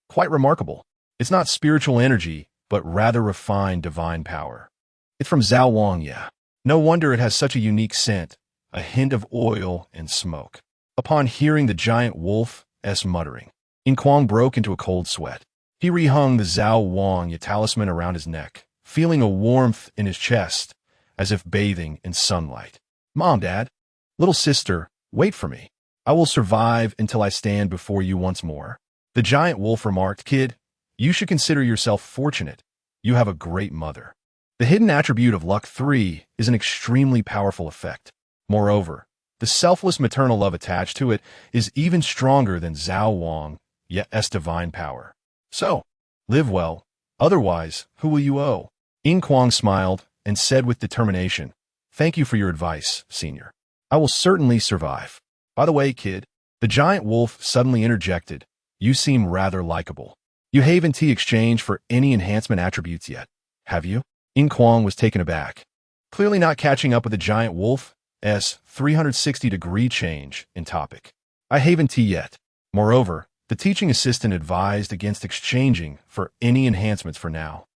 Quite remarkable. It's not spiritual energy, but rather refined divine power. It's from Zhao Wang, yeah. No wonder it has such a unique scent, a hint of oil and smoke. Upon hearing the giant wolf's muttering, Yin Kuang broke into a cold sweat. He rehung the Zhao Wang talisman around his neck, feeling a warmth in his chest, as if bathing in sunlight. Mom, Dad, little sister, wait for me. I will survive until I stand before you once more. The giant wolf remarked, Kid, you should consider yourself fortunate. You have a great mother. The hidden attribute of luck 3 is an extremely powerful effect. Moreover, the selfless maternal love attached to it is even stronger than Zhao Wang, yet's divine power. So, live well. Otherwise, who will you owe? Yin Kuang smiled and said with determination, Thank you for your advice, Senior. I will certainly survive. By the way, kid, the giant wolf suddenly interjected, You seem rather likable. You haven't exchanged for any enhancement attributes yet, have you? Yin Kuang was taken aback, clearly not catching up with the giant wolf's 360-degree change in topic. I haven't yet. Moreover, the teaching assistant advised against exchanging for any enhancements for now.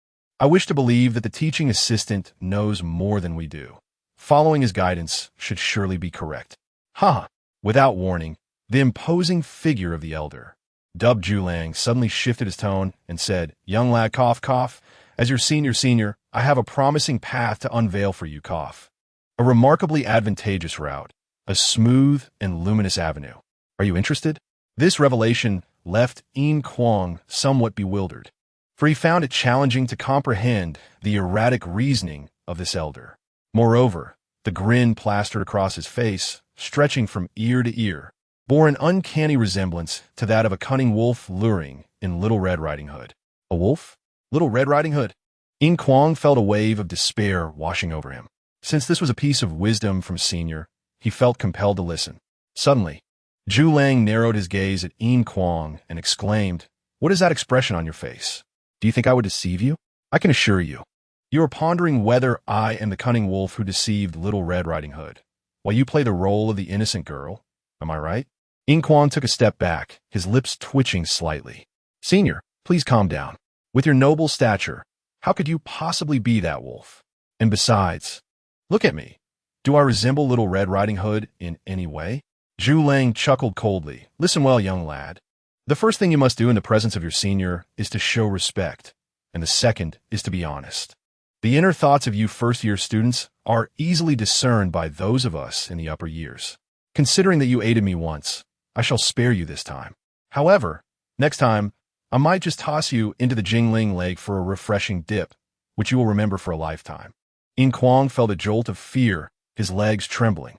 I wish to believe that the teaching assistant knows more than we do. Following his guidance should surely be correct. Ha! Without warning, the imposing figure of the elder, dubbed Zhulang, suddenly shifted his tone and said, Young lad, cough, cough. As your senior, I have a promising path to unveil for you, cough. A remarkably advantageous route, a smooth and luminous avenue. Are you interested? This revelation left Yin Kuang somewhat bewildered, for he found it challenging to comprehend the erratic reasoning of this elder. Moreover, the grin plastered across his face, stretching from ear to ear, bore an uncanny resemblance to that of a cunning wolf luring in Little Red Riding Hood. A wolf? Little Red Riding Hood? Yin Kuang felt a wave of despair washing over him. Since this was a piece of wisdom from Senior, he felt compelled to listen. Suddenly, Zhulang narrowed his gaze at Yin Kuang and exclaimed, What is that expression on your face? Do you think I would deceive you? I can assure you, you are pondering whether I am the cunning wolf who deceived Little Red Riding Hood, while you play the role of the innocent girl. Am I right? Yin Kuang took a step back, his lips twitching slightly. Senior, please calm down. With your noble stature, how could you possibly be that wolf? And besides, look at me. Do I resemble Little Red Riding Hood in any way? Zhulang chuckled coldly. Listen well, young lad. The first thing you must do in the presence of your senior is to show respect, and the second is to be honest. The inner thoughts of you first-year students are easily discerned by those of us in the upper years. Considering that you aided me once, I shall spare you this time. However, next time, I might just toss you into the Jingling Lake for a refreshing dip, which you will remember for a lifetime. Yin Kuang felt a jolt of fear, his legs trembling.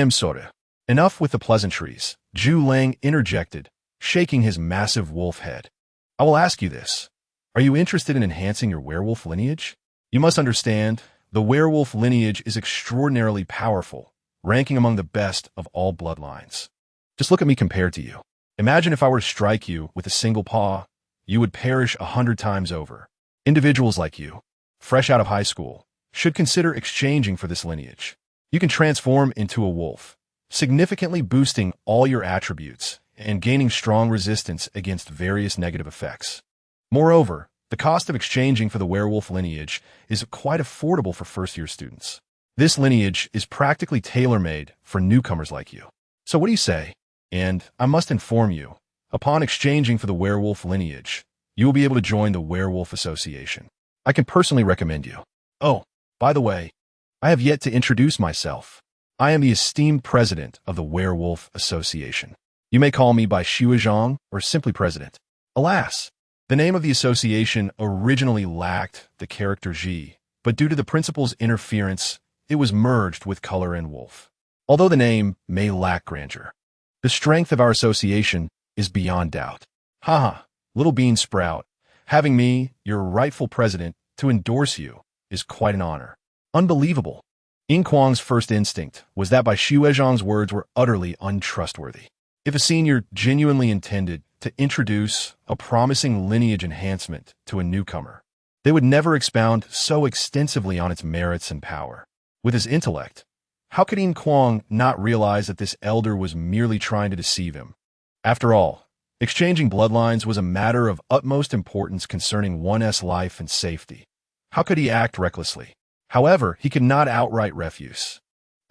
Soda. Enough with the pleasantries, Zhulang interjected, shaking his massive wolf head. I will ask you this. Are you interested in enhancing your werewolf lineage? You must understand, the werewolf lineage is extraordinarily powerful, ranking among the best of all bloodlines. Just look at me compared to you. Imagine if I were to strike you with a single paw, you would perish 100 times over. Individuals like you, fresh out of high school, should consider exchanging for this lineage. You can transform into a wolf, significantly boosting all your attributes and gaining strong resistance against various negative effects. Moreover, the cost of exchanging for the werewolf lineage is quite affordable for first-year students. This lineage is practically tailor-made for newcomers like you. So what do you say? And I must inform you, upon exchanging for the werewolf lineage, you will be able to join the Werewolf Association. I can personally recommend you. Oh, by the way, I have yet to introduce myself. I am the esteemed president of the Werewolf Association. You may call me by Shuizhang or simply president. Alas, the name of the association originally lacked the character Ji, but due to the principal's interference, it was merged with color and wolf. Although the name may lack grandeur, the strength of our association is beyond doubt. Haha, little bean sprout, having me, your rightful president, to endorse you is quite an honor. Unbelievable. Yin Kuang's first instinct was that Bai Shuizhang's words were utterly untrustworthy. If a senior genuinely intended to introduce a promising lineage enhancement to a newcomer, they would never expound so extensively on its merits and power. With his intellect, how could Yin Kuang not realize that this elder was merely trying to deceive him? After all, Exchanging bloodlines was a matter of utmost importance concerning one's life and safety. How could he act recklessly? However, he could not outright refuse,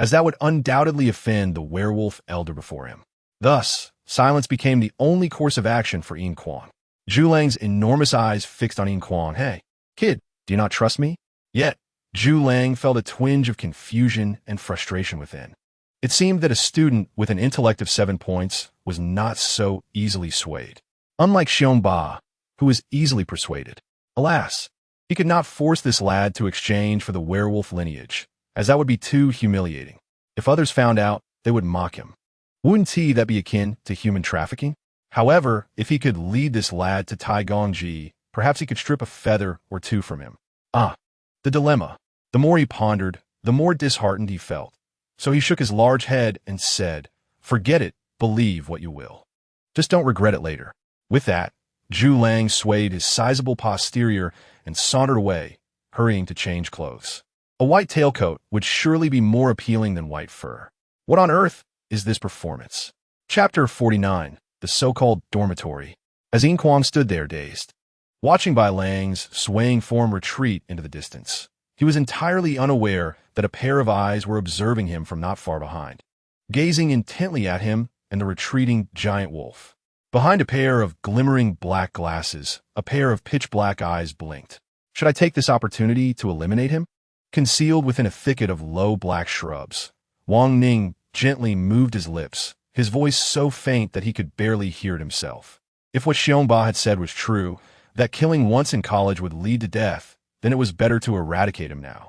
as that would undoubtedly offend the werewolf elder before him. Thus, silence became the only course of action for Yin Kuang. Zhu Lang's enormous eyes fixed on Yin Kuang. Hey, kid, do you not trust me? Yet, Zhu Lang felt a twinge of confusion and frustration within. It seemed that a student with an intellect of 7 points was not so easily swayed. Unlike Xiongba, who was easily persuaded. Alas, he could not force this lad to exchange for the werewolf lineage, as that would be too humiliating. If others found out, they would mock him. Wouldn't that be akin to human trafficking? However, if he could lead this lad to Tai Gongji, perhaps he could strip a feather or two from him. The dilemma. The more he pondered, the more disheartened he felt. So he shook his large head and said, "Forget it, believe what you will. Just don't regret it later." With that, Zhu Lang swayed his sizable posterior and sauntered away, hurrying to change clothes. A white tailcoat would surely be more appealing than white fur. What on earth is this performance? Chapter 49, the so-called dormitory. As Yin Kuang stood there dazed, watching Bai Lang's swaying form retreat into the distance, he was entirely unaware that a pair of eyes were observing him from not far behind, gazing intently at him and the retreating giant wolf. Behind a pair of glimmering black glasses, a pair of pitch-black eyes blinked. Should I take this opportunity to eliminate him? Concealed within a thicket of low black shrubs, Wang Ning gently moved his lips, his voice so faint that he could barely hear it himself. If what Xiongba had said was true, that killing once in college would lead to death, then it was better to eradicate him now.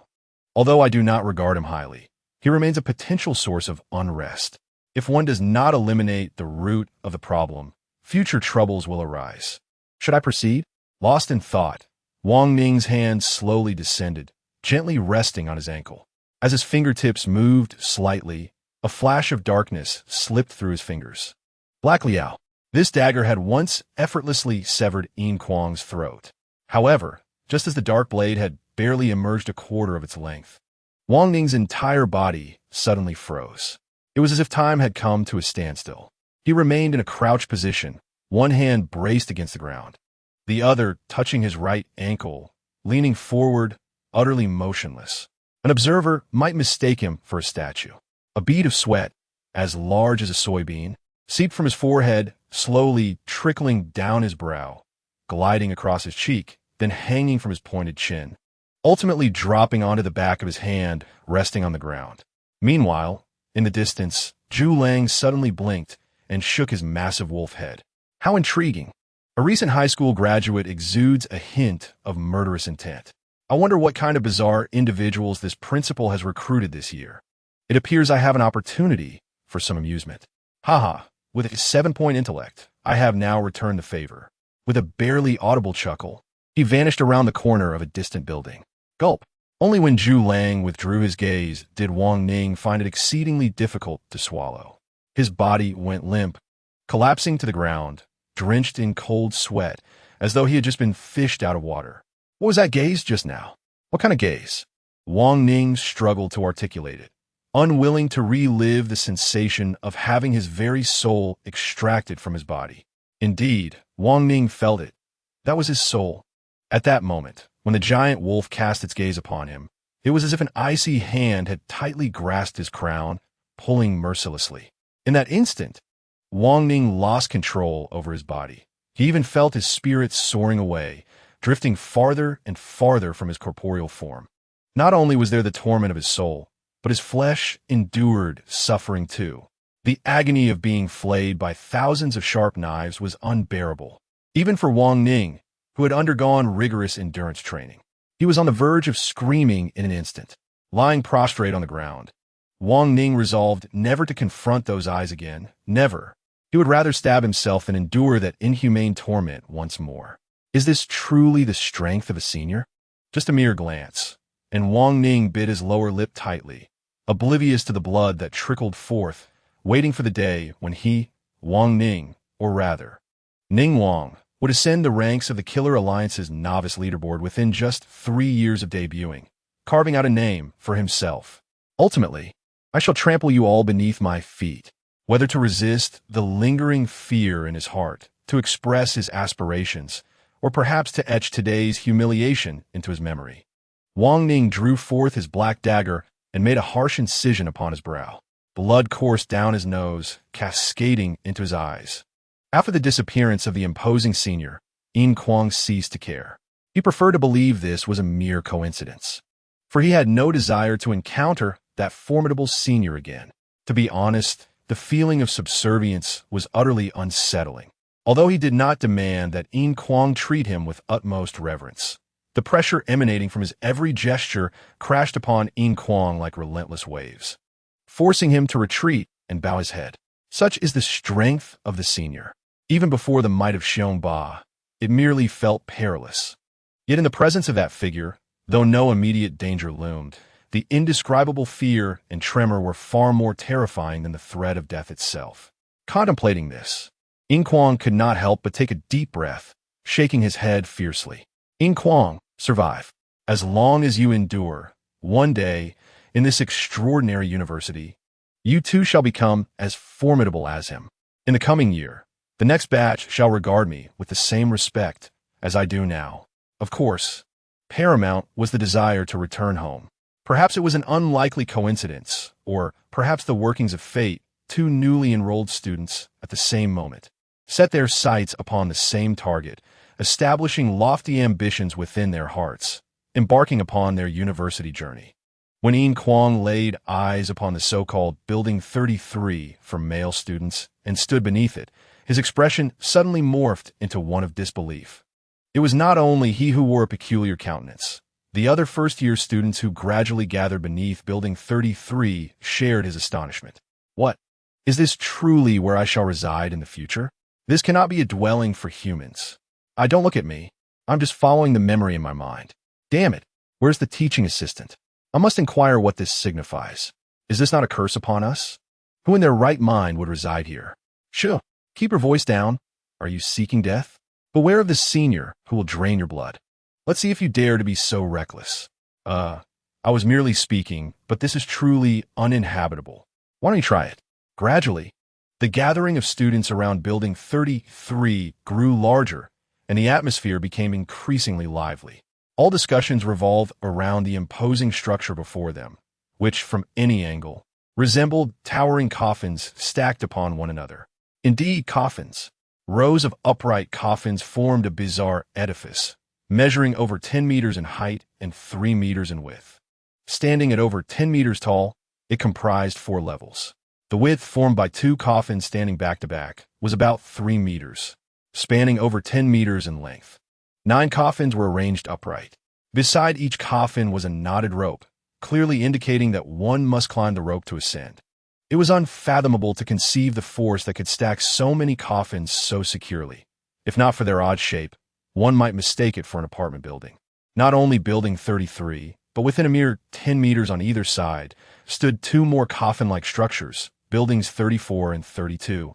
Although I do not regard him highly, he remains a potential source of unrest. If one does not eliminate the root of the problem, future troubles will arise. Should I proceed? Lost in thought, Wang Ning's hand slowly descended, gently resting on his ankle. As his fingertips moved slightly, a flash of darkness slipped through his fingers. Black Liao. This dagger had once effortlessly severed Yin Kuang's throat. However, just as the dark blade had barely emerged a quarter of its length, Wang Ning's entire body suddenly froze. It was as if time had come to a standstill. He remained in a crouched position, one hand braced against the ground, the other touching his right ankle, leaning forward, utterly motionless. An observer might mistake him for a statue. A bead of sweat, as large as a soybean, seeped from his forehead, slowly trickling down his brow, gliding across his cheek, then hanging from his pointed chin, ultimately dropping onto the back of his hand, resting on the ground. Meanwhile, in the distance, Zhu Lang suddenly blinked and shook his massive wolf head. How intriguing. A recent high school graduate exudes a hint of murderous intent. I wonder what kind of bizarre individuals this principal has recruited this year. It appears I have an opportunity for some amusement. Haha, with a 7-point intellect, I have now returned the favor. With a barely audible chuckle, he vanished around the corner of a distant building. Gulp. Only when Zhu Lang withdrew his gaze did Wang Ning find it exceedingly difficult to swallow. His body went limp, collapsing to the ground, drenched in cold sweat, as though he had just been fished out of water. What was that gaze just now? What kind of gaze? Wang Ning struggled to articulate it, unwilling to relive the sensation of having his very soul extracted from his body. Indeed, Wang Ning felt it. That was his soul. At that moment, when the giant wolf cast its gaze upon him, it was as if an icy hand had tightly grasped his crown, pulling mercilessly. In that instant, Wang Ning lost control over his body. He even felt his spirit soaring away, drifting farther and farther from his corporeal form. Not only was there the torment of his soul, but his flesh endured suffering too. The agony of being flayed by thousands of sharp knives was unbearable, even for Wang Ning, who had undergone rigorous endurance training. He was on the verge of screaming in an instant. Lying prostrate on the ground, Wang Ning resolved never to confront those eyes again, never. He would rather stab himself than endure that inhumane torment once more. Is this truly the strength of a senior? Just a mere glance, and Wang Ning bit his lower lip tightly, oblivious to the blood that trickled forth, waiting for the day when he, Wang Ning, or rather, Ning Wang, would ascend the ranks of the Killer Alliance's novice leaderboard within just 3 years of debuting, carving out a name for himself. Ultimately, I shall trample you all beneath my feet. Whether to resist the lingering fear in his heart, to express his aspirations, or perhaps to etch today's humiliation into his memory. Wang Ning drew forth his black dagger and made a harsh incision upon his brow. Blood coursed down his nose, cascading into his eyes. After the disappearance of the imposing senior, Yin Kuang ceased to care. He preferred to believe this was a mere coincidence, for he had no desire to encounter that formidable senior again. To be honest, the feeling of subservience was utterly unsettling. Although he did not demand that Yin Kuang treat him with utmost reverence, the pressure emanating from his every gesture crashed upon Yin Kuang like relentless waves, forcing him to retreat and bow his head. Such is the strength of the senior. Even before the might of Xiong Ba, it merely felt perilous. Yet in the presence of that figure, though no immediate danger loomed, the indescribable fear and tremor were far more terrifying than the threat of death itself. Contemplating this, Yin Kuang could not help but take a deep breath, shaking his head fiercely. Yin Kuang, survive. As long as you endure, one day, in this extraordinary university, you too shall become as formidable as him. In the coming year, the next batch shall regard me with the same respect as I do now. Of course, paramount was the desire to return home. Perhaps it was an unlikely coincidence, or perhaps the workings of fate. Two newly enrolled students, at the same moment, set their sights upon the same target, establishing lofty ambitions within their hearts, embarking upon their university journey. When Yin Kuang laid eyes upon the so-called Building 33 for male students and stood beneath it, his expression suddenly morphed into one of disbelief. It was not only he who wore a peculiar countenance. The other first-year students who gradually gathered beneath Building 33 shared his astonishment. What? Is this truly where I shall reside in the future? This cannot be a dwelling for humans. Don't look at me. I'm just following the memory in my mind. Damn it, where's the teaching assistant? I must inquire what this signifies. Is this not a curse upon us? Who in their right mind would reside here? Shoo, keep your voice down. Are you seeking death? Beware of the senior who will drain your blood. Let's see if you dare to be so reckless. I was merely speaking, but this is truly uninhabitable. Why don't you try it? Gradually, the gathering of students around Building 33 grew larger, and the atmosphere became increasingly lively. All discussions revolved around the imposing structure before them, which, from any angle, resembled towering coffins stacked upon one another. Indeed, coffins. Rows of upright coffins formed a bizarre edifice, measuring over 10 meters in height and 3 meters in width. Standing at over 10 meters tall, it comprised 4 levels. The width formed by 2 coffins standing back to back was about 3 meters, spanning over 10 meters in length. 9 coffins were arranged upright. Beside each coffin was a knotted rope, clearly indicating that one must climb the rope to ascend. It was unfathomable to conceive the force that could stack so many coffins so securely. If not for their odd shape, one might mistake it for an apartment building. Not only Building 33, but within a mere 10 meters on either side, stood 2 more coffin-like structures, Buildings 34 and 32.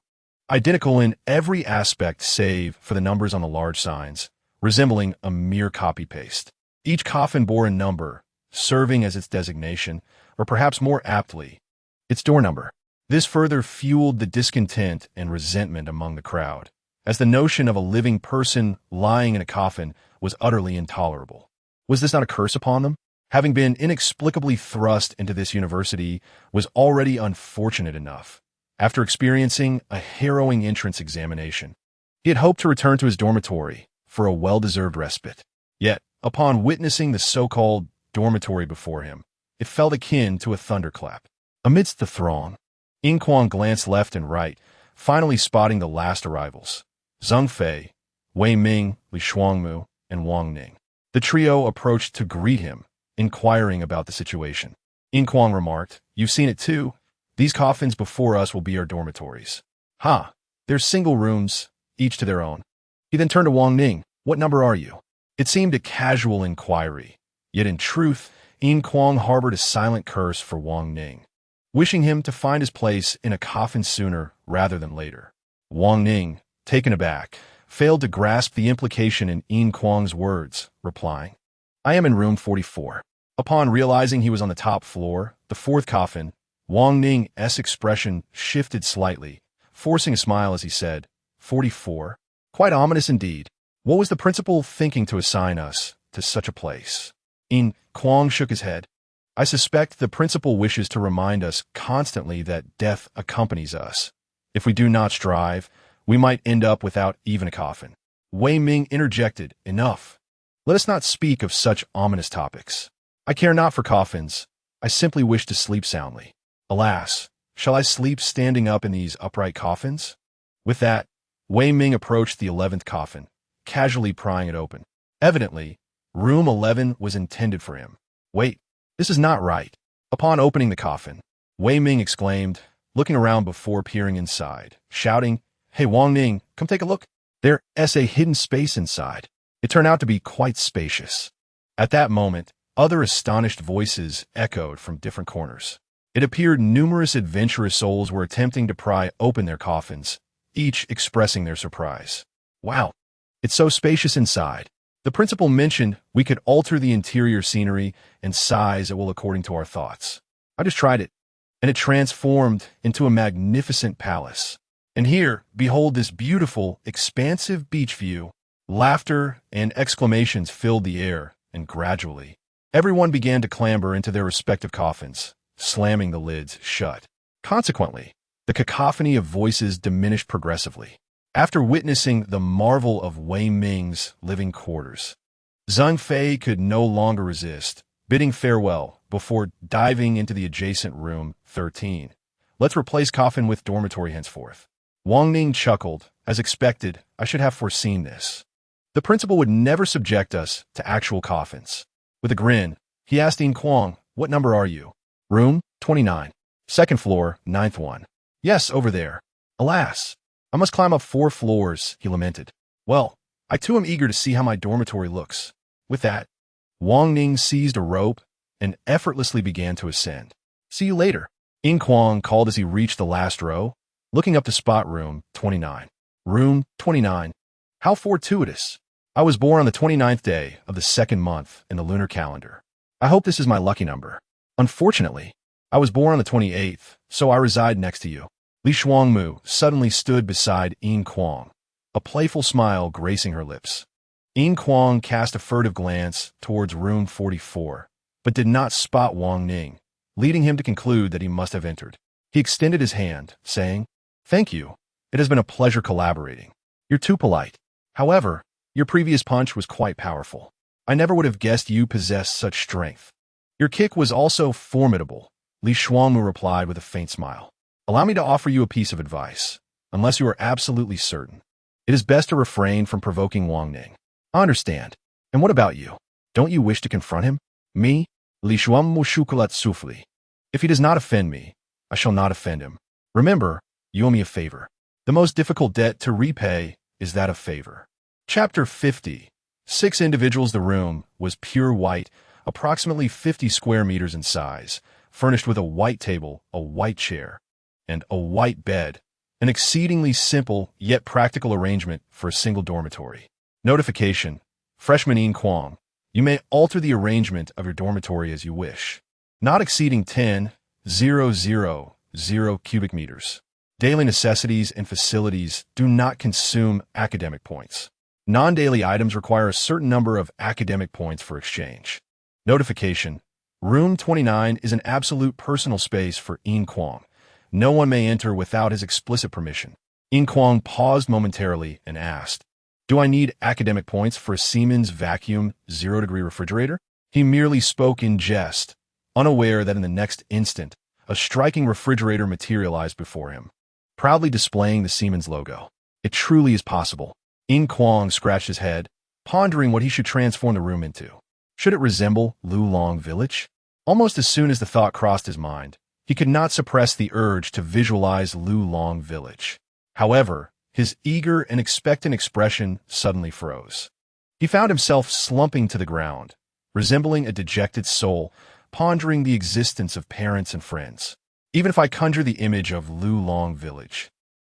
Identical in every aspect save for the numbers on the large signs, resembling a mere copy-paste. Each coffin bore a number, serving as its designation, or perhaps more aptly, its door number. This further fueled the discontent and resentment among the crowd, as the notion of a living person lying in a coffin was utterly intolerable. Was this not a curse upon them? Having been inexplicably thrust into this university was already unfortunate enough. After experiencing a harrowing entrance examination, he had hoped to return to his dormitory for a well-deserved respite. Yet, upon witnessing the so-called dormitory before him, it felt akin to a thunderclap. Amidst the throng, Yin Kuang glanced left and right, finally spotting the last arrivals: Zheng Fei, Wei Ming, Li Shuangmu, and Wang Ning. The trio approached to greet him, inquiring about the situation. Yin Kuang remarked, "You've seen it too. These coffins before us will be our dormitories." "Ha! There's single rooms, each to their own." He then turned to Wang Ning. "What number are you?" It seemed a casual inquiry, yet in truth, Yin Kuang harbored a silent curse for Wang Ning, wishing him to find his place in a coffin sooner rather than later. Wang Ning, taken aback, failed to grasp the implication in Yin Kuang's words, replying, "I am in room 44. Upon realizing he was on the top floor, the 4th coffin, Wang Ning's expression shifted slightly, forcing a smile as he said, 44? Quite ominous indeed. What was the principal thinking to assign us to such a place? Yin Kuang shook his head. I suspect the principal wishes to remind us constantly that death accompanies us. If we do not strive, we might end up without even a coffin. Wei Ming interjected, enough. Let us not speak of such ominous topics. I care not for coffins. I simply wish to sleep soundly. Alas, shall I sleep standing up in these upright coffins? With that, Wei Ming approached the 11th coffin, casually prying it open. Evidently, room 11 was intended for him. Wait, this is not right. Upon opening the coffin, Wei Ming exclaimed, looking around before peering inside, shouting, Hey Wang Ning, come take a look. There's a hidden space inside. It turned out to be quite spacious. At that moment, other astonished voices echoed from different corners. It appeared numerous adventurous souls were attempting to pry open their coffins, each expressing their surprise. Wow, it's so spacious inside. The principal mentioned we could alter the interior scenery and size it will according to our thoughts. I just tried it, and it transformed into a magnificent palace. And here, behold this beautiful, expansive beach view. Laughter and exclamations filled the air, and gradually, everyone began to clamber into their respective coffins, slamming the lids shut. Consequently, the cacophony of voices diminished progressively. After witnessing the marvel of Wei Ming's living quarters, Zhang Fei could no longer resist, bidding farewell before diving into the adjacent room 13. Let's replace coffin with dormitory henceforth. Wang Ning chuckled. As expected, I should have foreseen this. The principal would never subject us to actual coffins. With a grin, he asked Yin Kuang, what number are you? Room 29. Second floor, 9th one. Yes, over there. Alas, I must climb up 4 floors, he lamented. Well, I too am eager to see how my dormitory looks. With that, Wang Ning seized a rope and effortlessly began to ascend. See you later, Yin Kuang called as he reached the last row, looking up to spot room 29. Room 29. How fortuitous. I was born on the 29th day of the 2nd month in the lunar calendar. I hope this is my lucky number. Unfortunately, I was born on the 28th, so I reside next to you. Li Shuangmu suddenly stood beside Yin Kuang, a playful smile gracing her lips. Yin Kuang cast a furtive glance towards room 44, but did not spot Wang Ning, leading him to conclude that he must have entered. He extended his hand, saying, Thank you. It has been a pleasure collaborating. You're too polite. However, your previous punch was quite powerful. I never would have guessed you possessed such strength. Your kick was also formidable, Li Shuangmu replied with a faint smile. Allow me to offer you a piece of advice. Unless you are absolutely certain, it is best to refrain from provoking Wang Ning. I understand. And what about you? Don't you wish to confront him? Me? Li Shuangmu shukulat sufli. If he does not offend me, I shall not offend him. Remember, you owe me a favor. The most difficult debt to repay is that of favor. Chapter 50. 6 individuals. The room was pure white, approximately 50 square meters in size, furnished with a white table, a white chair, and a white bed, an exceedingly simple yet practical arrangement for a single dormitory. Notification: Freshman Yin Kuang, you may alter the arrangement of your dormitory as you wish, not exceeding 10,000 cubic meters. Daily necessities and facilities do not consume academic points. Non-daily items require a certain number of academic points for exchange. Notification: Room 29 is an absolute personal space for Yin Kuang. No one may enter without his explicit permission. Yin Kuang paused momentarily and asked, Do I need academic points for a Siemens vacuum 0-degree refrigerator? He merely spoke in jest, unaware that in the next instant, a striking refrigerator materialized before him, proudly displaying the Siemens logo. It truly is possible. Yin Kuang scratched his head, pondering what he should transform the room into. Should it resemble Lulong Village? Almost as soon as the thought crossed his mind, he could not suppress the urge to visualize Lulong Village. However, his eager and expectant expression suddenly froze. He found himself slumping to the ground, resembling a dejected soul, pondering the existence of parents and friends. Even if I conjure the image of Lulong Village,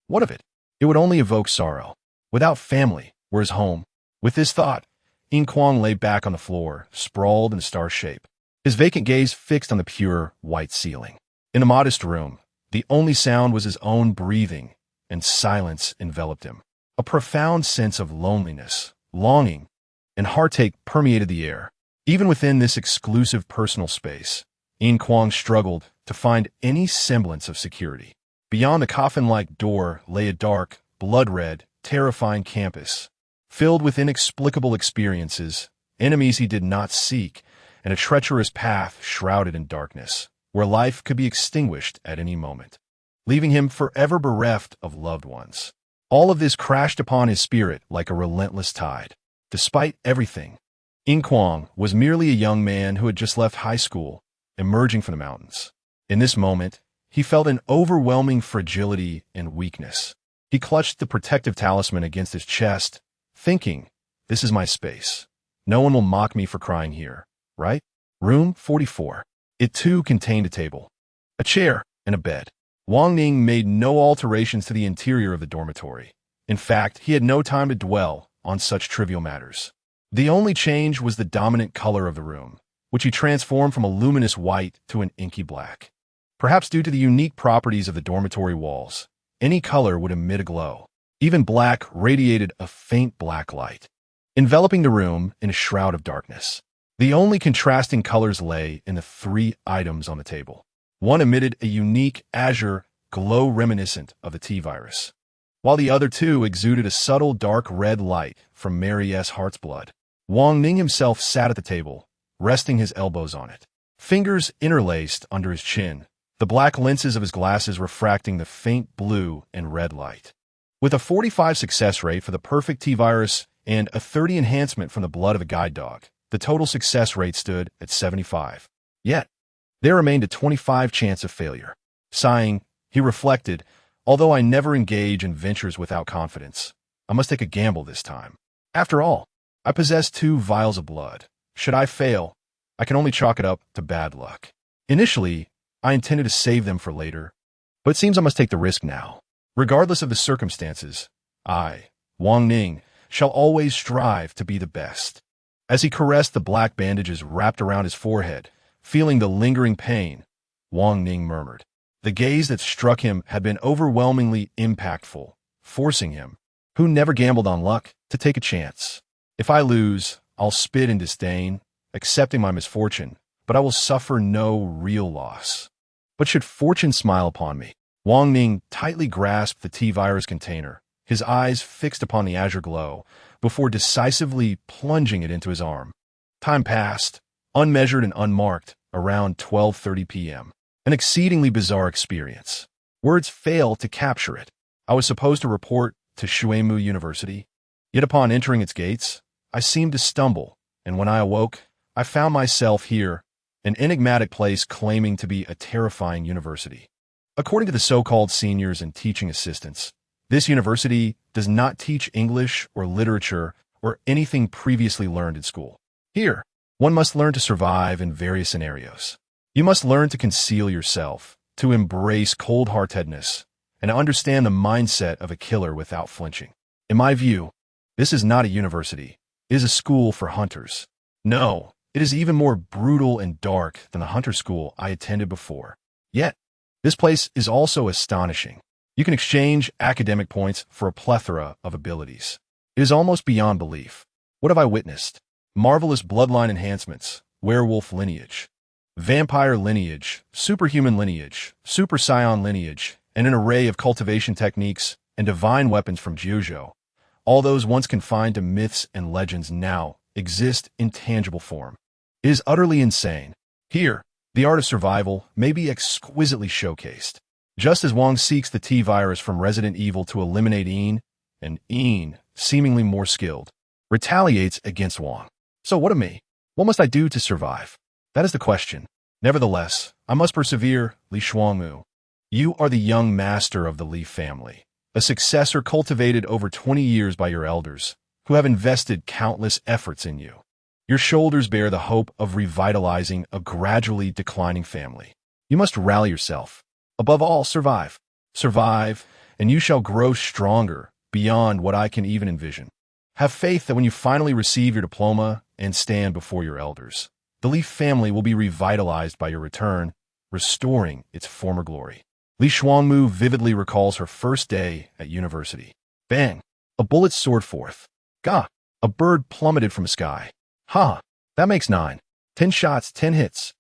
what of it? It would only evoke sorrow. Without family, where is home? With this thought, Yin Kuang lay back on the floor, sprawled in star shape, his vacant gaze fixed on the pure, white ceiling. In the modest room, the only sound was his own breathing, and silence enveloped him. A profound sense of loneliness, longing, and heartache permeated the air. Even within this exclusive personal space, Yin Kuang struggled to find any semblance of security. Beyond the coffin-like door lay a dark, blood-red, terrifying campus, filled with inexplicable experiences, enemies he did not seek, and a treacherous path shrouded in darkness, where life could be extinguished at any moment, leaving him forever bereft of loved ones. All of this crashed upon his spirit like a relentless tide. Despite everything, Yin Kuang was merely a young man who had just left high school, emerging from the mountains. In this moment, he felt an overwhelming fragility and weakness. He clutched the protective talisman against his chest, thinking, "This is my space. No one will mock me for crying here, right?" Room 44. It too contained a table, a chair, and a bed. Wang Ning made no alterations to the interior of the dormitory. In fact, he had no time to dwell on such trivial matters. The only change was the dominant color of the room, which he transformed from a luminous white to an inky black. Perhaps due to the unique properties of the dormitory walls, any color would emit a glow. Even black radiated a faint black light, enveloping the room in a shroud of darkness. The only contrasting colors lay in the three items on the table. One emitted a unique azure glow reminiscent of the T-virus, while the other two exuded a subtle dark red light from Mary S. Heart's blood. Wang Ning himself sat at the table, resting his elbows on it, fingers interlaced under his chin, the black lenses of his glasses refracting the faint blue and red light. With a 45 success rate for the perfect T-virus and a 30 enhancement from the blood of a guide dog, the total success rate stood at 75. Yet, there remained a 25 chance of failure. Sighing, he reflected, "Although I never engage in ventures without confidence, I must take a gamble this time. After all, I possess 2 vials of blood. Should I fail, I can only chalk it up to bad luck. Initially, I intended to save them for later, but it seems I must take the risk now. Regardless of the circumstances, I, Wang Ning, shall always strive to be the best." As he caressed the black bandages wrapped around his forehead, feeling the lingering pain, Wang Ning murmured. The gaze that struck him had been overwhelmingly impactful, forcing him, who never gambled on luck, to take a chance. "If I lose, I'll spit in disdain, accepting my misfortune, but I will suffer no real loss. But should fortune smile upon me?" Wang Ning tightly grasped the T-virus container, his eyes fixed upon the azure glow, before decisively plunging it into his arm. Time passed, unmeasured and unmarked, around 12:30 p.m. An exceedingly bizarre experience. Words fail to capture it. I was supposed to report to Shuemu University, yet upon entering its gates, I seemed to stumble, and when I awoke, I found myself here, an enigmatic place claiming to be a terrifying university. According to the so-called seniors and teaching assistants, this university does not teach English or literature or anything previously learned in school. Here, one must learn to survive in various scenarios. You must learn to conceal yourself, to embrace cold-heartedness, and to understand the mindset of a killer without flinching. In my view, this is not a university. It is a school for hunters. No, it is even more brutal and dark than the hunter school I attended before. Yet, this place is also astonishing. You can exchange academic points for a plethora of abilities. It is almost beyond belief. What have I witnessed? Marvelous bloodline enhancements, werewolf lineage, vampire lineage, superhuman lineage, super scion lineage, and an array of cultivation techniques and divine weapons from Jiuzhou. All those once confined to myths and legends now exist in tangible form. It is utterly insane. Here, the art of survival may be exquisitely showcased. Just as Wang seeks the T-virus from Resident Evil to eliminate Yin, and Yin, seemingly more skilled, retaliates against Wang. So what of me? What must I do to survive? That is the question. Nevertheless, I must persevere, Li Shuangmu. You are the young master of the Li family, a successor cultivated over 20 years by your elders, who have invested countless efforts in you. Your shoulders bear the hope of revitalizing a gradually declining family. You must rally yourself. Above all, survive. Survive, and you shall grow stronger beyond what I can even envision. Have faith that when you finally receive your diploma and stand before your elders, the Li family will be revitalized by your return, restoring its former glory. Li Shuangmu vividly recalls her first day at university. Bang! A bullet soared forth. Gah! A bird plummeted from the sky. Ha! That makes 9. 10 shots, 10 hits.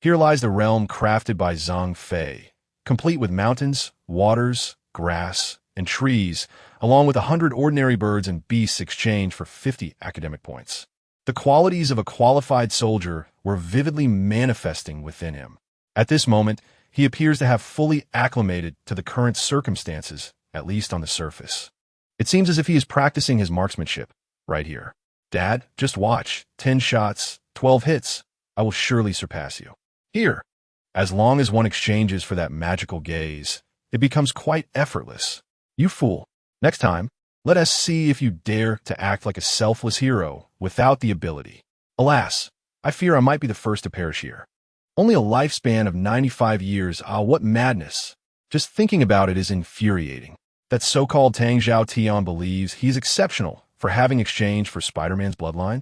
Here lies the realm crafted by Zhang Fei, complete with mountains, waters, grass, and trees, along with 100 ordinary birds and beasts exchanged for 50 academic points. The qualities of a qualified soldier were vividly manifesting within him. At this moment, he appears to have fully acclimated to the current circumstances, at least on the surface. It seems as if he is practicing his marksmanship, right here. Dad, just watch. 10 shots, 12 hits. I will surely surpass you. Here. As long as one exchanges for that magical gaze, it becomes quite effortless. You fool. Next time, let us see if you dare to act like a selfless hero without the ability. Alas, I fear I might be the first to perish here. Only a lifespan of 95 years, what madness. Just thinking about it is infuriating. That so-called Tang Zhao Tian believes he is exceptional for having exchanged for Spider-Man's bloodline?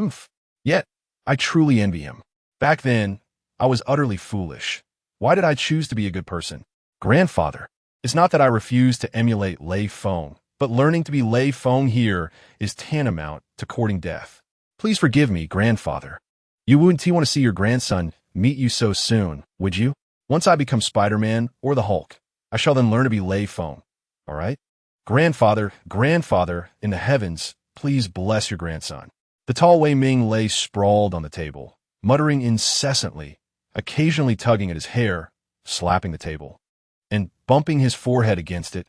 Oof. Yet, I truly envy him. Back then, I was utterly foolish. Why did I choose to be a good person? Grandfather. It's not that I refuse to emulate Lei Feng, but learning to be Lei Feng here is tantamount to courting death. Please forgive me, grandfather. You wouldn't want to see your grandson meet you so soon, would you? Once I become Spider-Man or the Hulk, I shall then learn to be Lei Feng. All right? Grandfather, in the heavens, please bless your grandson. The tall Wei Ming lay sprawled on the table, muttering incessantly, occasionally tugging at his hair, slapping the table, and bumping his forehead against it,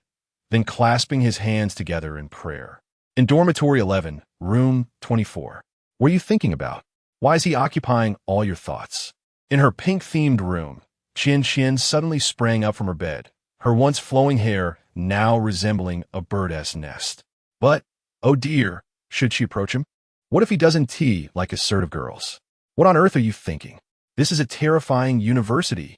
then clasping his hands together in prayer. In Dormitory 11, Room 24. What are you thinking about? Why is he occupying all your thoughts? In her pink-themed room, Qian suddenly sprang up from her bed, her once flowing hair now resembling a bird's nest. But, oh dear, should she approach him? What if he doesn't tea like assertive girls? What on earth are you thinking? This is a terrifying university.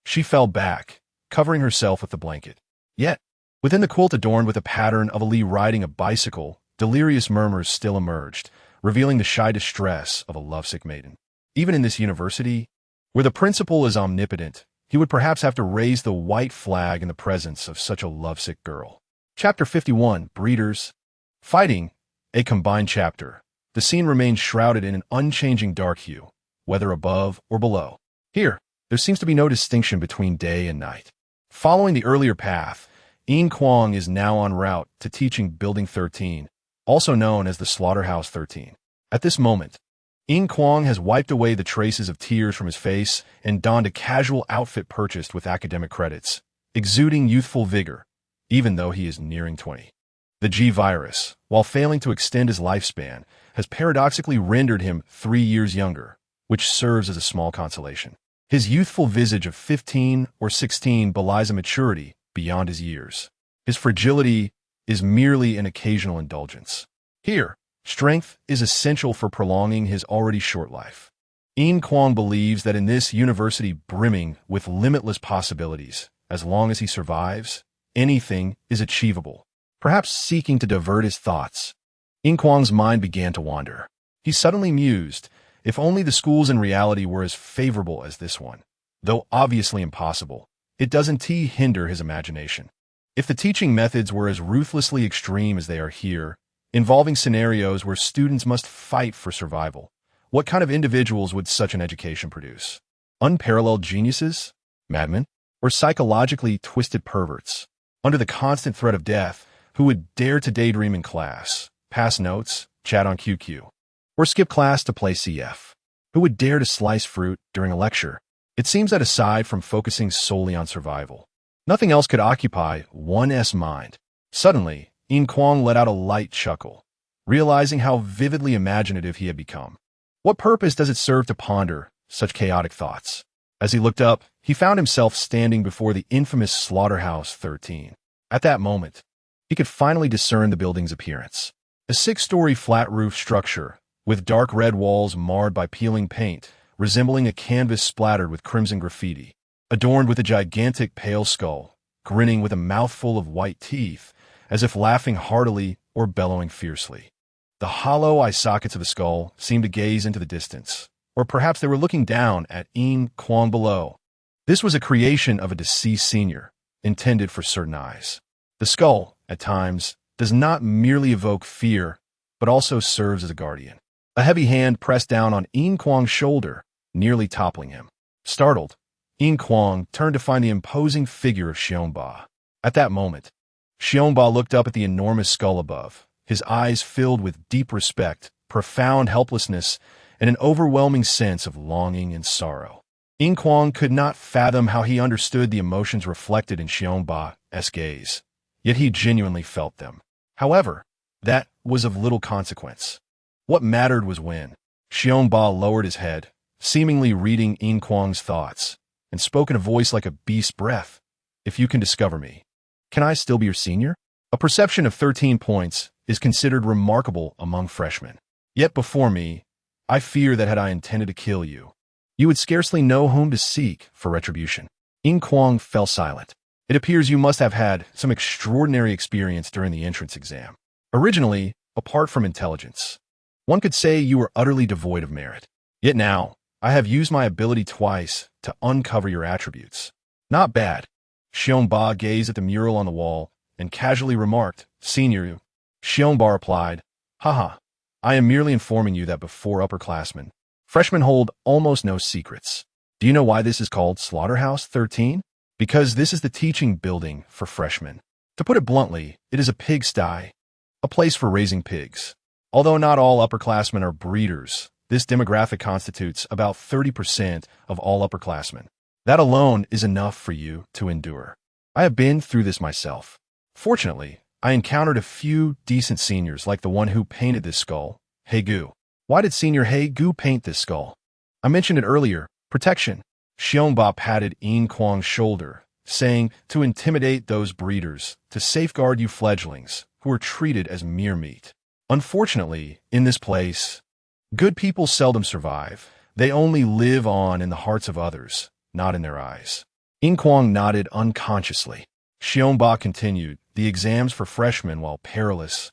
She fell back, covering herself with the blanket. Yet, within the quilt adorned with a pattern of a Li riding a bicycle, delirious murmurs still emerged, revealing the shy distress of a lovesick maiden. Even in this university, where the principal is omnipotent, he would perhaps have to raise the white flag in the presence of such a lovesick girl. Chapter 51, Breeders. Fighting, a combined chapter. The scene remains shrouded in an unchanging dark hue, whether above or below. Here, there seems to be no distinction between day and night. Following the earlier path, Yin Kuang is now en route to teaching Building 13, also known as the Slaughterhouse 13. At this moment, Yin Kuang has wiped away the traces of tears from his face and donned a casual outfit purchased with academic credits, exuding youthful vigor, even though he is nearing 20. The G virus, while failing to extend his lifespan, has paradoxically rendered him 3 years younger, which serves as a small consolation. His youthful visage of 15 or 16 belies a maturity beyond his years. His fragility is merely an occasional indulgence. Here, strength is essential for prolonging his already short life. Yin Kuang believes that in this university brimming with limitless possibilities, as long as he survives, anything is achievable. Perhaps seeking to divert his thoughts, Yin Kuang's mind began to wander. He suddenly mused, if only the schools in reality were as favorable as this one. Though obviously impossible, it doesn't hinder his imagination. If the teaching methods were as ruthlessly extreme as they are here, involving scenarios where students must fight for survival, what kind of individuals would such an education produce? Unparalleled geniuses? Madmen? Or psychologically twisted perverts? Under the constant threat of death, who would dare to daydream in class, pass notes, chat on QQ, or skip class to play CF? Who would dare to slice fruit during a lecture? It seems that aside from focusing solely on survival, nothing else could occupy one's mind. Suddenly, Yin Kuang let out a light chuckle, realizing how vividly imaginative he had become. What purpose does it serve to ponder such chaotic thoughts? As he looked up, he found himself standing before the infamous Slaughterhouse 13. At that moment, he could finally discern the building's appearance. A 6-story flat-roof structure, with dark red walls marred by peeling paint, resembling a canvas splattered with crimson graffiti, adorned with a gigantic pale skull, grinning with a mouthful of white teeth, as if laughing heartily or bellowing fiercely. The hollow eye sockets of the skull seemed to gaze into the distance, or perhaps they were looking down at Yin Kuang below. This was a creation of a deceased senior, intended for certain eyes. The skull, at times, does not merely evoke fear, but also serves as a guardian. A heavy hand pressed down on Yin Kuang's shoulder, nearly toppling him. Startled, Yin Kuang turned to find the imposing figure of Xiongba. At that moment, Xiongba looked up at the enormous skull above, his eyes filled with deep respect, profound helplessness, and an overwhelming sense of longing and sorrow. Yin Kuang could not fathom how he understood the emotions reflected in Xiongba's gaze, yet he genuinely felt them. However, that was of little consequence. What mattered was when Xiongba lowered his head, seemingly reading Yin Kuang's thoughts, and spoke in a voice like a beast's breath. "If you can discover me, can I still be your senior?" A perception of 13 points is considered remarkable among freshmen. Yet before me, I fear that had I intended to kill you, you would scarcely know whom to seek for retribution. Yin Kuang fell silent. It appears you must have had some extraordinary experience during the entrance exam. Originally, apart from intelligence, one could say you were utterly devoid of merit. Yet now, I have used my ability twice to uncover your attributes. Not bad. Xiongba gazed at the mural on the wall and casually remarked, "Senior." Xiongba replied, "Haha, I am merely informing you that before upperclassmen, freshmen hold almost no secrets. Do you know why this is called Slaughterhouse 13? Because this is the teaching building for freshmen. To put it bluntly, it is a pigsty, a place for raising pigs. Although not all upperclassmen are breeders, this demographic constitutes about 30% of all upperclassmen. That alone is enough for you to endure. I have been through this myself. Fortunately, I encountered a few decent seniors like the one who painted this skull, He Gu. Why did Senior He Gu paint this skull? I mentioned it earlier, protection. Xiongba patted Yin Kuang's shoulder, saying to intimidate those breeders, to safeguard you fledglings, who are treated as mere meat. Unfortunately, in this place, good people seldom survive. They only live on in the hearts of others, not in their eyes. Yin Kuang nodded unconsciously. Xiongba continued, the exams for freshmen, while perilous,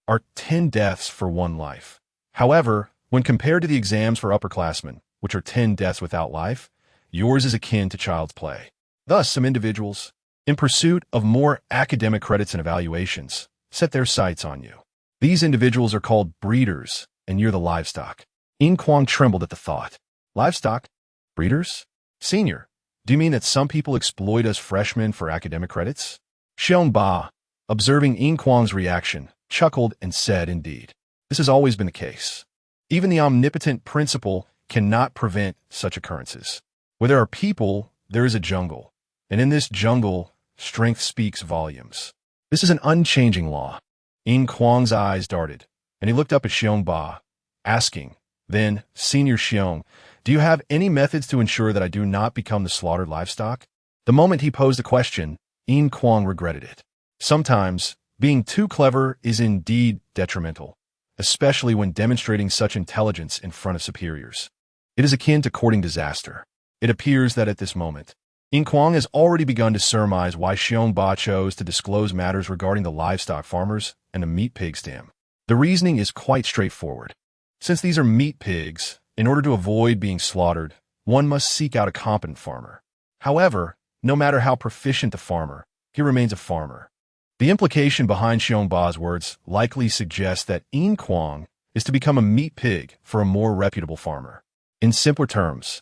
are 10 deaths for one life. However, when compared to the exams for upperclassmen, which are 10 deaths without life, yours is akin to child's play. Thus, some individuals, in pursuit of more academic credits and evaluations, set their sights on you. These individuals are called breeders, and you're the livestock. Yin Kuang trembled at the thought. Livestock? Breeders? Senior, do you mean that some people exploit us freshmen for academic credits? Xiongba, observing Yin Kuang's reaction, chuckled and said, indeed. This has always been the case. Even the omnipotent principle cannot prevent such occurrences. Where there are people, there is a jungle. And in this jungle, strength speaks volumes. This is an unchanging law. Yin Kuang's eyes darted, and he looked up at Xiongba, asking, then, Senior Xiong, do you have any methods to ensure that I do not become the slaughtered livestock? The moment he posed the question, Yin Kuang regretted it. Sometimes, being too clever is indeed detrimental, especially when demonstrating such intelligence in front of superiors. It is akin to courting disaster. It appears that at this moment, Yin Kuang has already begun to surmise why Xiongba chose to disclose matters regarding the livestock farmers and the meat pig stem. The reasoning is quite straightforward. Since these are meat pigs, in order to avoid being slaughtered, one must seek out a competent farmer. However, no matter how proficient the farmer, he remains a farmer. The implication behind Xiongba's words likely suggests that Yin Kuang is to become a meat pig for a more reputable farmer. In simpler terms,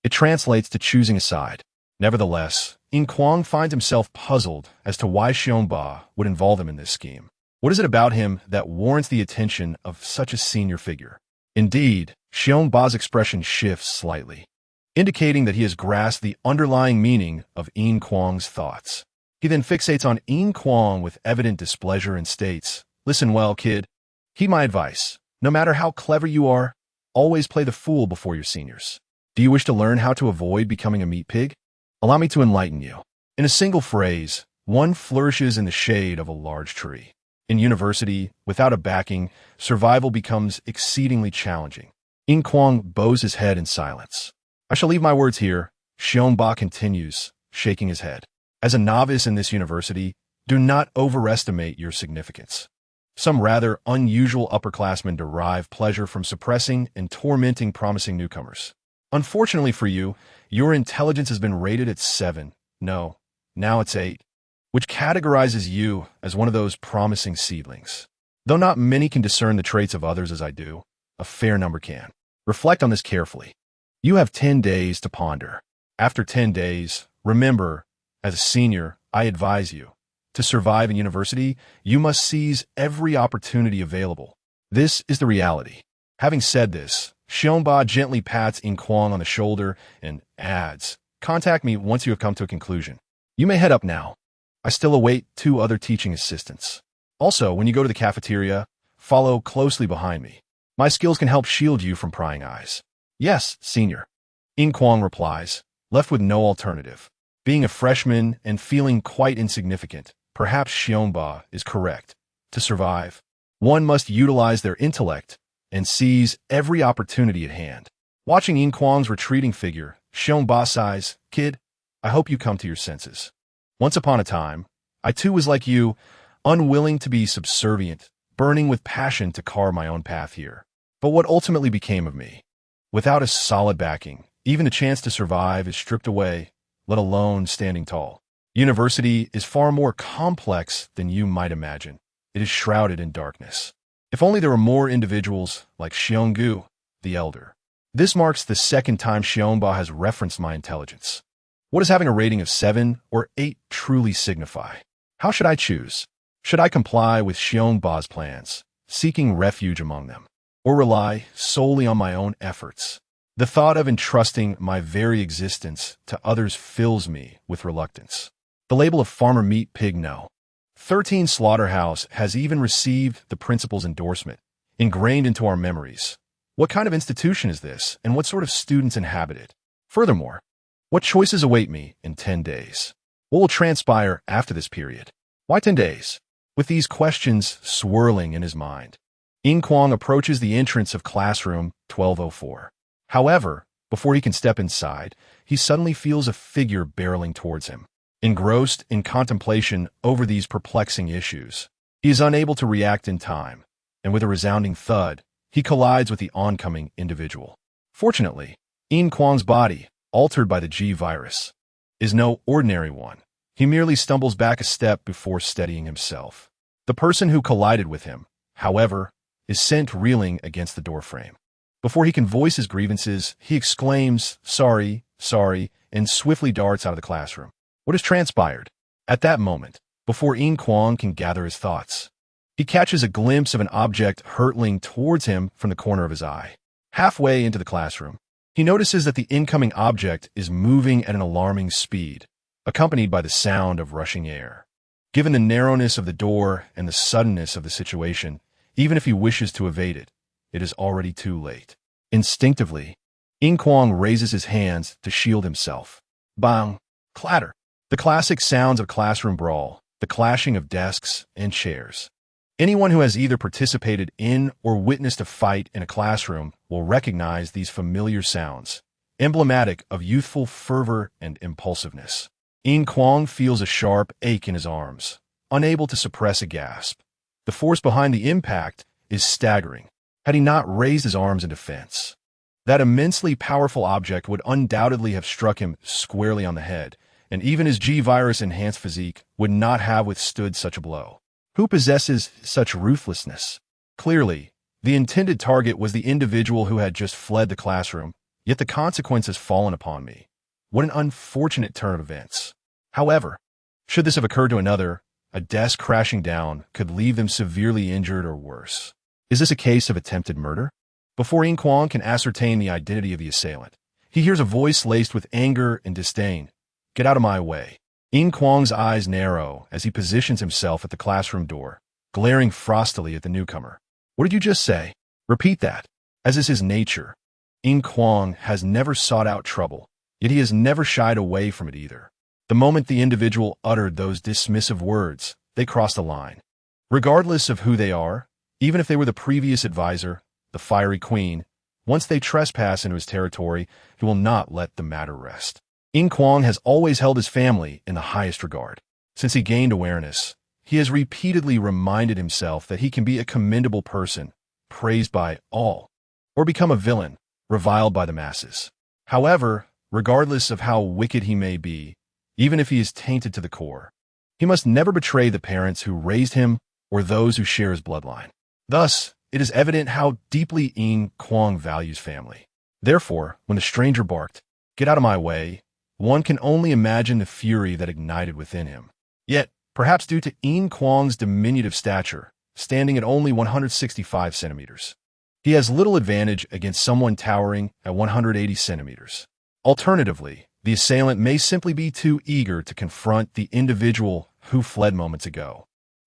it translates to choosing a side. Nevertheless, Yin Kuang finds himself puzzled as to why Xiongba would involve him in this scheme. What is it about him that warrants the attention of such a senior figure? Indeed, Xiongba's expression shifts slightly, indicating that he has grasped the underlying meaning of Yin Kuang's thoughts. He then fixates on Yin Kuang with evident displeasure and states, listen well, kid. Heed my advice. No matter how clever you are, always play the fool before your seniors. Do you wish to learn how to avoid becoming a meat pig? Allow me to enlighten you. In a single phrase, one flourishes in the shade of a large tree. In university, without a backing, survival becomes exceedingly challenging. Yin Kuang bows his head in silence. I shall leave my words here. Xiongba continues, shaking his head. As a novice in this university, do not overestimate your significance. Some rather unusual upperclassmen derive pleasure from suppressing and tormenting promising newcomers. Unfortunately for you, your intelligence has been rated at 7. No, now it's 8. which categorizes you as one of those promising seedlings. Though not many can discern the traits of others as I do, a fair number can. Reflect on this carefully. You have 10 days to ponder. After 10 days, remember, as a senior, I advise you, to survive in university, you must seize every opportunity available. This is the reality. Having said this, Xiongba gently pats Yin Kuang on the shoulder and adds, contact me once you have come to a conclusion. You may head up now. I still await 2 other teaching assistants. Also, when you go to the cafeteria, follow closely behind me. My skills can help shield you from prying eyes. Yes, senior. Yin Kuang replies, left with no alternative. Being a freshman and feeling quite insignificant, perhaps Xiongba is correct. To survive, one must utilize their intellect and seize every opportunity at hand. Watching Yin Kuang's retreating figure, Xiongba sighs, kid, I hope you come to your senses. Once upon a time, I too was like you, unwilling to be subservient, burning with passion to carve my own path here. But what ultimately became of me? Without a solid backing, even the chance to survive is stripped away, let alone standing tall. University is far more complex than you might imagine. It is shrouded in darkness. If only there were more individuals like Xionggu, the elder. This marks the second time Xiongba has referenced my intelligence. What does having a rating of 7 or 8 truly signify? How should I choose? Should I comply with Xiongba's plans, seeking refuge among them, or rely solely on my own efforts? The thought of entrusting my very existence to others fills me with reluctance. The label of farmer meat pig no. 13 Slaughterhouse has even received the principal's endorsement, ingrained into our memories. What kind of institution is this, and what sort of students inhabit it? Furthermore, what choices await me in 10 days? What will transpire after this period? Why 10 days? With these questions swirling in his mind, Yin Kuang approaches the entrance of classroom 1204. However, before he can step inside, he suddenly feels a figure barreling towards him. Engrossed in contemplation over these perplexing issues, he is unable to react in time, and with a resounding thud, he collides with the oncoming individual. Fortunately, Yin Kuang's body, altered by the G virus, is no ordinary one. He merely stumbles back a step before steadying himself. The person who collided with him, however, is sent reeling against the doorframe. Before he can voice his grievances, he exclaims, sorry, and swiftly darts out of the classroom. What has transpired? At that moment, before Yin Kuang can gather his thoughts, he catches a glimpse of an object hurtling towards him from the corner of his eye. Halfway into the classroom, he notices that the incoming object is moving at an alarming speed, accompanied by the sound of rushing air. Given the narrowness of the door and the suddenness of the situation, even if he wishes to evade it, it is already too late. Instinctively, Yin Kuang raises his hands to shield himself. Bang! Clatter! The classic sounds of classroom brawl, the clashing of desks and chairs. Anyone who has either participated in or witnessed a fight in a classroom will recognize these familiar sounds, emblematic of youthful fervor and impulsiveness. Yin Kuang feels a sharp ache in his arms, unable to suppress a gasp. The force behind the impact is staggering. Had he not raised his arms in defense, that immensely powerful object would undoubtedly have struck him squarely on the head, and even his G-virus-enhanced physique would not have withstood such a blow. Who possesses such ruthlessness? Clearly, the intended target was the individual who had just fled the classroom, yet the consequence has fallen upon me. What an unfortunate turn of events. However, should this have occurred to another, a desk crashing down could leave them severely injured or worse. Is this a case of attempted murder? Before Yin Kuang can ascertain the identity of the assailant, he hears a voice laced with anger and disdain. Get out of my way. Yin Kuang's eyes narrow as he positions himself at the classroom door, glaring frostily at the newcomer. What did you just say? Repeat that. As is his nature, Yin Kuang has never sought out trouble, yet he has never shied away from it either. The moment the individual uttered those dismissive words, they crossed a line. Regardless of who they are, even if they were the previous advisor, the fiery queen, once they trespass into his territory, he will not let the matter rest. Yin Kuang has always held his family in the highest regard. Since he gained awareness, he has repeatedly reminded himself that he can be a commendable person, praised by all, or become a villain, reviled by the masses. However, regardless of how wicked he may be, even if he is tainted to the core, He must never betray the parents who raised him or those who share his bloodline. Thus, it is evident how deeply Yin Kuang values family. Therefore, when the stranger barked, "Get out of my way," one can only imagine the fury that ignited within him. Yet, perhaps due to Yin Kuang's diminutive stature, standing at only 165 centimeters, he has little advantage against someone towering at 180 centimeters. Alternatively, the assailant may simply be too eager to confront the individual who fled moments ago.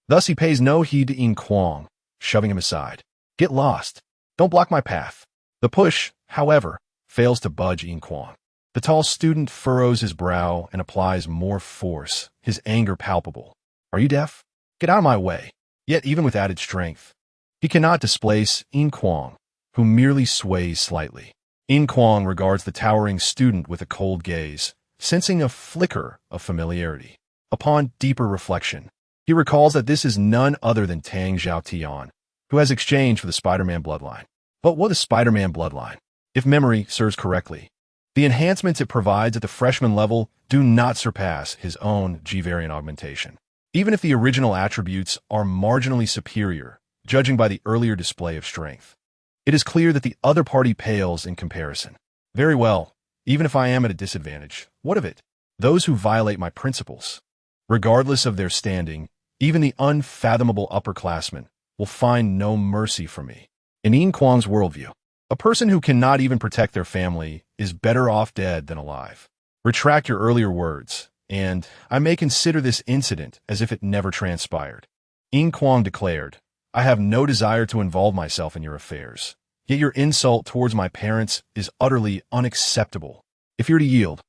Thus, he pays no heed to Yin Kuang, shoving him aside. "Get lost. Don't block my path." The push, however, fails to budge Yin Kuang. The tall student furrows his brow and applies more force, his anger palpable. "Are you deaf? Get out of my way." Yet even with added strength, he cannot displace Yin Kuang, who merely sways slightly. Yin Kuang regards the towering student with a cold gaze, sensing a flicker of familiarity. Upon deeper reflection, he recalls that this is none other than Tang Zhaotian, who has exchanged for the Spider-Man bloodline. But what is Spider-Man bloodline? If memory serves correctly, the enhancements it provides at the freshman level do not surpass his own G-variant augmentation. Even if the original attributes are marginally superior, judging by the earlier display of strength, it is clear that the other party pales in comparison. Very well, even if I am at a disadvantage, what of it? Those who violate my principles, regardless of their standing, even the unfathomable upperclassmen, will find no mercy from me. In Yin Kuang's worldview, a person who cannot even protect their family is better off dead than alive. Retract your earlier words, and I may consider this incident as if it never transpired. Yin Kuang declared, "I have no desire to involve myself in your affairs, yet your insult towards my parents is utterly unacceptable. If you're to yield,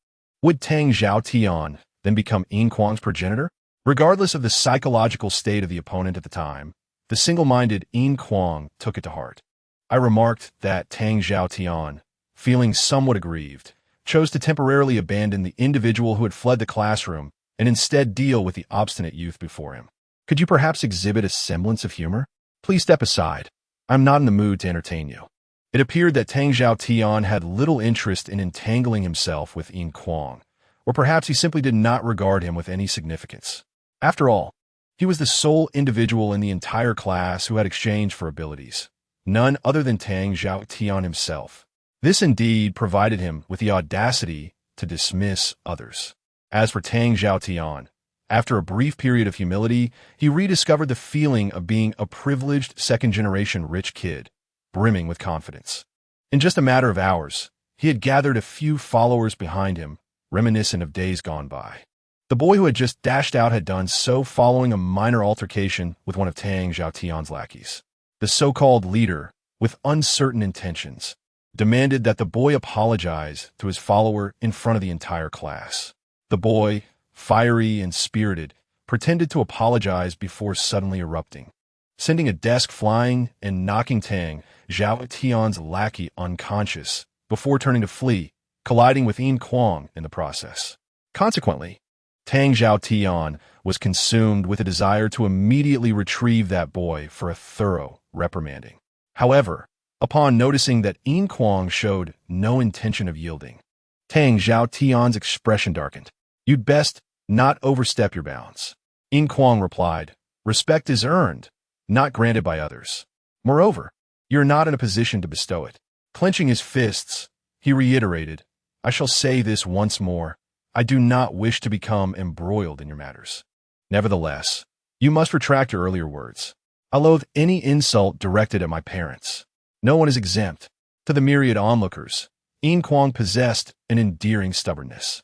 would Tang Zhaotian then become Yin Kuang's progenitor?" Regardless of the psychological state of the opponent at the time, the single-minded Yin Kuang took it to heart. I remarked that Tang Zhaotian, feeling somewhat aggrieved, chose to temporarily abandon the individual who had fled the classroom and instead deal with the obstinate youth before him. "Could you perhaps exhibit a semblance of humor? Please step aside. I'm not in the mood to entertain you." It appeared that Tang Zhaotian had little interest in entangling himself with Yin Kuang, or perhaps he simply did not regard him with any significance. After all, he was the sole individual in the entire class who had exchanged for abilities, none other than Tang Zhaotian himself. This indeed provided him with the audacity to dismiss others. As for Tang Zhaotian, after a brief period of humility, he rediscovered the feeling of being a privileged second-generation rich kid, brimming with confidence. In just a matter of hours, he had gathered a few followers behind him, reminiscent of days gone by. The boy who had just dashed out had done so following a minor altercation with one of Tang Zhaotian's lackeys. The so-called leader, with uncertain intentions, demanded that the boy apologize to his follower in front of the entire class. The boy, fiery and spirited, pretended to apologize before suddenly erupting, sending a desk flying and knocking Tang Zhaotian's lackey unconscious before turning to flee, colliding with Yin Kuang in the process. Consequently, Tang Zhaotian was consumed with a desire to immediately retrieve that boy for a thorough reprimanding. However, upon noticing that Yin Kuang showed no intention of yielding, Tang Zhaotian's expression darkened. "You'd best not overstep your bounds." Yin Kuang replied, "Respect is earned, not granted by others. Moreover, you're not in a position to bestow it." Clenching his fists, he reiterated, "I shall say this once more. I do not wish to become embroiled in your matters. Nevertheless, you must retract your earlier words. I loathe any insult directed at my parents. No one is exempt." To the myriad onlookers, Yin Kuang possessed an endearing stubbornness.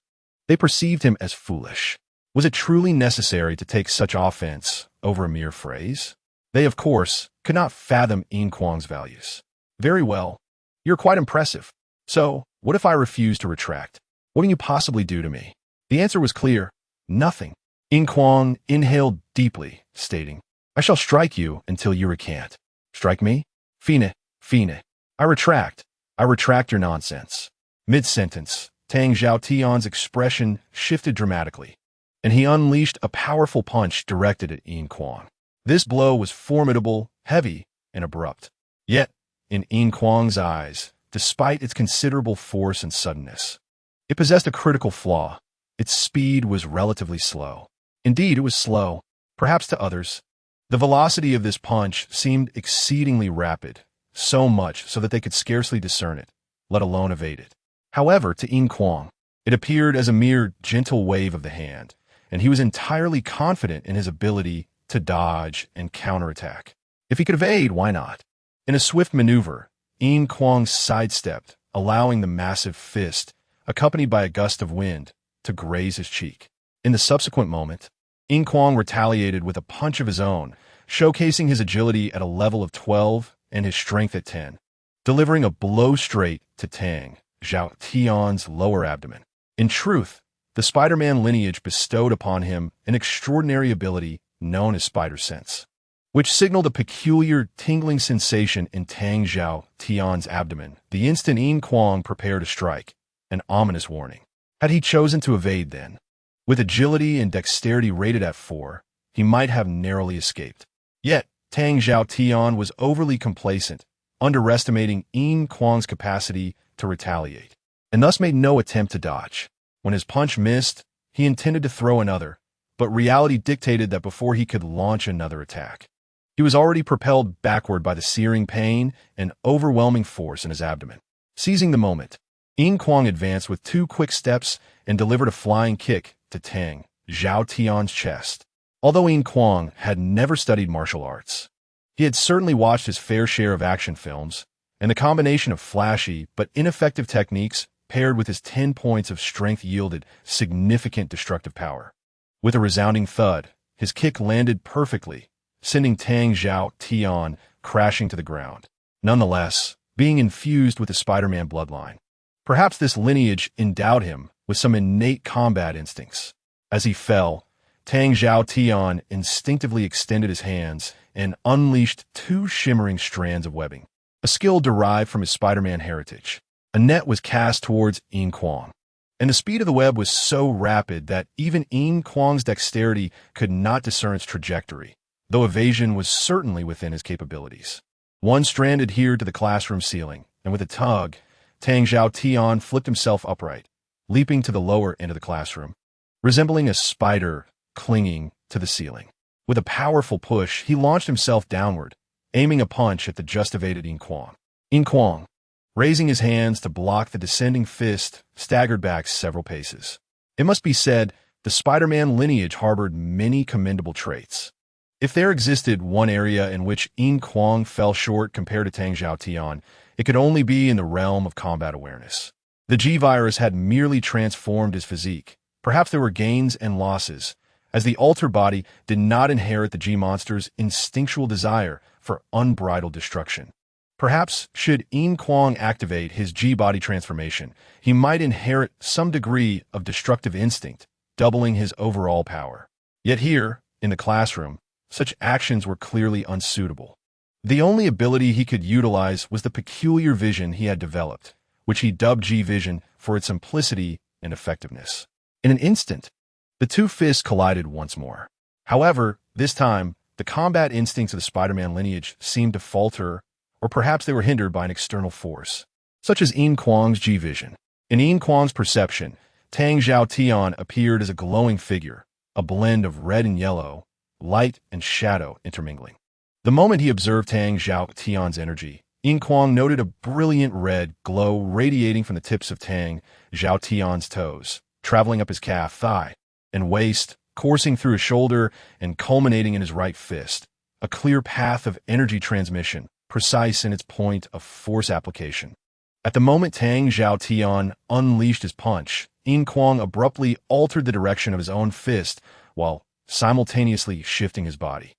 They perceived him as foolish. Was it truly necessary to take such offense over a mere phrase? They, of course, could not fathom Yin Kuang's values. "Very well. You're quite impressive. So, what if I refuse to retract? What can you possibly do to me?" The answer was clear. Nothing. Yin Kuang inhaled deeply, stating, "I shall strike you until you recant." "Strike me? Fine, fine. I retract your nonsense." Mid-sentence, Tang Zhaotian's expression shifted dramatically, and he unleashed a powerful punch directed at Yin Kuang. This blow was formidable, heavy, and abrupt. Yet, in Yin Kuang's eyes, despite its considerable force and suddenness, it possessed a critical flaw. Its speed was relatively slow. Indeed, it was slow, perhaps to others. The velocity of this punch seemed exceedingly rapid, so much so that they could scarcely discern it, let alone evade it. However, to Yin Kuang, it appeared as a mere gentle wave of the hand, and he was entirely confident in his ability to dodge and counterattack. If he could evade, why not? In a swift maneuver, Yin Kuang sidestepped, allowing the massive fist, accompanied by a gust of wind, to graze his cheek. In the subsequent moment, Yin Kuang retaliated with a punch of his own, showcasing his agility at a level of 12 and his strength at 10, delivering a blow straight to Tang Zhao Tian's lower abdomen. In truth, the Spider-Man lineage bestowed upon him an extraordinary ability known as spider sense, which signaled a peculiar tingling sensation in Tang Zhao Tian's abdomen the instant Yin Kuang prepared to strike, an ominous warning. Had he chosen to evade then, with agility and dexterity rated at 4, he might have narrowly escaped. Yet, Tang Zhao Tian was overly complacent, underestimating Yin Kuang's capacity to retaliate, and thus made no attempt to dodge. When his punch missed, he intended to throw another, but reality dictated that before he could launch another attack, he was already propelled backward by the searing pain and overwhelming force in his abdomen. Seizing the moment, Yin Kuang advanced with 2 quick steps and delivered a flying kick to Tang Zhao Tian's chest. Although Yin Kuang had never studied martial arts, he had certainly watched his fair share of action films, and the combination of flashy but ineffective techniques paired with his 10 points of strength yielded significant destructive power. With a resounding thud, his kick landed perfectly, sending Tang Zhao Tian crashing to the ground. Nonetheless, being infused with the Spider-Man bloodline, perhaps this lineage endowed him with some innate combat instincts. As he fell, Tang Zhao Tian instinctively extended his hands and unleashed 2 shimmering strands of webbing, a skill derived from his Spider-Man heritage. A net was cast towards Yin Kuang, and the speed of the web was so rapid that even Yin Kuang's dexterity could not discern its trajectory, though evasion was certainly within his capabilities. One strand adhered to the classroom ceiling, and with a tug, Tang Zhao Tian flipped himself upright, leaping to the lower end of the classroom, resembling a spider clinging to the ceiling. With a powerful push, he launched himself downward, aiming a punch at the just evaded Yin Kuang. Yin Kuang, raising his hands to block the descending fist, staggered back several paces. It must be said, the Spider-Man lineage harbored many commendable traits. If there existed one area in which Yin Kuang fell short compared to Tang Zhao Tian, it could only be in the realm of combat awareness. The G-Virus had merely transformed his physique. Perhaps there were gains and losses, as the Alter Body did not inherit the G-Monster's instinctual desire for unbridled destruction. Perhaps, should Yin Kuang activate his G-Body transformation, he might inherit some degree of destructive instinct, doubling his overall power. Yet here, in the classroom, such actions were clearly unsuitable. The only ability he could utilize was the peculiar vision he had developed, which he dubbed G-Vision for its simplicity and effectiveness. In an instant, the 2 fists collided once more. However, this time, the combat instincts of the Spider-Man lineage seemed to falter, or perhaps they were hindered by an external force, such as Yin Kuang's G-Vision. In Yin Kuang's perception, Tang Zhao Tian appeared as a glowing figure, a blend of red and yellow, light and shadow intermingling. The moment he observed Tang Zhao Tian's energy, Yin Kuang noted a brilliant red glow radiating from the tips of Tang Zhao Tian's toes, traveling up his calf, thigh, and waist, coursing through his shoulder and culminating in his right fist, a clear path of energy transmission, precise in its point of force application. At the moment Tang Zhao Tian unleashed his punch, Yin Kuang abruptly altered the direction of his own fist while simultaneously shifting his body.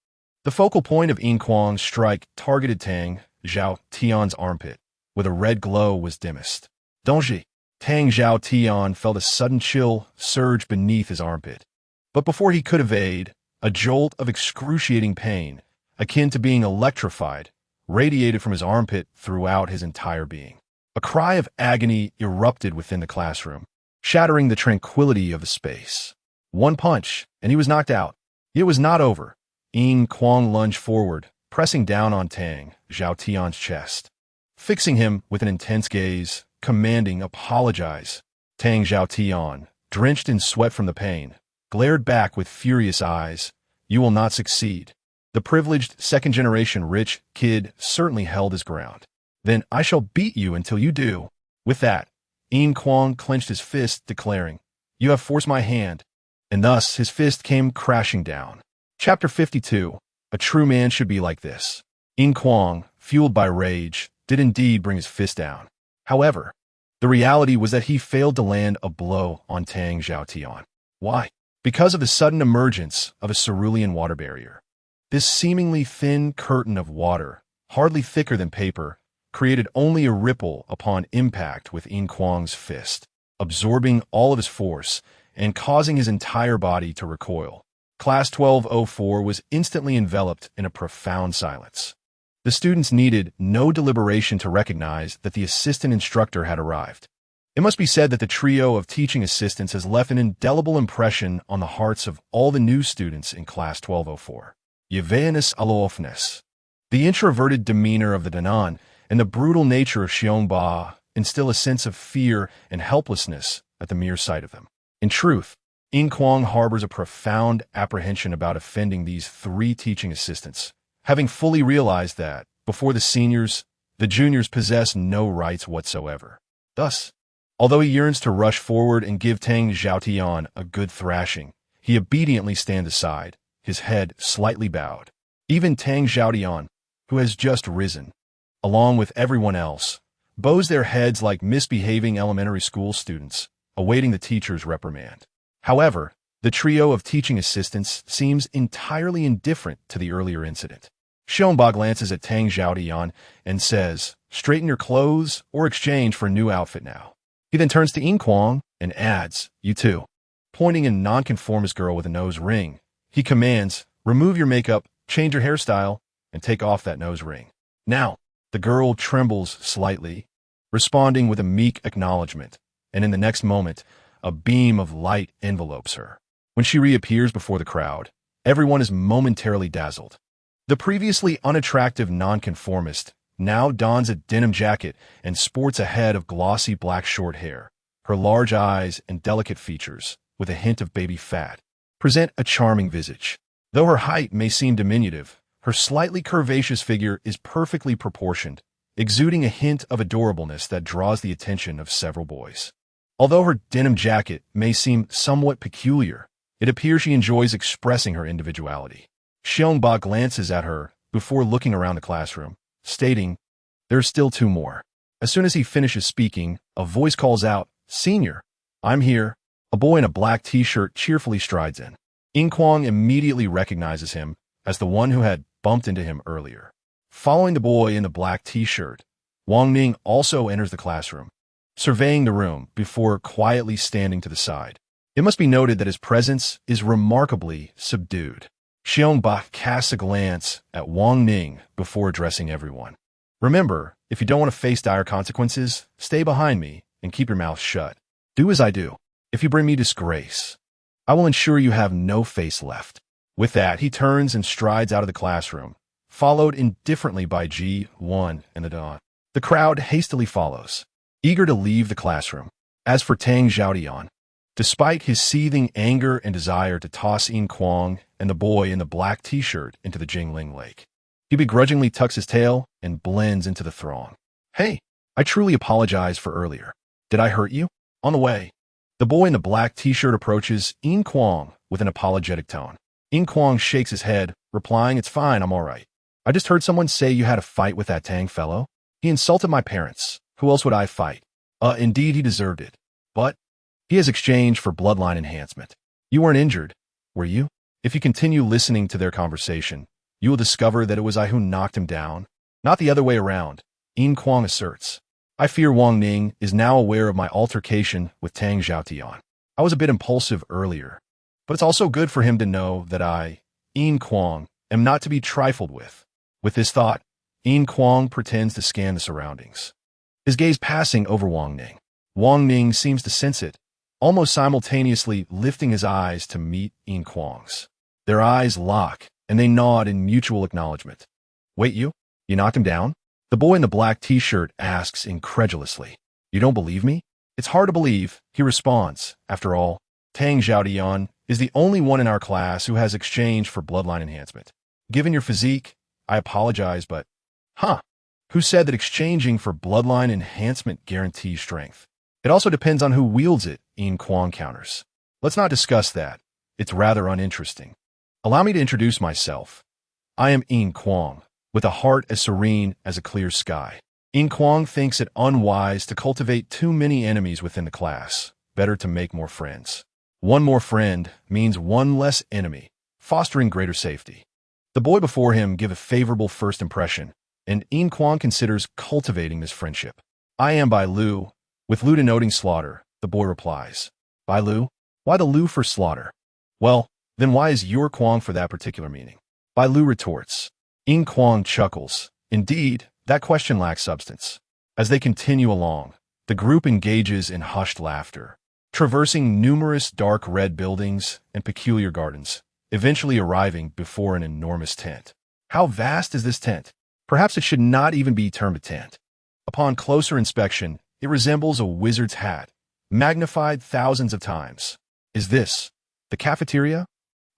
The focal point of Yin Kuang's strike targeted Tang Zhao Tian's armpit, where the red glow was dimmest. Danger! Tang Zhao Tian felt a sudden chill surge beneath his armpit. But before he could evade, a jolt of excruciating pain, akin to being electrified, radiated from his armpit throughout his entire being. A cry of agony erupted within the classroom, shattering the tranquility of the space. One punch, and he was knocked out. It was not over. Yin Kuang lunged forward, pressing down on Tang Zhao Tian's chest. Fixing him with an intense gaze, commanding, "Apologize." Tang Zhao Tian, drenched in sweat from the pain, glared back with furious eyes. You will not succeed. The privileged second-generation rich kid certainly held his ground. Then I shall beat you until you do. With that, Yin Kuang clenched his fist, declaring, You have forced my hand. And thus his fist came crashing down. Chapter 52. A true man should be like this. Yin Kuang, fueled by rage, did indeed bring his fist down. However, the reality was that he failed to land a blow on Tang Zhaotian. Why? Because of the sudden emergence of a cerulean water barrier. This seemingly thin curtain of water, hardly thicker than paper, created only a ripple upon impact with Yin Kuang's fist, absorbing all of his force and causing his entire body to recoil. Class 1204 was instantly enveloped in a profound silence. The students needed no deliberation to recognize that the assistant instructor had arrived. It must be said that the trio of teaching assistants has left an indelible impression on the hearts of all the new students in Class 1204. Yevaeanus Aloofness. The introverted demeanor of the Danan and the brutal nature of Xiongba instill a sense of fear and helplessness at the mere sight of them. In truth, Yin Kuang harbors a profound apprehension about offending these three teaching assistants, having fully realized that, before the seniors, the juniors possess no rights whatsoever. Thus, although he yearns to rush forward and give Tang Zhaotian a good thrashing, he obediently stands aside, his head slightly bowed. Even Tang Zhaotian, who has just risen, along with everyone else, bows their heads like misbehaving elementary school students, awaiting the teacher's reprimand. However, the trio of teaching assistants seems entirely indifferent to the earlier incident. Xiongba glances at Tang Zhaotian and says, Straighten your clothes or exchange for a new outfit now. He then turns to Yin Kuang and adds, You too. Pointing a nonconformist girl with a nose ring, he commands, Remove your makeup, change your hairstyle, and take off that nose ring. Now, the girl trembles slightly, responding with a meek acknowledgement, and in the next moment, a beam of light envelopes her. When she reappears before the crowd, everyone is momentarily dazzled. The previously unattractive nonconformist now dons a denim jacket and sports a head of glossy black short hair. Her large eyes and delicate features, with a hint of baby fat, present a charming visage. Though her height may seem diminutive, her slightly curvaceous figure is perfectly proportioned, exuding a hint of adorableness that draws the attention of several boys. Although her denim jacket may seem somewhat peculiar, it appears she enjoys expressing her individuality. Xiongba glances at her before looking around the classroom, stating, There's still two more. As soon as he finishes speaking, a voice calls out, Senior, I'm here. A boy in a black t-shirt cheerfully strides in. Yin Kuang immediately recognizes him as the one who had bumped into him earlier. Following the boy in the black t-shirt, Wang Ning also enters the classroom, surveying the room before quietly standing to the side. It must be noted that his presence is remarkably subdued. Xiongba casts a glance at Wang Ning before addressing everyone. Remember, if you don't want to face dire consequences, stay behind me and keep your mouth shut. Do as I do. If you bring me disgrace, I will ensure you have no face left. With that, he turns and strides out of the classroom, followed indifferently by G1 and the Don. The crowd hastily follows, eager to leave the classroom. As for Tang Zhaotian, despite his seething anger and desire to toss Yin Kuang and the boy in the black t-shirt into the Jingling Lake, he begrudgingly tucks his tail and blends into the throng. Hey, I truly apologize for earlier. Did I hurt you? On the way, the boy in the black t-shirt approaches Yin Kuang with an apologetic tone. Yin Kuang shakes his head, replying, It's fine, I'm all right. I just heard someone say you had a fight with that Tang fellow. He insulted my parents. Who else would I fight? Indeed he deserved it. But he has exchanged for bloodline enhancement. You weren't injured, were you? If you continue listening to their conversation, you will discover that it was I who knocked him down, not the other way around, Yin Kuang asserts. I fear Wang Ning is now aware of my altercation with Tang Zhaotian. I was a bit impulsive earlier, but it's also good for him to know that I, Yin Kuang, am not to be trifled with. With this thought, Yin Kuang pretends to scan the surroundings, his gaze passing over Wang Ning. Wang Ning seems to sense it, almost simultaneously lifting his eyes to meet Yin Kuang's. Their eyes lock, and they nod in mutual acknowledgement. Wait, you knocked him down? The boy in the black t-shirt asks incredulously. You don't believe me? It's hard to believe, he responds. After all, Tang Xiaodian is the only one in our class who has exchanged for bloodline enhancement. Given your physique, I apologize, but... Huh. Who said that exchanging for bloodline enhancement guarantees strength? It also depends on who wields it, Yin Kuang counters. Let's not discuss that. It's rather uninteresting. Allow me to introduce myself. I am Yin Kuang, with a heart as serene as a clear sky. Yin Kuang thinks it unwise to cultivate too many enemies within the class. Better to make more friends. One more friend means one less enemy, fostering greater safety. The boy before him give a favorable first impression, and Yin Kuang considers cultivating this friendship. I am Bai Lu. With Lu denoting slaughter, the boy replies. Bai Lu? Why the Lu for slaughter? Well, then why is your Kuang for that particular meaning? Bai Lu retorts. Yin Kuang chuckles. Indeed, that question lacks substance. As they continue along, the group engages in hushed laughter, traversing numerous dark red buildings and peculiar gardens, eventually arriving before an enormous tent. How vast is this tent? Perhaps it should not even be termed a tent. Upon closer inspection, it resembles a wizard's hat, magnified thousands of times. Is this the cafeteria?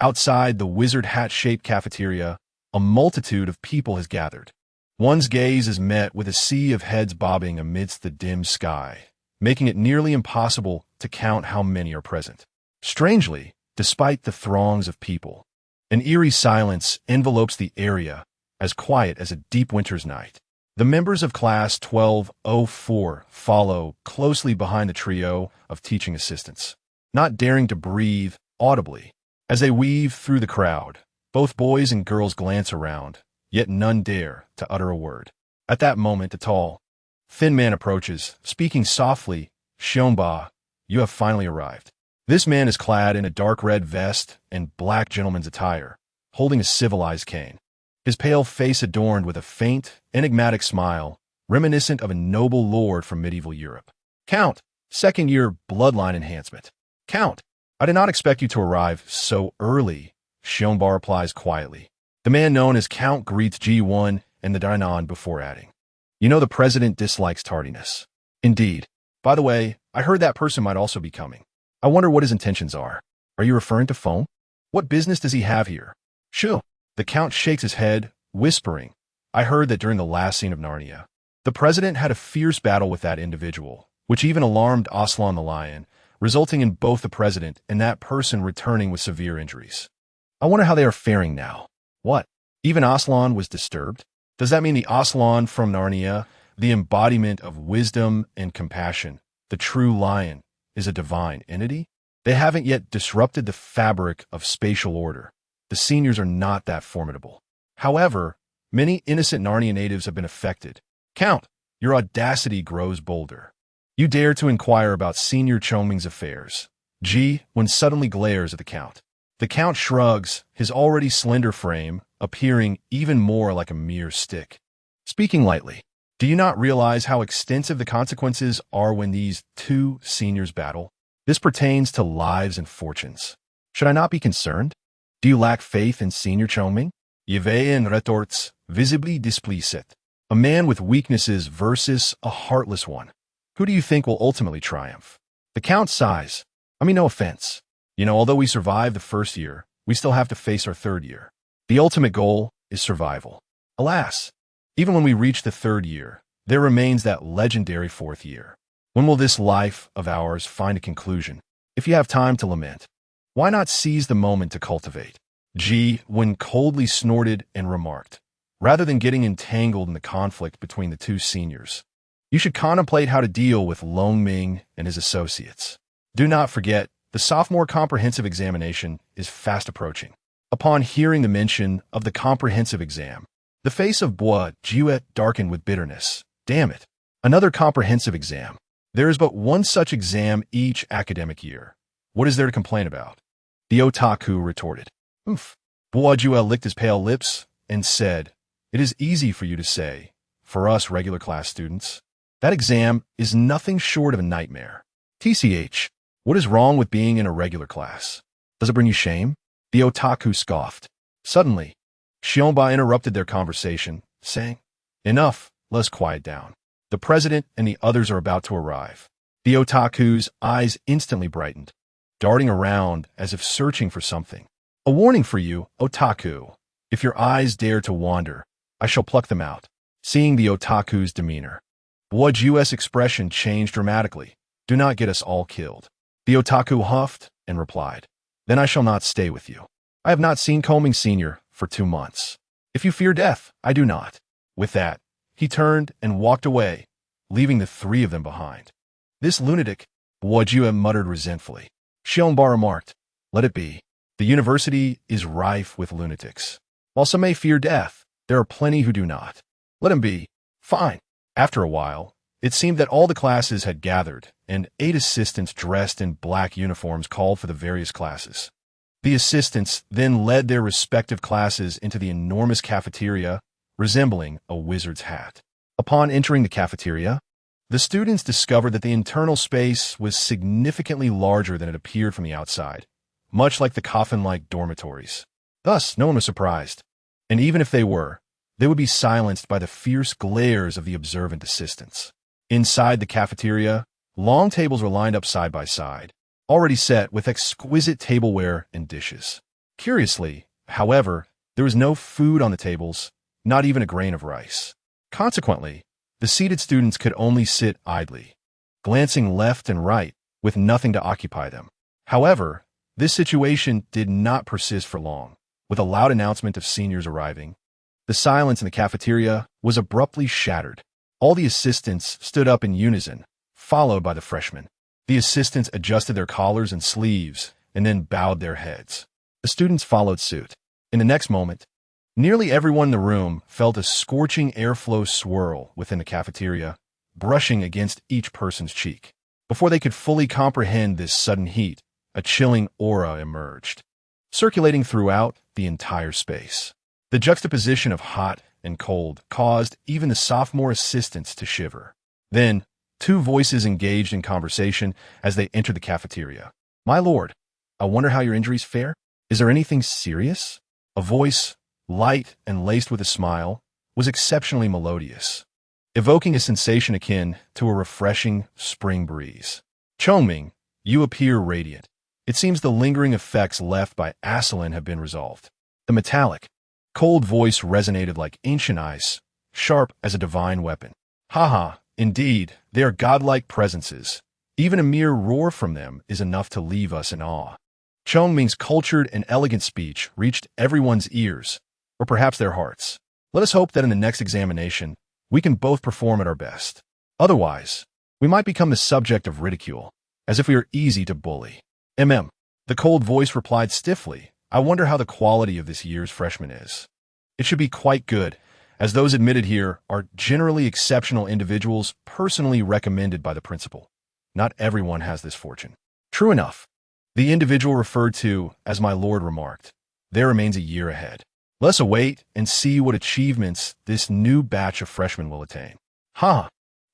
Outside the wizard hat-shaped cafeteria, a multitude of people has gathered. One's gaze is met with a sea of heads bobbing amidst the dim sky, making it nearly impossible to count how many are present. Strangely, despite the throngs of people, an eerie silence envelopes the area, as quiet as a deep winter's night. The members of Class 1204 follow closely behind the trio of teaching assistants, not daring to breathe audibly. As they weave through the crowd, both boys and girls glance around, yet none dare to utter a word. At that moment, a tall, thin man approaches, speaking softly. Xiongba, you have finally arrived. This man is clad in a dark red vest and black gentleman's attire, holding a civilized cane. His pale face adorned with a faint, enigmatic smile, reminiscent of a noble lord from medieval Europe. Count, second-year bloodline enhancement. Count, I did not expect you to arrive so early, Xiongba replies quietly. The man known as Count greets G1 and the Dainan before adding, you know the president dislikes tardiness. Indeed. By the way, I heard that person might also be coming. I wonder what his intentions are. Are you referring to Feng? What business does he have here? Shoo. The Count shakes his head, whispering, I heard that during the last scene of Narnia, the president had a fierce battle with that individual, which even alarmed Aslan the lion, resulting in both the president and that person returning with severe injuries. I wonder how they are faring now. What? Even Aslan was disturbed? Does that mean the Aslan from Narnia, the embodiment of wisdom and compassion, the true lion, is a divine entity? They haven't yet disrupted the fabric of spatial order. The seniors are not that formidable. However, many innocent Narnia natives have been affected. Count, your audacity grows bolder. You dare to inquire about Senior Chongming's affairs. When suddenly glares at the Count. The Count shrugs, his already slender frame appearing even more like a mere stick. Speaking lightly, do you not realize how extensive the consequences are when these two seniors battle? This pertains to lives and fortunes. Should I not be concerned? Do you lack faith in Senior Chongming? Yvain retorts, visibly displeased. A man with weaknesses versus a heartless one. Who do you think will ultimately triumph? The Count sighs. I mean, no offense. You know, although we survived the first year, we still have to face our third year. The ultimate goal is survival. Alas, even when we reach the third year, there remains that legendary fourth year. When will this life of ours find a conclusion? If you have time to lament, why not seize the moment to cultivate? When coldly snorted and remarked, rather than getting entangled in the conflict between the two seniors, you should contemplate how to deal with Long Ming and his associates. Do not forget, the sophomore comprehensive examination is fast approaching. Upon hearing the mention of the comprehensive exam, the face of Bois Jiuet darkened with bitterness. Damn it. Another comprehensive exam. There is but one such exam each academic year. What is there to complain about? The otaku retorted. Oof. Bois Jiuet licked his pale lips and said, it is easy for you to say, for us regular class students. That exam is nothing short of a nightmare. TCH, what is wrong with being in a regular class? Does it bring you shame? The otaku scoffed. Suddenly, Xiongba interrupted their conversation, saying, enough, let's quiet down. The president and the others are about to arrive. The otaku's eyes instantly brightened. darting around as if searching for something. A warning for you, otaku. If your eyes dare to wander, I shall pluck them out. Seeing the otaku's demeanor, Wud's U.S. expression changed dramatically. Do not get us all killed. The otaku huffed and replied, then I shall not stay with you. I have not seen Coming Sr. for 2 months. If you fear death, I do not. With that, he turned and walked away, leaving the 3 of them behind. This lunatic, Wudju muttered resentfully. Shionbar remarked, let it be. The university is rife with lunatics. While some may fear death, there are plenty who do not. Let him be. Fine. After a while, it seemed that all the classes had gathered, and 8 assistants dressed in black uniforms called for the various classes. The assistants then led their respective classes into the enormous cafeteria, resembling a wizard's hat. Upon entering the cafeteria, the students discovered that the internal space was significantly larger than it appeared from the outside, much like the coffin-like dormitories. Thus, no one was surprised, and even if they were, they would be silenced by the fierce glares of the observant assistants. Inside the cafeteria, long tables were lined up side by side, already set with exquisite tableware and dishes. Curiously, however, there was no food on the tables, not even a grain of rice. Consequently, the seated students could only sit idly, glancing left and right with nothing to occupy them. However, this situation did not persist for long. With a loud announcement of seniors arriving, the silence in the cafeteria was abruptly shattered. All the assistants stood up in unison, followed by the freshmen. The assistants adjusted their collars and sleeves and then bowed their heads. The students followed suit. In the next moment, nearly everyone in the room felt a scorching airflow swirl within the cafeteria, brushing against each person's cheek. Before they could fully comprehend this sudden heat, a chilling aura emerged, circulating throughout the entire space. The juxtaposition of hot and cold caused even the sophomore assistants to shiver. Then, 2 voices engaged in conversation as they entered the cafeteria. My lord, I wonder how your injuries fare? Is there anything serious? A voice, light and laced with a smile, was exceptionally melodious, evoking a sensation akin to a refreshing spring breeze. Chongming, you appear radiant. It seems the lingering effects left by Asalin have been resolved. The metallic, cold voice resonated like ancient ice, sharp as a divine weapon. Haha, indeed, they are godlike presences. Even a mere roar from them is enough to leave us in awe. Chongming's cultured and elegant speech reached everyone's ears, or perhaps their hearts. Let us hope that in the next examination, we can both perform at our best. Otherwise, we might become the subject of ridicule, as if we are easy to bully. The cold voice replied stiffly, I wonder how the quality of this year's freshman is. It should be quite good, as those admitted here are generally exceptional individuals personally recommended by the principal. Not everyone has this fortune. True enough. The individual referred to as my lord remarked, there remains a year ahead. Let us await and see what achievements this new batch of freshmen will attain.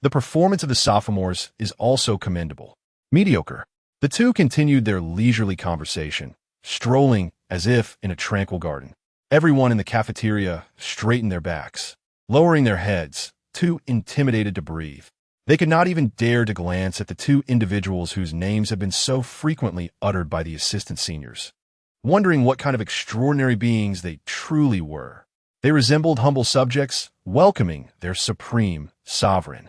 The performance of the sophomores is also commendable. Mediocre. The 2 continued their leisurely conversation, strolling as if in a tranquil garden. Everyone in the cafeteria straightened their backs, lowering their heads, too intimidated to breathe. They could not even dare to glance at the 2 individuals whose names had been so frequently uttered by the assistant seniors, wondering what kind of extraordinary beings they truly were. They resembled humble subjects, welcoming their supreme sovereign.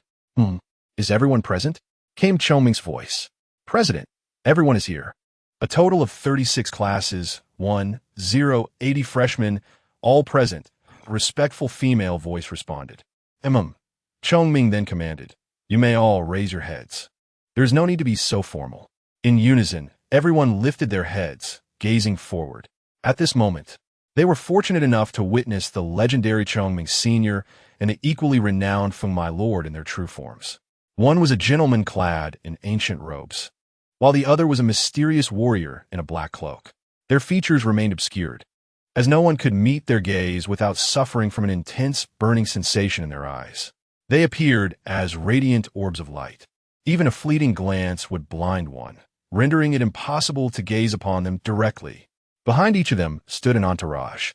Is everyone present? Came Chongming's voice. President, everyone is here. A total of 36 classes, 80 freshmen, all present. A respectful female voice responded. Chongming then commanded, you may all raise your heads. There is no need to be so formal. In unison, everyone lifted their heads, gazing forward. At this moment, they were fortunate enough to witness the legendary Chongming Sr. and the equally renowned Feng My Lord in their true forms. One was a gentleman clad in ancient robes, while the other was a mysterious warrior in a black cloak. Their features remained obscured, as no one could meet their gaze without suffering from an intense, burning sensation in their eyes. They appeared as radiant orbs of light. Even a fleeting glance would blind one, rendering it impossible to gaze upon them directly. Behind each of them stood an entourage.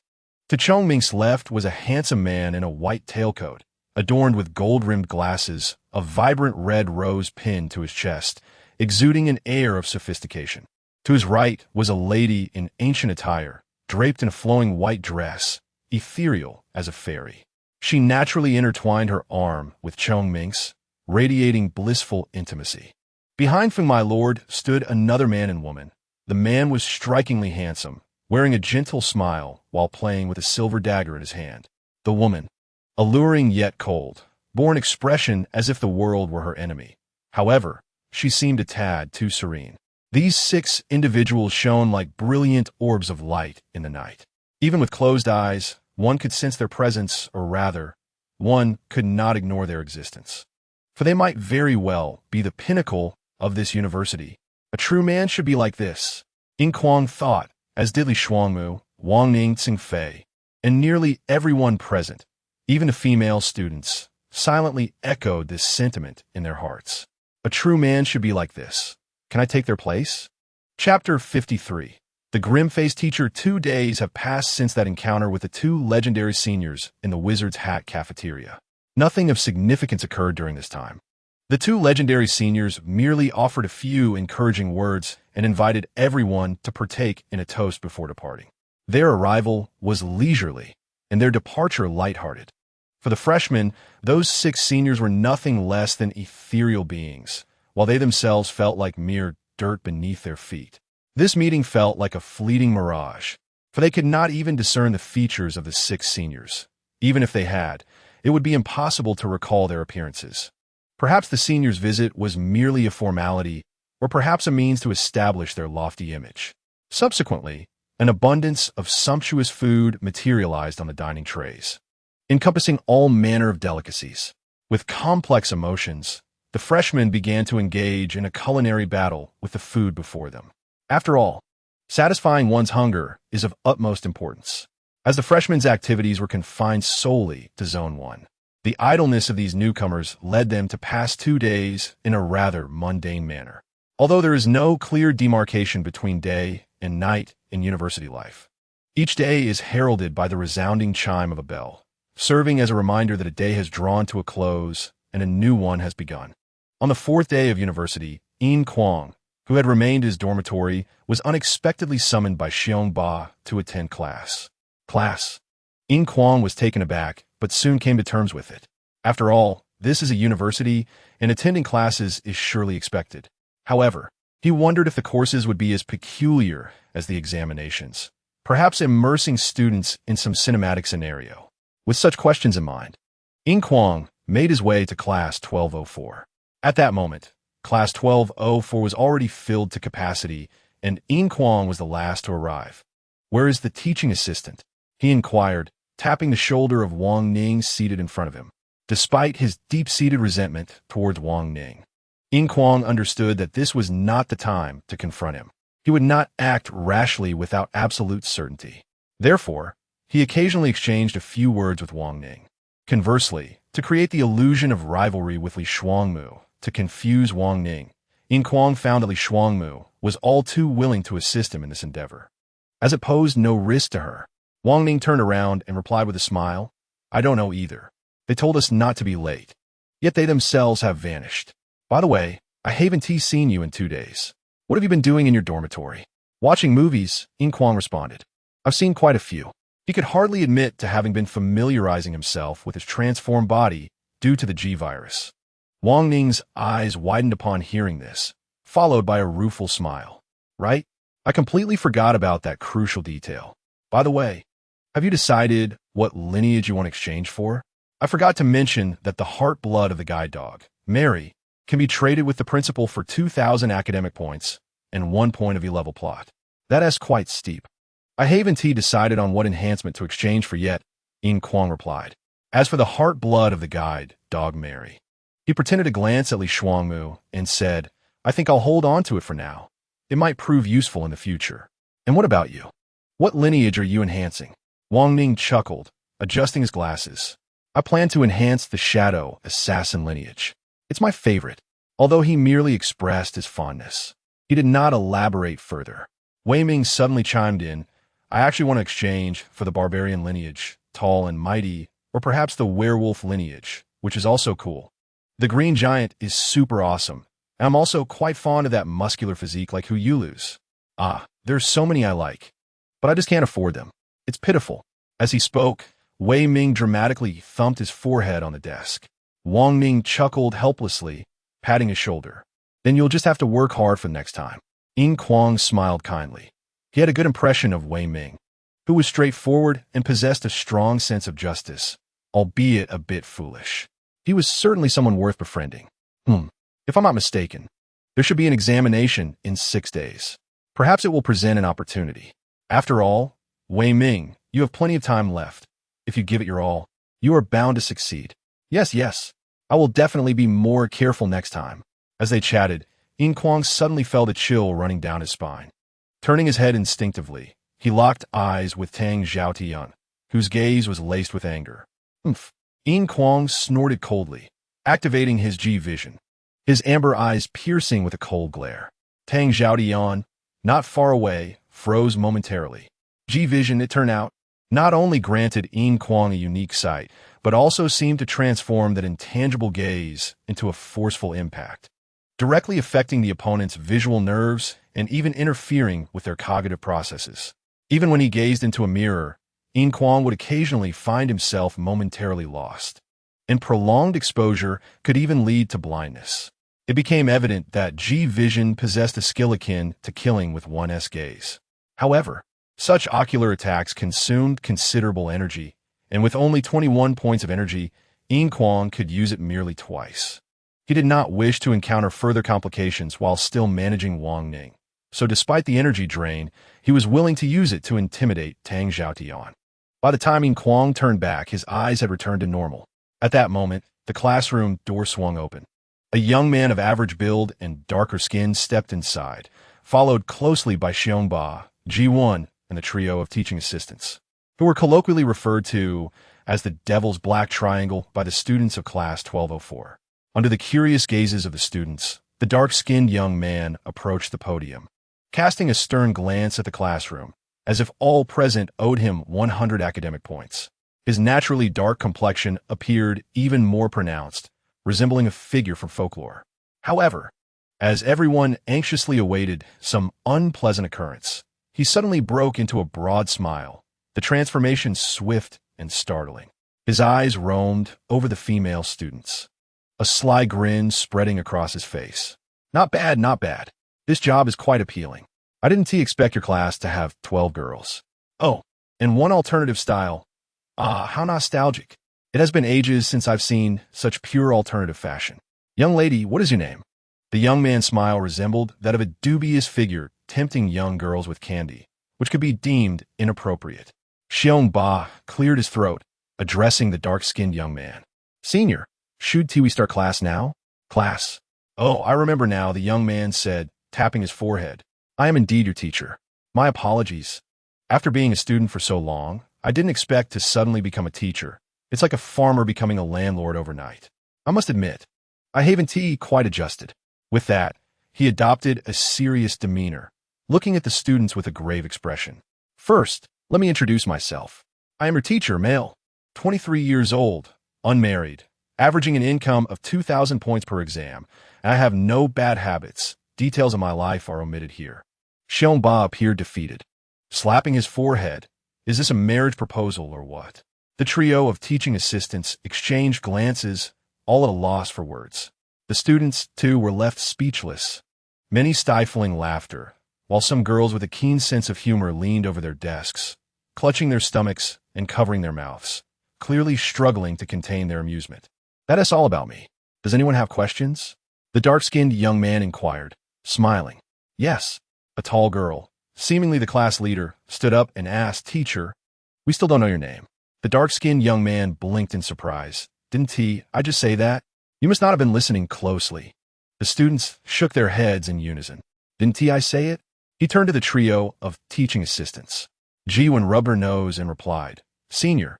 To Chongming's left was a handsome man in a white tailcoat, adorned with gold-rimmed glasses, a vibrant red rose pinned to his chest, exuding an air of sophistication. To his right was a lady in ancient attire, draped in a flowing white dress, ethereal as a fairy. She naturally intertwined her arm with Chong Ming's, radiating blissful intimacy. Behind Feng my lord stood another man and woman. The man was strikingly handsome, wearing a gentle smile while playing with a silver dagger in his hand. The woman, alluring yet cold, bore an expression as if the world were her enemy. However, she seemed a tad too serene. These 6 individuals shone like brilliant orbs of light in the night. Even with closed eyes, one could sense their presence, or rather, one could not ignore their existence. For they might very well be the pinnacle of this university. A true man should be like this, Yin Kuang thought, as did Li Shuangmu, Wang Ning Tsingfei, and nearly everyone present, even the female students, silently echoed this sentiment in their hearts. A true man should be like this. Can I take their place? Chapter 53. The grim-faced teacher. 2 days have passed since that encounter with the 2 legendary seniors in the Wizard's Hat cafeteria. Nothing of significance occurred during this time. The 2 legendary seniors merely offered a few encouraging words and invited everyone to partake in a toast before departing. Their arrival was leisurely, and their departure lighthearted. For the freshmen, those 6 seniors were nothing less than ethereal beings, while they themselves felt like mere dirt beneath their feet. This meeting felt like a fleeting mirage, for they could not even discern the features of the 6 seniors. Even if they had, it would be impossible to recall their appearances. Perhaps the seniors' visit was merely a formality, or perhaps a means to establish their lofty image. Subsequently, an abundance of sumptuous food materialized on the dining trays, encompassing all manner of delicacies. With complex emotions, the freshmen began to engage in a culinary battle with the food before them. After all, satisfying one's hunger is of utmost importance. As the freshmen' activities were confined solely to Zone 1, the idleness of these newcomers led them to pass 2 days in a rather mundane manner. Although there is no clear demarcation between day and night in university life, each day is heralded by the resounding chime of a bell, serving as a reminder that a day has drawn to a close and a new one has begun. On the 4th day of university, Yin Kuang, who had remained in his dormitory, was unexpectedly summoned by Xiong Ba to attend class. Yin Kuang was taken aback, but soon came to terms with it. After all, this is a university, and attending classes is surely expected. However, he wondered if the courses would be as peculiar as the examinations, perhaps immersing students in some cinematic scenario. With such questions in mind, Yin Kuang made his way to class 1204. At that moment, class 1204 was already filled to capacity, and Yin Kuang was the last to arrive. "Where is the teaching assistant?" he inquired, tapping the shoulder of Wang Ning seated in front of him. Despite his deep-seated resentment towards Wang Ning, Yin Kuang understood that this was not the time to confront him. He would not act rashly without absolute certainty. Therefore, he occasionally exchanged a few words with Wang Ning. Conversely, to create the illusion of rivalry with Li Shuangmu, to confuse Wang Ning, Yin Kuang found that Li Shuangmu was all too willing to assist him in this endeavor. As it posed no risk to her, Wang Ning turned around and replied with a smile, "I don't know either. They told us not to be late. Yet they themselves have vanished. By the way, I haven't seen you in 2 days. What have you been doing in your dormitory?" "Watching movies," Yin Kuang responded. "I've seen quite a few." He could hardly admit to having been familiarizing himself with his transformed body due to the G virus. Wang Ning's eyes widened upon hearing this, followed by a rueful smile. "Right? I completely forgot about that crucial detail. By the way, have you decided what lineage you want to exchange for? I forgot to mention that the heart blood of the guide dog, Mary, can be traded with the principal for 2,000 academic points and 1 point of E-level plot. That is quite steep." "I haven't decided on what enhancement to exchange for yet," Yin Kuang replied. As for the heart blood of the guide dog Mary, he pretended to glance at Li Shuangmu and said, "I think I'll hold on to it for now. It might prove useful in the future." "And what about you? What lineage are you enhancing?" Wang Ning chuckled, adjusting his glasses. "I plan to enhance the shadow assassin lineage. It's my favorite." Although he merely expressed his fondness, he did not elaborate further. Wei Ming suddenly chimed in, "I actually want to exchange for the barbarian lineage, tall and mighty, or perhaps the werewolf lineage, which is also cool. The green giant is super awesome, and I'm also quite fond of that muscular physique like Hu Yulu's." There's so many I like, but I just can't afford them. It's pitiful. As he spoke, Wei Ming dramatically thumped his forehead on the desk. Wang Ning chuckled helplessly, patting his shoulder. Then you'll just have to work hard for the next time. Yin Kuang smiled kindly. He had a good impression of Wei Ming, who was straightforward and possessed a strong sense of justice, albeit a bit foolish. He was certainly someone worth befriending. If I'm not mistaken, there should be an examination in 6 days. Perhaps it will present an opportunity. After all, Wei Ming, you have plenty of time left. If you give it your all, you are bound to succeed. Yes, I will definitely be more careful next time. As they chatted, Yin Kuang suddenly felt a chill running down his spine. Turning his head instinctively, he locked eyes with Tang Zhaotian, whose gaze was laced with anger. Yin Kuang snorted coldly, activating his G vision, his amber eyes piercing with a cold glare. Tang Zhaotian, not far away, froze momentarily. G vision, it turned out, not only granted Yin Kuang a unique sight, but also seemed to transform that intangible gaze into a forceful impact, directly affecting the opponent's visual nerves and even interfering with their cognitive processes. Even when he gazed into a mirror, Yin Kuang would occasionally find himself momentarily lost, and prolonged exposure could even lead to blindness. It became evident that G vision possessed a skill akin to killing with one's gaze. However, such ocular attacks consumed considerable energy, and with only 21 points of energy, Yin Kuang could use it merely twice. He did not wish to encounter further complications while still managing Wang Ning, so despite the energy drain, he was willing to use it to intimidate Tang Zhaotian. By the time Yin Kuang turned back, his eyes had returned to normal. At that moment, the classroom door swung open. A young man of average build and darker skin stepped inside, followed closely by Xiongba, Ji1, and the trio of teaching assistants, who were colloquially referred to as the Devil's Black Triangle by the students of Class 1204. Under the curious gazes of the students, the dark-skinned young man approached the podium, casting a stern glance at the classroom, as if all present owed him 100 academic points. His naturally dark complexion appeared even more pronounced, resembling a figure from folklore. However, as everyone anxiously awaited some unpleasant occurrence, he suddenly broke into a broad smile, the transformation swift and startling. His eyes roamed over the female students, a sly grin spreading across his face. Not bad, not bad. This job is quite appealing. I didn't expect your class to have 12 girls. Oh, and one alternative style. How nostalgic. It has been ages since I've seen such pure alternative fashion. Young lady, what is your name? The young man's smile resembled that of a dubious figure tempting young girls with candy, which could be deemed inappropriate. Xiongba cleared his throat, addressing the dark-skinned young man. Senior, should we start class now? Class. Oh, I remember now, the young man said, tapping his forehead. I am indeed your teacher. My apologies. After being a student for so long, I didn't expect to suddenly become a teacher. It's like a farmer becoming a landlord overnight. I must admit, I haven't quite adjusted. With that, he adopted a serious demeanor, looking at the students with a grave expression. First, let me introduce myself. I am your teacher, male, 23 years old, unmarried, averaging an income of 2,000 points per exam, and I have no bad habits. Details of my life are omitted here. Xiongba appeared defeated, slapping his forehead. Is this a marriage proposal or what? The trio of teaching assistants exchanged glances, all at a loss for words. The students, too, were left speechless, many stifling laughter, while some girls with a keen sense of humor leaned over their desks, clutching their stomachs and covering their mouths, clearly struggling to contain their amusement. That is all about me. Does anyone have questions? The dark-skinned young man inquired, smiling. Yes. A tall girl, seemingly the class leader, stood up and asked, Teacher, we still don't know your name. The dark-skinned young man blinked in surprise. Didn't I just say that? You must not have been listening closely. The students shook their heads in unison. Didn't I say it? He turned to the trio of teaching assistants. Jiwen rubbed her nose and replied, Senior,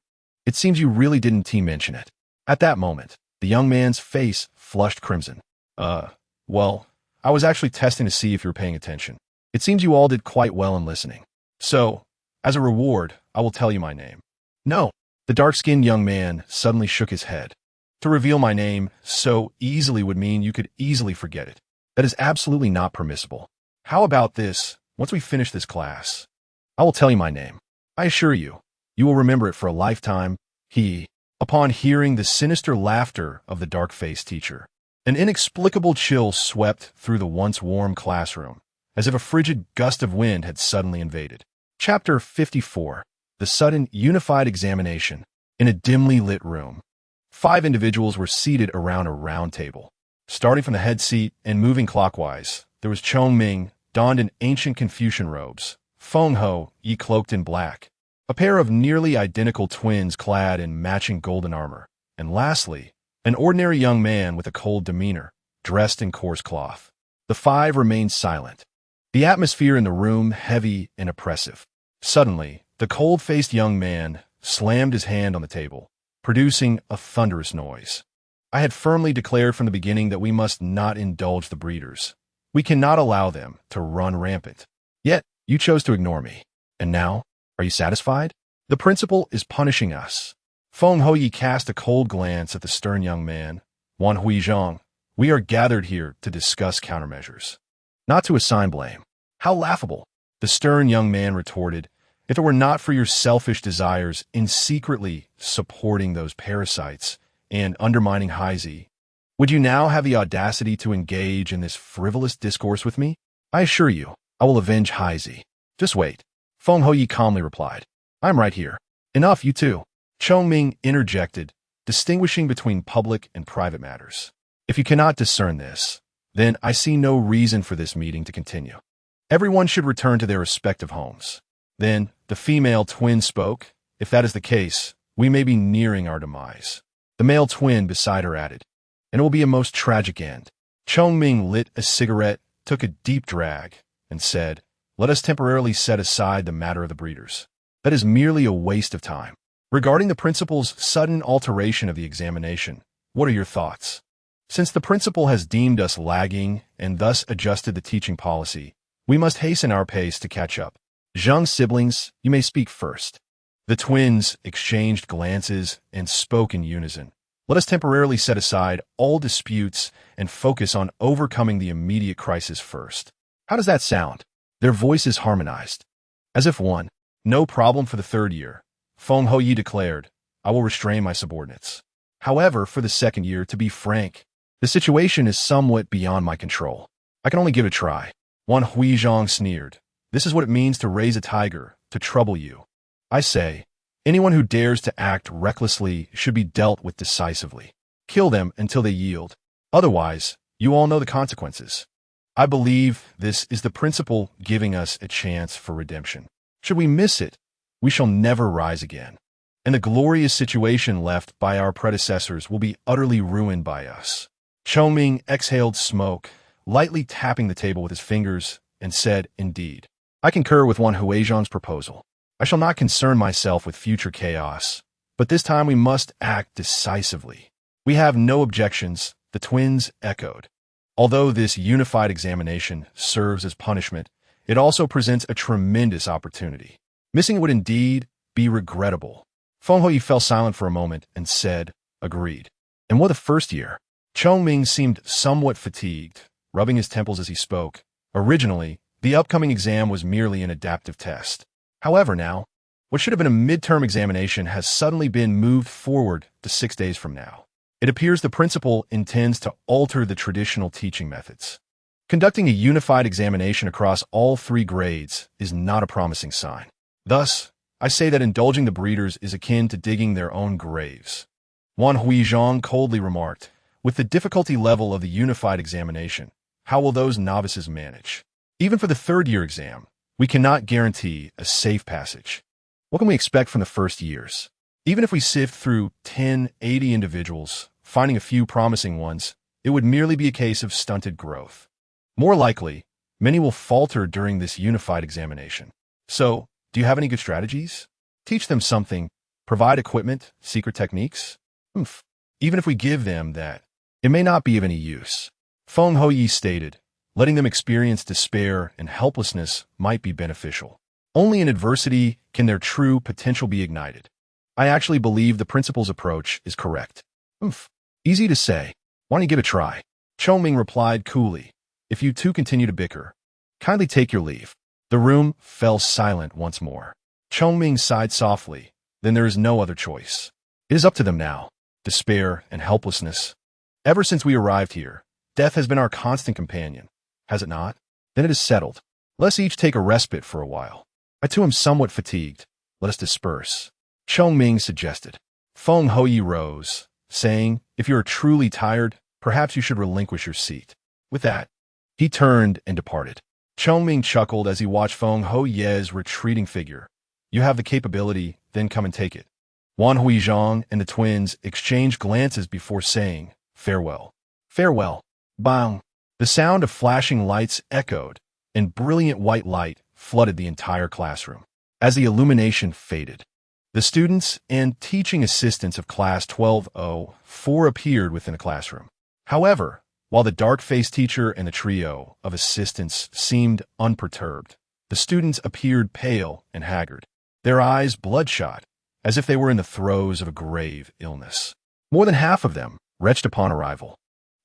it seems you really didn't mention it. At that moment, the young man's face flushed crimson. Well, I was actually testing to see if you were paying attention. It seems you all did quite well in listening. So, as a reward, I will tell you my name. No. The dark-skinned young man suddenly shook his head. To reveal my name so easily would mean you could easily forget it. That is absolutely not permissible. How about this? Once we finish this class, I will tell you my name. I assure you, you will remember it for a lifetime. Upon hearing the sinister laughter of the dark-faced teacher, an inexplicable chill swept through the once warm classroom, as if a frigid gust of wind had suddenly invaded. Chapter 54. The Sudden Unified Examination. In a dimly lit room, 5 individuals were seated around a round table. Starting from the head seat and moving clockwise, there was Chong Ming, donned in ancient Confucian robes, Feng Ho, cloaked in black, a pair of nearly identical twins clad in matching golden armor, and lastly, an ordinary young man with a cold demeanor, dressed in coarse cloth. The 5 remained silent, the atmosphere in the room heavy and oppressive. Suddenly, the cold-faced young man slammed his hand on the table, producing a thunderous noise. I had firmly declared from the beginning that we must not indulge the breeders. We cannot allow them to run rampant. Yet, you chose to ignore me. And now, are you satisfied? The principal is punishing us. Feng Hoyi cast a cold glance at the stern young man. Wan Huizhong, we are gathered here to discuss countermeasures, not to assign blame. How laughable! The stern young man retorted. If it were not for your selfish desires in secretly supporting those parasites and undermining Heizi, would you now have the audacity to engage in this frivolous discourse with me? I assure you, I will avenge Heizi. Just wait. Feng Hoyi calmly replied. I'm right here. Enough, you two. Chong Ming interjected, distinguishing between public and private matters. If you cannot discern this, then I see no reason for this meeting to continue. Everyone should return to their respective homes. Then the female twin spoke. If that is the case, we may be nearing our demise. The male twin beside her added, and it will be a most tragic end. Chong Ming lit a cigarette, took a deep drag, and said, let us temporarily set aside the matter of the breeders. That is merely a waste of time. Regarding the principal's sudden alteration of the examination, what are your thoughts? Since the principal has deemed us lagging and thus adjusted the teaching policy, we must hasten our pace to catch up. Zhang siblings, you may speak first. The twins exchanged glances and spoke in unison. Let us temporarily set aside all disputes and focus on overcoming the immediate crisis first. How does that sound? Their voices harmonized. As if one. No problem for the 3rd year. Feng Hoyi declared, I will restrain my subordinates. However, for the 2nd year, to be frank, the situation is somewhat beyond my control. I can only give it a try. Wan Huizhong sneered. This is what it means to raise a tiger, to trouble you. I say, anyone who dares to act recklessly should be dealt with decisively. Kill them until they yield. Otherwise, you all know the consequences. I believe this is the principle giving us a chance for redemption. Should we miss it, we shall never rise again, and the glorious situation left by our predecessors will be utterly ruined by us. Chong Ming exhaled smoke, lightly tapping the table with his fingers, and said, indeed, I concur with Wan Huizhong's proposal. I shall not concern myself with future chaos, but this time we must act decisively. We have no objections, the twins echoed. Although this unified examination serves as punishment, it also presents a tremendous opportunity. Missing it would indeed be regrettable. Feng Hoyi fell silent for a moment and said, agreed. And what the 1st year? Chong Ming seemed somewhat fatigued, rubbing his temples as he spoke. Originally, the upcoming exam was merely an adaptive test. However, now, what should have been a midterm examination has suddenly been moved forward to 6 days from now. It appears the principal intends to alter the traditional teaching methods. Conducting a unified examination across all 3 grades is not a promising sign. Thus, I say that indulging the breeders is akin to digging their own graves. Wan Huizhong coldly remarked, with the difficulty level of the unified examination, how will those novices manage? Even for the 3rd year exam, we cannot guarantee a safe passage. What can we expect from the 1st years? Even if we sift through 80 individuals, finding a few promising ones, it would merely be a case of stunted growth. More likely, many will falter during this unified examination. So, do you have any good strategies? Teach them something, provide equipment, secret techniques? Even if we give them that, it may not be of any use. Feng Hoyi stated, letting them experience despair and helplessness might be beneficial. Only in adversity can their true potential be ignited. I actually believe the principal's approach is correct. Easy to say. Why don't you give it a try? Chong Ming replied coolly. If you two continue to bicker, kindly take your leave. The room fell silent once more. Chongming sighed softly. Then there is no other choice. It is up to them now. Despair and helplessness. Ever since we arrived here, death has been our constant companion. Has it not? Then it is settled. Let us each take a respite for a while. I too am somewhat fatigued. Let us disperse. Chongming suggested. Feng Houyi rose, saying, if you are truly tired, perhaps you should relinquish your seat. With that, he turned and departed. Chongming chuckled as he watched Feng Houyi's retreating figure. You have the capability, then come and take it. Wan Huizhang and the twins exchanged glances before saying, farewell. Farewell. Bang. The sound of flashing lights echoed, and brilliant white light flooded the entire classroom. As the illumination faded, the students and teaching assistants of Class 1204 appeared within the classroom. However, while the dark-faced teacher and the trio of assistants seemed unperturbed, the students appeared pale and haggard, their eyes bloodshot, as if they were in the throes of a grave illness. More than half of them retched upon arrival,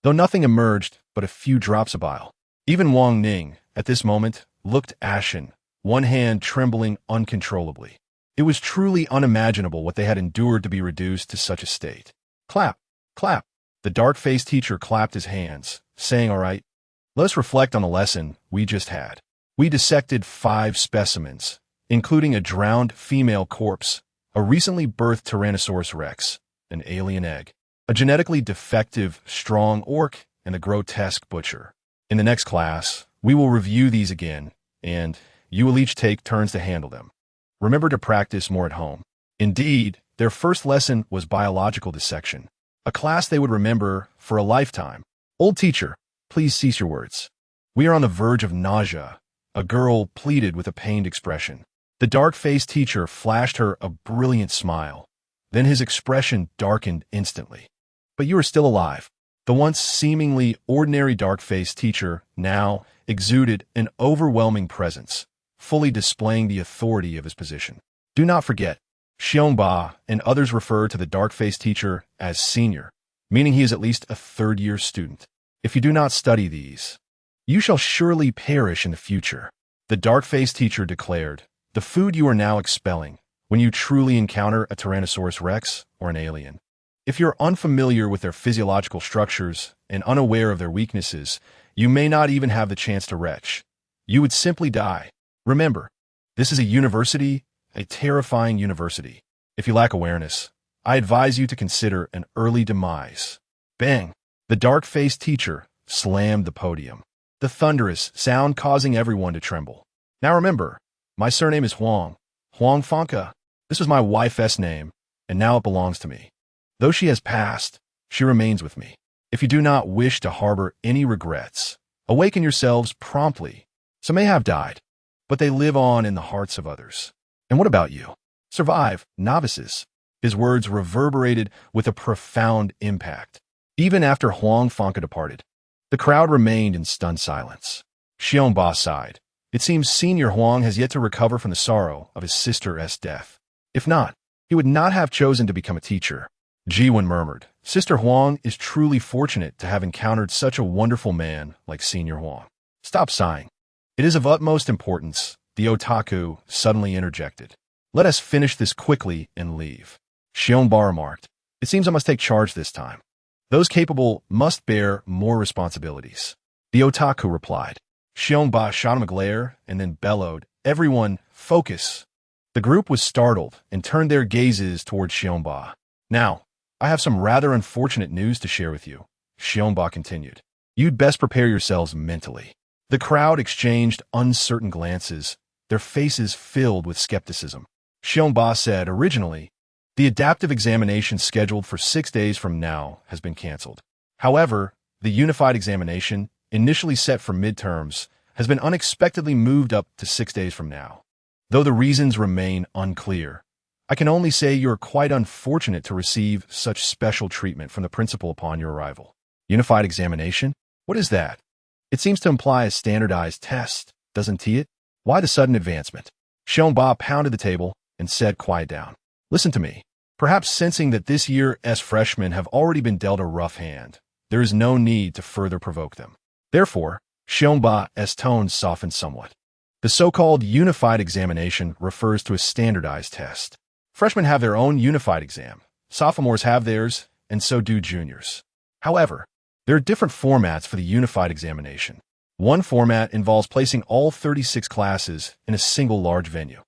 though nothing emerged but a few drops of bile. Even Wang Ning, at this moment, looked ashen, one hand trembling uncontrollably. It was truly unimaginable what they had endured to be reduced to such a state. Clap, clap. The dark-faced teacher clapped his hands, saying, all right, let us reflect on the lesson we just had. We dissected 5 specimens, including a drowned female corpse, a recently birthed Tyrannosaurus rex, an alien egg, a genetically defective strong orc, and a grotesque butcher. In the next class, we will review these again, and you will each take turns to handle them. Remember to practice more at home. Indeed, their first lesson was biological dissection, a class they would remember for a lifetime. Old teacher, please cease your words. We are on the verge of nausea, a girl pleaded with a pained expression. The dark-faced teacher flashed her a brilliant smile. Then his expression darkened instantly. But you are still alive. The once seemingly ordinary dark-faced teacher now exuded an overwhelming presence, fully displaying the authority of his position. Do not forget, Xiongba and others refer to the dark-faced teacher as senior, meaning he is at least a third-year student. If you do not study these, you shall surely perish in the future. The dark-faced teacher declared, the food you are now expelling when you truly encounter a Tyrannosaurus rex or an alien. If you're unfamiliar with their physiological structures and unaware of their weaknesses, you may not even have the chance to retch. You would simply die. Remember, this is a university, a terrifying university. If you lack awareness, I advise you to consider an early demise. Bang! The dark-faced teacher slammed the podium, the thunderous sound causing everyone to tremble. Now remember, my surname is Huang Fanka. This was my wife's name, and now it belongs to me. Though she has passed, she remains with me. If you do not wish to harbor any regrets, awaken yourselves promptly. Some may have died, but they live on in the hearts of others. And what about you? Survive, novices. His words reverberated with a profound impact. Even after Huang Fanka departed, the crowd remained in stunned silence. Xiongba sighed. It seems Senior Huang has yet to recover from the sorrow of his sister's death. If not, he would not have chosen to become a teacher. Jiwen murmured, Sister Huang is truly fortunate to have encountered such a wonderful man like Senior Huang. Stop sighing. It is of utmost importance, the otaku suddenly interjected. Let us finish this quickly and leave. Xiongba remarked, it seems I must take charge this time. Those capable must bear more responsibilities. The otaku replied. Xiongba shot him a glare and then bellowed, everyone, focus. The group was startled and turned their gazes toward Xiongba. Now, I have some rather unfortunate news to share with you, Xiongba continued. You'd best prepare yourselves mentally. The crowd exchanged uncertain glances, their faces filled with skepticism. Xiongba said originally, the adaptive examination scheduled for 6 days from now has been canceled. However, the unified examination, initially set for midterms, has been unexpectedly moved up to 6 days from now. Though the reasons remain unclear, I can only say you are quite unfortunate to receive such special treatment from the principal upon your arrival. Unified examination? What is that? It seems to imply a standardized test, doesn't it? Why the sudden advancement? Xiongba pounded the table and said, quiet down. Listen to me. Perhaps sensing that this year's freshmen have already been dealt a rough hand, there is no need to further provoke them. Therefore, Xiongba's tone softened somewhat. The so-called unified examination refers to a standardized test. Freshmen have their own unified exam, sophomores have theirs, and so do juniors. However, there are different formats for the unified examination. One format involves placing all 36 classes in a single large venue.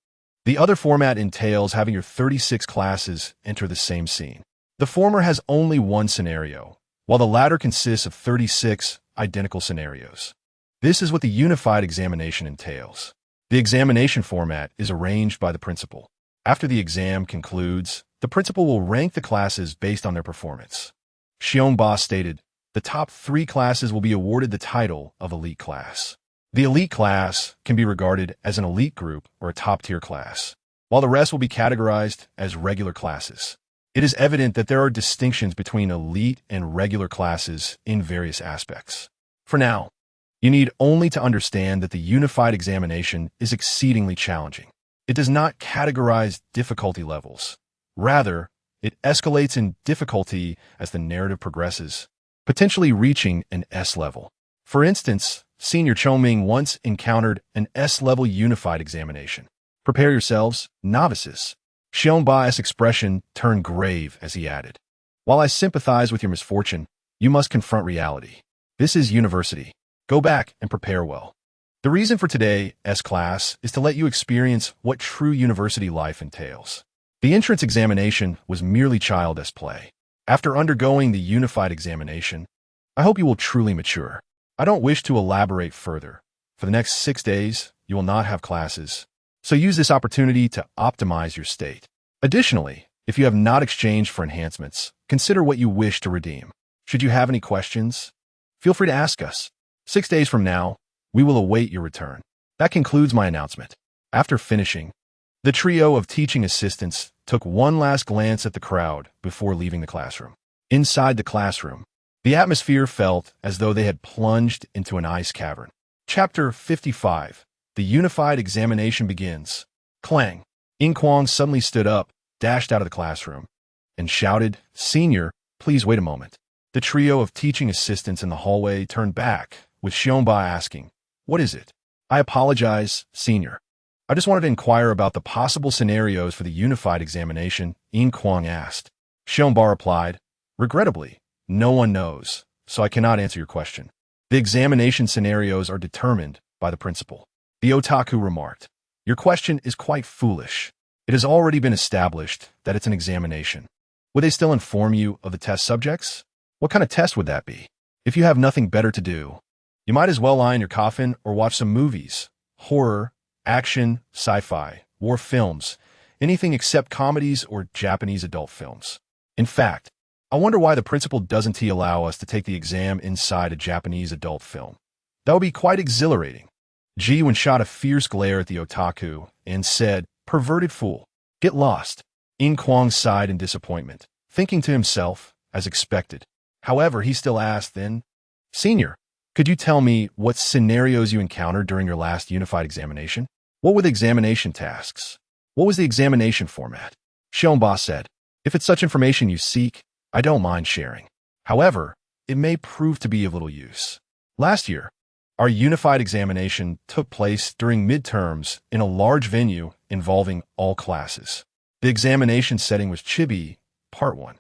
The other format entails having your 36 classes enter the same scene. The former has only one scenario, while the latter consists of 36 identical scenarios. This is what the unified examination entails. The examination format is arranged by the principal. After the exam concludes, the principal will rank the classes based on their performance. Xiongba stated, the top 3 classes will be awarded the title of elite class. The elite class can be regarded as an elite group or a top-tier class, while the rest will be categorized as regular classes. It is evident that there are distinctions between elite and regular classes in various aspects. For now, you need only to understand that the unified examination is exceedingly challenging. It does not categorize difficulty levels. Rather, it escalates in difficulty as the narrative progresses, potentially reaching an S level. For instance, Senior Choming once encountered an S-level unified examination. Prepare yourselves, novices. Xiongba's expression turned grave as he added, while I sympathize with your misfortune, you must confront reality. This is university. Go back and prepare well. The reason for today's class is to let you experience what true university life entails. The entrance examination was merely child's play. After undergoing the unified examination, I hope you will truly mature. I don't wish to elaborate further. For the next 6 days, you will not have classes, so use this opportunity to optimize your state. Additionally, if you have not exchanged for enhancements, consider what you wish to redeem. Should you have any questions, feel free to ask us. 6 days from now, we will await your return. That concludes my announcement. After finishing, the trio of teaching assistants took one last glance at the crowd before leaving the classroom. Inside the classroom, the atmosphere felt as though they had plunged into an ice cavern. Chapter 55. The unified examination begins. Clang. Yin Kuang suddenly stood up, dashed out of the classroom, and shouted, "Senior, please wait a moment." The trio of teaching assistants in the hallway turned back, with Xiongba asking, "What is it?" "I apologize, Senior. I just wanted to inquire about the possible scenarios for the unified examination," Yin Kuang asked. Xiongba replied, "Regrettably, no one knows, so I cannot answer your question. The examination scenarios are determined by the principal." The otaku remarked, "Your question is quite foolish. It has already been established that it's an examination. Would they still inform you of the test subjects? What kind of test would that be? If you have nothing better to do, you might as well lie in your coffin or watch some movies, horror, action, sci-fi, war films, anything except comedies or Japanese adult films. In fact, I wonder why the principal doesn't allow us to take the exam inside a Japanese adult film. That would be quite exhilarating." Ji-Wen shot a fierce glare at the otaku and said, "Perverted fool. Get lost." Yin Kuang sighed in disappointment, thinking to himself, as expected. However, he still asked then, "Senior, could you tell me what scenarios you encountered during your last unified examination? What were the examination tasks? What was the examination format?" Xiongba said, "If it's such information you seek, I don't mind sharing. However, it may prove to be of little use. Last year, our unified examination took place during midterms in a large venue involving all classes. The examination setting was Chibi, Part 1.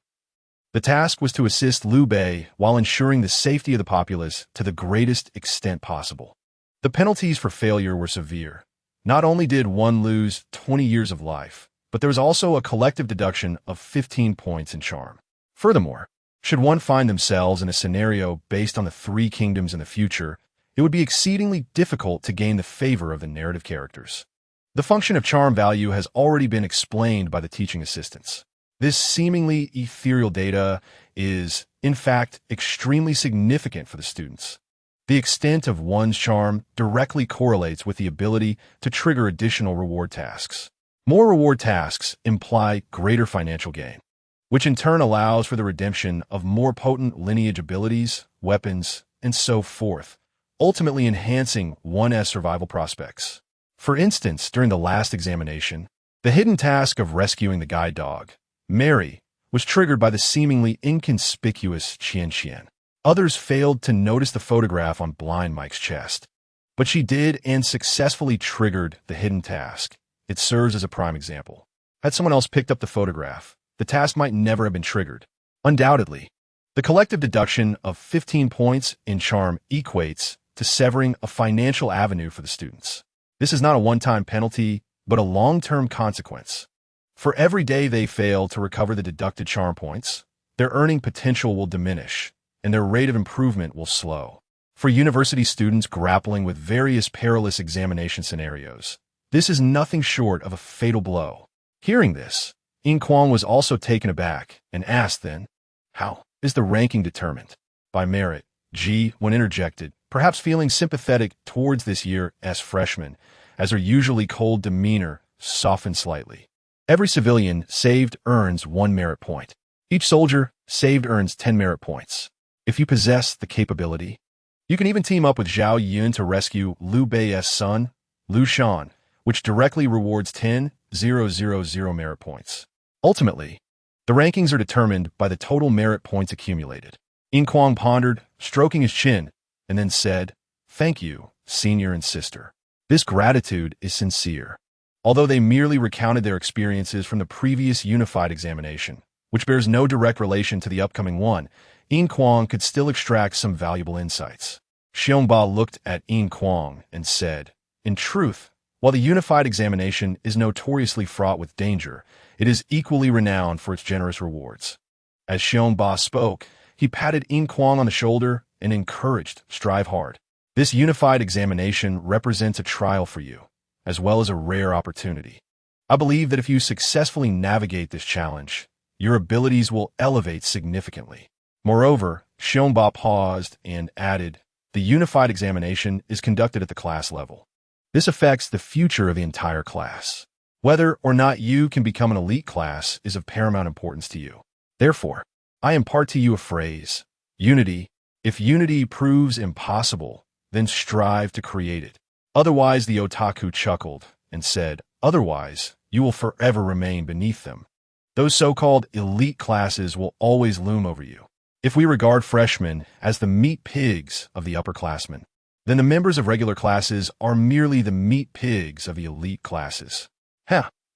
The task was to assist Liu Bei while ensuring the safety of the populace to the greatest extent possible. The penalties for failure were severe. Not only did one lose 20 years of life, but there was also a collective deduction of 15 points in charm. Furthermore, should one find themselves in a scenario based on the 3 kingdoms in the future, it would be exceedingly difficult to gain the favor of the narrative characters. The function of charm value has already been explained by the teaching assistants. This seemingly ethereal data is, in fact, extremely significant for the students. The extent of one's charm directly correlates with the ability to trigger additional reward tasks. More reward tasks imply greater financial gain, which in turn allows for the redemption of more potent lineage abilities, weapons, and so forth, ultimately enhancing one's survival prospects. For instance, during the last examination, the hidden task of rescuing the guide dog, Mary, was triggered by the seemingly inconspicuous Qian Qian. Others failed to notice the photograph on Blind Mike's chest. But she did and successfully triggered the hidden task. It serves as a prime example. Had someone else picked up the photograph, the task might never have been triggered. Undoubtedly, the collective deduction of 15 points in charm equates to severing a financial avenue for the students. This is not a one-time penalty, but a long-term consequence. For every day they fail to recover the deducted charm points, their earning potential will diminish, and their rate of improvement will slow. For university students grappling with various perilous examination scenarios, this is nothing short of a fatal blow. Hearing this, Yin Kuang was also taken aback and asked then, "How is the ranking determined?" "By merit," Ji, when interjected, perhaps feeling sympathetic towards this year's freshman, as her usually cold demeanor softened slightly. "Every civilian saved earns 1 merit point. Each soldier saved earns 10 merit points. If you possess the capability, you can even team up with Zhao Yun to rescue Liu Bei's son, Liu Shan, which directly rewards 10,000 merit points. Ultimately, the rankings are determined by the total merit points accumulated." Yin Kuang pondered, stroking his chin, and then said, "Thank you, senior and sister. This gratitude is sincere." Although they merely recounted their experiences from the previous unified examination, which bears no direct relation to the upcoming one, Yin Kuang could still extract some valuable insights. Xiongba looked at Yin Kuang and said, "In truth, while the unified examination is notoriously fraught with danger, it is equally renowned for its generous rewards." As Xiongba spoke, he patted Yin Kuang on the shoulder and encouraged, "Strive hard. This unified examination represents a trial for you, as well as a rare opportunity. I believe that if you successfully navigate this challenge, your abilities will elevate significantly." Moreover, Xiongba paused and added, "The unified examination is conducted at the class level. This affects the future of the entire class. Whether or not you can become an elite class is of paramount importance to you. Therefore, I impart to you a phrase, unity. If unity proves impossible, then strive to create it." Otherwise, the otaku chuckled and said, "Otherwise, you will forever remain beneath them. Those so-called elite classes will always loom over you. If we regard freshmen as the meat pigs of the upperclassmen, then the members of regular classes are merely the meat pigs of the elite classes.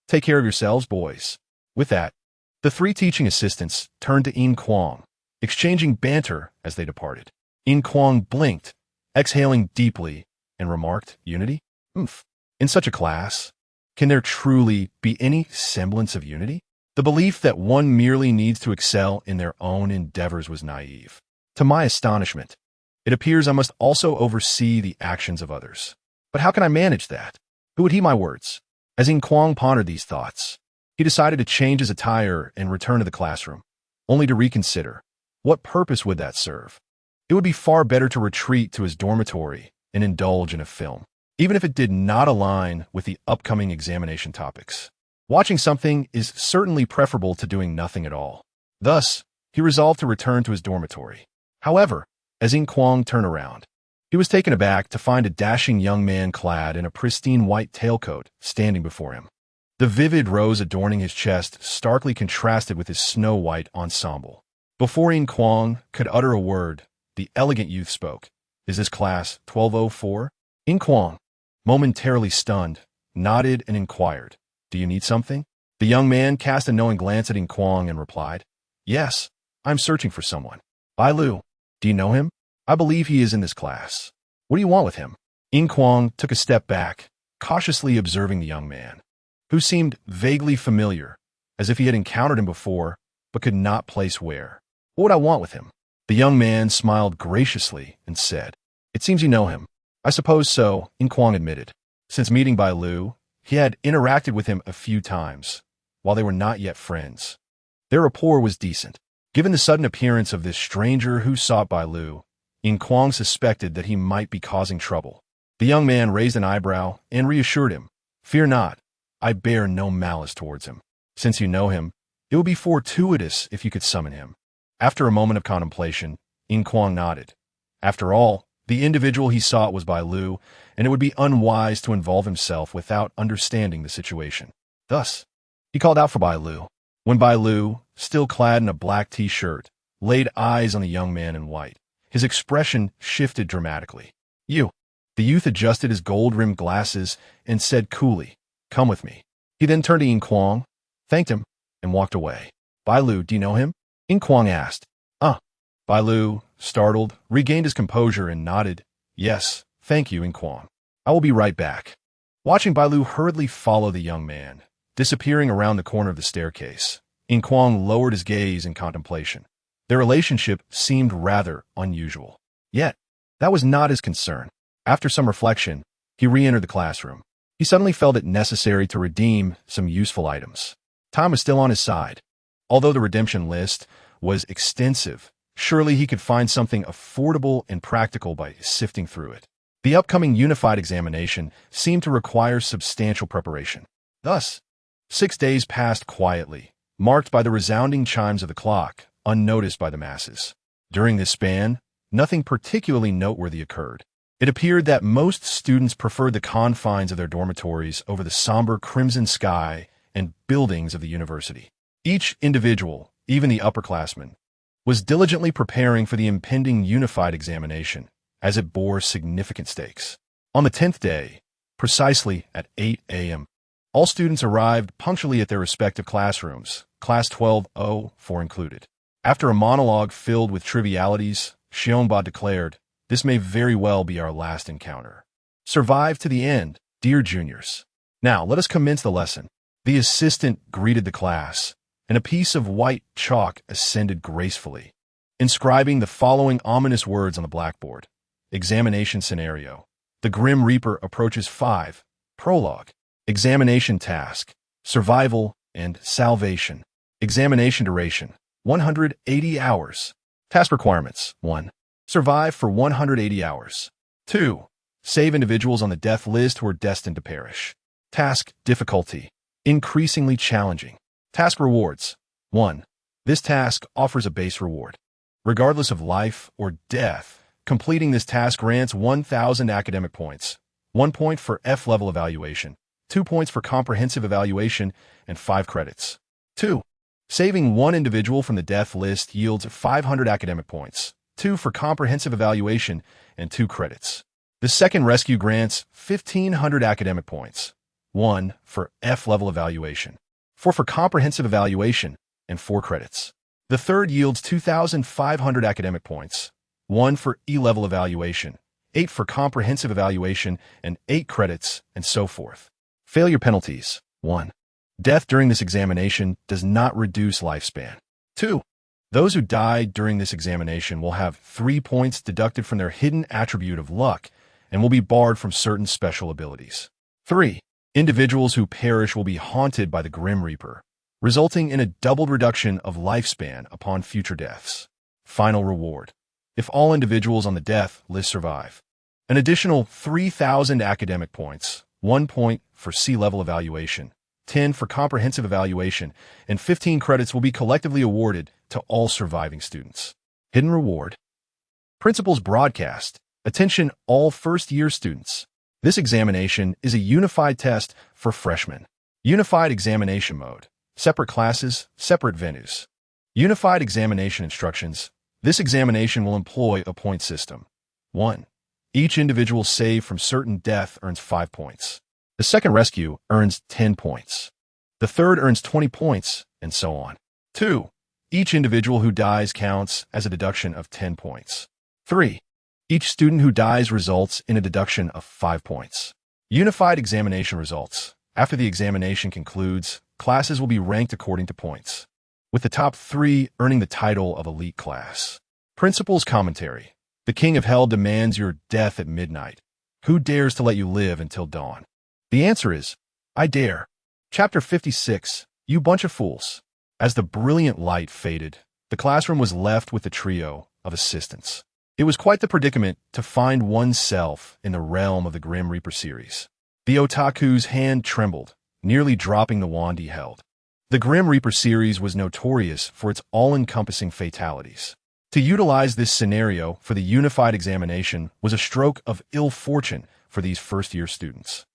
Take care of yourselves, boys." With that, the 3 teaching assistants turned to Yin Kuang, exchanging banter as they departed. Yin Kuang blinked, exhaling deeply, and remarked, "Unity? In such a class, can there truly be any semblance of unity?" The belief that one merely needs to excel in their own endeavors was naive. To my astonishment, it appears I must also oversee the actions of others. But how can I manage that? Who would heed my words? As Yin Kuang pondered these thoughts, he decided to change his attire and return to the classroom, only to reconsider. What purpose would that serve? It would be far better to retreat to his dormitory and indulge in a film, even if it did not align with the upcoming examination topics. Watching something is certainly preferable to doing nothing at all. Thus, he resolved to return to his dormitory. However, as Yin Kuang turned around, he was taken aback to find a dashing young man clad in a pristine white tailcoat standing before him. The vivid rose adorning his chest starkly contrasted with his snow-white ensemble. Before Yin Kuang could utter a word, the elegant youth spoke. "Is this class 1204? Yin Kuang, momentarily stunned, nodded and inquired, "Do you need something?" The young man cast a knowing glance at Yin Kuang and replied, "Yes, I'm searching for someone. Bai Lu, do you know him? I believe he is in this class. What do you want with him?" Yin Kuang took a step back, cautiously observing the young man, who seemed vaguely familiar, as if he had encountered him before, but could not place where. "What would I want with him?" The young man smiled graciously and said, "It seems you know him." "I suppose so," Yin Kuang admitted. Since meeting Bai Lu, he had interacted with him a few times, while they were not yet friends. Their rapport was decent. Given the sudden appearance of this stranger who sought Bai Lu, Yin Kuang suspected that he might be causing trouble. The young man raised an eyebrow and reassured him, "Fear not, I bear no malice towards him. Since you know him, it would be fortuitous if you could summon him." After a moment of contemplation, Yin Kuang nodded. After all, the individual he sought was Bai Lu, and it would be unwise to involve himself without understanding the situation. Thus, he called out for Bai Lu. When Bai Lu, still clad in a black t-shirt, laid eyes on the young man in white, his expression shifted dramatically. "You, The youth adjusted his gold-rimmed glasses and said coolly, "Come with me." He then turned to Yin Kuang, thanked him, and walked away. "Bailu, do you know him?" Yin Kuang asked. Bailu, startled, regained his composure and nodded. "Yes, thank you, Yin Kuang. I will be right back." Watching Bailu hurriedly follow the young man, disappearing around the corner of the staircase, Yin Kuang lowered his gaze in contemplation. Their relationship seemed rather unusual. Yet, that was not his concern. After some reflection, he re-entered the classroom. He suddenly felt it necessary to redeem some useful items. Time was still on his side. Although the redemption list was extensive, surely he could find something affordable and practical by sifting through it. The upcoming unified examination seemed to require substantial preparation. Thus, 6 days passed quietly, marked by the resounding chimes of the clock, unnoticed by the masses. During this span, nothing particularly noteworthy occurred. It appeared that most students preferred the confines of their dormitories over the somber crimson sky and buildings of the university. Each individual, even the upperclassmen, was diligently preparing for the impending unified examination, as it bore significant stakes. On the 10th day, precisely at 8 a.m., all students arrived punctually at their respective classrooms, Class 1204 included. After a monologue filled with trivialities, Xiongba declared, "This may very well be our last encounter. Survive to the end, dear juniors. Now, let us commence the lesson." The assistant greeted the class, and a piece of white chalk ascended gracefully, inscribing the following ominous words on the blackboard. Examination scenario. The Grim Reaper approaches 5. Prologue. Examination task. Survival and salvation. Examination duration. 180 hours. Task requirements. 1. Survive for 180 hours. 2. Save individuals on the death list who are destined to perish. Task difficulty. Increasingly challenging. Task rewards. 1. This task offers a base reward. Regardless of life or death, completing this task grants 1,000 academic points, 1 point for F-level evaluation, 2 points for comprehensive evaluation, and 5 credits. 2. Saving one individual from the death list yields 500 academic points, 2 for comprehensive evaluation, and 2 credits. The second rescue grants 1,500 academic points, 1 for F-level evaluation, 4 for comprehensive evaluation, and 4 credits. The third yields 2,500 academic points, 1 for E-level evaluation, 8 for comprehensive evaluation, and 8 credits, and so forth. Failure penalties. 1. Death during this examination does not reduce lifespan. 2. Those who died during this examination will have 3 points deducted from their hidden attribute of luck and will be barred from certain special abilities. 3. Individuals who perish will be haunted by the Grim Reaper, resulting in a doubled reduction of lifespan upon future deaths. Final reward. If all individuals on the death list survive, an additional 3,000 academic points, 1 point for C-level evaluation, 10 for comprehensive evaluation, and 15 credits will be collectively awarded to all surviving students. Hidden reward. Principal's broadcast. Attention all first-year students. This examination is a unified test for freshmen. Unified examination mode. Separate classes, separate venues. Unified examination instructions. This examination will employ a point system. 1. Each individual saved from certain death earns 5 points. The second rescue earns 10 points. The third earns 20 points, and so on. 2. Each individual who dies counts as a deduction of 10 points. 3. Each student who dies results in a deduction of 5 points. Unified examination results. After the examination concludes, classes will be ranked according to points, with the top 3 earning the title of elite class. Principal's commentary. The King of Hell demands your death at midnight. Who dares to let you live until dawn? The answer is, I dare. Chapter 56, You Bunch of Fools. As the brilliant light faded, the classroom was left with a trio of assistants. It was quite the predicament to find oneself in the realm of the Grim Reaper series. The otaku's hand trembled, nearly dropping the wand he held. The Grim Reaper series was notorious for its all-encompassing fatalities. To utilize this scenario for the unified examination was a stroke of ill fortune for these first-year students.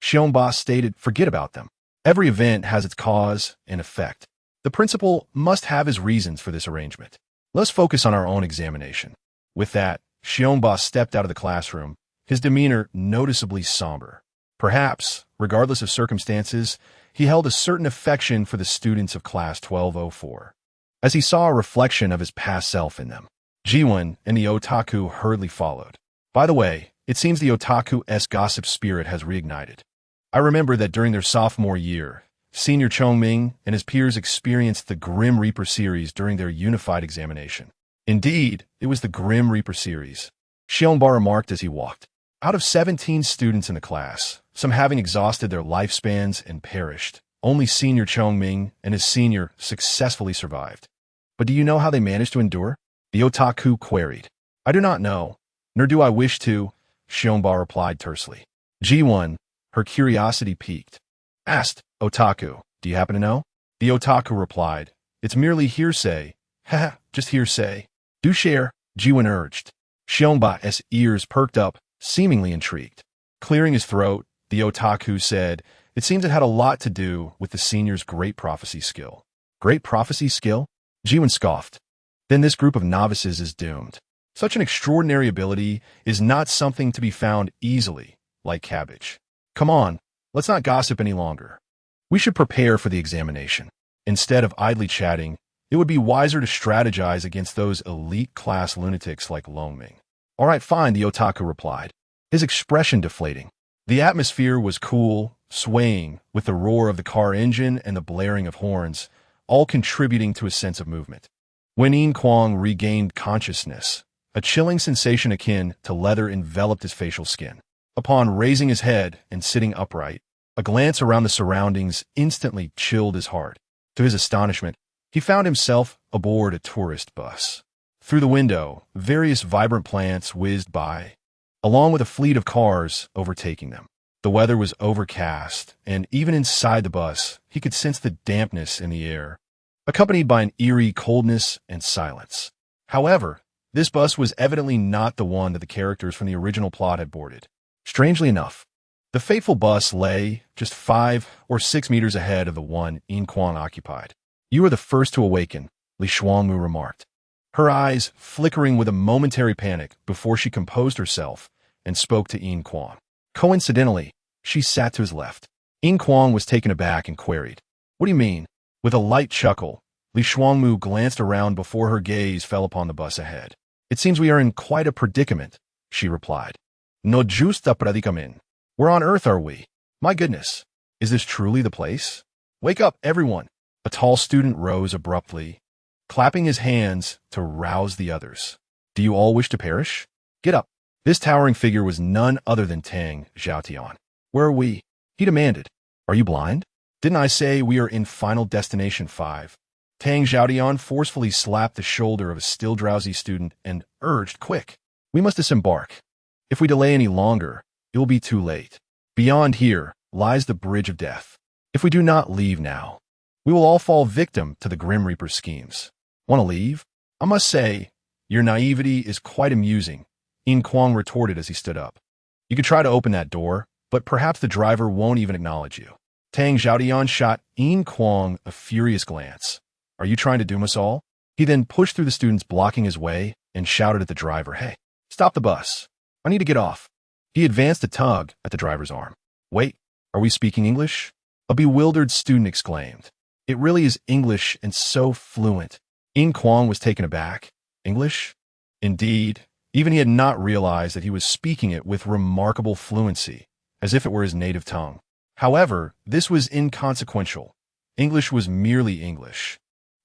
Xiongba stated, forget about them. Every event has its cause and effect. The principal must have his reasons for this arrangement. Let's focus on our own examination. With that, Xiongba stepped out of the classroom, his demeanor noticeably somber. Perhaps, regardless of circumstances, he held a certain affection for the students of Class 1204, as he saw a reflection of his past self in them. Jiwon and the otaku hurriedly followed. By the way, it seems the otaku-esque gossip spirit has reignited. I remember that during their sophomore year, Senior Chongming and his peers experienced the Grim Reaper series during their unified examination. Indeed, it was the Grim Reaper series, Xiongba remarked as he walked. Out of 17 students in the class, some having exhausted their lifespans and perished, only Senior Chongming and his senior successfully survived. But do you know how they managed to endure? The otaku queried. I do not know, nor do I wish to, Xiongba replied tersely. G1, her curiosity piqued, asked, Otaku, do you happen to know? The otaku replied, it's merely hearsay. Haha, just hearsay. Do share, Jiwon urged. Xiongba's ears perked up, seemingly intrigued. Clearing his throat, the otaku said, it seems it had a lot to do with the senior's great prophecy skill. Great prophecy skill? Jiwon scoffed. Then this group of novices is doomed. Such an extraordinary ability is not something to be found easily, like cabbage. Come on, let's not gossip any longer. We should prepare for the examination. Instead of idly chatting, it would be wiser to strategize against those elite class lunatics like Longming. All right, fine, the otaku replied, his expression deflating. The atmosphere was cool, swaying, with the roar of the car engine and the blaring of horns, all contributing to a sense of movement. When Yin Kuang regained consciousness, a chilling sensation akin to leather enveloped his facial skin. Upon raising his head and sitting upright, a glance around the surroundings instantly chilled his heart. To his astonishment, he found himself aboard a tourist bus. Through the window, various vibrant plants whizzed by, along with a fleet of cars overtaking them. The weather was overcast, and even inside the bus, he could sense the dampness in the air, accompanied by an eerie coldness and silence. However, this bus was evidently not the one that the characters from the original plot had boarded. Strangely enough, the fateful bus lay just 5 or 6 meters ahead of the one Yin Kuang occupied. You are the first to awaken, Li Shuangmu remarked, her eyes flickering with a momentary panic before she composed herself and spoke to Yin Kuang. Coincidentally, she sat to his left. Yin Kuang was taken aback and queried, what do you mean? With a light chuckle, Li Shuangmu glanced around before her gaze fell upon the bus ahead. It seems we are in quite a predicament, she replied. No justa predicament. Where on earth are we? My goodness, is this truly the place? Wake up, everyone. A tall student rose abruptly, clapping his hands to rouse the others. Do you all wish to perish? Get up. This towering figure was none other than Tang Zhaotian. Where are we? He demanded. Are you blind? Didn't I say we are in Final Destination 5? Tang Zhaotian forcefully slapped the shoulder of a still drowsy student and urged, quick, we must disembark. If we delay any longer, it will be too late. Beyond here lies the bridge of death. If we do not leave now, we will all fall victim to the Grim Reaper's schemes. Want to leave? I must say, your naivety is quite amusing, Yin Kuang retorted as he stood up. You could try to open that door, but perhaps the driver won't even acknowledge you. Tang Zhaotian shot Yin Kuang a furious glance. Are you trying to doom us all? He then pushed through the students blocking his way and shouted at the driver, hey, stop the bus. I need to get off. He advanced a tug at the driver's arm. Wait, are we speaking English? A bewildered student exclaimed. It really is English and so fluent. Yin Kuang was taken aback. English? Indeed, even he had not realized that he was speaking it with remarkable fluency, as if it were his native tongue. However, this was inconsequential. English was merely English.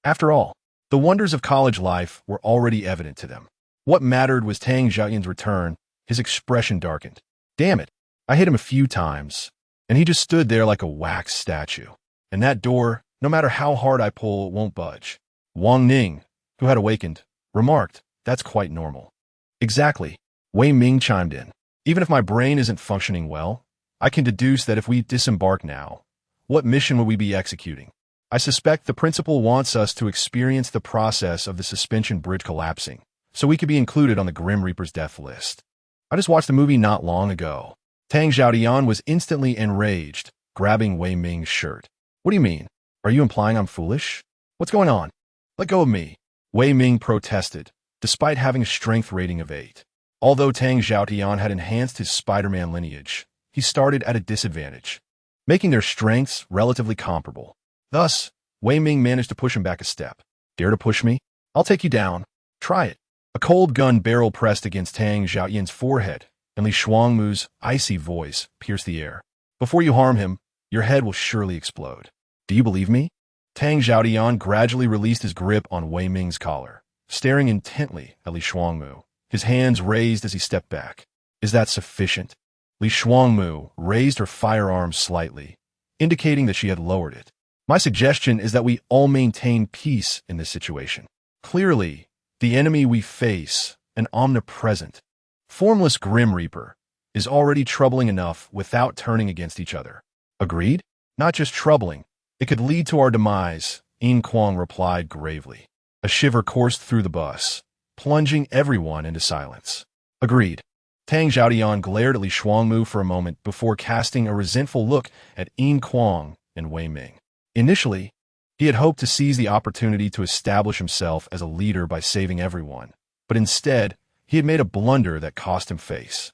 After all, the wonders of college life were already evident to them. What mattered was Tang Zhaotian's return. His expression darkened. Damn it, I hit him a few times, and he just stood there like a wax statue. And that door, no matter how hard I pull, won't budge. Wang Ning, who had awakened, remarked, that's quite normal. Exactly, Wei Ming chimed in. Even if my brain isn't functioning well, I can deduce that if we disembark now, what mission would we be executing? I suspect the principal wants us to experience the process of the suspension bridge collapsing, so we could be included on the Grim Reaper's death list. I just watched the movie not long ago. Tang Zhaotian was instantly enraged, grabbing Wei Ming's shirt. What do you mean? Are you implying I'm foolish? What's going on? Let go of me. Wei Ming protested, despite having a strength rating of 8. Although Tang Xiaotian had enhanced his Spider-Man lineage, he started at a disadvantage, making their strengths relatively comparable. Thus, Wei Ming managed to push him back a step. Dare to push me? I'll take you down. Try it. A cold gun barrel pressed against Tang Xiaotian's forehead, and Li Shuangmu's icy voice pierced the air. Before you harm him, your head will surely explode. Do you believe me? Tang Xiaotian gradually released his grip on Wei Ming's collar, staring intently at Li Shuangmu, his hands raised as he stepped back. Is that sufficient? Li Shuangmu raised her firearm slightly, indicating that she had lowered it. My suggestion is that we all maintain peace in this situation. Clearly, the enemy we face, an omnipresent, formless Grim Reaper, is already troubling enough without turning against each other. Agreed? Not just troubling. It could lead to our demise, Yin Kuang replied gravely. A shiver coursed through the bus, plunging everyone into silence. Agreed. Tang Xiaotian glared at Li Shuangmu for a moment before casting a resentful look at Yin Kuang and Wei Ming. Initially, he had hoped to seize the opportunity to establish himself as a leader by saving everyone, but instead, he had made a blunder that cost him face.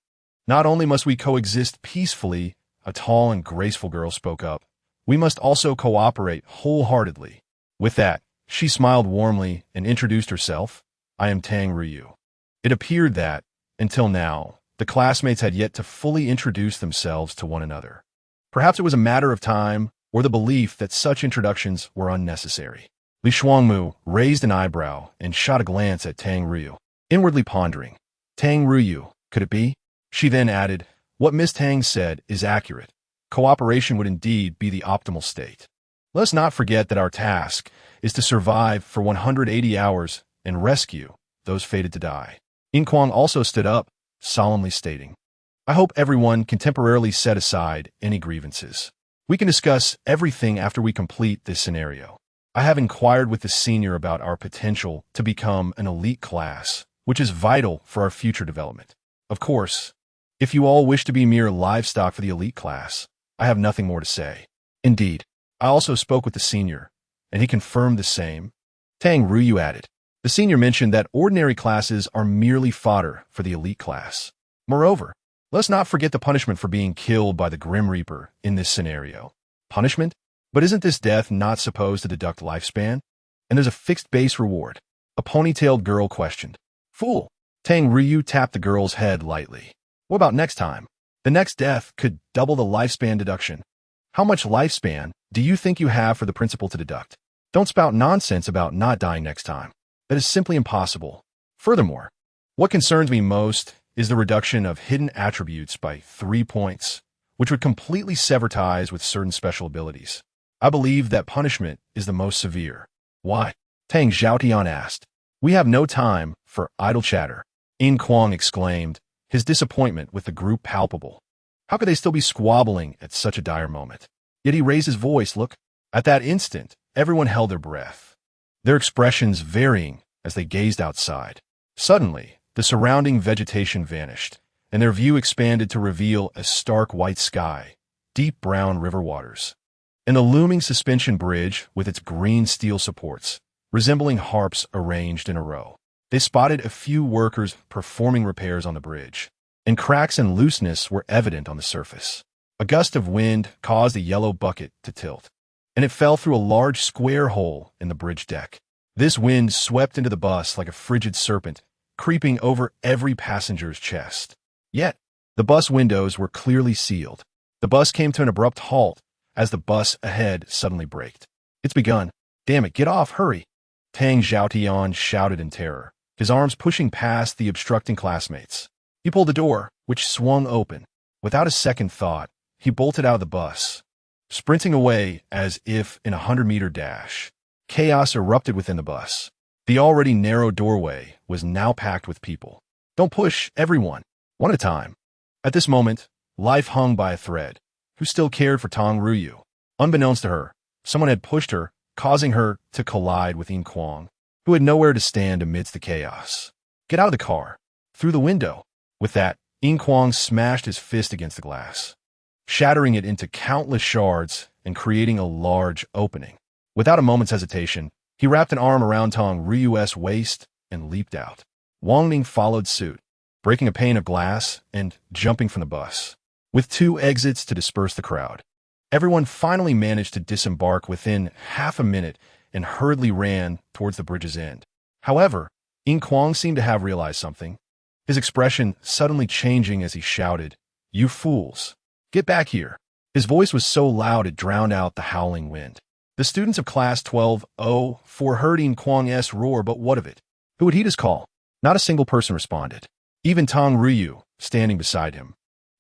Not only must we coexist peacefully, a tall and graceful girl spoke up, we must also cooperate wholeheartedly. With that, she smiled warmly and introduced herself. I am Tang Ryu. It appeared that, until now, the classmates had yet to fully introduce themselves to one another. Perhaps it was a matter of time, or the belief that such introductions were unnecessary. Li Shuangmu raised an eyebrow and shot a glance at Tang Ryu, inwardly pondering. Tang Ryu, could it be? She then added, what Miss Tang said is accurate. Cooperation would indeed be the optimal state. Let us not forget that our task is to survive for 180 hours and rescue those fated to die. Yin Kuang also stood up, solemnly stating, I hope everyone can temporarily set aside any grievances. We can discuss everything after we complete this scenario. I have inquired with the senior about our potential to become an elite class, which is vital for our future development. Of course, if you all wish to be mere livestock for the elite class, I have nothing more to say. Indeed, I also spoke with the senior, and he confirmed the same. Tang Ryu added, the senior mentioned that ordinary classes are merely fodder for the elite class. Moreover, let's not forget the punishment for being killed by the Grim Reaper in this scenario. Punishment? But isn't this death not supposed to deduct lifespan? And there's a fixed base reward. A ponytailed girl questioned. Fool! Tang Ryu tapped the girl's head lightly. What about next time? The next death could double the lifespan deduction. How much lifespan do you think you have for the principal to deduct? Don't spout nonsense about not dying next time. That is simply impossible. Furthermore, what concerns me most is the reduction of hidden attributes by 3 points, which would completely sever ties with certain special abilities. I believe that punishment is the most severe. Why? Tang Xiaotian asked. We have no time for idle chatter. Yin Kuang exclaimed, his disappointment with the group palpable. How could they still be squabbling at such a dire moment? Yet he raised his voice, look. At that instant, everyone held their breath, their expressions varying as they gazed outside. Suddenly, the surrounding vegetation vanished, and their view expanded to reveal a stark white sky, deep brown river waters, and the looming suspension bridge with its green steel supports, resembling harps arranged in a row. They spotted a few workers performing repairs on the bridge, and cracks and looseness were evident on the surface. A gust of wind caused the yellow bucket to tilt, and it fell through a large square hole in the bridge deck. This wind swept into the bus like a frigid serpent, creeping over every passenger's chest. Yet, the bus windows were clearly sealed. The bus came to an abrupt halt as the bus ahead suddenly braked. It's begun. Damn it, get off, hurry! Tang Xiaotian shouted in terror, his arms pushing past the obstructing classmates. He pulled the door, which swung open. Without a second thought, he bolted out of the bus, sprinting away as if in a 100-meter dash. Chaos erupted within the bus. The already narrow doorway was now packed with people. Don't push, everyone. One at a time. At this moment, life hung by a thread. Who still cared for Tang Ryu? Unbeknownst to her, someone had pushed her, causing her to collide with Yin Kuang, who had nowhere to stand amidst the chaos. Get out of the car. Through the window. With that, Yin Kuang smashed his fist against the glass, shattering it into countless shards and creating a large opening. Without a moment's hesitation, he wrapped an arm around Tang Ryu's waist and leaped out. Wang Ning followed suit, breaking a pane of glass and jumping from the bus. With 2 exits to disperse the crowd, everyone finally managed to disembark within half a minute and hurriedly ran towards the bridge's end. However, Yin Kuang seemed to have realized something, his expression suddenly changing as he shouted, "You fools! Get back here!" His voice was so loud it drowned out the howling wind. The students of Class 1204 heard Yin Kuang's roar, but what of it? Who would heed his call? Not a single person responded. Even Tang Ruyu, standing beside him,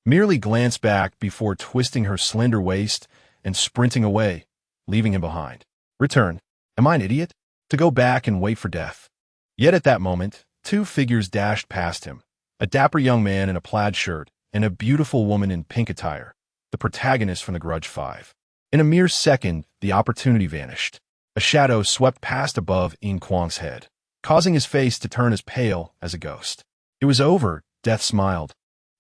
merely glanced back before twisting her slender waist and sprinting away, leaving him behind. Return. Am I an idiot? To go back and wait for death. Yet at that moment, 2 figures dashed past him, a dapper young man in a plaid shirt and a beautiful woman in pink attire, the protagonist from the Grudge 5. In a mere second, the opportunity vanished. A shadow swept past above Yin Kuang's head, causing his face to turn as pale as a ghost. It was over, death smiled,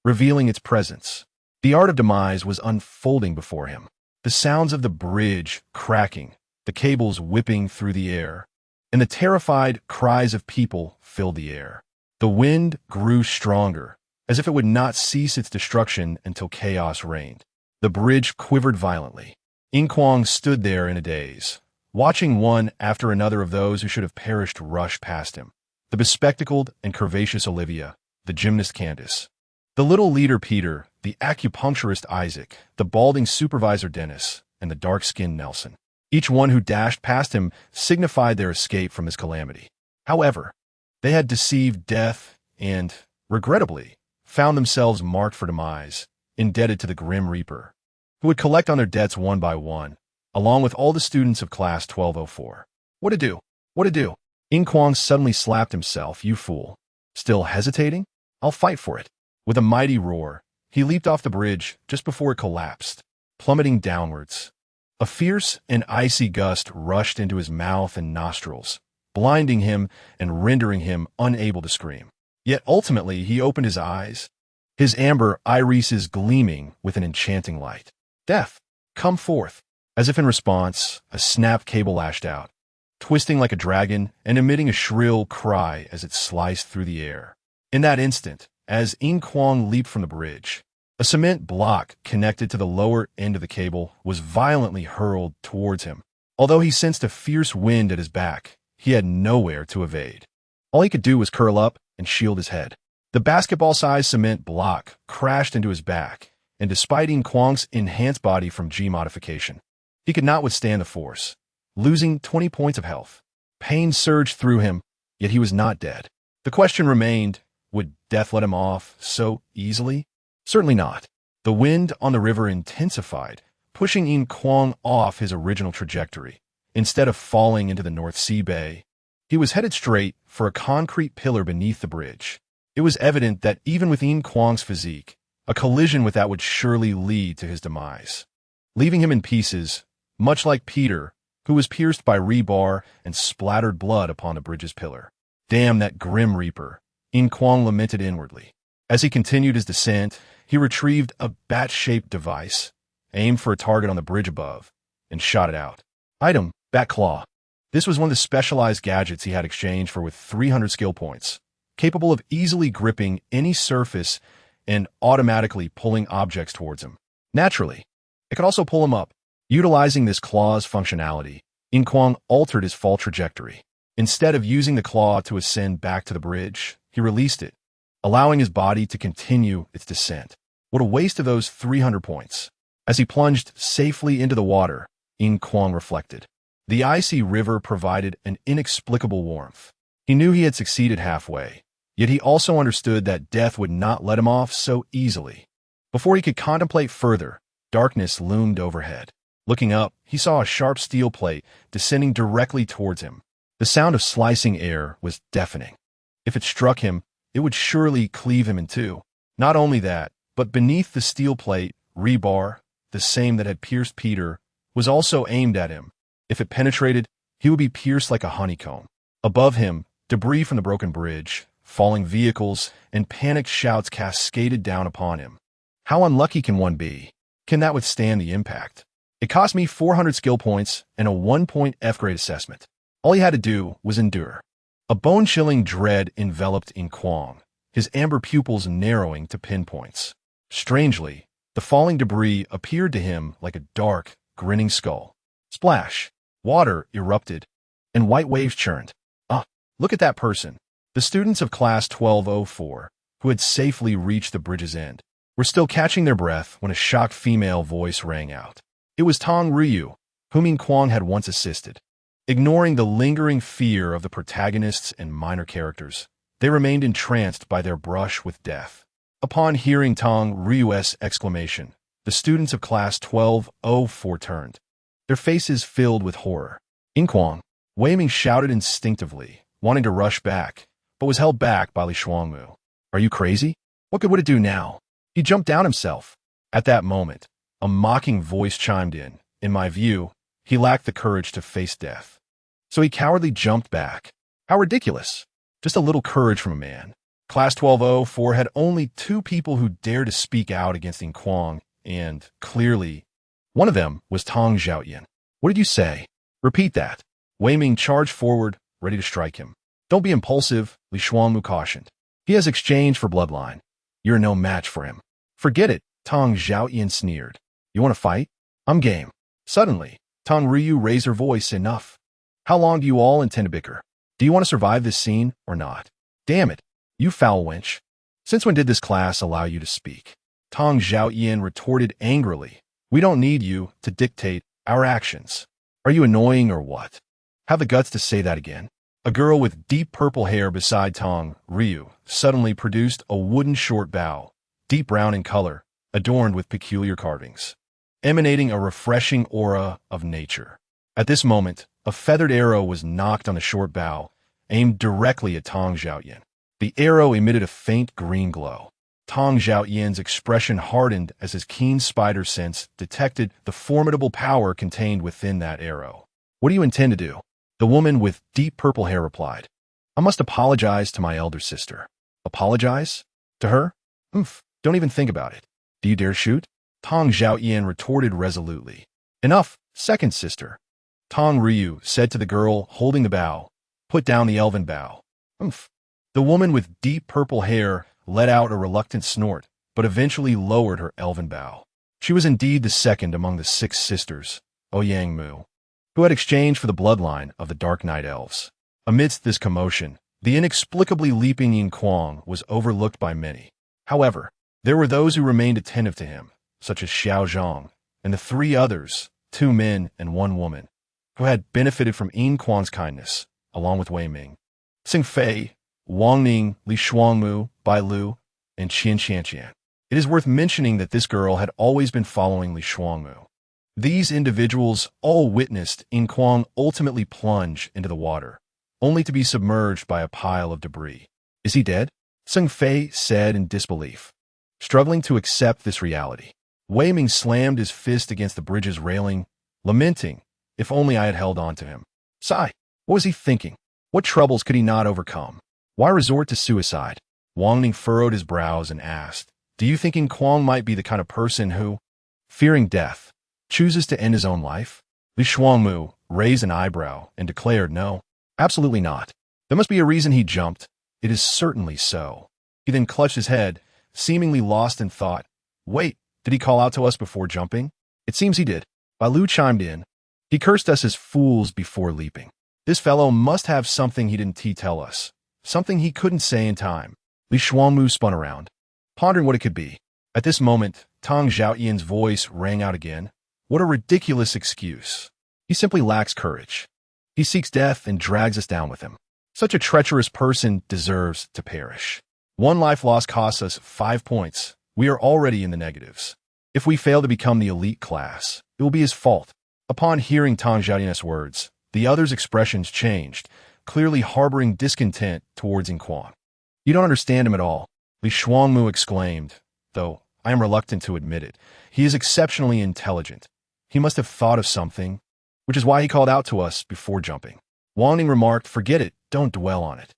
revealing its presence. The art of demise was unfolding before him. The sounds of the bridge cracking, the cables whipping through the air, and the terrified cries of people filled the air. The wind grew stronger, as if it would not cease its destruction until chaos reigned. The bridge quivered violently. Yin Kuang stood there in a daze, watching one after another of those who should have perished rush past him. The bespectacled and curvaceous Olivia, the gymnast Candace, the little leader Peter, the acupuncturist Isaac, the balding supervisor Dennis, and the dark-skinned Nelson. Each one who dashed past him signified their escape from his calamity. However, they had deceived death and, regrettably, found themselves marked for demise, indebted to the Grim Reaper, who would collect on their debts one by one, along with all the students of Class 1204. What to do? What to do? Yin Kuang suddenly slapped himself. You fool. Still hesitating? I'll fight for it. With a mighty roar, he leaped off the bridge just before it collapsed, plummeting downwards. A fierce and icy gust rushed into his mouth and nostrils, blinding him and rendering him unable to scream. Yet ultimately he opened his eyes, his amber irises gleaming with an enchanting light. Death, come forth. As if in response, a snapped cable lashed out, twisting like a dragon and emitting a shrill cry as it sliced through the air. In that instant, as Yin Kuang leaped from the bridge, a cement block connected to the lower end of the cable was violently hurled towards him. Although he sensed a fierce wind at his back, he had nowhere to evade. All he could do was curl up and shield his head. The basketball-sized cement block crashed into his back, and despite Yin Kuang's enhanced body from G modification, he could not withstand the force, losing 20 points of health. Pain surged through him, yet he was not dead. The question remained, would death let him off so easily? Certainly not. The wind on the river intensified, pushing Yin Kuang off his original trajectory. Instead of falling into the North Sea Bay, he was headed straight for a concrete pillar beneath the bridge. It was evident that even with Yin Kuang's physique, a collision with that would surely lead to his demise, leaving him in pieces, much like Peter, who was pierced by rebar and splattered blood upon the bridge's pillar. Damn that Grim Reaper, Yin Kuang lamented inwardly. As he continued his descent, he retrieved a bat-shaped device, aimed for a target on the bridge above, and shot it out. Item, Bat Claw. This was one of the specialized gadgets he had exchanged for with 300 skill points, capable of easily gripping any surface and automatically pulling objects towards him. Naturally, it could also pull him up. Utilizing this claw's functionality, Yin Kuang altered his fall trajectory. Instead of using the claw to ascend back to the bridge, he released it, allowing his body to continue its descent. What a waste of those 300 points. As he plunged safely into the water, Yin Kuang reflected. The icy river provided an inexplicable warmth. He knew he had succeeded halfway, yet he also understood that death would not let him off so easily. Before he could contemplate further, darkness loomed overhead. Looking up, he saw a sharp steel plate descending directly towards him. The sound of slicing air was deafening. If it struck him, it would surely cleave him in two. Not only that, but beneath the steel plate, rebar, the same that had pierced Peter, was also aimed at him. If it penetrated, he would be pierced like a honeycomb. Above him, debris from the broken bridge, falling vehicles, and panicked shouts cascaded down upon him. How unlucky can one be? Can that withstand the impact? It cost me 400 skill points and a 1-point F-grade assessment. All he had to do was endure. A bone-chilling dread enveloped Yin Kuang, his amber pupils narrowing to pinpoints. Strangely, the falling debris appeared to him like a dark, grinning skull. Splash! Water erupted, and white waves churned. Ah, look at that person. The students of Class 1204, who had safely reached the bridge's end, were still catching their breath when a shocked female voice rang out. It was Tong Ryu, whom Yin Kuang had once assisted. Ignoring the lingering fear of the protagonists and minor characters, they remained entranced by their brush with death. Upon hearing Tong Ryu's exclamation, the students of Class 1204 turned, their faces filled with horror. Yin Kuang, Wei Ming shouted instinctively, wanting to rush back, but was held back by Li Shuangmu. Are you crazy? What good would it do now? He jumped down himself. At that moment, a mocking voice chimed in. In my view, he lacked the courage to face death. So he cowardly jumped back. How ridiculous. Just a little courage from a man. Class 1204 had only 2 people who dared to speak out against Yin Kuang, and, clearly, one of them was Tong Xiaoyan. What did you say? Repeat that. Wei Ming charged forward, ready to strike him. Don't be impulsive, Li Shuangmu cautioned. He has exchanged for bloodline. You're no match for him. Forget it, Tong Xiaoyan sneered. You want to fight? I'm game. Suddenly, Tong Ryu raised her voice. Enough. How long do you all intend to bicker? Do you want to survive this scene or not? Damn it, you foul wench. Since when did this class allow you to speak? Tong Xiaoyan retorted angrily. We don't need you to dictate our actions. Are you annoying or what? Have the guts to say that again. A girl with deep purple hair beside Tong Ryu suddenly produced a wooden short bow, deep brown in color, adorned with peculiar carvings, emanating a refreshing aura of nature. At this moment, a feathered arrow was knocked on the short bow, aimed directly at Tong Xiaoyan. The arrow emitted a faint green glow. Tong Xiaoyan's expression hardened as his keen spider sense detected the formidable power contained within that arrow. What do you intend to do? The woman with deep purple hair replied. I must apologize to my elder sister. Apologize? To her? Don't even think about it. Do you dare shoot? Tong Xiaoyan retorted resolutely. Enough, second sister. Tong Ryu said to the girl holding the bow. Put down the elven bow. The woman with deep purple hair let out a reluctant snort, but eventually lowered her elven bow. She was indeed the second among the 6 sisters, Ouyang Mu, who had exchanged for the bloodline of the Dark Night Elves. Amidst this commotion, the inexplicably leaping Yin Kuang was overlooked by many. However, there were those who remained attentive to him, such as Xiao Zhang, and the 3 others, 2 men and 1 woman, who had benefited from Yin Kuang's kindness, along with Wei Ming. Xing Fei, Wang Ning, Li Shuangmu, Bai Lu, and Qian Qianqian. It is worth mentioning that this girl had always been following Li Shuangmu. These individuals all witnessed Yin Kuang ultimately plunge into the water, only to be submerged by a pile of debris. Is he dead? Xing Fei said in disbelief. Struggling to accept this reality, Wei Ming slammed his fist against the bridge's railing, lamenting, if only I had held on to him. Sigh, what was he thinking? What troubles could he not overcome? Why resort to suicide? Wang Ning furrowed his brows and asked, do you think Yin Kuang might be the kind of person who, fearing death, chooses to end his own life? Li Shuangmu raised an eyebrow and declared no, absolutely not. There must be a reason he jumped. It is certainly so. He then clutched his head, seemingly lost in thought. Wait, did he call out to us before jumping? It seems he did. Bai Lu chimed in. He cursed us as fools before leaping. This fellow must have something he didn't tell us. Something he couldn't say in time. Li Shuangmu spun around, pondering what it could be. At this moment, Tong Xiaoyan's voice rang out again. What a ridiculous excuse. He simply lacks courage. He seeks death and drags us down with him. Such a treacherous person deserves to perish. 1 life lost costs us 5 points. We are already in the negatives. If we fail to become the elite class, it will be his fault. Upon hearing Tong Xiaoyan's words, the others' expressions changed, clearly harboring discontent towards Yin Kuang. You don't understand him at all, Li Shuangmu exclaimed, though I am reluctant to admit it. He is exceptionally intelligent. He must have thought of something, which is why he called out to us before jumping. Wang Ning remarked, forget it, don't dwell on it.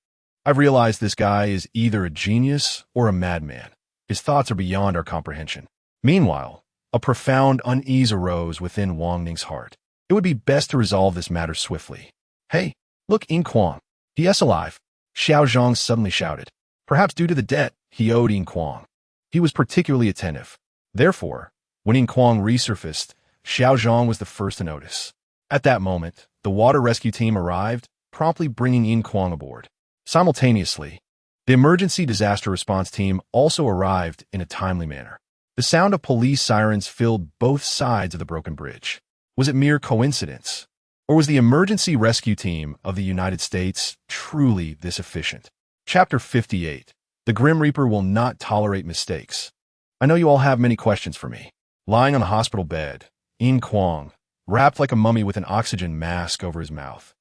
I've realized this guy is either a genius or a madman. His thoughts are beyond our comprehension. Meanwhile, a profound unease arose within Wang Ning's heart. It would be best to resolve this matter swiftly. Hey, look, Yin Kuang. He is alive. Xiao Zhang suddenly shouted. perhaps due to the debt he owed Yin Kuang. He was particularly attentive. Therefore, when Yin Kuang resurfaced, Xiao Zhang was the first to notice. At that moment, the water rescue team arrived, promptly bringing Yin Kuang aboard. Simultaneously, the emergency disaster response team also arrived in a timely manner. The sound of police sirens filled both sides of the broken bridge. Was it mere coincidence? Or was the emergency rescue team of the United States truly this efficient? Chapter 58. The Grim Reaper will not tolerate mistakes. I know you all have many questions for me. Lying on a hospital bed, Yin Kuang, wrapped like a mummy with an oxygen mask over his mouth,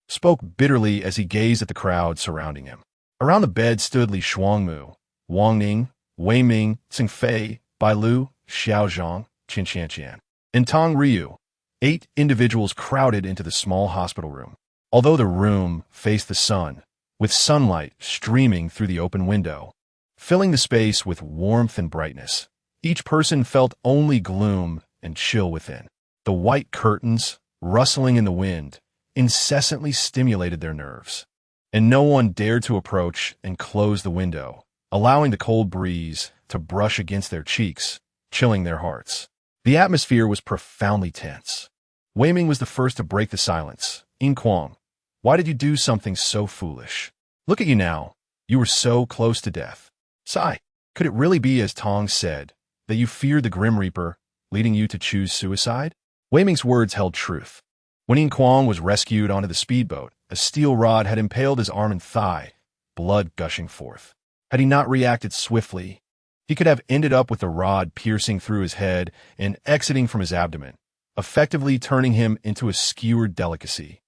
spoke bitterly as he gazed at the crowd surrounding him. Around the bed stood Li Shuangmu, Wang Ning, Wei Ming, Tsing Fei, Bai Lu, Xiao Zhang, Qin Qianqian, and Tong Ryu. 8 individuals crowded into the small hospital room. Although the room faced the sun, with sunlight streaming through the open window, filling the space with warmth and brightness, each person felt only gloom and chill within. The white curtains, rustling in the wind, incessantly stimulated their nerves, and no one dared to approach and close the window, allowing the cold breeze to brush against their cheeks, chilling their hearts. The atmosphere was profoundly tense. Wei Ming was the first to break the silence. Yin Kuang, why did you do something so foolish? Look at you now. You were so close to death. Sigh, could it really be as Tong said, that you feared the Grim Reaper, leading you to choose suicide? Wei Ming's words held truth. When Yin Kuang was rescued onto the speedboat, a steel rod had impaled his arm and thigh, blood gushing forth. Had he not reacted swiftly, he could have ended up with the rod piercing through his head and exiting from his abdomen, effectively turning him into a skewered delicacy.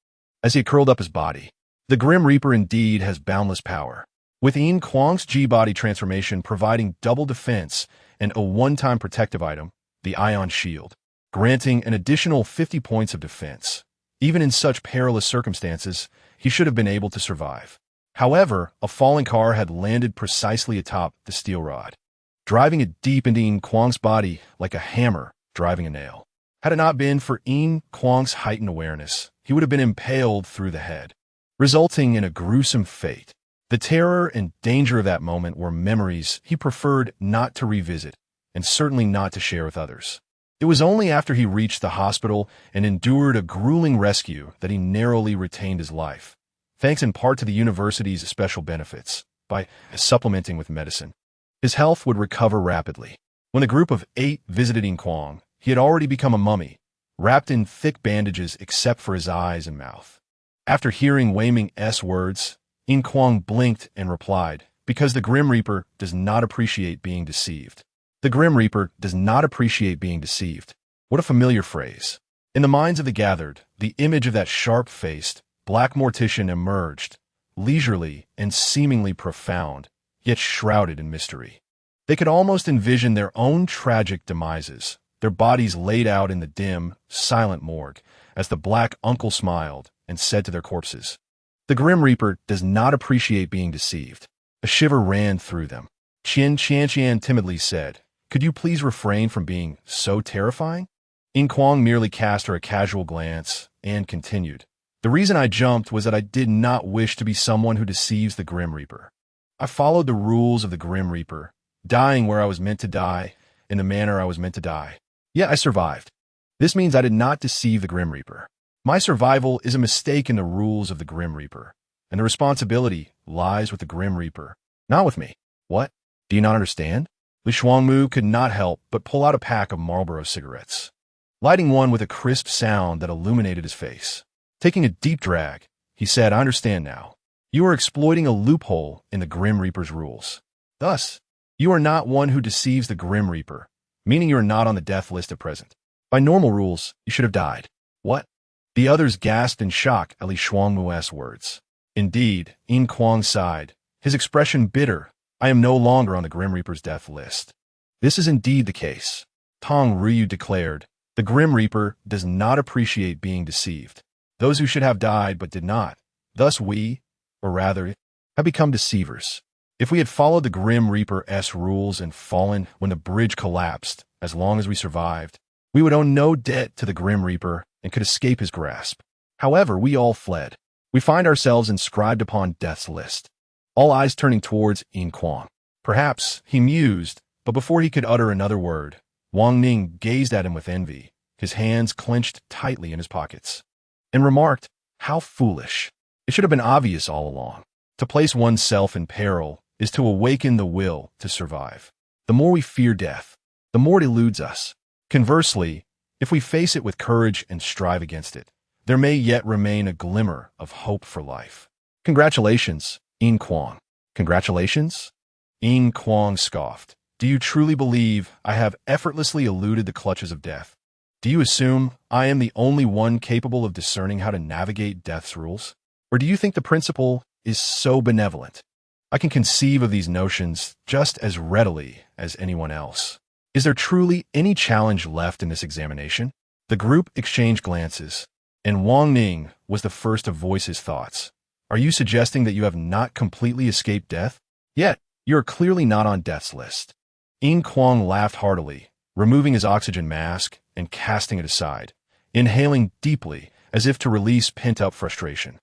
As he curled up his body, the Grim Reaper indeed has boundless power, with Yin Kuang's G-body transformation providing double defense and a one-time protective item, the Ion Shield, granting an additional 50 points of defense. Even in such perilous circumstances, he should have been able to survive. However, a falling car had landed precisely atop the steel rod, driving it deep into Yin Kuang's body like a hammer driving a nail. Had it not been for Yin Kuang's heightened awareness, he would have been impaled through the head, resulting in a gruesome fate. The terror and danger of that moment were memories he preferred not to revisit, and certainly not to share with others. It was only after he reached the hospital and endured a grueling rescue that he narrowly retained his life, thanks in part to the university's special benefits, by supplementing with medicine. His health would recover rapidly. When the group of 8 visited Yin Kuang, he had already become a mummy, wrapped in thick bandages except for his eyes and mouth. After hearing Wei Ming's words, Yin Kuang blinked and replied, because the Grim Reaper does not appreciate being deceived. The Grim Reaper does not appreciate being deceived. What a familiar phrase. In the minds of the gathered, the image of that sharp-faced, black mortician emerged, leisurely and seemingly profound, yet shrouded in mystery. They could almost envision their own tragic demises, their bodies laid out in the dim, silent morgue, as the black uncle smiled and said to their corpses, "The Grim Reaper does not appreciate being deceived." A shiver ran through them. Qin Qianqian timidly said, "Could you please refrain from being so terrifying?" Yin Kuang merely cast her a casual glance and continued, "The reason I jumped was that I did not wish to be someone who deceives the Grim Reaper. I followed the rules of the Grim Reaper, dying where I was meant to die, in the manner I was meant to die. Yet I survived. This means I did not deceive the Grim Reaper. My survival is a mistake in the rules of the Grim Reaper, and the responsibility lies with the Grim Reaper, not with me." "What? Do you not understand?" Li Shuangmu could not help but pull out a pack of Marlboro cigarettes, lighting one with a crisp sound that illuminated his face. Taking a deep drag, he said, "I understand now. You are exploiting a loophole in the Grim Reaper's rules. Thus, you are not one who deceives the Grim Reaper, meaning you are not on the death list at present. By normal rules, you should have died." "What?" The others gasped in shock at Li Shuangmu's words. Indeed, Yin Kuang sighed, his expression bitter. "I am no longer on the Grim Reaper's death list." "This is indeed the case," Tong Ryu declared. "The Grim Reaper does not appreciate being deceived. Those who should have died but did not. Thus we, or rather, have become deceivers. If we had followed the Grim Reaper's rules and fallen when the bridge collapsed, as long as we survived, we would owe no debt to the Grim Reaper and could escape his grasp. However, we all fled. We find ourselves inscribed upon death's list. all eyes turning towards Yin Kuang. Perhaps, he mused, but before he could utter another word, Wang Ning gazed at him with envy, his hands clenched tightly in his pockets, and remarked, "How foolish. It should have been obvious all along. To place oneself in peril is to awaken the will to survive. The more we fear death, the more it eludes us. Conversely, if we face it with courage and strive against it, there may yet remain a glimmer of hope for life." "Congratulations, Yin Kuang." "Congratulations?" Yin Kuang scoffed. "Do you truly believe I have effortlessly eluded the clutches of death? Do you assume I am the only one capable of discerning how to navigate death's rules? Or do you think the principle is so benevolent? I can conceive of these notions just as readily as anyone else. Is there truly any challenge left in this examination?" The group exchanged glances, and Wang Ning was the first to voice his thoughts. "Are you suggesting that you have not completely escaped death? Yet, you are clearly not on death's list." Yin Kuang laughed heartily, removing his oxygen mask and casting it aside, inhaling deeply as if to release pent-up frustration.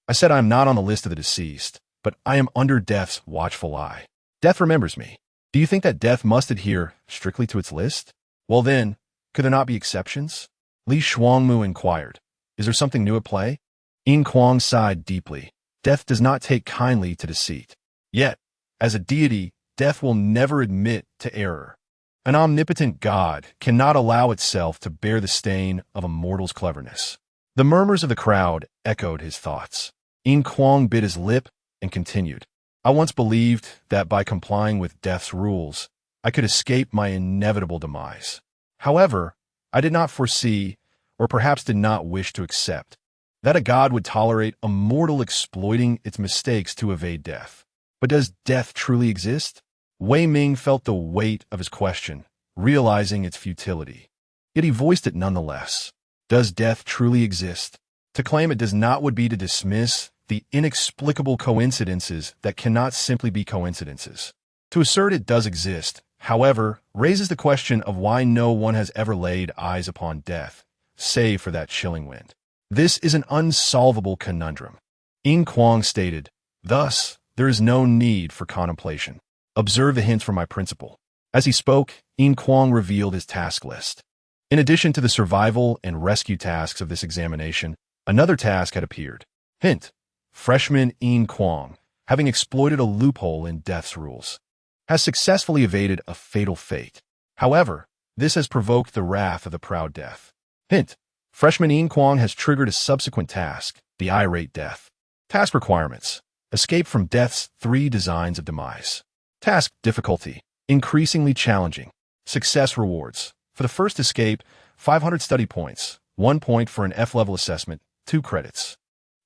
"I said I am not on the list of the deceased, but I am under death's watchful eye. Death remembers me. Do you think that death must adhere strictly to its list? Well then, could there not be exceptions?" Li Shuangmu inquired. "Is there something new at play?" Yin Kuang sighed deeply. "Death does not take kindly to deceit. Yet, as a deity, death will never admit to error. An omnipotent God cannot allow itself to bear the stain of a mortal's cleverness." The murmurs of the crowd echoed his thoughts. Yin Kuang bit his lip and continued. "I once believed that by complying with death's rules, I could escape my inevitable demise. However, I did not foresee, or perhaps did not wish to accept, that a God would tolerate a mortal exploiting its mistakes to evade death. But does death truly exist?" Wei Ming felt the weight of his question, realizing its futility. Yet he voiced it nonetheless. Does death truly exist? To claim it does not would be to dismiss the inexplicable coincidences that cannot simply be coincidences. To assert it does exist, however, raises the question of why no one has ever laid eyes upon death, save for that chilling wind. This is an unsolvable conundrum. Yin Kuang stated, "Thus, there is no need for contemplation. Observe the hints from my principle." As he spoke, Yin Kuang revealed his task list. In addition to the survival and rescue tasks of this examination, another task had appeared. Hint: freshman Yin Kuang, having exploited a loophole in death's rules, has successfully evaded a fatal fate. However, this has provoked the wrath of the proud death. Hint: freshman Yin Kuang has triggered a subsequent task, the irate death. Task requirements: escape from death's 3 designs of demise. Task difficulty: increasingly challenging. Success rewards: for the first escape, 500 study points, 1 point for an F-level assessment, 2 credits,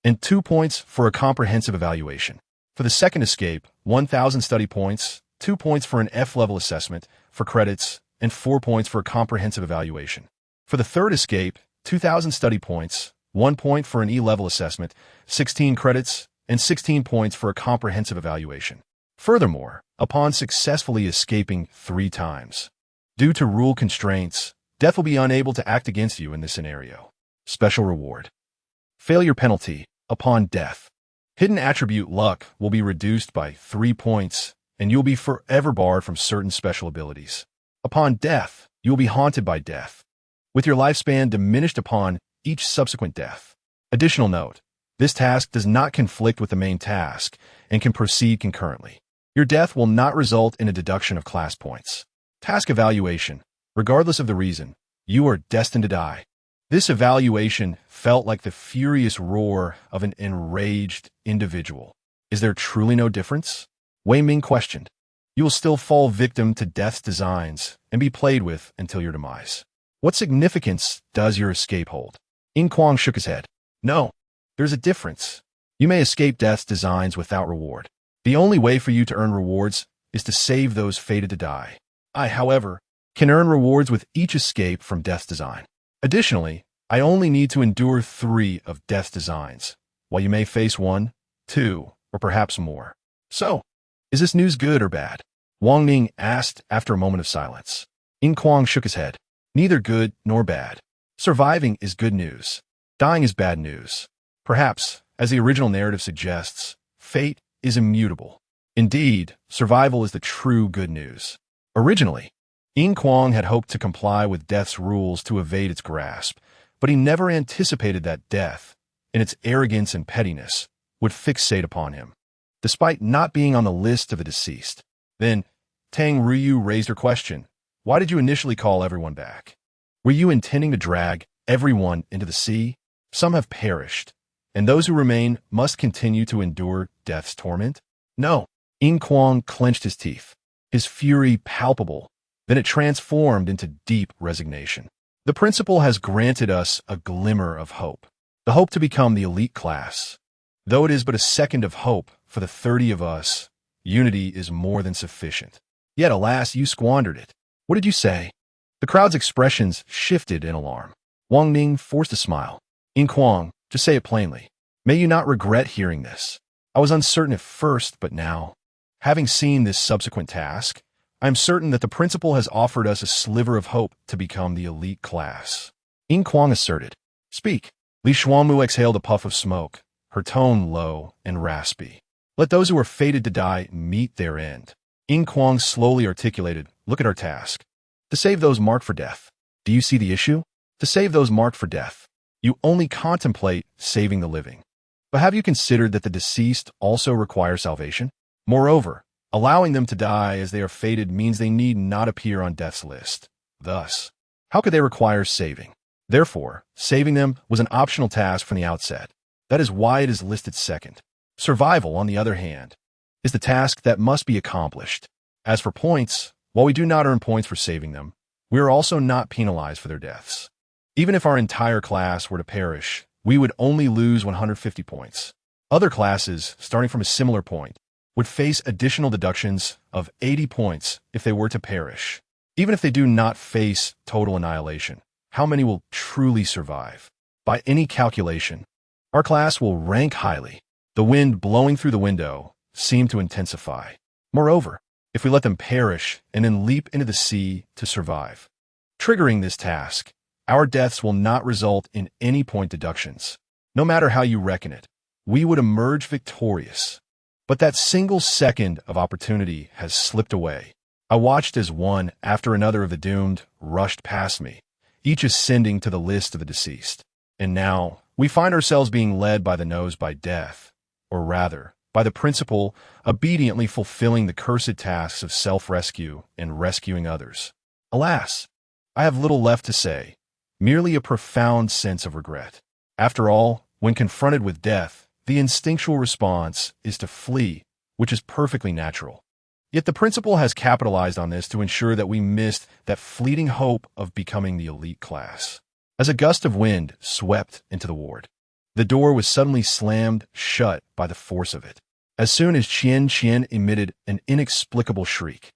and 2 points for a comprehensive evaluation. For the second escape, 1,000 study points, 2 points for an F-level assessment, for credits, and 4 points for a comprehensive evaluation. For the third escape, 2,000 study points, 1 point for an E-level assessment, 16 credits, and 16 points for a comprehensive evaluation. Furthermore, upon successfully escaping 3 times, due to rule constraints, death will be unable to act against you in this scenario. Special reward: failure penalty upon death. Hidden attribute luck will be reduced by 3 points, and you'll be forever barred from certain special abilities. Upon death, you will be haunted by death, with your lifespan diminished upon each subsequent death. Additional note: this task does not conflict with the main task and can proceed concurrently. Your death will not result in a deduction of class points. Task evaluation: regardless of the reason, you are destined to die. This evaluation felt like the furious roar of an enraged individual. Is there truly no difference? Wei Ming questioned. You will still fall victim to death's designs and be played with until your demise. What significance does your escape hold? Yin Kuang shook his head. No, there's a difference. You may escape death's designs without reward. The only way for you to earn rewards is to save those fated to die. I, however, can earn rewards with each escape from death's design. Additionally, I only need to endure 3 of death's designs, while you may face 1, 2, or perhaps more. So, is this news good or bad? Wang Ning asked after a moment of silence. Yin Kuang shook his head. Neither good nor bad. Surviving is good news. Dying is bad news. Perhaps, as the original narrative suggests, fate is immutable. Indeed, survival is the true good news. Originally, Yin Kuang had hoped to comply with death's rules to evade its grasp, but he never anticipated that death, in its arrogance and pettiness, would fixate upon him, despite not being on the list of the deceased. Then, Tang Ryu raised her question. Why did you initially call everyone back? Were you intending to drag everyone into the sea? Some have perished, and those who remain must continue to endure death's torment? No. Yin Kuang clenched his teeth, his fury palpable. Then it transformed into deep resignation. The principal has granted us a glimmer of hope, the hope to become the elite class. Though it is but a second of hope for the 30 of us, unity is more than sufficient. Yet, alas, you squandered it. What did you say? The crowd's expressions shifted in alarm. Wang Ning forced a smile. Yin Kuang, just say it plainly. May you not regret hearing this. I was uncertain at first, but now, having seen this subsequent task, I am certain that the principal has offered us a sliver of hope to become the elite class. Yin Kuang asserted. Speak. Li Xuanmu exhaled a puff of smoke, her tone low and raspy. Let those who are fated to die meet their end. Yin Kuang slowly articulated, look at our task. To save those marked for death. Do you see the issue? To save those marked for death. You only contemplate saving the living. But have you considered that the deceased also require salvation? Moreover, allowing them to die as they are fated means they need not appear on death's list. Thus, how could they require saving? Therefore, saving them was an optional task from the outset. That is why it is listed second. Survival, on the other hand, is the task that must be accomplished. As for points, while we do not earn points for saving them, we are also not penalized for their deaths. Even if our entire class were to perish, we would only lose 150 points. Other classes, starting from a similar point, would face additional deductions of 80 points if they were to perish. Even if they do not face total annihilation, how many will truly survive? By any calculation, our class will rank highly. The wind blowing through the window seemed to intensify. Moreover, if we let them perish and then leap into the sea to survive, triggering this task, our deaths will not result in any point deductions. No matter how you reckon it, we would emerge victorious. But that single second of opportunity has slipped away. I watched as one after another of the doomed rushed past me, each ascending to the list of the deceased. And now, we find ourselves being led by the nose by death, or rather, by the principal obediently fulfilling the cursed tasks of self-rescue and rescuing others. Alas, I have little left to say, merely a profound sense of regret. After all, when confronted with death, the instinctual response is to flee, which is perfectly natural. Yet the principal has capitalized on this to ensure that we missed that fleeting hope of becoming the elite class. As a gust of wind swept into the ward, the door was suddenly slammed shut by the force of it. As soon as Qian emitted an inexplicable shriek,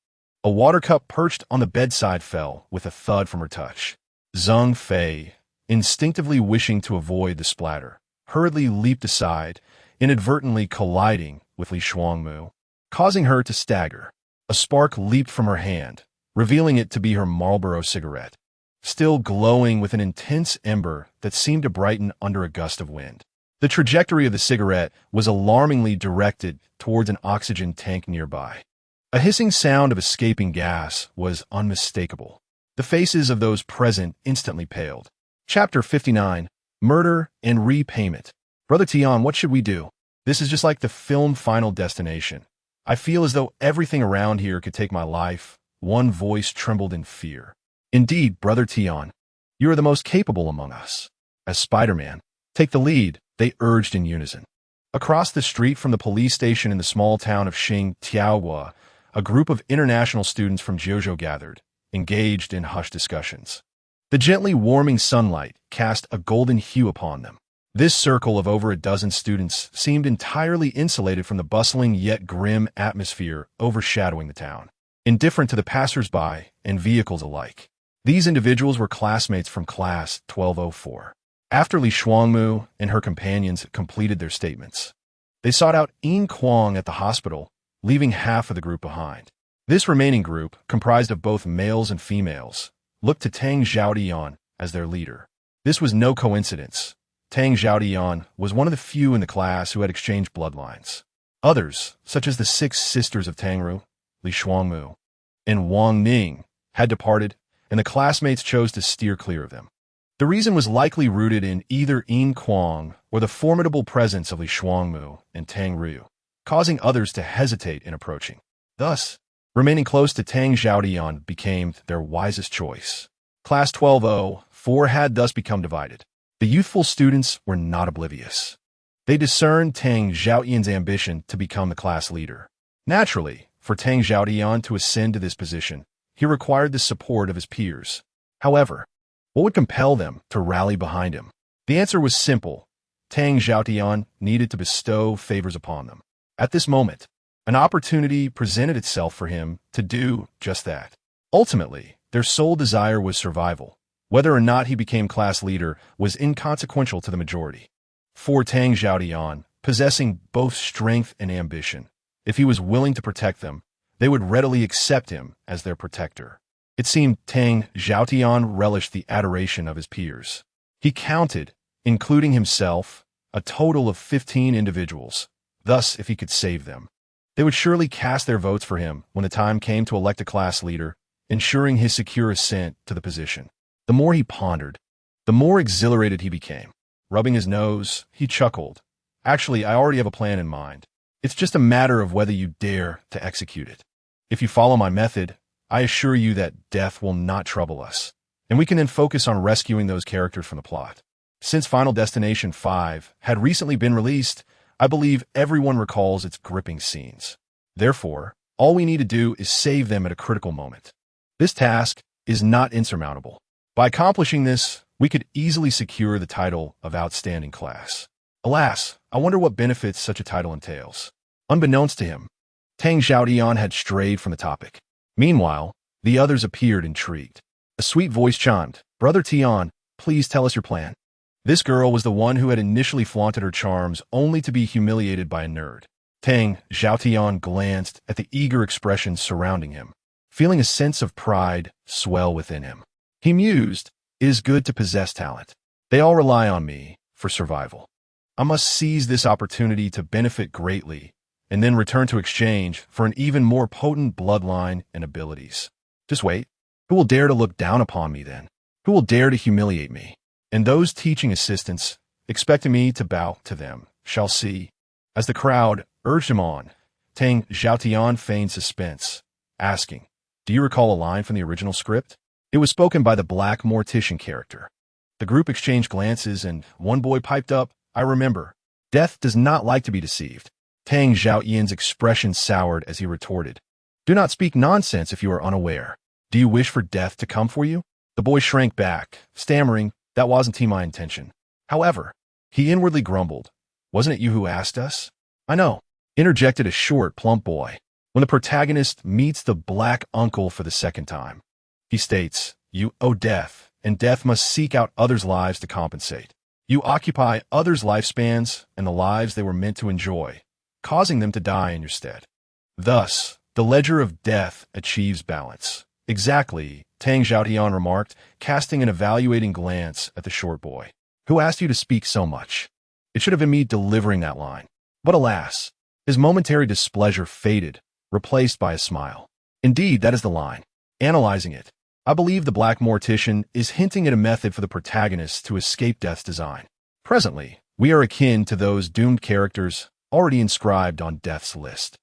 a water cup perched on the bedside fell with a thud from her touch. Zheng Fei, instinctively wishing to avoid the splatter, hurriedly leaped aside, inadvertently colliding with Li Xuanmu, causing her to stagger. A spark leaped from her hand, revealing it to be her Marlboro cigarette, still glowing with an intense ember that seemed to brighten under a gust of wind. The trajectory of the cigarette was alarmingly directed towards an oxygen tank nearby. A hissing sound of escaping gas was unmistakable. The faces of those present instantly paled. Chapter 59, Murder and Repayment. Brother Tian, what should we do? This is just like the film Final Destination. I feel as though everything around here could take my life. One voice trembled in fear. Indeed, Brother Tian, you are the most capable among us. As Spider-Man, take the lead, they urged in unison. Across the street from the police station in the small town of Xing Tiaohua, a group of international students from Jiuzhou gathered, engaged in hushed discussions. The gently warming sunlight cast a golden hue upon them. This circle of over a dozen students seemed entirely insulated from the bustling yet grim atmosphere overshadowing the town, indifferent to the passers-by and vehicles alike. These individuals were classmates from class 1204. After Li Xuanmu and her companions completed their statements, they sought out Yin Kuang at the hospital, leaving half of the group behind. This remaining group, comprised of both males and females, looked to Tang Zhaodian as their leader. This was no coincidence. Tang Zhaodian was one of the few in the class who had exchanged bloodlines. Others, such as the six sisters of Tangru, Li Shuangmu, and Wang Ning, had departed, and the classmates chose to steer clear of them. The reason was likely rooted in either Yin Kuang or the formidable presence of Li Shuangmu and Tang Ryu, causing others to hesitate in approaching. Thus, remaining close to Tang Xiaodian became their wisest choice. Class 1204 had thus become divided. The youthful students were not oblivious. They discerned Tang Xiaotian's ambition to become the class leader. Naturally, for Tang Xiaotian to ascend to this position, he required the support of his peers. However, what would compel them to rally behind him? The answer was simple. Tang Xiaotian needed to bestow favors upon them. At this moment, an opportunity presented itself for him to do just that. Ultimately, their sole desire was survival. Whether or not he became class leader was inconsequential to the majority. For Tang Xiaotian, possessing both strength and ambition, if he was willing to protect them, they would readily accept him as their protector. It seemed Tang Xiaotian relished the adoration of his peers. He counted, including himself, a total of 15 individuals. Thus, if he could save them, they would surely cast their votes for him when the time came to elect a class leader, ensuring his secure ascent to the position. The more he pondered, the more exhilarated he became. Rubbing his nose, he chuckled. Actually, I already have a plan in mind. It's just a matter of whether you dare to execute it. If you follow my method, I assure you that death will not trouble us, and we can then focus on rescuing those characters from the plot. Since Final Destination 5 had recently been released, I believe everyone recalls its gripping scenes. Therefore, all we need to do is save them at a critical moment. This task is not insurmountable. By accomplishing this, we could easily secure the title of Outstanding Class. Alas, I wonder what benefits such a title entails. Unbeknownst to him, Tang Xiaotian had strayed from the topic. Meanwhile, the others appeared intrigued. A sweet voice chimed, "Brother Tian, please tell us your plan." This girl was the one who had initially flaunted her charms only to be humiliated by a nerd. Tang Xiaotian glanced at the eager expressions surrounding him, feeling a sense of pride swell within him. He mused, "It is good to possess talent. They all rely on me for survival. I must seize this opportunity to benefit greatly, and then return to exchange for an even more potent bloodline and abilities. Just wait. Who will dare to look down upon me then? Who will dare to humiliate me? And those teaching assistants, expecting me to bow to them, shall see." As the crowd urged him on, Tang Xiaotian feigned suspense, asking, "Do you recall a line from the original script?" It was spoken by the black mortician character. The group exchanged glances, and one boy piped up, "I remember. Death does not like to be deceived." Tang Xiaotian's expression soured as he retorted, "Do not speak nonsense if you are unaware. Do you wish for death to come for you?" The boy shrank back, stammering, "That wasn't my intention." However, he inwardly grumbled, "Wasn't it you who asked us?" "I know," interjected a short, plump boy. When the protagonist meets the black uncle for the second time, he states, "You owe death, and death must seek out others' lives to compensate. You occupy others' lifespans and the lives they were meant to enjoy, causing them to die in your stead. Thus, the ledger of death achieves balance." "Exactly," Tang Xiaotian remarked, casting an evaluating glance at the short boy. "Who asked you to speak so much? It should have been me delivering that line." But alas, his momentary displeasure faded, replaced by a smile. Indeed, that is the line. Analyzing it, I believe the black mortician is hinting at a method for the protagonist to escape death's design. Presently, we are akin to those doomed characters already inscribed on death's list.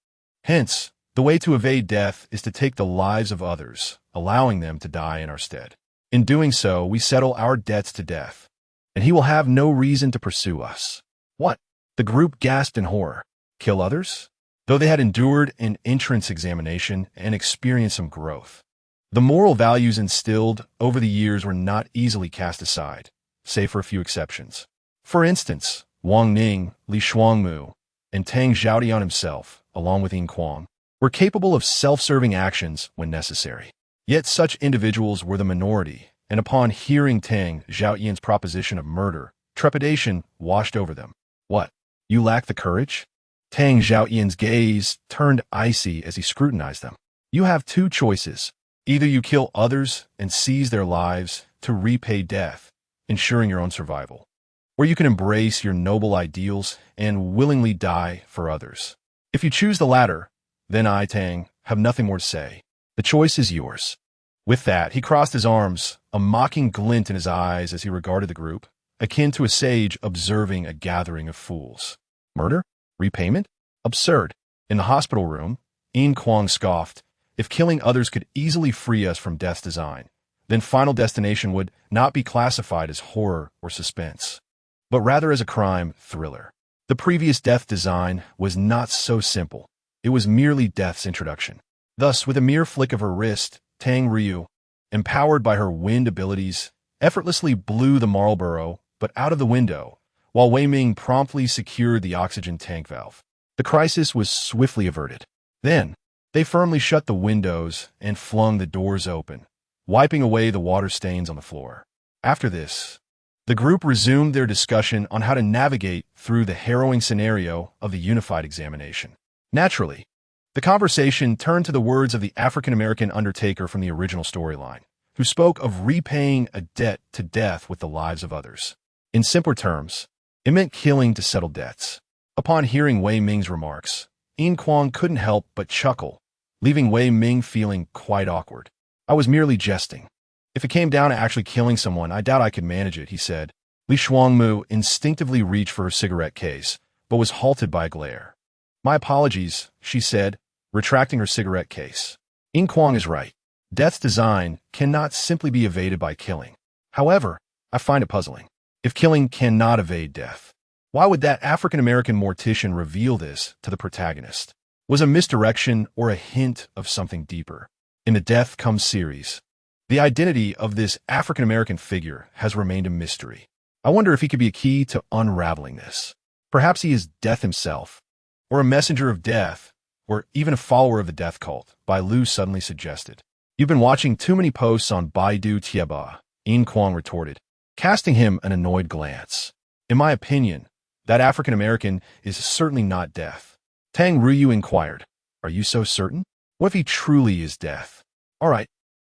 Hence, the way to evade death is to take the lives of others, allowing them to die in our stead. In doing so, we settle our debts to death, and he will have no reason to pursue us. What? The group gasped in horror. Kill others? Though they had endured an entrance examination and experienced some growth, the moral values instilled over the years were not easily cast aside, save for a few exceptions. For instance, Wang Ning, Li Shuangmu, and Tang Xiaodian himself, along with Yin Kuang, were capable of self-serving actions when necessary. Yet such individuals were the minority, and upon hearing Tang Xiaotian's proposition of murder, trepidation washed over them. "What? You lack the courage?" Tang Xiaotian's gaze turned icy as he scrutinized them. "You have two choices. Either you kill others and seize their lives to repay death, ensuring your own survival, or you can embrace your noble ideals and willingly die for others." If you choose the latter, then I, Tang, have nothing more to say. The choice is yours. With that, he crossed his arms, a mocking glint in his eyes as he regarded the group, akin to a sage observing a gathering of fools. Murder? Repayment? Absurd. In the hospital room, Yin Kuang scoffed. If killing others could easily free us from death's design, then Final Destination would not be classified as horror or suspense, but rather as a crime thriller. The previous death design was not so simple. It was merely death's introduction. Thus, with a mere flick of her wrist, Tang Ryu, empowered by her wind abilities, effortlessly blew the Marlboro but out of the window, while Wei Ming promptly secured the oxygen tank valve. The crisis was swiftly averted. Then, they firmly shut the windows and flung the doors open, wiping away the water stains on the floor. After this, the group resumed their discussion on how to navigate through the harrowing scenario of the unified examination. Naturally, the conversation turned to the words of the African-American undertaker from the original storyline, who spoke of repaying a debt to death with the lives of others. In simpler terms, it meant killing to settle debts. Upon hearing Wei Ming's remarks, Yin Kuang couldn't help but chuckle, leaving Wei Ming feeling quite awkward. I was merely jesting. If it came down to actually killing someone, I doubt I could manage it, he said. Li Shuangmu instinctively reached for her cigarette case, but was halted by a glare. My apologies, she said, retracting her cigarette case. Yin Kuang is right. Death's design cannot simply be evaded by killing. However, I find it puzzling. If killing cannot evade death, why would that African-American mortician reveal this to the protagonist? Was a misdirection or a hint of something deeper? In the Death Comes series, the identity of this African-American figure has remained a mystery. I wonder if he could be a key to unraveling this. Perhaps he is death himself, or a messenger of death, or even a follower of the death cult, Bai Lu suddenly suggested. You've been watching too many posts on Baidu Tieba, Yin Kuang retorted, casting him an annoyed glance. In my opinion, that African-American is certainly not death. Tang Ryu inquired, are you so certain? What if he truly is death? All right,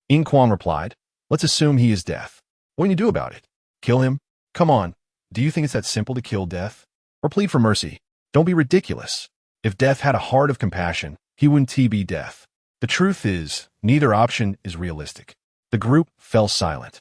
Yin Kuang replied, let's assume he is death. What can you do about it? Kill him? Come on, do you think it's that simple to kill death? Or plead for mercy? Don't be ridiculous. If death had a heart of compassion, he wouldn't be death. The truth is, neither option is realistic. The group fell silent.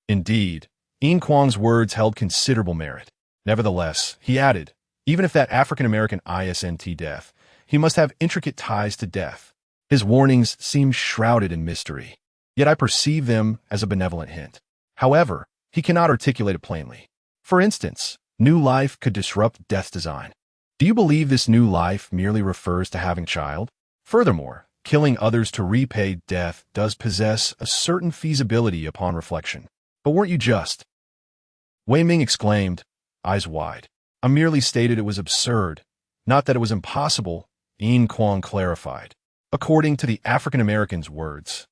Indeed, Yin Kuang's words held considerable merit. Nevertheless, he added, even if that African-American isn't death, he must have intricate ties to death. His warnings seem shrouded in mystery, yet I perceive them as a benevolent hint. However, he cannot articulate it plainly. For instance, new life could disrupt death's design. Do you believe this new life merely refers to having a child? Furthermore, killing others to repay death does possess a certain feasibility upon reflection. But weren't you just? Wei Ming exclaimed, eyes wide. I merely stated it was absurd, not that it was impossible, Yin Kuang clarified. According to the African-American's words,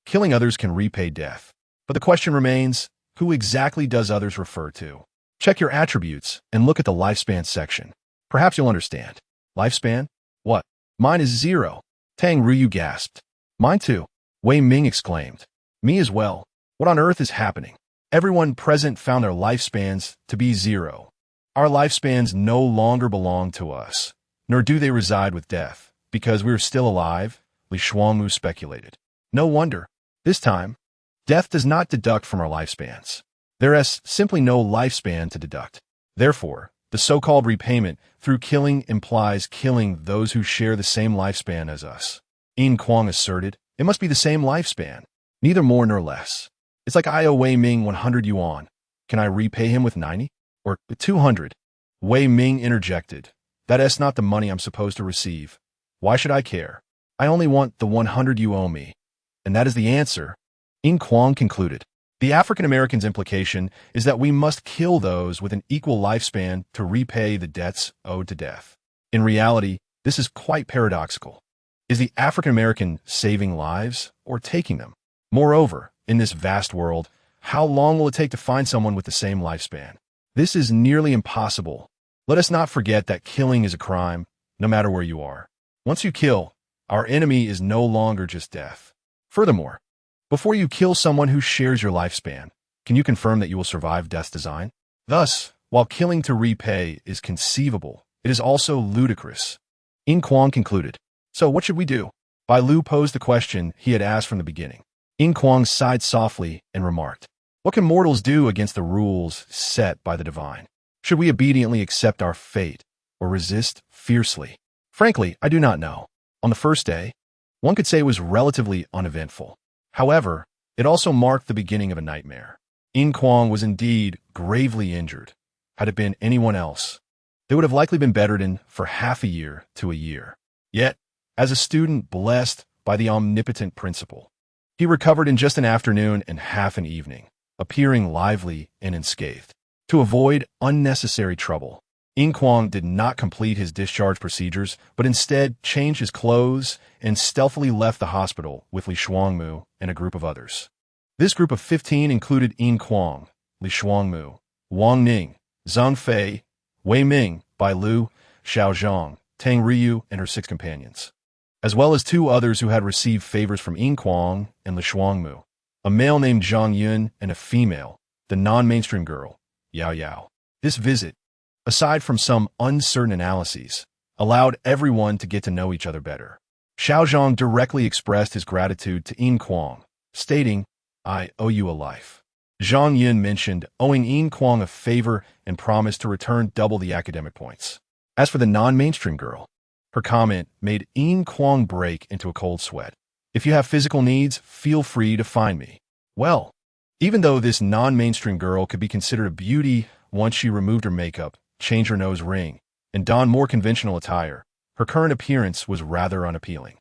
killing others can repay death. But the question remains, who exactly does others refer to? Check your attributes and look at the lifespan section. Perhaps you'll understand. Lifespan? What? Mine is 0. Tang Ryu gasped. Mine too. Wei Ming exclaimed. Me as well. What on earth is happening? Everyone present found their lifespans to be 0. Our lifespans no longer belong to us, nor do they reside with death, because we are still alive, Li Shuangmu speculated. No wonder. This time, death does not deduct from our lifespans. There is simply no lifespan to deduct. Therefore, the so-called repayment through killing implies killing those who share the same lifespan as us. Yin Kuang asserted, it must be the same lifespan, neither more nor less. It's like I owe Wei Ming 100 yuan. Can I repay him with 90? Or 200? Wei Ming interjected. That's not the money I'm supposed to receive. Why should I care? I only want the 100 you owe me. And that is the answer. Yin Kuang concluded. The African-American's implication is that we must kill those with an equal lifespan to repay the debts owed to death. In reality, this is quite paradoxical. Is the African-American saving lives or taking them? Moreover, in this vast world, how long will it take to find someone with the same lifespan? This is nearly impossible. Let us not forget that killing is a crime, no matter where you are. Once you kill, our enemy is no longer just death. Furthermore, before you kill someone who shares your lifespan, can you confirm that you will survive death's design? Thus, while killing to repay is conceivable, it is also ludicrous. Yin Kuang concluded. So what should we do? Bai Lu posed the question he had asked from the beginning. Yin Kuang sighed softly and remarked, what can mortals do against the rules set by the divine? Should we obediently accept our fate or resist fiercely? Frankly, I do not know. On the first day, one could say it was relatively uneventful. However, it also marked the beginning of a nightmare. Yin Kuang was indeed gravely injured. Had it been anyone else, they would have likely been bedridden for half a year to a year. Yet, as a student blessed by the omnipotent principal, he recovered in just an afternoon and half an evening, appearing lively and unscathed. To avoid unnecessary trouble, Yin Kuang did not complete his discharge procedures, but instead changed his clothes and stealthily left the hospital with Li Shuangmu and a group of others. This group of 15 included Yin Kuang, Li Shuangmu, Wang Ning, Zhang Fei, Wei Ming, Bai Lu, Xiao Zhang, Tang Ryu, and her 6 companions, as well as 2 others who had received favors from Yin Kuang and Li Shuangmu, a male named Zhang Yun and a female, the non-mainstream girl, Yao Yao. This visit, aside from some uncertain analyses, allowed everyone to get to know each other better. Xiao Zhang directly expressed his gratitude to Yin Kuang, stating, I owe you a life. Zhang Yun mentioned owing Yin Kuang a favor and promised to return double the academic points. As for the non-mainstream girl, her comment made Yin Kuang break into a cold sweat. If you have physical needs, feel free to find me. Well, even though this non-mainstream girl could be considered a beauty once she removed her makeup, changed her nose ring, and donned more conventional attire, her current appearance was rather unappealing.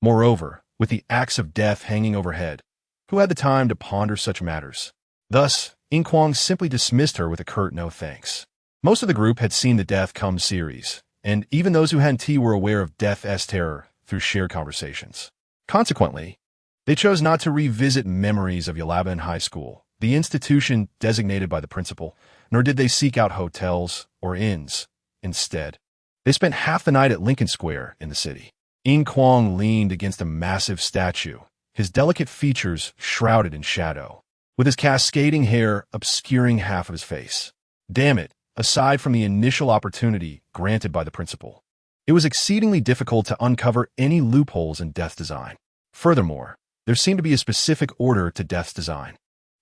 Moreover, with the axe of death hanging overhead, who had the time to ponder such matters? Thus, Yin Kuang simply dismissed her with a curt no thanks. Most of the group had seen the Death Come series, and even those who hadn't were aware of Death's terror through shared conversations. Consequently, they chose not to revisit memories of Yalaban High School, the institution designated by the principal, nor did they seek out hotels or inns. Instead, they spent half the night at Lincoln Square in the city. Yin Kuang leaned against a massive statue, his delicate features shrouded in shadow, with his cascading hair obscuring half of his face. Damn it, aside from the initial opportunity granted by the principal, it was exceedingly difficult to uncover any loopholes in Death's design. Furthermore, there seemed to be a specific order to Death's design.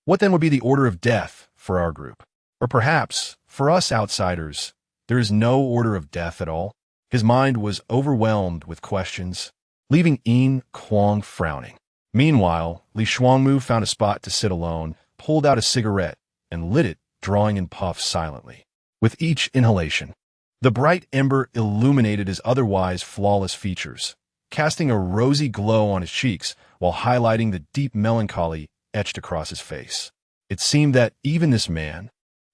What then would be the order of Death for our group? Or perhaps, for us outsiders, there is no order of Death at all? His mind was overwhelmed with questions, leaving Yin Kuang frowning. Meanwhile, Li Shuangmu found a spot to sit alone, pulled out a cigarette, and lit it, drawing in puffs silently. With each inhalation, the bright ember illuminated his otherwise flawless features, casting a rosy glow on his cheeks while highlighting the deep melancholy etched across his face. It seemed that even this man,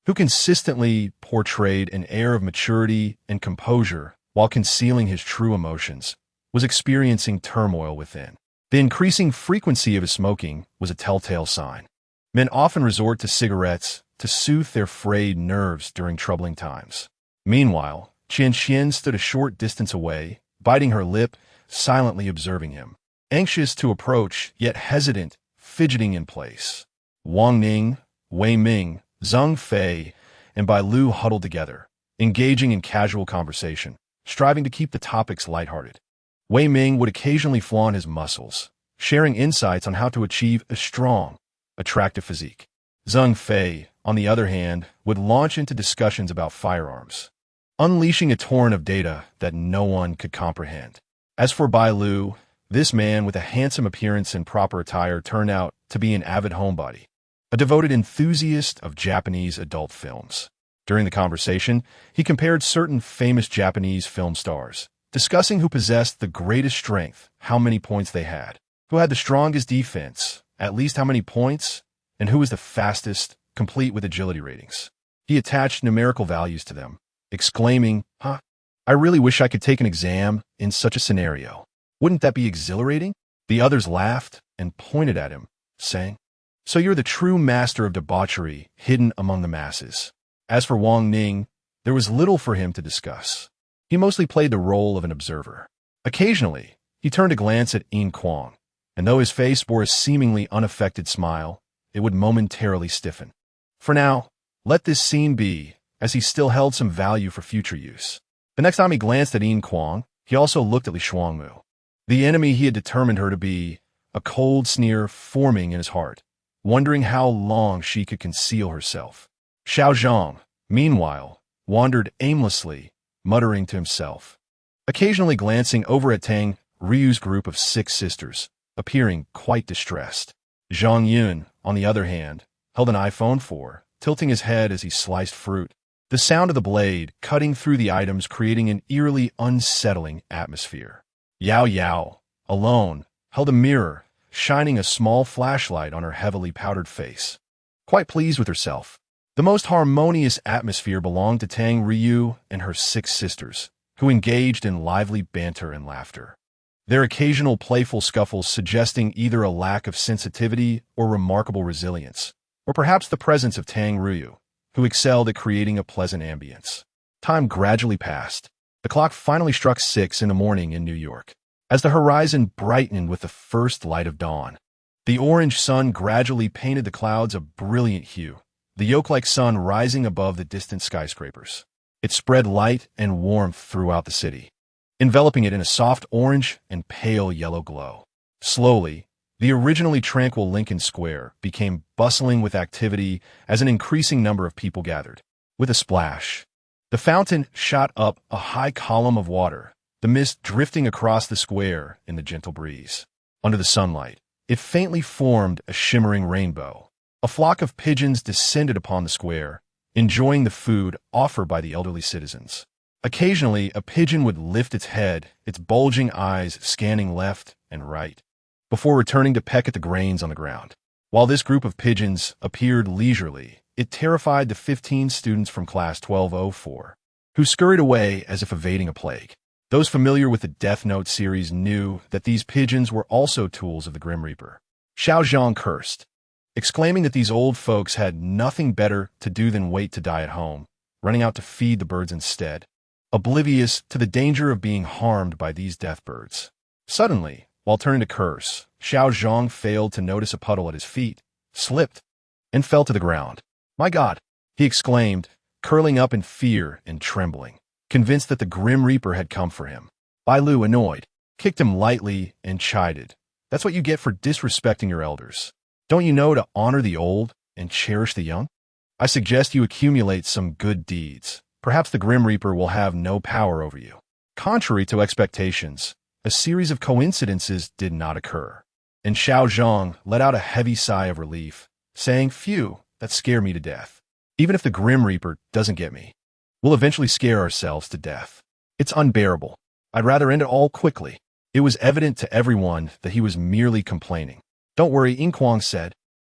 who consistently portrayed an air of maturity and composure while concealing his true emotions, was experiencing turmoil within. The increasing frequency of his smoking was a telltale sign. Men often resort to cigarettes to soothe their frayed nerves during troubling times. Meanwhile, Qian stood a short distance away, biting her lip, silently observing him, anxious to approach, yet hesitant, fidgeting in place. Wang Ning, Wei Ming, Zhang Fei, and Bai Lu huddled together, engaging in casual conversation, striving to keep the topics lighthearted. Wei Ming would occasionally flaunt his muscles, sharing insights on how to achieve a strong, attractive physique. Zhang Fei, on the other hand, would launch into discussions about firearms, unleashing a torrent of data that no one could comprehend. As for Bai Lu, this man with a handsome appearance and proper attire turned out to be an avid homebody, a devoted enthusiast of Japanese adult films. During the conversation, he compared certain famous Japanese film stars, discussing who possessed the greatest strength, how many points they had, who had the strongest defense, at least how many points, and who was the fastest, complete with agility ratings. He attached numerical values to them, exclaiming, I really wish I could take an exam in such a scenario. Wouldn't that be exhilarating? The others laughed and pointed at him, saying, So you're the true master of debauchery hidden among the masses. As for Wang Ning, there was little for him to discuss. He mostly played the role of an observer. Occasionally, he turned a glance at Yin Kuang, and though his face bore a seemingly unaffected smile, it would momentarily stiffen. For now, let this scene be, as he still held some value for future use. The next time he glanced at Yin Kuang, He also looked at Li Shuangmu, the enemy he had determined her to be, a cold sneer forming in his heart, wondering how long she could conceal herself. Xiao Zhang, meanwhile, wandered aimlessly, muttering to himself, occasionally glancing over at Tang Ryu's group of 6 sisters, appearing quite distressed. Zhang Yun, on the other hand, held an iPhone 4, tilting his head as he sliced fruit, the sound of the blade cutting through the items creating an eerily unsettling atmosphere. Yao Yao, alone, held a mirror, shining a small flashlight on her heavily powdered face. Quite pleased with herself. The most harmonious atmosphere belonged to Tang Ryu and her 6 sisters, who engaged in lively banter and laughter. Their occasional playful scuffles suggesting either a lack of sensitivity or remarkable resilience, or perhaps the presence of Tang Ryu, who excelled at creating a pleasant ambience. Time gradually passed. The clock finally struck 6 in the morning in New York. As the horizon brightened with the first light of dawn, the orange sun gradually painted the clouds a brilliant hue, the yolk-like sun rising above the distant skyscrapers. It spread light and warmth throughout the city, enveloping it in a soft orange and pale yellow glow. Slowly, the originally tranquil Lincoln Square became bustling with activity as an increasing number of people gathered. With a splash, the fountain shot up a high column of water, the mist drifting across the square in the gentle breeze. Under the sunlight, it faintly formed a shimmering rainbow. A flock of pigeons descended upon the square, enjoying the food offered by the elderly citizens. Occasionally, a pigeon would lift its head, its bulging eyes scanning left and right, before returning to peck at the grains on the ground. While this group of pigeons appeared leisurely, it terrified the 15 students from class 1204, who scurried away as if evading a plague. Those familiar with the Death Note series knew that these pigeons were also tools of the Grim Reaper. Xiao Zhang cursed, exclaiming that these old folks had nothing better to do than wait to die at home, running out to feed the birds instead, oblivious to the danger of being harmed by these death birds. Suddenly, while turning to curse, Xiao Zhang failed to notice a puddle at his feet, slipped, and fell to the ground. "My God!" he exclaimed, curling up in fear and trembling, convinced that the Grim Reaper had come for him. Bai Lu, annoyed, kicked him lightly and chided. "That's what you get for disrespecting your elders. Don't you know to honor the old and cherish the young? I suggest you accumulate some good deeds. Perhaps the Grim Reaper will have no power over you." Contrary to expectations, a series of coincidences did not occur, and Xiao Zhang let out a heavy sigh of relief, saying, "Phew, that scared me to death. Even if the Grim Reaper doesn't get me, we'll eventually scare ourselves to death. It's unbearable. I'd rather end it all quickly." It was evident to everyone that he was merely complaining. "Don't worry," Yin Kuang said,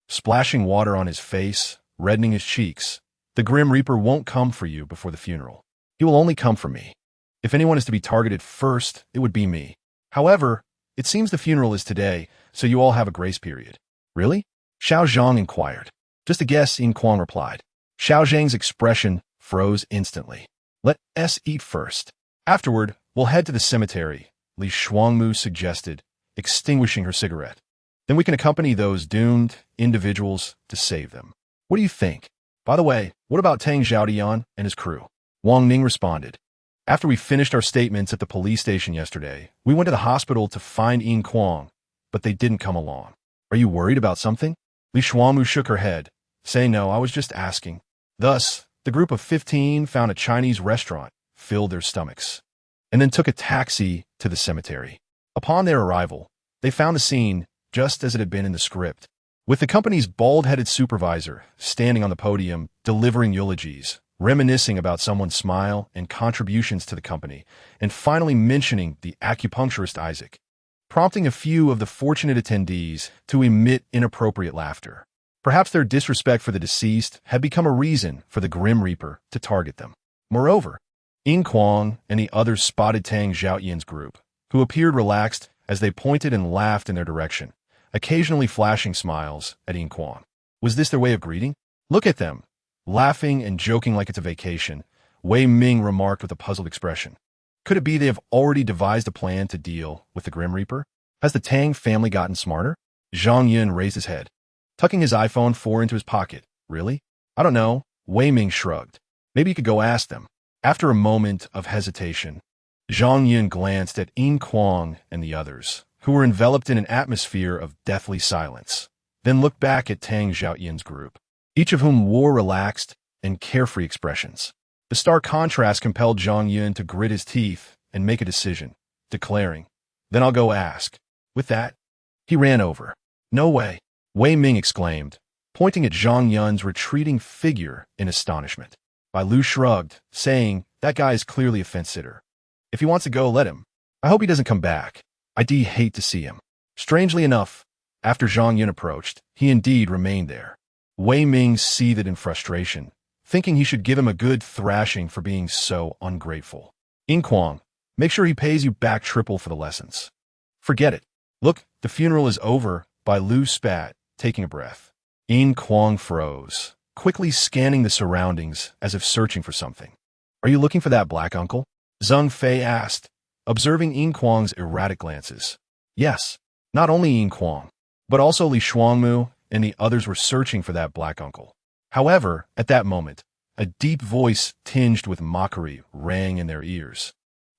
splashing water on his face, reddening his cheeks. "The Grim Reaper won't come for you before the funeral. He will only come for me. If anyone is to be targeted first, it would be me. However, it seems the funeral is today, so you all have a grace period." "Really?" Xiao Zhang inquired. "Just a guess," Yin Kuang replied. Xiao Zhang's expression froze instantly. "Let us eat first. Afterward, we'll head to the cemetery," Li Shuangmu suggested, extinguishing her cigarette. "Then we can accompany those doomed individuals to save them. What do you think? By the way, what about Tang Zhaodian and his crew?" Wang Ning responded. "After we finished our statements at the police station yesterday, we went to the hospital to find Yin Kuang, but they didn't come along. Are you worried about something?" Li Shuangmu shook her head, saying, "No, I was just asking." Thus, the group of 15 found a Chinese restaurant, filled their stomachs, and then took a taxi to the cemetery. Upon their arrival, they found the scene just as it had been in the script, with the company's bald-headed supervisor standing on the podium delivering eulogies, reminiscing about someone's smile and contributions to the company, and finally mentioning the acupuncturist Isaac, prompting a few of the fortunate attendees to emit inappropriate laughter. Perhaps their disrespect for the deceased had become a reason for the Grim Reaper to target them. Moreover, Yin Kuang and the others spotted Tang Zhaoyan's group, who appeared relaxed as they pointed and laughed in their direction, occasionally flashing smiles at Yin Kuang. Was this their way of greeting? "Look at them, laughing and joking like it's a vacation," Wei Ming remarked with a puzzled expression. Could it be they have already devised a plan to deal with the Grim Reaper? Has the Tang family gotten smarter? Zhang Yun raised his head, tucking his iPhone 4 into his pocket. "Really? I don't know." Wei Ming shrugged. "Maybe you could go ask them." After a moment of hesitation, Zhang Yun glanced at Yin Kuang and the others, who were enveloped in an atmosphere of deathly silence, then looked back at Tang Xiaoyin's group, each of whom wore relaxed and carefree expressions. The stark contrast compelled Zhang Yun to grit his teeth and make a decision, declaring, "Then I'll go ask." With that, he ran over. "No way!" Wei Ming exclaimed, pointing at Zhang Yun's retreating figure in astonishment. Bai Lu shrugged, saying, "That guy is clearly a fence-sitter. If he wants to go, let him. I hope he doesn't come back. I'd hate to see him." Strangely enough, after Zhang Yun approached, he indeed remained there. Wei Ming seethed in frustration, thinking he should give him a good thrashing for being so ungrateful. "Yin Kuang, make sure he pays you back triple for the lessons." "Forget it. Look, the funeral is over," Bai Lu spat, taking a breath. Yin Kuang froze, quickly scanning the surroundings as if searching for something. "Are you looking for that black uncle?" Zheng Fei asked, observing Yin Kuang's erratic glances. Yes, not only Yin Kuang, but also Li Shuangmu and the others were searching for that black uncle. However, at that moment, a deep voice tinged with mockery rang in their ears.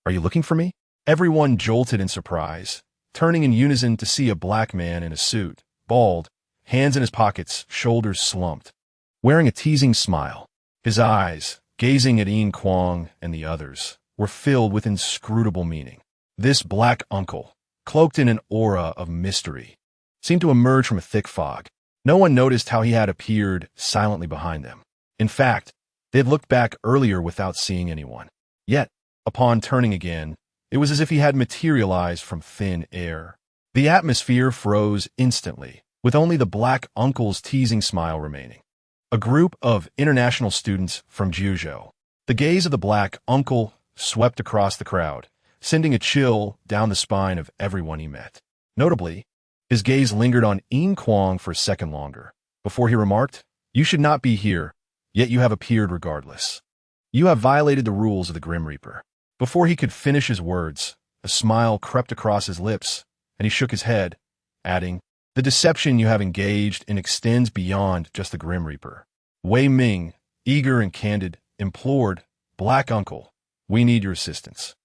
"Are you looking for me?" Everyone jolted in surprise, turning in unison to see a black man in a suit, bald, hands in his pockets, shoulders slumped, wearing a teasing smile. His eyes, gazing at Yin Kuang and the others, were filled with inscrutable meaning. This black uncle, cloaked in an aura of mystery, seemed to emerge from a thick fog. No one noticed how he had appeared silently behind them. In fact, they had looked back earlier without seeing anyone. Yet, upon turning again, it was as if he had materialized from thin air. The atmosphere froze instantly, with only the black uncle's teasing smile remaining. A group of international students from Juzhou. The gaze of the black uncle swept across the crowd, sending a chill down the spine of everyone he met. Notably, his gaze lingered on Yin Kuang for a second longer, before he remarked, "You should not be here, yet you have appeared regardless. You have violated the rules of the Grim Reaper." Before he could finish his words, a smile crept across his lips, and he shook his head, adding, "The deception you have engaged in extends beyond just the Grim Reaper." Wei Ming, eager and candid, implored, "Black Uncle, we need your assistance."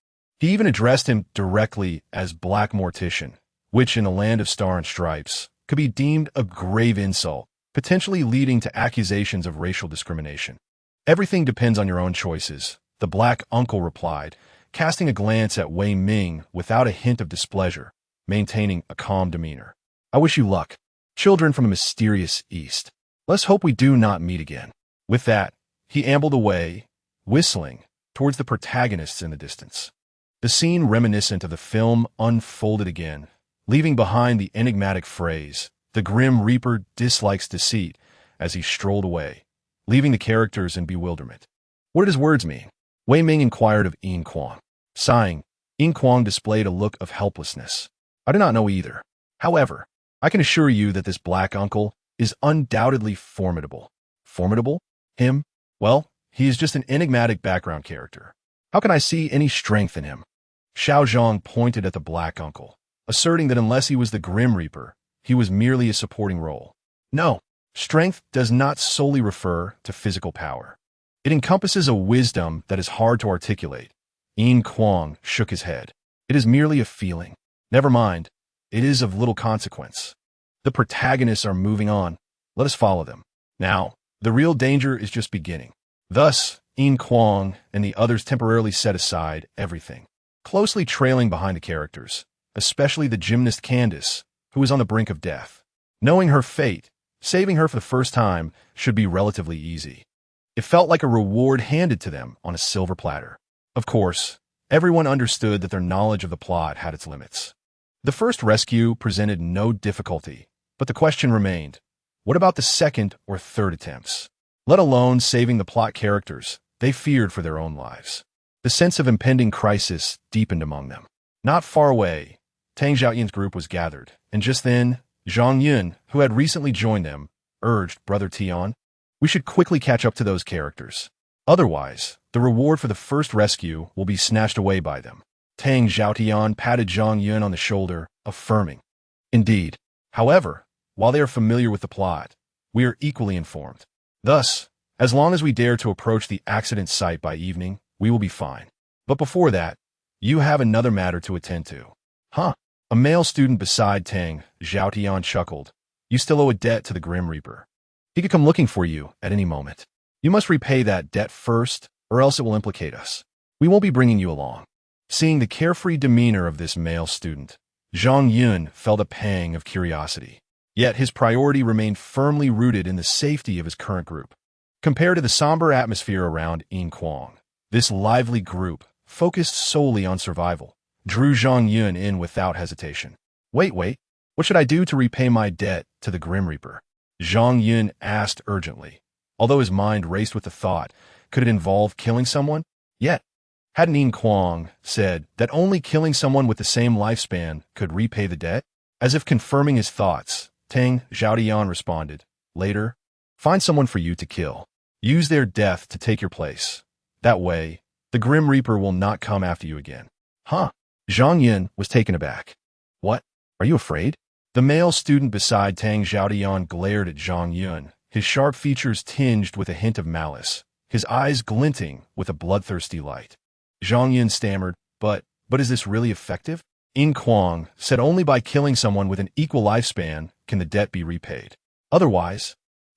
He even addressed him directly as Black Mortician, which in the land of Star and Stripes could be deemed a grave insult, potentially leading to accusations of racial discrimination. "Everything depends on your own choices," the Black Uncle replied, casting a glance at Wei Ming without a hint of displeasure, maintaining a calm demeanor. "I wish you luck, children from a mysterious East. Let's hope we do not meet again." With that, he ambled away, whistling, towards the protagonists in the distance. The scene reminiscent of the film unfolded again, leaving behind the enigmatic phrase, "The Grim Reaper dislikes deceit," as he strolled away, leaving the characters in bewilderment. "What did his words mean?" Wei Ming inquired of Yin Kuang. Sighing, Yin Kuang displayed a look of helplessness. "I do not know either. However, I can assure you that this black uncle is undoubtedly formidable." "Formidable? Him? Well, he is just an enigmatic background character. How can I see any strength in him?" Xiao Zhang pointed at the black uncle, asserting that unless he was the Grim Reaper, he was merely a supporting role. "No, strength does not solely refer to physical power. It encompasses a wisdom that is hard to articulate." Yin Kuang shook his head. "It is merely a feeling. Never mind, it is of little consequence. The protagonists are moving on. Let us follow them. Now, the real danger is just beginning." Thus, Yin Kuang and the others temporarily set aside everything, closely trailing behind the characters, especially the gymnast Candace, who was on the brink of death. Knowing her fate, saving her for the first time should be relatively easy. It felt like a reward handed to them on a silver platter. Of course, everyone understood that their knowledge of the plot had its limits. The first rescue presented no difficulty, but the question remained, what about the second or third attempts? Let alone saving the plot characters, they feared for their own lives. The sense of impending crisis deepened among them. Not far away, Tang Xiaoyin's group was gathered, and just then, Zhang Yun, who had recently joined them, urged Brother Tian, "We should quickly catch up to those characters. Otherwise, the reward for the first rescue will be snatched away by them." Tang Xiaotian patted Zhang Yun on the shoulder, affirming, "Indeed. However, while they are familiar with the plot, we are equally informed. Thus, as long as we dare to approach the accident site by evening, we will be fine. But before that, You have another matter to attend to. Huh? A male student beside Tang Xiaotian chuckled. You still owe a debt to the Grim Reaper. He could come looking for you at any moment. You must repay that debt first, or else it will implicate us. We won't be bringing you along. Seeing the carefree demeanor of this male student, Zhang Yun felt a pang of curiosity. Yet his priority remained firmly rooted in the safety of his current group. Compared to the somber atmosphere around Yin Kuang, this lively group, focused solely on survival, drew Zhang Yun in without hesitation. Wait, what should I do to repay my debt to the Grim Reaper? Zhang Yun asked urgently, although his mind raced with the thought, could it involve killing someone? Yet, hadn't Yin Kuang said that only killing someone with the same lifespan could repay the debt? As if confirming his thoughts, Tang Xiaotian responded, later, find someone for you to kill. Use their death to take your place. That way, the Grim Reaper will not come after you again. Huh? Zhang Yun was taken aback. What? Are you afraid? The male student beside Tang Xiaotian glared at Zhang Yun, his sharp features tinged with a hint of malice, his eyes glinting with a bloodthirsty light. Zhang Yun stammered, but is this really effective? Yin Kuang said only by killing someone with an equal lifespan can the debt be repaid. Otherwise,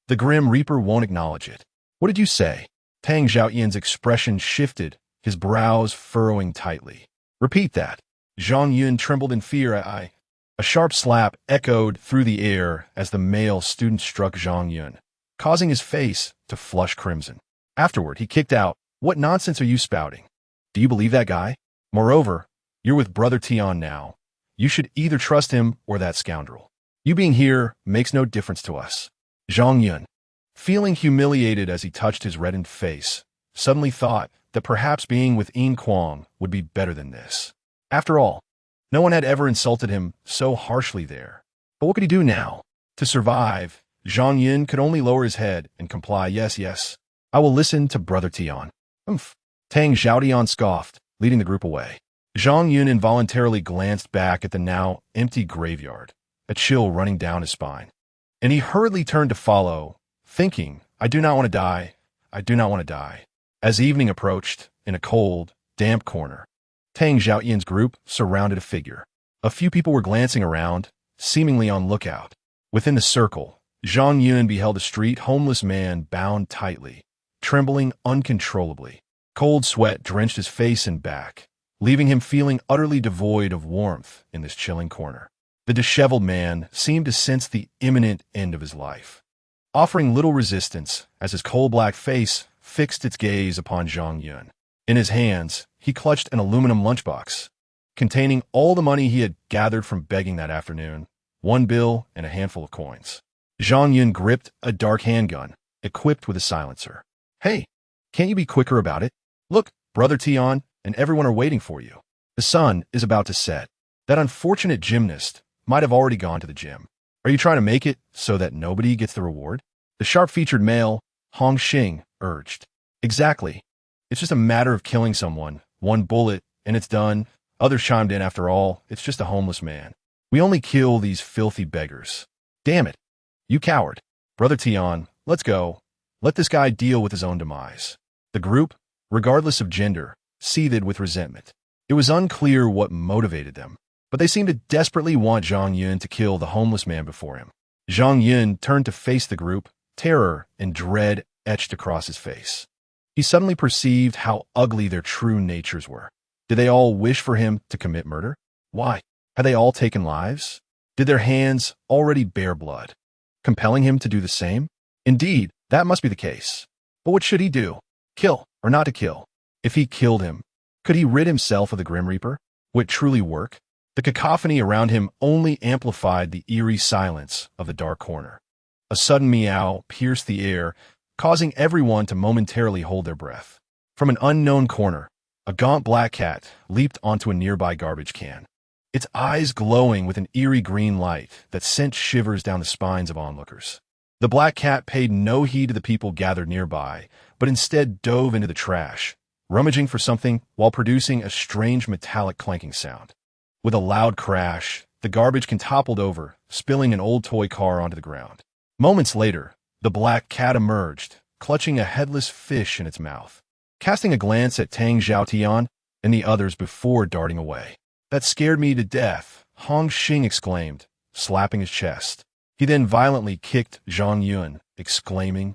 the Grim Reaper won't acknowledge it. What did you say? Tang Xiaotian's expression shifted, his brows furrowing tightly. Repeat that. Zhang Yun trembled in fear. A sharp slap echoed through the air as the male student struck Zhang Yun, causing his face to flush crimson. Afterward, he kicked out, What nonsense are you spouting? Do you believe that guy? Moreover, you're with Brother Tian now. You should either trust him or that scoundrel. You being here makes no difference to us. Zhang Yun, feeling humiliated as he touched his reddened face, suddenly thought that perhaps being with Yin Kuang would be better than this. After all, no one had ever insulted him so harshly there. But what could he do now? To survive, Zhang Yun could only lower his head and comply. Yes, I will listen to Brother Tian. Tang Xiaotian scoffed, leading the group away. Zhang Yun involuntarily glanced back at the now empty graveyard, a chill running down his spine. And he hurriedly turned to follow, thinking, I do not want to die. I do not want to die. As evening approached, in a cold, damp corner, Tang Xiaotian's group surrounded a figure. A few people were glancing around, seemingly on lookout. Within the circle, Zhang Yun beheld a street homeless man bound tightly, trembling uncontrollably. Cold sweat drenched his face and back, leaving him feeling utterly devoid of warmth in this chilling corner. The disheveled man seemed to sense the imminent end of his life, offering little resistance as his coal-black face fixed its gaze upon Zhang Yun. In his hands, he clutched an aluminum lunchbox, containing all the money he had gathered from begging that afternoon, one bill and a handful of coins. Zhang Yun gripped a dark handgun, equipped with a silencer. Hey, can't you be quicker about it? Look, Brother Tian and everyone are waiting for you. The sun is about to set. That unfortunate gymnast might have already gone to the gym. Are you trying to make it so that nobody gets the reward? The sharp-featured male, Hong Xing, urged. Exactly. It's just a matter of killing someone. One bullet, and it's done. Others chimed in, after all, it's just a homeless man. We only kill these filthy beggars. Damn it. You coward. Brother Tian, let's go. Let this guy deal with his own demise. The group, regardless of gender, seethed with resentment. It was unclear what motivated them, but they seemed to desperately want Zhang Yun to kill the homeless man before him. Zhang Yun turned to face the group, terror and dread etched across his face. He suddenly perceived how ugly their true natures were. Did they all wish for him to commit murder? Why? Had they all taken lives? Did their hands already bear blood, compelling him to do the same? Indeed, that must be the case. But what should he do? Kill or not to kill? If he killed him, could he rid himself of the Grim Reaper? Would it truly work? The cacophony around him only amplified the eerie silence of the dark corner. A sudden meow pierced the air, causing everyone to momentarily hold their breath. From an unknown corner, a gaunt black cat leaped onto a nearby garbage can, its eyes glowing with an eerie green light that sent shivers down the spines of onlookers. The black cat paid no heed to the people gathered nearby, but instead dove into the trash, rummaging for something while producing a strange metallic clanking sound. With a loud crash, the garbage can toppled over, spilling an old toy car onto the ground. Moments later, the black cat emerged, clutching a headless fish in its mouth. Casting a glance at Tang Xiaotian and the others before darting away. That scared me to death, Hong Xing exclaimed, slapping his chest. He then violently kicked Zhang Yun, exclaiming,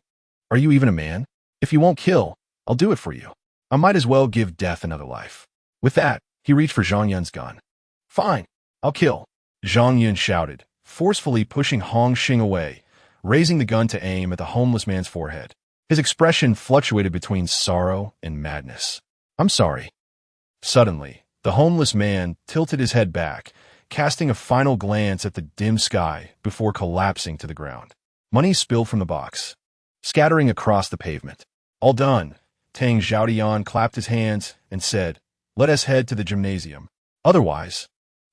"Are you even a man? If you won't kill, I'll do it for you. I might as well give death another life." With that, he reached for Zhang Yun's gun. "Fine, I'll kill," Zhang Yun shouted, forcefully pushing Hong Xing away, raising the gun to aim at the homeless man's forehead. His expression fluctuated between sorrow and madness. "I'm sorry." Suddenly, the homeless man tilted his head back, casting a final glance at the dim sky before collapsing to the ground. Money spilled from the box, scattering across the pavement. "All done." Tang Zhaodian clapped his hands and said, "Let us head to the gymnasium. Otherwise,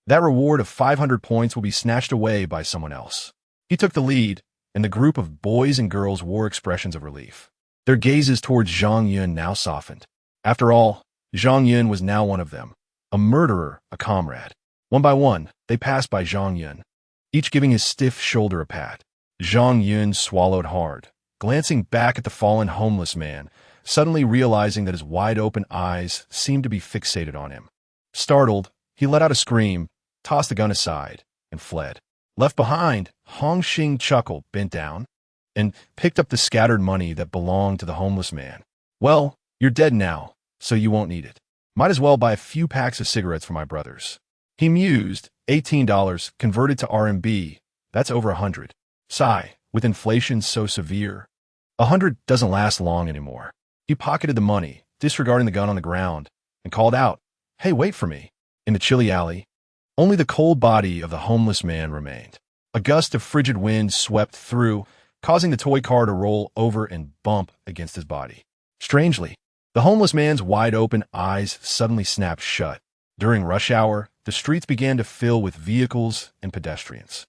that reward of 500 points will be snatched away by someone else." He took the lead, and the group of boys and girls wore expressions of relief. Their gazes towards Zhang Yun now softened. After all, Zhang Yun was now one of them, a murderer, a comrade. One by one, they passed by Zhang Yun, each giving his stiff shoulder a pat. Zhang Yun swallowed hard, glancing back at the fallen homeless man, suddenly realizing that his wide-open eyes seemed to be fixated on him. Startled, he let out a scream, tossed the gun aside, and fled. Left behind, Hong Xing chuckled, bent down, and picked up the scattered money that belonged to the homeless man. "Well, you're dead now, so you won't need it. Might as well buy a few packs of cigarettes for my brothers." He mused, $18 converted to RMB, that's over 100. Sigh, with inflation so severe, 100 doesn't last long anymore. He pocketed the money, disregarding the gun on the ground, and called out, "Hey, wait for me." In the chilly alley, only the cold body of the homeless man remained. A gust of frigid wind swept through, causing the toy car to roll over and bump against his body. Strangely, the homeless man's wide-open eyes suddenly snapped shut. During rush hour, the streets began to fill with vehicles and pedestrians.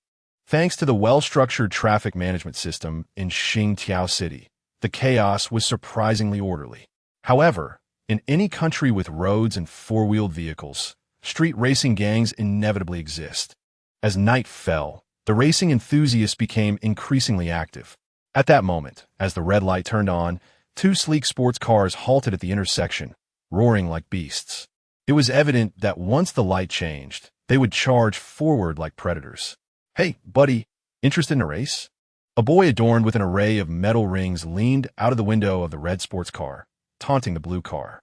Thanks to the well-structured traffic management system in Xingtiao City, the chaos was surprisingly orderly. However, in any country with roads and four-wheeled vehicles, street racing gangs inevitably exist. As night fell, the racing enthusiasts became increasingly active. At that moment, as the red light turned on, two sleek sports cars halted at the intersection, roaring like beasts. It was evident that once the light changed, they would charge forward like predators. "Hey, buddy, interested in a race?" A boy adorned with an array of metal rings leaned out of the window of the red sports car, taunting the blue car.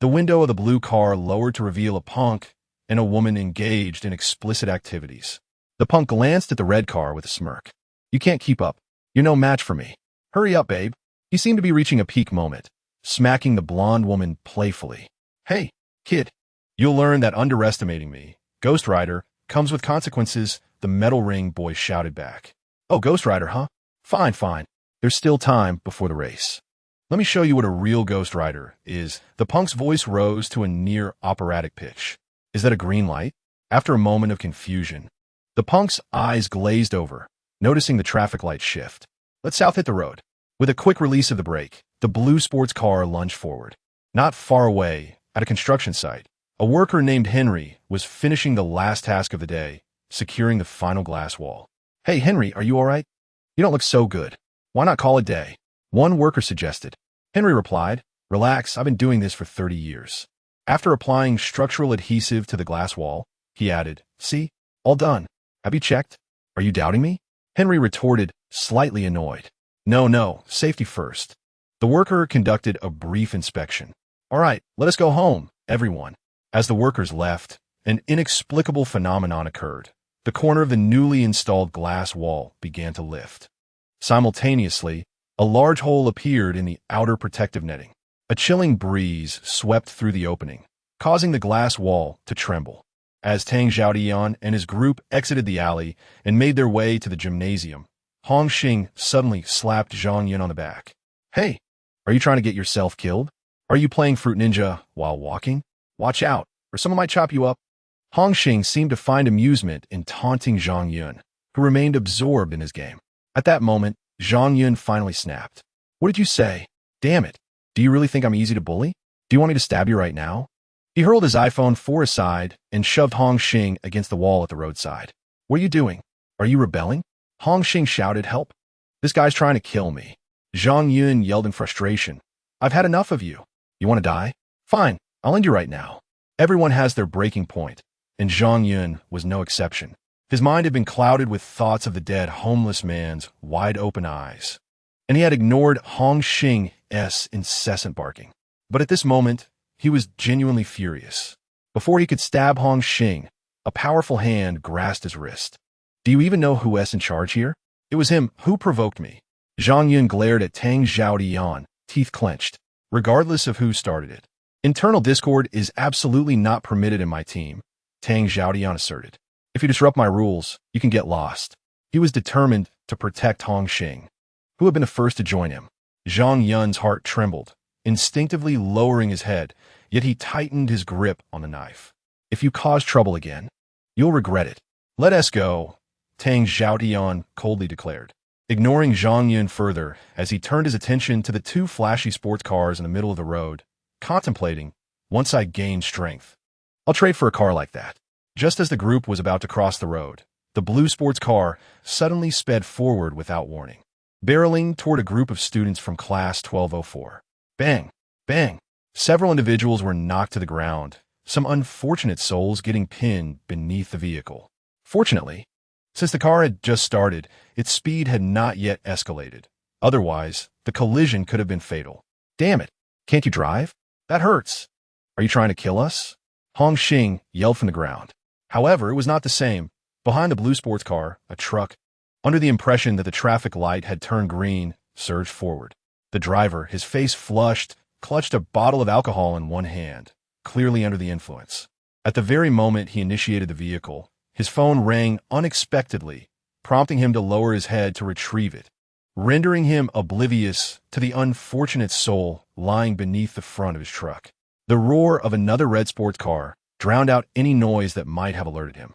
The window of the blue car lowered to reveal a punk and a woman engaged in explicit activities. The punk glanced at the red car with a smirk. "You can't keep up. You're no match for me. Hurry up, babe." He seemed to be reaching a peak moment, smacking the blonde woman playfully. "Hey, kid, you'll learn that underestimating me, Ghost Rider, comes with consequences," the metal ring boy shouted back. "Oh, Ghost Rider, huh? Fine, fine. There's still time before the race. Let me show you what a real Ghost Rider is." The punk's voice rose to a near operatic pitch. "Is that a green light?" After a moment of confusion, the punk's eyes glazed over, noticing the traffic light shift. "Let's south hit the road." With a quick release of the brake, the blue sports car lunged forward. Not far away, at a construction site, a worker named Henry was finishing the last task of the day, securing the final glass wall. "Hey, Henry, are you all right? You don't look so good. Why not call it a day?" one worker suggested. Henry replied, "Relax, I've been doing this for 30 years. After applying structural adhesive to the glass wall, he added, "See, all done. Have you checked? Are you doubting me?" Henry retorted, slightly annoyed. No, safety first." The worker conducted a brief inspection. "All right, let us go home, everyone." As the workers left, an inexplicable phenomenon occurred. The corner of the newly installed glass wall began to lift. Simultaneously, a large hole appeared in the outer protective netting. A chilling breeze swept through the opening, causing the glass wall to tremble. As Tang Zhaodian and his group exited the alley and made their way to the gymnasium, Hong Xing suddenly slapped Zhang Yun on the back. "Hey, are you trying to get yourself killed? Are you playing Fruit Ninja while walking? Watch out, or someone might chop you up." Hong Xing seemed to find amusement in taunting Zhang Yun, who remained absorbed in his game. At that moment, Zhang Yun finally snapped. "What did you say? Damn it. Do you really think I'm easy to bully? Do you want me to stab you right now?" He hurled his iPhone 4 aside and shoved Hong Xing against the wall at the roadside. "What are you doing? Are you rebelling?" Hong Xing shouted, "Help. This guy's trying to kill me." Zhang Yun yelled in frustration, "I've had enough of you. You want to die? Fine, I'll end you right now." Everyone has their breaking point, and Zhang Yun was no exception. His mind had been clouded with thoughts of the dead homeless man's wide-open eyes, and he had ignored Hong Xing's incessant barking. But at this moment, he was genuinely furious. Before he could stab Hong Xing, a powerful hand grasped his wrist. "Do you even know who's in charge here? It was him who provoked me." Zhang Yun glared at Tang Xiaodian, teeth clenched, regardless of who started it. "Internal discord is absolutely not permitted in my team," Tang Xiaodian asserted. "If you disrupt my rules, you can get lost." He was determined to protect Hong Xing, who had been the first to join him. Zhang Yun's heart trembled, instinctively lowering his head, yet he tightened his grip on the knife. "If you cause trouble again, you'll regret it." "Let us go," Tang Xiaodian coldly declared, ignoring Zhang Yun further as he turned his attention to the two flashy sports cars in the middle of the road, contemplating, "Once I gain strength, I'll trade for a car like that." Just as the group was about to cross the road, the blue sports car suddenly sped forward without warning, barreling toward a group of students from class 1204. Bang! Bang! Several individuals were knocked to the ground, some unfortunate souls getting pinned beneath the vehicle. Fortunately, since the car had just started, its speed had not yet escalated. Otherwise, the collision could have been fatal. "Damn it! Can't you drive? That hurts. Are you trying to kill us?" Hong Xing yelled from the ground. However, it was not the same. Behind the blue sports car, a truck, under the impression that the traffic light had turned green, surged forward. The driver, his face flushed, clutched a bottle of alcohol in one hand, clearly under the influence. At the very moment he initiated the vehicle, his phone rang unexpectedly, prompting him to lower his head to retrieve it, rendering him oblivious to the unfortunate soul lying beneath the front of his truck. The roar of another red sports car drowned out any noise that might have alerted him.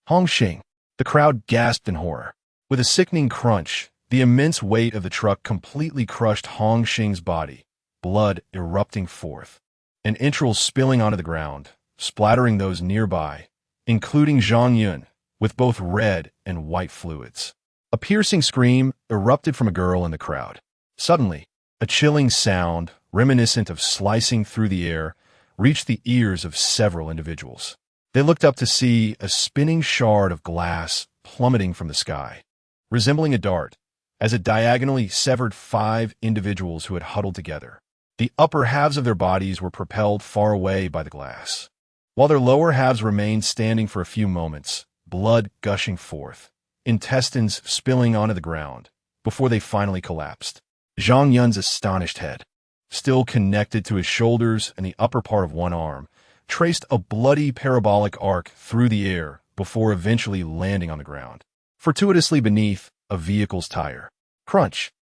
"Hong Xing!" The crowd gasped in horror. With a sickening crunch, the immense weight of the truck completely crushed Hong Xing's body, blood erupting forth, and entrails spilling onto the ground, splattering those nearby, including Zhang Yun, with both red and white fluids. A piercing scream erupted from a girl in the crowd. Suddenly, a chilling sound, reminiscent of slicing through the air, reached the ears of several individuals. They looked up to see a spinning shard of glass plummeting from the sky, resembling a dart, as it diagonally severed 5 individuals who had huddled together. The upper halves of their bodies were propelled far away by the glass, while their lower halves remained standing for a few moments, blood gushing forth, intestines spilling onto the ground, before they finally collapsed. Zhang Yun's astonished head, still connected to his shoulders and the upper part of one arm, traced a bloody parabolic arc through the air before eventually landing on the ground, fortuitously beneath a vehicle's tire. Crunch!